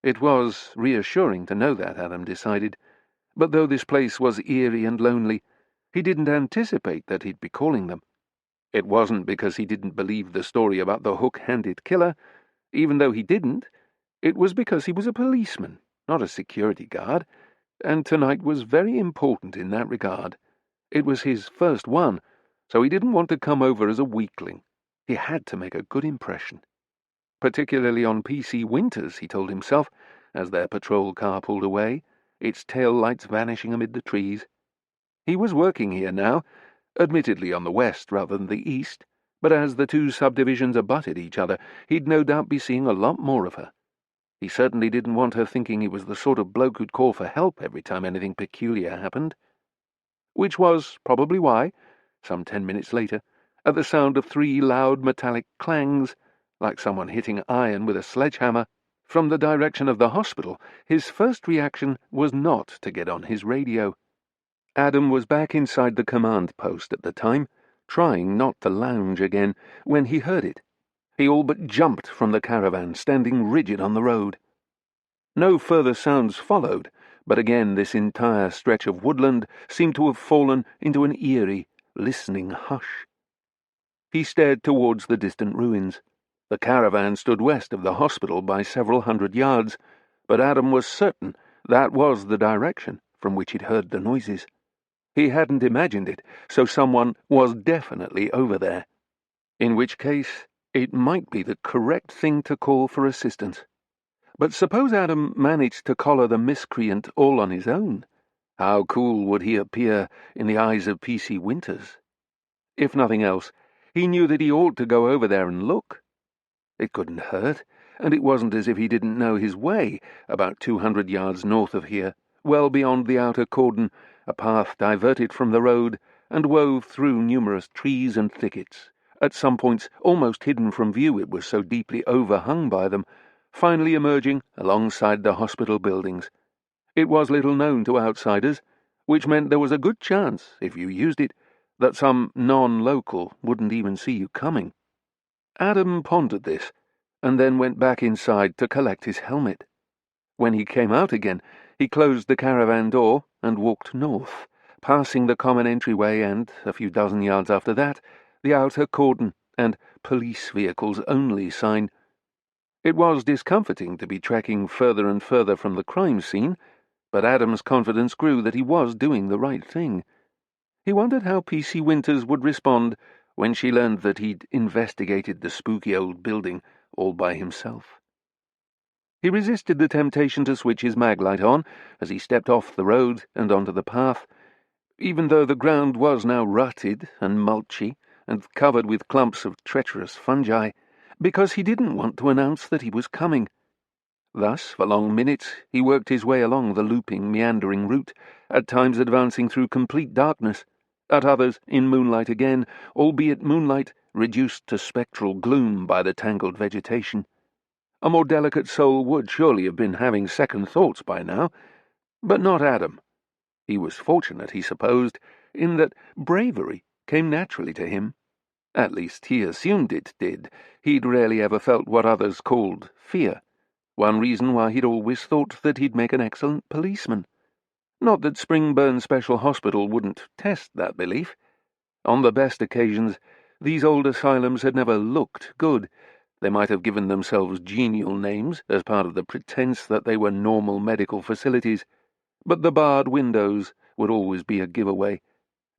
It was reassuring to know that, Adam decided. But though this place was eerie and lonely, he didn't anticipate that he'd be calling them. It wasn't because he didn't believe the story about the hook-handed killer. Even though he didn't, it was because he was a policeman, not a security guard, and tonight was very important in that regard. It was his first one, so he didn't want to come over as a weakling. He had to make a good impression. Particularly on P.C. Winters, he told himself, as their patrol car pulled away, its tail lights vanishing amid the trees. He was working here now, admittedly on the west rather than the east, but as the two subdivisions abutted each other, he'd no doubt be seeing a lot more of her. He certainly didn't want her thinking he was the sort of bloke who'd call for help every time anything peculiar happened. Which was probably why, some 10 minutes later, at the sound of 3 loud metallic clangs, like someone hitting iron with a sledgehammer, from the direction of the hospital, his first reaction was not to get on his radio. Adam was back inside the command post at the time, trying not to lounge again, when he heard it. He all but jumped from the caravan, standing rigid on the road. No further sounds followed, but again this entire stretch of woodland seemed to have fallen into an eerie, listening hush. He stared towards the distant ruins. The caravan stood west of the hospital by several 100 yards, but Adam was certain that was the direction from which he'd heard the noises. He hadn't imagined it, so someone was definitely over there. In which case, it might be the correct thing to call for assistance. But suppose Adam managed to collar the miscreant all on his own? How cool would he appear in the eyes of P.C. Winters? If nothing else, he knew that he ought to go over there and look. It couldn't hurt, and it wasn't as if he didn't know his way, about 200 yards north of here, well beyond the outer cordon, a path diverted from the road and wove through numerous trees and thickets, at some points almost hidden from view, it was so deeply overhung by them, finally emerging alongside the hospital buildings. It was little known to outsiders, which meant there was a good chance, if you used it, that some non-local wouldn't even see you coming. Adam pondered this, and then went back inside to collect his helmet. When he came out again, he closed the caravan door and walked north, passing the common entryway and, a few dozen yards after that, the outer cordon and police vehicles only sign. It was discomforting to be trekking further and further from the crime scene, but Adam's confidence grew that he was doing the right thing. He wondered how P.C. Winters would respond when she learned that he'd investigated the spooky old building all by himself. He resisted the temptation to switch his maglite on as he stepped off the road and onto the path, even though the ground was now rutted and mulchy and covered with clumps of treacherous fungi, because he didn't want to announce that he was coming. Thus, for long minutes, he worked his way along the looping, meandering route, at times advancing through complete darkness, at others in moonlight again, albeit moonlight reduced to spectral gloom by the tangled vegetation. A more delicate soul would surely have been having second thoughts by now, but not Adam. He was fortunate, he supposed, in that bravery came naturally to him. At least he assumed it did. He'd rarely ever felt what others called fear. One reason why he'd always thought that he'd make an excellent policeman. Not that Springburn Special Hospital wouldn't test that belief. On the best occasions, these old asylums had never looked good. They might have given themselves genial names as part of the pretense that they were normal medical facilities, but the barred windows would always be a giveaway.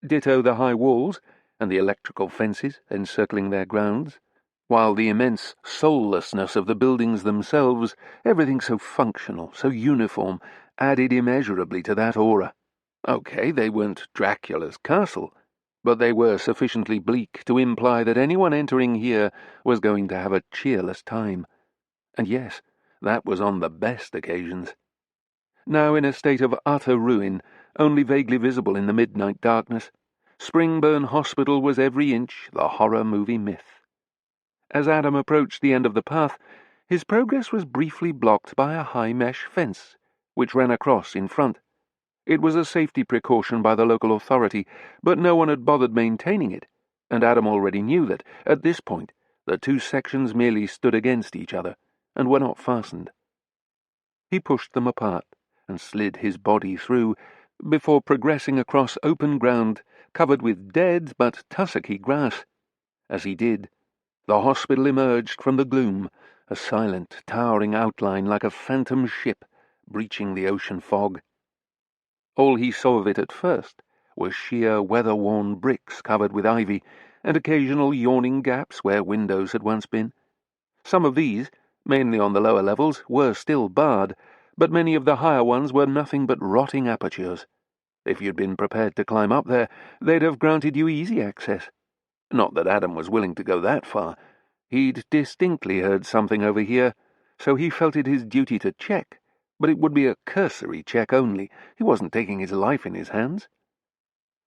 Ditto the high walls and the electrical fences encircling their grounds. while the immense soullessness of the buildings themselves, everything so functional, so uniform, added immeasurably to that aura. Okay, they weren't Dracula's castle, but they were sufficiently bleak to imply that anyone entering here was going to have a cheerless time. And yes, that was on the best occasions. Now in a state of utter ruin, only vaguely visible in the midnight darkness, Springburn Hospital was every inch the horror movie myth. As Adam approached the end of the path, his progress was briefly blocked by a high mesh fence, which ran across in front. It was a safety precaution by the local authority, but no one had bothered maintaining it, and Adam already knew that, at this point, the two sections merely stood against each other, and were not fastened. He pushed them apart, and slid his body through, before progressing across open ground covered with dead but tussocky grass. As he did, the hospital emerged from the gloom, a silent, towering outline like a phantom ship breaching the ocean fog. All he saw of it at first were sheer, weather-worn bricks covered with ivy, and occasional yawning gaps where windows had once been. Some of these, mainly on the lower levels, were still barred, but many of the higher ones were nothing but rotting apertures. If you'd been prepared to climb up there, they'd have granted you easy access. Not that Adam was willing to go that far. He'd distinctly heard something over here, so he felt it his duty to check, but it would be a cursory check only. He wasn't taking his life in his hands.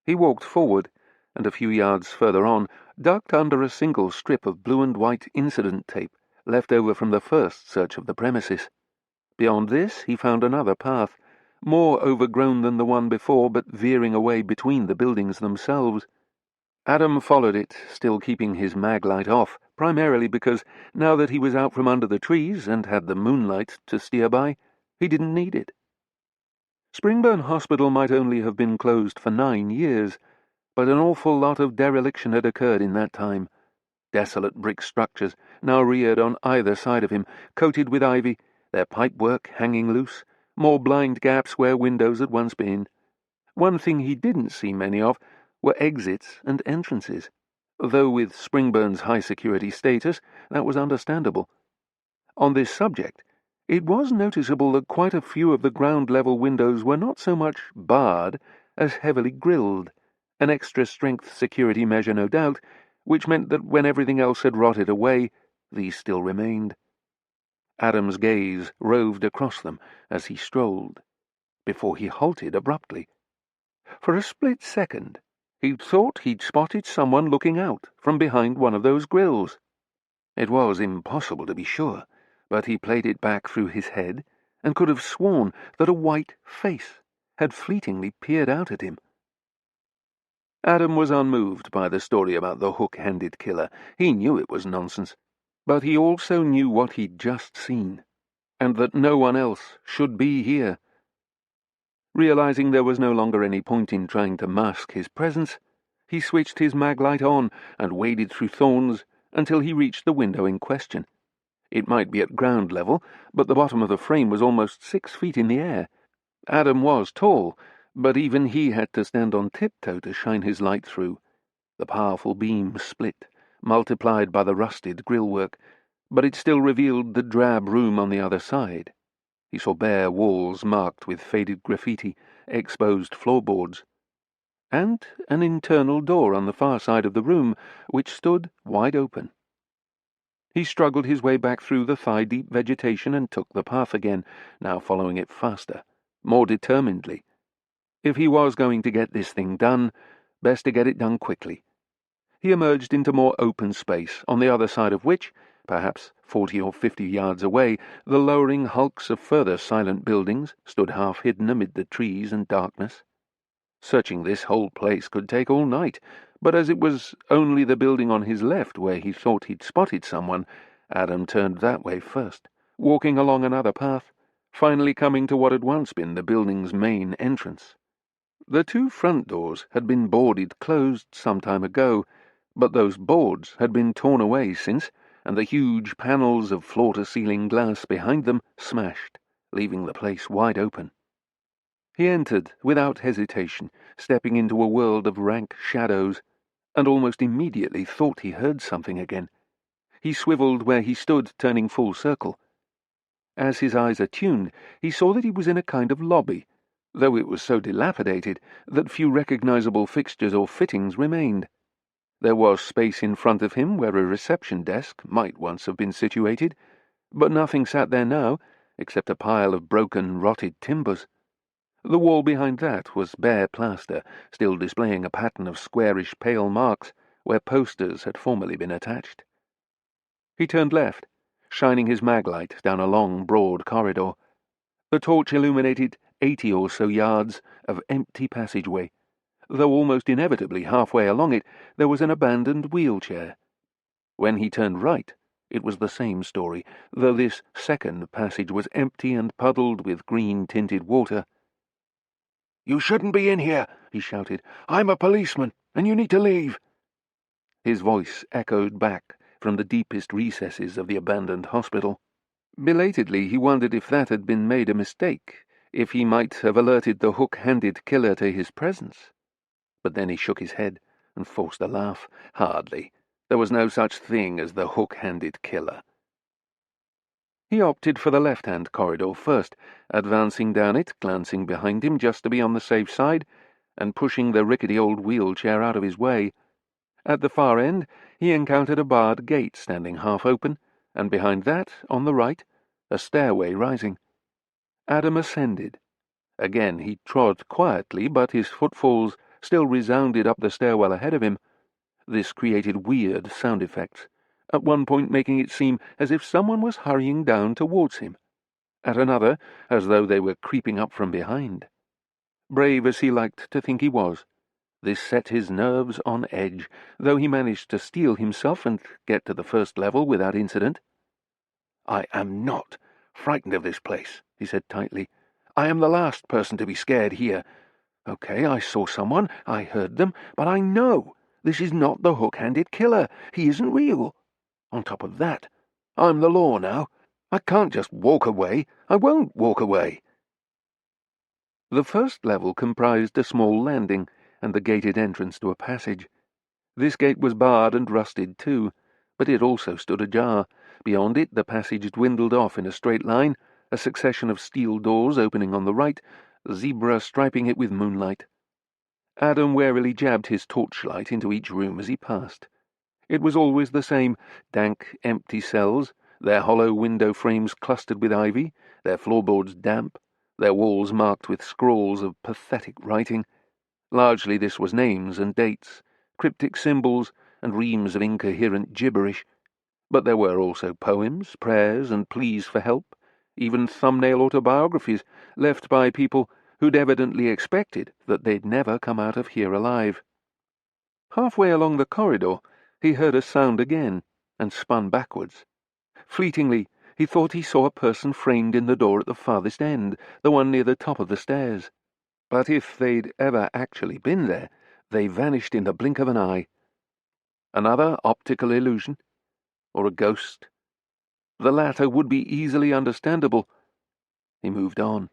He walked forward, and a few yards further on, ducked under a single strip of blue and white incident tape left over from the first search of the premises. Beyond this he found another path, more overgrown than the one before, but veering away between the buildings themselves. Adam followed it, still keeping his mag-light off, primarily because, now that he was out from under the trees and had the moonlight to steer by, he didn't need it. Springburn Hospital might only have been closed for 9 years, but an awful lot of dereliction had occurred in that time. Desolate brick structures now reared on either side of him, coated with ivy, their pipework hanging loose, more blind gaps where windows had once been. One thing he didn't see many of were exits and entrances, though with Springburn's high-security status that was understandable. On this subject, it was noticeable that quite a few of the ground-level windows were not so much barred as heavily grilled, an extra-strength security measure no doubt, which meant that when everything else had rotted away, these still remained. Adam's gaze roved across them as he strolled, before he halted abruptly. For a split second, he thought he'd spotted someone looking out from behind one of those grills. It was impossible to be sure, but he played it back through his head and could have sworn that a white face had fleetingly peered out at him. Adam was unmoved by the story about the hook-handed killer. He knew it was nonsense, but he also knew what he'd just seen, and that no one else should be here. Realizing there was no longer any point in trying to mask his presence, he switched his mag-light on and waded through thorns until he reached the window in question. It might be at ground level, but the bottom of the frame was almost 6 feet in the air. Adam was tall, but even he had to stand on tiptoe to shine his light through. The powerful beam split, multiplied by the rusted grillwork, but it still revealed the drab room on the other side. He saw bare walls marked with faded graffiti, exposed floorboards, and an internal door on the far side of the room, which stood wide open. He struggled his way back through the thigh-deep vegetation and took the path again, now following it faster, more determinedly. If he was going to get this thing done, best to get it done quickly. He emerged into more open space, on the other side of which, perhaps 40 or 50 yards away, the lowering hulks of further silent buildings stood half-hidden amid the trees and darkness. Searching this whole place could take all night, but as it was only the building on his left where he thought he'd spotted someone, Adam turned that way first, walking along another path, finally coming to what had once been the building's main entrance. The 2 front doors had been boarded closed some time ago, but those boards had been torn away since, and the huge panels of floor-to-ceiling glass behind them smashed, leaving the place wide open. He entered without hesitation, stepping into a world of rank shadows, and almost immediately thought he heard something again. He swiveled where he stood, turning full circle. As his eyes attuned, he saw that he was in a kind of lobby, though it was so dilapidated that few recognizable fixtures or fittings remained. There was space in front of him where a reception desk might once have been situated, but nothing sat there now except a pile of broken, rotted timbers. The wall behind that was bare plaster, still displaying a pattern of squarish pale marks where posters had formerly been attached. He turned left, shining his maglite down a long, broad corridor. The torch illuminated 80 or so yards of empty passageway, though almost inevitably halfway along it there was an abandoned wheelchair. When he turned right, it was the same story, though this second passage was empty and puddled with green-tinted water. "You shouldn't be in here," he shouted. "I'm a policeman, and you need to leave." His voice echoed back from the deepest recesses of the abandoned hospital. Belatedly, he wondered if that had been made a mistake, if he might have alerted the hook-handed killer to his presence. But then he shook his head and forced a laugh. Hardly. There was no such thing as the hook-handed killer. He opted for the left-hand corridor first, advancing down it, glancing behind him just to be on the safe side, and pushing the rickety old wheelchair out of his way. At the far end, he encountered a barred gate standing half open, and behind that, on the right, a stairway rising. Adam ascended. Again he trod quietly, but his footfalls still resounded up the stairwell ahead of him. This created weird sound effects, at one point making it seem as if someone was hurrying down towards him, at another as though they were creeping up from behind. Brave as he liked to think he was, this set his nerves on edge, though he managed to steel himself and get to the first level without incident. "I am not frightened of this place," he said tightly. "I am the last person to be scared here. Okay, I saw someone, I heard them, but I know this is not the hook-handed killer. He isn't real. On top of that, I'm the law now. I can't just walk away. I won't walk away." The first level comprised a small landing and the gated entrance to a passage. This gate was barred and rusted too, but it also stood ajar. Beyond it, the passage dwindled off in a straight line, a succession of steel doors opening on the right, zebra striping it with moonlight. Adam warily jabbed his torchlight into each room as he passed. It was always the same: dank, empty cells, their hollow window frames clustered with ivy, their floorboards damp, their walls marked with scrawls of pathetic writing. Largely this was names and dates, cryptic symbols, and reams of incoherent gibberish. But there were also poems, prayers, and pleas for help, even thumbnail autobiographies left by people who'd evidently expected that they'd never come out of here alive. Halfway along the corridor, he heard a sound again, and spun backwards. Fleetingly, he thought he saw a person framed in the door at the farthest end, the one near the top of the stairs. But if they'd ever actually been there, they vanished in the blink of an eye. Another optical illusion? Or a ghost? The latter would be easily understandable. He moved on.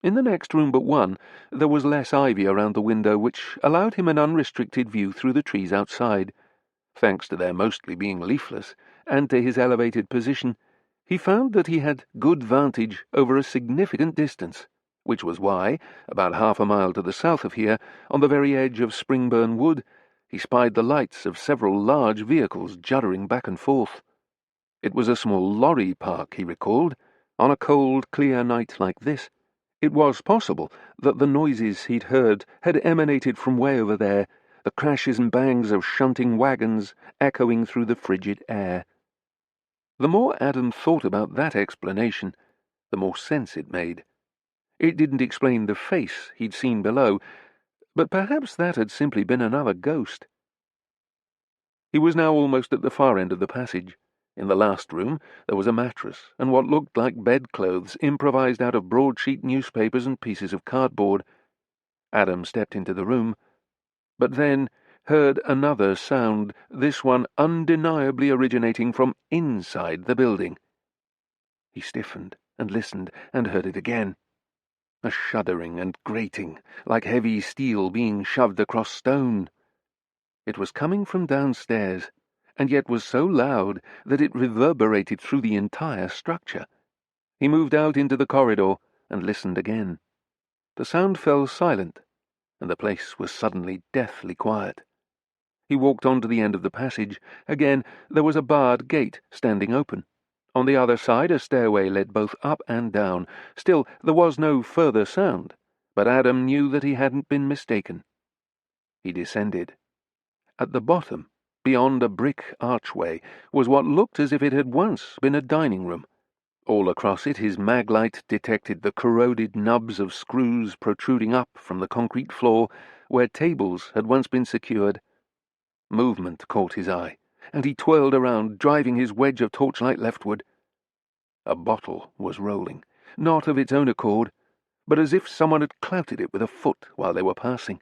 In the next room but one, there was less ivy around the window, which allowed him an unrestricted view through the trees outside. Thanks to their mostly being leafless, and to his elevated position, he found that he had good vantage over a significant distance, which was why, about half a mile to the south of here, on the very edge of Springburn Wood, he spied the lights of several large vehicles juddering back and forth. It was a small lorry park, he recalled. On a cold, clear night like this, it was possible that the noises he'd heard had emanated from way over there, the crashes and bangs of shunting wagons echoing through the frigid air. The more Adam thought about that explanation, the more sense it made. It didn't explain the face he'd seen below, but perhaps that had simply been another ghost. He was now almost at the far end of the passage. In the last room there was a mattress and what looked like bedclothes improvised out of broadsheet newspapers and pieces of cardboard. Adam stepped into the room, but then heard another sound, this one undeniably originating from inside the building. He stiffened and listened and heard it again. A shuddering and grating, like heavy steel being shoved across stone. It was coming from downstairs, and yet was so loud that it reverberated through the entire structure. He moved out into the corridor and listened again. The sound fell silent, and the place was suddenly deathly quiet. He walked on to the end of the passage. Again, there was a barred gate standing open. On the other side, a stairway led both up and down. Still, there was no further sound, but Adam knew that he hadn't been mistaken. He descended. At the bottom, beyond a brick archway, was what looked as if it had once been a dining room. All across it his maglite detected the corroded nubs of screws protruding up from the concrete floor where tables had once been secured. Movement caught his eye, and he twirled around, driving his wedge of torchlight leftward. A bottle was rolling, not of its own accord, but as if someone had clouted it with a foot while they were passing.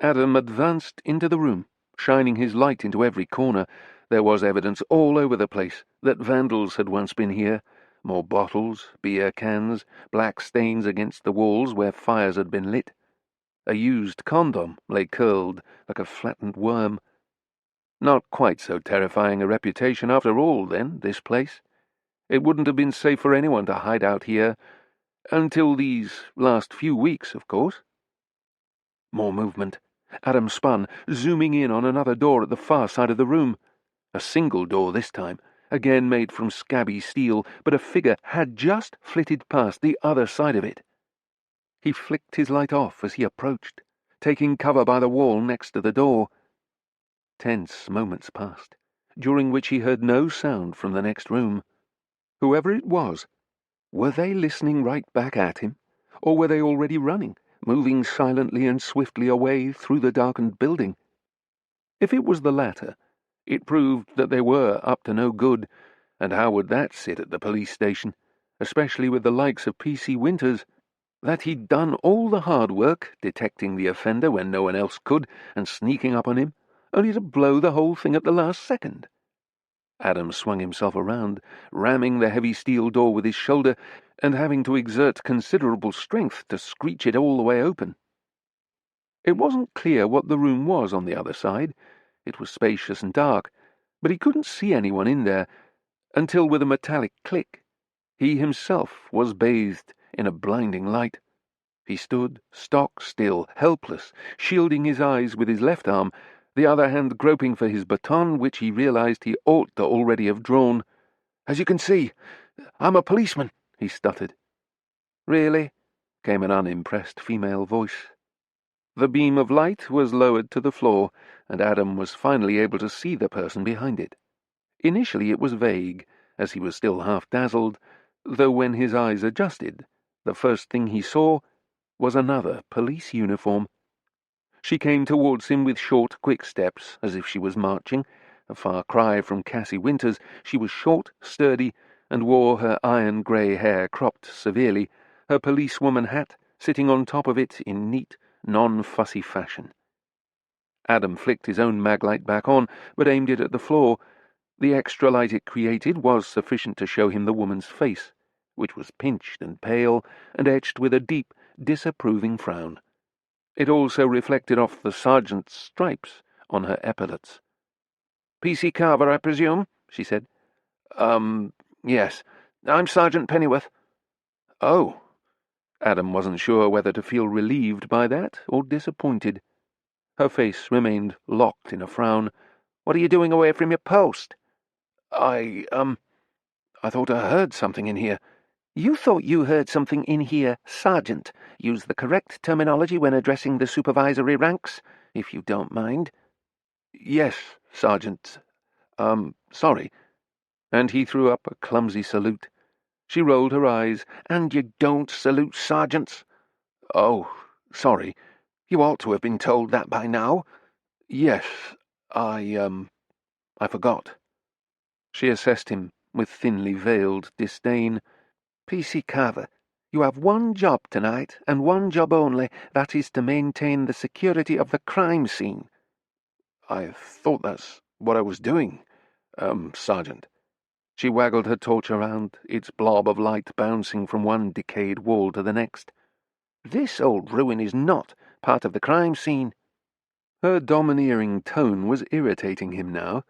Adam advanced into the room, shining his light into every corner. There was evidence all over the place that vandals had once been here. More bottles, beer cans, black stains against the walls where fires had been lit. A used condom lay curled like a flattened worm. Not quite so terrifying a reputation after all, then, this place. It wouldn't have been safe for anyone to hide out here, until these last few weeks, of course. More movement. Adam spun, zooming in on another door at the far side of the room. A single door this time, again made from scabby steel, but a figure had just flitted past the other side of it. He flicked his light off as he approached, taking cover by the wall next to the door. Tense moments passed, during which he heard no sound from the next room. Whoever it was, were they listening right back at him, or were they already running, moving silently and swiftly away through the darkened building? If it was the latter, it proved that they were up to no good, and how would that sit at the police station, especially with the likes of P.C. Winters? That he'd done all the hard work, detecting the offender when no one else could, and sneaking up on him, only to blow the whole thing at the last second. Adam swung himself around, ramming the heavy steel door with his shoulder, and having to exert considerable strength to screech it all the way open. It wasn't clear what the room was on the other side. It was spacious and dark, but he couldn't see anyone in there, until with a metallic click, he himself was bathed in a blinding light. He stood stock still, helpless, shielding his eyes with his left arm, the other hand groping for his baton, which he realized he ought to already have drawn. "As you can see, I'm a policeman," he stuttered. "Really?" came an unimpressed female voice. The beam of light was lowered to the floor, and Adam was finally able to see the person behind it. Initially it was vague, as he was still half-dazzled, though when his eyes adjusted, the first thing he saw was another police uniform. She came towards him with short, quick steps, as if she was marching. A far cry from Cassie Winters, she was short, sturdy, and wore her iron-grey hair cropped severely, her policewoman hat sitting on top of it in neat, non-fussy fashion. Adam flicked his own maglite back on, but aimed it at the floor. The extra light it created was sufficient to show him the woman's face, which was pinched and pale, and etched with a deep, disapproving frown. It also reflected off the sergeant's stripes on her epaulets. "P.C. Carver, I presume?" she said. Yes. I'm Sergeant Pennyworth." "Oh." Adam wasn't sure whether to feel relieved by that or disappointed. Her face remained locked in a frown. "What are you doing away from your post?" I thought I heard something in here." "You thought you heard something in here, Sergeant. Use the correct terminology when addressing the supervisory ranks, if you don't mind." "Yes, Sergeant. Sorry." And he threw up a clumsy salute. She rolled her eyes. "And you don't salute sergeants?" "Oh, sorry. You ought to have been told that by now." "Yes, I forgot." She assessed him with thinly veiled disdain. "P.C. Carver, you have one job tonight, and one job only. That is to maintain the security of the crime scene." "I thought that's what I was doing, Sergeant." She waggled her torch around, its blob of light bouncing from one decayed wall to the next. "This old ruin is not part of the crime scene." Her domineering tone was irritating him now.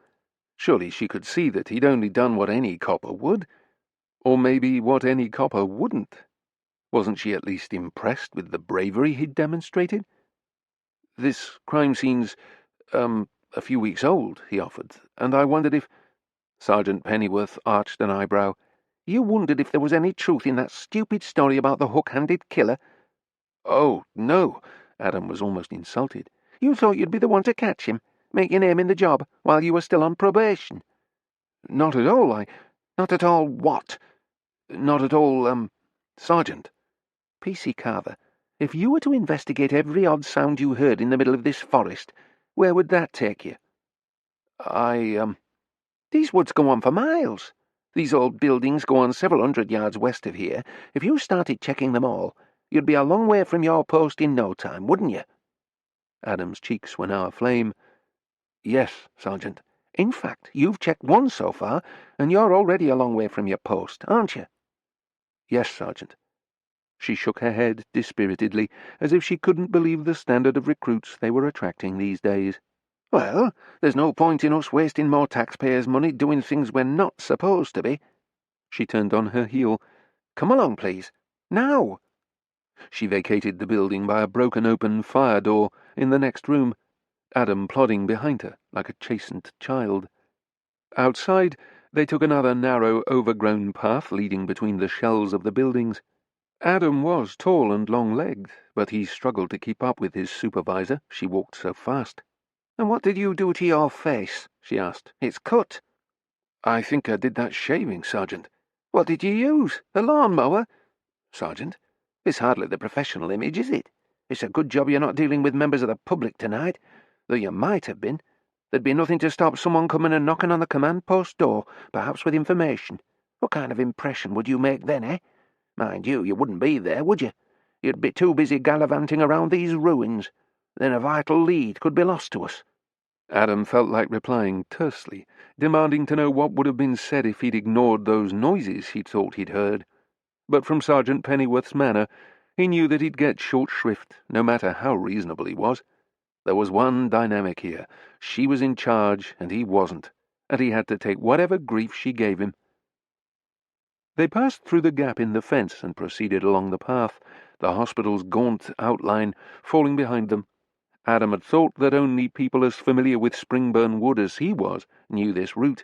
Surely she could see that he'd only done what any copper would, or maybe what any copper wouldn't. Wasn't she at least impressed with the bravery he'd demonstrated? This crime scene's, a few weeks old, he offered, and I wondered if— Sergeant Pennyworth arched an eyebrow. You wondered if there was any truth in that stupid story about the hook-handed killer? Oh, no, Adam was almost insulted. You thought you'd be the one to catch him, make your name in the job, while you were still on probation. Not at all, Not at all what? Not at all, Sergeant. P.C. Carver, if you were to investigate every odd sound you heard in the middle of this forest, where would that take you? These woods go on for miles. These old buildings go on several 100 yards west of here. If you started checking them all, you'd be a long way from your post in no time, wouldn't you? Adam's cheeks were now aflame. Yes, Sergeant. In fact, you've checked one so far, and you're already a long way from your post, aren't you? Yes, Sergeant. She shook her head dispiritedly, as if she couldn't believe the standard of recruits they were attracting these days. Well, there's no point in us wasting more taxpayers' money doing things we're not supposed to be. She turned on her heel. Come along, please. Now! She vacated the building by a broken-open fire door in the next room, Adam plodding behind her like a chastened child. Outside, they took another narrow, overgrown path leading between the shells of the buildings. Adam was tall and long-legged, but he struggled to keep up with his supervisor. She walked so fast. And what did you do to your face? She asked. It's cut. I think I did that shaving, Sergeant. What did you use? A lawnmower? Sergeant, it's hardly the professional image, is it? It's a good job you're not dealing with members of the public tonight, though you might have been. There'd be nothing to stop someone coming and knocking on the command post door, perhaps with information. What kind of impression would you make then, eh? Mind you wouldn't be there, would you? You'd be too busy gallivanting around these ruins. Then a vital lead could be lost to us. Adam felt like replying tersely, demanding to know what would have been said if he'd ignored those noises he'd thought he'd heard. But from Sergeant Pennyworth's manner, he knew that he'd get short shrift, no matter how reasonable he was. There was one dynamic here. She was in charge, and he wasn't, and he had to take whatever grief she gave him. They passed through the gap in the fence and proceeded along the path, the hospital's gaunt outline falling behind them. Adam had thought that only people as familiar with Springburn Wood as he was knew this route,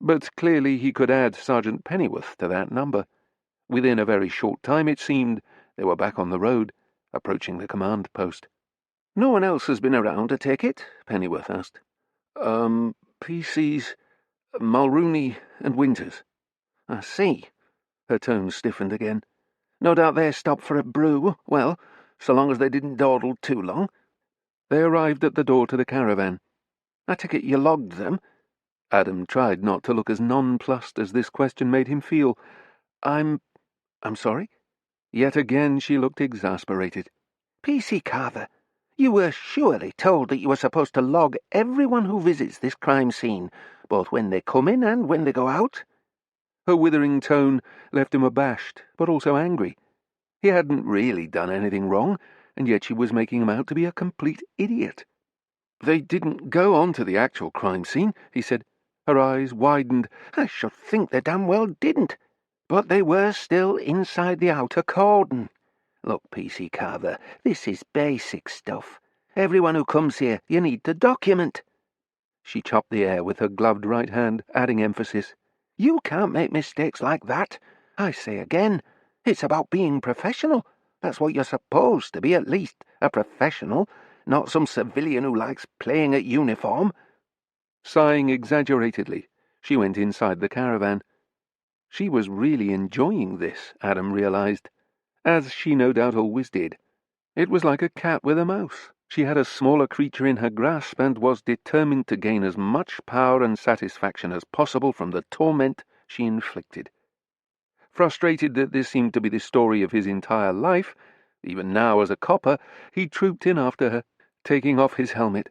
but clearly he could add Sergeant Pennyworth to that number. Within a very short time, it seemed, they were back on the road, approaching the command post. No one else has been around to take it? Pennyworth asked. PC's, Mulrooney and Winters. I see. Her tone stiffened again. No doubt they stopped for a brew. Well, so long as they didn't dawdle too long. They arrived at the door to the caravan. I take it you logged them? Adam tried not to look as nonplussed as this question made him feel. I'm sorry? Yet again she looked exasperated. P.C. Carver, you were surely told that you were supposed to log everyone who visits this crime scene, both when they come in and when they go out? Her withering tone left him abashed, but also angry. He hadn't really done anything wrong, and yet she was making him out to be a complete idiot. They didn't go on to the actual crime scene, he said. Her eyes widened. I should think they damn well didn't. But they were still inside the outer cordon. Look, P.C. Carver, this is basic stuff. Everyone who comes here, you need to document. She chopped the air with her gloved right hand, adding emphasis. You can't make mistakes like that. I say again, it's about being professional. That's what you're supposed to be, at least, a professional, not some civilian who likes playing at uniform. Sighing exaggeratedly, she went inside the caravan. She was really enjoying this, Adam realized, as she no doubt always did. It was like a cat with a mouse. She had a smaller creature in her grasp and was determined to gain as much power and satisfaction as possible from the torment she inflicted. Frustrated that this seemed to be the story of his entire life, even now as a copper, he trooped in after her, taking off his helmet.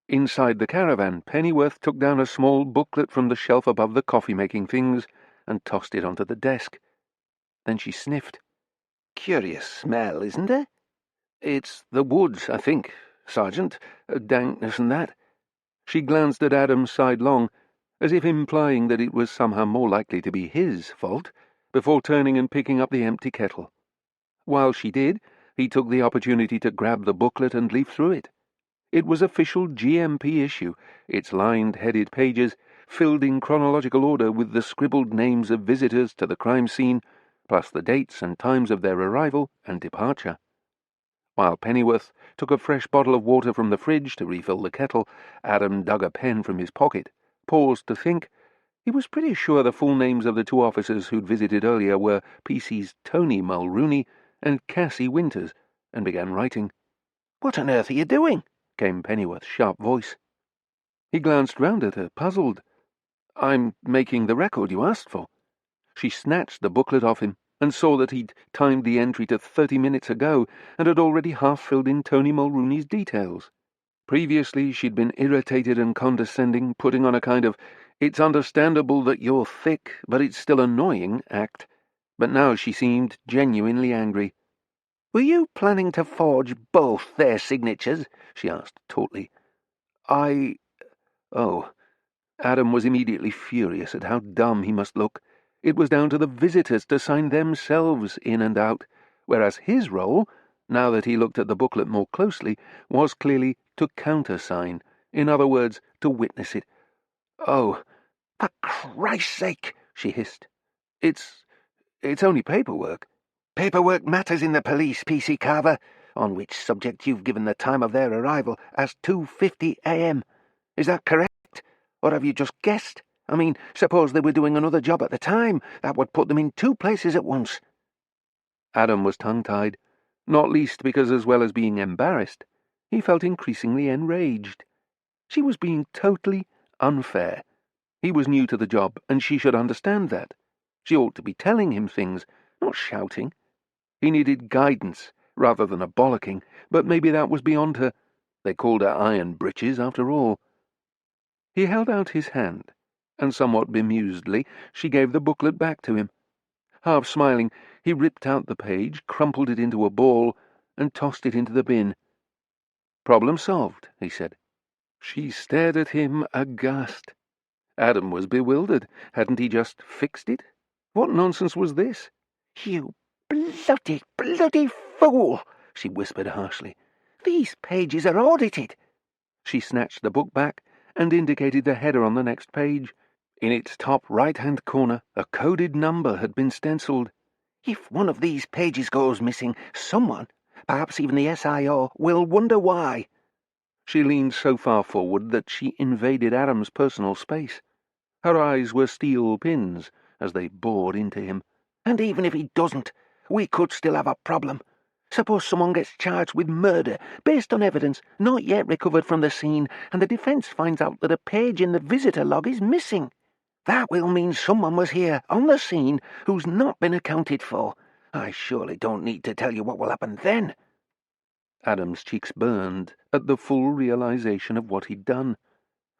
Inside the caravan, Pennyworth took down a small booklet from the shelf above the coffee-making things and tossed it onto the desk. Then she sniffed. Curious smell, isn't there? It's the woods, I think, Sergeant. Dankness and that. She glanced at Adam sidelong. as if implying that it was somehow more likely to be his fault, before turning and picking up the empty kettle. While she did, he took the opportunity to grab the booklet and leaf through it. It was official GMP issue, its lined-headed pages filled in chronological order with the scribbled names of visitors to the crime scene, plus the dates and times of their arrival and departure. While Pennyworth took a fresh bottle of water from the fridge to refill the kettle, Adam dug a pen from his pocket, paused to think. He was pretty sure the full names of the two officers who'd visited earlier were PC's Tony Mulrooney and Cassie Winters, and began writing. "What on earth are you doing?" came Pennyworth's sharp voice. He glanced round at her, puzzled. "I'm making the record you asked for." She snatched the booklet off him and saw that he'd timed the entry to 30 minutes ago and had already half filled in Tony Mulrooney's details. Previously, she'd been irritated and condescending, putting on a kind of "it's understandable that you're thick, but it's still annoying" act. But now she seemed genuinely angry. "Were you planning to forge both their signatures?" she asked tautly. Oh. Adam was immediately furious at how dumb he must look. It was down to the visitors to sign themselves in and out, whereas his role, now that he looked at the booklet more closely, was clearly to countersign, in other words, to witness it. "Oh, for Christ's sake," she hissed. It's only paperwork." "Paperwork matters in the police, PC Carver, on which subject you've given the time of their arrival as 2:50 a.m. Is that correct? Or have you just guessed? I mean, suppose they were doing another job at the time. That would put them in two places at once." Adam was tongue-tied, not least because, as well as being embarrassed, he felt increasingly enraged. She was being totally unfair. He was new to the job, and she should understand that. She ought to be telling him things, not shouting. He needed guidance rather than a bollocking, but maybe that was beyond her. They called her Iron Breeches, after all. He held out his hand, and somewhat bemusedly she gave the booklet back to him. Half smiling, he ripped out the page, crumpled it into a ball, and tossed it into the bin. "Problem solved," he said. She stared at him aghast. Adam was bewildered. Hadn't he just fixed it? What nonsense was this? "You bloody fool!" she whispered harshly. "These pages are audited." She snatched the book back and indicated the header on the next page. In its top right-hand corner, a coded number had been stenciled. "If one of these pages goes missing, someone, perhaps even the SIO, will wonder why." She leaned so far forward that she invaded Adam's personal space. Her eyes were steel pins as they bored into him. "And even if he doesn't, we could still have a problem. Suppose someone gets charged with murder based on evidence not yet recovered from the scene, and the defence finds out that a page in the visitor log is missing. That will mean someone was here, on the scene, who's not been accounted for. I surely don't need to tell you what will happen then." Adam's cheeks burned at the full realization of what he'd done.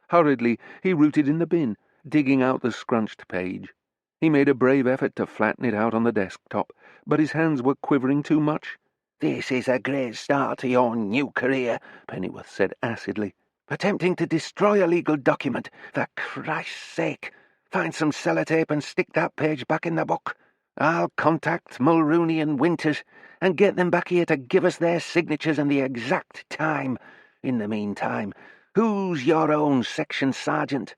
Hurriedly, he rooted in the bin, digging out the scrunched page. He made a brave effort to flatten it out on the desktop, but his hands were quivering too much. "This is a great start to your new career," Pennyworth said acidly. "Attempting to destroy a legal document. For Christ's sake, find some sellotape and stick that page back in the book. I'll contact Mulrooney and Winters and get them back here to give us their signatures and the exact time. In the meantime, who's your own section sergeant?"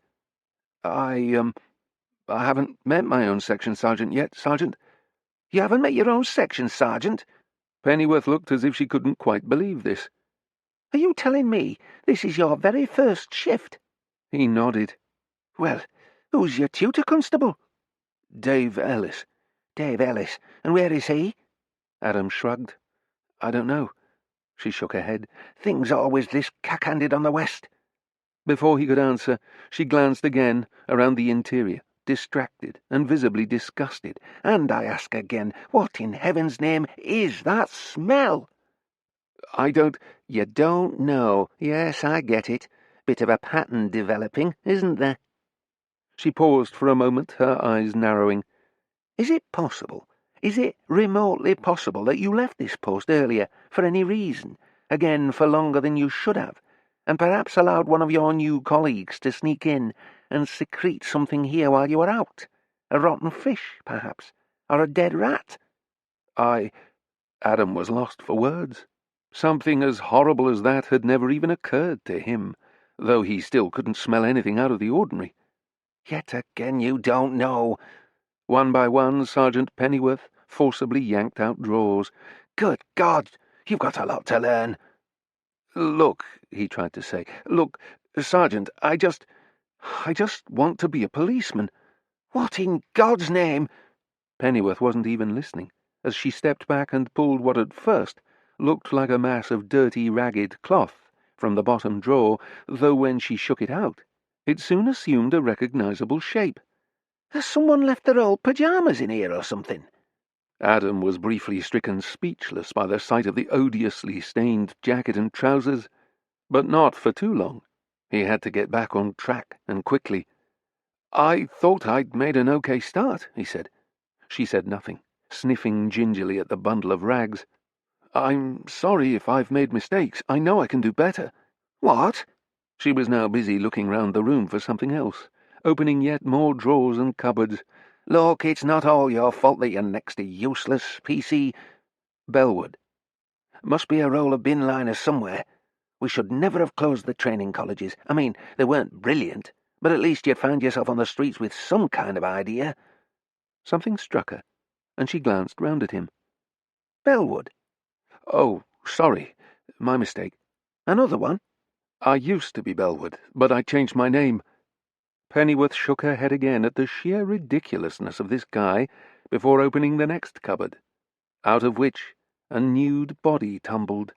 I haven't met my own section sergeant yet, Sergeant." "You haven't met your own section sergeant?" Pennyworth looked as if she couldn't quite believe this. "Are you telling me this is your very first shift?" He nodded. "Well, who's your tutor constable?" "Dave Ellis." "Dave Ellis. And where is he?" Adam shrugged. "I don't know." She shook her head. "Things always this cack-handed on the West." Before he could answer, she glanced again around the interior, distracted and visibly disgusted. "And I ask again, what in heaven's name is that smell?" You don't know. Yes, I get it. Bit of a pattern developing, isn't there?" She paused for a moment, her eyes narrowing. "Is it possible, is it remotely possible that you left this post earlier for any reason, again for longer than you should have, and perhaps allowed one of your new colleagues to sneak in and secrete something here while you were out. A rotten fish, perhaps, or a dead rat. Adam was lost for words. Something as horrible as that had never even occurred to him, though he still couldn't smell anything out of the ordinary. Yet again you don't know. One by one, Sergeant Pennyworth forcibly yanked out drawers. Good God, you've got a lot to learn. Look, he tried to say. Look, Sergeant, I just want to be a policeman. What in God's name? Pennyworth wasn't even listening, as she stepped back and pulled what at first looked like a mass of dirty, ragged cloth from the bottom drawer, though when she shook it out, it soon assumed a recognizable shape. Has someone left their old pyjamas in here or something? Adam was briefly stricken speechless by the sight of the odiously stained jacket and trousers, but not for too long. He had to get back on track, and quickly. I thought I'd made an okay start, he said. She said nothing, sniffing gingerly at the bundle of rags. I'm sorry if I've made mistakes. I know I can do better. What? She was now busy looking round the room for something else, opening yet more drawers and cupboards. Look, it's not all your fault that you're next to useless, PC. Bellwood. Must be a roll of bin liners somewhere. We should never have closed the training colleges. I mean, they weren't brilliant, but at least you found yourself on the streets with some kind of idea. Something struck her, and she glanced round at him. Bellwood? Oh, sorry. My mistake. Another one? I used to be Bellwood, but I changed my name. Pennyworth shook her head again at the sheer ridiculousness of this guy before opening the next cupboard, out of which a nude body tumbled.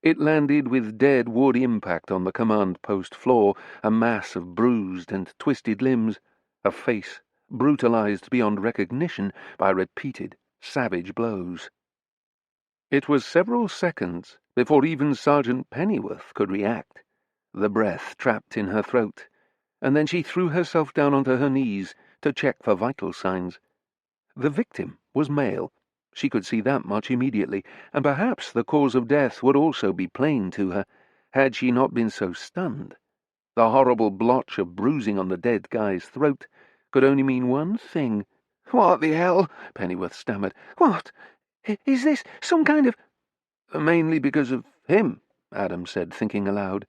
It landed with dead wood impact on the command post floor, a mass of bruised and twisted limbs, a face brutalized beyond recognition by repeated, savage blows. It was several seconds before even Sergeant Pennyworth could react, the breath trapped in her throat, and then she threw herself down onto her knees to check for vital signs. The victim was male. She could see that much immediately, and perhaps the cause of death would also be plain to her, had she not been so stunned. The horrible blotch of bruising on the dead guy's throat could only mean one thing. "What the hell?" Pennyworth stammered. "What? Is this some kind of—" "Mainly because of him," Adam said, thinking aloud.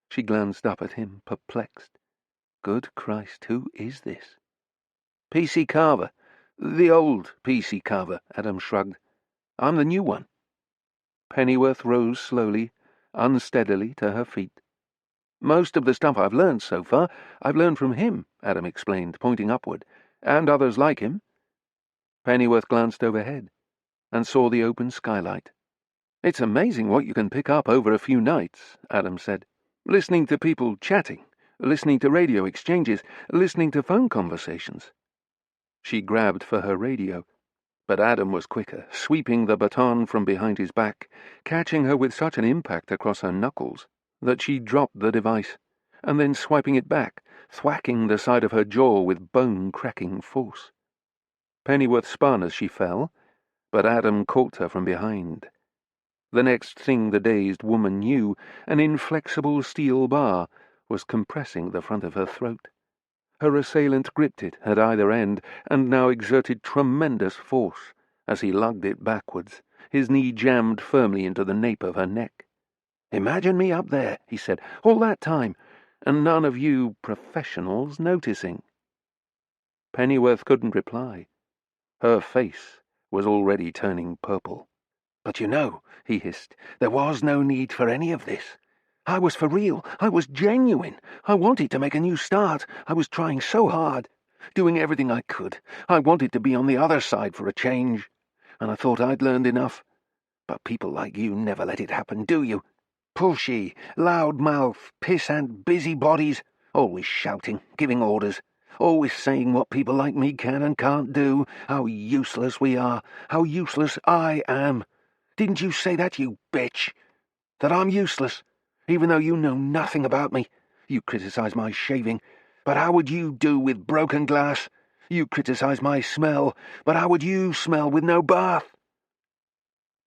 She glanced up at him, perplexed. Good Christ, who is this? P.C. Carver. The old P.C. Carver, Adam shrugged. I'm the new one. Pennyworth rose slowly, unsteadily to her feet. Most of the stuff I've learned so far, I've learned from him, Adam explained, pointing upward, and others like him. Pennyworth glanced overhead and saw the open skylight. It's amazing what you can pick up over a few nights, Adam said. Listening to people chatting, listening to radio exchanges, listening to phone conversations. She grabbed for her radio, but Adam was quicker, sweeping the baton from behind his back, catching her with such an impact across her knuckles that she dropped the device, and then swiping it back, thwacking the side of her jaw with bone-cracking force. Pennyworth spun as she fell, but Adam caught her from behind. The next thing the dazed woman knew, an inflexible steel bar was compressing the front of her throat. Her assailant gripped it at either end, and now exerted tremendous force as he lugged it backwards, his knee jammed firmly into the nape of her neck. "Imagine me up there," he said, "all that time, and none of you professionals noticing." Pennyworth couldn't reply. Her face was already turning purple. "But you know," he hissed, "there was no need for any of this. I was for real. I was genuine. I wanted to make a new start. I was trying so hard, doing everything I could. I wanted to be on the other side for a change, and I thought I'd learned enough. But people like you never let it happen, do you? Pushy, loud-mouthed, pissant busybodies, always shouting, giving orders, always saying what people like me can and can't do, how useless we are, how useless I am. Didn't you say that, you bitch? That I'm useless, even though you know nothing about me. You criticize my shaving, but how would you do with broken glass? You criticize my smell, but how would you smell with no bath?"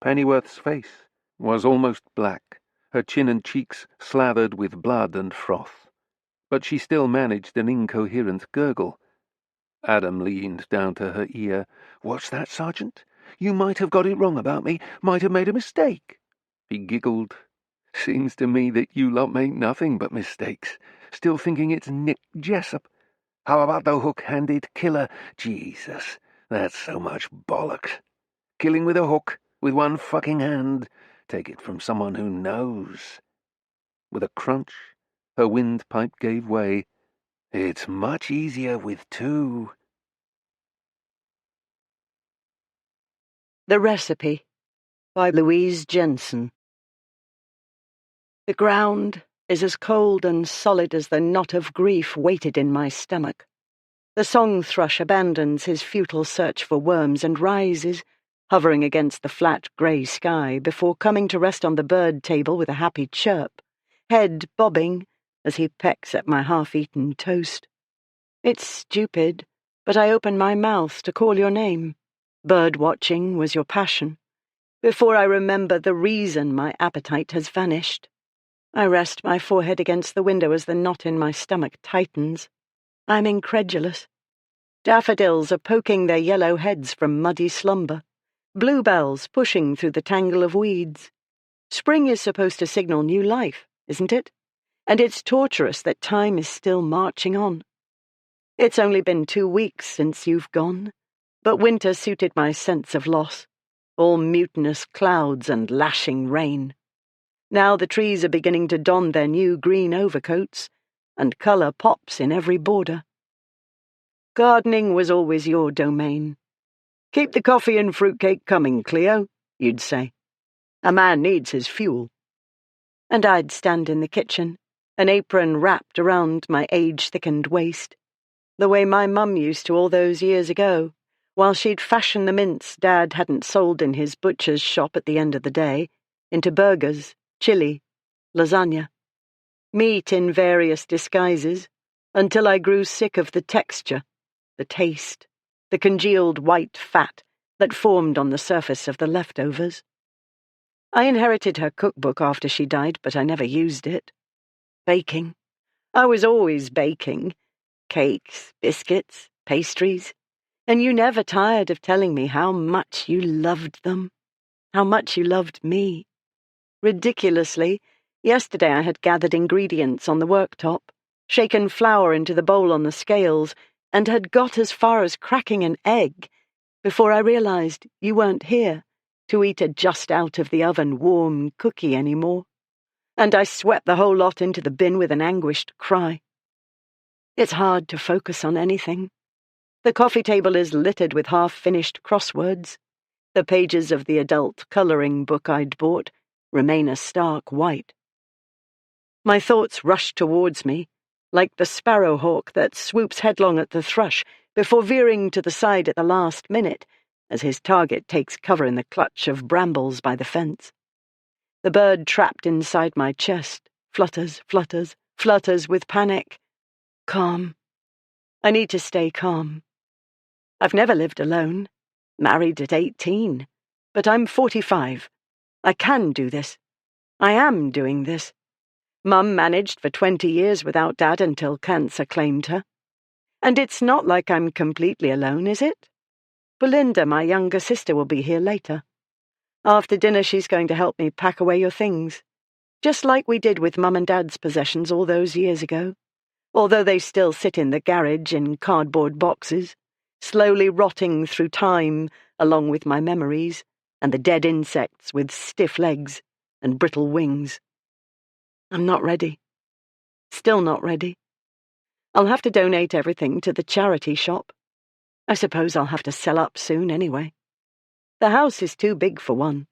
Pennyworth's face was almost black, her chin and cheeks slathered with blood and froth. but she still managed an incoherent gurgle. Adam leaned down to her ear. "What's that, Sergeant? You might have got it wrong about me, might have made a mistake." He giggled. "Seems to me that you lot make nothing but mistakes, still thinking it's Nick Jessup. How about the hook-handed killer? Jesus, that's so much bollocks. Killing with a hook, with one fucking hand. Take it from someone who knows." With a crunch, her windpipe gave way. "It's much easier with two." The Recipe by Louise Jensen. The ground is as cold and solid as the knot of grief weighted in my stomach. The song thrush abandons his futile search for worms and rises, hovering against the flat grey sky before coming to rest on the bird table with a happy chirp, head bobbing as he pecks at my half-eaten toast. It's stupid, but I open my mouth to call your name. Bird-watching was your passion. Before I remember the reason my appetite has vanished, I rest my forehead against the window as the knot in my stomach tightens. I'm incredulous. Daffodils are poking their yellow heads from muddy slumber, bluebells pushing through the tangle of weeds. Spring is supposed to signal new life, isn't it? And it's torturous that time is still marching on. It's only been 2 weeks since you've gone, but winter suited my sense of loss, all mutinous clouds and lashing rain. Now the trees are beginning to don their new green overcoats, and colour pops in every border. Gardening was always your domain. "Keep the coffee and fruitcake coming, Cleo," you'd say. "A man needs his fuel." And I'd stand in the kitchen, an apron wrapped around my age-thickened waist, the way my mum used to all those years ago, while she'd fashion the mince Dad hadn't sold in his butcher's shop at the end of the day into burgers, chili, lasagna, meat in various disguises, until I grew sick of the texture, the taste, the congealed white fat that formed on the surface of the leftovers. I inherited her cookbook after she died, but I never used it. Baking. I was always baking. Cakes, biscuits, pastries. And you never tired of telling me how much you loved them, how much you loved me. Ridiculously, yesterday I had gathered ingredients on the worktop, shaken flour into the bowl on the scales, and had got as far as cracking an egg before I realized you weren't here to eat a just-out-of-the-oven warm cookie anymore, and I swept the whole lot into the bin with an anguished cry. It's hard to focus on anything. The coffee table is littered with half-finished crosswords. The pages of the adult colouring book I'd bought remain a stark white. My thoughts rush towards me, like the sparrowhawk that swoops headlong at the thrush before veering to the side at the last minute, as his target takes cover in the clutch of brambles by the fence. The bird trapped inside my chest flutters, flutters, flutters with panic. Calm. I need to stay calm. I've never lived alone, married at 18, but I'm 45. I can do this. I am doing this. Mum managed for 20 years without Dad until cancer claimed her. And it's not like I'm completely alone, is it? Belinda, my younger sister, will be here later. After dinner she's going to help me pack away your things, just like we did with Mum and Dad's possessions all those years ago, although they still sit in the garage in cardboard boxes, slowly rotting through time along with my memories and the dead insects with stiff legs and brittle wings. I'm not ready. Still not ready. I'll have to donate everything to the charity shop. I suppose I'll have to sell up soon anyway. The house is too big for one,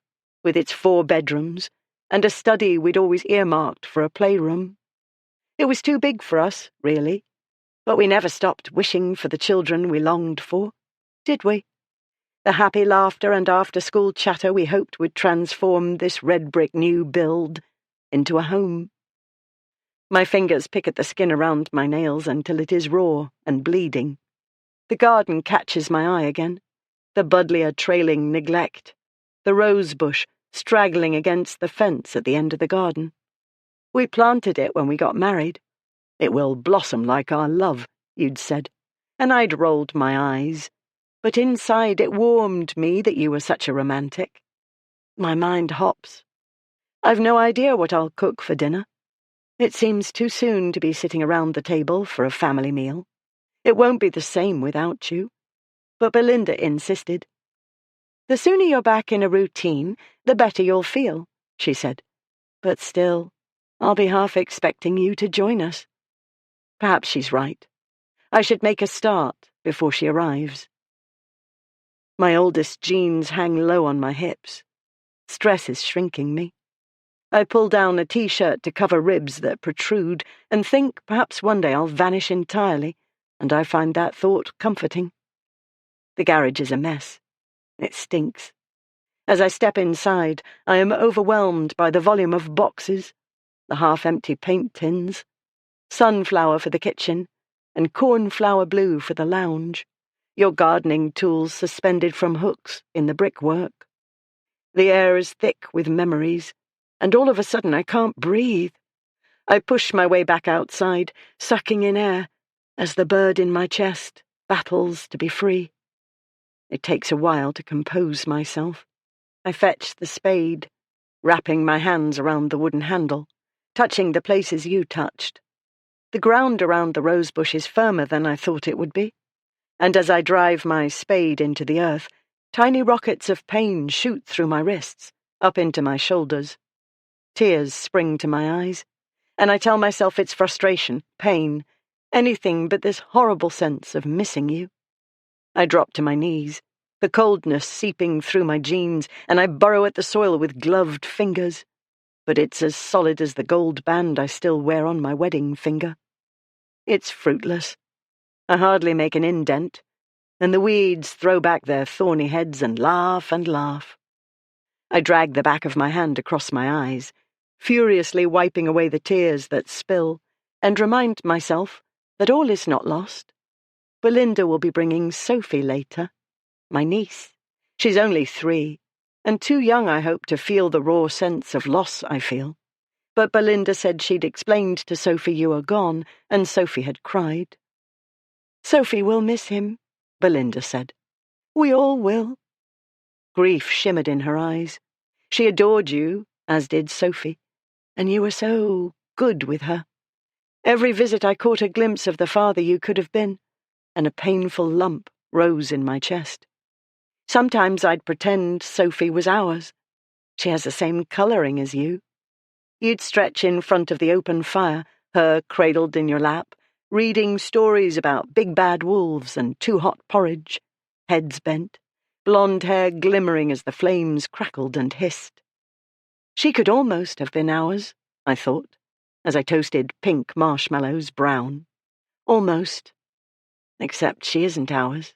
with its 4 bedrooms and a study we'd always earmarked for a playroom. It was too big for us, really, but we never stopped wishing for the children we longed for, did we? The happy laughter and after-school chatter we hoped would transform this red-brick new build into a home. My fingers pick at the skin around my nails until it is raw and bleeding. The garden catches my eye again, the buddleia trailing neglect, the rose bush straggling against the fence at the end of the garden. We planted it when we got married. It will blossom like our love, you'd said, and I'd rolled my eyes, but inside it warmed me that you were such a romantic. My mind hops. I've no idea what I'll cook for dinner. It seems too soon to be sitting around the table for a family meal. It won't be the same without you. But Belinda insisted. The sooner you're back in a routine, the better you'll feel, she said. But still, I'll be half expecting you to join us. Perhaps she's right. I should make a start before she arrives. My oldest jeans hang low on my hips. Stress is shrinking me. I pull down a t-shirt to cover ribs that protrude and think perhaps one day I'll vanish entirely, and I find that thought comforting. The garage is a mess. It stinks. As I step inside, I am overwhelmed by the volume of boxes, the half-empty paint tins, sunflower for the kitchen, and cornflower blue for the lounge, your gardening tools suspended from hooks in the brickwork. The air is thick with memories, and all of a sudden I can't breathe. I push my way back outside, sucking in air, as the bird in my chest battles to be free. It takes a while to compose myself. I fetch the spade, wrapping my hands around the wooden handle, touching the places you touched. The ground around the rosebush is firmer than I thought it would be, and as I drive my spade into the earth, tiny rockets of pain shoot through my wrists, up into my shoulders. Tears spring to my eyes, and I tell myself it's frustration, pain, anything but this horrible sense of missing you. I drop to my knees, the coldness seeping through my jeans, and I burrow at the soil with gloved fingers. But it's as solid as the gold band I still wear on my wedding finger. It's fruitless. I hardly make an indent, and the weeds throw back their thorny heads and laugh and laugh. I drag the back of my hand across my eyes, furiously wiping away the tears that spill, and remind myself that all is not lost. Belinda will be bringing Sophie later, my niece. She's only 3, and too young, I hope, to feel the raw sense of loss I feel. But Belinda said she'd explained to Sophie you were gone, and Sophie had cried. Sophie will miss him, Belinda said. We all will. Grief shimmered in her eyes. She adored you, as did Sophie, and you were so good with her. Every visit I caught a glimpse of the father you could have been, and a painful lump rose in my chest. Sometimes I'd pretend Sophie was ours. She has the same colouring as you. You'd stretch in front of the open fire, her cradled in your lap, reading stories about big bad wolves and too hot porridge, heads bent, blonde hair glimmering as the flames crackled and hissed. She could almost have been ours, I thought, as I toasted pink marshmallows brown. Almost. Except she isn't ours.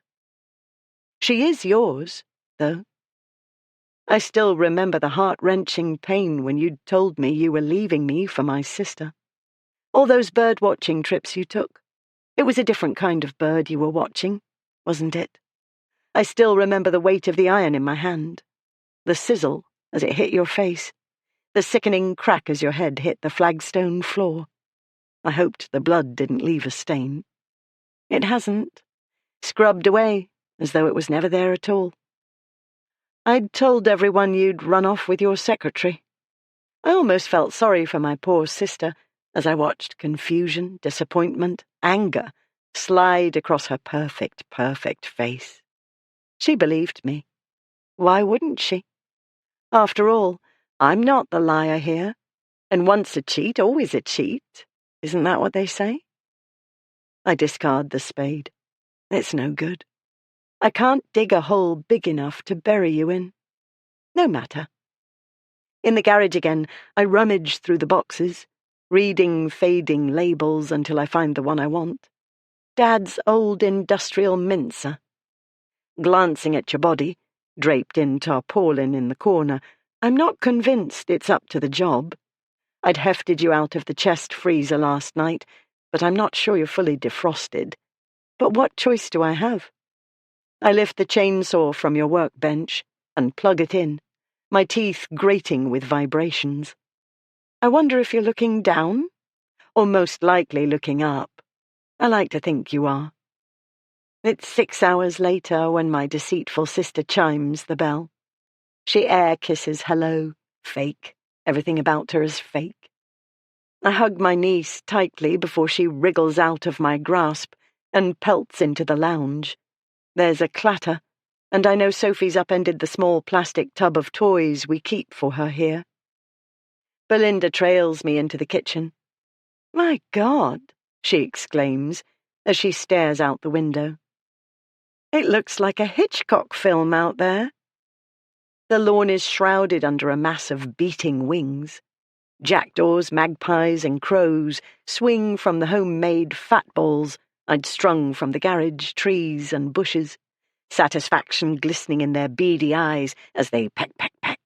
She is yours, though. I still remember the heart-wrenching pain when you'd told me you were leaving me for my sister. All those bird-watching trips you took. It was a different kind of bird you were watching, wasn't it? I still remember the weight of the iron in my hand, the sizzle as it hit your face, the sickening crack as your head hit the flagstone floor. I hoped the blood didn't leave a stain. It hasn't. Scrubbed away, as though it was never there at all. I'd told everyone you'd run off with your secretary. I almost felt sorry for my poor sister as I watched confusion, disappointment, anger slide across her perfect, perfect face. She believed me. Why wouldn't she? After all, I'm not the liar here, and once a cheat, always a cheat. Isn't that what they say? I discard the spade. It's no good. I can't dig a hole big enough to bury you in. No matter. In the garage again, I rummage through the boxes, reading fading labels until I find the one I want. Dad's old industrial mincer. Glancing at your body, draped in tarpaulin in the corner, I'm not convinced it's up to the job. I'd hefted you out of the chest freezer last night, but I'm not sure you're fully defrosted. But what choice do I have? I lift the chainsaw from your workbench and plug it in, my teeth grating with vibrations. I wonder if you're looking down or most likely looking up. I like to think you are. It's 6 hours later when my deceitful sister chimes the bell. She air kisses hello, fake. Everything about her is fake. I hug my niece tightly before she wriggles out of my grasp and pelts into the lounge. There's a clatter, and I know Sophie's upended the small plastic tub of toys we keep for her here. Belinda trails me into the kitchen. "My God," she exclaims as she stares out the window. "It looks like a Hitchcock film out there." The lawn is shrouded under a mass of beating wings. Jackdaws, magpies, and crows swing from the homemade fat balls I'd strung from the garage, trees, and bushes, satisfaction glistening in their beady eyes as they peck, peck, peck.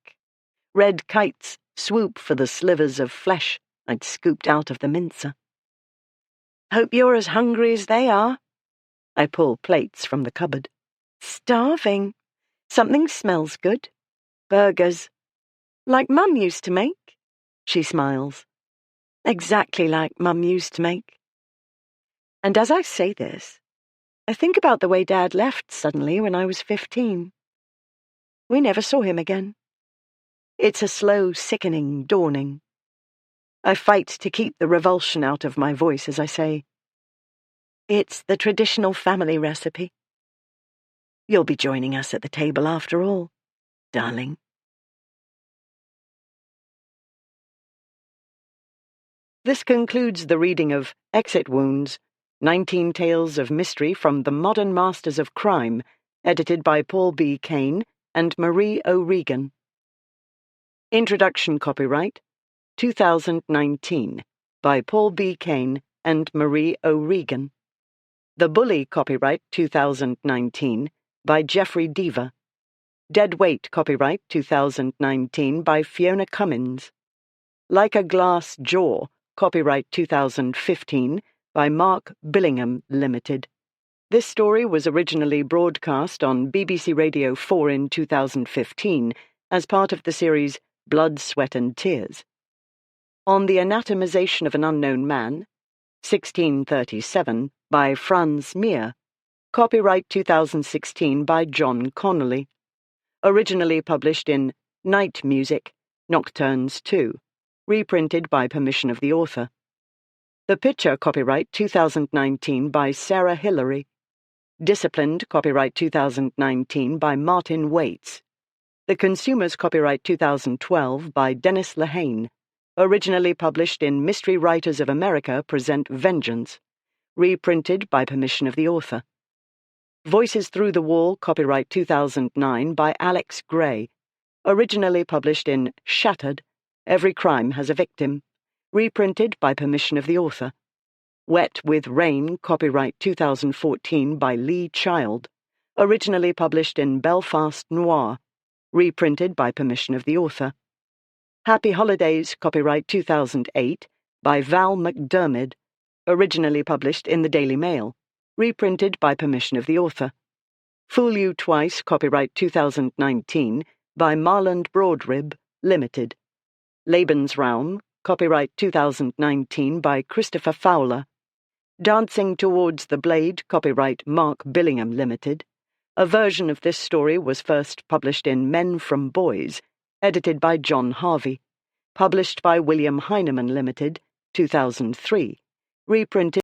Red kites swoop for the slivers of flesh I'd scooped out of the mincer. "Hope you're as hungry as they are." I pull plates from the cupboard. "Starving. Something smells good. Burgers. Like Mum used to make." She smiles. "Exactly like Mum used to make." And as I say this, I think about the way Dad left suddenly when I was 15. We never saw him again. It's a slow, sickening dawning. I fight to keep the revulsion out of my voice as I say, "It's the traditional family recipe. You'll be joining us at the table after all, darling." This concludes the reading of Exit Wounds, 19 Tales of Mystery from the Modern Masters of Crime, edited by Paul B. Kane and Marie O'Regan. Introduction copyright 2019 by Paul B. Kane and Marie O'Regan. The Bully copyright 2019 by Jeffrey Deaver. Dead Weight copyright 2019 by Fiona Cummins. Like a Glass Jaw copyright 2015 by Mark Billingham Limited. This story was originally broadcast on BBC Radio 4 in 2015 as part of the series Blood, Sweat and Tears. On the Anatomization of an Unknown Man, 1637 by Franz Meer. Copyright 2016 by John Connolly. Originally published in Night Music, Nocturnes 2. Reprinted by permission of the author. The Picture copyright 2019 by Sarah Hillary. Disciplined copyright 2019 by Martin Waits. The Consumer's copyright 2012 by Dennis Lehane. Originally published in Mystery Writers of America Present Vengeance. Reprinted by permission of the author. Voices Through the Wall copyright 2009 by Alex Gray. Originally published in Shattered. Every Crime Has a Victim. Reprinted by permission of the author. Wet with Rain, copyright 2014 by Lee Child. Originally published in Belfast Noir. Reprinted by permission of the author. Happy Holidays, copyright 2008 by Val McDermid. Originally published in the Daily Mail. Reprinted by permission of the author. Fool You Twice, copyright 2019 by Marland Broadrib, Limited. Lebensraum, copyright 2019 by Christopher Fowler. Dancing Towards the Blade, copyright Mark Billingham Limited. A version of this story was first published in Men from Boys, edited by John Harvey. Published by William Heinemann Limited, 2003. Reprinted